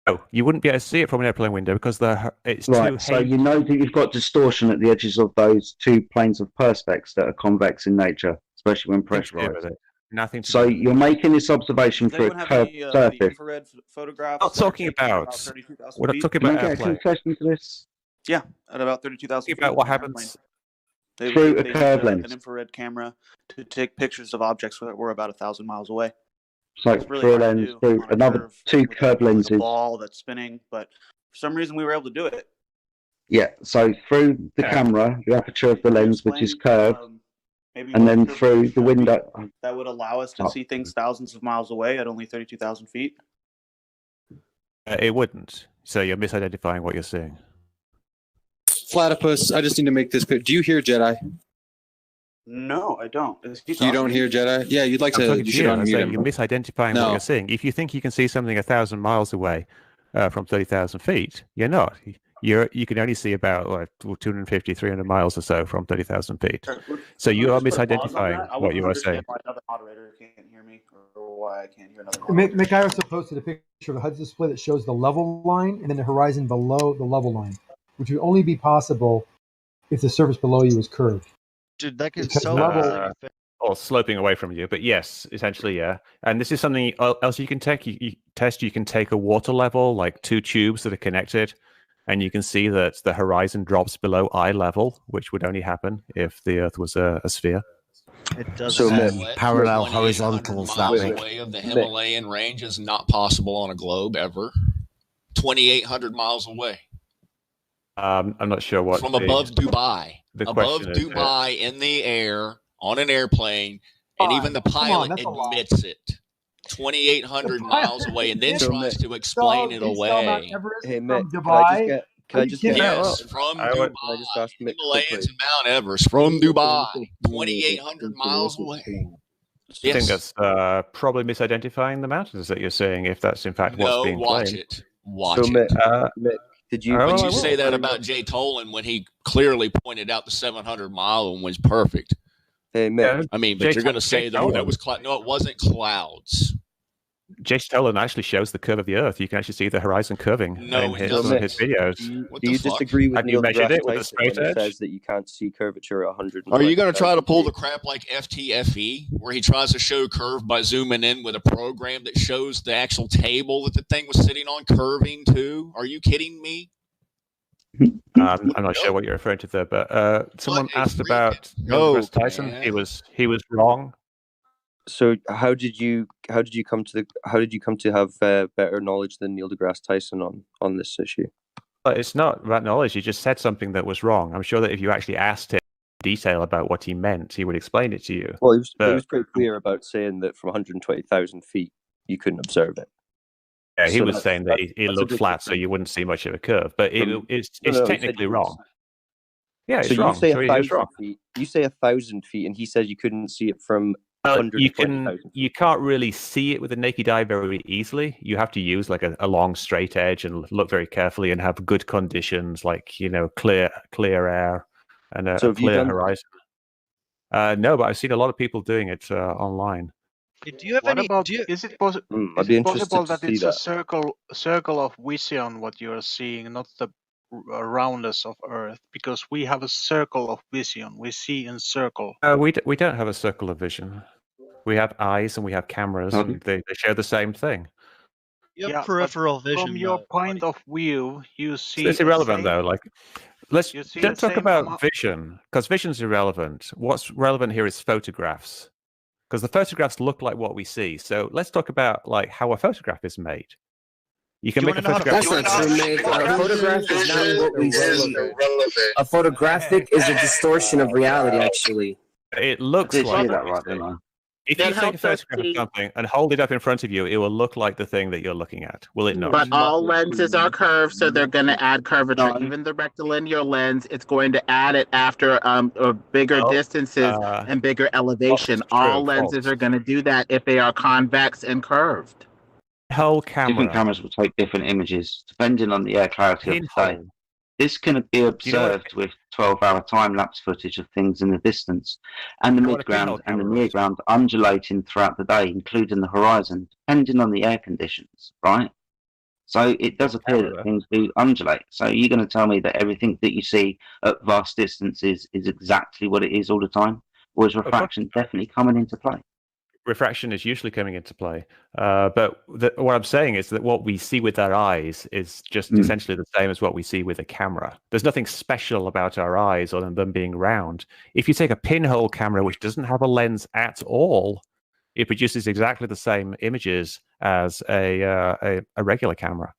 No, you wouldn't be able to see it from an airplane window because it's right. too So you know that you've got distortion at the edges of those two planes of perspex that are convex in nature, especially when pressurized. Nothing. So you're making this observation through a curved surface. Infrared photographs. Not talking about. We're not talking about airplane. Concession to this? Yeah, at about 32,000 feet. About what happens through a curved lens. An infrared camera to take pictures of objects that were about 1,000 miles away. So really through a lens, through another two curved lenses. A ball that's spinning, but for some reason we were able to do it. Yeah, so through the camera, the aperture of the lens, which is curved, Maybe and one then curvature through the window. that would allow us to see things thousands of miles away at only 32,000 feet. It wouldn't. So you're misidentifying what you're seeing. Platypus, I just need to make this clear. Do you hear Jedi? No, I don't. You don't hear Jedi? Yeah, you'd like I'm to. talking You to should you. I unmute say him. you're misidentifying No. what you're seeing. If you think you can see something 1,000 miles away from 30,000 feet, you're not. You can only see about 250, 300 miles or so from 30,000 feet. So you are misidentifying what you are saying. Why another moderator can't hear me, or why I can't hear another Mick, I also posted a picture of a HUD display that shows the level line and then the horizon below the level line, which would only be possible if the surface below you was curved. Dude, that gets Because so level- or sloping away from you. But yes, essentially, yeah. And this is something else you can take. You can take a water level, like 2 tubes that are connected, and you can see that the horizon drops below eye level, which would only happen if the Earth was a sphere. It does. So Parallel horizontals that way of the Himalayan range is not possible on a globe ever. 2,800 miles away. I'm not sure what from above Dubai. The above question is, Dubai in the air on an airplane, and even the pilot admits it. 2,800 miles away, and then tries to explain it away. Hey, Mick, Dubai. can I just get Yes, from Dubai. Can I just ask Mick Himalayas quickly? and Mount Everest from Dubai, 2,800 miles away. I think that's probably misidentifying the mountains that you're saying, if that's in fact what's being watch claimed. it. Watch So, it. Mick, did you? But you say that about Jay Tolan when he clearly pointed out the 700-mile one was perfect. Hey, Mick. I mean, but you're going to say that that was cloud. No, it wasn't clouds. Jason Tolan actually shows the curve of the Earth. You can actually see the horizon curving in some of his videos. Do you disagree with Have you Neil measured deGrasse it with a Tyson when straight he edge? says that you can't see curvature at 100? Are you going to try to pull the crap like FTFE, where he tries to show curve by zooming in with a program that shows the actual table that the thing was sitting on curving too? Are you kidding me? I'm not sure what you're referring to there, but someone asked about Neil deGrasse Tyson. He was wrong. So how did you come to have better knowledge than Neil deGrasse Tyson on this issue? But it's not about knowledge. He just said something that was wrong. I'm sure that if you actually asked him in detail about what he meant, he would explain it to you. Well, he was pretty clear about saying that from 120,000 feet you couldn't observe it. Yeah, he So was saying that it looked flat, so you wouldn't see much of a curve. But it's technically wrong. Yeah, it's so wrong. You say So he is 1,000 feet. You say 1,000 feet, and he says you couldn't see it from. You can't really see it with the naked eye very easily. You have to use like a long straight edge and look very carefully and have good conditions, like clear air and a clear horizon. No, but I've seen a lot of people doing it online. Do you have What any? about, is it possible that it's a circle of vision what you are seeing, not the roundness of Earth? Because we have a circle of vision. We see in circle. We don't have a circle of vision. We have eyes and we have cameras, and they share the same thing. You have peripheral vision. From your point of view, you see. So it's irrelevant though. Like, let's You see don't the talk same about amount- vision, because vision's irrelevant. What's relevant here is photographs, because the photographs look like what we see. So let's talk about like how a photograph is made. You can make a photograph. That's not true, Mick. A photograph is not what we see. A photographic is a distortion of reality, actually. It looks like that. If you take a photograph of something and hold it up in front of you, it will look like the thing that you're looking at. Will it not? But all lenses are curved, so they're going to add curvature. Even the rectilinear lens, it's going to add it after bigger distances and bigger elevation. All lenses are going to do that if they are convex and curved. Whole camera. Different cameras will take different images depending on the air clarity of the day. This can be observed with 12-hour time-lapse footage of things in the distance, and the mid-ground and the near-ground undulating throughout the day, including the horizon, depending on the air conditions, right? So it does appear that things do undulate. So you're going to tell me that everything that you see at vast distances is exactly what it is all the time? Or is refraction definitely coming into play? Refraction is usually coming into play. But what I'm saying is that what we see with our eyes is just essentially the same as what we see with a camera. There's nothing special about our eyes other than them being round. If you take a pinhole camera, which doesn't have a lens at all, it produces exactly the same images as a regular camera.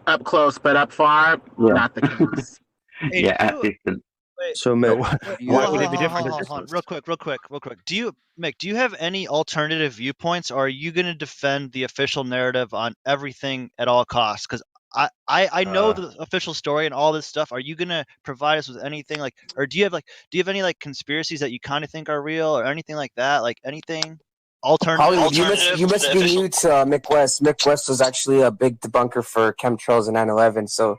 Up close, but up far, not the case. At distance. So, Mick, Why would it be different? Hold on. Real quick. Mick, do you have any alternative viewpoints, or are you going to defend the official narrative on everything at all costs? Because I know the official story and all this stuff. Are you going to provide us with anything or do you have any conspiracies that you kind of think are real or anything like that? Like anything? Hollywood, you must be new to Mick West. Mick West was actually a big debunker for chemtrails and 9/11, so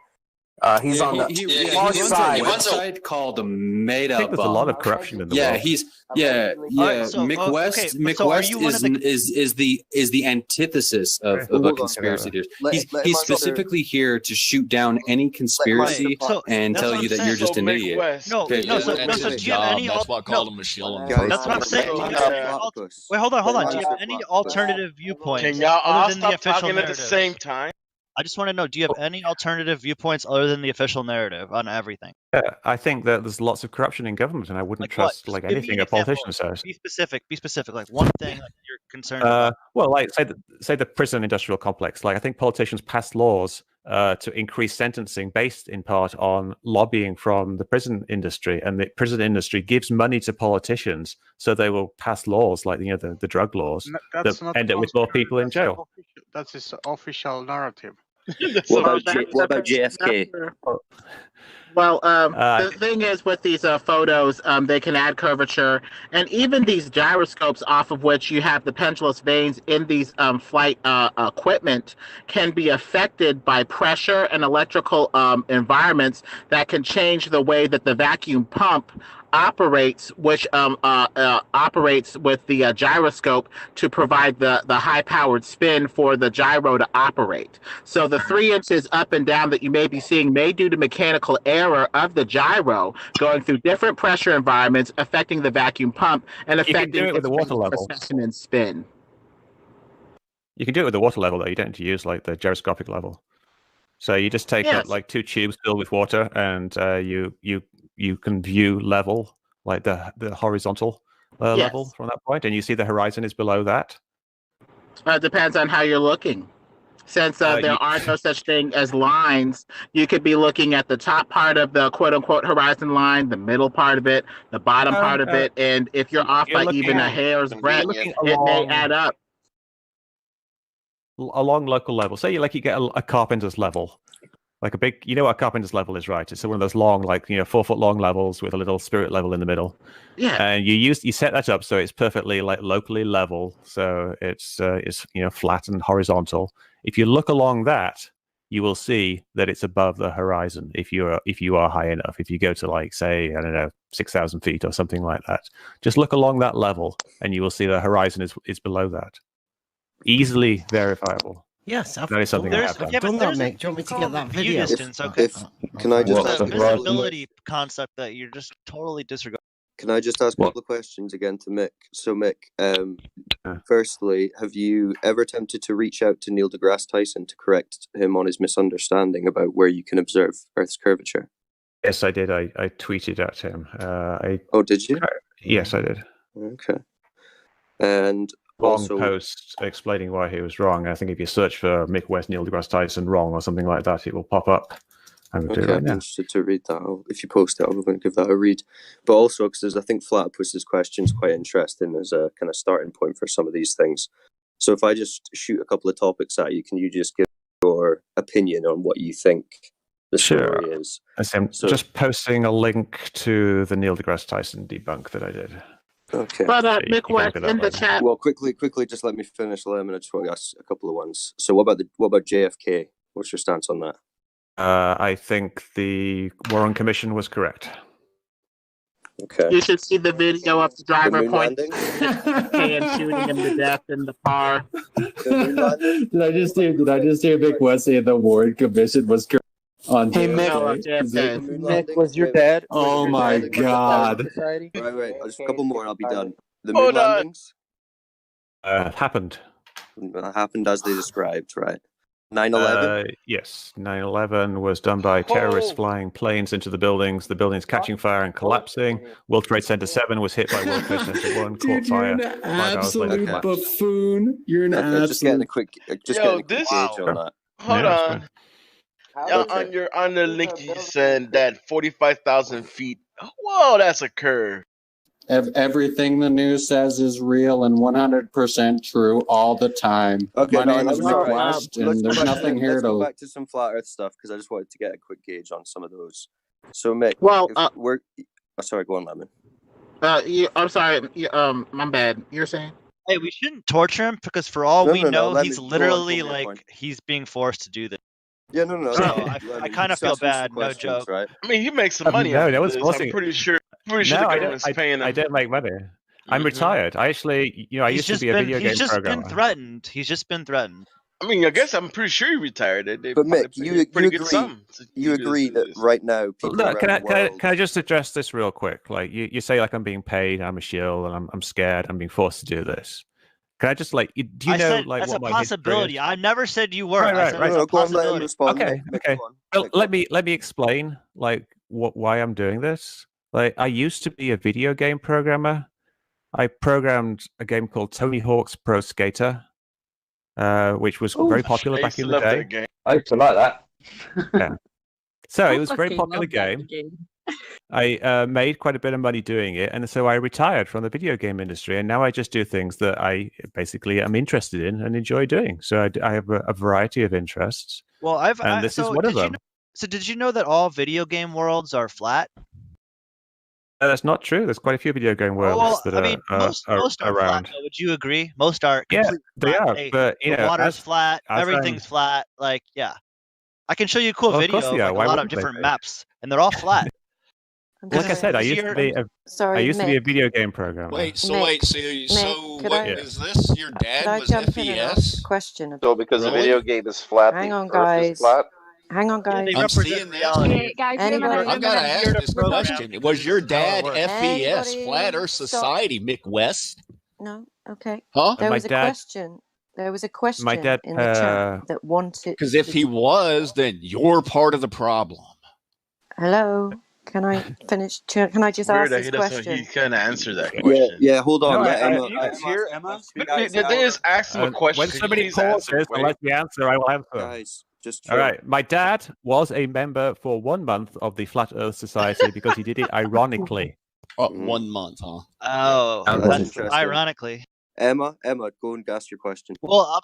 he's on the far side. He runs a website called Made Up. I think there's a lot of corruption in the world. Mick West. Mick West is the antithesis of a conspiracy theorist. He's specifically here to shoot down any conspiracy and tell you that you're just an idiot. So do you have any? That's why I called him Michelle. That's what I'm saying. Wait, hold on. Do you have any alternative viewpoints? Can y'all all other than the stop official talking narrative? at the same time? I just want to know, do you have any alternative viewpoints other than the official narrative on everything? Yeah, I think that there's lots of corruption in government, and I wouldn't trust anything a politician says. Be specific. Like one thing you're concerned about. Well, like say the prison industrial complex. Like I think politicians pass laws to increase sentencing based in part on lobbying from the prison industry, and the prison industry gives money to politicians, so they will pass laws like the drug laws that end up with more people in jail. That's his official narrative. What about JFK? Well, the thing is with these photos, they can add curvature, and even these gyroscopes off of which you have the pendulous vanes in these flight equipment can be affected by pressure and electrical environments that can change the way that the vacuum pump operates, which operates with the gyroscope to provide the high-powered spin for the gyro to operate. So the 3 inches up and down that you may be seeing may due to mechanical error of the gyro going through different pressure environments, affecting the vacuum pump and affecting with the water level and spin. You can do it with the water level, though. You don't need to use the gyroscopic level. So you just take up 2 tubes filled with water, and you can view level, like the horizontal level from that point, and you see the horizon is below that. Depends on how you're looking. Since there are no such thing as lines, you could be looking at the top part of the quote-unquote horizon line, the middle part of it, the bottom part of it, and if you're off by even a hair's breadth, it may add up. Along local level. Say you get a carpenter's level. Like a big, you know what a carpenter's level is, right? It's one of those long, 4-foot long levels with a little spirit level in the middle. Yeah. And you set that up so it's perfectly locally level, so it's flat and horizontal. If you look along that, you will see that it's above the horizon. If you are high enough, if you go to say 6,000 feet or something like that, just look along that level, and you will see the horizon is below that. Easily verifiable. Yes, that is something I have done. Done that, mate. Do you want me to get that video? Distance, okay. Can I just the visibility concept that you're just totally disregarding? Can I just ask a couple of questions again to Mick? So, Mick, firstly, have you ever attempted to reach out to Neil deGrasse Tyson to correct him on his misunderstanding about where you can observe Earth's curvature? Yes, I did. I tweeted at him. Did you? Yes, I did. Okay. And long post explaining why he was wrong. I think if you search for Mick West, Neil deGrasse Tyson wrong or something like that, it will pop up. I'm interested to read that. If you post it, I'm going to give that a read. But also, because I think Flatopus's question is quite interesting as a kind of starting point for some of these things. So if I just shoot a couple of topics at you, can you just give your opinion on what you think the story is? I'm just posting a link to the Neil deGrasse Tyson debunk that I did. Okay. But Mick West in the chat. Well, quickly, just let me finish. I just want to ask a couple of ones. So, what about JFK? What's your stance on that? I think the Warren Commission was correct. Okay. You should see the video of the driver pointing and shooting him to death in the car. Did I just hear Mick West say the Warren Commission was correct? Hey, Mick, was your dad? Oh my God! Right, just a couple more and I'll be done. The moon landings happened. Happened as they described, right? 9/11. Yes, 9/11 was done by terrorists flying planes into the buildings catching fire and collapsing. World Trade Center 7 was hit by World Trade Center 1, caught fire. You're an absolute buffoon. You're an absolute. Just getting a quick gauge on that. Hold on. on the link you sent that 45,000 feet. Whoa, that's a curve. Everything the news says is real and 100% true all the time. Okay, My name is Mick right. West, and there's nothing here Let's go to. back to some flat Earth stuff because I just wanted to get a quick gauge on some of those. So, Mick, we're sorry, go on, Lemon. I'm sorry. My bad. You're saying? Hey, we shouldn't torture him because for all we know, he's literally he's being forced to do this. Yeah, no. So I kind of feel bad. No joke. Right? I mean, he makes some money. No, out that of was this. forcing. I'm pretty sure. The government's paying him. I don't make money. I'm retired. I actually, I used to be a video game programmer. He's just been threatened. I mean, I guess I'm pretty sure he retired. But Mick, you agree that right now people Look, around the world... can I just address this real quick? Like you say, like I'm being paid, I'm a shill, and I'm scared, I'm being forced to do this. Can I just do you know said, like that's what a my possibility? I never said you were. Right. That's a possibility. Okay. Well, let me explain like why I'm doing this. Like I used to be a video game programmer. I programmed a game called Tony Hawk's Pro Skater, which was very popular back in the day. I used to like that. Yeah. So it was a very popular game. I made quite a bit of money doing it, and so I retired from the video game industry, and now I just do things that I basically am interested in and enjoy doing. So I have a variety of interests. Well, this is one of them. So did you know that all video game worlds are flat? That's not true. There's quite a few video game worlds that most are are around. flat, though. Would you agree? Most are completely they flat. are, but the water's flat, everything's flat. Like, yeah, I can show you a cool video of a lot of different maps, and they're all flat. Like I said, I used to be a video game programmer. Wait, so what is this? Your dad was FES? Question. So because the video game is flat, hang on, the Earth is guys. flat? Hang on, guys. I'm seeing this. I've got to ask this question. Was your dad FES, Flat Earth Society, Mick West? No. Okay. Huh? There was a question. There was a question my dad, in the chat that wanted. Because if he was, then you're part of the problem. Hello. Can I finish? Can I just ask this question? He can't answer that question. Yeah, hold on. Emma. Emma. They just ask him a question. When somebody pauses, I like the answer. I will answer. Guys, just all right. My dad was a member for 1 month of the Flat Earth Society because he did it ironically. 1 month, huh? Oh, that's ironically. Emma, go and guess your question. Well,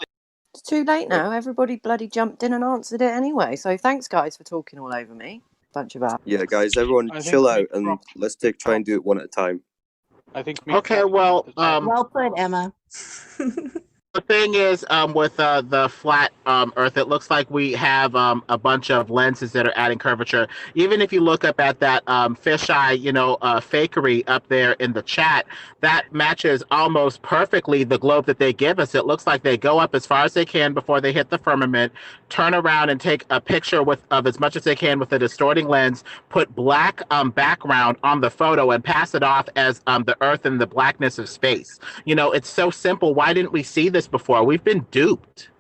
it's too late now. Everybody bloody jumped in and answered it anyway. So thanks, guys, for talking all over me. Bunch of that. Yeah, guys, everyone chill out and let's try and do it one at a time. I think. Okay, well, well put, Emma. The thing is, with the flat Earth, it looks like we have a bunch of lenses that are adding curvature. Even if you look up at that fisheye, fakery up there in the chat, that matches almost perfectly the globe that they give us. It looks like they go up as far as they can before they hit the firmament, turn around and take a picture of as much as they can with a distorting lens, put black background on the photo, and pass it off as the Earth and the blackness of space. It's so simple. Why didn't we see this before? We've been duped.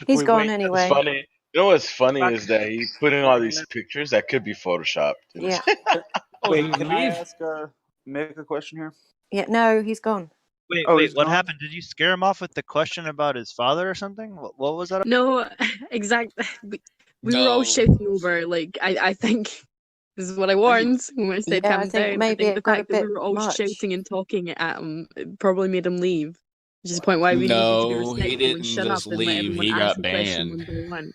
He's gone anyway. It's funny. You know what's funny is that he's putting all these pictures that could be photoshopped. Yeah. Wait, can I ask Mick a question here? Yeah, no, he's gone. Wait, what happened? Did you scare him off with the question about his father or something? What was that? No, exactly. We were all shouting over. Like, I think this is what I warned when I said calm down. Maybe I think the fact that we were all shouting and talking at him probably made him leave. Which is the point why we needed to be respectful he didn't and shut just up and let leave. everyone He ask got the question banned. one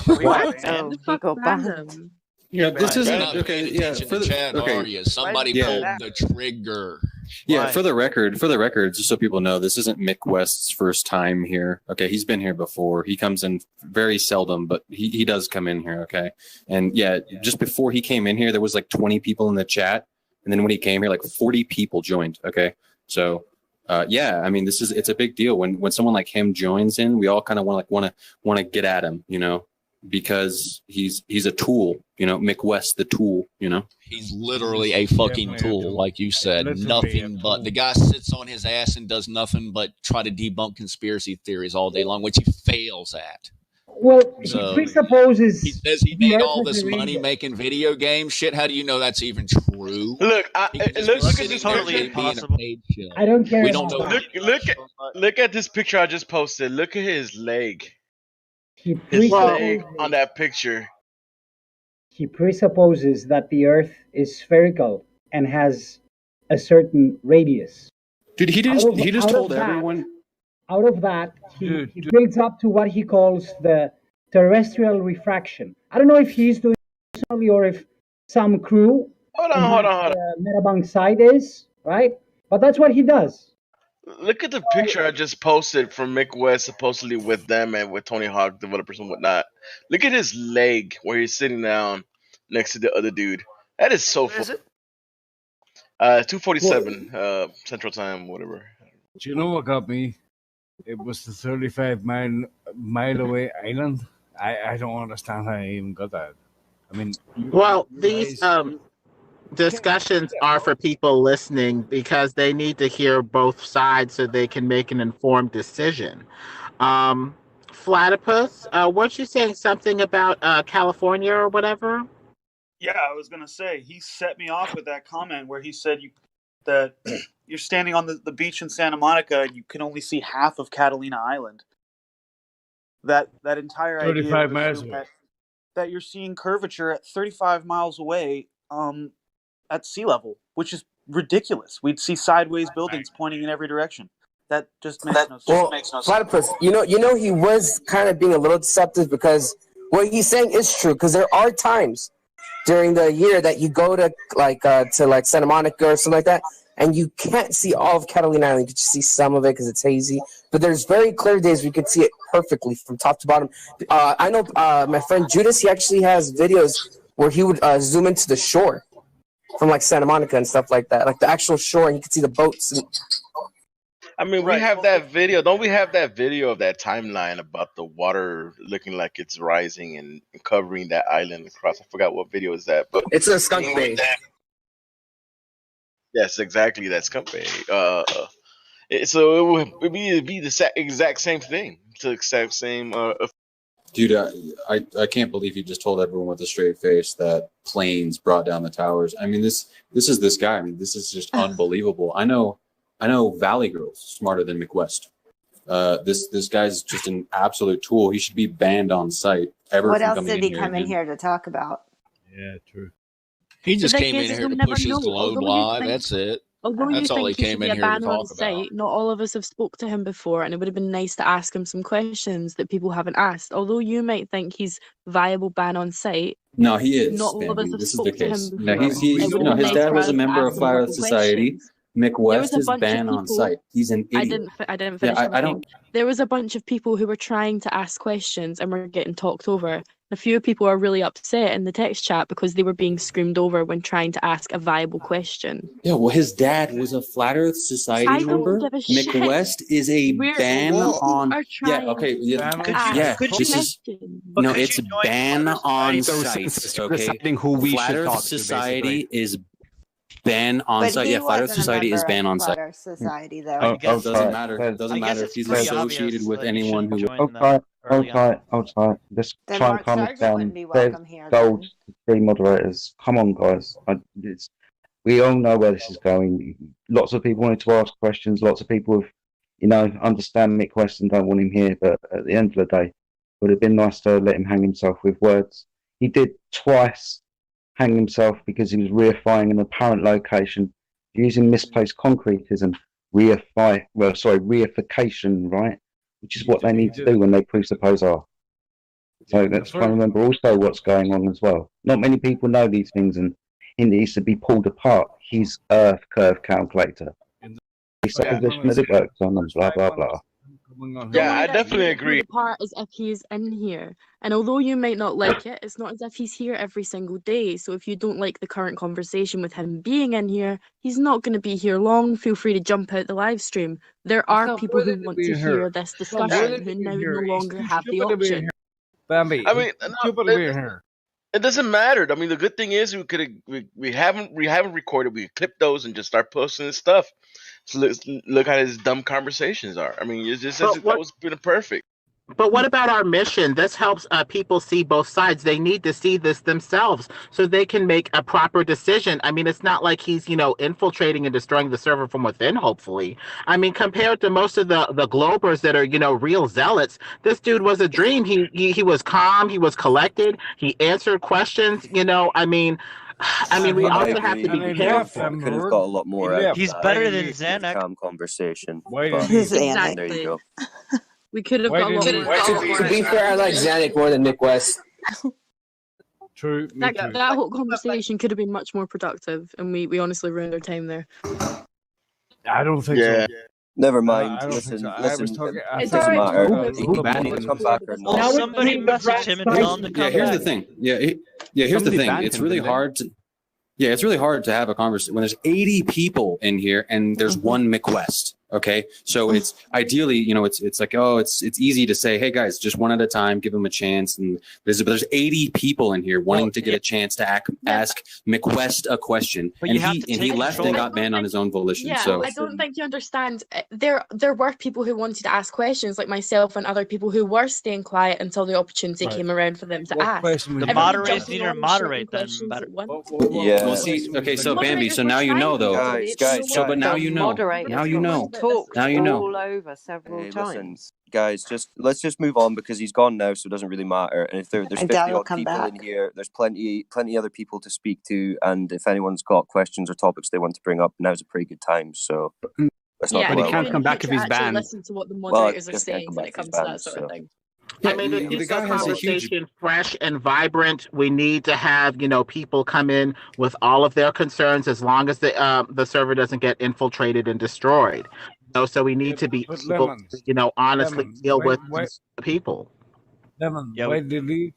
by one. What? Oh, he got banned. Yeah, this isn't Not okay. paying Yeah, attention for to the chat, okay. are you? Somebody pulled the trigger. Yeah, for the record, just so people know, this isn't Mick West's first time here. Okay, he's been here before. He comes in very seldom, but he does come in here. Okay, and yeah, just before he came in here, there was like 20 people in the chat, and then when he came here, like 40 people joined. Okay, so yeah, I mean, it's a big deal when someone like him joins in. We all kind of want to get at him, because he's a tool, Mick West, the tool, He's literally a fucking tool, like you said. Nothing but the guy sits on his ass and does nothing but try to debunk conspiracy theories all day long, which he fails at. Well, So, he presupposes he says he the made Earth all has this a money radius. making video games. Shit, how do you know that's even true? Look, He could just look be at sitting this there picture. being a paid shill. I don't care We about don't know. that. Look at this picture I just posted. Look at his leg. He His leg presupposes, on that picture. he presupposes that the Earth is spherical and has a certain radius. Dude, he just told everyone. Out of that, he builds up to what he calls the terrestrial refraction. I don't know if he's doing it personally or if some crew Hold on. Metabunk side is, right? But that's what he does. Look at the picture I just posted from Mick West, supposedly with them and with Tony Hawk developers and whatnot. Look at his leg where he's sitting down next to the other dude. That is so What is it? 2:47 Central Time, whatever. Do you know what got me? It was the 35-mile away island. I don't understand how I even got that. I mean, well, these discussions are for people listening because they need to hear both sides so they can make an informed decision. Platypus, weren't you saying something about California or whatever? Yeah, I was gonna say he set me off with that comment where he said that you're standing on the beach in Santa Monica and you can only see half of Catalina Island. That entire 35 idea miles away. that you're seeing curvature at 35 miles away at sea level, which is ridiculous. We'd see sideways buildings pointing in every direction. That just makes no sense. Platypus, you know, he was kind of being a little deceptive because what he's saying is true. Because there are times during the year that you go to Santa Monica or something like that, and you can't see all of Catalina Island. You can just see some of it because it's hazy. But there's very clear days where you can see it perfectly from top to bottom. I know my friend Judas, he actually has videos where he would zoom into the shore from like Santa Monica and stuff like that, like the actual shore, and you can see the boats. I mean, we have that video. Don't we have that video of that timeline about the water looking like it's rising and covering that island across? I forgot what video is that, but it's a Skunk Bay. Yes, exactly. That's Skunk Bay. So it would be the exact same thing. It's the exact same. Dude, I can't believe you just told everyone with a straight face that planes brought down the towers. I mean, this is this guy. I mean, this is just unbelievable. I know Valley Girl's smarter than McWest. This guy's just an absolute tool. He should be banned on site. What else did he come in here to talk about? Yeah, true. He just came in here to push his globe lie. That's it. Although That's you all he think he came should be in a here to ban on talk about. site, not all of us have spoke to him before, and it would have been nice to ask him some questions that people haven't asked. Although you might think he's viable ban on site, No, he is. not all of us have This is the spoke to him case. before. No, his dad was a member of Flat Earth Society. McWest is banned on site. He's an idiot. I didn't finish. I don't. There was a bunch of people who were trying to ask questions and were getting talked over. A few people are really upset in the text chat because they were being screamed over when trying to ask a viable question. Yeah, well, his dad was a Flat Earth Society member. McWest is a ban on. Yeah, okay. Yeah, this is. No, it's ban on site. Okay, Flat Earth Society is ban on site. Yeah, Flat Earth Society is ban on site. Flat Earth Society, though. It doesn't matter. It doesn't matter if he's associated with anyone who. Hold tight. Let's Then try and Mark calm it Sargent down. wouldn't be There's welcome here, gold to three moderators. Come on, guys. We all know where this is going. Lots of people wanted to ask questions. Lots of people have, understand Mick West and don't want him here. But at the end of the day, it would have been nice to let him hang himself with words. He did twice hang himself because he was reifying an apparent location using misplaced concretism. Reification, right? Which is what they need to do when they presuppose are. So let's try and remember also what's going on as well. Not many people know these things, and it needs to be pulled apart. His Earth curve calculator. His supposition that it works on, and blah blah blah. Yeah, I definitely agree. The part is if he is in here, and although you might not like it, it's not as if he's here every single day. So if you don't like the current conversation with him being in here, he's not going to be here long. Feel free to jump out the live stream. There are people who want to hear this discussion who now no longer have the option. Bambi, I mean, it doesn't matter. I mean, the good thing is we haven't recorded. We clip those and just start posting this stuff. So look how his dumb conversations are. I mean, that was been perfect. But what about our mission? This helps people see both sides. They need to see this themselves so they can make a proper decision. I mean, it's not like he's, infiltrating and destroying the server from within, hopefully. I mean, compared to most of the Globers that are, real zealots, this dude was a dream. He was calm. He was collected. He answered questions. We also have to be careful. Could have got a lot more out of He's that. better than With Zanuck. calm conversation. Why But did he- there you go. We could have got a lot more. To be fair, I like Zanuck more than Mick West. True. That whole conversation could have been much more productive, and we honestly ruined our time there. I don't think so. Never mind. I don't Listen, think so. listen. I was talking. It doesn't matter. He Who can come back or not. Well, somebody message him and tell him to come here's back. the thing. Here's the thing. It's really hard to. Yeah, it's really hard to have a conversation when there's 80 people in here and there's one McWest. Okay, so it's ideally, it's like, it's easy to say, hey guys, just one at a time, give them a chance. And there's 80 people in here wanting to get a chance to ask McWest a question, But and you have he to and he take left and got banned on his own volition. Yeah, So I don't think you understand. There were people who wanted to ask questions, like myself and other people who were staying quiet until the opportunity came around for them to ask. The moderators need to moderate them better. Yeah. Well, see, okay, so Bambi, so now you know though. Guys, So, but now you know. Now you know. Talked Now you know. all over several Hey, listen, times. guys, let's just move on because he's gone now, so it doesn't really matter. And if there's I 50 doubt he'll odd come people back. in here, there's plenty other people to speak to. And if anyone's got questions or topics they want to bring up, now's a pretty good time. So let's not. Yeah, dwell but on he it. can't come back if he's banned. Listen to what the moderators are just can't saying come when back it if he's comes to that banned, sort of so. thing. I mean, to keep the conversation fresh and vibrant, we need to have, people come in with all of their concerns as long as the server doesn't get infiltrated and destroyed. So we need to be able to, honestly deal with the people. Lemon, why delete?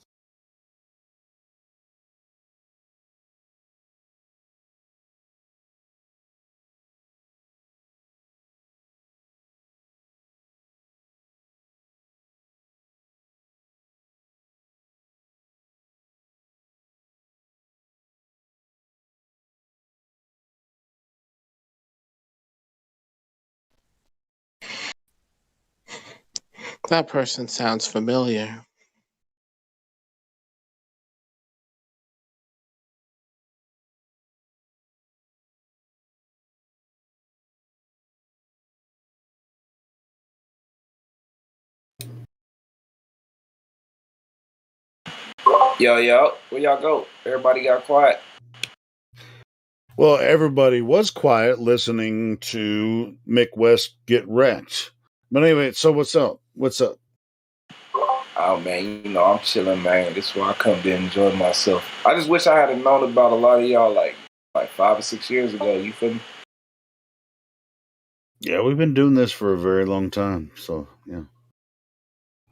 That person sounds familiar. Yo, where y'all go? Everybody got quiet. Well, everybody was quiet listening to Mick West get wrecked. But anyway, so what's up? What's up? Oh man, I'm chilling, man. This is why I come to enjoy myself. I just wish I had known about a lot of y'all like 5 or 6 years ago. You feel me? Yeah, we've been doing this for a very long time. So yeah,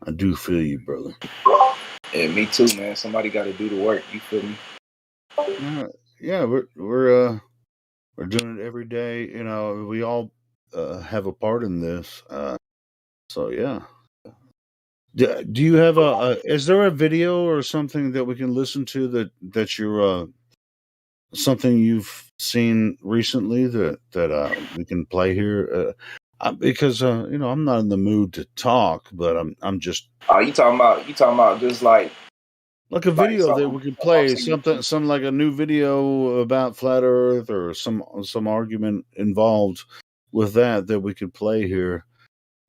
I do feel you, brother. Yeah, me too, man. Somebody got to do the work. You feel me? Yeah, we're doing it every day. We all have a part in this. So yeah. Do you have is there a video or something that we can listen to that you're something you've seen recently that we can play here? Because I'm not in the mood to talk, but I'm just. Oh, you talking about just like a video that we could play, some like a new video about flat Earth or some argument involved with that we could play here.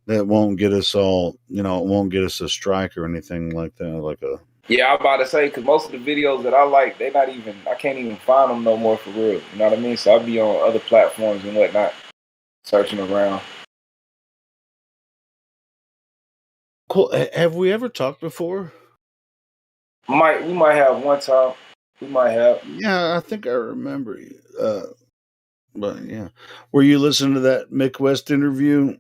That won't get us all, it won't get us a strike or anything like that. Yeah, I'm about to say, because most of the videos that I like, I can't even find them no more for real. You know what I mean? So I'll be on other platforms and whatnot, searching around. Cool. Have we ever talked before? We might have one time. We might have. Yeah, I think I remember you. But yeah. Were you listening to that Mick West interview?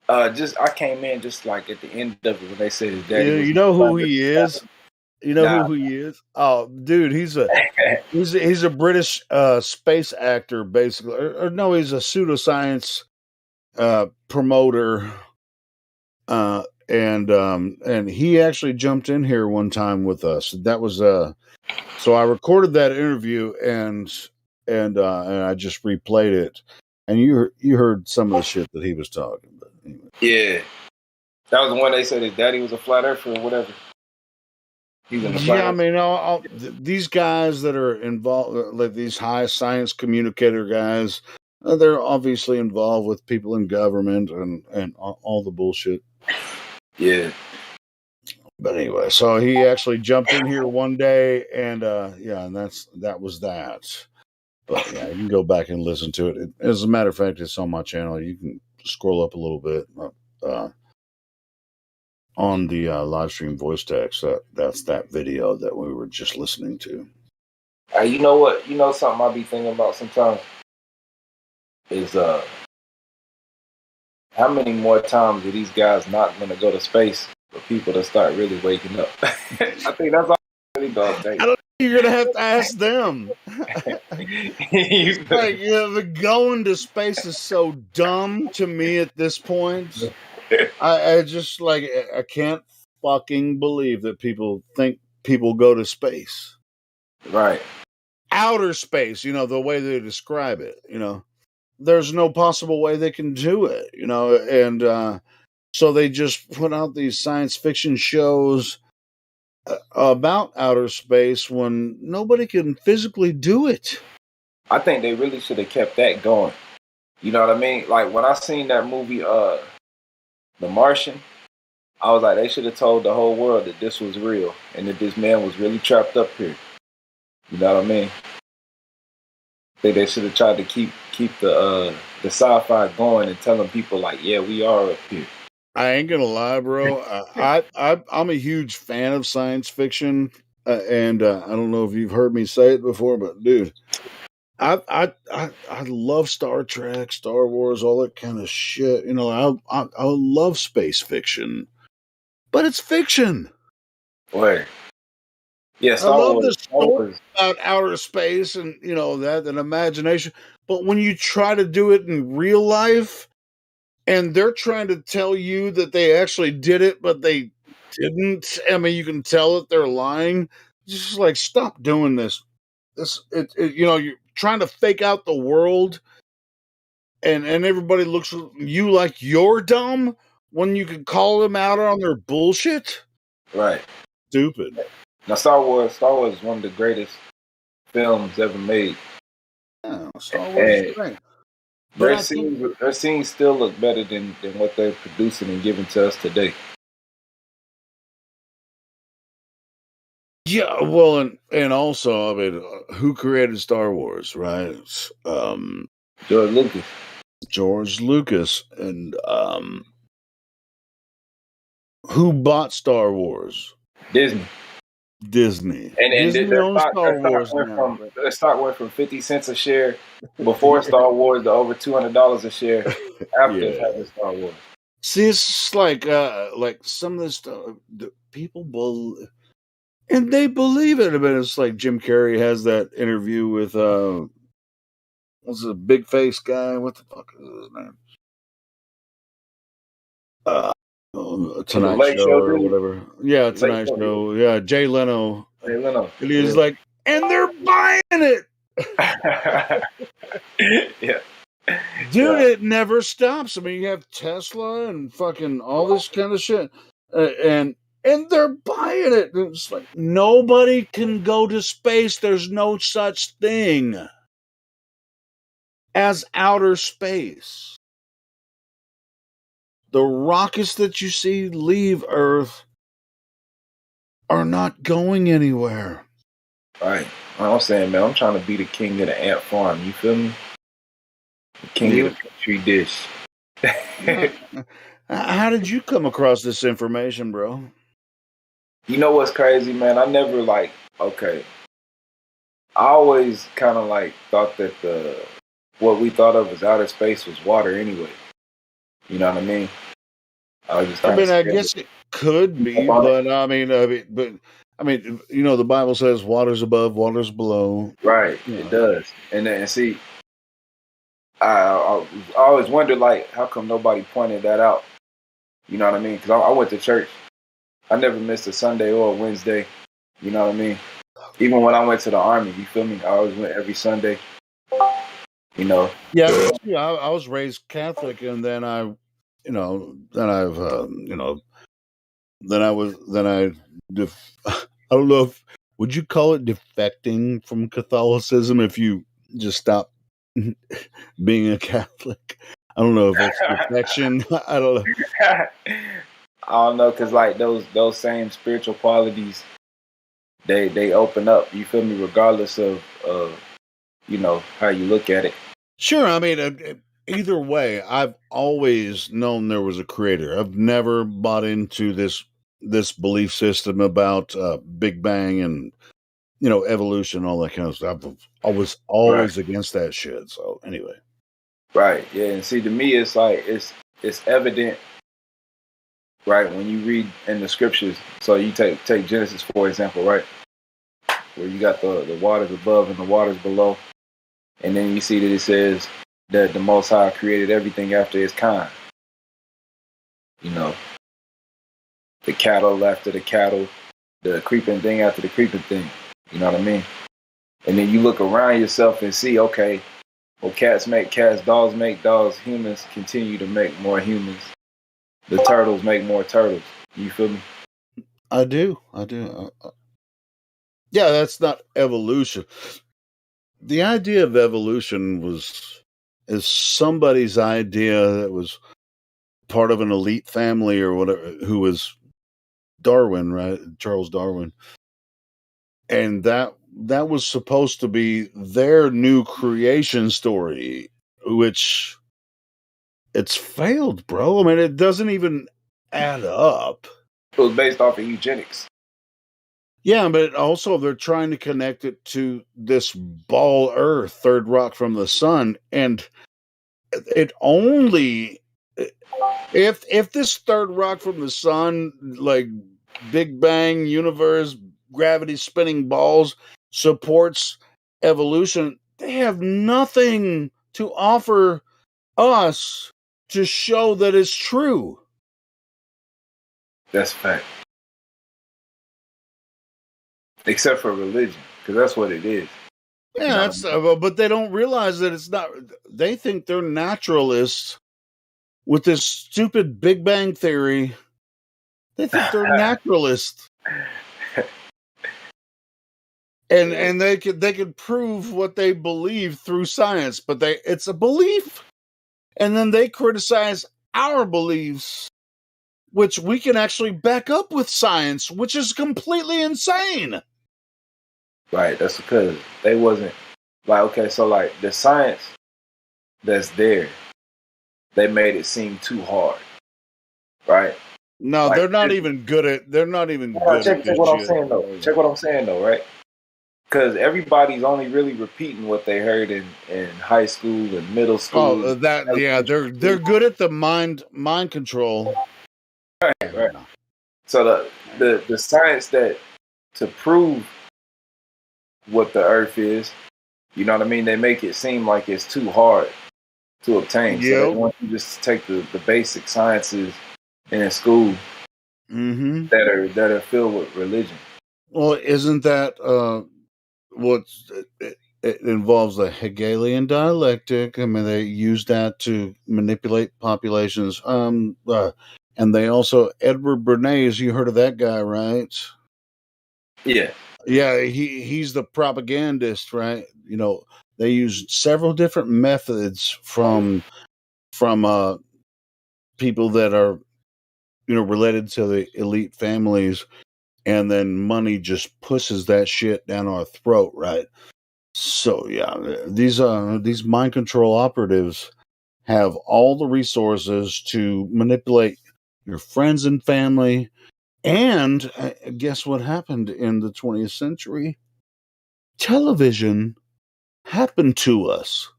I came in just like at the end of it when they said his daddy. You know who he is? You know who he is? Oh, dude, he's a British space actor, basically. Or no, he's a pseudoscience promoter. And he actually jumped in here one time with us. That was so I recorded that interview and I just replayed it. And you heard some of the shit that he was talking about. Yeah, That was the one they said his daddy was a flat earther or whatever. He's in the flat Yeah, I earth. mean, these guys that are involved, like these high science communicator guys, they're obviously involved with people in government and all the bullshit. Yeah. But anyway, so he actually jumped in here one day, and and that was that. But yeah, you can go back and listen to it. As a matter of fact, it's on my channel. You can scroll up a little bit on the live stream voice text. That's that video that we were just listening to. You know what? You know something I be thinking about sometimes is how many more times are these guys not going to go to space for people to start really waking up? I think that's all really going to take. I don't think you're going to have to ask them. Like, the going to space is so dumb to me at this point. I just like, I can't fucking believe that people think people go to space. Right. Outer space, the way they describe it, there's no possible way they can do it, and so they just put out these science fiction shows about outer space when nobody can physically do it. I think they really should have kept that going. You know what I mean? Like when I seen that movie, The Martian, I was like, they should have told the whole world that this was real and that this man was really trapped up here. You know what I mean? I think they should have tried to keep the sci-fi going and telling people like, yeah, we are up here. I ain't gonna lie, bro. I'm a huge fan of science fiction, and I don't know if you've heard me say it before, but dude, I love Star Trek, Star Wars, all that kind of shit. I love space fiction, but it's fiction. Boy. Yeah, I love the story about outer space and that and imagination, but when you try to do it in real life, and they're trying to tell you that they actually did it, but they didn't. I mean, you can tell that they're lying. It's just like, stop doing this. You're trying to fake out the world, and everybody looks at you like you're dumb when you can call them out on their bullshit. Right. Stupid. Now, Star Wars is one of the greatest films ever made. Yeah, Star Wars is great. Their scenes still look better than what they're producing and giving to us today. Yeah, well, and also, I mean, who created Star Wars, right? George Lucas. George Lucas, and who bought Star Wars? Disney. And Disney owns Star Wars now. Their stock went from 50 cents a share before Star Wars to over $200 a share after having Star Wars. See, it's like some of this stuff people believe, and they believe it. But it's like Jim Carrey has that interview with what's the big face guy? What the fuck is his name? Tonight Show or whatever. Yeah, Tonight Show. Yeah, Jay Leno. And he's like, and they're buying it. Yeah. Dude, it never stops. I mean, you have Tesla and fucking all this kind of shit. And they're buying it. It's like, nobody can go to space. There's no such thing as outer space. The rockets that you see leave Earth are not going anywhere. Right. I'm saying, man, I'm trying to be the king of the ant farm. You feel me? The king of the petri dish. How did you come across this information, bro? You know what's crazy, man? I never I always kind of thought that what we thought of as outer space was water anyway. You know what I mean? I guess it could be, but I mean, the Bible says water's above, water's below. Right, it does. And see, I always wondered, how come nobody pointed that out? You know what I mean? Because I went to church. I never missed a Sunday or a Wednesday. You know what I mean? Even when I went to the Army, you feel me? I always went every Sunday. You know? Yeah, I was raised Catholic, and then I then I've I don't know if would you call it defecting from Catholicism if you just stop being a Catholic. I don't know if it's defection. I don't know. I don't know, cause like those same spiritual qualities, they open up. You feel me? Regardless of how you look at it. Sure. I mean, either way, I've always known there was a creator. I've never bought into this belief system about Big Bang and evolution, all that kind of stuff. I was always against that shit. So anyway. Right. Yeah. And see, to me, it's like it's evident, right, when you read in the scriptures. So you take Genesis, for example, right, where you got the waters above and the waters below, and then you see that it says that the Most High created everything after His kind. The cattle after the cattle, the creeping thing after the creeping thing. You know what I mean? And then you look around yourself and see, okay, well, cats make cats, dogs make dogs, humans continue to make more humans. The turtles make more turtles. You feel me? I do. Yeah, that's not evolution. The idea of evolution is somebody's idea that was part of an elite family or whatever, who was Darwin, right? Charles Darwin. And that was supposed to be their new creation story, which it's failed, bro. I mean, it doesn't even add up. It was based off of eugenics. Yeah, but also they're trying to connect it to this ball Earth, third rock from the sun, and it only if this third rock from the sun, like Big Bang universe, gravity spinning balls, supports evolution, they have nothing to offer us to show that it's true. That's fact. Except for religion, because that's what it is. Yeah, that's but they don't realize that it's not. They think they're naturalists with this stupid Big Bang theory. They think they're naturalists, and they could prove what they believe through science, but it's a belief, and then they criticize our beliefs, which we can actually back up with science, which is completely insane. Right, that's because they wasn't like, okay, so like the science that's there, they made it seem too hard, right? No, like, they're not even good at. They're not even good check, at check this what shit. I'm saying though. Check what I'm saying though, right? Because everybody's only really repeating what they heard in high school and middle school. Oh, they're good at the mind control. Right. So the science that to prove what the Earth is, you know what I mean? They make it seem like it's too hard to obtain. So they want you just to take the basic sciences in school that are filled with religion. Well, isn't that what it involves the Hegelian dialectic? I mean, they use that to manipulate populations. And they also Edward Bernays. You heard of that guy, right? Yeah. Yeah, he's the propagandist, right? They use several different methods from people that are related to the elite families, and then money just pushes that shit down our throat, right? So yeah, these mind control operatives have all the resources to manipulate your friends and family. And guess what happened in the 20th century? Television happened to us.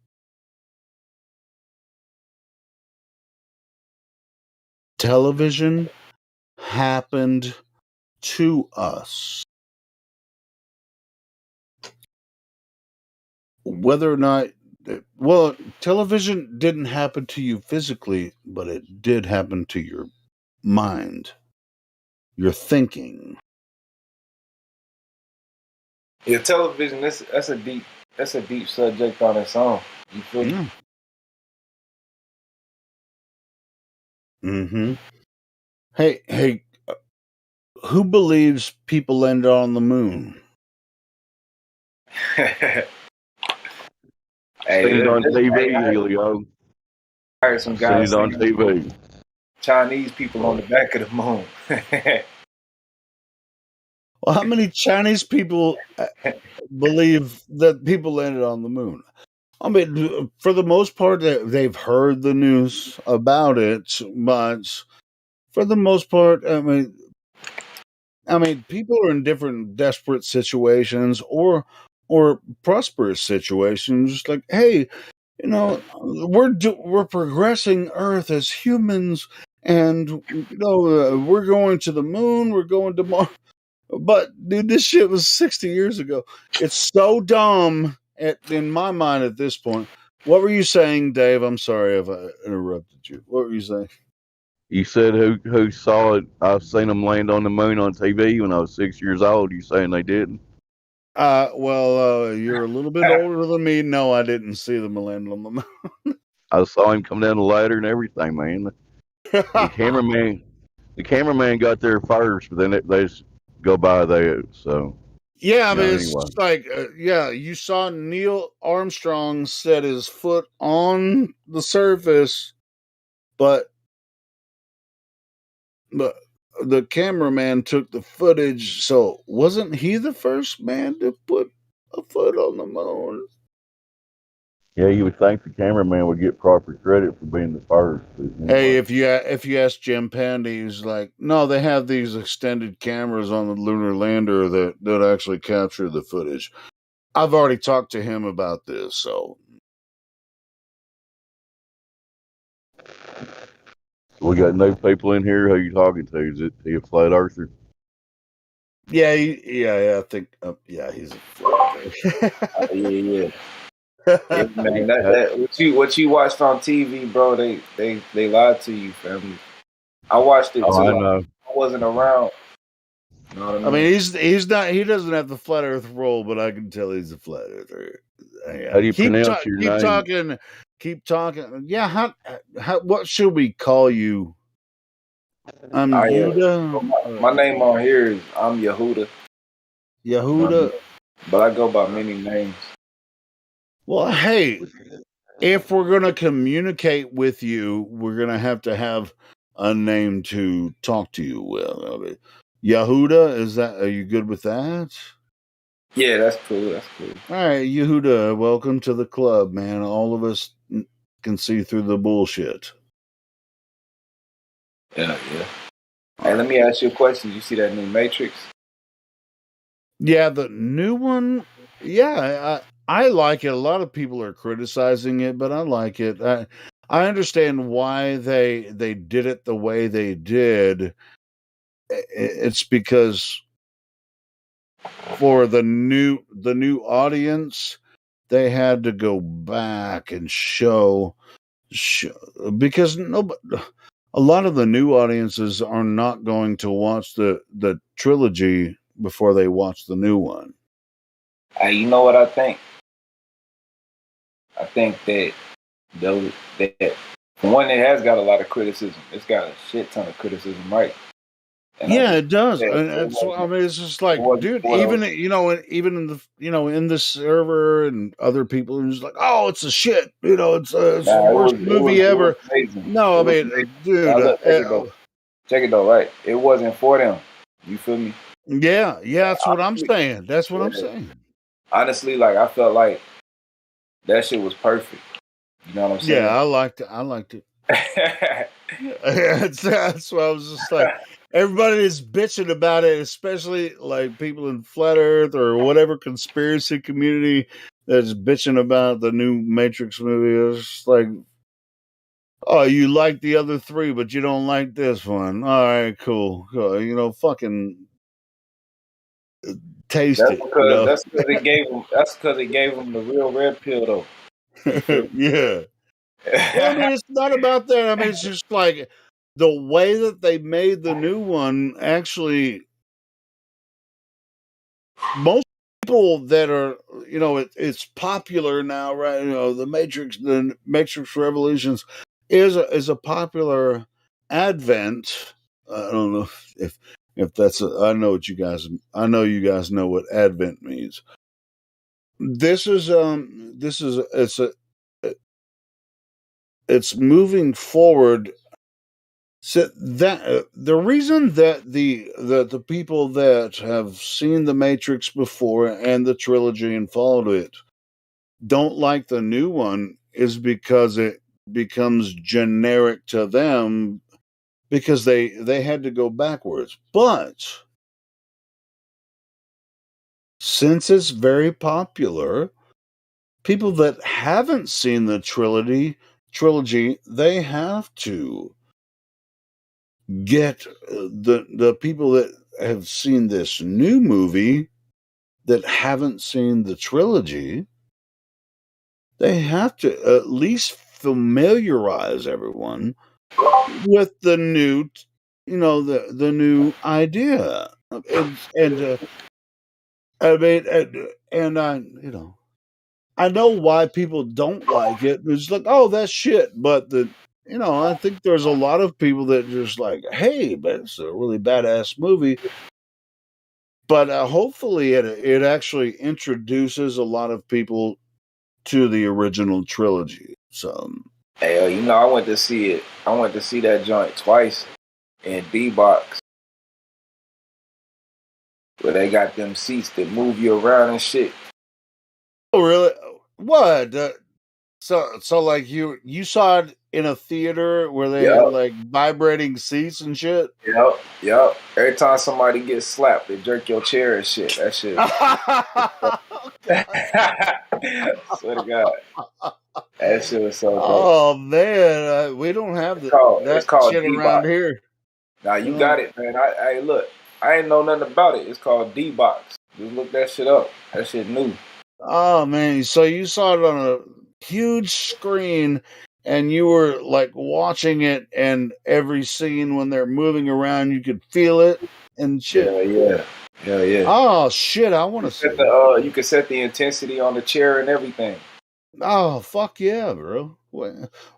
Television happened to us. Whether or not, well, television didn't happen to you physically, but it did happen to your mind, your thinking. Yeah, television. That's a deep subject on its own. You feel me? Mm-hmm. Hey, who believes people landed on the moon? Hey, seen it on TV, Helio. I heard some guys seen it on TV. Chinese people on the back of the moon. Well, how many Chinese people believe that people landed on the moon? I mean, for the most part, they've heard the news about it, but for the most part, I mean, people are in different desperate situations or prosperous situations. Just like, hey, you know, we're progressing Earth as humans, and we're going to the moon, we're going to Mars. But dude, this shit was 60 years ago. It's so dumb in my mind at this point. What were you saying, Dave? I'm sorry if I interrupted you. What were you saying? You said who saw it? I've seen them land on the moon on TV when I was 6 years old. You saying they didn't? You're a little bit older than me. No, I didn't see them land on the moon. I saw him come down the ladder and everything, man. The cameraman got there first, but then they just go by there. So yeah, I mean, it's anyway. just like, you saw Neil Armstrong set his foot on the surface, but the cameraman took the footage. So wasn't he the first man to put a foot on the moon? Yeah, you would think the cameraman would get proper credit for being the first. Hey, if you ask Jim Pandy, he's like, no, they have these extended cameras on the lunar lander that actually capture the footage. I've already talked to him about this, so We got new people in here. Who you talking to? Is he a flat earther? yeah, I think, he's a flat earther. Yeah. Yeah, man, what you watched on TV, bro? They lied to you, family. I watched it too. I know. I wasn't around. You know what I mean? I mean, he's not. He doesn't have the flat Earth role, but I can tell he's a flat earther. How do you pronounce your name? Keep talking. Yeah. How? What should we call you? I'm Yehuda. My name on here is I'm Yehuda. Yehuda. But I go by many names. Well, hey, if we're gonna communicate with you, we're gonna have a name to talk to you with. I mean, Yehuda, are you good with that? Yeah, that's cool. All right, Yehuda, welcome to the club, man. All of us can see through the bullshit. Yeah. Hey, let me ask you a question. You see that new Matrix? Yeah, the new one. Yeah, I like it. A lot of people are criticizing it, but I like it. I understand why they did it the way they did. It's because for the new audience, they had to go back and show because a lot of the new audiences are not going to watch the trilogy before they watch the new one. You know what I think? I think that one, it has got a lot of criticism. It's got a shit ton of criticism, right? And it does. And it's just like, dude, even in the in the server and other people are just like, oh, it's a shit. It's the worst movie ever. No, I mean, dude. Check it though, right? It wasn't for them. You feel me? Yeah, that's what I'm saying. That's what I'm saying. Honestly, like I felt like that shit was perfect. You know what I'm saying? Yeah, I liked it. That's why I was just like, everybody is bitching about it, especially like people in Flat Earth or whatever conspiracy community that's bitching about the new Matrix movie. It's just like, oh, you like the other three, but you don't like this one. All right, cool. Fucking taste that's it. Because that's because it gave them. That's because it gave them the real red pill, though. Yeah. Well, I mean, it's not about that. I mean, it's just like the way that they made the new one. Actually, most people that are, it's popular now, right? The Matrix Revolutions is a popular Advent. I don't know if that's. I know what you guys. I know you guys know what Advent means. This is it's moving forward. So that the reason that the people that have seen the Matrix before and the trilogy and followed it don't like the new one is because it becomes generic to them because they had to go backwards. But since it's very popular, people that haven't seen the trilogy, they have to get the people that have seen this new movie that haven't seen the trilogy, they have to at least familiarize everyone with the new, the new idea. And I mean, and I, I know why people don't like it. It's like, oh, that's shit. But I think there's a lot of people that just like, hey, but it's a really badass movie. But hopefully, it actually introduces a lot of people to the original trilogy. So, Hey, I went to see it. I went to see that joint twice in D-Box, where they got them seats that move you around and shit. oh, really? What? So like you saw it in a theater where they had like vibrating seats and shit? Yep. Every time somebody gets slapped, they jerk your chair and shit. That shit. Swear to God. That shit was so dope. Oh man, we don't have It's called shit D-Box around here. Now you got it, man. I look. I ain't know nothing about it. It's called D-Box. Just look that shit up. That shit new. Oh man, so you saw it on a huge screen and you were like watching it, and every scene when they're moving around you could feel it and shit. Yeah. Oh shit, I want to see it. You can set the intensity on the chair and everything. Oh fuck yeah, bro.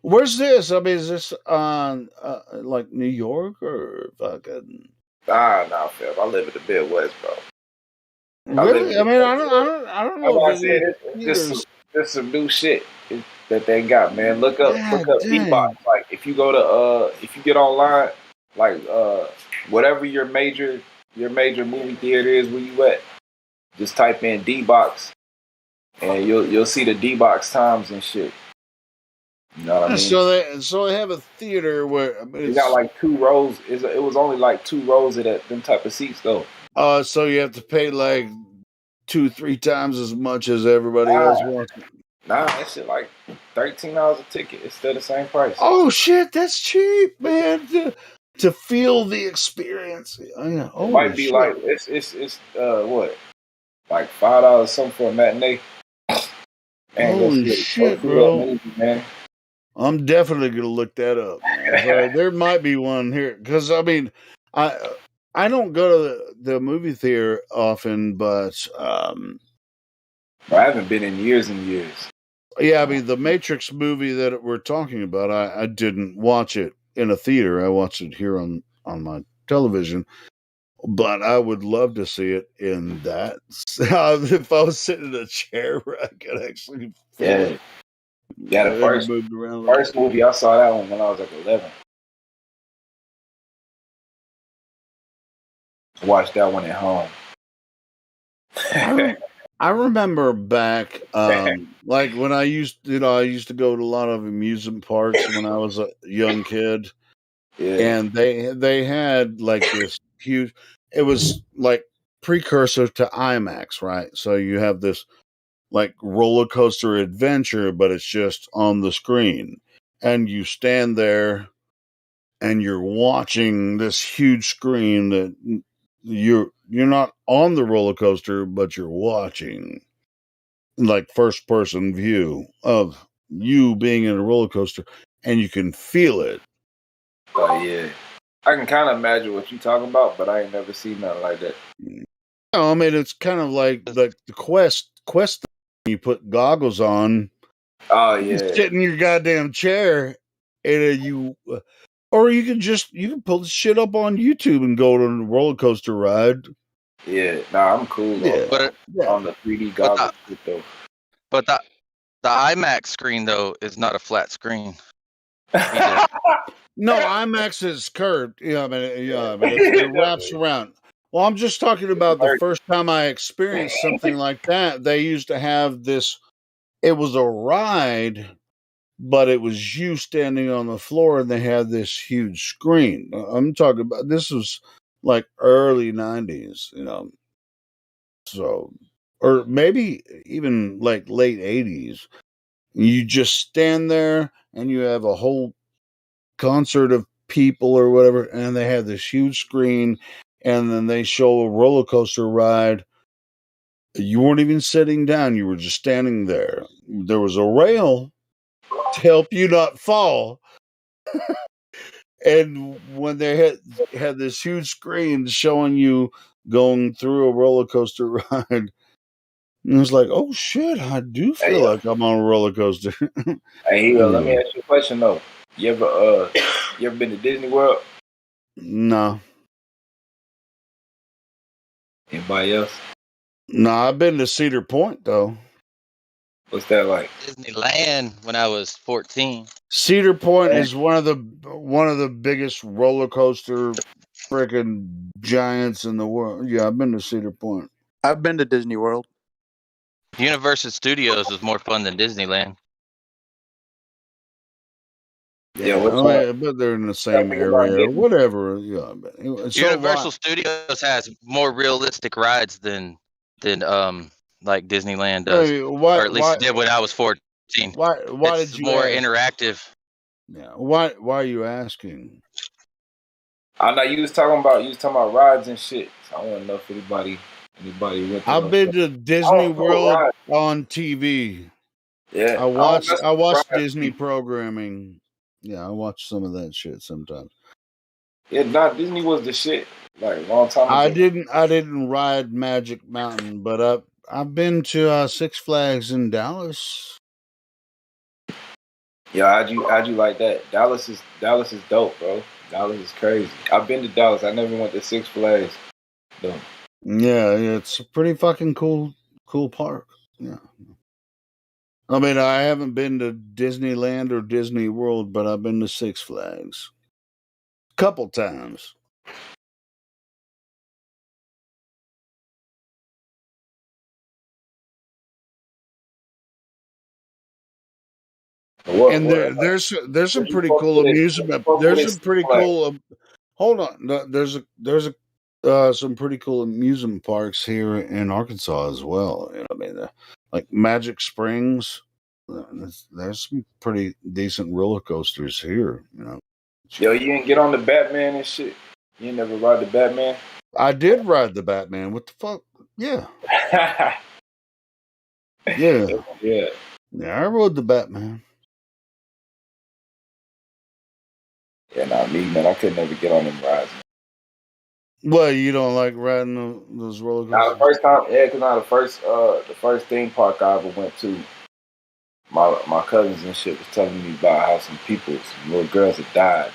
Where's this? I mean, is this on like New York or fucking? Nah, fam. I live in the Midwest, bro. Really? I mean, I don't know if it's just some new shit that they got, man. Look up D-Box. Like if you go to if you get online, like whatever your major movie theater is where you at, just type in D-Box and you'll see the D-Box times and shit. You know what I mean? So they have a theater where you got like 2 rows. It was only like 2 rows of them type of seats though. So you have to pay like 2-3 times as much as everybody else wants. Nah, that shit like $13 a ticket. It's still the same price. Oh shit, that's cheap, man. To feel the experience. It might be like it's what, like $5 something for a matinee. Man, holy shit, bro! Movie, man. I'm definitely gonna look that up. Man. There might be one here because I mean, I don't go to the movie theater often, but I haven't been in years and years. Yeah, I mean the Matrix movie that we're talking about, I didn't watch it in a theater. I watched it here on my television. But I would love to see it in that. If I was sitting in a chair where I could actually feel it. Yeah, the first movie I saw that one when I was like 11. Watched that one at home. I remember back, like when I used to go to a lot of amusement parks when I was a young kid, and they had like this huge. It was like precursor to IMAX, right? So you have this like roller coaster adventure, but it's just on the screen, and you stand there, and you're watching this huge screen that you're not on the roller coaster, but you're watching like first person view of you being in a roller coaster, and you can feel it. Oh yeah, I can kind of imagine what you're talking about, but I ain't never seen nothing like that. I mean, it's kind of like the quest. You put goggles on. Oh yeah, you sit in your goddamn chair, and you, Or you can pull the shit up on YouTube and go on a roller coaster ride. Yeah, nah, I'm cool Yeah. on the 3D goggles though. But the IMAX screen though is not a flat screen. No, IMAX is curved. Yeah, but it wraps around. Well, I'm just talking about the first time I experienced something like that. They used to have this. It was a ride, but it was you standing on the floor, and they had this huge screen. I'm talking about this was like early '90s, so or maybe even like late '80s. You just stand there, and you have a whole concert of people or whatever, and they have this huge screen, and then they show a roller coaster ride. You weren't even sitting down, you were just standing there. There was a rail to help you not fall. And when they had this huge screen showing you going through a roller coaster ride, and it was like, oh shit, I do feel like I'm on a roller coaster. Hey, let me ask you a question though. You ever been to Disney World? No. Anybody else? No, I've been to Cedar Point though. What's that like? Disneyland when I was 14. Cedar Point is one of the biggest roller coaster freaking giants in the world. Yeah, I've been to Cedar Point. I've been to Disney World. Universal Studios was more fun than Disneyland. Yeah, but they're in the same area or whatever. Yeah, but anyway, Universal Studios has more realistic rides than like Disneyland does, Hey, or at least it did when I was 14. Why it's did you more ask? interactive. Yeah. Why are you asking? I know you was talking about rides and shit. So I want to know if anybody went to I've been to Disney World on TV. Yeah, I watched Disney programming. Yeah, I watch some of that shit sometimes. Yeah, Disney was the shit. Like a long time ago. I didn't ride Magic Mountain, but I've been to Six Flags in Dallas. Yeah, how'd you like that? Dallas is dope, bro. Dallas is crazy. I've been to Dallas. I never went to Six Flags. though. Yeah, it's a pretty fucking cool park. Yeah. I mean, I haven't been to Disneyland or Disney World, but I've been to Six Flags a couple times. And there's some pretty cool amusement. There's some pretty cool. Hold on, there's some pretty cool amusement parks here in Arkansas as well. I mean, like Magic Springs. There's some pretty decent roller coasters here. Yo, you didn't get on the Batman and shit. You ain't never ride the Batman. I did ride the Batman. What the fuck? Yeah. Yeah. Yeah. Yeah, I rode the Batman. Yeah, not me, man. I could never get on them rides. Well, you don't like riding those roller coasters? The first time, because the first theme park I ever went to, my cousins and shit was telling me about how some little girls had died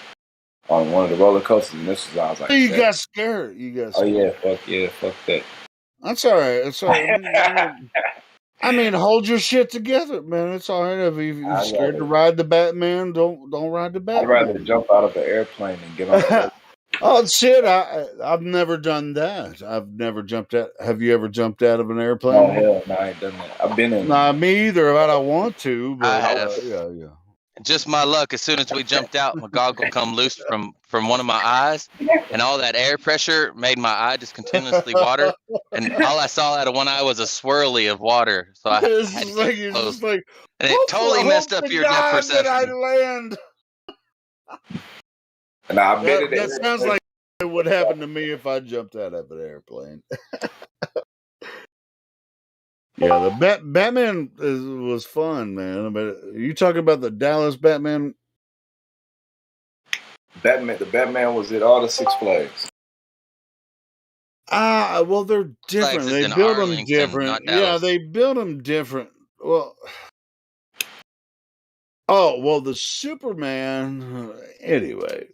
on one of the roller coasters, and this was I was like, you got scared. Oh yeah, fuck that. That's all right. It's all right. I mean, hold your shit together, man. It's all right. If you're scared to ride the Batman, don't ride the Batman. I'd rather jump out of an airplane and get on the Oh shit! I've never done that. I've never jumped out. Have you ever jumped out of an airplane? Oh hell, no, I ain't done that. I've been in. Nah, me either. But I want to. But I have. Yeah. Just my luck. As soon as we jumped out, my goggle come loose from one of my eyes, and all that air pressure made my eye just continuously water. And all I saw out of one eye was a swirly of water. So I had to keep close. And it totally messed up your depth perception. I land. And I've been that sounds like it would happen to me if I jumped out of an airplane. Yeah, the Batman was fun, man. But you talking about the Dallas Batman? The Batman was at all the Six Flags. Well, they're different. They build them different. Yeah, they build them different. Well, Oh well, the Superman. Anyway,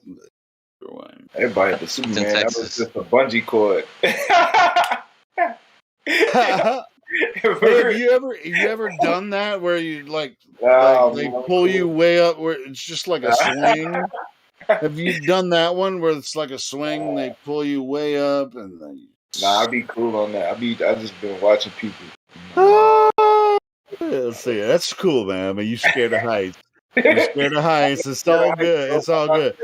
Everybody had the Superman. That was Texas. just a bungee cord. Hey, have you ever done that where you like they man, pull you way up where it's just like a swing? Have you done that one where it's like a swing? They pull you way up and then. Nah, I'd be cool on that. I just been watching people. Let's see. That's cool, man. I mean, you scared of heights. You scared of heights. It's all good. It's all good,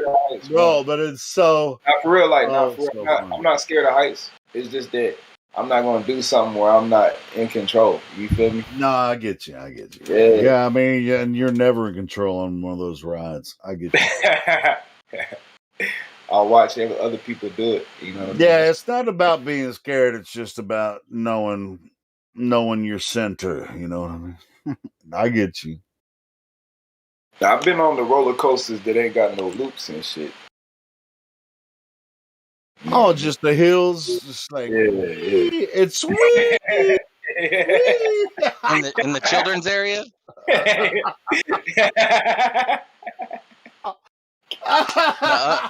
bro. But it's so. Not for real, like Oh, not for so real. I'm not scared of heights. It's just that I'm not gonna do something where I'm not in control. You feel me? No, I get you. I get you. Yeah. Yeah, I mean, yeah, and you're never in control on one of those rides. I get you. I'll watch other people do it. You know what I mean? Yeah, it's not about being scared. It's just about knowing your center. You know what I mean? I get you. Now, I've been on the roller coasters that ain't got no loops and shit. Oh, just the hills, just like it's sweet. In the children's area.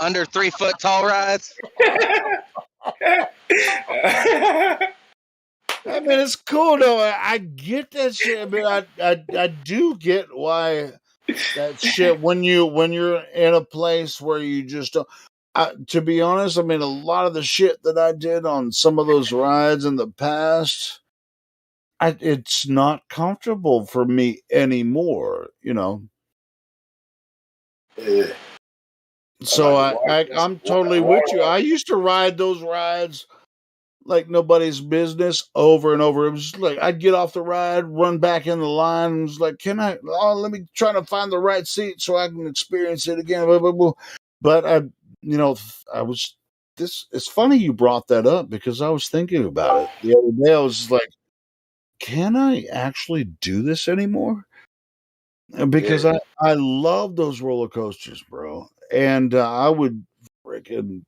Under 3 foot tall rides. I mean, it's cool though. I get that shit. I mean, I do get why that shit when you're in a place where you just don't. To be honest, I mean, a lot of the shit that I did on some of those rides in the past, it's not comfortable for me anymore. You know. Yeah. So I'm totally with you. I used to ride those rides like nobody's business over and over. It was just like I'd get off the ride, run back in the line, and was like, "Can I? Oh, let me try to find the right seat so I can experience it again." Blah, blah, blah. But I was. It's funny you brought that up because I was thinking about it the other day. I was just like, "Can I actually do this anymore?" Because I love those roller coasters, bro, and I would freaking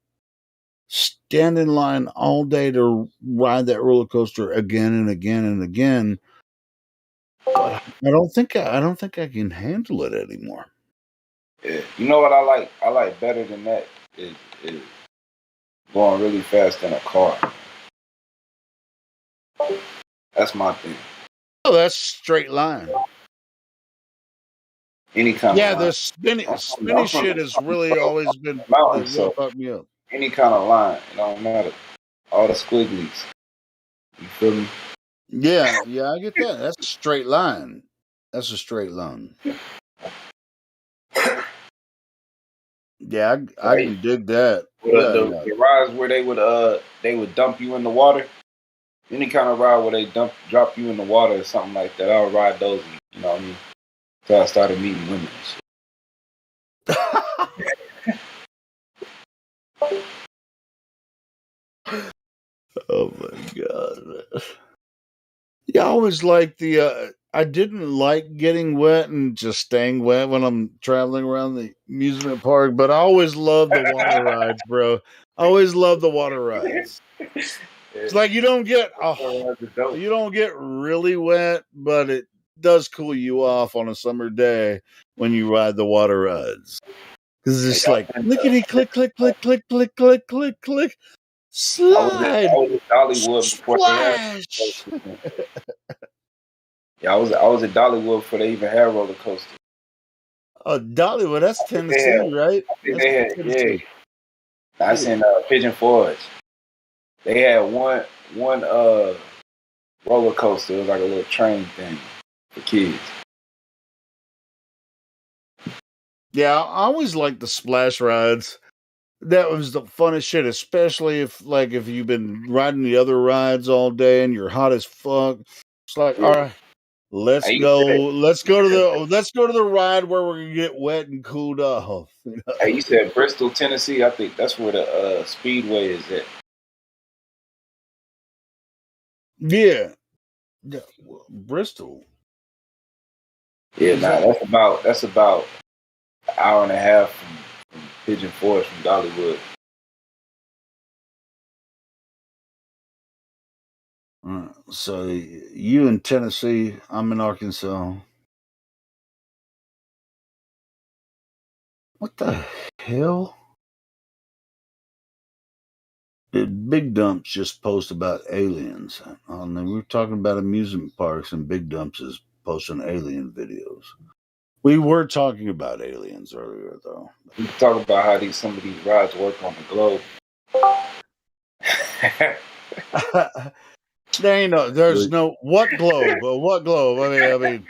stand in line all day to ride that roller coaster again and again and again. But I don't think I can handle it anymore. Yeah. You know what I like? I like better than that is going really fast in a car. That's my thing. Oh, that's straight line. Any kind Yeah, of line. the spinny shit has really always been mountain, what fucked me up. Any kind of line, it don't matter. All the squigglies. You feel me? Yeah, I get that. That's a straight line. That's a straight line. Yeah, I can dig that. The rides where they would dump you in the water. Any kind of ride where they drop you in the water or something like that, I'll ride those. You know what I mean? So I started meeting women and shit. Oh my god. Yeah, I always like I didn't like getting wet and just staying wet when I'm traveling around the amusement park, but I always love the water rides, bro. I always love the water rides. It's like you don't get really wet, but it does cool you off on a summer day when you ride the water rides. Because it's just like clickety click click click click click click click click slide. I was at Dollywood before they had. Yeah, I was at Dollywood before they even had roller coasters. Oh, Dollywood, that's Tennessee, right? They had, That's in Pigeon Forge. They had one roller coaster. It was like a little train thing for kids. Yeah, I always liked the splash rides. That was the funnest shit, especially if you've been riding the other rides all day and you're hot as fuck. It's like, all right, let's go to the ride where we're gonna get wet and cooled off. You know? Hey, you said Bristol, Tennessee. I think that's where the Speedway is at. Yeah, Bristol. Yeah, that's about an hour and a half from Pigeon Forge from Dollywood. So you in Tennessee, I'm in Arkansas. What the hell? Big Dumps just posted about aliens. And we were talking about amusement parks, and Big Dumps is posting alien videos. We were talking about aliens earlier, though. We talk about how some of these rides work on the globe. There's no what globe? What globe? I mean,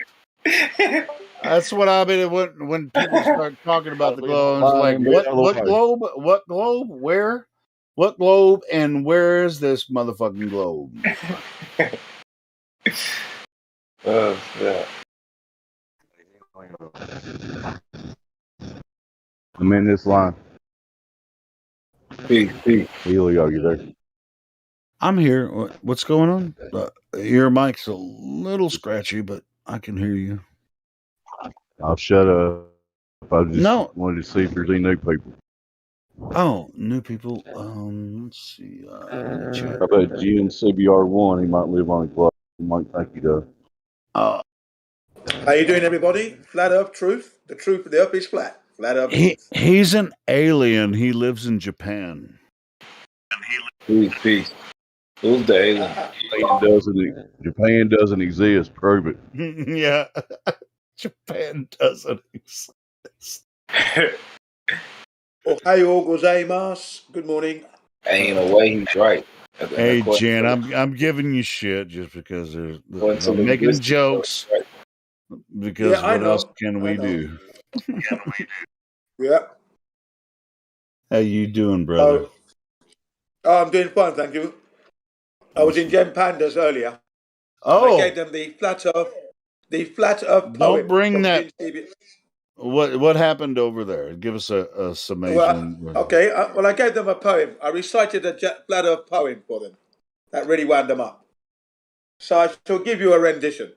that's what I mean. When people start talking about the globe, it's like what globe? What globe? Where? What globe? And where is this motherfucking globe? Yeah. I'm in this line. Peace. Elio, are you there? I'm here. What's going on? Your mic's a little scratchy, but I can hear you. I'll shut up. I just wanted to see if there's any new people. Oh, new people. Let's see. How about GNCBR1? He might live on a globe. He might think he does. How you doing, everybody? Flat Earth truth. The truth of the Earth is flat. Flat Earth truth. He's an alien. He lives in Japan. Peace. Who's the alien? Japan doesn't exist. Prove it. Yeah. Japan doesn't exist. Ohayou gozaimasu. Good morning. Ain't no way he's right. Hey, Jen, I'm giving you shit just because I'm making jokes. Because what else can we do? Yeah. How you doing, brother? Oh, I'm doing fine, thank you. I was in Gem Pandas earlier. Oh. I gave them the flat Earth poem. Don't bring that. What happened over there? Give us a summation. Well, I gave them a poem. I recited a flat Earth poem for them. That really wound them up. So I shall give you a rendition.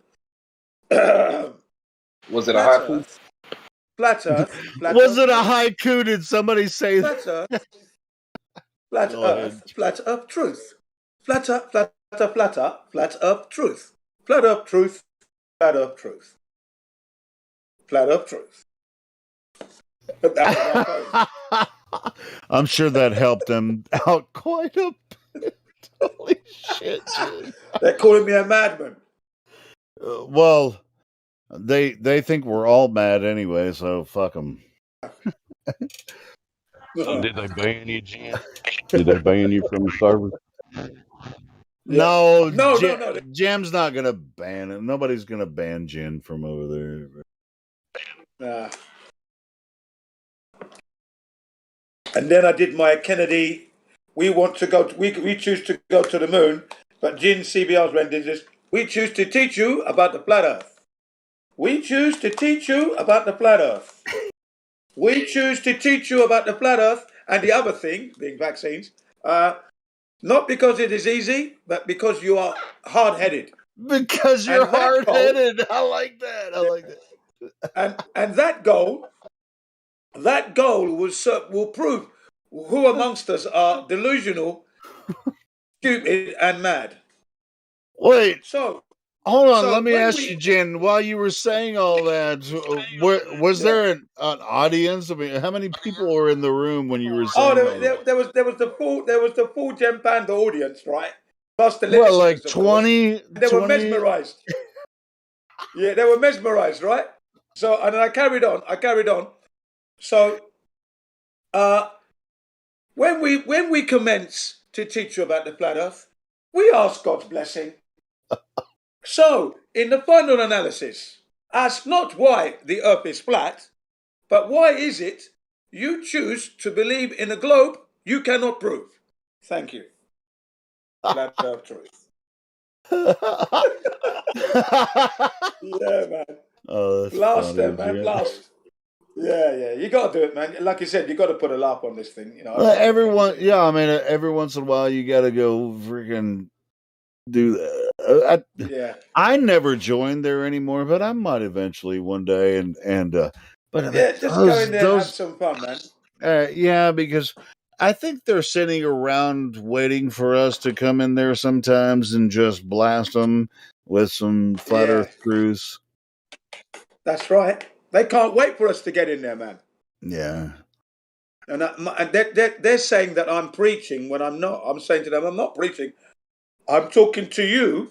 Was it a haiku? Flat Earth. Was it a haiku? Did somebody say Flat Earth? Flat Earth truth. Flat Earth truth. Flat Earth truth. Flat Earth truth. Flat Earth truth. I'm sure that helped them out quite a bit. Holy shit, dude. They're calling me a madman. Well, they think we're all mad anyway, so fuck them. Did they ban you, Jen? Did they ban you from the server? No. Jam's not gonna ban it. Nobody's gonna ban Jen from over there. And then I did my Kennedy. We choose to go to the moon, but Jin CBR's rendition. We choose to teach you about the flat Earth. We choose to teach you about the flat Earth. We choose to teach you about the flat Earth and the other thing, being vaccines. Not because it is easy, but because you are hard-headed. Because you're hard-headed. I like that. And that goal will prove who amongst us are delusional, stupid, and mad. Wait. So hold on. Let me ask you, Jen. While you were saying all that, was there an audience? I mean, how many people were in the room when you were saying? There was the full Gem Panda audience, right? Plus the listeners, like 20. They were mesmerized. Yeah, they were mesmerized, right? So and then I carried on. So, when we commence to teach you about the flat Earth, we ask God's blessing. So, in the final analysis, ask not why the Earth is flat, but why is it you choose to believe in a globe you cannot prove. Thank you. Flat Earth truth. Yeah, man. Oh, that's Blast funny, them, man. Jen. Blast. Yeah. You got to do it, man. Like you said, you got to put a laugh on this thing. You know. Everyone, yeah. I mean, every once in a while, you got to go freaking do that. Yeah. I never joined there anymore, but I might eventually one day. But yeah, just go in there and have some fun, man. Yeah, because I think they're sitting around waiting for us to come in there sometimes and just blast them with some flat Earth truths. That's right. They can't wait for us to get in there, man. Yeah. And they're saying that I'm preaching when I'm not. I'm saying to them, I'm not preaching. I'm talking to you,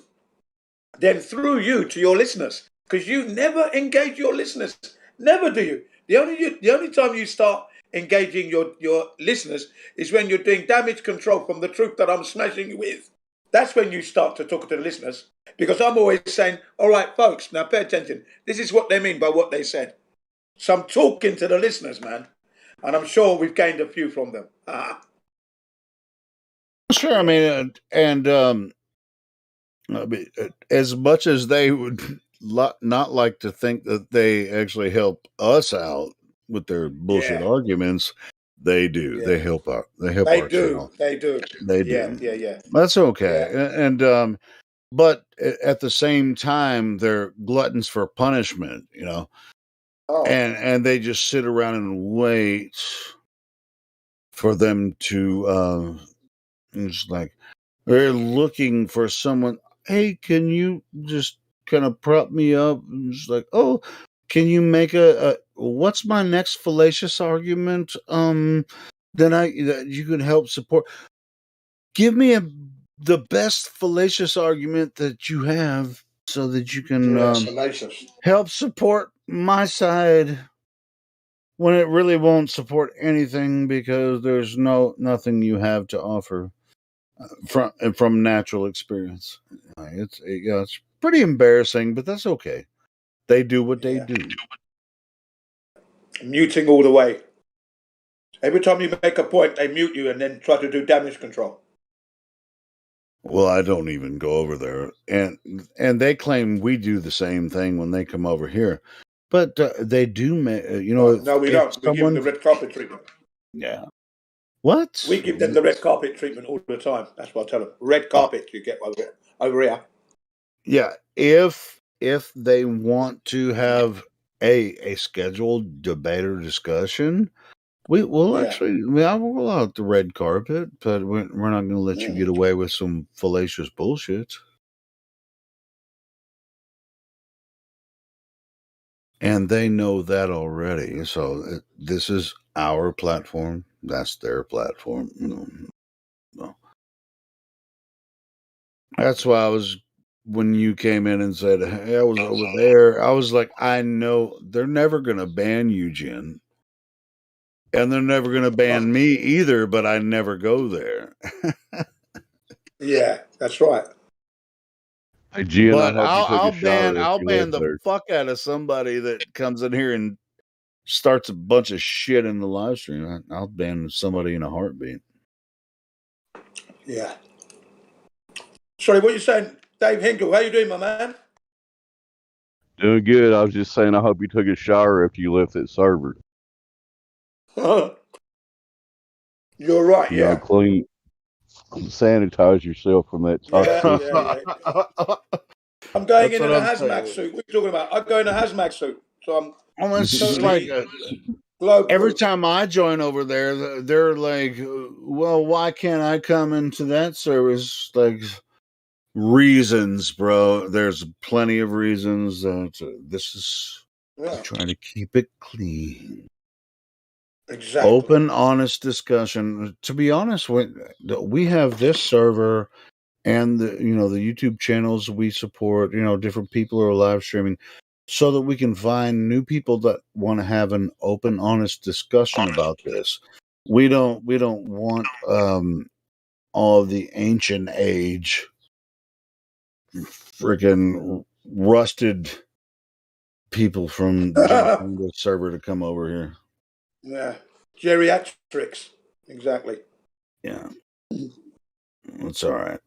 then through you to your listeners, because you never engage your listeners. Never do you. The only time you start engaging your listeners is when you're doing damage control from the truth that I'm smashing you with. That's when you start to talk to the listeners, because I'm always saying, all right, folks, now pay attention. This is what they mean by what they said. So I'm talking to the listeners, man. And I'm sure we've gained a few from them. Sure. I mean, as much as they would not like to think that they actually help us out with their bullshit arguments, they do. Yeah. They help out. They help They our do. channel. They do. They Yeah, do. yeah. That's okay. Yeah. And but at the same time, they're gluttons for punishment, you know. Oh. And they just sit around and wait for them to it's like they're looking for someone. Hey, can you just kind of prop me up? And it's like, oh, can you make a what's my next fallacious argument? That you can help support. Give me the best fallacious argument that you have, so that you can Fallacious. help support my side. When it really won't support anything, because there's nothing you have to offer from natural experience. It's pretty embarrassing, but that's okay. They do what they do. Muting all the way. Every time you make a point, they mute you and then try to do damage control. Well, I don't even go over there, and they claim we do the same thing when they come over here, but they do. No, we don't. We give them the red carpet treatment. Yeah. What? We give them the red carpet treatment all the time. That's what I tell them. Red carpet you get over here. Yeah, if they want to have a scheduled debate or discussion, we'll actually. I mean, I will roll out the red carpet, but we're not going to let you get away with some fallacious bullshit. And they know that already. So this is our platform. That's their platform. No. That's why when you came in and said, hey, I was over there, I was like, I know they're never going to ban you, Jen. And they're never going to ban me either, but I never go there. Yeah, that's right. Hey, Jen, But I hope you took a shower if I'll you ban lived the there. fuck out of somebody that comes in here and starts a bunch of shit in the live stream. I'll ban somebody in a heartbeat. Yeah. Sorry, what you saying, Dave Hinkle? How you doing, my man? Doing good. I was just saying, I hope you took a shower if you left that server. You're right. You know, clean, sanitize yourself from that toxicity. Yeah. I'm going in a hazmat suit. What are you talking about? I'm going in a hazmat suit. So I'm it's totally like every time I join over there, they're like, well, why can't I come into that service? Like, reasons, bro. There's plenty of reasons. This is trying to keep it clean. Exactly. Open, honest discussion. To be honest, we have this server and the YouTube channels we support. Different people are live streaming, so that we can find new people that want to have an open, honest discussion about this. We don't want all of the ancient age freaking rusted people from the server to come over here. Yeah. Geriatrics. Exactly. Yeah. It's all right.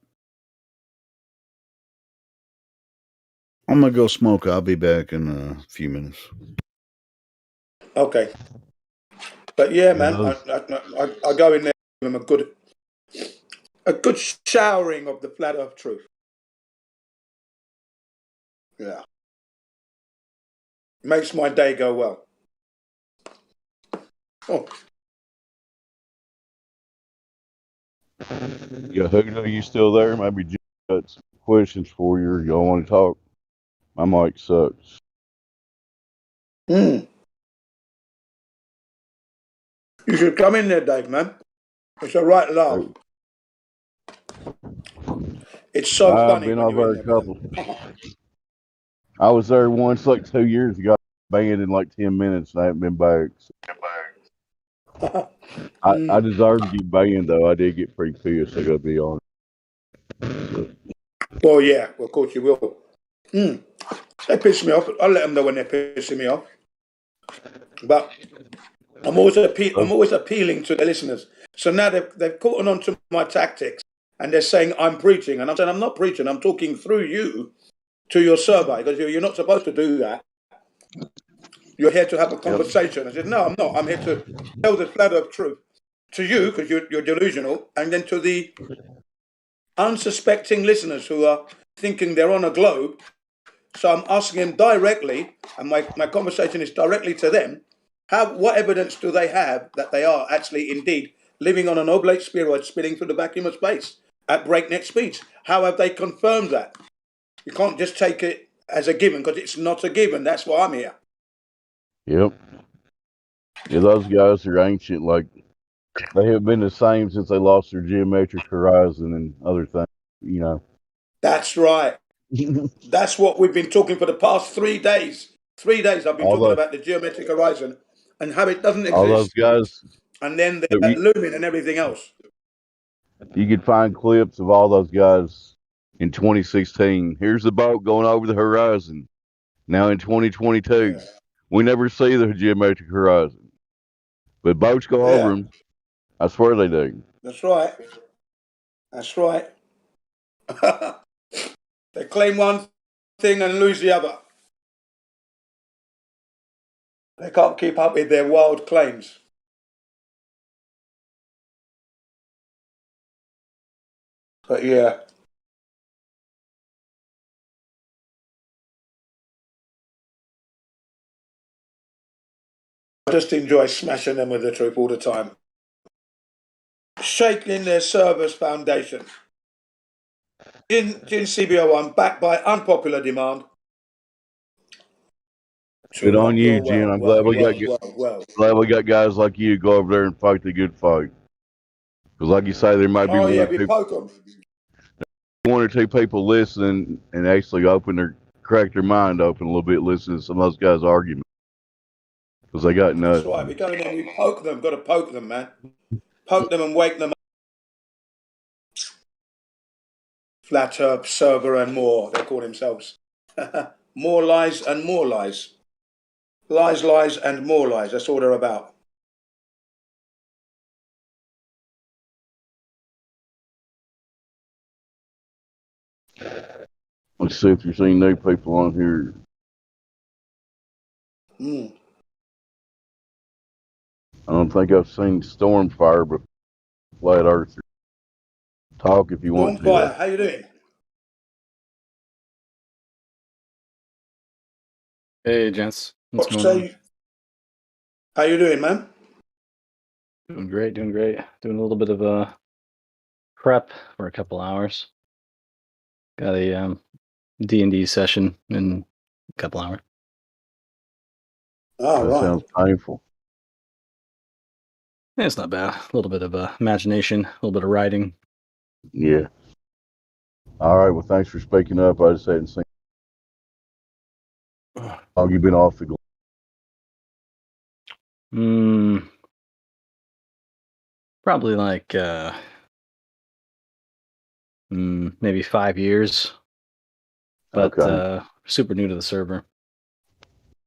I'm going to go smoke. I'll be back in a few minutes. Okay. But yeah, man, I go in there and give them a good showering of the flat earth truth. Yeah. Makes my day go well. Oh. Yeah, Hugo, you still there? Maybe Jim got some questions for you. Y'all want to talk? My mic sucks. You should come in there, Dave, man. It's a right laugh. It's so I've funny been when over you're there in a there. couple. I was there once like 2 years ago. Banned in like 10 minutes. And I haven't been back. So. I deserve to get banned though. I did get pretty pissed. I gotta be honest. Well, yeah, of course you will. They piss me off. I'll let them know when they're pissing me off. But I'm always appealing to the listeners. So now they've caught on to my tactics, and they're saying I'm preaching, and I'm saying I'm not preaching. I'm talking through you to your server, because you're not supposed to do that. You're here to have a conversation. I said, no, I'm not. I'm here to tell the flat earth truth to you, because you're delusional, and then to the unsuspecting listeners who are thinking they're on a globe. So I'm asking them directly, and my conversation is directly to them. What evidence do they have that they are actually indeed living on an oblate spheroid spinning through the vacuum of space at breakneck speeds? How have they confirmed that? You can't just take it as a given, because it's not a given. That's why I'm here. Yep. Yeah, those guys are ancient. Like, they have been the same since they lost their geometric horizon and other things, you know. That's right. That's what we've been talking for the past 3 days. 3 days I've been talking about the geometric horizon and how it doesn't exist. All those guys. And then the lumen and everything else. You could find clips of all those guys in 2016. Here's the boat going over the horizon. Now in 2022, we never see the geometric horizon, but boats go over them. I swear they do. That's right. That's right. They claim one thing and lose the other. They can't keep up with their wild claims. But yeah. I just enjoy smashing them with the truth all the time. Shaking their server's foundation. In CBO1, backed by unpopular demand. Good on you, Jim. I'm glad we got guys like you to go over there and fight the good fight. Because, like you say, there might be one or two people listening and actually crack their mind open a little bit listening to some of those guys' arguments. Because they got nuts. That's right. We go in there and we poke them. Got to poke them, man. Poke them and wake them up. Flat Earth, server, and more. They call themselves. More lies and more lies. Lies, lies, and more lies. That's all they're about. Let's see if you're seeing new people on here. I don't think I've seen Stormfire, but Flat Earth. Talk if you want to. Stormfire, how you doing? Hey, gents. What's going on? How you doing, man? Doing great, doing great. Doing a little bit of a prep for a couple hours. Got a D&D session in a couple hours. Oh, that sounds painful. Yeah, it's not bad. A little bit of imagination, a little bit of writing. Yeah. All right. Well, thanks for speaking up. I just hadn't seen. How long you been off the? Probably like maybe 5 years. But super new to the server.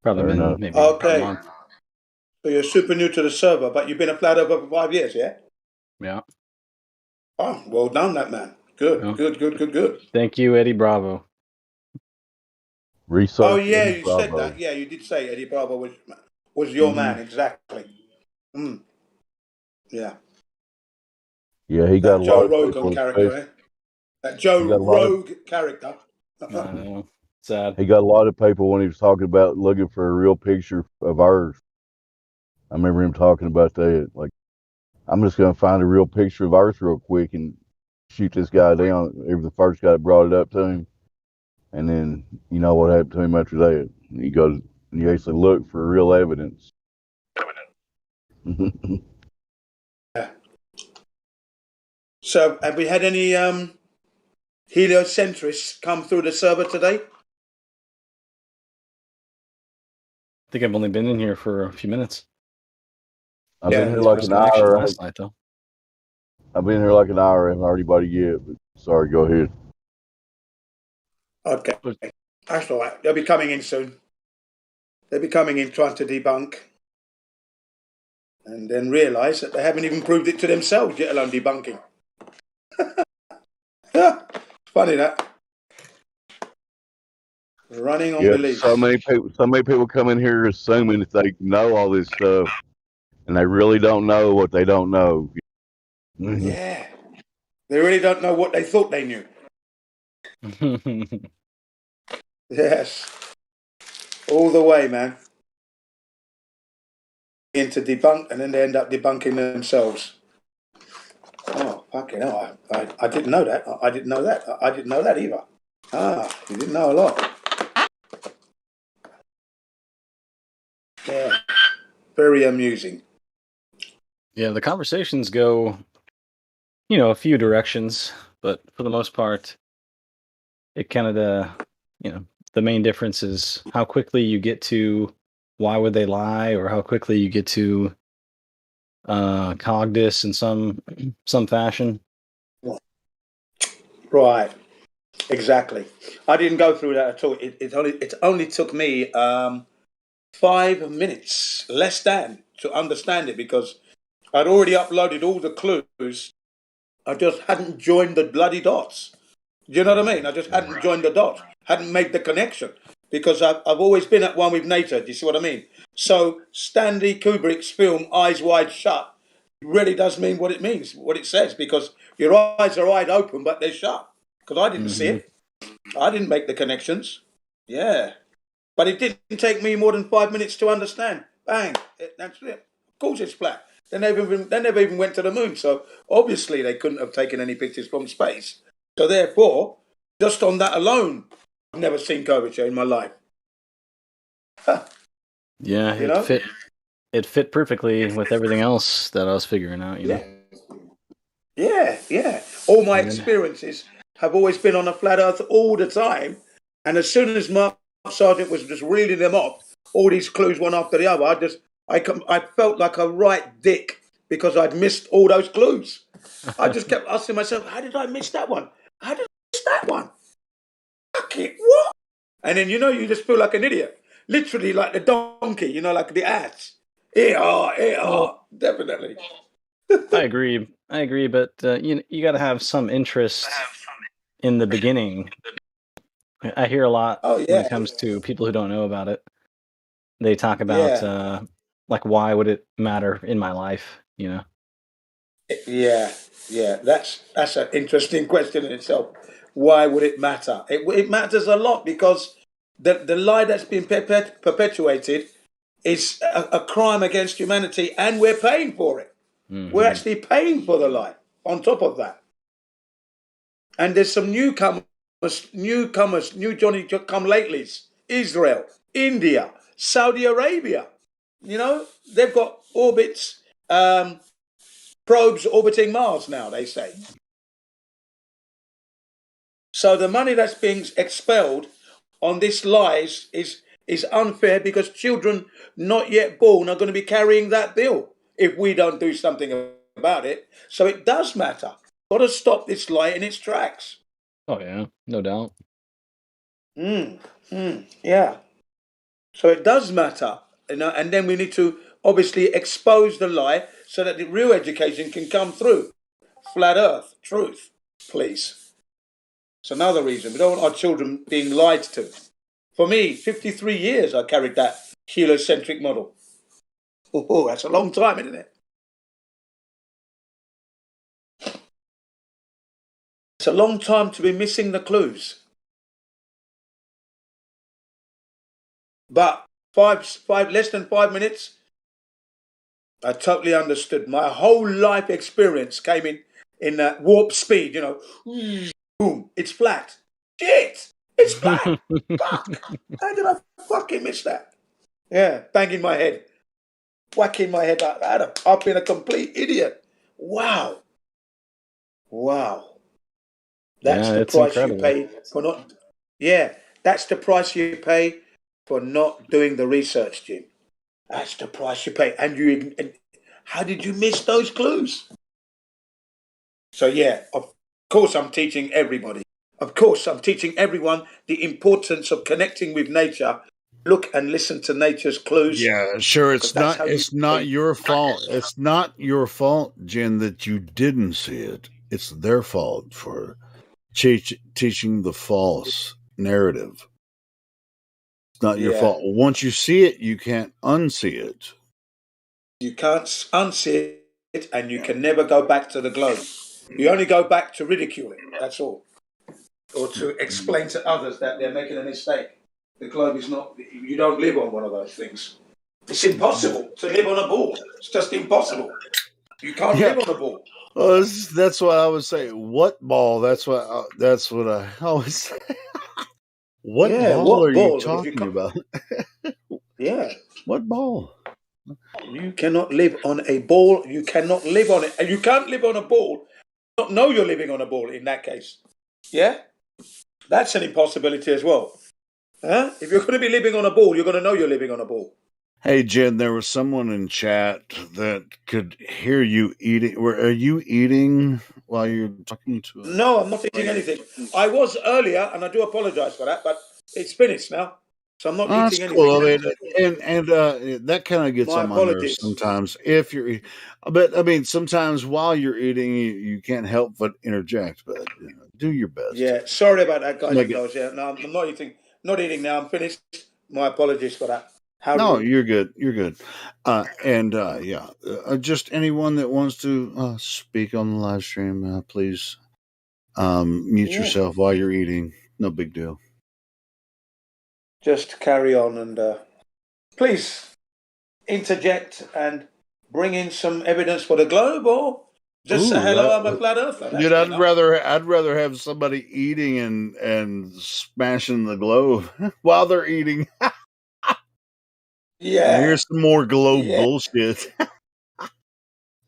Probably been maybe a month. So you're super new to the server, but you've been a flat earther for 5 years, yeah? Yeah. Oh, well done, that man. Good, good. Thank you, Eddie Bravo. Research. Oh yeah, you said that. Yeah, you did say Eddie Bravo was your man, exactly. Yeah. Yeah, he got a lot Joe of Rogan character, eh? That Joe Rogue character. I know. Sad. He got a lot of people when he was talking about looking for a real picture of Earth. I remember him talking about that. Like, I'm just going to find a real picture of Earth real quick and shoot this guy down. He was the first guy that brought it up to him. And then, you know what happened to him after that? He goes, and you actually look for real evidence. So, have we had any heliocentrists come through the server today? I think I've only been in here for a few minutes. I've been here like an hour. Last night, though. I've been here like an hour. I haven't heard anybody yet. But sorry, go ahead. Okay, that's all right. They'll be coming in soon. They'll be coming in trying to debunk, and then realise that they haven't even proved it to themselves, yet alone debunking. Yeah, funny that. Running on belief. So many people come in here assuming that they know all this stuff, and they really don't know what they don't know. Yeah, they really don't know what they thought they knew. Yes, all the way, man. Into debunk, and then they end up debunking themselves. Oh, fucking hell. I didn't know that. I didn't know that. I didn't know that either. Ah, you didn't know a lot. Yeah, very amusing. Yeah, the conversations go, a few directions, but for the most part, it kind of, the main difference is how quickly you get to why would they lie, or how quickly you get to cognitus in some fashion. Right, exactly. I didn't go through that at all. It only took me 5 minutes, less than, to understand it, because I'd already uploaded all the clues. I just hadn't joined the bloody dots. Do you know what I mean? I just hadn't joined the dots, hadn't made the connection, because I've always been at one with nature. Do you see what I mean? So Stanley Kubrick's film Eyes Wide Shut really does mean what it means, what it says, because your eyes are wide open, but they're shut. Because I didn't see it. I didn't make the connections. Yeah. But it didn't take me more than 5 minutes to understand. Bang. That's it. Of course it's flat. They never even went to the moon. So obviously they couldn't have taken any pictures from space. So therefore, just on that alone, I've never seen curvature in my life. Yeah, it fit perfectly with everything else that I was figuring out, you know. Yeah. All my experiences have always been on a flat earth all the time. And as soon as Mark Sargent was just reeling them off, all these clues one after the other, I felt like a right dick because I'd missed all those clues. I just kept asking myself, how did I miss that one? How did I miss that one? Fuck it, what? And then, you just feel like an idiot. Literally like the donkey, like the ass. Definitely. I agree, but you got to have some interest in the beginning. I hear a lot when it comes to people who don't know about it. They talk about like, why would it matter in my life? Yeah. That's an interesting question in itself. Why would it matter? It matters a lot because the lie that's been perpetuated is a crime against humanity, and we're paying for it. We're actually paying for the lie on top of that. And there's some newcomers, new Johnny come latelys. Israel, India, Saudi Arabia. They've got orbits, probes orbiting Mars now, they say. So the money that's being expelled on this lies is unfair because children not yet born are going to be carrying that bill if we don't do something about it. So it does matter. Got to stop this lie in its tracks. Oh yeah, no doubt. Yeah. So it does matter, and then we need to obviously expose the lie so that the real education can come through. Flat Earth, truth, please. It's another reason. We don't want our children being lied to. For me, 53 years I carried that heliocentric model. Oh, that's a long time, isn't it? It's a long time to be missing the clues. But less than 5 minutes, I totally understood. My whole life experience came in that warp speed, Boom, it's flat. Shit, it's flat. Fuck. How did I fucking miss that? Yeah, banging my head. Whacking my head like that. I've been a complete idiot. Wow. Wow. That's the it's price you incredible. pay for not. Yeah, that's the price you pay for not doing the research, Jim. That's the price you pay. And how did you miss those clues? So yeah, of course I'm teaching everybody. Of course I'm teaching everyone the importance of connecting with nature. Look and listen to nature's clues. Yeah, sure. because that's how It's not your fault. It's not your fault, Jen, that you didn't see it. It's their fault for teaching the false narrative. It's not your Yeah. fault. Once you see it, you can't unsee it. You can't unsee it, and you can never go back to the globe. You only go back to ridicule it. That's all, or to explain to others that they're making a mistake. The globe is not. You don't live on one of those things. It's impossible to live on a ball. It's just impossible. You can't live on a ball. Well, that's what I would say. What ball? That's what I always say. What ball are you talking about? Yeah. What ball? You cannot live on a ball. You cannot live on it. And you can't live on a ball. Not know you're living on a ball in that case. Yeah? That's an impossibility as well. Huh? If you're going to be living on a ball, you're going to know you're living on a ball. Hey, Jen, there was someone in chat that could hear you eating. Are you eating while you're talking to us? No, I'm not eating anything. I was earlier, and I do apologize for that, but it's finished now. So I'm not That's eating cool. anything. And that kind of gets My on my nerves apologies. sometimes. If you're, but I mean, sometimes while you're eating, you can't help but interject. But do your best. Yeah, sorry about that, guys Make and it- girls. Yeah, no, I'm not eating. Not eating now. I'm finished. My apologies for that. How No, rude. you're good. You're good. Just anyone that wants to speak on the live stream, please mute Yeah. yourself while you're eating. No big deal. Just carry on and please interject and bring in some evidence for the globe, or just say hello. I'm a flat earther. That's Dude, good enough. I'd rather have somebody eating and smashing the globe while they're eating. Yeah. Here's some more globe Yeah. bullshit.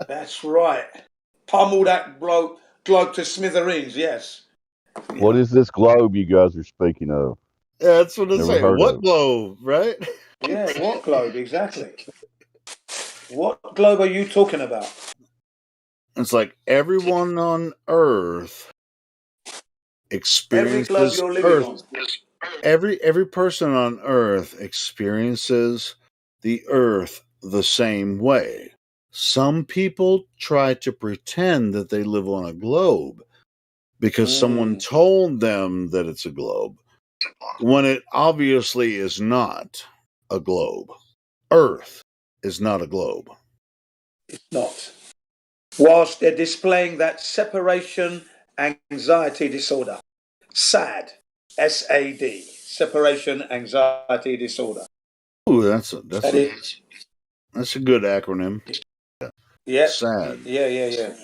That's right. Pummel that globe to smithereens. Yes. What is this globe you guys are speaking of? Yeah, that's what I Never say. heard What of it. globe, right? Yeah. What globe exactly? What globe are you talking about? It's like everyone on Earth Every globe experiences you're living Earth. on. Every person on Earth experiences the Earth the same way. Some people try to pretend that they live on a globe because someone told them that it's a globe, when it obviously is not a globe. Earth is not a globe. It's not. Whilst they're displaying that separation anxiety disorder. SAD. SAD. Separation anxiety disorder. Ooh, that's a good acronym. Yeah. SAD. Yeah.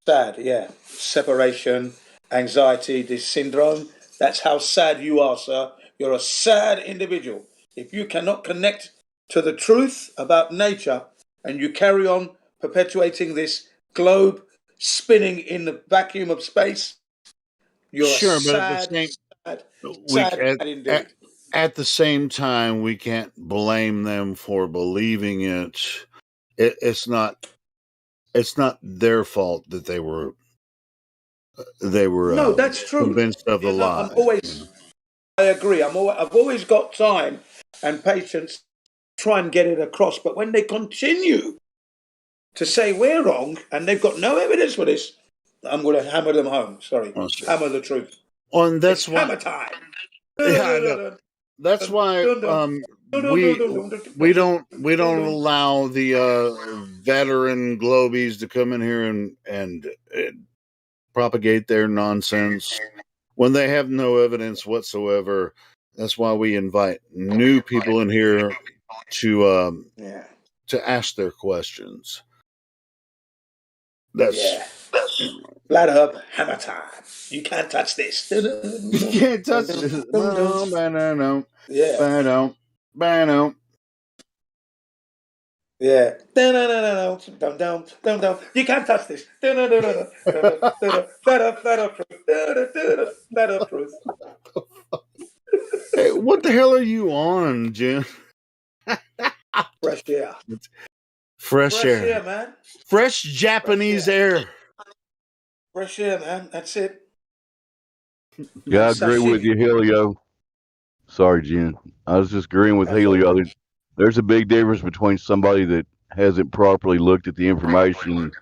SAD, yeah. Separation anxiety syndrome. That's how sad you are, sir. You're a sad individual. If you cannot connect to the truth about nature and you carry on perpetuating this globe spinning in the vacuum of space, you're Sure, a but at the sad indeed. at the same time, we can't blame them for believing it. It's not their fault that they were No, that's true. convinced of the lie. I agree. I've always got time and patience to try and get it across. But when they continue to say we're wrong and they've got no evidence for this, I'm going to hammer them home. Sorry, hammer the truth. And that's why. Hammer time. Yeah, I know. That's why we don't allow the veteran globies to come in here and propagate their nonsense when they have no evidence whatsoever. That's why we invite new people in here to ask their questions. Flat up, hammer time. You can't touch this. You can't touch this. Yeah. Yeah. Down. You can't touch this. Flat Earth truth. Hey, what the hell are you on, Jim? Fresh air. Fresh air. Man. Fresh Japanese air. Fresh air, man. That's it. Yeah, I agree with Sashimi. you, Helio. Sorry, Jen. I was just agreeing with That's all Helio. right. There's a big difference between somebody that hasn't properly looked at the information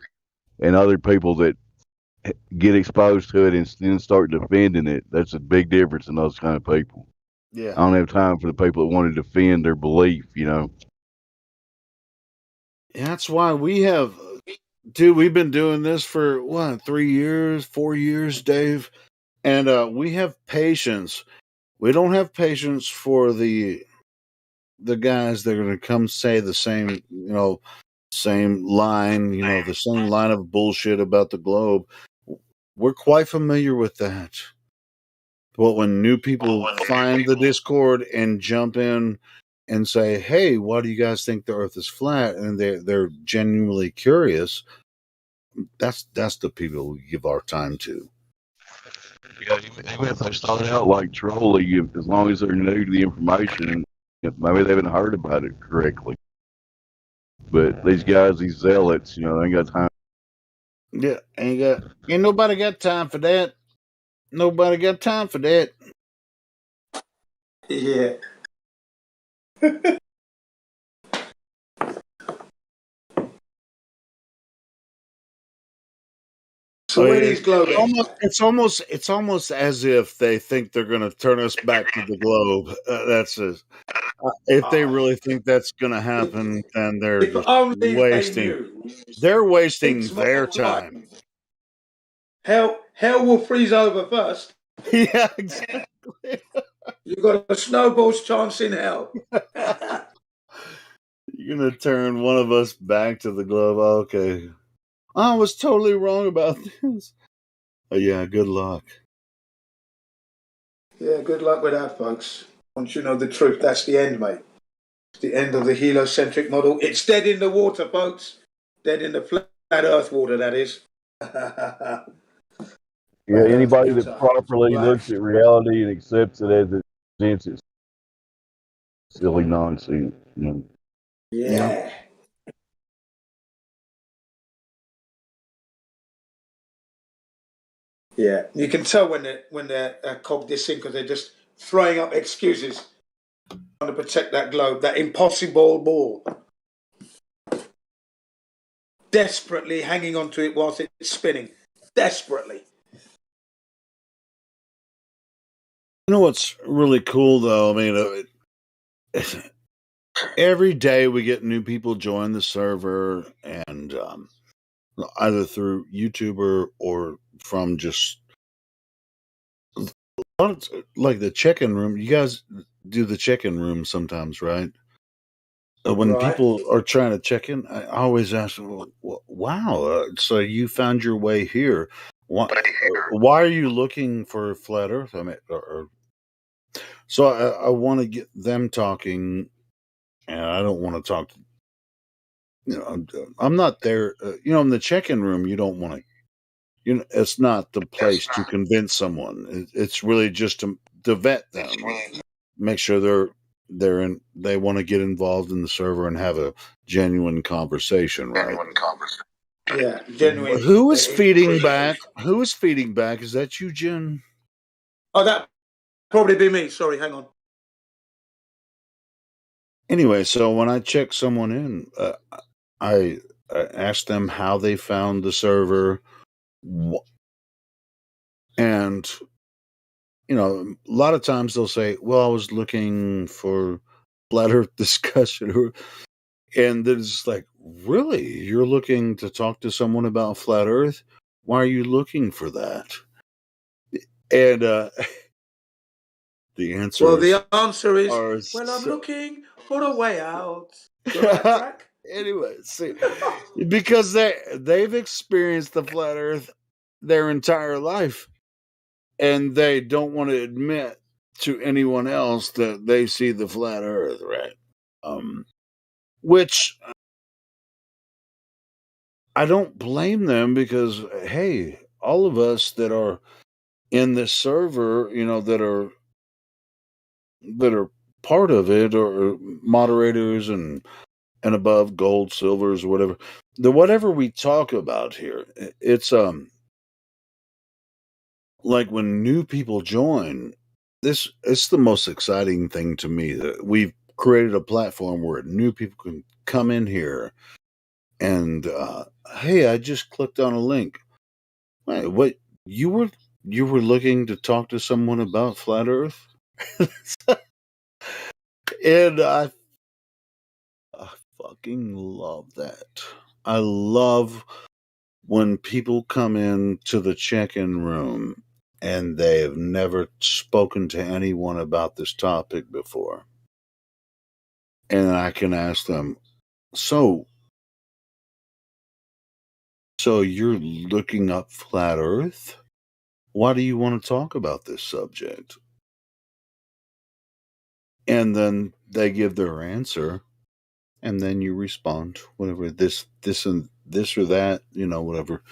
and other people that get exposed to it and then start defending it. That's a big difference in those kind of people. Yeah. I don't have time for the people that want to defend their belief, you know. Yeah, that's why we have, dude, we've been doing this for, 3 years, 4 years, Dave? And we have patience. We don't have patience for the guys that are going to come say the same, same line, the same line of bullshit about the globe. We're quite familiar with that. But when new people find the Discord and jump in and say, "Hey, why do you guys think the Earth is flat?" and they're genuinely curious, that's the people we give our time to. Yeah, even if they start out like trolling, as long as they're new to the information, maybe they haven't heard about it correctly. But these guys, these zealots, they ain't got time. Yeah, ain't nobody got time for that. Nobody got time for that. Yeah. So where these globe it's almost as if they think they're going to turn us back to the globe. If they really think that's going to happen, then they're If just only they wasting. knew. They're wasting 6 their months time. Hell will freeze over first. Yeah, exactly. You've got a snowball's chance in hell. You're going to turn one of us back to the globe. Okay. I was totally wrong about this. Yeah, good luck. Yeah, good luck with that, folks. Once you know the truth, that's the end, mate. It's the end of the heliocentric model. It's dead in the water, folks. Dead in the flat Earth water, that is. Yeah, anybody that properly looks at reality and accepts it as it presents, it's silly nonsense. Yeah. Yeah, you can tell when they're cogged this in because they're just throwing up excuses trying to protect that globe, that impossible ball. Desperately hanging on to it whilst it's spinning. Desperately. You know what's really cool, though? I mean, every day we get new people join the server, and either through YouTuber or from just like the check-in room. You guys do the check-in room sometimes, right? When people are trying to check in, I always ask, wow, so you found your way here. Why are you looking for flat Earth? I mean, so I want to get them talking, and I don't want to talk. I'm not there. In the check-in room, you don't want to. It's not the place to convince someone. It's really just to vet them, make sure they want to get involved in the server and have a genuine conversation, right? Yeah, genuine. Who is feeding back? Who is feeding back? Is that you, Jen? Oh, that probably be me. Sorry, hang on. Anyway, so when I check someone in, I ask them how they found the server, and a lot of times they'll say, "Well, I was looking for flat Earth discussion," and then it's like, "Really? You're looking to talk to someone about flat Earth? Why are you looking for that?" And the answer is, I'm looking for a way out. Got that track? Anyway, see, because they've experienced the flat Earth their entire life, and they don't want to admit to anyone else that they see the flat Earth, right? Which I don't blame them because, hey, all of us that are in this server, that are part of it, or moderators and above, gold, silvers, whatever. Whatever we talk about here, it's like when new people join, it's the most exciting thing to me that we've created a platform where new people can come in here and hey, I just clicked on a link. Wait, what, you were looking to talk to someone about flat earth? And I fucking love that. I love when people come in to the check-in room and they have never spoken to anyone about this topic before. And I can ask them, so you're looking up flat earth? Why do you want to talk about this subject? And then they give their answer, and then you respond, whatever, this and this or that, whatever.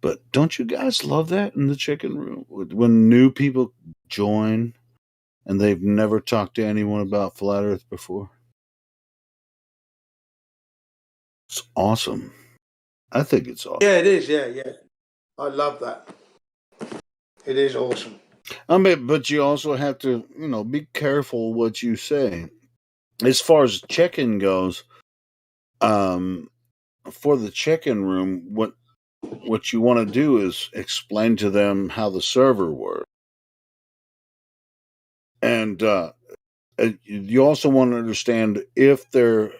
But don't you guys love that in the chicken room? When new people join and they've never talked to anyone about flat earth before? It's awesome. I think it's awesome. Yeah, it is. Yeah. I love that. It is awesome. I mean, but you also have to, be careful what you say. As far as check-in goes, for the check-in room, what you want to do is explain to them how the server works. And you also want to understand if they're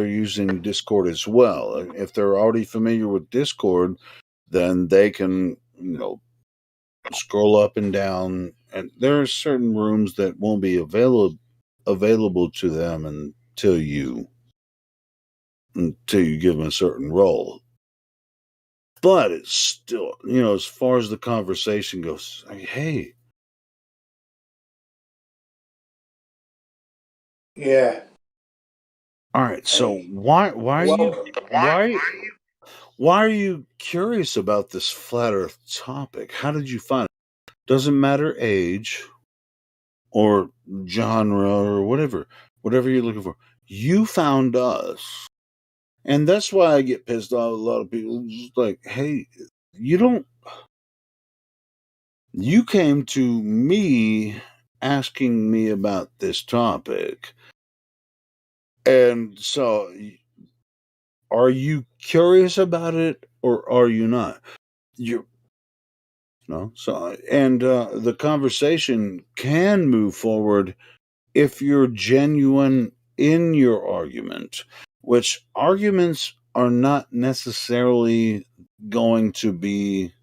using Discord as well. If they're already familiar with Discord, then they can, scroll up and down, and there are certain rooms that won't be available to them until you give them a certain role. But it's still, as far as the conversation goes, like, hey. Yeah. All right. So why are you curious about this flat Earth topic? How did you find it? Doesn't matter age or genre or whatever you're looking for. You found us. And that's why I get pissed off. A lot of people just like, hey, you came to me asking me about this topic. And so, are you curious about it or are you not? So, and the conversation can move forward if you're genuine in your argument, which arguments are not necessarily going to be.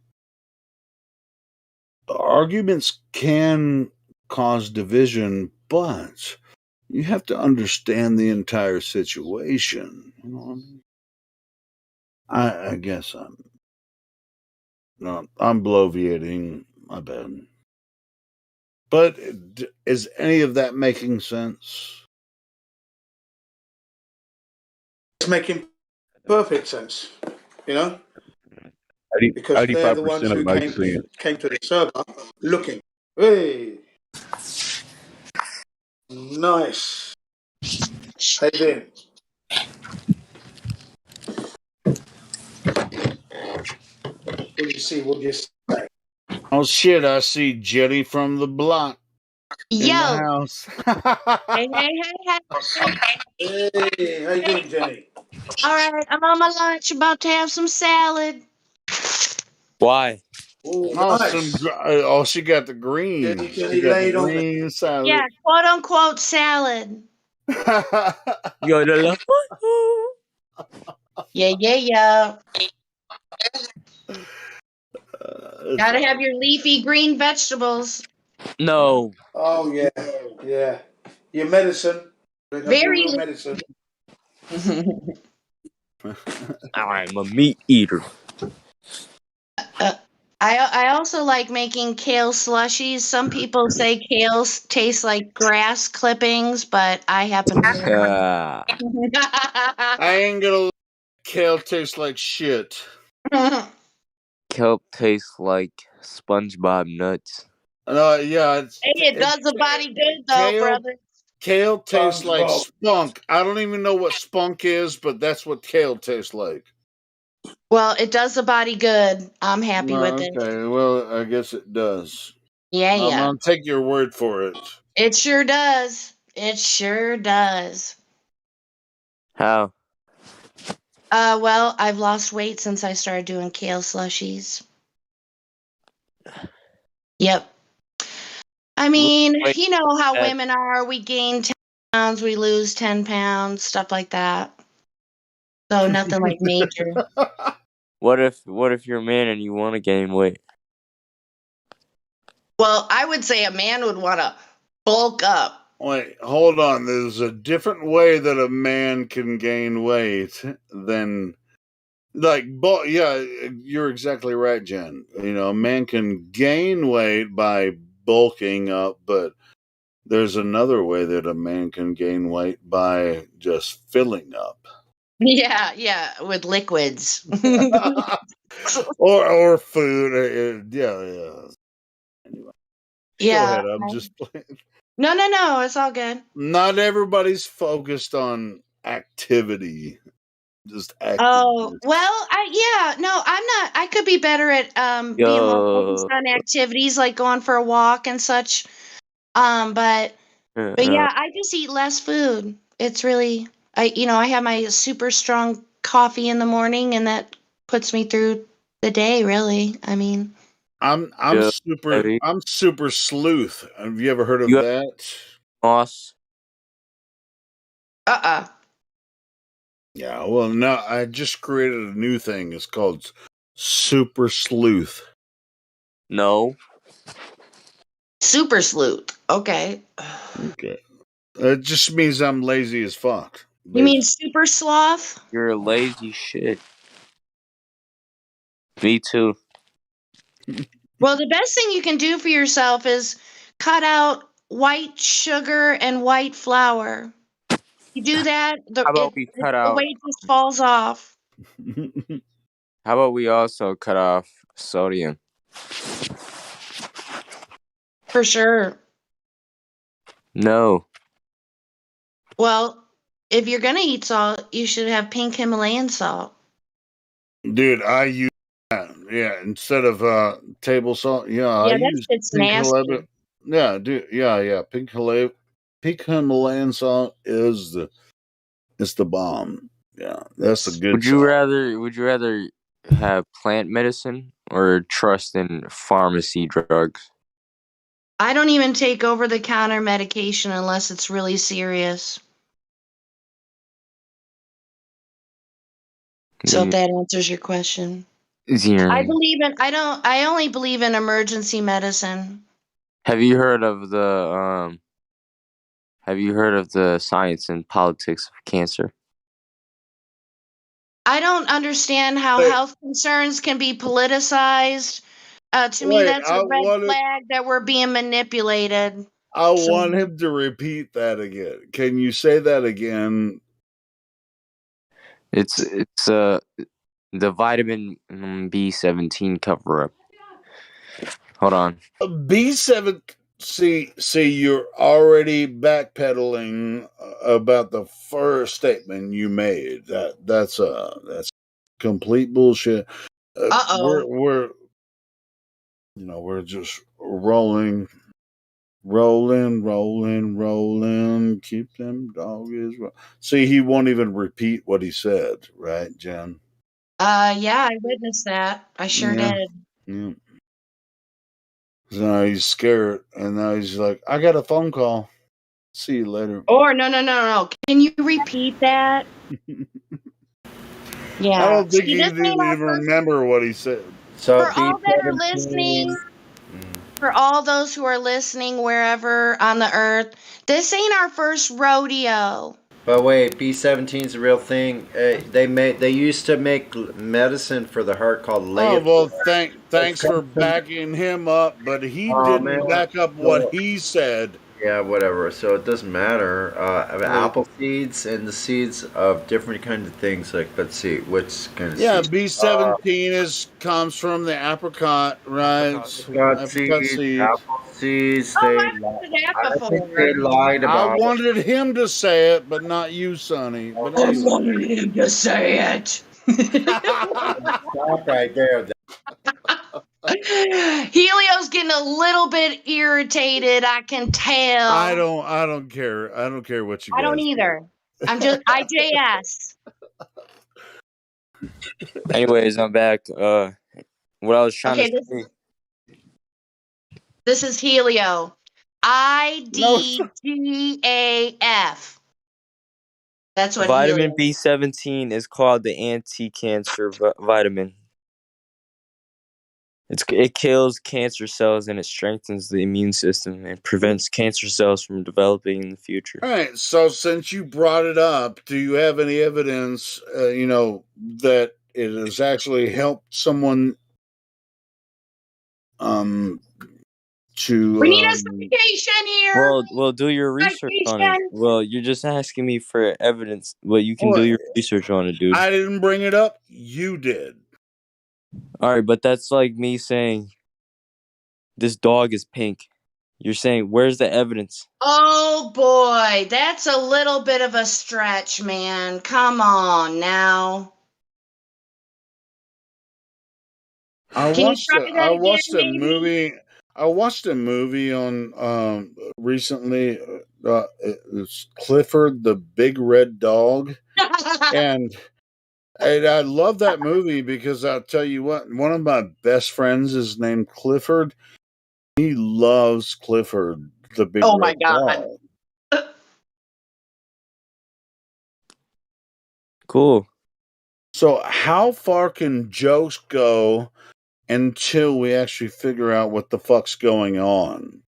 Arguments can cause division, but you have to understand the entire situation. You know what I mean? I guess I'm bloviating. My bad. But is any of that making sense? It's making perfect sense, because they're the ones who came to the server looking. Hey, nice. How you doing? What do you see? What do you say? Oh shit! I see Jenny from the block in the house. Hey. Hey, how you doing, Jenny? All right, I'm on my lunch, about to have some salad. Why? Oh, nice. She got the green. Jenny laid on green salad. Yeah, quote unquote salad. You're the love. Yeah. Gotta have your leafy green vegetables. No. Oh yeah. Your medicine. Very real medicine. I'm a meat eater. I also like making kale slushies. Some people say kale tastes like grass clippings, but I happen to. I ain't gonna. kale tastes like shit. Kelp tastes like SpongeBob nuts. Yeah, Hey, it does the body good though, brother. Kale tastes like SpongeBob. spunk. I don't even know what spunk is, but that's what kale tastes like. Well, it does the body good. I'm happy with it. Okay, well, I guess it does. Yeah, I'm yeah. gonna take your word for it. It sure does. It sure does. How? Well, I've lost weight since I started doing kale slushies. Yep. I mean, Wait, you know how Dad. women are. We gain 10 pounds, we lose 10 pounds, stuff like that. So nothing like major. What if you're a man and you want to gain weight? Well, I would say a man would want to bulk up. Wait, hold on. There's a different way that a man can gain weight than yeah, you're exactly right, Jen. You know, a man can gain weight by bulking up, but there's another way that a man can gain weight by just filling up. Yeah, yeah, with liquids. or food. Yeah. Anyway, Yeah. go ahead. I'm just playing. No, it's all good. Not everybody's focused on activity. Just active. Oh, well, I'm not. I could be better at being more focused on activities like going for a walk and such. But yeah, I just eat less food. It's really I have my super strong coffee in the morning and that puts me through the day, really. I mean, I'm super sleuth. Have you ever heard of that? Boss. Yeah, well, no, I just created a new thing. It's called Super Sleuth. No. Super sleuth. Okay. Okay. It just means I'm lazy as fuck. You mean super sloth? You're a lazy shit. Me too. Well, the best thing you can do for yourself is cut out white sugar and white flour. You do that, How about we cut the out? weight just falls off. How about we also cut off sodium? For sure. No. Well, if you're gonna eat salt, you should have pink Himalayan salt. Dude, I use that. Yeah, instead of table salt. Yeah, I Yeah, that use shit's pink nasty. Himalayan. Yeah, dude. Yeah. Pink Himalayan salt is the bomb. Yeah, that's a good. Would you rather have plant medicine or trust in pharmacy drugs? I don't even take over-the-counter medication unless it's really serious. So if that answers your question. I only believe in emergency medicine. Have you heard of the science and politics of cancer? I don't understand how health concerns can be politicized. To me, that's a red flag that we're being manipulated. I want him to repeat that again. Can you say that again? It's the vitamin B17 cover up. Hold on. B7. See, you're already backpedaling about the first statement you made. That's complete bullshit. We're just rolling. Keep them doggies. See, he won't even repeat what he said, right, Jen? Yeah, I witnessed that. I sure did. Yeah. So now he's scared, and now he's like, "I got a phone call. See you later." Or no. Can you repeat that? Yeah. I don't think he didn't even remember what he said. So for all that are listening, for all those who are listening wherever on the earth, this ain't our first rodeo. But wait, B17 is a real thing. They used to make medicine for the heart called Oh, Leopold. well, thanks for backing him up, but he didn't back up what he said. Yeah, whatever. So it doesn't matter. Apple seeds and the seeds of different kinds of things. Like, let's see, which kind of Yeah, seeds? B17 comes from the apricot, right? Apricot seeds, seeds. apple seeds. Oh, I've heard that I think before. they lied I about it. wanted him to say it, but not you, Sonny. But I anyway. wanted him to say it. Stop right there. Helio's getting a little bit irritated. I can tell. I don't care. I don't care what you I guys don't either. I'm just IJS. Anyways, I'm back. What I was trying Okay, to say. this is Helio. IDGAF. That's what Vitamin Helio. B17 is called the anti-cancer vitamin. It kills cancer cells and it strengthens the immune system and prevents cancer cells from developing in the future. All right. So since you brought it up, do you have any evidence, that it has actually helped someone to We need a citation here. Well, do your research on it. Citation. Well, you're just asking me for evidence. Well, you can do your research on it, dude. I didn't bring it up. You did. All right, but that's like me saying this dog is pink. You're saying, where's the evidence? Oh boy, that's a little bit of a stretch, man. Come on now. I Can you watched try that again, a maybe? movie. I watched a movie on recently. It's Clifford the Big Red Dog, and I love that movie because I'll tell you what. One of my best friends is named Clifford. He loves Clifford the Big Oh Red my God. Dog. Cool. So, how far can jokes go until we actually figure out what the fuck's going on?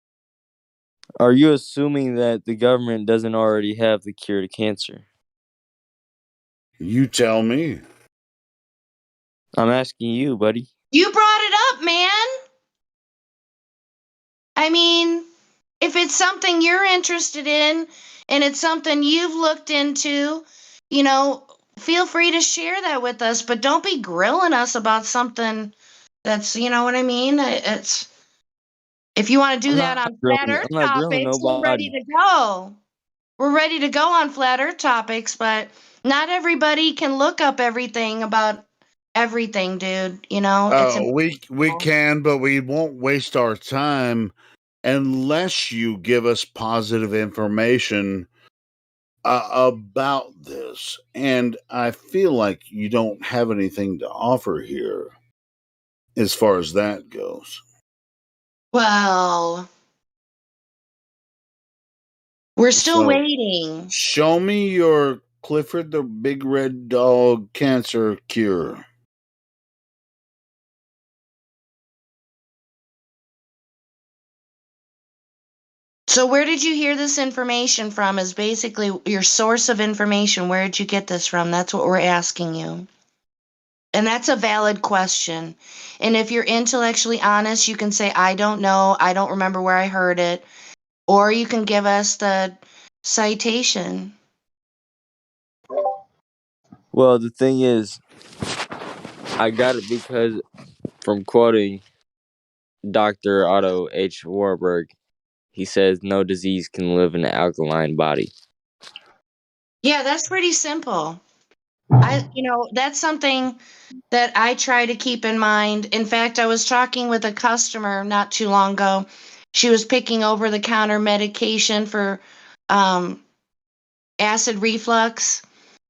Are you assuming that the government doesn't already have the cure to cancer? You tell me. I'm asking you, buddy. You brought it up, man. I mean, if it's something you're interested in and it's something you've looked into, feel free to share that with us, but don't be grilling us about something that's, you know what I mean? It's if you want to do I'm that not on Flat grilling. Earth I'm not grilling topics, we're ready nobody. to go. We're ready to go on Flat Earth topics, but not everybody can look up everything about everything, dude. It's We can, but we won't waste our time unless you give us positive information about this. And I feel like you don't have anything to offer here as far as that goes. well. We're still waiting. Show me your Clifford the Big Red Dog cancer cure. So where did you hear this information from is basically your source of information. Where did you get this from? That's what we're asking you. And that's a valid question. And if you're intellectually honest, you can say, I don't know. I don't remember where I heard it. Or you can give us the citation. Well, the thing is, I got it because from quoting Dr. Otto H. Warburg, he says no disease can live in an alkaline body. Yeah, that's pretty simple. That's something that I try to keep in mind. In fact, I was talking with a customer not too long ago. She was picking over the counter medication for acid reflux.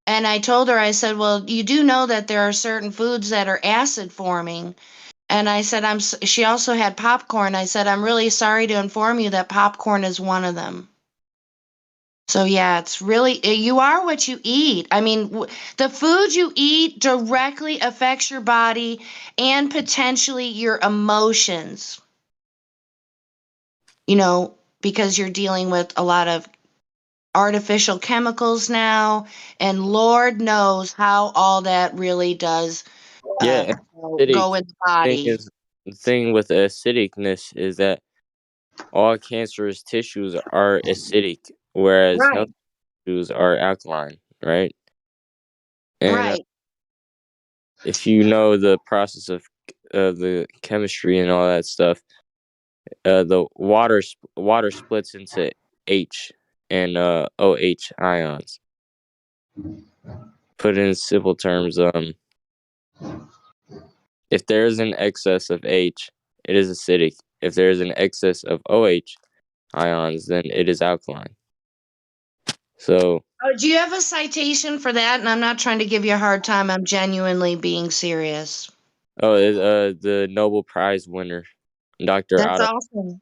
And I told her, I said, well, you do know that there are certain foods that are acid forming. And I said, she also had popcorn. I said, I'm really sorry to inform you that popcorn is one of them. So yeah, it's really, you are what you eat. I mean, the food you eat directly affects your body and potentially your emotions. Because you're dealing with a lot of artificial chemicals now, and Lord knows how all that really does Yeah, go in the body. the thing with acidicness is that all cancerous tissues are acidic, whereas Right. healthy tissues are alkaline, right? And Right. if you know the process of the chemistry and all that stuff, the water splits into H and OH ions. Put in simple terms, if there is an excess of H, it is acidic. If there is an excess of OH ions, then it is alkaline. So, Oh, do you have a citation for that? And I'm not trying to give you a hard time. I'm genuinely being serious. the Nobel Prize winner, Dr. That's Otto. awesome.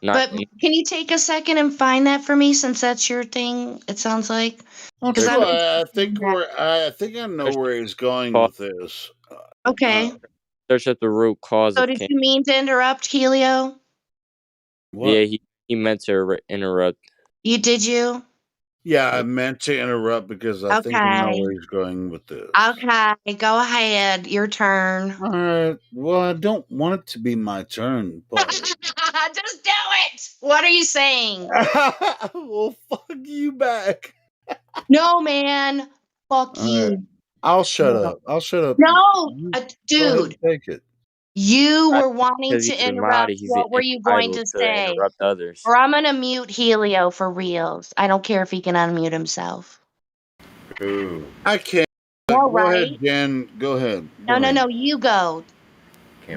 Not But can you take a second and find that for me, since that's your thing? It sounds like. I'll Because tell I'm you what, I interested in think that. I think I know where he's going with this. Okay. search up the root cause So of did cancer. you mean to interrupt, Helio? Yeah, he meant to interrupt. Did you? Yeah, I meant to interrupt because I think I know Okay. where he's going with this. Okay. Go ahead. Your turn. All right. Well, I don't want it to be my turn, but Just do it. What are you saying? well, fuck you back. No, man. Fuck All right. you. I'll shut No. up. I'll shut up. No, You go ahead dude. and take it. You were wanting Because to he's a mod, interrupt. he's What were you going entitled to to say? interrupt others. Or I'm gonna mute Helio for reals. I don't care if he can unmute himself. Ooh. I can't. All Go ahead, right. Jen. Go ahead. No, you go.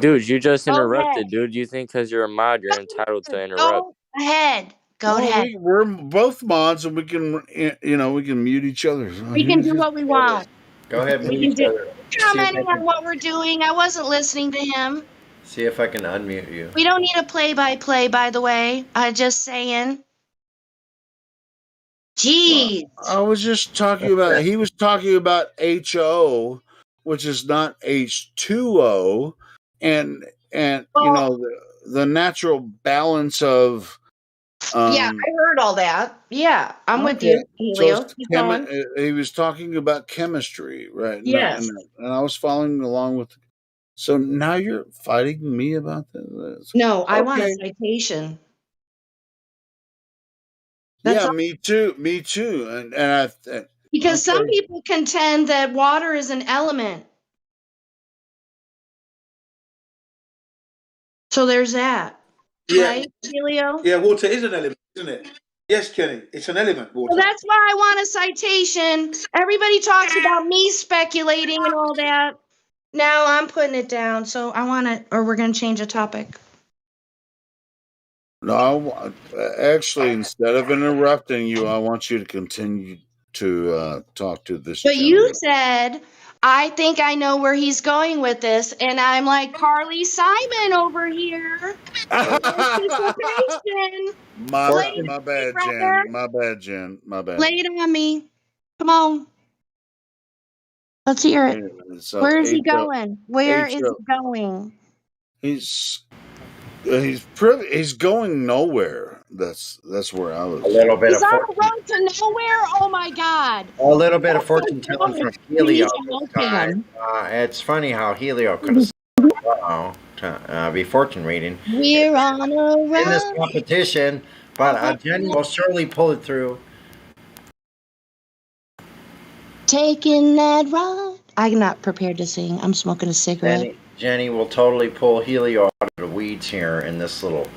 Dude, you just Go interrupted, dude. You think because you're a mod, you're entitled to interrupt. Go ahead. Go Well, ahead. we're both mods, and we can, we can mute each other. So We can do what we want. Go ahead, We mute can each do other. commenting on what we're doing. I wasn't listening to him. See if I can unmute you. We don't need a play-by-play, by the way. Just saying. Jeez. I was just talking about. He was talking about HO, which is not H2O, and the natural balance of. Yeah, I heard all that. Yeah, I'm with you, Helio. So Keep going. he was talking about chemistry, right? Yes. And I was following along with. So now you're fighting me about this? No, I want a Okay. citation. Yeah, me too. Me too. And I. Because some people contend that water is an element. So there's that. Yeah. Right, Helio? Yeah, water is an element, isn't it? Yes, Jenny, it's an element, water. Well, that's why I want a citation. Everybody talks about me speculating and all that. Now I'm putting it down, so I want it, or we're going to change the topic. No, actually, instead of interrupting you, I want you to continue to talk to this But gentleman. you said, I think I know where he's going with this, and I'm like Carly Simon over here. Anticipation. My bad, Jen. My bad, Jen. My bad. Lay it on me. Come on. Let's hear it. So Where is he going? Where is he going? He's going nowhere. That's where I was. A little bit He's of on fortune. the road to nowhere. Oh my God. A little bit of fortune telling from Helio this time. It's funny how Helio could have be fortune reading We're on a in this run. competition, but Jenny will surely pull it through. Taking that ride. I'm not prepared to sing. I'm smoking a cigarette. Jenny will totally pull Helio out of the weeds here in this little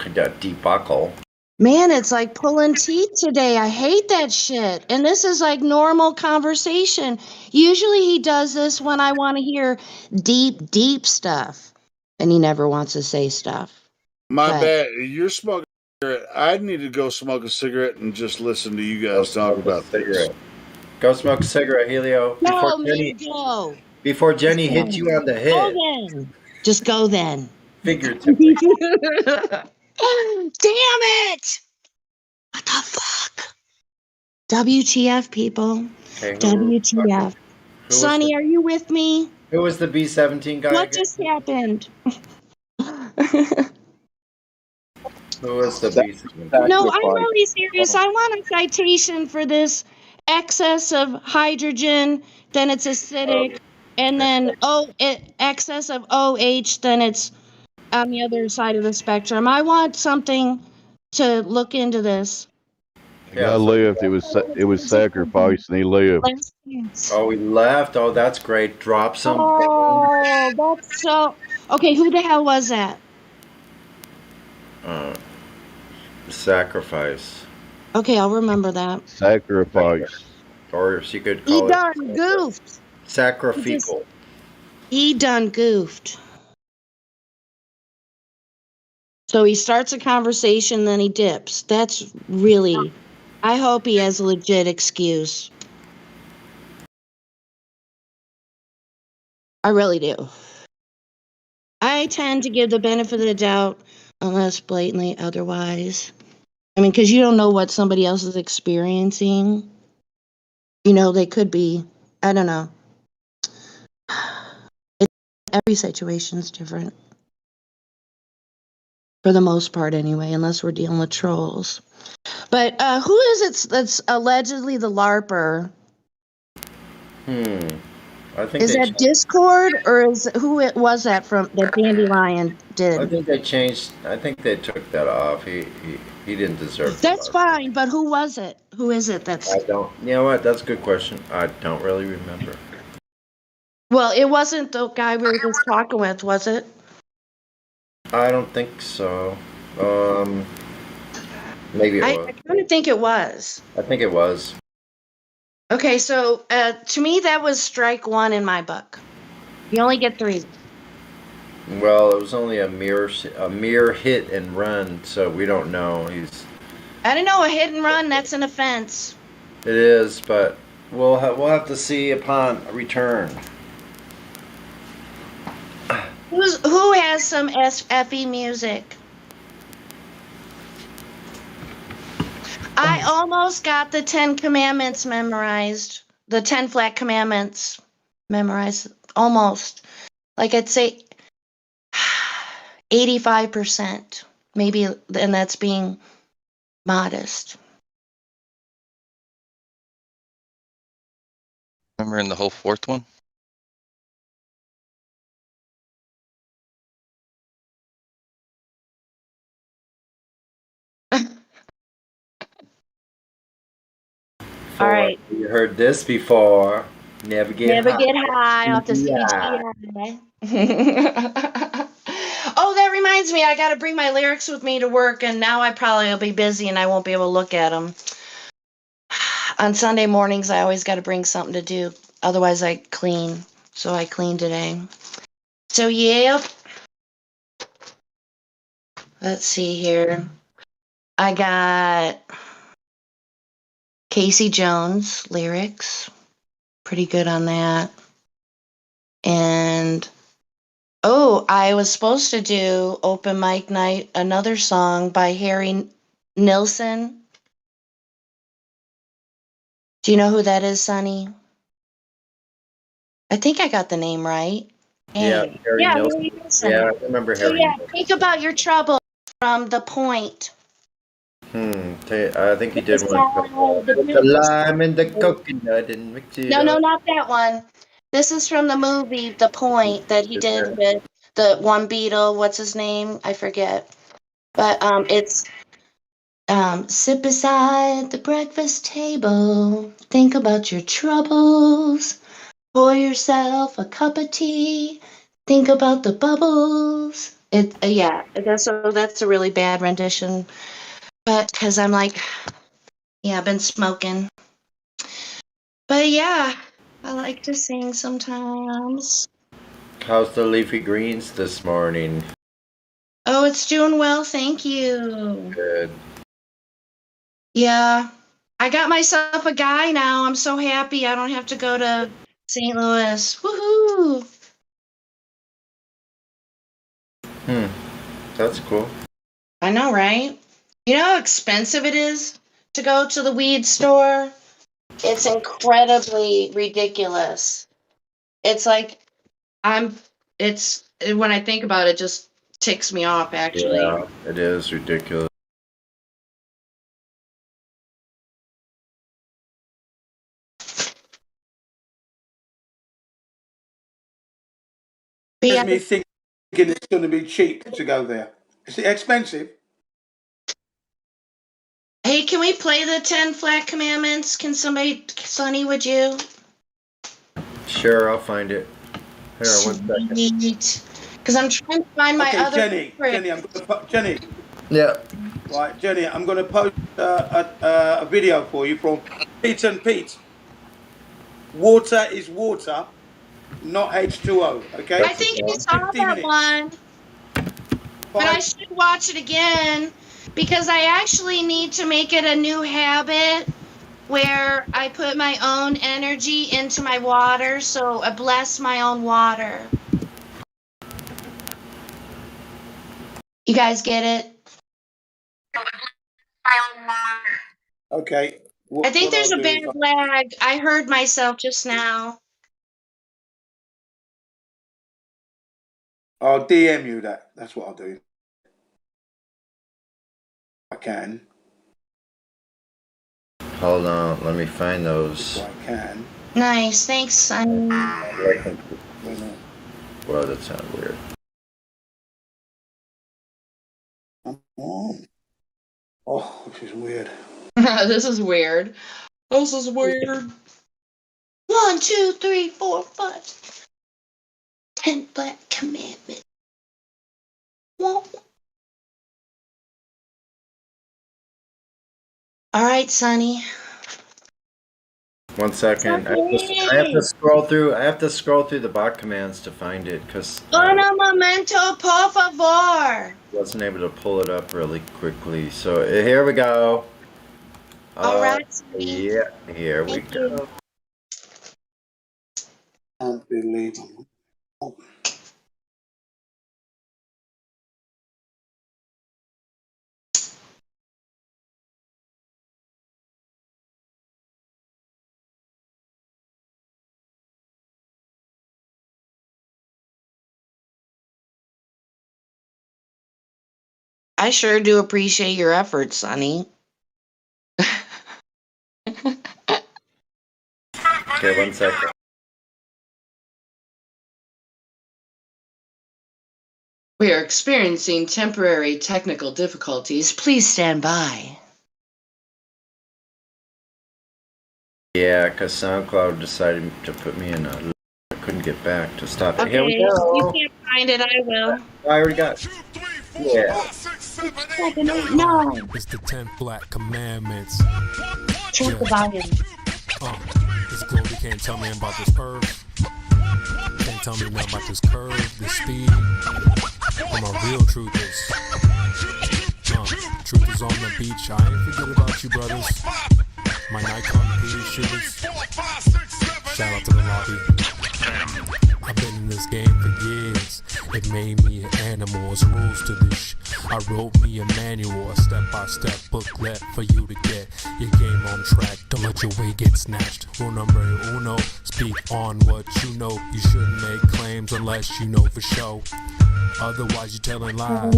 debacle. Man, it's like pulling teeth today. I hate that shit. And this is like normal conversation. Usually he does this when I want to hear deep, deep stuff. And he never wants to say stuff. My bad. You're smoking a cigarette. I need to go smoke a cigarette and just listen to you guys talk about this. Go smoke a cigarette, Helio. No, man, go. Before Jenny hits you on the head. Go then. Just go then. Figuratively. Damn it! What the fuck? WTF, people. Okay, WTF. Sonny, are you with me? Who was the B-17 guy? What just happened? Who was the B-17? No, I'm really serious. I want a citation for this excess of hydrogen, then it's acidic, and then excess of OH, then it's on the other side of the spectrum. I want something to look into this. The guy left. It was sacrifice, and he left. Last chance. Oh, he left. Oh, that's great. Drop some. Oh, that's so. Okay, who the hell was that? Sacrifice. Okay, I'll remember that. Sacrifice. Or you could He call it done goofed. sacrificial. He done goofed. So he starts a conversation, then he dips. That's really. I hope he has a legit excuse. I really do. I tend to give the benefit of the doubt unless blatantly otherwise. I mean, because you don't know what somebody else is experiencing. You know, they could be, I don't know. Every situation is different. For the most part, anyway, unless we're dealing with trolls. But who is it that's allegedly the LARPer? I think Is they that changed, Discord, or is who it was that from that Dandelion I did? think they changed. I think they took that off. He didn't deserve the That's fine, but who was it? Who is it that's... I don't. You know what? That's a good question. I don't really remember. Well, it wasn't the guy we were just talking with, was it? I don't think so. Maybe it I was. kind of think it was. I think it was. Okay, so to me, that was strike one in my book. You only get 3. Well, it was only a mere hit and run, so we don't know. I don't know, a hit and run, that's an offense. It is, but we'll have to see upon return. Who has some SFE music? I almost got the 10 Commandments memorized. The 10 Flat Commandments memorized. Almost. Like I'd say 85%. Maybe, and that's being modest. Remember in the whole 4th one? All right. You heard this before. Never get Never high. get high off the CGI. CGI. Oh, that reminds me, I got to bring my lyrics with me to work, and now I probably will be busy and I won't be able to look at them. On Sunday mornings, I always got to bring something to do. Otherwise, I clean. So I clean today. So, yep. Let's see here. I got Casey Jones lyrics. Pretty good on that. And oh, I was supposed to do open mic night, another song by Harry Nilsson. Do you know who that is, Sonny? I think I got the name right. Yeah, Harry Yeah, Nilsson. Harry Nilsson. Yeah, I remember So Harry. yeah, think about your trouble from The Point. I think he did one. The Put the lime in the coconut and mix it No, up. not that one. This is from the movie The Point that he did with the one Beatle. What's his name? I forget. But it's sit beside the breakfast table. Think about your troubles. Pour yourself a cup of tea. Think about the bubbles. That's a really bad rendition. But because I'm like, yeah, I've been smoking. But yeah, I like to sing sometimes. How's the leafy greens this morning? Oh, it's doing well, thank you. Good. Yeah, I got myself a guy now. I'm so happy I don't have to go to St. Louis. Woohoo! That's cool. I know, right? You know how expensive it is to go to the weed store? It's incredibly ridiculous. It's like when I think about it, just ticks me off actually. Yeah, it is ridiculous. Just me thinking it's going to be cheap to go there. Is it expensive? Hey, can we play the 10 flat commandments? Can somebody, Sonny, would you? Sure, I'll find it. Here, 1 second. Sweet. Because I'm trying to find my Okay, other. Jenny, I'm going to Jenny. Yeah. Right, Jenny, I'm going to post a video for you from Pete and Pete. Water is water, not H2O. Okay. I think I saw that one, but I should watch it again because I actually need to make it a new habit where I put my own energy into my water, so I bless my own water. You guys get it? Okay. I think there's a bad lag. I heard myself just now. I'll DM you that. That's what I'll do. I can. Hold on, let me find those. I can. Nice, thanks, Sonny. Well, that sounds weird. Oh, this is weird. This is weird. This is weird. 1, 2, 3, 4, 5. 10 black commandments. Whoa. All right, Sonny. 1 second. I have to scroll through. I have to scroll through the bot commands to find it because Un momento, por favor. wasn't able to pull it up really quickly. So here we go. All right. Yeah, here we go. Unbelievable. I sure do appreciate your efforts, Sonny. Okay, 1 second. We are experiencing temporary technical difficulties. Please stand by. Yeah, because SoundCloud decided to put me in a. I couldn't get back to stop it. Okay, Here we if go. you can't find it, I will. I already got it. Yeah. 7, 8, 9. It's the 10 Black Commandments. Check the volume. This glory can't tell me about this earth. Can't tell me nothing about this curve, this speed. But my real truth is, truth is on the beach. I ain't forget about you, brothers. My Nikon PD shooters. Shout out to the lobby. I've been in this game for years. It made me an animal. It's rules to this shit. I wrote me a manual, a step-by-step booklet for you to get your game on track. Don't let your way get snatched. Rule number uno, speak on what you know. You shouldn't make claims unless you know for sure. Otherwise you're telling lies.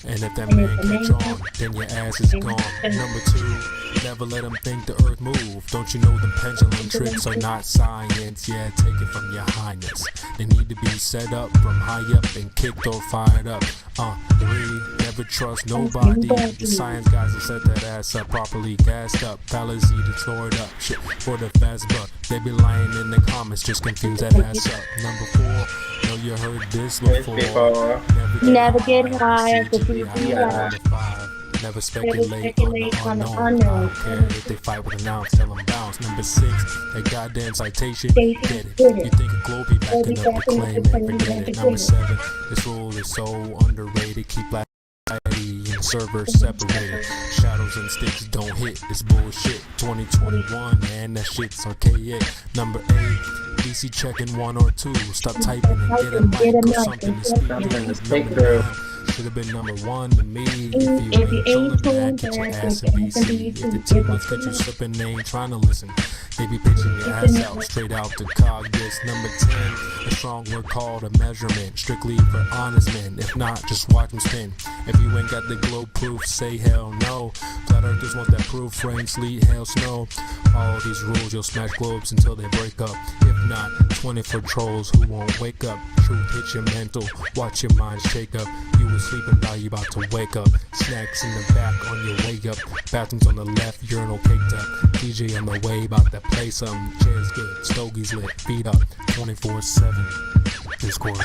And if that man catch on, then your ass is gone. Number 2, never let them think the earth move. Don't you know the pendulum tricks are not science? Yeah, take it from your highness. They need to be set up from high up and kicked or fired up. 3, never trust nobody. The science guys will set that ass up properly gassed up. Fallacy to tore it up. Shit for the fast buck. They be lying in the comments, just confuse that ass up. Number 4, know you heard this before. Never get high at the BBI. Never speculate on the unknown. I don't care if they fight with an ounce, tell them bounce. Number 6, that goddamn citation, get it. You think a globe be backing up the claim and forget it. Number 7, this rule is so underrated. Keep black and servers separated. Shadows and sticks don't hit, it's bullshit. 2021, man, that shit's archaic. Number 8, DC checking 1 or 2. Stop typing and get a mic or something to speak through. Should have been number 1 to me. If you ain't trolling back, get your ass in BC. If the team looks at you slipping, they ain't trying to listen. They be pitching your ass out straight out the cog. This number 10, a strong word called a measurement, strictly for honest men. If not, just watch them spin. If you ain't got the globe proof, say hell no. Flat earthers want that proof, rain, sleet, hail, snow. All these rules, you'll smash globes until they break up. If not, 20 for trolls who won't wake up. Truth hits your mental, watch your mind shake up. You was sleeping, now you about to wake up. Snacks in the back on your way up. Bathrooms on the left, urinal caked up. DJ on the way, about to play some. Chairs good, stogies lit, feet up, 24/7. Discord.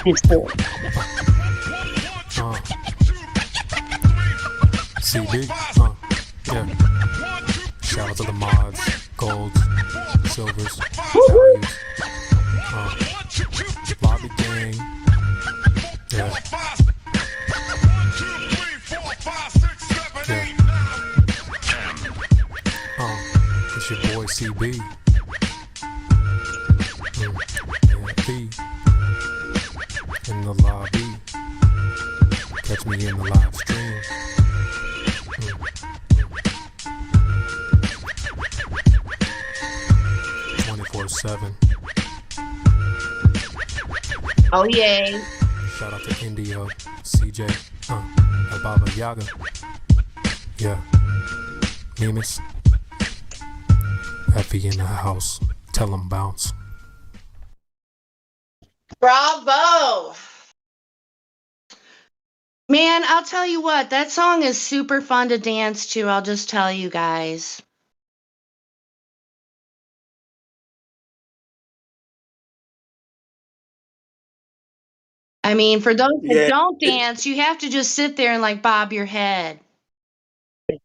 CB, yeah. Shout out to the mods, golds, silvers, values. Lobby gang. Yeah. It's your boy CB. Yeah, B. In the lobby. Catch me in the live stream. 24/7. Oh, yay. Shout out to India, CJ, Baba Yaga. Yeah. Nemus. Effie in the house. Tell them bounce. Bravo. Man, I'll tell you what, that song is super fun to dance to. I'll just tell you guys. I mean, for those that don't dance, you have to just sit there and like bob your head.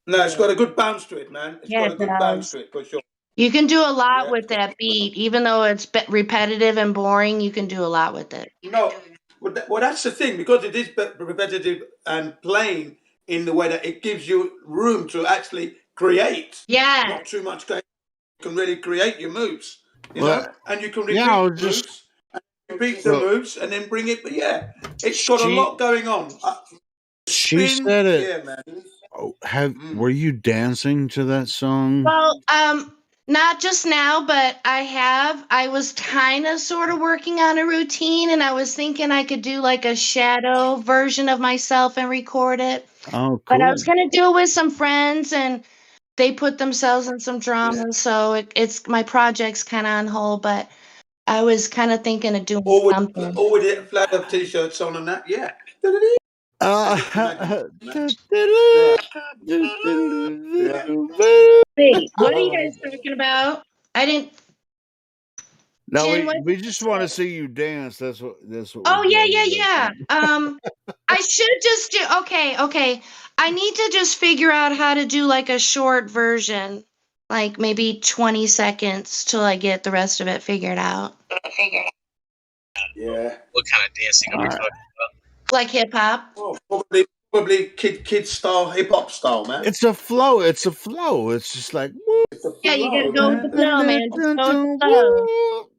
No, it's got a good bounce to it, man. It's Yeah, got a it good does. bounce to it, for sure. You can do a lot with that beat, even though it's repetitive and boring. You can do a lot with it. No, well, that's the thing, because it is repetitive and playing in the way that it gives you room to actually create. Yeah. Not too much. You can really create your moves, you Well, know, and you can repeat yeah, I was moves, just- and repeat the Well- moves, and then bring it. But yeah, it's got a She- lot going on. She Spin, said it. Yeah, man. Oh, were you dancing to that song? Well, not just now, but I was kind of sort of working on a routine, and I was thinking I could do like a shadow version of myself and record it. Oh, But I cool. was gonna do it with some friends, and they put themselves in some drama, so it's my project's kind of on hold. But I was kind of thinking of doing something. Or with it, flat up t-shirts on and that. Yeah. Wait, what are you guys talking about? I didn't. No, Jen, what we just want to see you dance. That's what. Oh yeah. I should just do okay. I need to just figure out how to do like a short version, like maybe 20 seconds till I get the rest of it figured out. Yeah. What kind of dancing are we talking about? Like hip hop. Oh, probably kid style, hip hop style, man. It's a flow. It's a flow. It's just like. Woo. Yeah, you gotta go with the flow, man. Just go with the flow.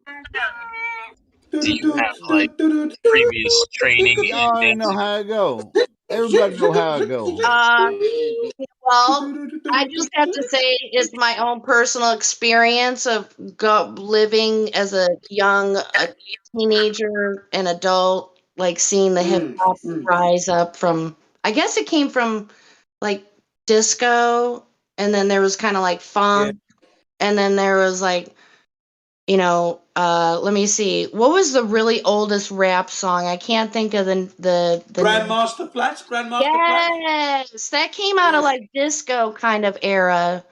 Do you have like previous training? Y'all know how it go. Everybody know how it goes. Well, I just have to say it's my own personal experience of living as a teenager and adult, like seeing the hip hop rise up from. I guess it came from like disco, and then there was kind of like funk, and then there was like, let me see, what was the really oldest rap song? I can't think of the Grandmaster Flats. Yes, that came out of like disco kind of era,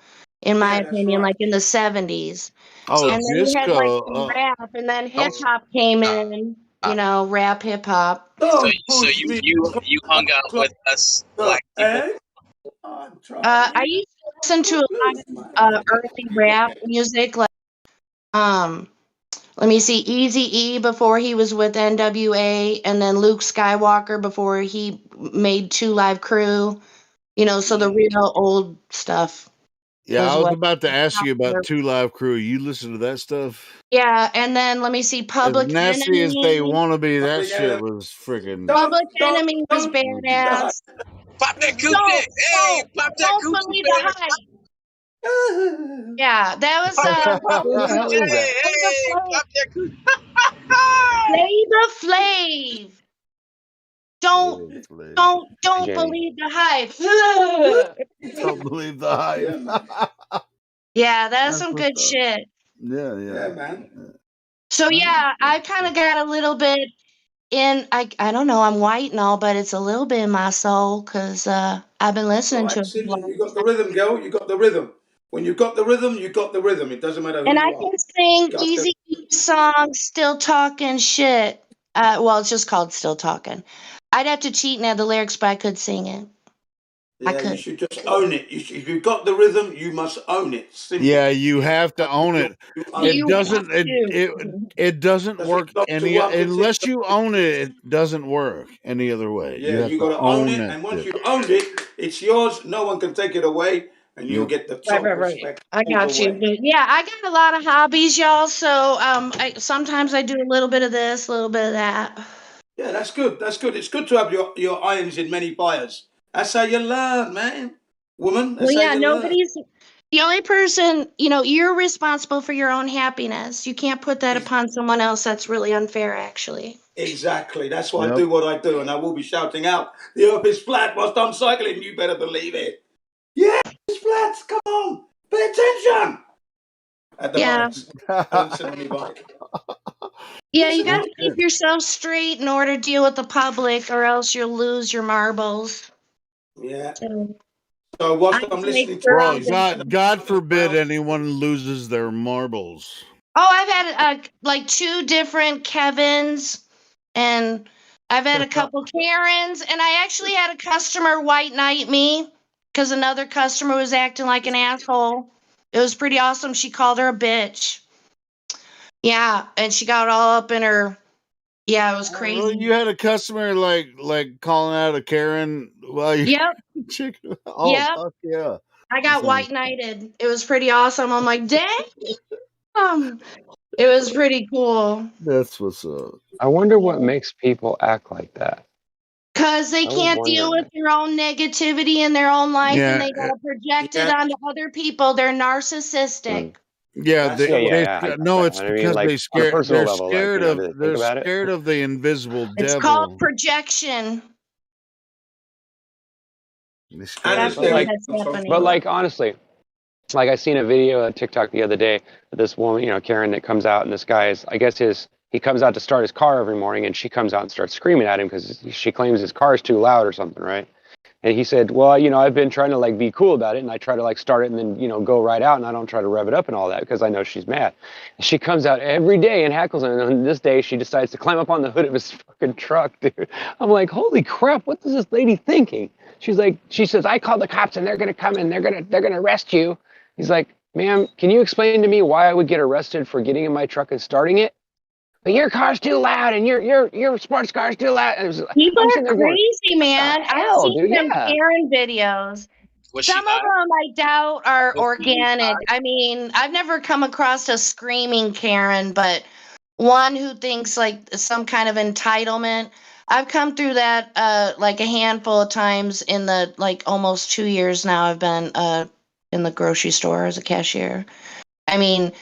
in my opinion, like in the 70s. Oh, and then you had like disco. some rap, and then hip hop came in. Rap, hip hop. So you hung out with us black people. I used to listen to a lot of early rap music, like let me see, Eazy-E before he was with NWA, and then Luke Skywalker before he made 2 Live Crew. So the real old stuff. Yeah, I was about to ask you about 2 Live Crew. You listen to that stuff? Yeah, and then let me see, Public As nasty Enemy. as they want to be, that shit was freaking. Public Enemy was badass. Pop that coop dick. Hey, pop that Don't coop believe the hype. Yeah, that was Who the hell is that? Flavor Flav. Don't Jenny. believe the hype. Don't believe the hype. Yeah, that's That's some what's good up. shit. Yeah, Yeah, man. So yeah, I kind of got a little bit in. I don't know. I'm white and all, but it's a little bit in my soul because I've been listening All to right, it. For a Susan, long you got the time. rhythm, girl. You got the rhythm. When you got the rhythm, you got the rhythm. It doesn't matter who And I you are. can sing Got the Easy song, Still Talking Shit. Well, it's just called Still Talking. I'd have to cheat and add the lyrics, but I could sing it. I Yeah, you could. should just own it. If you've got the rhythm, you must own it. Simple. Yeah, you have to own it. own It You have doesn't. to. It doesn't Doesn't work belong to any one particular. unless you own it. It doesn't work any other way. Yeah, You have you to got to own own it, that and once shit. you've owned it, it's yours. No one can take it away, and you'll Yep. get the Right, top right, right. respect I all the got you. way. But yeah, I got a lot of hobbies, y'all. So sometimes I do a little bit of this, a little bit of that. Yeah, that's good. That's good. It's good to have your irons in many fires. That's how you learn, man. Woman, Well, that's how yeah, you learn. nobody's the only person, you're responsible for your own happiness. You can't put that upon someone else. That's really unfair, actually. Exactly. That's why I Yep. do what I do, and I will be shouting out, "The earth is flat." Whilst I'm cycling, you better believe it. Yeah, it's flat. Come on, pay attention. At the Yeah. bikes, don't sit on your bike. Yeah, you got Listen, to keep yourself straight in order to deal with the public, or else you'll lose your marbles. yeah. So So whilst I I'm make listening to sure Well, I'm music, good. God forbid anyone loses their marbles. Oh, I've had like two different Kevins, and I've had a couple Karens, and I actually had a customer white knight me because another customer was acting like an asshole. It was pretty awesome. She called her a bitch. Yeah, and she got all up in her. Yeah, it was Oh, really? crazy. You had a customer like calling out a Karen while you Yep, chicken? Oh, yep. fuck yeah! I That got sounds white knighted. It was pretty awesome. I'm like, damn. It was pretty cool. That's what's up. I wonder what makes people act like that. Because they I was can't deal wondering with their own negativity in their own life and Yeah, they gotta project it yeah, onto other people. They're narcissistic. yeah. that's Yeah, the yeah, way. yeah. I get No, that. it's But I mean, because like on a personal they're level, like scared do of they think about it? the invisible It's called devil. projection. They're And scared That's of But what like, that's but happening. like honestly, like I seen a video on TikTok the other day of this woman, Karen, that comes out, and this guy is, I guess he comes out to start his car every morning, and she comes out and starts screaming at him because she claims his car is too loud or something, right? And he said, well, I've been trying to like be cool about it, and I try to like start it and then go right out, and I don't try to rev it up and all that because I know she's mad. And she comes out every day and hackles him, and on this day she decides to climb up on the hood of his fucking truck, dude. I'm like, holy crap, what is this lady thinking? She says, I called the cops and they're gonna come and they're gonna arrest you. He's like, ma'am, can you explain to me why I would get arrested for getting in my truck and starting it? But your car's too loud and your sports car's too loud. People I'm are sitting there going, crazy, what the man. I've hell, seen dude? them Yeah. Karen videos. Was she Some of high? them I doubt are Was she organic. I mean, I've never come across a screaming Karen, but one who thinks like some kind of entitlement. I've come through that like a handful of times in the like almost 2 years now. I've been in the grocery store as a cashier. I mean,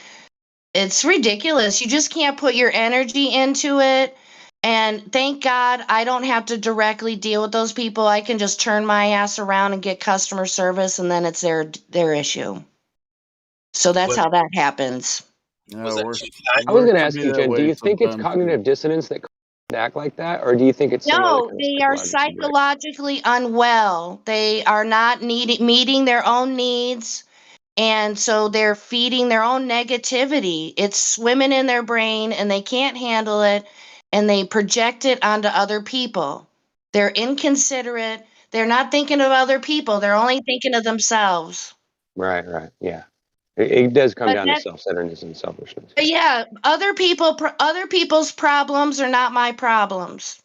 it's ridiculous. You just can't put your energy into it. And thank God I don't have to directly deal with those people. I can just turn my ass around and get customer service, and then it's their issue. So that's was, how that happens. was that worse. chick high? I was Worse going to can ask be you, that Jen, do way you think it's sometimes too. cognitive dissonance that act like that, or do you think it's some other No, kind of they are psychological break? psychologically unwell. They are not meeting their own needs. And so they're feeding their own negativity. It's swimming in their brain and they can't handle it and they project it onto other people. They're inconsiderate. They're not thinking of other people. They're only thinking of themselves. Right, yeah. It does come But down to that self-centeredness and selfishness. but yeah, other people's problems are not my problems.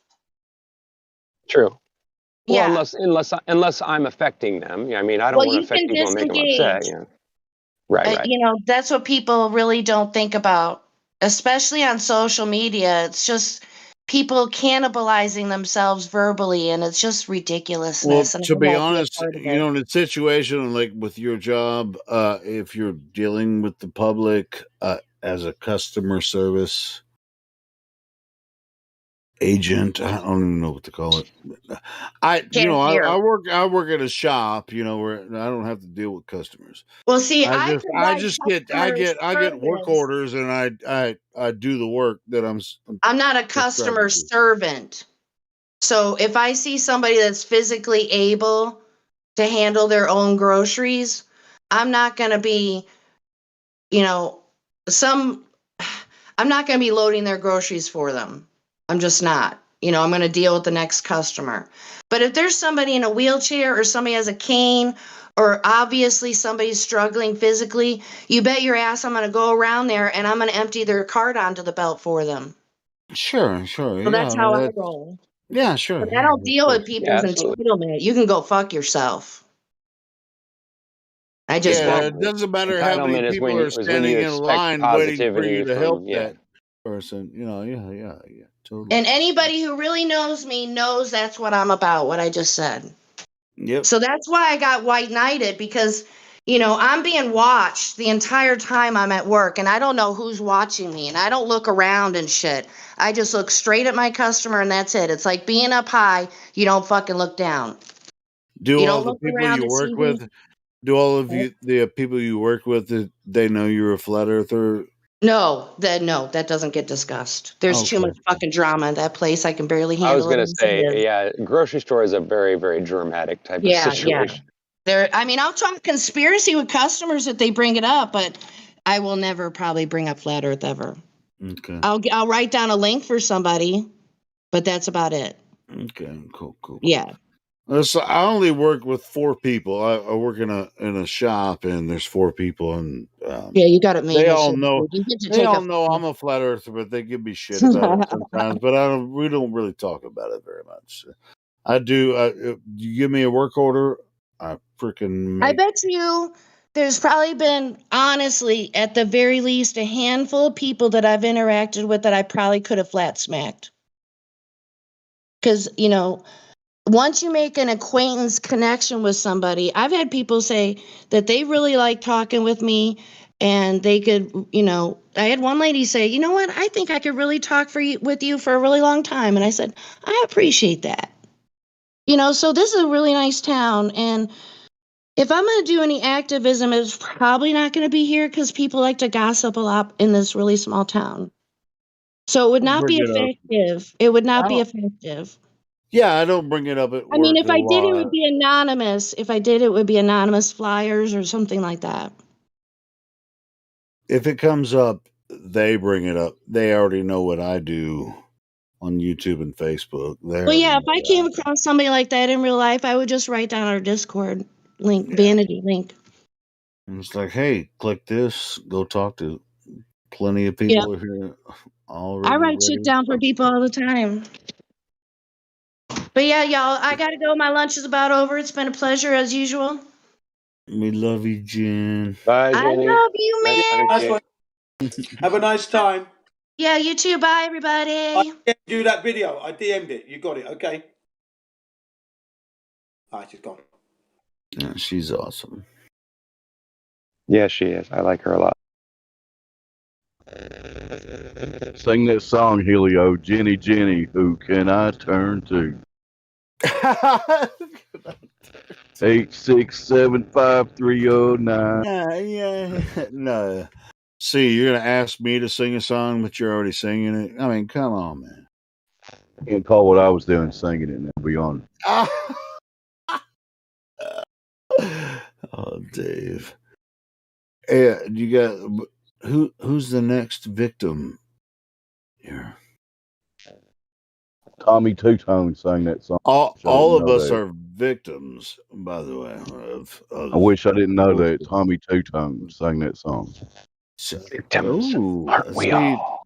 True. Well, Yeah. unless I'm affecting them. I mean, I don't Well, want to you affect can people and make them upset. disengage. Right. That's what people really don't think about, especially on social media. It's just people cannibalizing themselves verbally, and it's just Well, ridiculousness. And I to don't be want to be a honest, part of you it. know, in a situation like with your job, if you're dealing with the public as a customer service agent, I don't even know what to call it. Cashier. I work at a shop, you know, where I don't have to deal with customers. Well, see, I I provide just customer get work service. orders and I do the work that I'm I'm not a prescribed customer to do. servant. So if I see somebody that's physically able to handle their own groceries, I'm not going to be, you know, some I'm not going to be loading their groceries for them. I'm just not. You know, I'm going to deal with the next customer. But if there's somebody in a wheelchair or somebody has a cane or obviously somebody's struggling physically, you bet your ass I'm going to go around there and I'm going to empty their cart onto the belt for them. Sure, So yeah, that's I how I mean, roll. yeah, sure, But I yeah, don't of deal with course. people's entitlement. You can go fuck yourself. I just Yeah, won't. it doesn't matter how many Entitlement is people are when you standing in expect line waiting for positivity you to help from that person. You know, yeah, totally. And anybody who really knows me knows that's what I'm about, what I just said. Yep. So that's why I got white knighted because, you know, I'm being watched the entire time I'm at work and I don't know who's watching me and I don't look around and shit. I just look straight at my customer and that's it. It's like being up high, you don't fucking look down. Do You all don't the look people around you to see work who. with? Do all of you the people you work with? They know you're a flat earther? No, that doesn't get discussed. There's too Okay. much fucking drama in that place. I can barely I was handle it gonna as it say, is. yeah, grocery store is a very, very dramatic type of Yeah, yeah. situation. I mean, I'll talk conspiracy with customers if they bring it up, but I will never probably bring up flat Earth ever. Okay. I'll write down a link for somebody, but that's about it. Okay. Cool. Yeah. So I only work with 4 people. I work in a shop, and there's 4 people, and Yeah, you got it made they with all shit. know You get to take a I'm a flat earther, but they give me shit about it sometimes. But we don't really talk about it very much. I do. You give me a work order, I freaking I make. bet you there's probably been, honestly, at the very least, a handful of people that I've interacted with that I probably could have flat smacked. Because, you know, once you make an acquaintance connection with somebody, I've had people say that they really like talking with me and they could, you know, I had one lady say, you know what, I think I could really talk with you for a really long time. And I said, I appreciate that. You know, so this is a really nice town. And if I'm going to do any activism, it's probably not going to be here because people like to gossip a lot in this really small town. So it would not Bring be it up. effective. It would not I be don't. effective. Yeah, I don't bring it up at I mean, work if a I did, it lot. would be anonymous. If I did, it would be anonymous flyers or something like that. If it comes up, they bring it up. They already know what I do on YouTube and Facebook. They Well, already yeah, know if I what I came across somebody like that in real life, I would just write down our Discord link, do. Yeah. vanity link. And it's like, hey, click this. Go talk to plenty of Yeah, people here I already write shit ready to down for talk people about all the time. But yeah, y'all, I gotta go. My lunch is about over. It's been a pleasure as usual. it. We love you, Jen. Bye, I Jenny. love you, Nice talking man. to you. Have a nice time. Yeah, you too. Bye, I everybody. DM'd you that video. I DM'd it. You got it, okay? She's gone. Yeah, she's awesome. Yeah, she is. I like her a lot. Sing that song, Helio. Jenny, Jenny, who can I turn to? 8675309. Yeah. No. See, you're gonna ask me to sing a song, but you're already singing it. I mean, come on, man. Can't call what I was doing singing it now, be honest. Oh, Dave. Yeah, you got who's the next victim here? Tommy Two Tone sang that song. All of us are victims, by the way, I wish I didn't know that bullshit. Tommy Two Tone sang that song. Victims, aren't we See, all?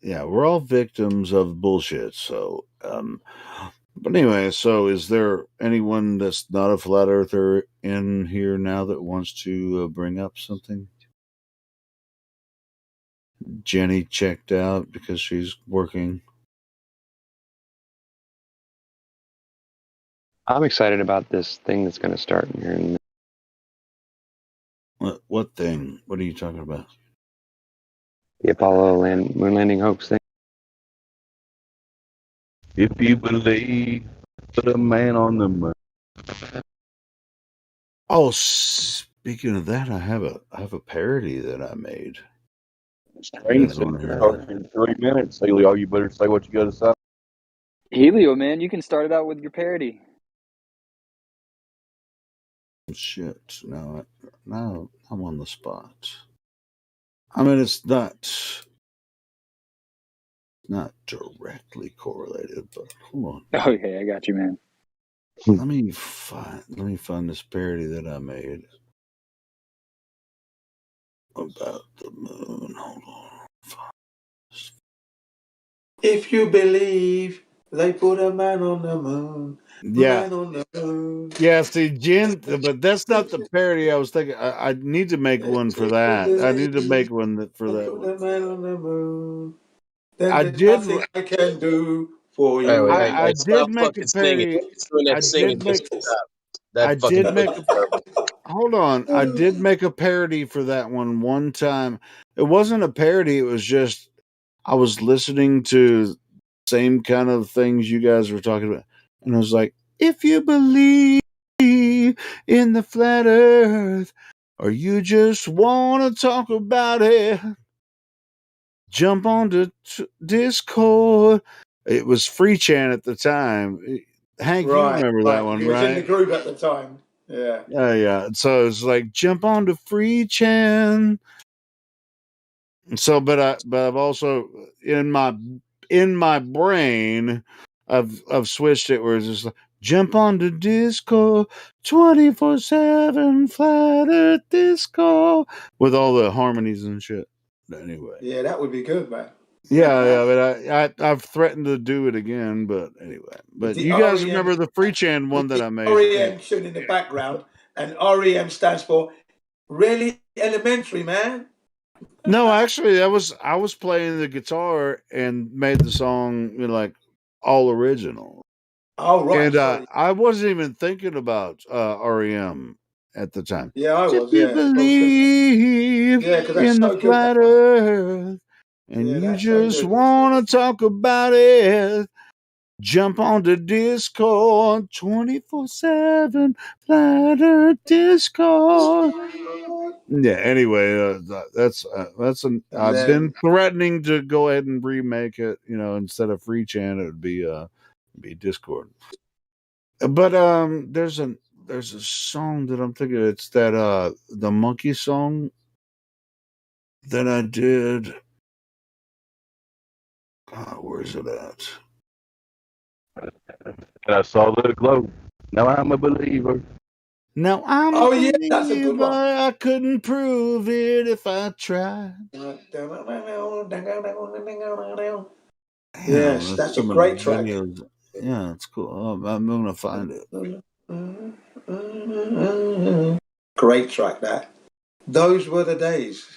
yeah, we're all victims of bullshit. So, but anyway, so is there anyone that's not a flat earther in here now that wants to bring up something? Jenny checked out because she's working. I'm excited about this thing that's going to start here in. What thing? What are you talking about? The Apollo moon landing hoax thing. If you believe, put a man on the moon. Oh, speaking of that, I have a parody that I made. Screen starts in 3 minutes. Helio, you better say what you got to say. Helio, man, you can start it out with your parody. Shit, no, I'm on the spot. I mean, it's not directly correlated, but hold on. Okay, I got you, man. Let me find this parody that I made about the moon. Hold on. If you believe they put a man on the moon. Yeah. Man on the moon. Yeah, see, Jen, but that's not the parody I was thinking. I need to make one for that. I need to make one for that one. Put a man on the moon. Then there's nothing I can do for you. I did make a parody. I did make hold on. I did make a parody for that one time. It wasn't a parody. It was just I was listening to same kind of things you guys were talking about, and I was like, if you believe in the flat earth or you just want to talk about it, jump on to Discord. It was free chant at the time. Hank, you remember that one, He was right? in the group at the time. Yeah. Yeah. So it's like jump on to free chan. So, but I've also in my brain, I've switched it where it's just like jump on to Discord 24/7 flat Earth Discord with all the harmonies and shit. Anyway. Yeah, that would be good, man. Yeah, but I've threatened to do it again, but anyway. But you guys remember the free chan one that I made? REM tune in the background, and REM stands for really elementary, man. No, actually, I was playing the guitar and made the song like all original. Oh right, And I wasn't even thinking about REM at the time. Yeah, I was. If you believe in the so flat Earth and you just want to talk about it, jump onto Discord 24/7 flat Earth Discord. Yeah. Anyway, that's I've been threatening to go ahead and remake it. Instead of free chan, it would be Discord. But there's a song that I'm thinking. It's that the monkey song that I did. Where's it at? And I saw the glow. Now I'm a believer. Now I'm Oh yeah, that's a good one. I couldn't prove it if I tried. Yes, that's a great track. Yeah, it's cool. I'm gonna find it. Great track, that. Those were the days.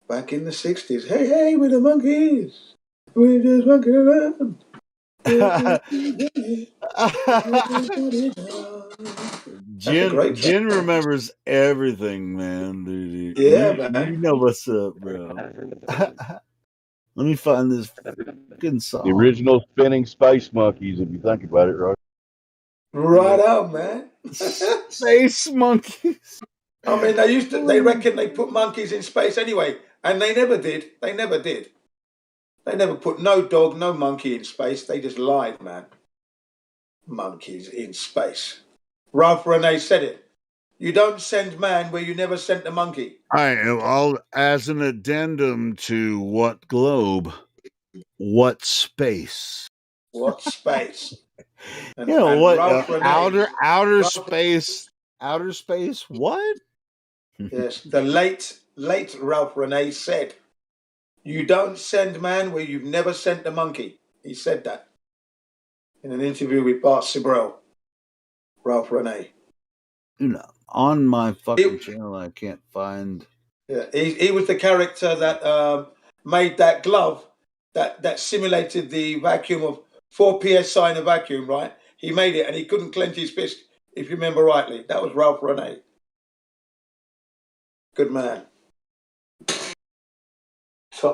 Back in the 60s. Hey, we're the monkeys. We're just walking around. Jen remembers everything, man. Dude. Yeah, man. You know what's up, bro. Let me find this fucking song. The original spinning space monkeys, if you think about it, right? Right out, man. Space monkeys. I mean, they reckon they put monkeys in space anyway, and they never did. They never put no dog, no monkey in space. They just lied, man. Monkeys in space. Ralph Renee said it. You don't send man where you never sent the monkey. All as an addendum to what globe, what space. What space? And what outer space? Outer space? What? Yes, the late Ralph Renee said, "You don't send man where you've never sent the monkey." He said that in an interview with Bart Sibrel. Ralph Renee. On my fucking channel, I can't find. Yeah, he was the character that made that glove that simulated the vacuum of 4 psi in a vacuum, right? He made it, and he couldn't clench his fist, if you remember rightly. That was Ralph Rene. Good man.